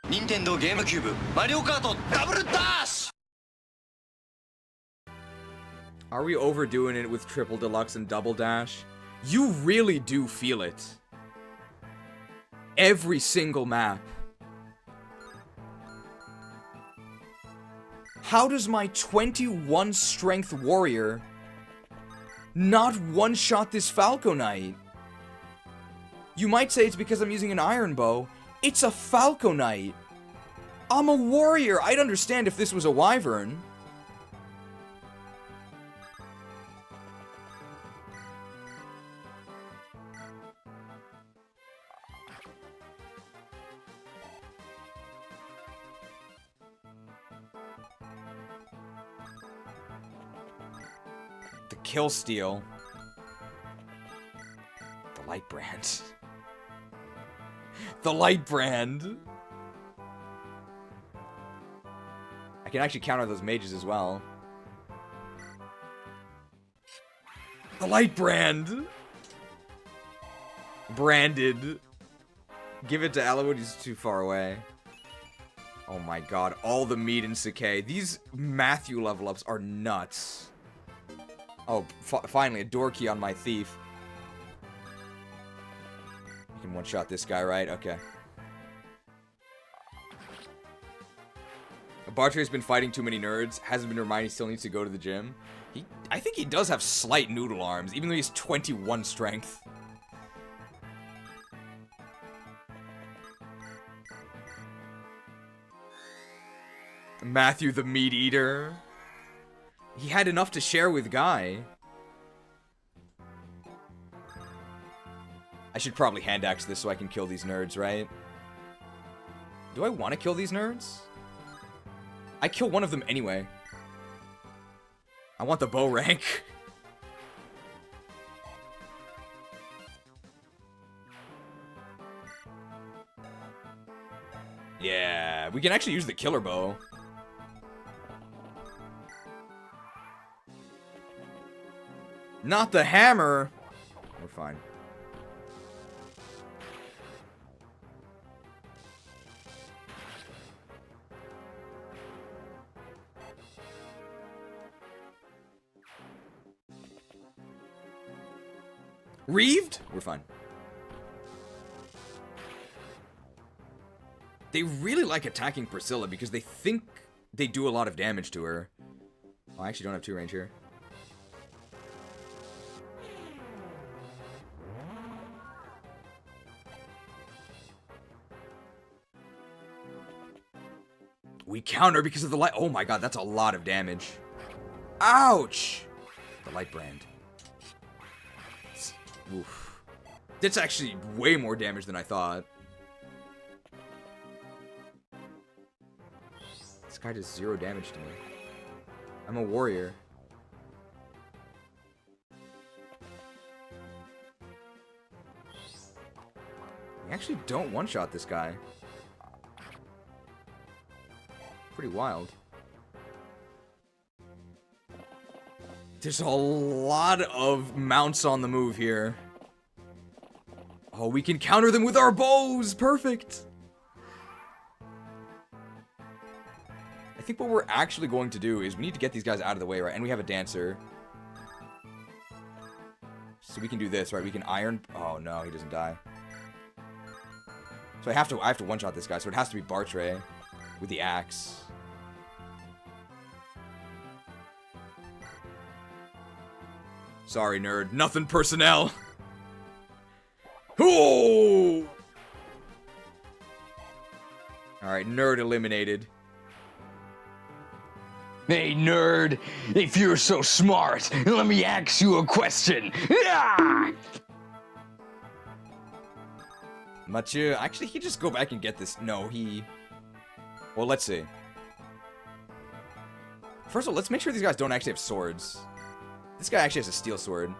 Nintendo GameCube Mario Kart Double Dash. Are we overdoing it with Triple Deluxe and Double Dash? You really do feel it. Every single map. How does my 21 strength warrior not one-shot this Falco Knight? You might say it's because I'm using an iron bow. It's a Falco Knight. I'm a warrior. I'd understand if this was a wyvern. The kill steal. The light brand. The light brand. I can actually counter those mages as well. The light brand. Branded. Give it to Elwood, he's too far away. Oh my god, all the meat in Sakai. These Matthew level ups are nuts. Oh, finally, a door key on my thief. You can one-shot this guy, right? Okay. Bartrey's been fighting too many nerds. Hasn't been reminded he still needs to go to the gym. I think he does have slight noodle arms, even though he's 21 strength. Matthew the Meat Eater. He had enough to share with Guy. I should probably hand axe this so I can kill these nerds, right? Do I want to kill these nerds? I kill one of them anyway. I want the bow rank. Yeah, we can actually use the killer bow. Not the hammer! We're fine. Reeved? We're fine. They really like attacking Priscilla because they think they do a lot of damage to her. Oh, I actually don't have 2 range here. We counter because of the light. Oh my god, that's a lot of damage. Ouch! The light brand. Oof. That's actually way more damage than I thought. This guy does 0 damage to me. I'm a warrior. We actually don't one-shot this guy. Pretty wild. There's a lot of mounts on the move here. Oh, we can counter them with our bows! Perfect! I think what we're actually going to do is we need to get these guys out of the way, right? And we have a dancer. So we can do this, right? We can iron... Oh, no, he doesn't die. So I have to one-shot this guy, so it has to be Bartray with the axe. Sorry, nerd. Nothing personnel. Oh! Alright, nerd eliminated. Hey, nerd, if you're so smart, let me ask you a question. Ah! Mathieu, actually, he just go back and get this. No, he... Well, let's see. First of all, let's make sure these guys don't actually have swords. This guy actually has a steel sword.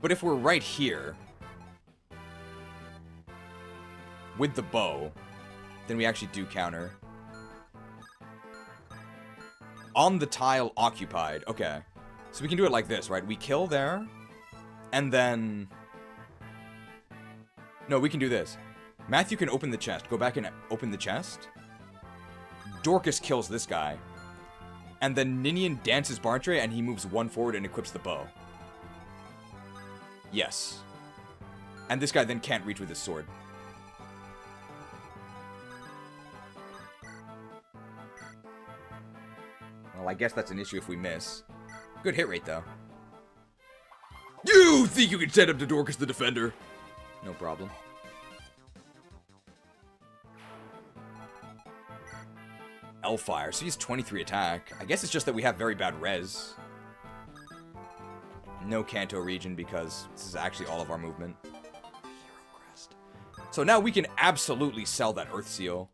But if we're right here with the bow, then we actually do counter. On the tile occupied. Okay. So we can do it like this, right? We kill there, and then... No, we can do this. Matthew can open the chest. Go back and open the chest. Dorcas kills this guy. And then Ninian dances Bartray, and he moves 1 forward and equips the bow. Yes. And this guy then can't reach with his sword. Well, I guess that's an issue if we miss. Good hit rate, though. You think you can set up to Dorcas the Defender? No problem. Hellfire, so he has 23 attack. I guess it's just that we have very bad res. No Kanto region because this is actually all of our movement. Hero crest. So now we can absolutely sell that Earth Seal.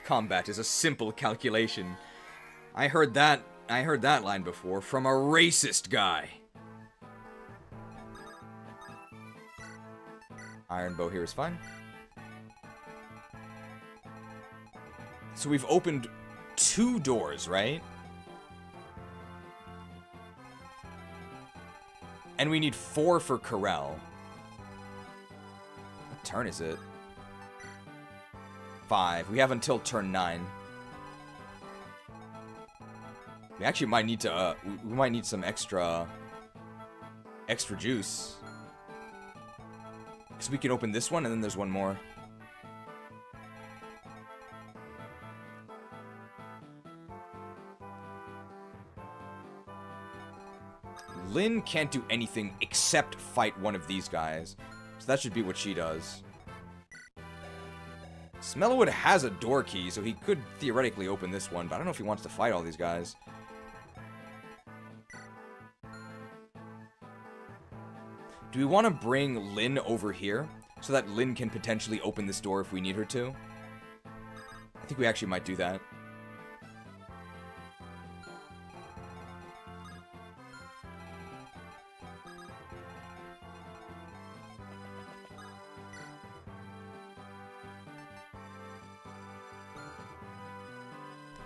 Combat is a simple calculation. I heard that line before from a racist guy. Iron bow here is fine. So we've opened 2 doors, right? And we need 4 for Corel. What turn is it? 5. We have until turn 9. We actually might need to, we might need some extra juice. Because we can open this one, and then there's one more. Lynn can't do anything except fight one of these guys. So that should be what she does. Smellwood has a door key, so he could theoretically open this one, but I don't know if he wants to fight all these guys. Do we want to bring Lynn over here so that Lynn can potentially open this door if we need her to? I think we actually might do that.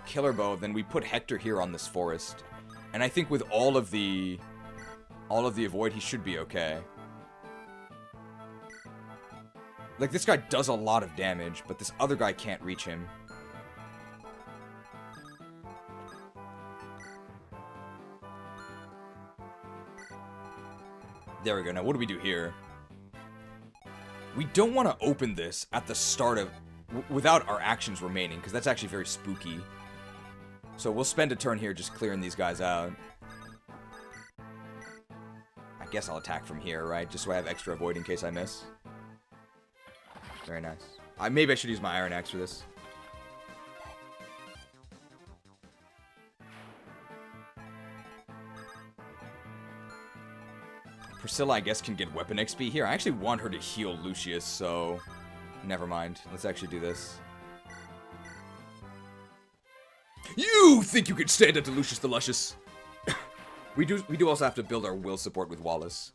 killer bow, then we put Hector here on this forest. And I think with all of the avoid, he should be okay. Like, this guy does a lot of damage, but this other guy can't reach him. There we go. Now, what do we do here? We don't want to open this at the start of... without our actions remaining, because that's actually very spooky. So we'll spend a turn here just clearing these guys out. I guess I'll attack from here, right? Just so I have extra avoid in case I miss. Very nice. Maybe I should use my Iron Axe for this. Priscilla, I guess, can get weapon XP here. I actually want her to heal Lucius, so... never mind. Let's actually do this. You think you could stand up to Lucius the Luscious? we do also have to build our will support with Wallace.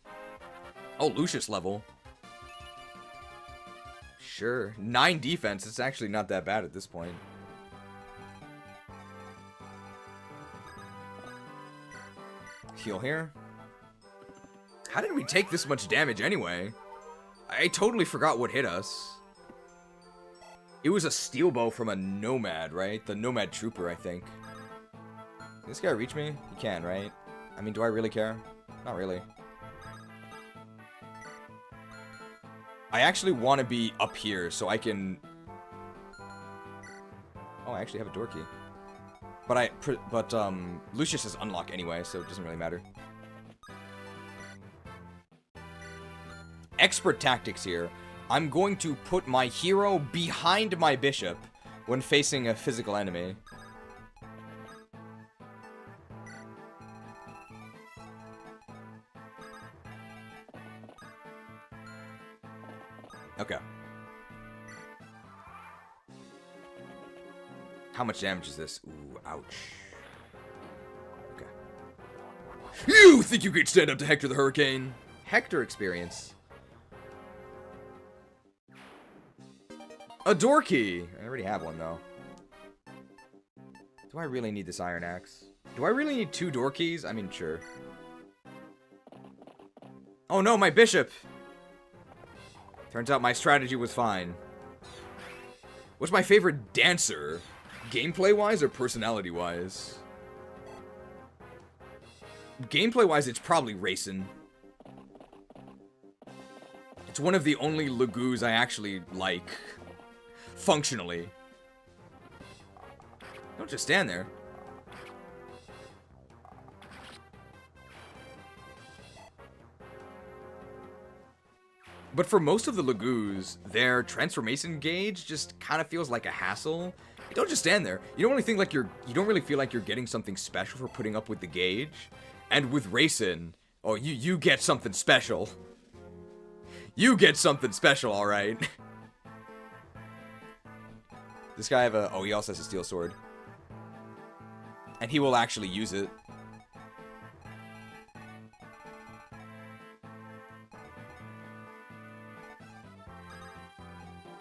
Oh, Lucius level. Sure. 9 defense. It's actually not that bad at this point. Heal here. How did we take this much damage anyway? I totally forgot what hit us. It was a steel bow from a nomad, right? The nomad trooper, I think. Can this guy reach me? He can, right? I mean, do I really care? Not really. I actually want to be up here so I can... Oh, I actually have a door key. But Lucius is unlocked anyway, so it doesn't really matter. Expert tactics here. I'm going to put my hero behind my bishop when facing a physical enemy. Okay. How much damage is this? Ooh, ouch. Okay. You think you could stand up to Hector the Hurricane? Hector experience. A door key! I already have one, though. Do I really need this Iron Axe? Do I really need 2 door keys? I mean, sure. Oh no, my bishop! Turns out my strategy was fine. What's my favorite dancer? Gameplay-wise or personality-wise? Gameplay-wise, it's probably racing. It's one of the only Lagoos I actually like. Functionally. Don't just stand there. But for most of the Lagoos, their transformation gauge just kind of feels like a hassle. You don't just stand there. You don't really feel like you're getting something special for putting up with the gauge. And with Racing, oh, you get something special. You get something special, alright. This guy he also has a steel sword. And he will actually use it.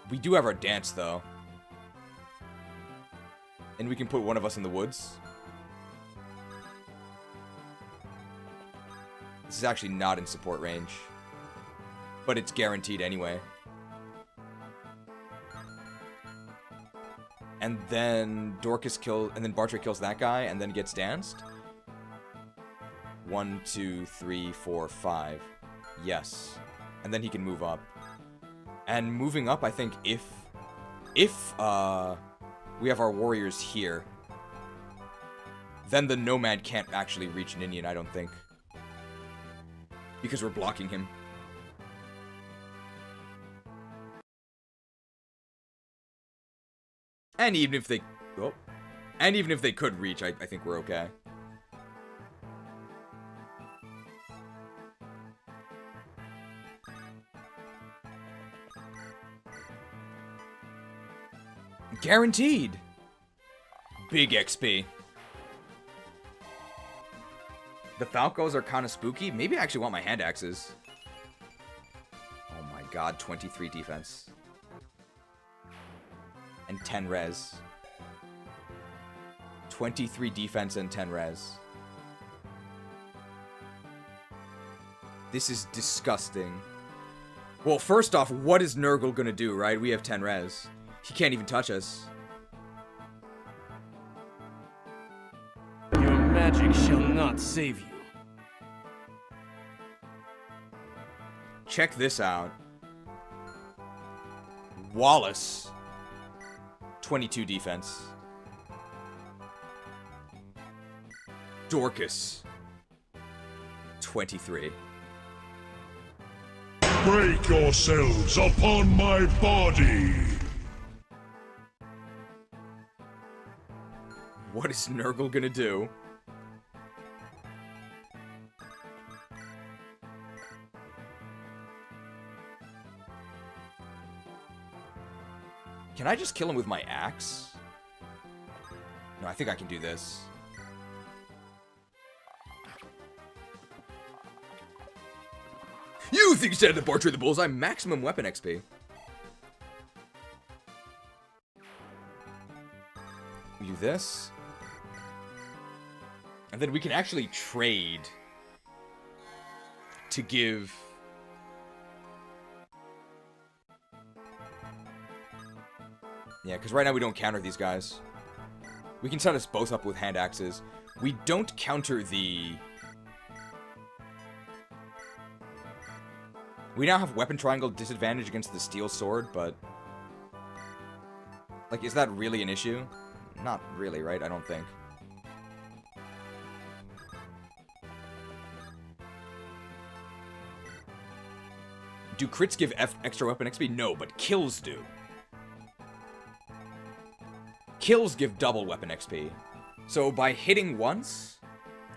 We do have our dance, though. And we can put one of us in the woods. This is actually not in support range. But it's guaranteed anyway. And then Dorcas kills, and then Bartre kills that guy, and then gets danced. 1, 2, 3, 4, 5. Yes. And then he can move up. And moving up, I think if we have our warriors here, then the nomad can't actually reach an Indian, I don't think. Because we're blocking him. And even if they could reach, I think we're okay. Guaranteed. Big XP. The Falcos are kind of spooky. Maybe I actually want my hand axes. Oh my god, 23 defense. And 10 res. 23 defense and 10 res. This is disgusting. Well, first off, what is Nurgle gonna do, right? We have 10 res. He can't even touch us. Your magic shall not save you. Check this out. Wallace. 22 defense. Dorcas. 23. Break yourselves upon my body! What is Nurgle gonna do? Can I just kill him with my axe? No, I think I can do this. You think you stand at the portrait of the bullseye? Maximum weapon XP. We do this. And then we can actually trade to give... Yeah, because right now we don't counter these guys. We can set us both up with hand axes. We don't counter the... We now have weapon triangle disadvantage against the steel sword, but... Like, is that really an issue? Not really, right? I don't think. Do crits give extra weapon XP? No, but kills do. Kills give double weapon XP. So by hitting once...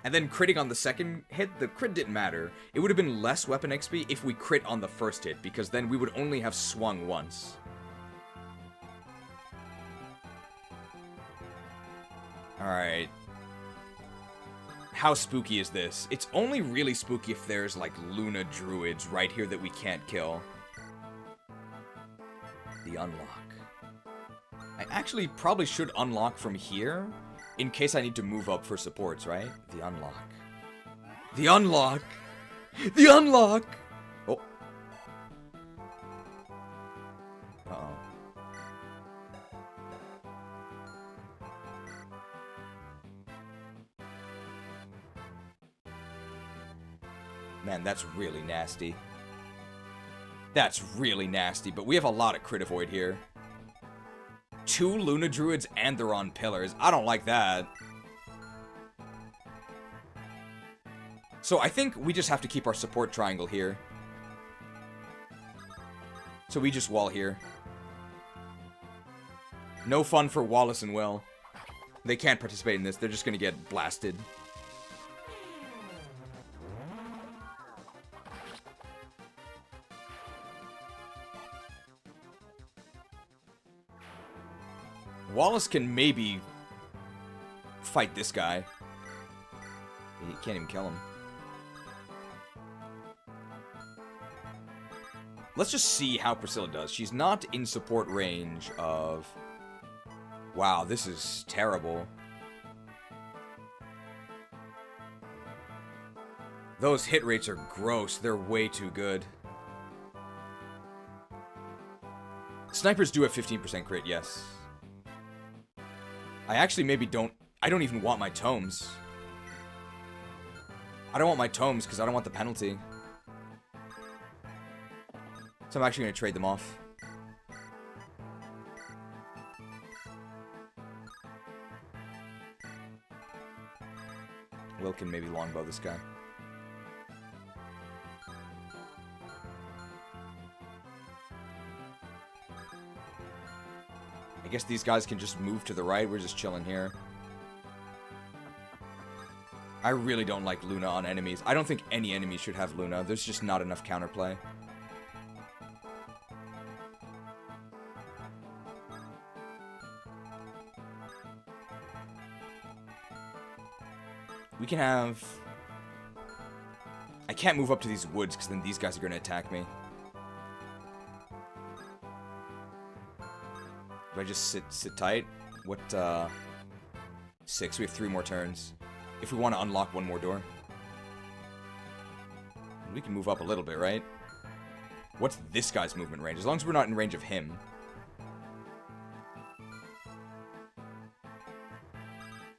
and then critting on the second hit, the crit didn't matter. It would have been less weapon XP if we crit on the first hit, because then we would only have swung once. Alright. How spooky is this? It's only really spooky if there's, like, Luna Druids right here that we can't kill. The unlock. I actually probably should unlock from here, in case I need to move up for supports, right? The unlock. The unlock! The unlock! Oh. Uh-oh. Man, that's really nasty. That's really nasty, but we have a lot of crit avoid here. 2 Luna Druids and they're on pillars. I don't like that. So I think we just have to keep our support triangle here. So we just wall here. No fun for Wallace and Will. They can't participate in this. They're just gonna get blasted. Wallace can maybe fight this guy. He can't even kill him. Let's just see how Priscilla does. She's not in support range of... Wow, this is terrible. Those hit rates are gross. They're way too good. Snipers do have 15% crit, yes. I actually maybe don't... I don't even want my tomes. I don't want my tomes because I don't want the penalty. So I'm actually going to trade them off. Will can maybe longbow this guy. I guess these guys can just move to the right. We're just chilling here. I really don't like Luna on enemies. I don't think any enemy should have Luna. There's just not enough counterplay. We can have... I can't move up to these woods because then these guys are going to attack me. Do I just sit tight? What, 6. We have 3 more turns. If we want to unlock one more door. We can move up a little bit, right? What's this guy's movement range? As long as we're not in range of him.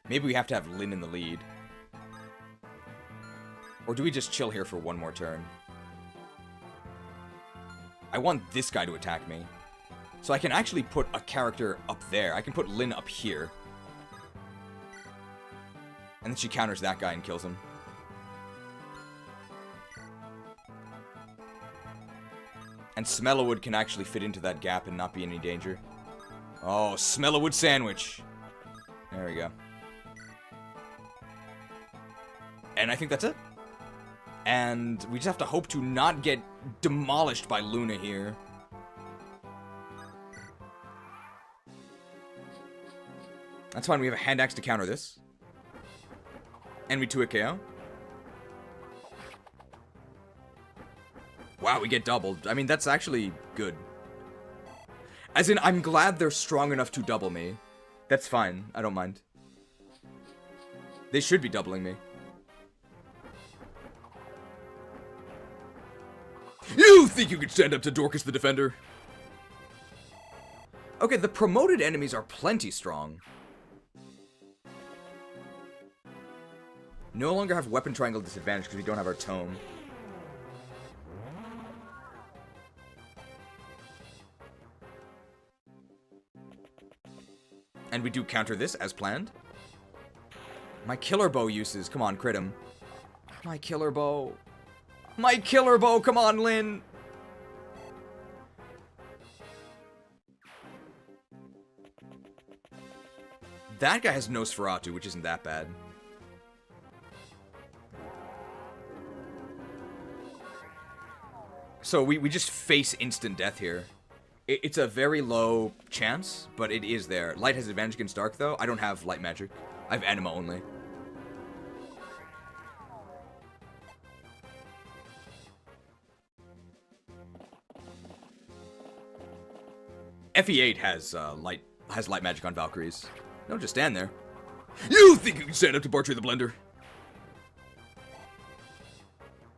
Maybe we have to have Lynn in the lead. Or do we just chill here for one more turn? I want this guy to attack me. So I can actually put a character up there. I can put Lynn up here. And then she counters that guy and kills him. And Smellowood can actually fit into that gap and not be in any danger. Oh, Smellowood sandwich. There we go. And I think that's it. And we just have to hope to not get demolished by Luna here. That's fine, we have a hand axe to counter this. And we 2-hit KO. Wow, we get doubled. I mean, that's actually good. As in, I'm glad they're strong enough to double me. That's fine, I don't mind. They should be doubling me. You think you can stand up to Dorcas the Defender? Okay, the promoted enemies are plenty strong. No longer have weapon triangle disadvantage because we don't have our tome. And we do counter this as planned. My killer bow uses. Come on, crit him. My killer bow. My killer bow. Come on, Lynn. That guy has Nosferatu, which isn't that bad. So we just face instant death here. It's a very low chance, but it is there. Light has advantage against dark, though. I don't have light magic. I have anima only. FE8 has light magic on Valkyries. Don't just stand there. You think you can stand up to Bartrey the Blender?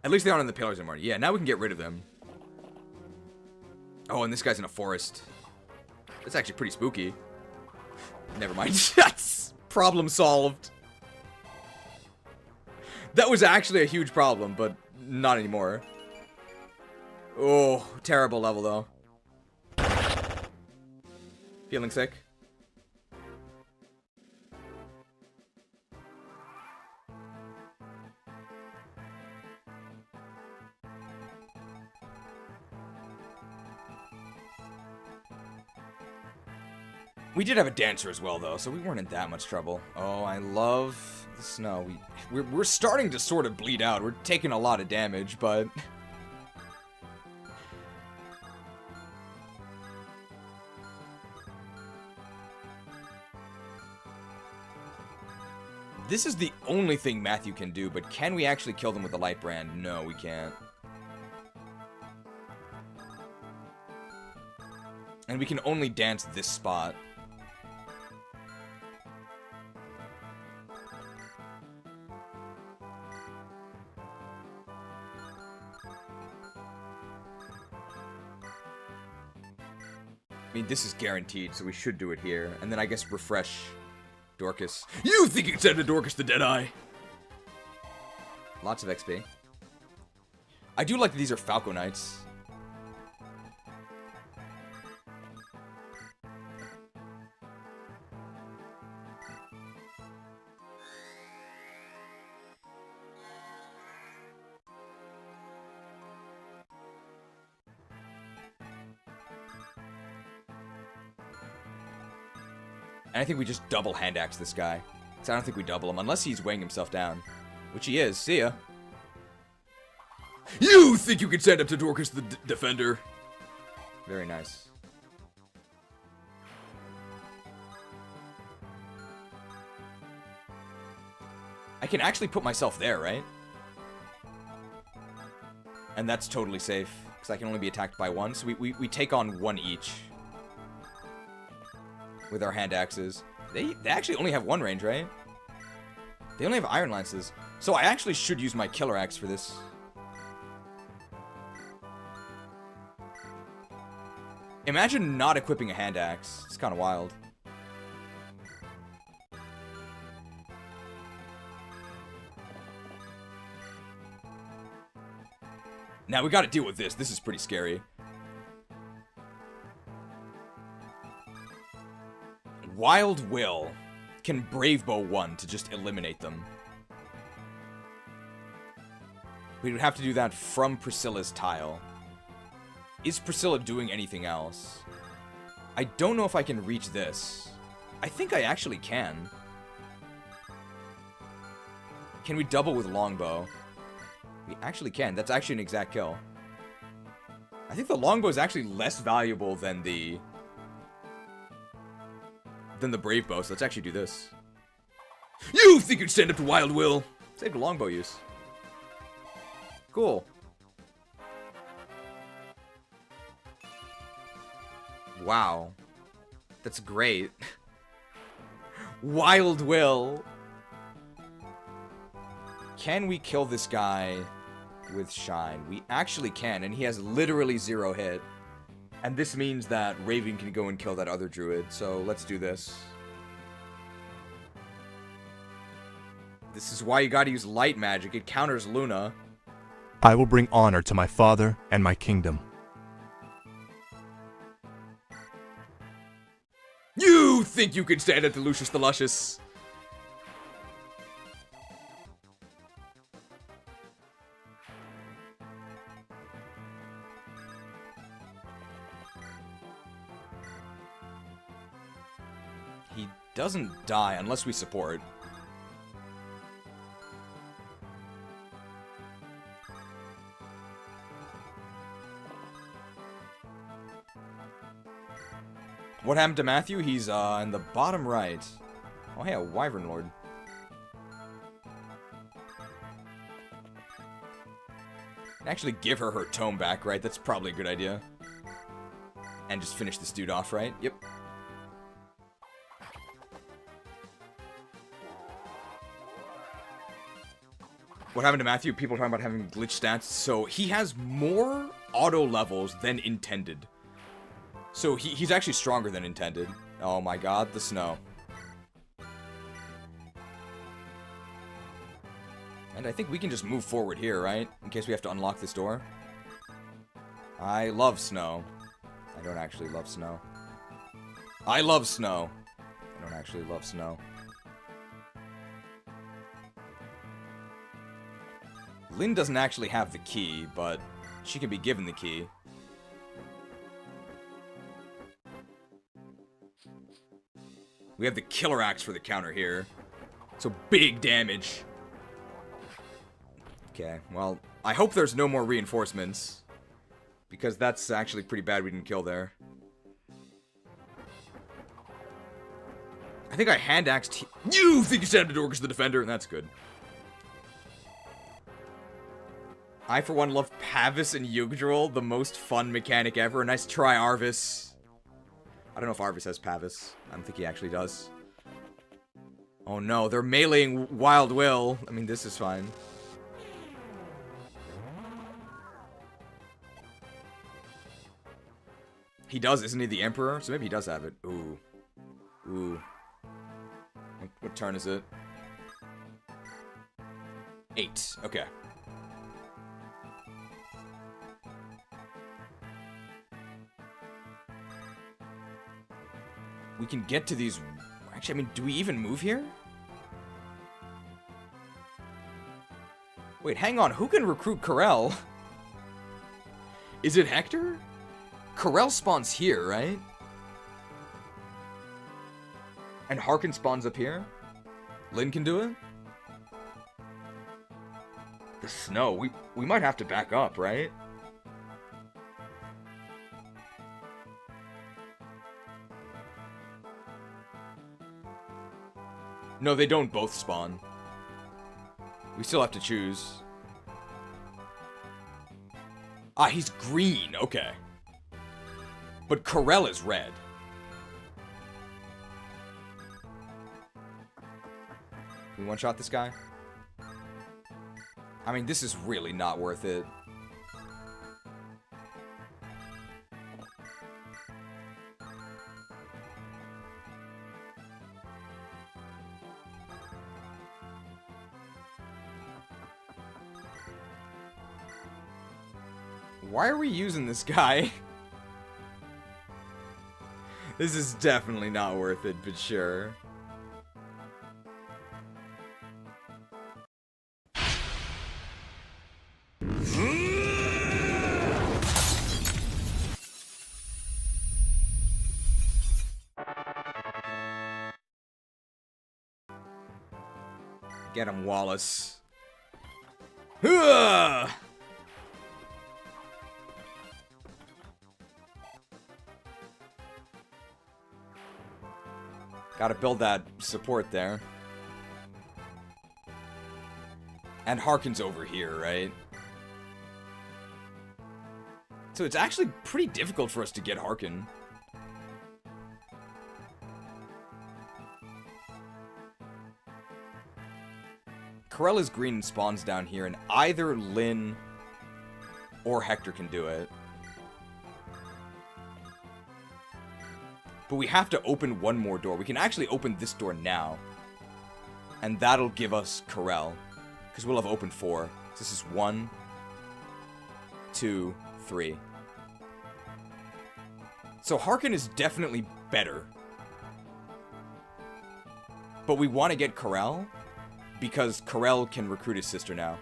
At least they aren't on the pillars anymore. Yeah, now we can get rid of them. Oh, and this guy's in a forest. That's actually pretty spooky. Never mind. That's problem solved. That was actually a huge problem, but not anymore. Oh, terrible level, though. Feeling sick? We did have a dancer as well, though, so we weren't in that much trouble. Oh, I love the snow. We're starting to sort of bleed out. We're taking a lot of damage, but... This is the only thing Matthew can do, but can we actually kill them with the light brand? No, we can't. And we can only dance this spot. I mean, this is guaranteed, so we should do it here. And then I guess refresh Dorcas. You think you can send to Dorcas the Deadeye? Lots of XP. I do like that these are Falco Knights. And I think we just double hand axe this guy. So I don't think we double him, unless he's weighing himself down. Which he is. See ya. You think you can stand up to Dorcas the Defender? Very nice. I can actually put myself there, right? And that's totally safe, because I can only be attacked by one. So we take on one each. With our hand axes. They actually only have one range, right? They only have iron lances. So I actually should use my killer axe for this. Imagine not equipping a hand axe. It's kind of wild. Now we gotta deal with this. This is pretty scary. Wild Will can Brave Bow 1 to just eliminate them. We would have to do that from Priscilla's tile. Is Priscilla doing anything else? I don't know if I can reach this. I think I actually can. Can we double with Longbow? We actually can. That's actually an exact kill. I think the Longbow is actually less valuable than the Brave Bow, so let's actually do this. You think you'd stand up to Wild Will? Save the Longbow use. Cool. Wow. That's great. Wild Will. Can we kill this guy with Shine? We actually can, and he has literally 0 hit. And this means that Raven can go and kill that other druid, so let's do this. This is why you gotta use light magic. It counters Luna. I will bring honor to my father and my kingdom. You think you can stand up to Lucius the Luscious? He doesn't die unless we support. What happened to Matthew? He's in the bottom right. Oh hey, a Wyvern Lord. Actually give her tome back, right? That's probably a good idea. And just finish this dude off, right? Yep. What happened to Matthew? People are talking about having glitch stats. So he has more auto levels than intended. So he's actually stronger than intended. Oh my god, the snow. And I think we can just move forward here, right? In case we have to unlock this door. I love snow. I don't actually love snow. I love snow. I don't actually love snow. Lynn doesn't actually have the key, but she can be given the key. We have the killer axe for the counter here. So big damage. Okay, well, I hope there's no more reinforcements. Because that's actually pretty bad we didn't kill there. I think I hand-axed... You think you stand up to Dorcas the Defender, and that's good. I, for one, love Pavis and Yggdrasil, the most fun mechanic ever. Nice try, Arvis. I don't know if Arvis has Pavis. I don't think he actually does. Oh no, they're meleeing Wild Will. I mean, this is fine. He does, isn't he the Emperor? So maybe he does have it. Ooh. Ooh. What turn is it? 8. Okay. We can get to these... Actually, I mean, do we even move here? Wait, hang on. Who can recruit Corel? Is it Hector? Corel spawns here, right? And Harkin spawns up here? Lynn can do it? The snow. We might have to back up, right? No, they don't both spawn. We still have to choose. Ah, he's green. Okay. But Corel is red. We one-shot this guy? I mean, this is really not worth it. Why are we using this guy? This is definitely not worth it, but sure. Get him, Wallace. Hooah! Gotta build that support there. And Harkin's over here, right? So it's actually pretty difficult for us to get Harkin. Corella's green and spawns down here, and either Lynn or Hector can do it. But we have to open one more door. We can actually open this door now. And that'll give us Corell. Because we'll have opened 4. So this is 1, 2, 3. So Harkin is definitely better. But we want to get Corell, because Corell can recruit his sister now.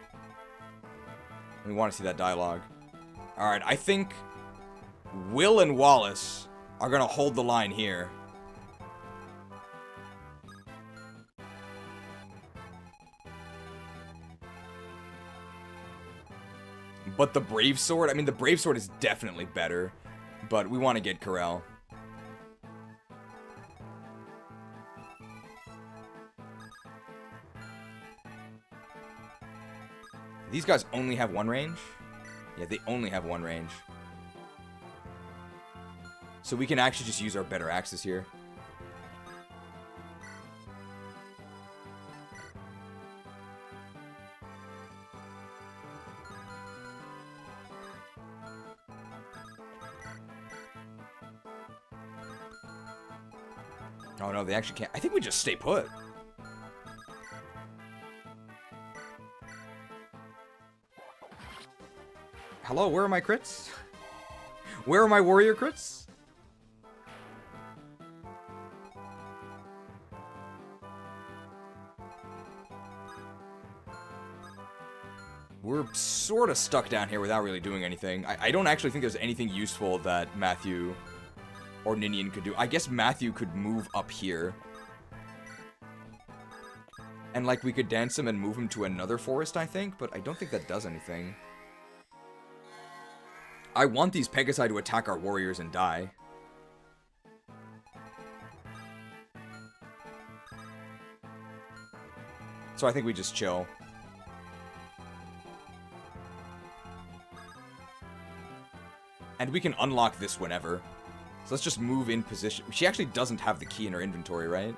And we want to see that dialogue. Alright, I think Will and Wallace are gonna hold the line here. But the Brave Sword, I mean, the Brave Sword is definitely better, but we want to get Corell. These guys only have 1 range? Yeah, they only have 1 range. So we can actually just use our better axes here. Oh no, they actually can't. I think we just stay put. Hello, where are my crits? Where are my warrior crits? We're sort of stuck down here without really doing anything. I don't actually think there's anything useful that Matthew or Ninian could do. I guess Matthew could move up here. And, like, we could dance him and move him to another forest, I think, but I don't think that does anything. I want these Pegasi to attack our warriors and die. So I think we just chill. And we can unlock this whenever. So let's just move in position. She actually doesn't have the key in her inventory, right?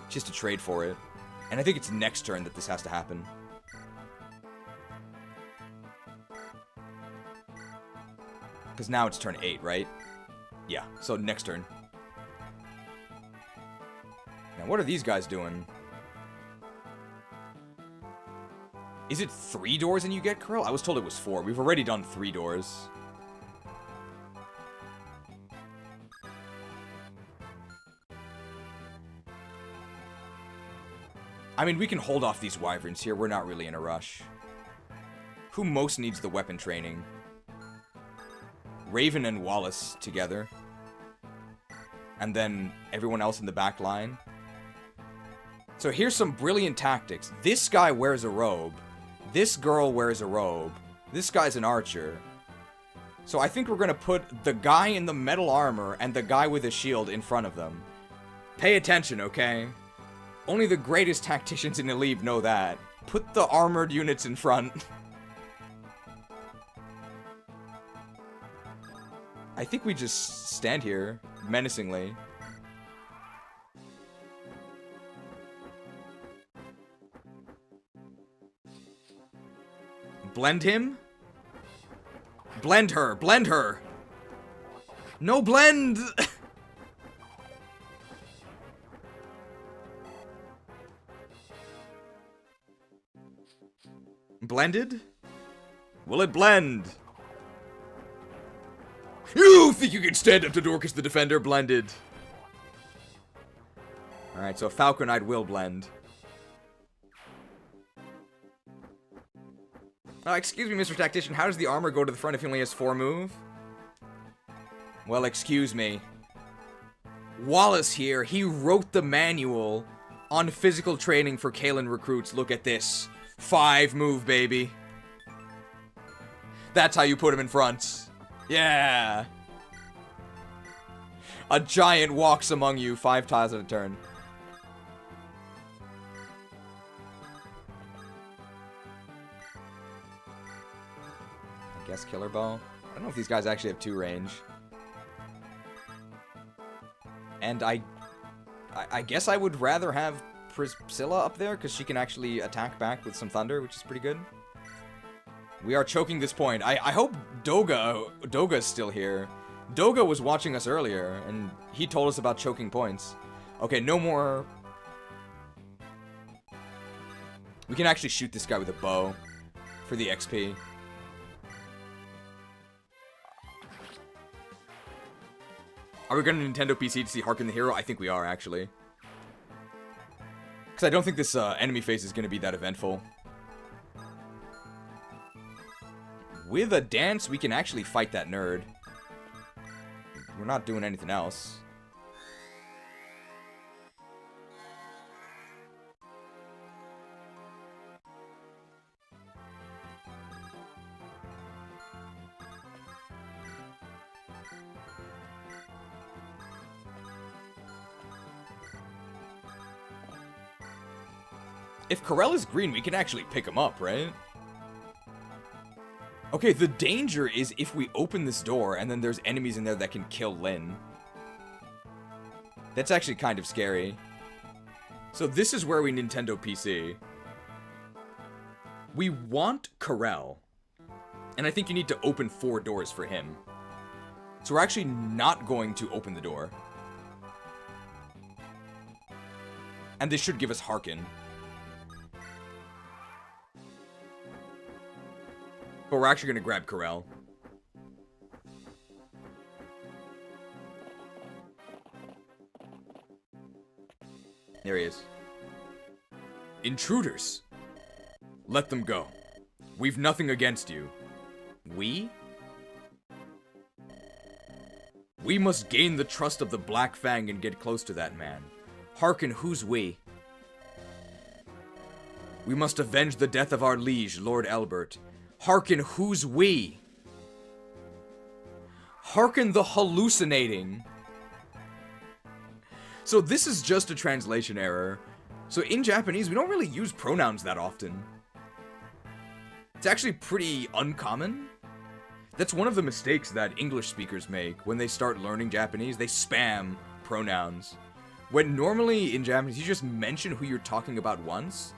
She has to trade for it. And I think it's next turn that this has to happen. Because now it's turn 8, right? Yeah, so next turn. Now, what are these guys doing? Is it 3 doors and you get Corell? I was told it was 4. We've already done 3 doors. I mean, we can hold off these wyverns here. We're not really in a rush. Who most needs the weapon training? Raven and Wallace together. And then everyone else in the back line. So here's some brilliant tactics. This guy wears a robe. This girl wears a robe. This guy's an archer. So I think we're going to put the guy in the metal armor and the guy with a shield in front of them. Pay attention, okay? Only the greatest tacticians in Elite know that. Put the armored units in front. I think we just stand here, menacingly. Blend him? Blend her. Blend her. No blend! Blended? Will it blend? You think you can stand up to Dorcas the Defender? Blended. Alright, so Falconite will blend. Excuse me, Mr. Tactician, how does the armor go to the front if he only has 4 move? Well, excuse me. Wallace here, he wrote the manual on physical training for Kalen recruits. Look at this. 5 move, baby. That's how you put him in front. Yeah. A giant walks among you 5 tiles at a turn. I guess Killer Ball. I don't know if these guys actually have 2 range. And I guess I would rather have Priscilla up there, because she can actually attack back with some thunder, which is pretty good. We are choking this point. I hope Doga's still here. Doga was watching us earlier, and he told us about choking points. Okay, no more. We can actually shoot this guy with a bow for the XP. Are we going to Nintendo PC to see Harken the Hero? I think we are, actually. Because I don't think this enemy phase is going to be that eventful. With a dance, we can actually fight that nerd. We're not doing anything else. If Corell is green, we can actually pick him up, right? Okay, the danger is if we open this door and then there's enemies in there that can kill Lynn. That's actually kind of scary. So this is where we Nintendo PC. We want Corell. And I think you need to open 4 doors for him. So we're actually not going to open the door. And this should give us Harken. But we're actually going to grab Corell. There he is. Intruders. Let them go. We've nothing against you. We? We must gain the trust of the Black Fang and get close to that man. Hearken, who's we? We must avenge the death of our liege, Lord Albert. Hearken, who's we? Hearken the hallucinating. So this is just a translation error. So in Japanese, we don't really use pronouns that often. It's actually pretty uncommon. That's one of the mistakes that English speakers make when they start learning Japanese. They spam pronouns. When normally in Japanese, you just mention who you're talking about once,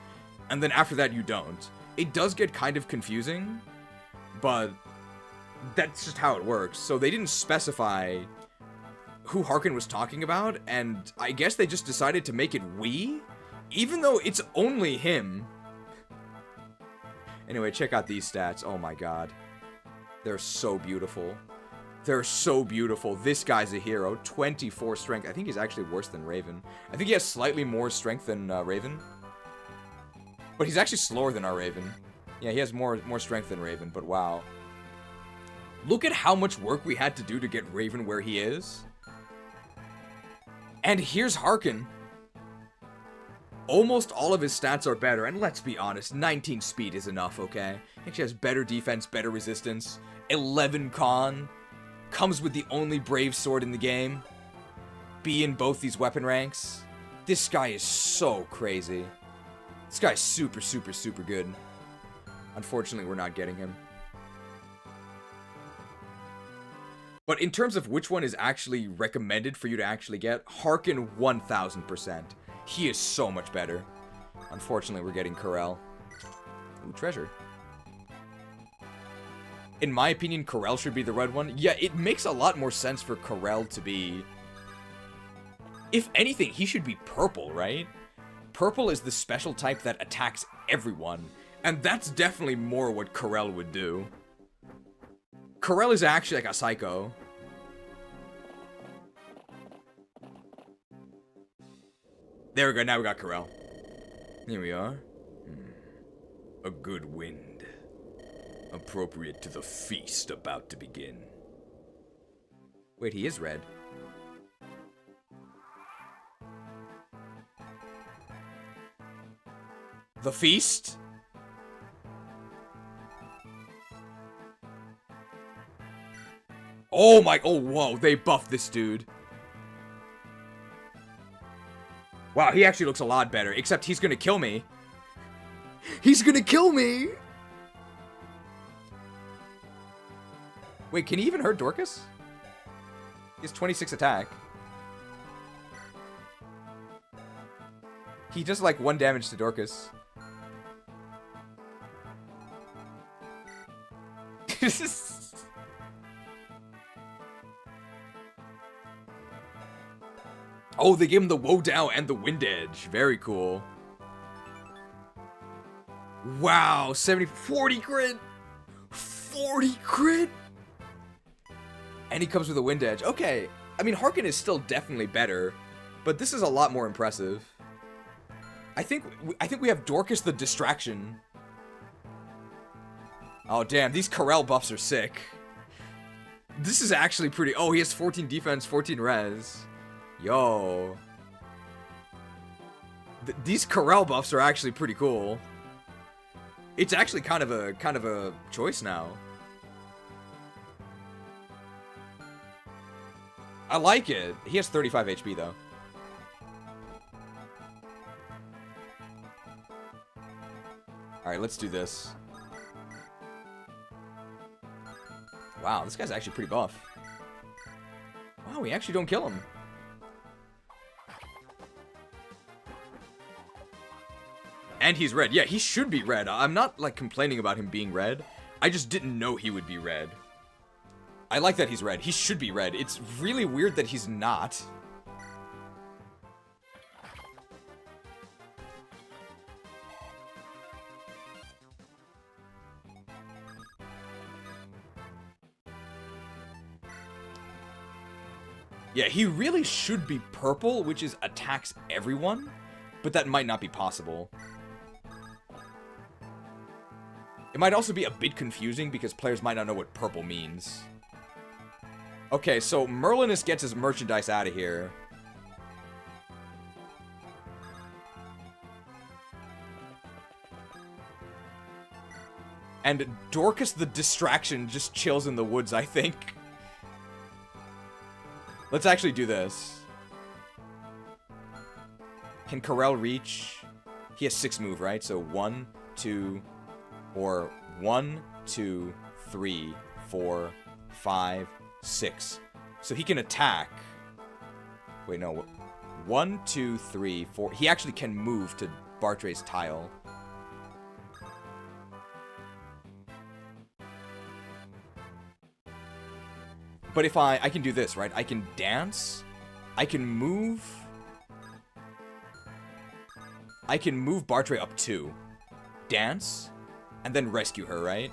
and then after that you don't. It does get kind of confusing, but that's just how it works. So they didn't specify who Harken was talking about, and I guess they just decided to make it we, even though it's only him. Anyway, check out these stats. Oh my god. They're so beautiful. They're so beautiful. This guy's a hero. 24 strength. I think he's actually worse than Raven. I think he has slightly more strength than Raven. But he's actually slower than our Raven. Yeah, he has more strength than Raven, but wow. Look at how much work we had to do to get Raven where he is. And here's Harken. Almost all of his stats are better, and let's be honest, 19 speed is enough, okay? He actually has better defense, better resistance, 11 con, comes with the only brave sword in the game, be in both these weapon ranks. This guy is so crazy. This guy's super, super, super good. Unfortunately, we're not getting him. But in terms of which one is actually recommended for you to actually get, Harken 1000%. He is so much better. Unfortunately, we're getting Corell. Ooh, treasure. In my opinion, Corel should be the red one. Yeah, it makes a lot more sense for Corel to be... If anything, he should be purple, right? Purple is the special type that attacks everyone. And that's definitely more what Corel would do. Corel is actually like a psycho. There we go, now we got Corel. Here we are. A good wind. Appropriate to the feast about to begin. Wait, he is red. The feast? Oh my, oh whoa, they buffed this dude. Wow, he actually looks a lot better, except he's gonna kill me. He's gonna kill me! Wait, can he even hurt Dorcas? He has 26 attack. He does like 1 damage to Dorcas. Oh, they gave him the Woe Dow and the Wind Edge. Very cool. Wow, 40 crit. 40 crit. And he comes with a Wind Edge. Okay, I mean, Harkin is still definitely better, but this is a lot more impressive. I think we have Dorcas the Distraction. Oh, damn, these Corel buffs are sick. This is actually pretty... Oh, he has 14 defense, 14 res. Yo. These Corel buffs are actually pretty cool. It's actually kind of a choice now. I like it. He has 35 HP though. Alright, let's do this. Wow, this guy's actually pretty buff. Wow, we actually don't kill him. And he's red. Yeah, he should be red. I'm not, like, complaining about him being red. I just didn't know he would be red. I like that he's red. He should be red. It's really weird that he's not. Yeah, he really should be purple, which is attacks everyone, but that might not be possible. It might also be a bit confusing because players might not know what purple means. Okay, so Merlinus gets his merchandise out of here. And Dorcas the Distraction just chills in the woods, I think. Let's actually do this. Can Corel reach? He has 6 move, right? So 1, 2, or 1, 2, 3, 4, 5, 6. So he can attack. Wait, no. 1, 2, 3, 4. He actually can move to Bartray's tile. But if I can do this, right? I can dance. I can move. I can move Bartray up 2. Dance. And then rescue her, right?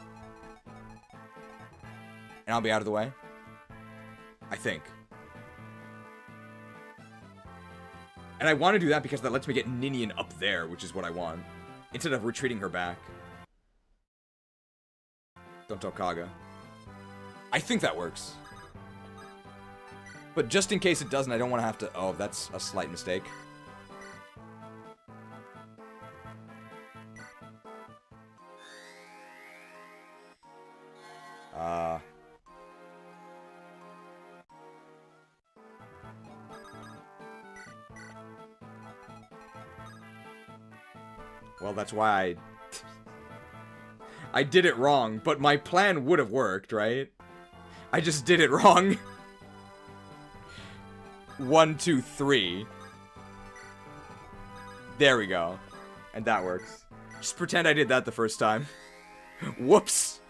And I'll be out of the way. I think. And I want to do that because that lets me get Ninian up there, which is what I want. Instead of retreating her back. Don't tell KAGA. I think that works. But just in case it doesn't, I don't want to have to... Oh, that's a slight mistake. Well, that's why I did it wrong, but my plan would have worked, right? I just did it wrong. 1, 2, 3. There we go. And that works. Just pretend I did that the first time. Whoops.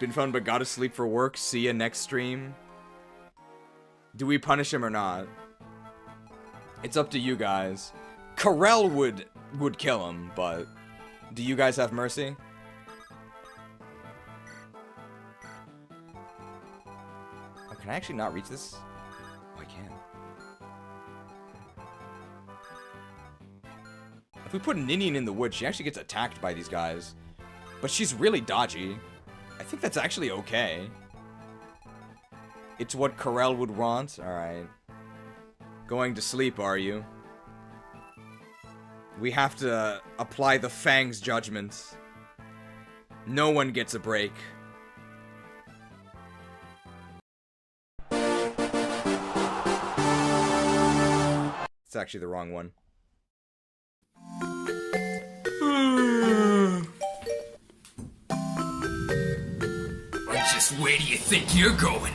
Been fun, but gotta sleep for work. See ya next stream. Do we punish him or not? It's up to you guys. Karel would kill him, but do you guys have mercy? Oh, can I actually not reach this? Oh, I can. If we put Ninian in the woods, she actually gets attacked by these guys. But she's really dodgy. I think that's actually okay. It's what Karel would want? Alright. Going to sleep, are you? We have to apply the Fang's judgment. No one gets a break. It's actually the wrong one. Just where do you think you're going?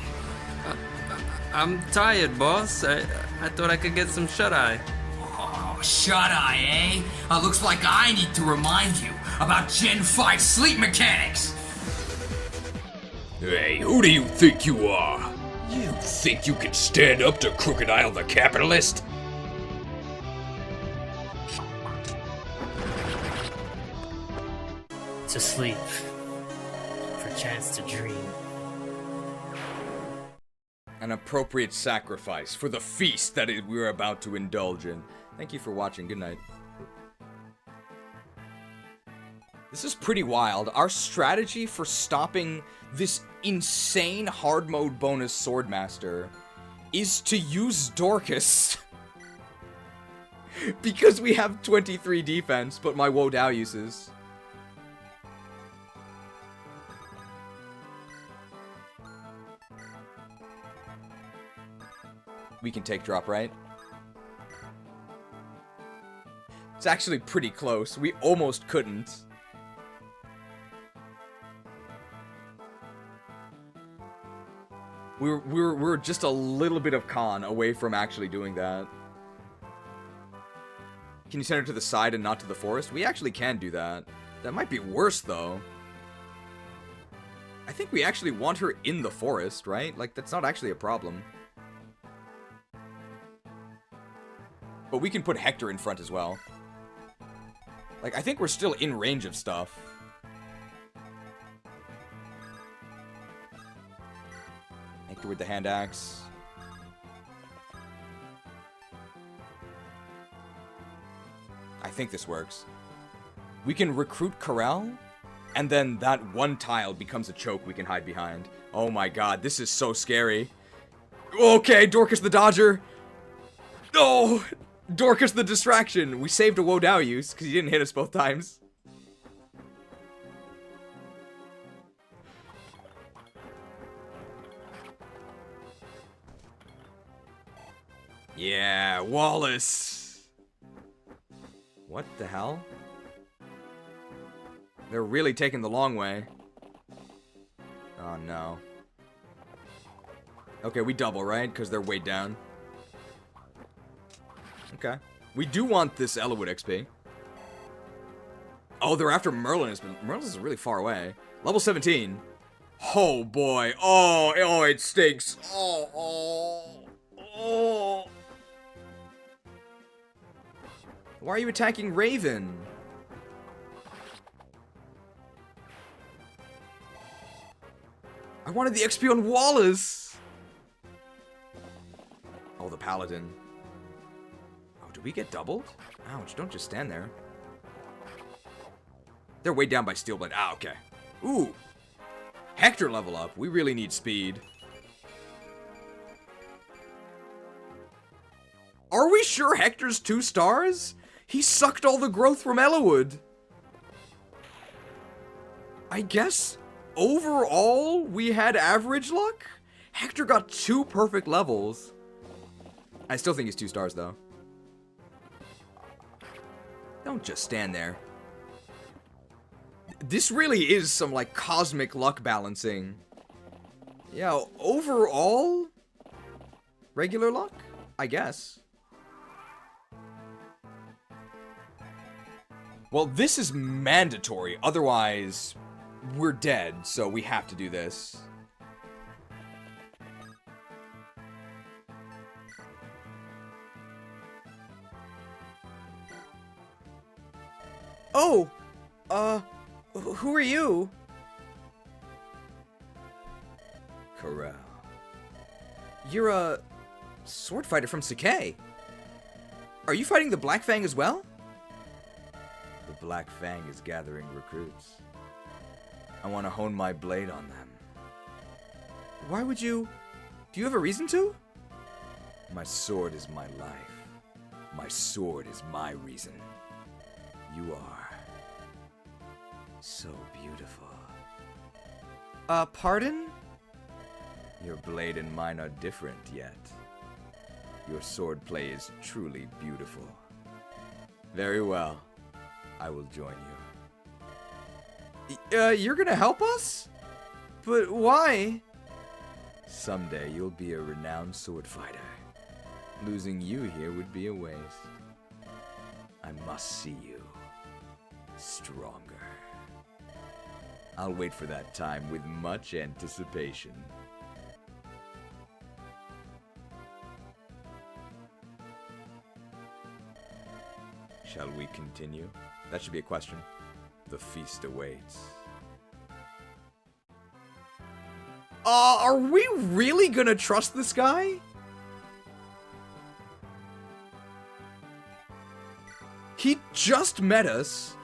I'm tired, boss. I thought I could get some shut-eye. Oh, shut-eye, eh? Looks like I need to remind you about Gen 5 sleep mechanics. Hey, who do you think you are? You think you can stand up to Crocodile the Capitalist? To sleep. For a chance to dream. An appropriate sacrifice for the feast that we're about to indulge in. Thank you for watching. Good night. This is pretty wild. Our strategy for stopping this insane hard mode bonus Swordmaster is to use Dorcas. Because we have 23 defense, but my Woe uses. We can take drop, right? It's actually pretty close. We almost couldn't. We're just a little bit of con away from actually doing that. Can you send her to the side and not to the forest? We actually can do that. That might be worse, though. I think we actually want her in the forest, right? Like, that's not actually a problem. But we can put Hector in front as well. Like, I think we're still in range of stuff. Hector with the hand axe. I think this works. We can recruit Karel, and then that one tile becomes a choke we can hide behind. Oh my god, this is so scary. Okay, Dorcas the Dodger. No! Dorcas the Distraction! We saved a Woe use, because he didn't hit us both times. Yeah, Wallace! What the hell? They're really taking the long way. Oh no. Okay, we double, right? Because they're way down. Okay. We do want this Elowood XP. Oh, they're after Merlin, but Merlin is really far away. Level 17. Oh boy. Oh, it stinks. Oh. Why are you attacking Raven? I wanted the XP on Wallace. Oh, the Paladin. Do we get doubled? Ouch, don't just stand there. They're way down by Steelblade. Ah, okay. Ooh. Hector level up. We really need speed. Are we sure Hector's 2 stars? He sucked all the growth from Elowood. I guess overall we had average luck? Hector got 2 perfect levels. I still think he's 2 stars though. Don't just stand there. This really is some, like, cosmic luck balancing. Yeah, overall, regular luck, I guess. Well, this is mandatory. Otherwise, we're dead, so we have to do this. Oh! Who are you? Corral. You're a sword fighter from Sakai. Are you fighting the Black Fang as well? The Black Fang is gathering recruits. I want to hone my blade on them. Why would you... Do you have a reason to? My sword is my life. My sword is my reason. You are so beautiful. Pardon? Your blade and mine are different yet. Your swordplay is truly beautiful. Very well. I will join you. You're gonna help us? But why? Someday you'll be a renowned sword fighter. Losing you here would be a waste. I must see you stronger. I'll wait for that time with much anticipation. Shall we continue? That should be a question. The feast awaits. Are we really gonna trust this guy? He just met us.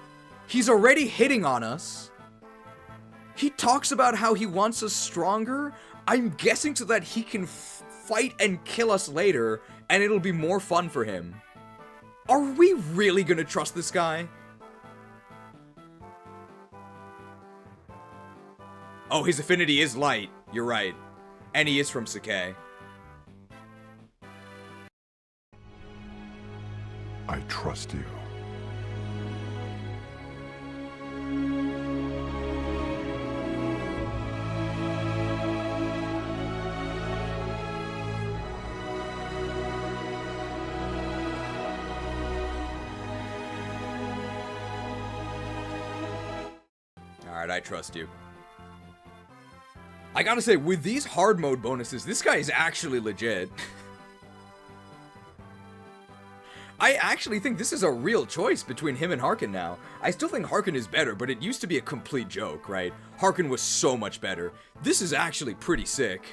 He's already hitting on us. He talks about how he wants us stronger. I'm guessing so that he can fight and kill us later, and it'll be more fun for him. Are we really gonna trust this guy? Oh, his affinity is light. You're right. And he is from Sakai. I trust you. Alright, I trust you. I gotta say, with these hard mode bonuses, this guy is actually legit. I actually think this is a real choice between him and Harkin now. I still think Harkin is better, but it used to be a complete joke, right? Harkin was so much better. This is actually pretty sick.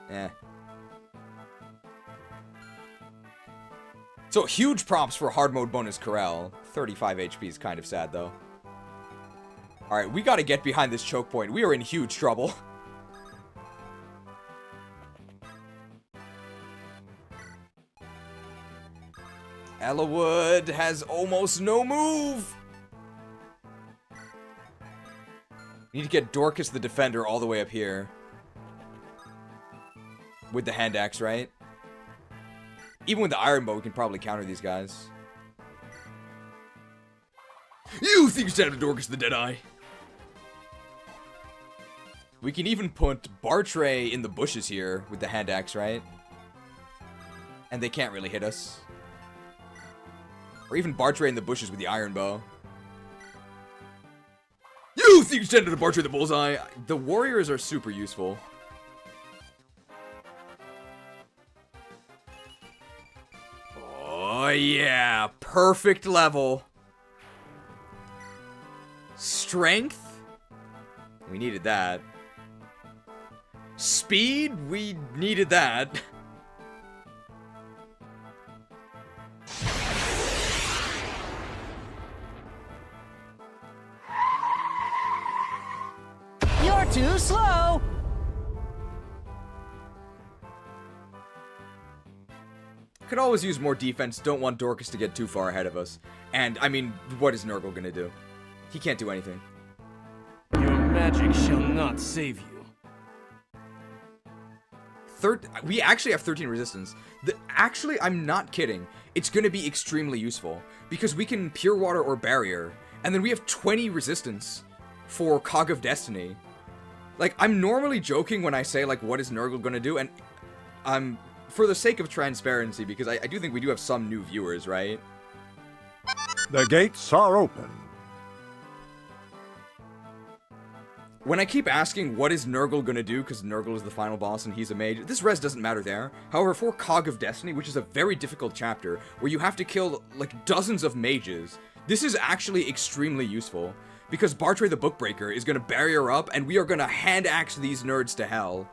Eh. So, huge props for hard mode bonus Corral. 35 HP is kind of sad, though. Alright, we gotta get behind this choke point. We are in huge trouble. Ellawood has almost no move! We need to get Dorcas the Defender all the way up here. With the hand axe, right? Even with the iron bow, we can probably counter these guys. You think you stand Dorcas the Deadeye? We can even put Bartray in the bushes here with the hand axe, right? And they can't really hit us. Or even Bartray in the bushes with the iron bow. You think you stand to Bartray the bullseye? The warriors are super useful. Oh yeah, perfect level. Strength? We needed that. Speed? We needed that. You're too slow! Could always use more defense, don't want Dorcas to get too far ahead of us. And, I mean, what is Nurgle gonna do? He can't do anything. Your magic shall not save you. We actually have 13 resistance. Actually, I'm not kidding. It's gonna be extremely useful. Because we can Pure Water or Barrier. And then we have 20 resistance for Cog of Destiny. Like, I'm normally joking when I say, like, what is Nurgle gonna do? And I'm... for the sake of transparency, because I do think we do have some new viewers, right? The gates are open. When I keep asking what is Nurgle gonna do, because Nurgle is the final boss and he's a mage, this res doesn't matter there. However, for KAGA of Destiny, which is a very difficult chapter, where you have to kill, like, dozens of mages, this is actually extremely useful. Because Bartray the Bookbreaker is gonna barrier up, and we are gonna hand axe these nerds to hell.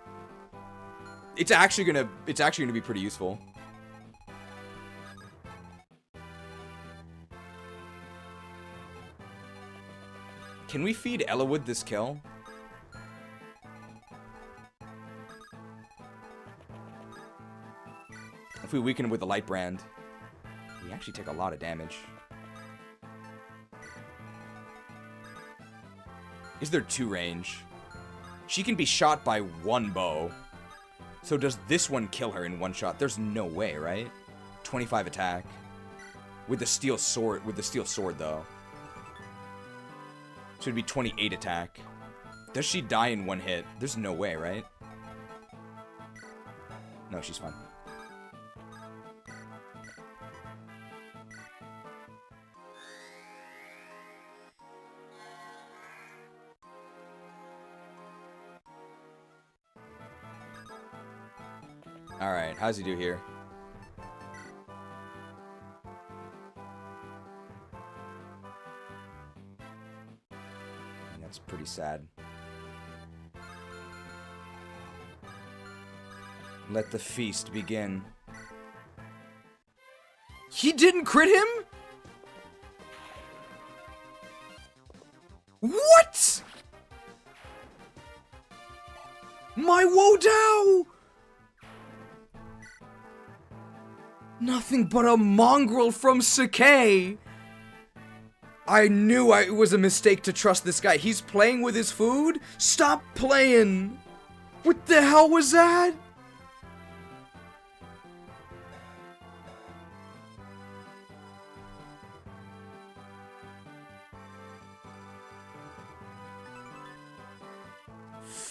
It's actually gonna be pretty useful. Can we feed Ellawood this kill? If we weaken him with the Light Brand, we actually take a lot of damage. Is there 2 range? She can be shot by 1 bow. So does this one kill her in 1 shot? There's no way, right? 25 attack. With the steel sword, though. So it'd be 28 attack. Does she die in 1 hit? There's no way, right? No, she's fine. Alright, how's he do here? That's pretty sad. Let the feast begin. He didn't crit him? What? My Wodao! Nothing but a mongrel from Sakai. I knew it was a mistake to trust this guy. He's playing with his food? Stop playing! What the hell was that?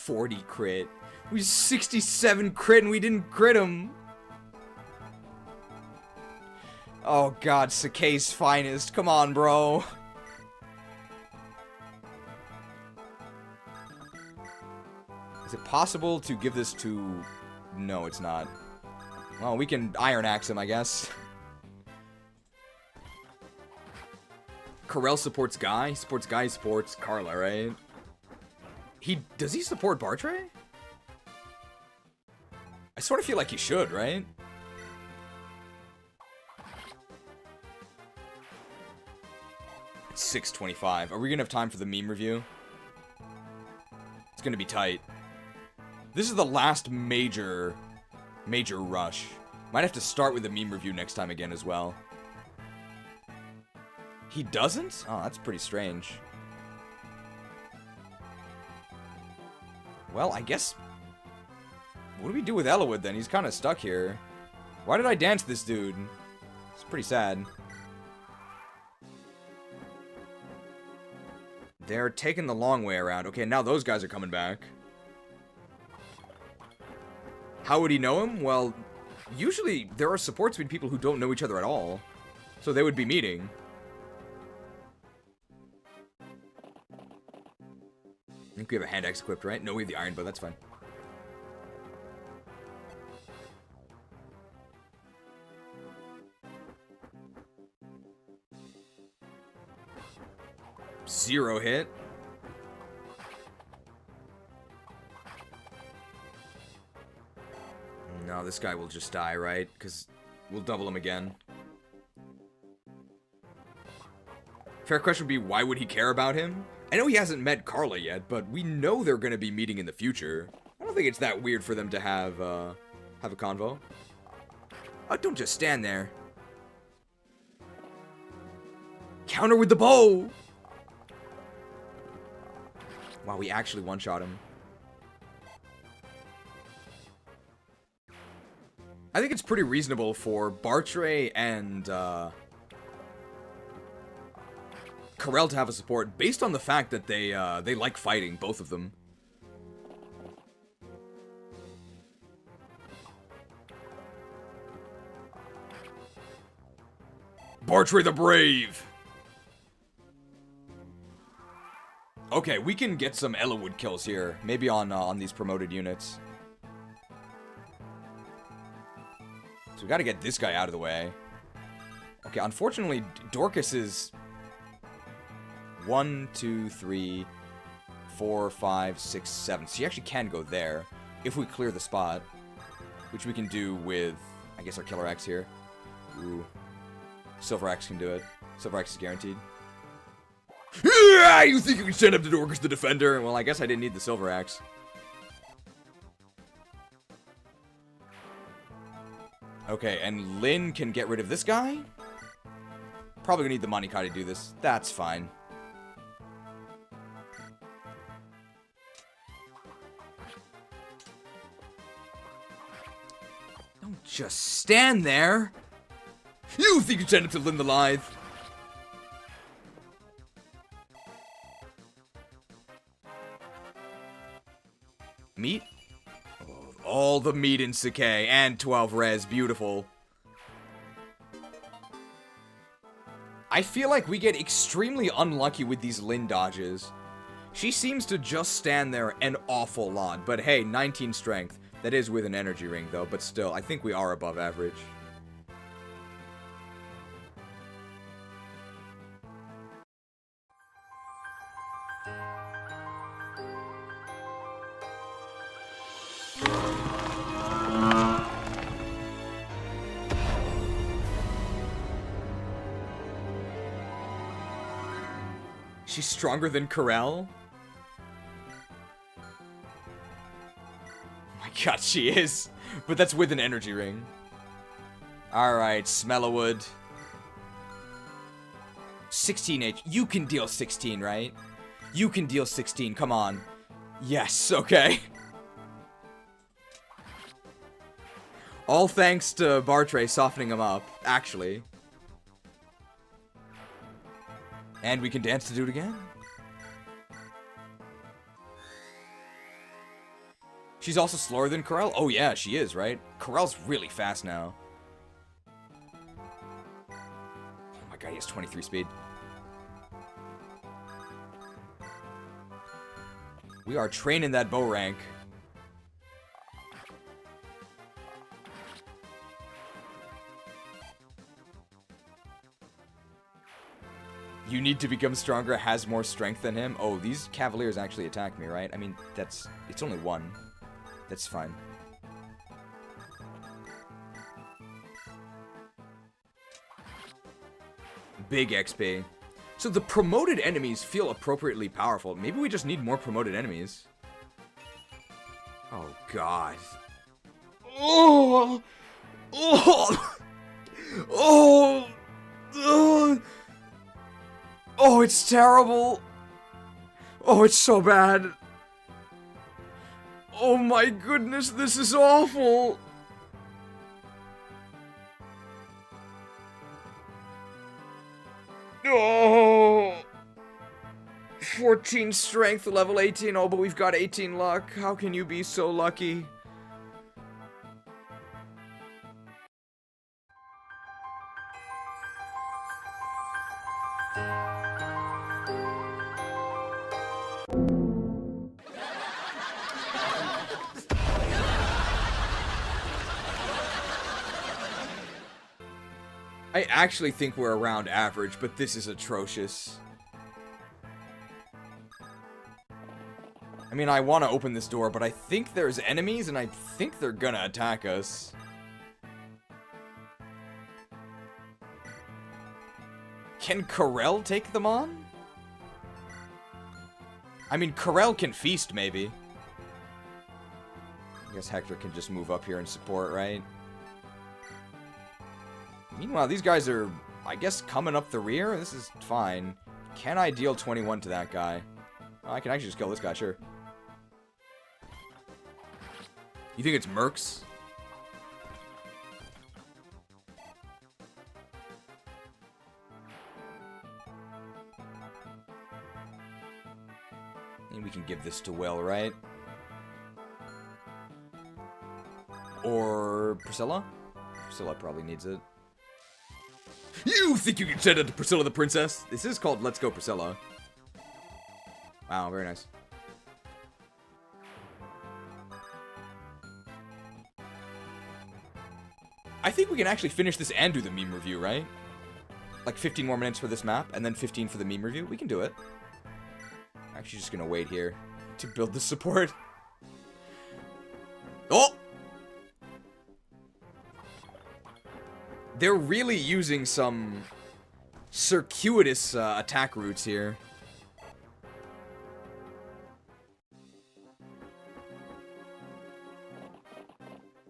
$40 crit. We 67 crit and we didn't crit him. Oh god, Sakai's finest. Come on, bro. Is it possible to give this to... No, it's not. Well, we can Iron Axe him, I guess. Corel supports Guy. He supports Guy, he supports Carla, right? Does he support Bartray? I sort of feel like he should, right? It's 6:25. Are we gonna have time for the meme review? It's gonna be tight. This is the last major rush. Might have to start with the meme review next time again as well. He doesn't? Oh, that's pretty strange. Well, I guess... What do we do with Ellawood then? He's kind of stuck here. Why did I dance this dude? It's pretty sad. They're taking the long way around. Okay, now those guys are coming back. How would he know him? Well, usually there are supports between people who don't know each other at all. So they would be meeting. I think we have a hand axe equipped, right? No, we have the iron bow, that's fine. Zero hit. No, this guy will just die, right? Because we'll double him again. Fair question would be, why would he care about him? I know he hasn't met Carla yet, but we know they're going to be meeting in the future. I don't think it's that weird for them to have a convo. Oh, don't just stand there. Counter with the bow! Wow, we actually one-shot him. I think it's pretty reasonable for Bartray and Corel to have a support based on the fact that they like fighting, both of them. Bartray the Brave! Okay, we can get some Ellawood kills here. Maybe on these promoted units. So we gotta get this guy out of the way. Okay, unfortunately, Dorcas is 1, 2, 3, 4, 5, 6, 7. So you actually can go there if we clear the spot, which we can do with, I guess, our Killer Axe here. Ooh. Silver Axe can do it. Silver Axe is guaranteed. Yeah, you think you can stand up to Dorcas the Defender? Well, I guess I didn't need the Silver Axe. Okay, and Lynn can get rid of this guy? Probably gonna need the Manikai to do this. That's fine. Don't just stand there! You think you stand up to Lynn the Lithe? Meat? Oh, all the meat in Sakai and 12 res. Beautiful. I feel like we get extremely unlucky with these Lynn dodges. She seems to just stand there an awful lot. But hey, 19 strength. That is with an energy ring though, but still, I think we are above average. She's stronger than Corel? Oh my god, she is. But that's with an energy ring. Alright, Smellawood. 16 H. You can deal 16, right? You can deal 16, come on. Yes, okay. All thanks to Bartray softening him up, actually. And we can dance to do it again. She's also slower than Corel? Oh yeah, she is, right? Corel's really fast now. Oh my god, he has 23 speed. We are training that bow rank. You need to become stronger, has more strength than him. Oh, these Cavaliers actually attack me, right? I mean, it's only one. That's fine. Big XP. So the promoted enemies feel appropriately powerful. Maybe we just need more promoted enemies. Oh, God. Oh! Oh! Oh! Oh! Oh, it's terrible. Oh, it's so bad. Oh my goodness, this is awful. Oh. 14 strength, level 18. Oh, but we've got 18 luck. How can you be so lucky? I actually think we're around average, but this is atrocious. I mean, I want to open this door, but I think there's enemies, and I think they're gonna attack us. Can Corel take them on? I mean, Corel can feast, maybe. I guess Hector can just move up here and support, right? Meanwhile, these guys are, I guess, coming up the rear. This is fine. Can I deal 21 to that guy? Oh, I can actually just kill this guy, sure. You think it's Mercs? And we can give this to Will, right? Or Priscilla? Priscilla probably needs it. You think you can send it to Priscilla the Princess? This is called Let's Go Priscilla. Wow, very nice. I think we can actually finish this and do the meme review, right? Like 15 more minutes for this map, and then 15 for the meme review. We can do it. I'm actually just gonna wait here to build the support. Oh! They're really using some circuitous attack routes here.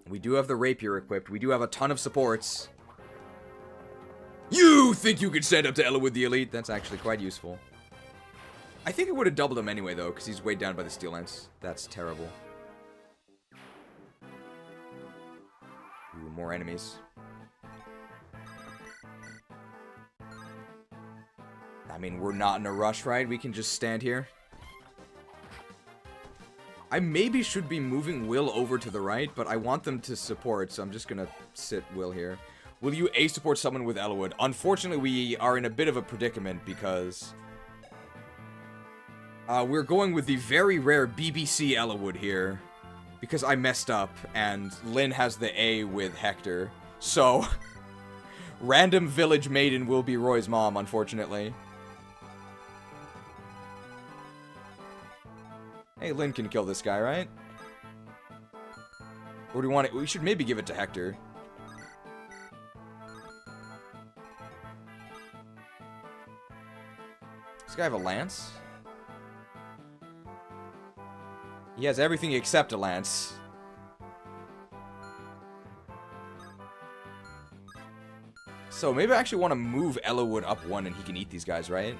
We do have the rapier equipped. We do have a ton of supports. You think you can stand up to Eliwood the Elite? That's actually quite useful. I think it would have doubled him anyway, though, because he's weighed down by the steel lance. That's terrible. Ooh, more enemies. I mean, we're not in a rush, right? We can just stand here. I maybe should be moving Will over to the right, but I want them to support, so I'm just gonna sit Will here. Will you A-support someone with Eliwood? Unfortunately, we are in a bit of a predicament because we're going with the very rare BBC Eliwood here because I messed up, and Lynn has the A with Hector. So, random village maiden will be Roy's mom, unfortunately. Hey, Lynn can kill this guy, right? Or do we want it? We should maybe give it to Hector. Does this guy have a lance? He has everything except a lance. So maybe I actually want to move Eliwood up one and he can eat these guys, right?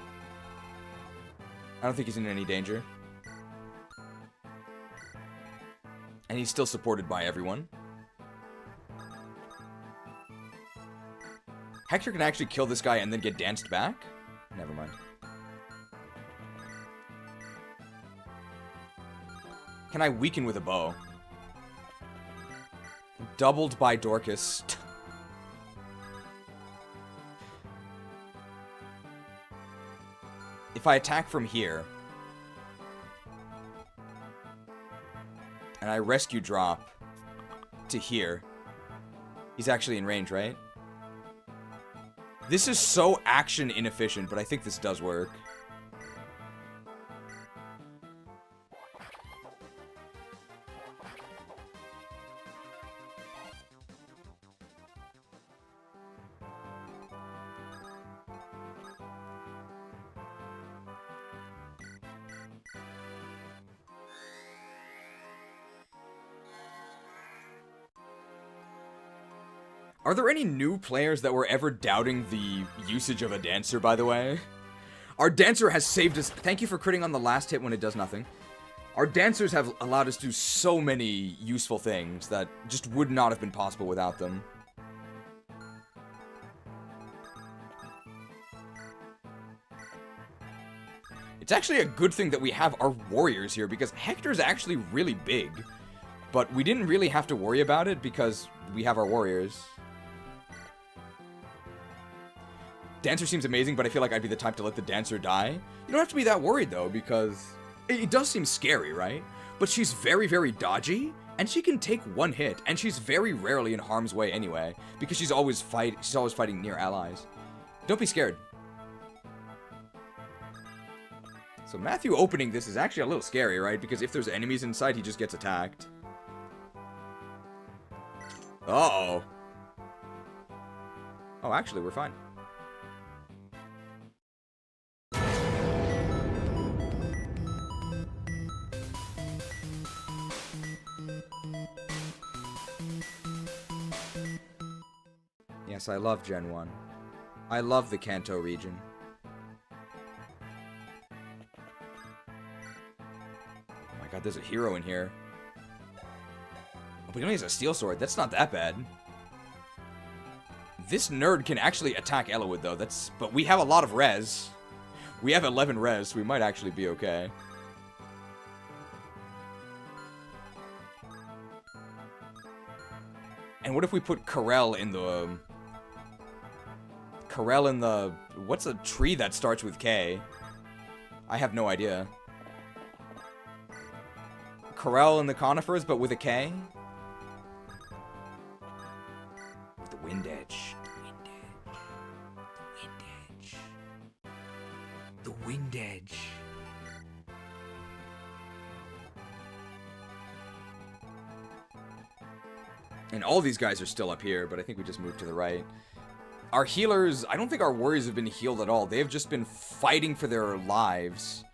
I don't think he's in any danger. And he's still supported by everyone. Hector can actually kill this guy and then get danced back? Never mind. Can I weaken with a bow? Doubled by Dorcas. If I attack from here, and I rescue drop to here, he's actually in range, right? This is so action inefficient, but I think this does work. Are there any new players that were ever doubting the usage of a dancer, by the way? Our dancer has saved us. Thank you for critting on the last hit when it does nothing. Our dancers have allowed us to do so many useful things that just would not have been possible without them. It's actually a good thing that we have our warriors here, because Hector's actually really big. But we didn't really have to worry about it because we have our warriors. Dancer seems amazing, but I feel like I'd be the type to let the dancer die. You don't have to be that worried, though, because it does seem scary, right? But she's very, very dodgy, and she can take one hit, and she's very rarely in harm's way anyway, because she's always fighting near allies. Don't be scared. So Matthew opening this is actually a little scary, right? Because if there's enemies inside, he just gets attacked. Uh-oh. Oh, actually, we're fine. Yes, I love Gen 1. I love the Kanto region. Oh my god, there's a hero in here. Oh, but he only has a steel sword. That's not that bad. This nerd can actually attack Eliwood, though. But we have a lot of res. We have 11 res, so we might actually be okay. And what if we put Karel in the... What's a tree that starts with K? I have no idea. Corel and the Conifers, but with a K. With the Wind Edge. The Wind Edge. And all these guys are still up here, but I think we just moved to the right. Our healers, I don't think our warriors have been healed at all. They have just been fighting for their lives.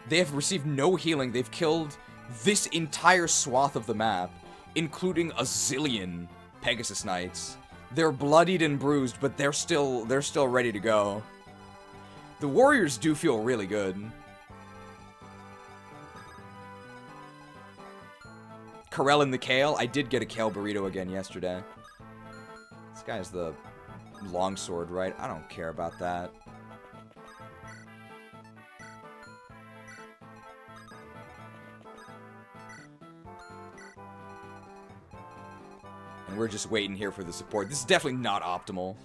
They have received no healing. They've killed this entire swath of the map, including a zillion Pegasus Knights. They're bloodied and bruised, but they're still ready to go. The warriors do feel really good. Corel and the Kale. I did get a Kale burrito again yesterday. This guy's the longsword, right? I don't care about that. And we're just waiting here for the support. This is definitely not optimal.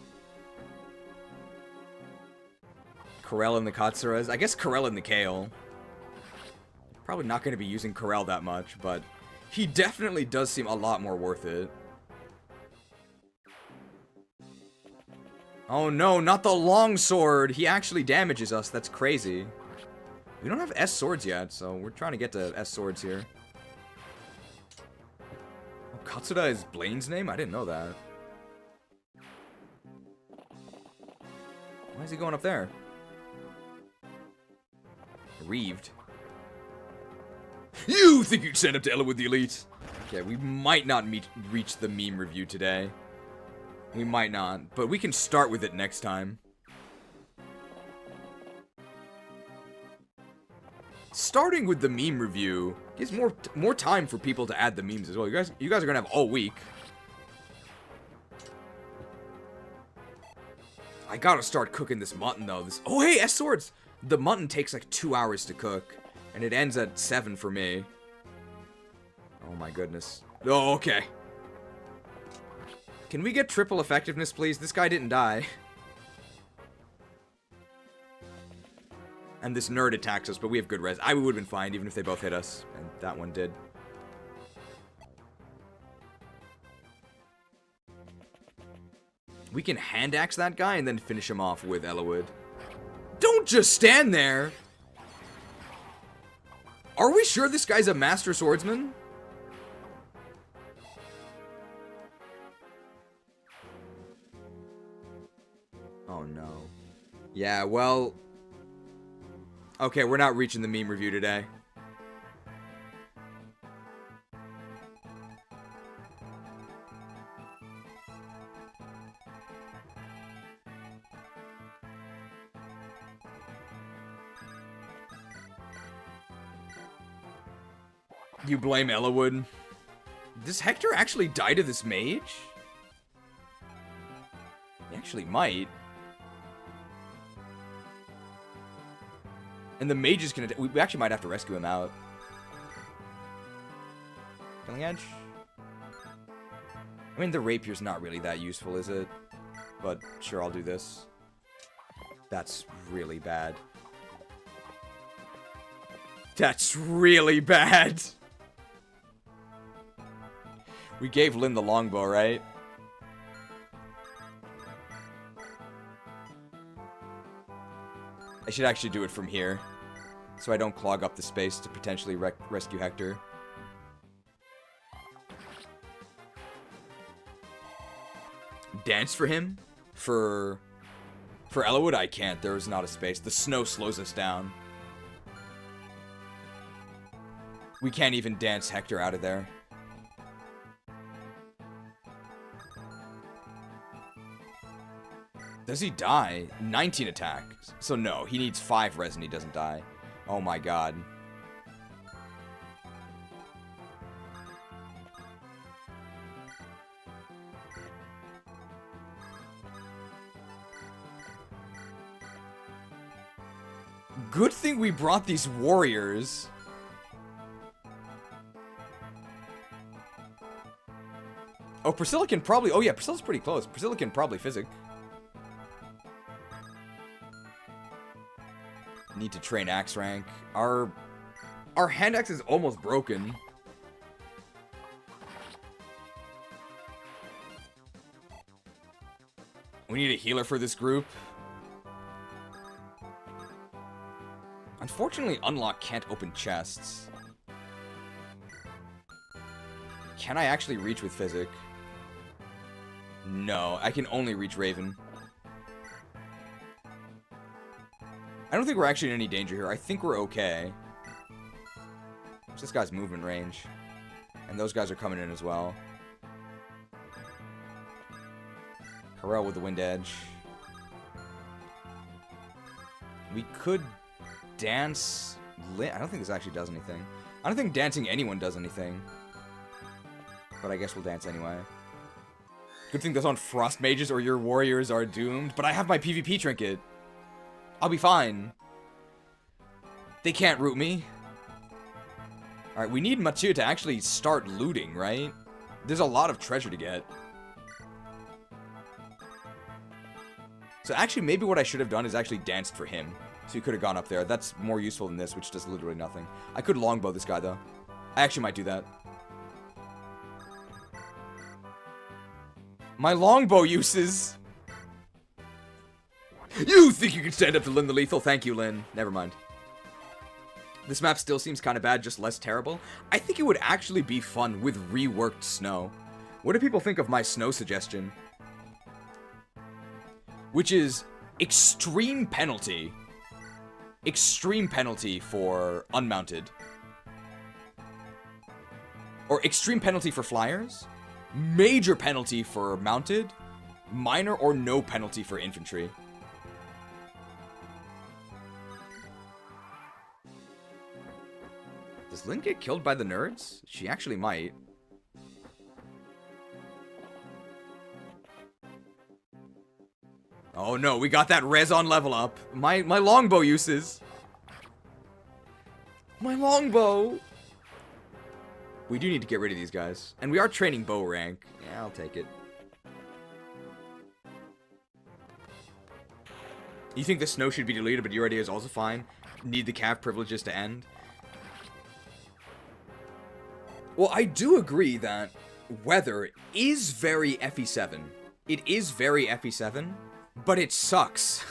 Corel and the Katsuras. I guess Corel and the Kale. Probably not going to be using Corel that much, but he definitely does seem a lot more worth it. Oh no, not the longsword! He actually damages us, that's crazy. We don't have S swords yet, so we're trying to get to S swords here. Oh, Katsura is Blaine's name? I didn't know that. Why is he going up there? Reeved. You think you'd stand up to Ella with the elite? Okay, we might not reach the meme review today. We might not, but we can start with it next time. Starting with the meme review gives more time for people to add the memes as well. You guys are gonna have all week. I gotta start cooking this mutton though. Oh hey, S swords. The mutton takes like 2 hours to cook, and it ends at 7 for me. Oh my goodness. Oh, okay. Can we get triple effectiveness, please? This guy didn't die. And this nerd attacks us, but we have good res. I would have been fine even if they both hit us. And that one did. We can hand axe that guy and then finish him off with Ellawood. Don't just stand there! Are we sure this guy's a master swordsman? Oh no. Yeah, well... Okay, we're not reaching the meme review today. You blame Ellawood? Does Hector actually die to this mage? He actually might. And the mage is gonna... We actually might have to rescue him out. Killing Edge? I mean, the rapier's not really that useful, is it? But sure, I'll do this. That's really bad. That's really bad! We gave Lynn the longbow, right? I should actually do it from here, so I don't clog up the space to potentially rescue Hector. Dance for him? For Ellawood, I can't. There is not a space. The snow slows us down. We can't even dance Hector out of there. Does he die? 19 attacks. So no, he needs 5 res and he doesn't die. Oh my god. Good thing we brought these warriors. Oh, Priscilla can probably... Oh yeah, Priscilla's pretty close. Priscilla can probably physic. Need to train axe rank. Our Our hand axe is almost broken. We need a healer for this group. Unfortunately, Unlock can't open chests. Can I actually reach with Physic? No, I can only reach Raven. I don't think we're actually in any danger here. I think we're okay. It's this guy's movement range. And those guys are coming in as well. Corel with the Wind Edge. We could dance... I don't think this actually does anything. I don't think dancing anyone does anything. But I guess we'll dance anyway. Good thing those aren't frost mages or your warriors are doomed. But I have my PvP trinket. I'll be fine. They can't root me. Alright, we need Mathieu to actually start looting, right? There's a lot of treasure to get. So actually, maybe what I should have done is actually danced for him. So he could have gone up there. That's more useful than this, which does literally nothing. I could longbow this guy, though. I actually might do that. My longbow uses... You think you can stand up to Lyn the Lethal? Thank you, Lyn. Never mind. This map still seems kind of bad, just less terrible. I think it would actually be fun with reworked snow. What do people think of my snow suggestion? Which is extreme penalty. Extreme penalty for unmounted. Or extreme penalty for flyers. Major penalty for mounted. Minor or no penalty for infantry. Does Lyn get killed by the nerds? She actually might. Oh no, we got that res on level up. My longbow uses. My longbow. We do need to get rid of these guys. And we are training bow rank. Yeah, I'll take it. You think the snow should be deleted, but your idea is also fine? Need the calf privileges to end? Well, I do agree that weather is very FE7. It is very FE7, but it sucks.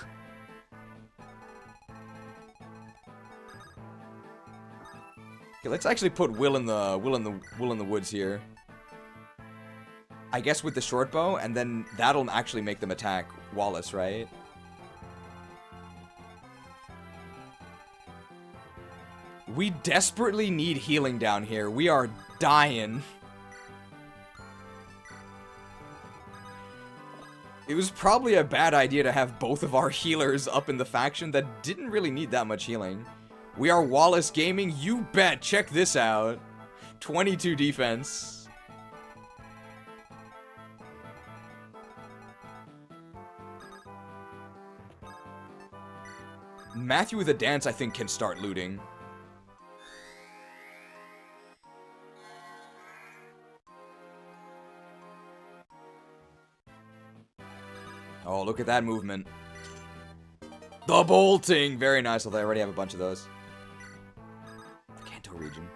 Okay, let's actually put Will in the woods here. I guess with the short bow, and then that'll actually make them attack Wallace, right? We desperately need healing down here. We are dying. It was probably a bad idea to have both of our healers up in the faction that didn't really need that much healing. We are Wallace Gaming, you bet. Check this out. 22 defense. Matthew with a dance, I think, can start looting. Oh, look at that movement. The bolting! Very nice, although I already have a bunch of those. Kanto region.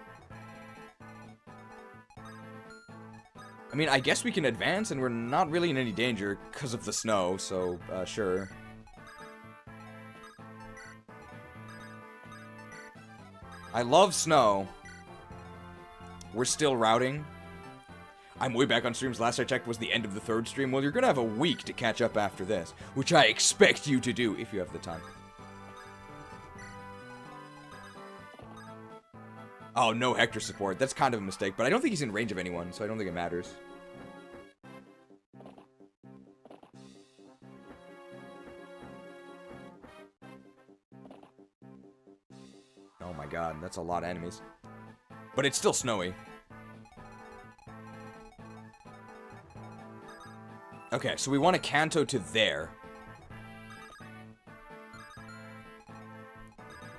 I mean, I guess we can advance, and we're not really in any danger because of the snow, so, sure. I love snow. We're still routing. I'm way back on streams. Last I checked was the end of the 3rd stream. Well, you're gonna have a week to catch up after this, which I expect you to do if you have the time. Oh, no Hector support. That's kind of a mistake, but I don't think he's in range of anyone, so I don't think it matters. Oh my god, that's a lot of enemies. But it's still snowy. Okay, so we want to Kanto to there.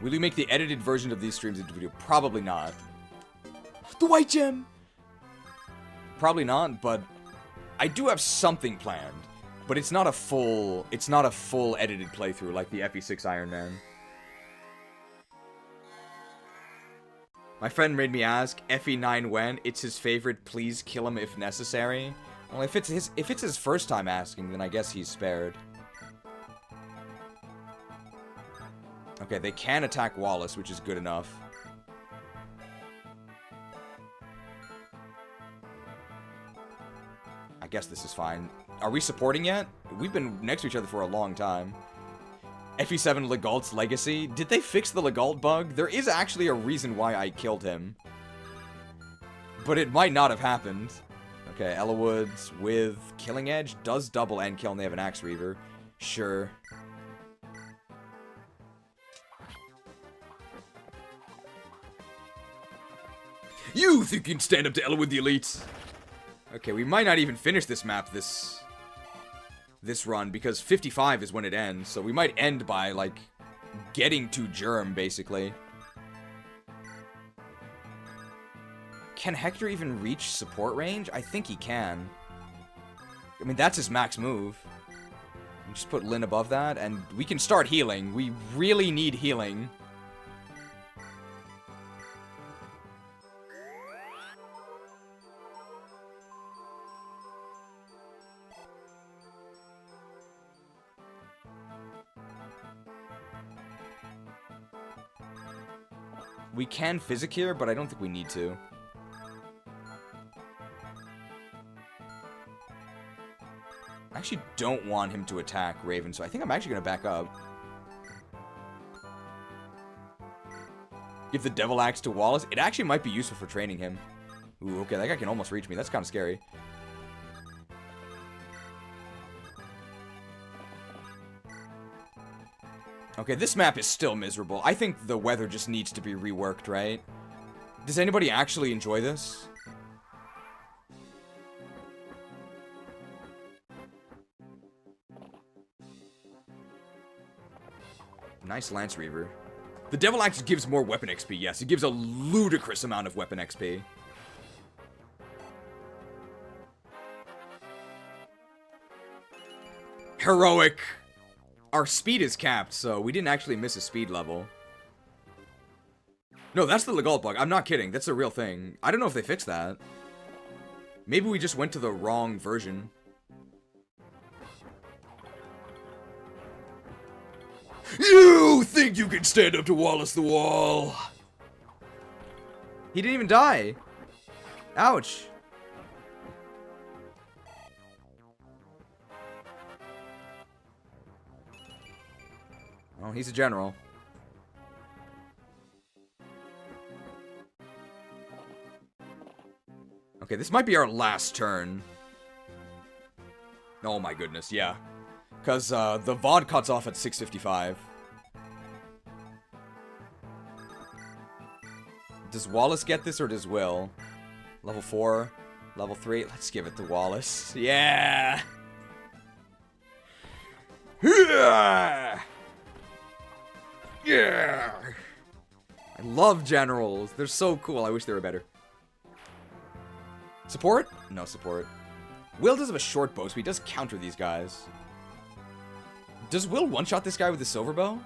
Will you make the edited version of these streams into video? Probably not. The white gem! Probably not, but I do have something planned. But it's not a full edited playthrough like the FE6 Iron Man. My friend made me ask, FE9 when? It's his favorite, please kill him if necessary. Well, if it's his first time asking, then I guess he's spared. Okay, they can attack Wallace, which is good enough. I guess this is fine. Are we supporting yet? We've been next to each other for a long time. FE7 Legacy. Did they fix the Legault bug? There is actually a reason why I killed him. But it might not have happened. Okay, Ellawood's with Killing Edge does double and kill, and they have an Axe Reaver. Sure. You think you can stand up to Ellawood the Elite? Okay, we might not even finish this map this run, because 55 is when it ends, so we might end by, like, getting to Jerme, basically. Can Hector even reach support range? I think he can. I mean, that's his max move. Just put Lyn above that, and we can start healing. We really need healing. We can Physic here, but I don't think we need to. I actually don't want him to attack Raven, so I think I'm actually going to back up. Give the Devil Axe to Wallace. It actually might be useful for training him. Ooh, okay, that guy can almost reach me. That's kind of scary. Okay, this map is still miserable. I think the weather just needs to be reworked, right? Does anybody actually enjoy this? Nice Lance Reaver. The Devil Axe gives more weapon XP, yes. It gives a ludicrous amount of weapon XP. Heroic! Our speed is capped, so we didn't actually miss a speed level. No, that's the Legault bug. I'm not kidding. That's a real thing. I don't know if they fixed that. Maybe we just went to the wrong version. You think you can stand up to Wallace the Wall? He didn't even die. Ouch. Oh, he's a general. Okay, this might be our last turn. Oh my goodness, yeah. Because the VOD cuts off at 6:55. Does Wallace get this or does Will? Level 4, level 3. Let's give it to Wallace. Yeah! Yeah! Yeah! I love generals. They're so cool. I wish they were better. Support? No support. Will does have a short bow, so he does counter these guys. Does Will one-shot this guy with the silver bow?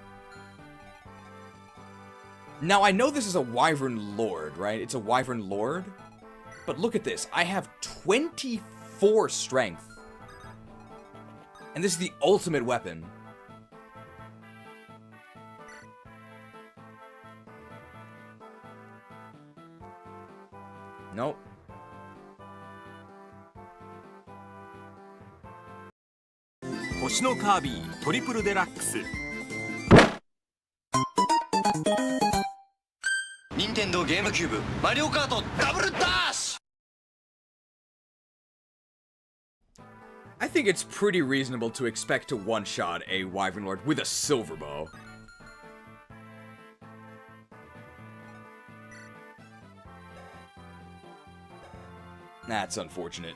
Now, I know this is a Wyvern Lord, right? It's a Wyvern Lord. But look at this. I have 24 strength. And this is the ultimate weapon. Nope. Nintendo GameCube Mario Kart Double Dash! I think it's pretty reasonable to expect to one-shot a Wyvern Lord with a silver bow. That's unfortunate.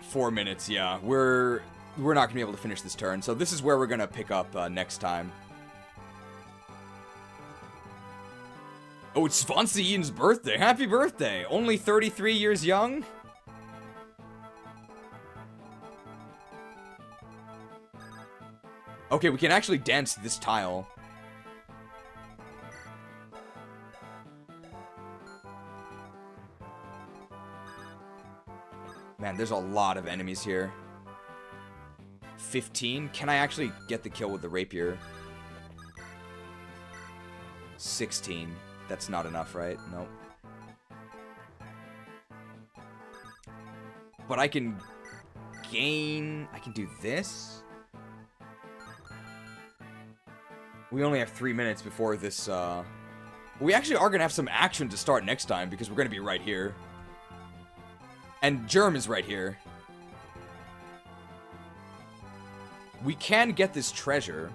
4 minutes, yeah. We're not going to be able to finish this turn, so this is where we're going to pick up next time. Oh, it's Swansea Ian's birthday. Happy birthday. Only 33 years young? Okay, we can actually dance this tile. Man, there's a lot of enemies here. 15? Can I actually get the kill with the rapier? 16. That's not enough, right? Nope. But I can gain... I can do this? We only have 3 minutes before this, We actually are gonna have some action to start next time, because we're gonna be right here. And Jerme is right here. We can get this treasure.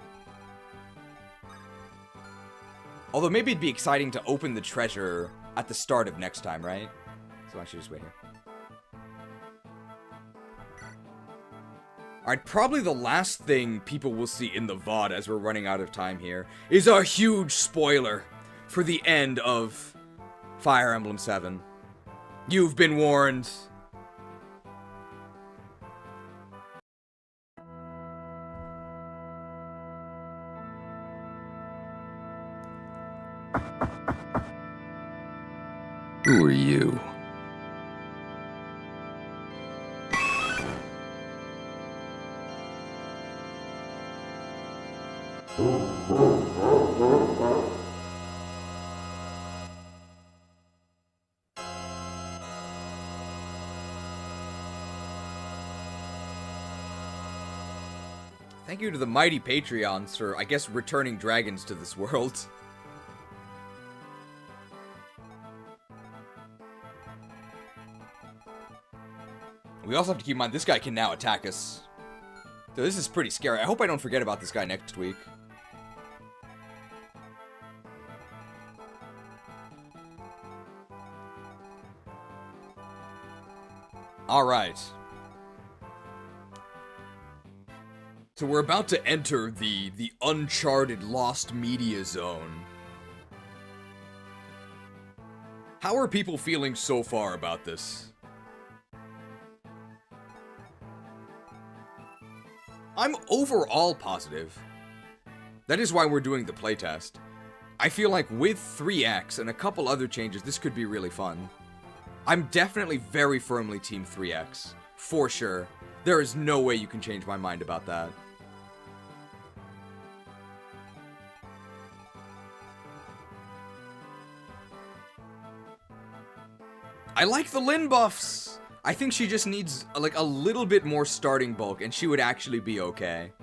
Although maybe it'd be exciting to open the treasure at the start of next time, right? So I should just wait here. Alright, probably the last thing people will see in the VOD as we're running out of time here is a huge spoiler for the end of Fire Emblem 7. You've been warned. Who are you? Thank you to the mighty Patreons for, I guess, returning dragons to this world. We also have to keep in mind, this guy can now attack us. So this is pretty scary. I hope I don't forget about this guy next week. Alright. So we're about to enter the uncharted lost media zone. How are people feeling so far about this? I'm overall positive. That is why we're doing the playtest. I feel like with 3X and a couple other changes, this could be really fun. I'm definitely very firmly Team 3X. For sure. There is no way you can change my mind about that. I like the Lyn buffs! I think she just needs, like, a little bit more starting bulk, and she would actually be okay.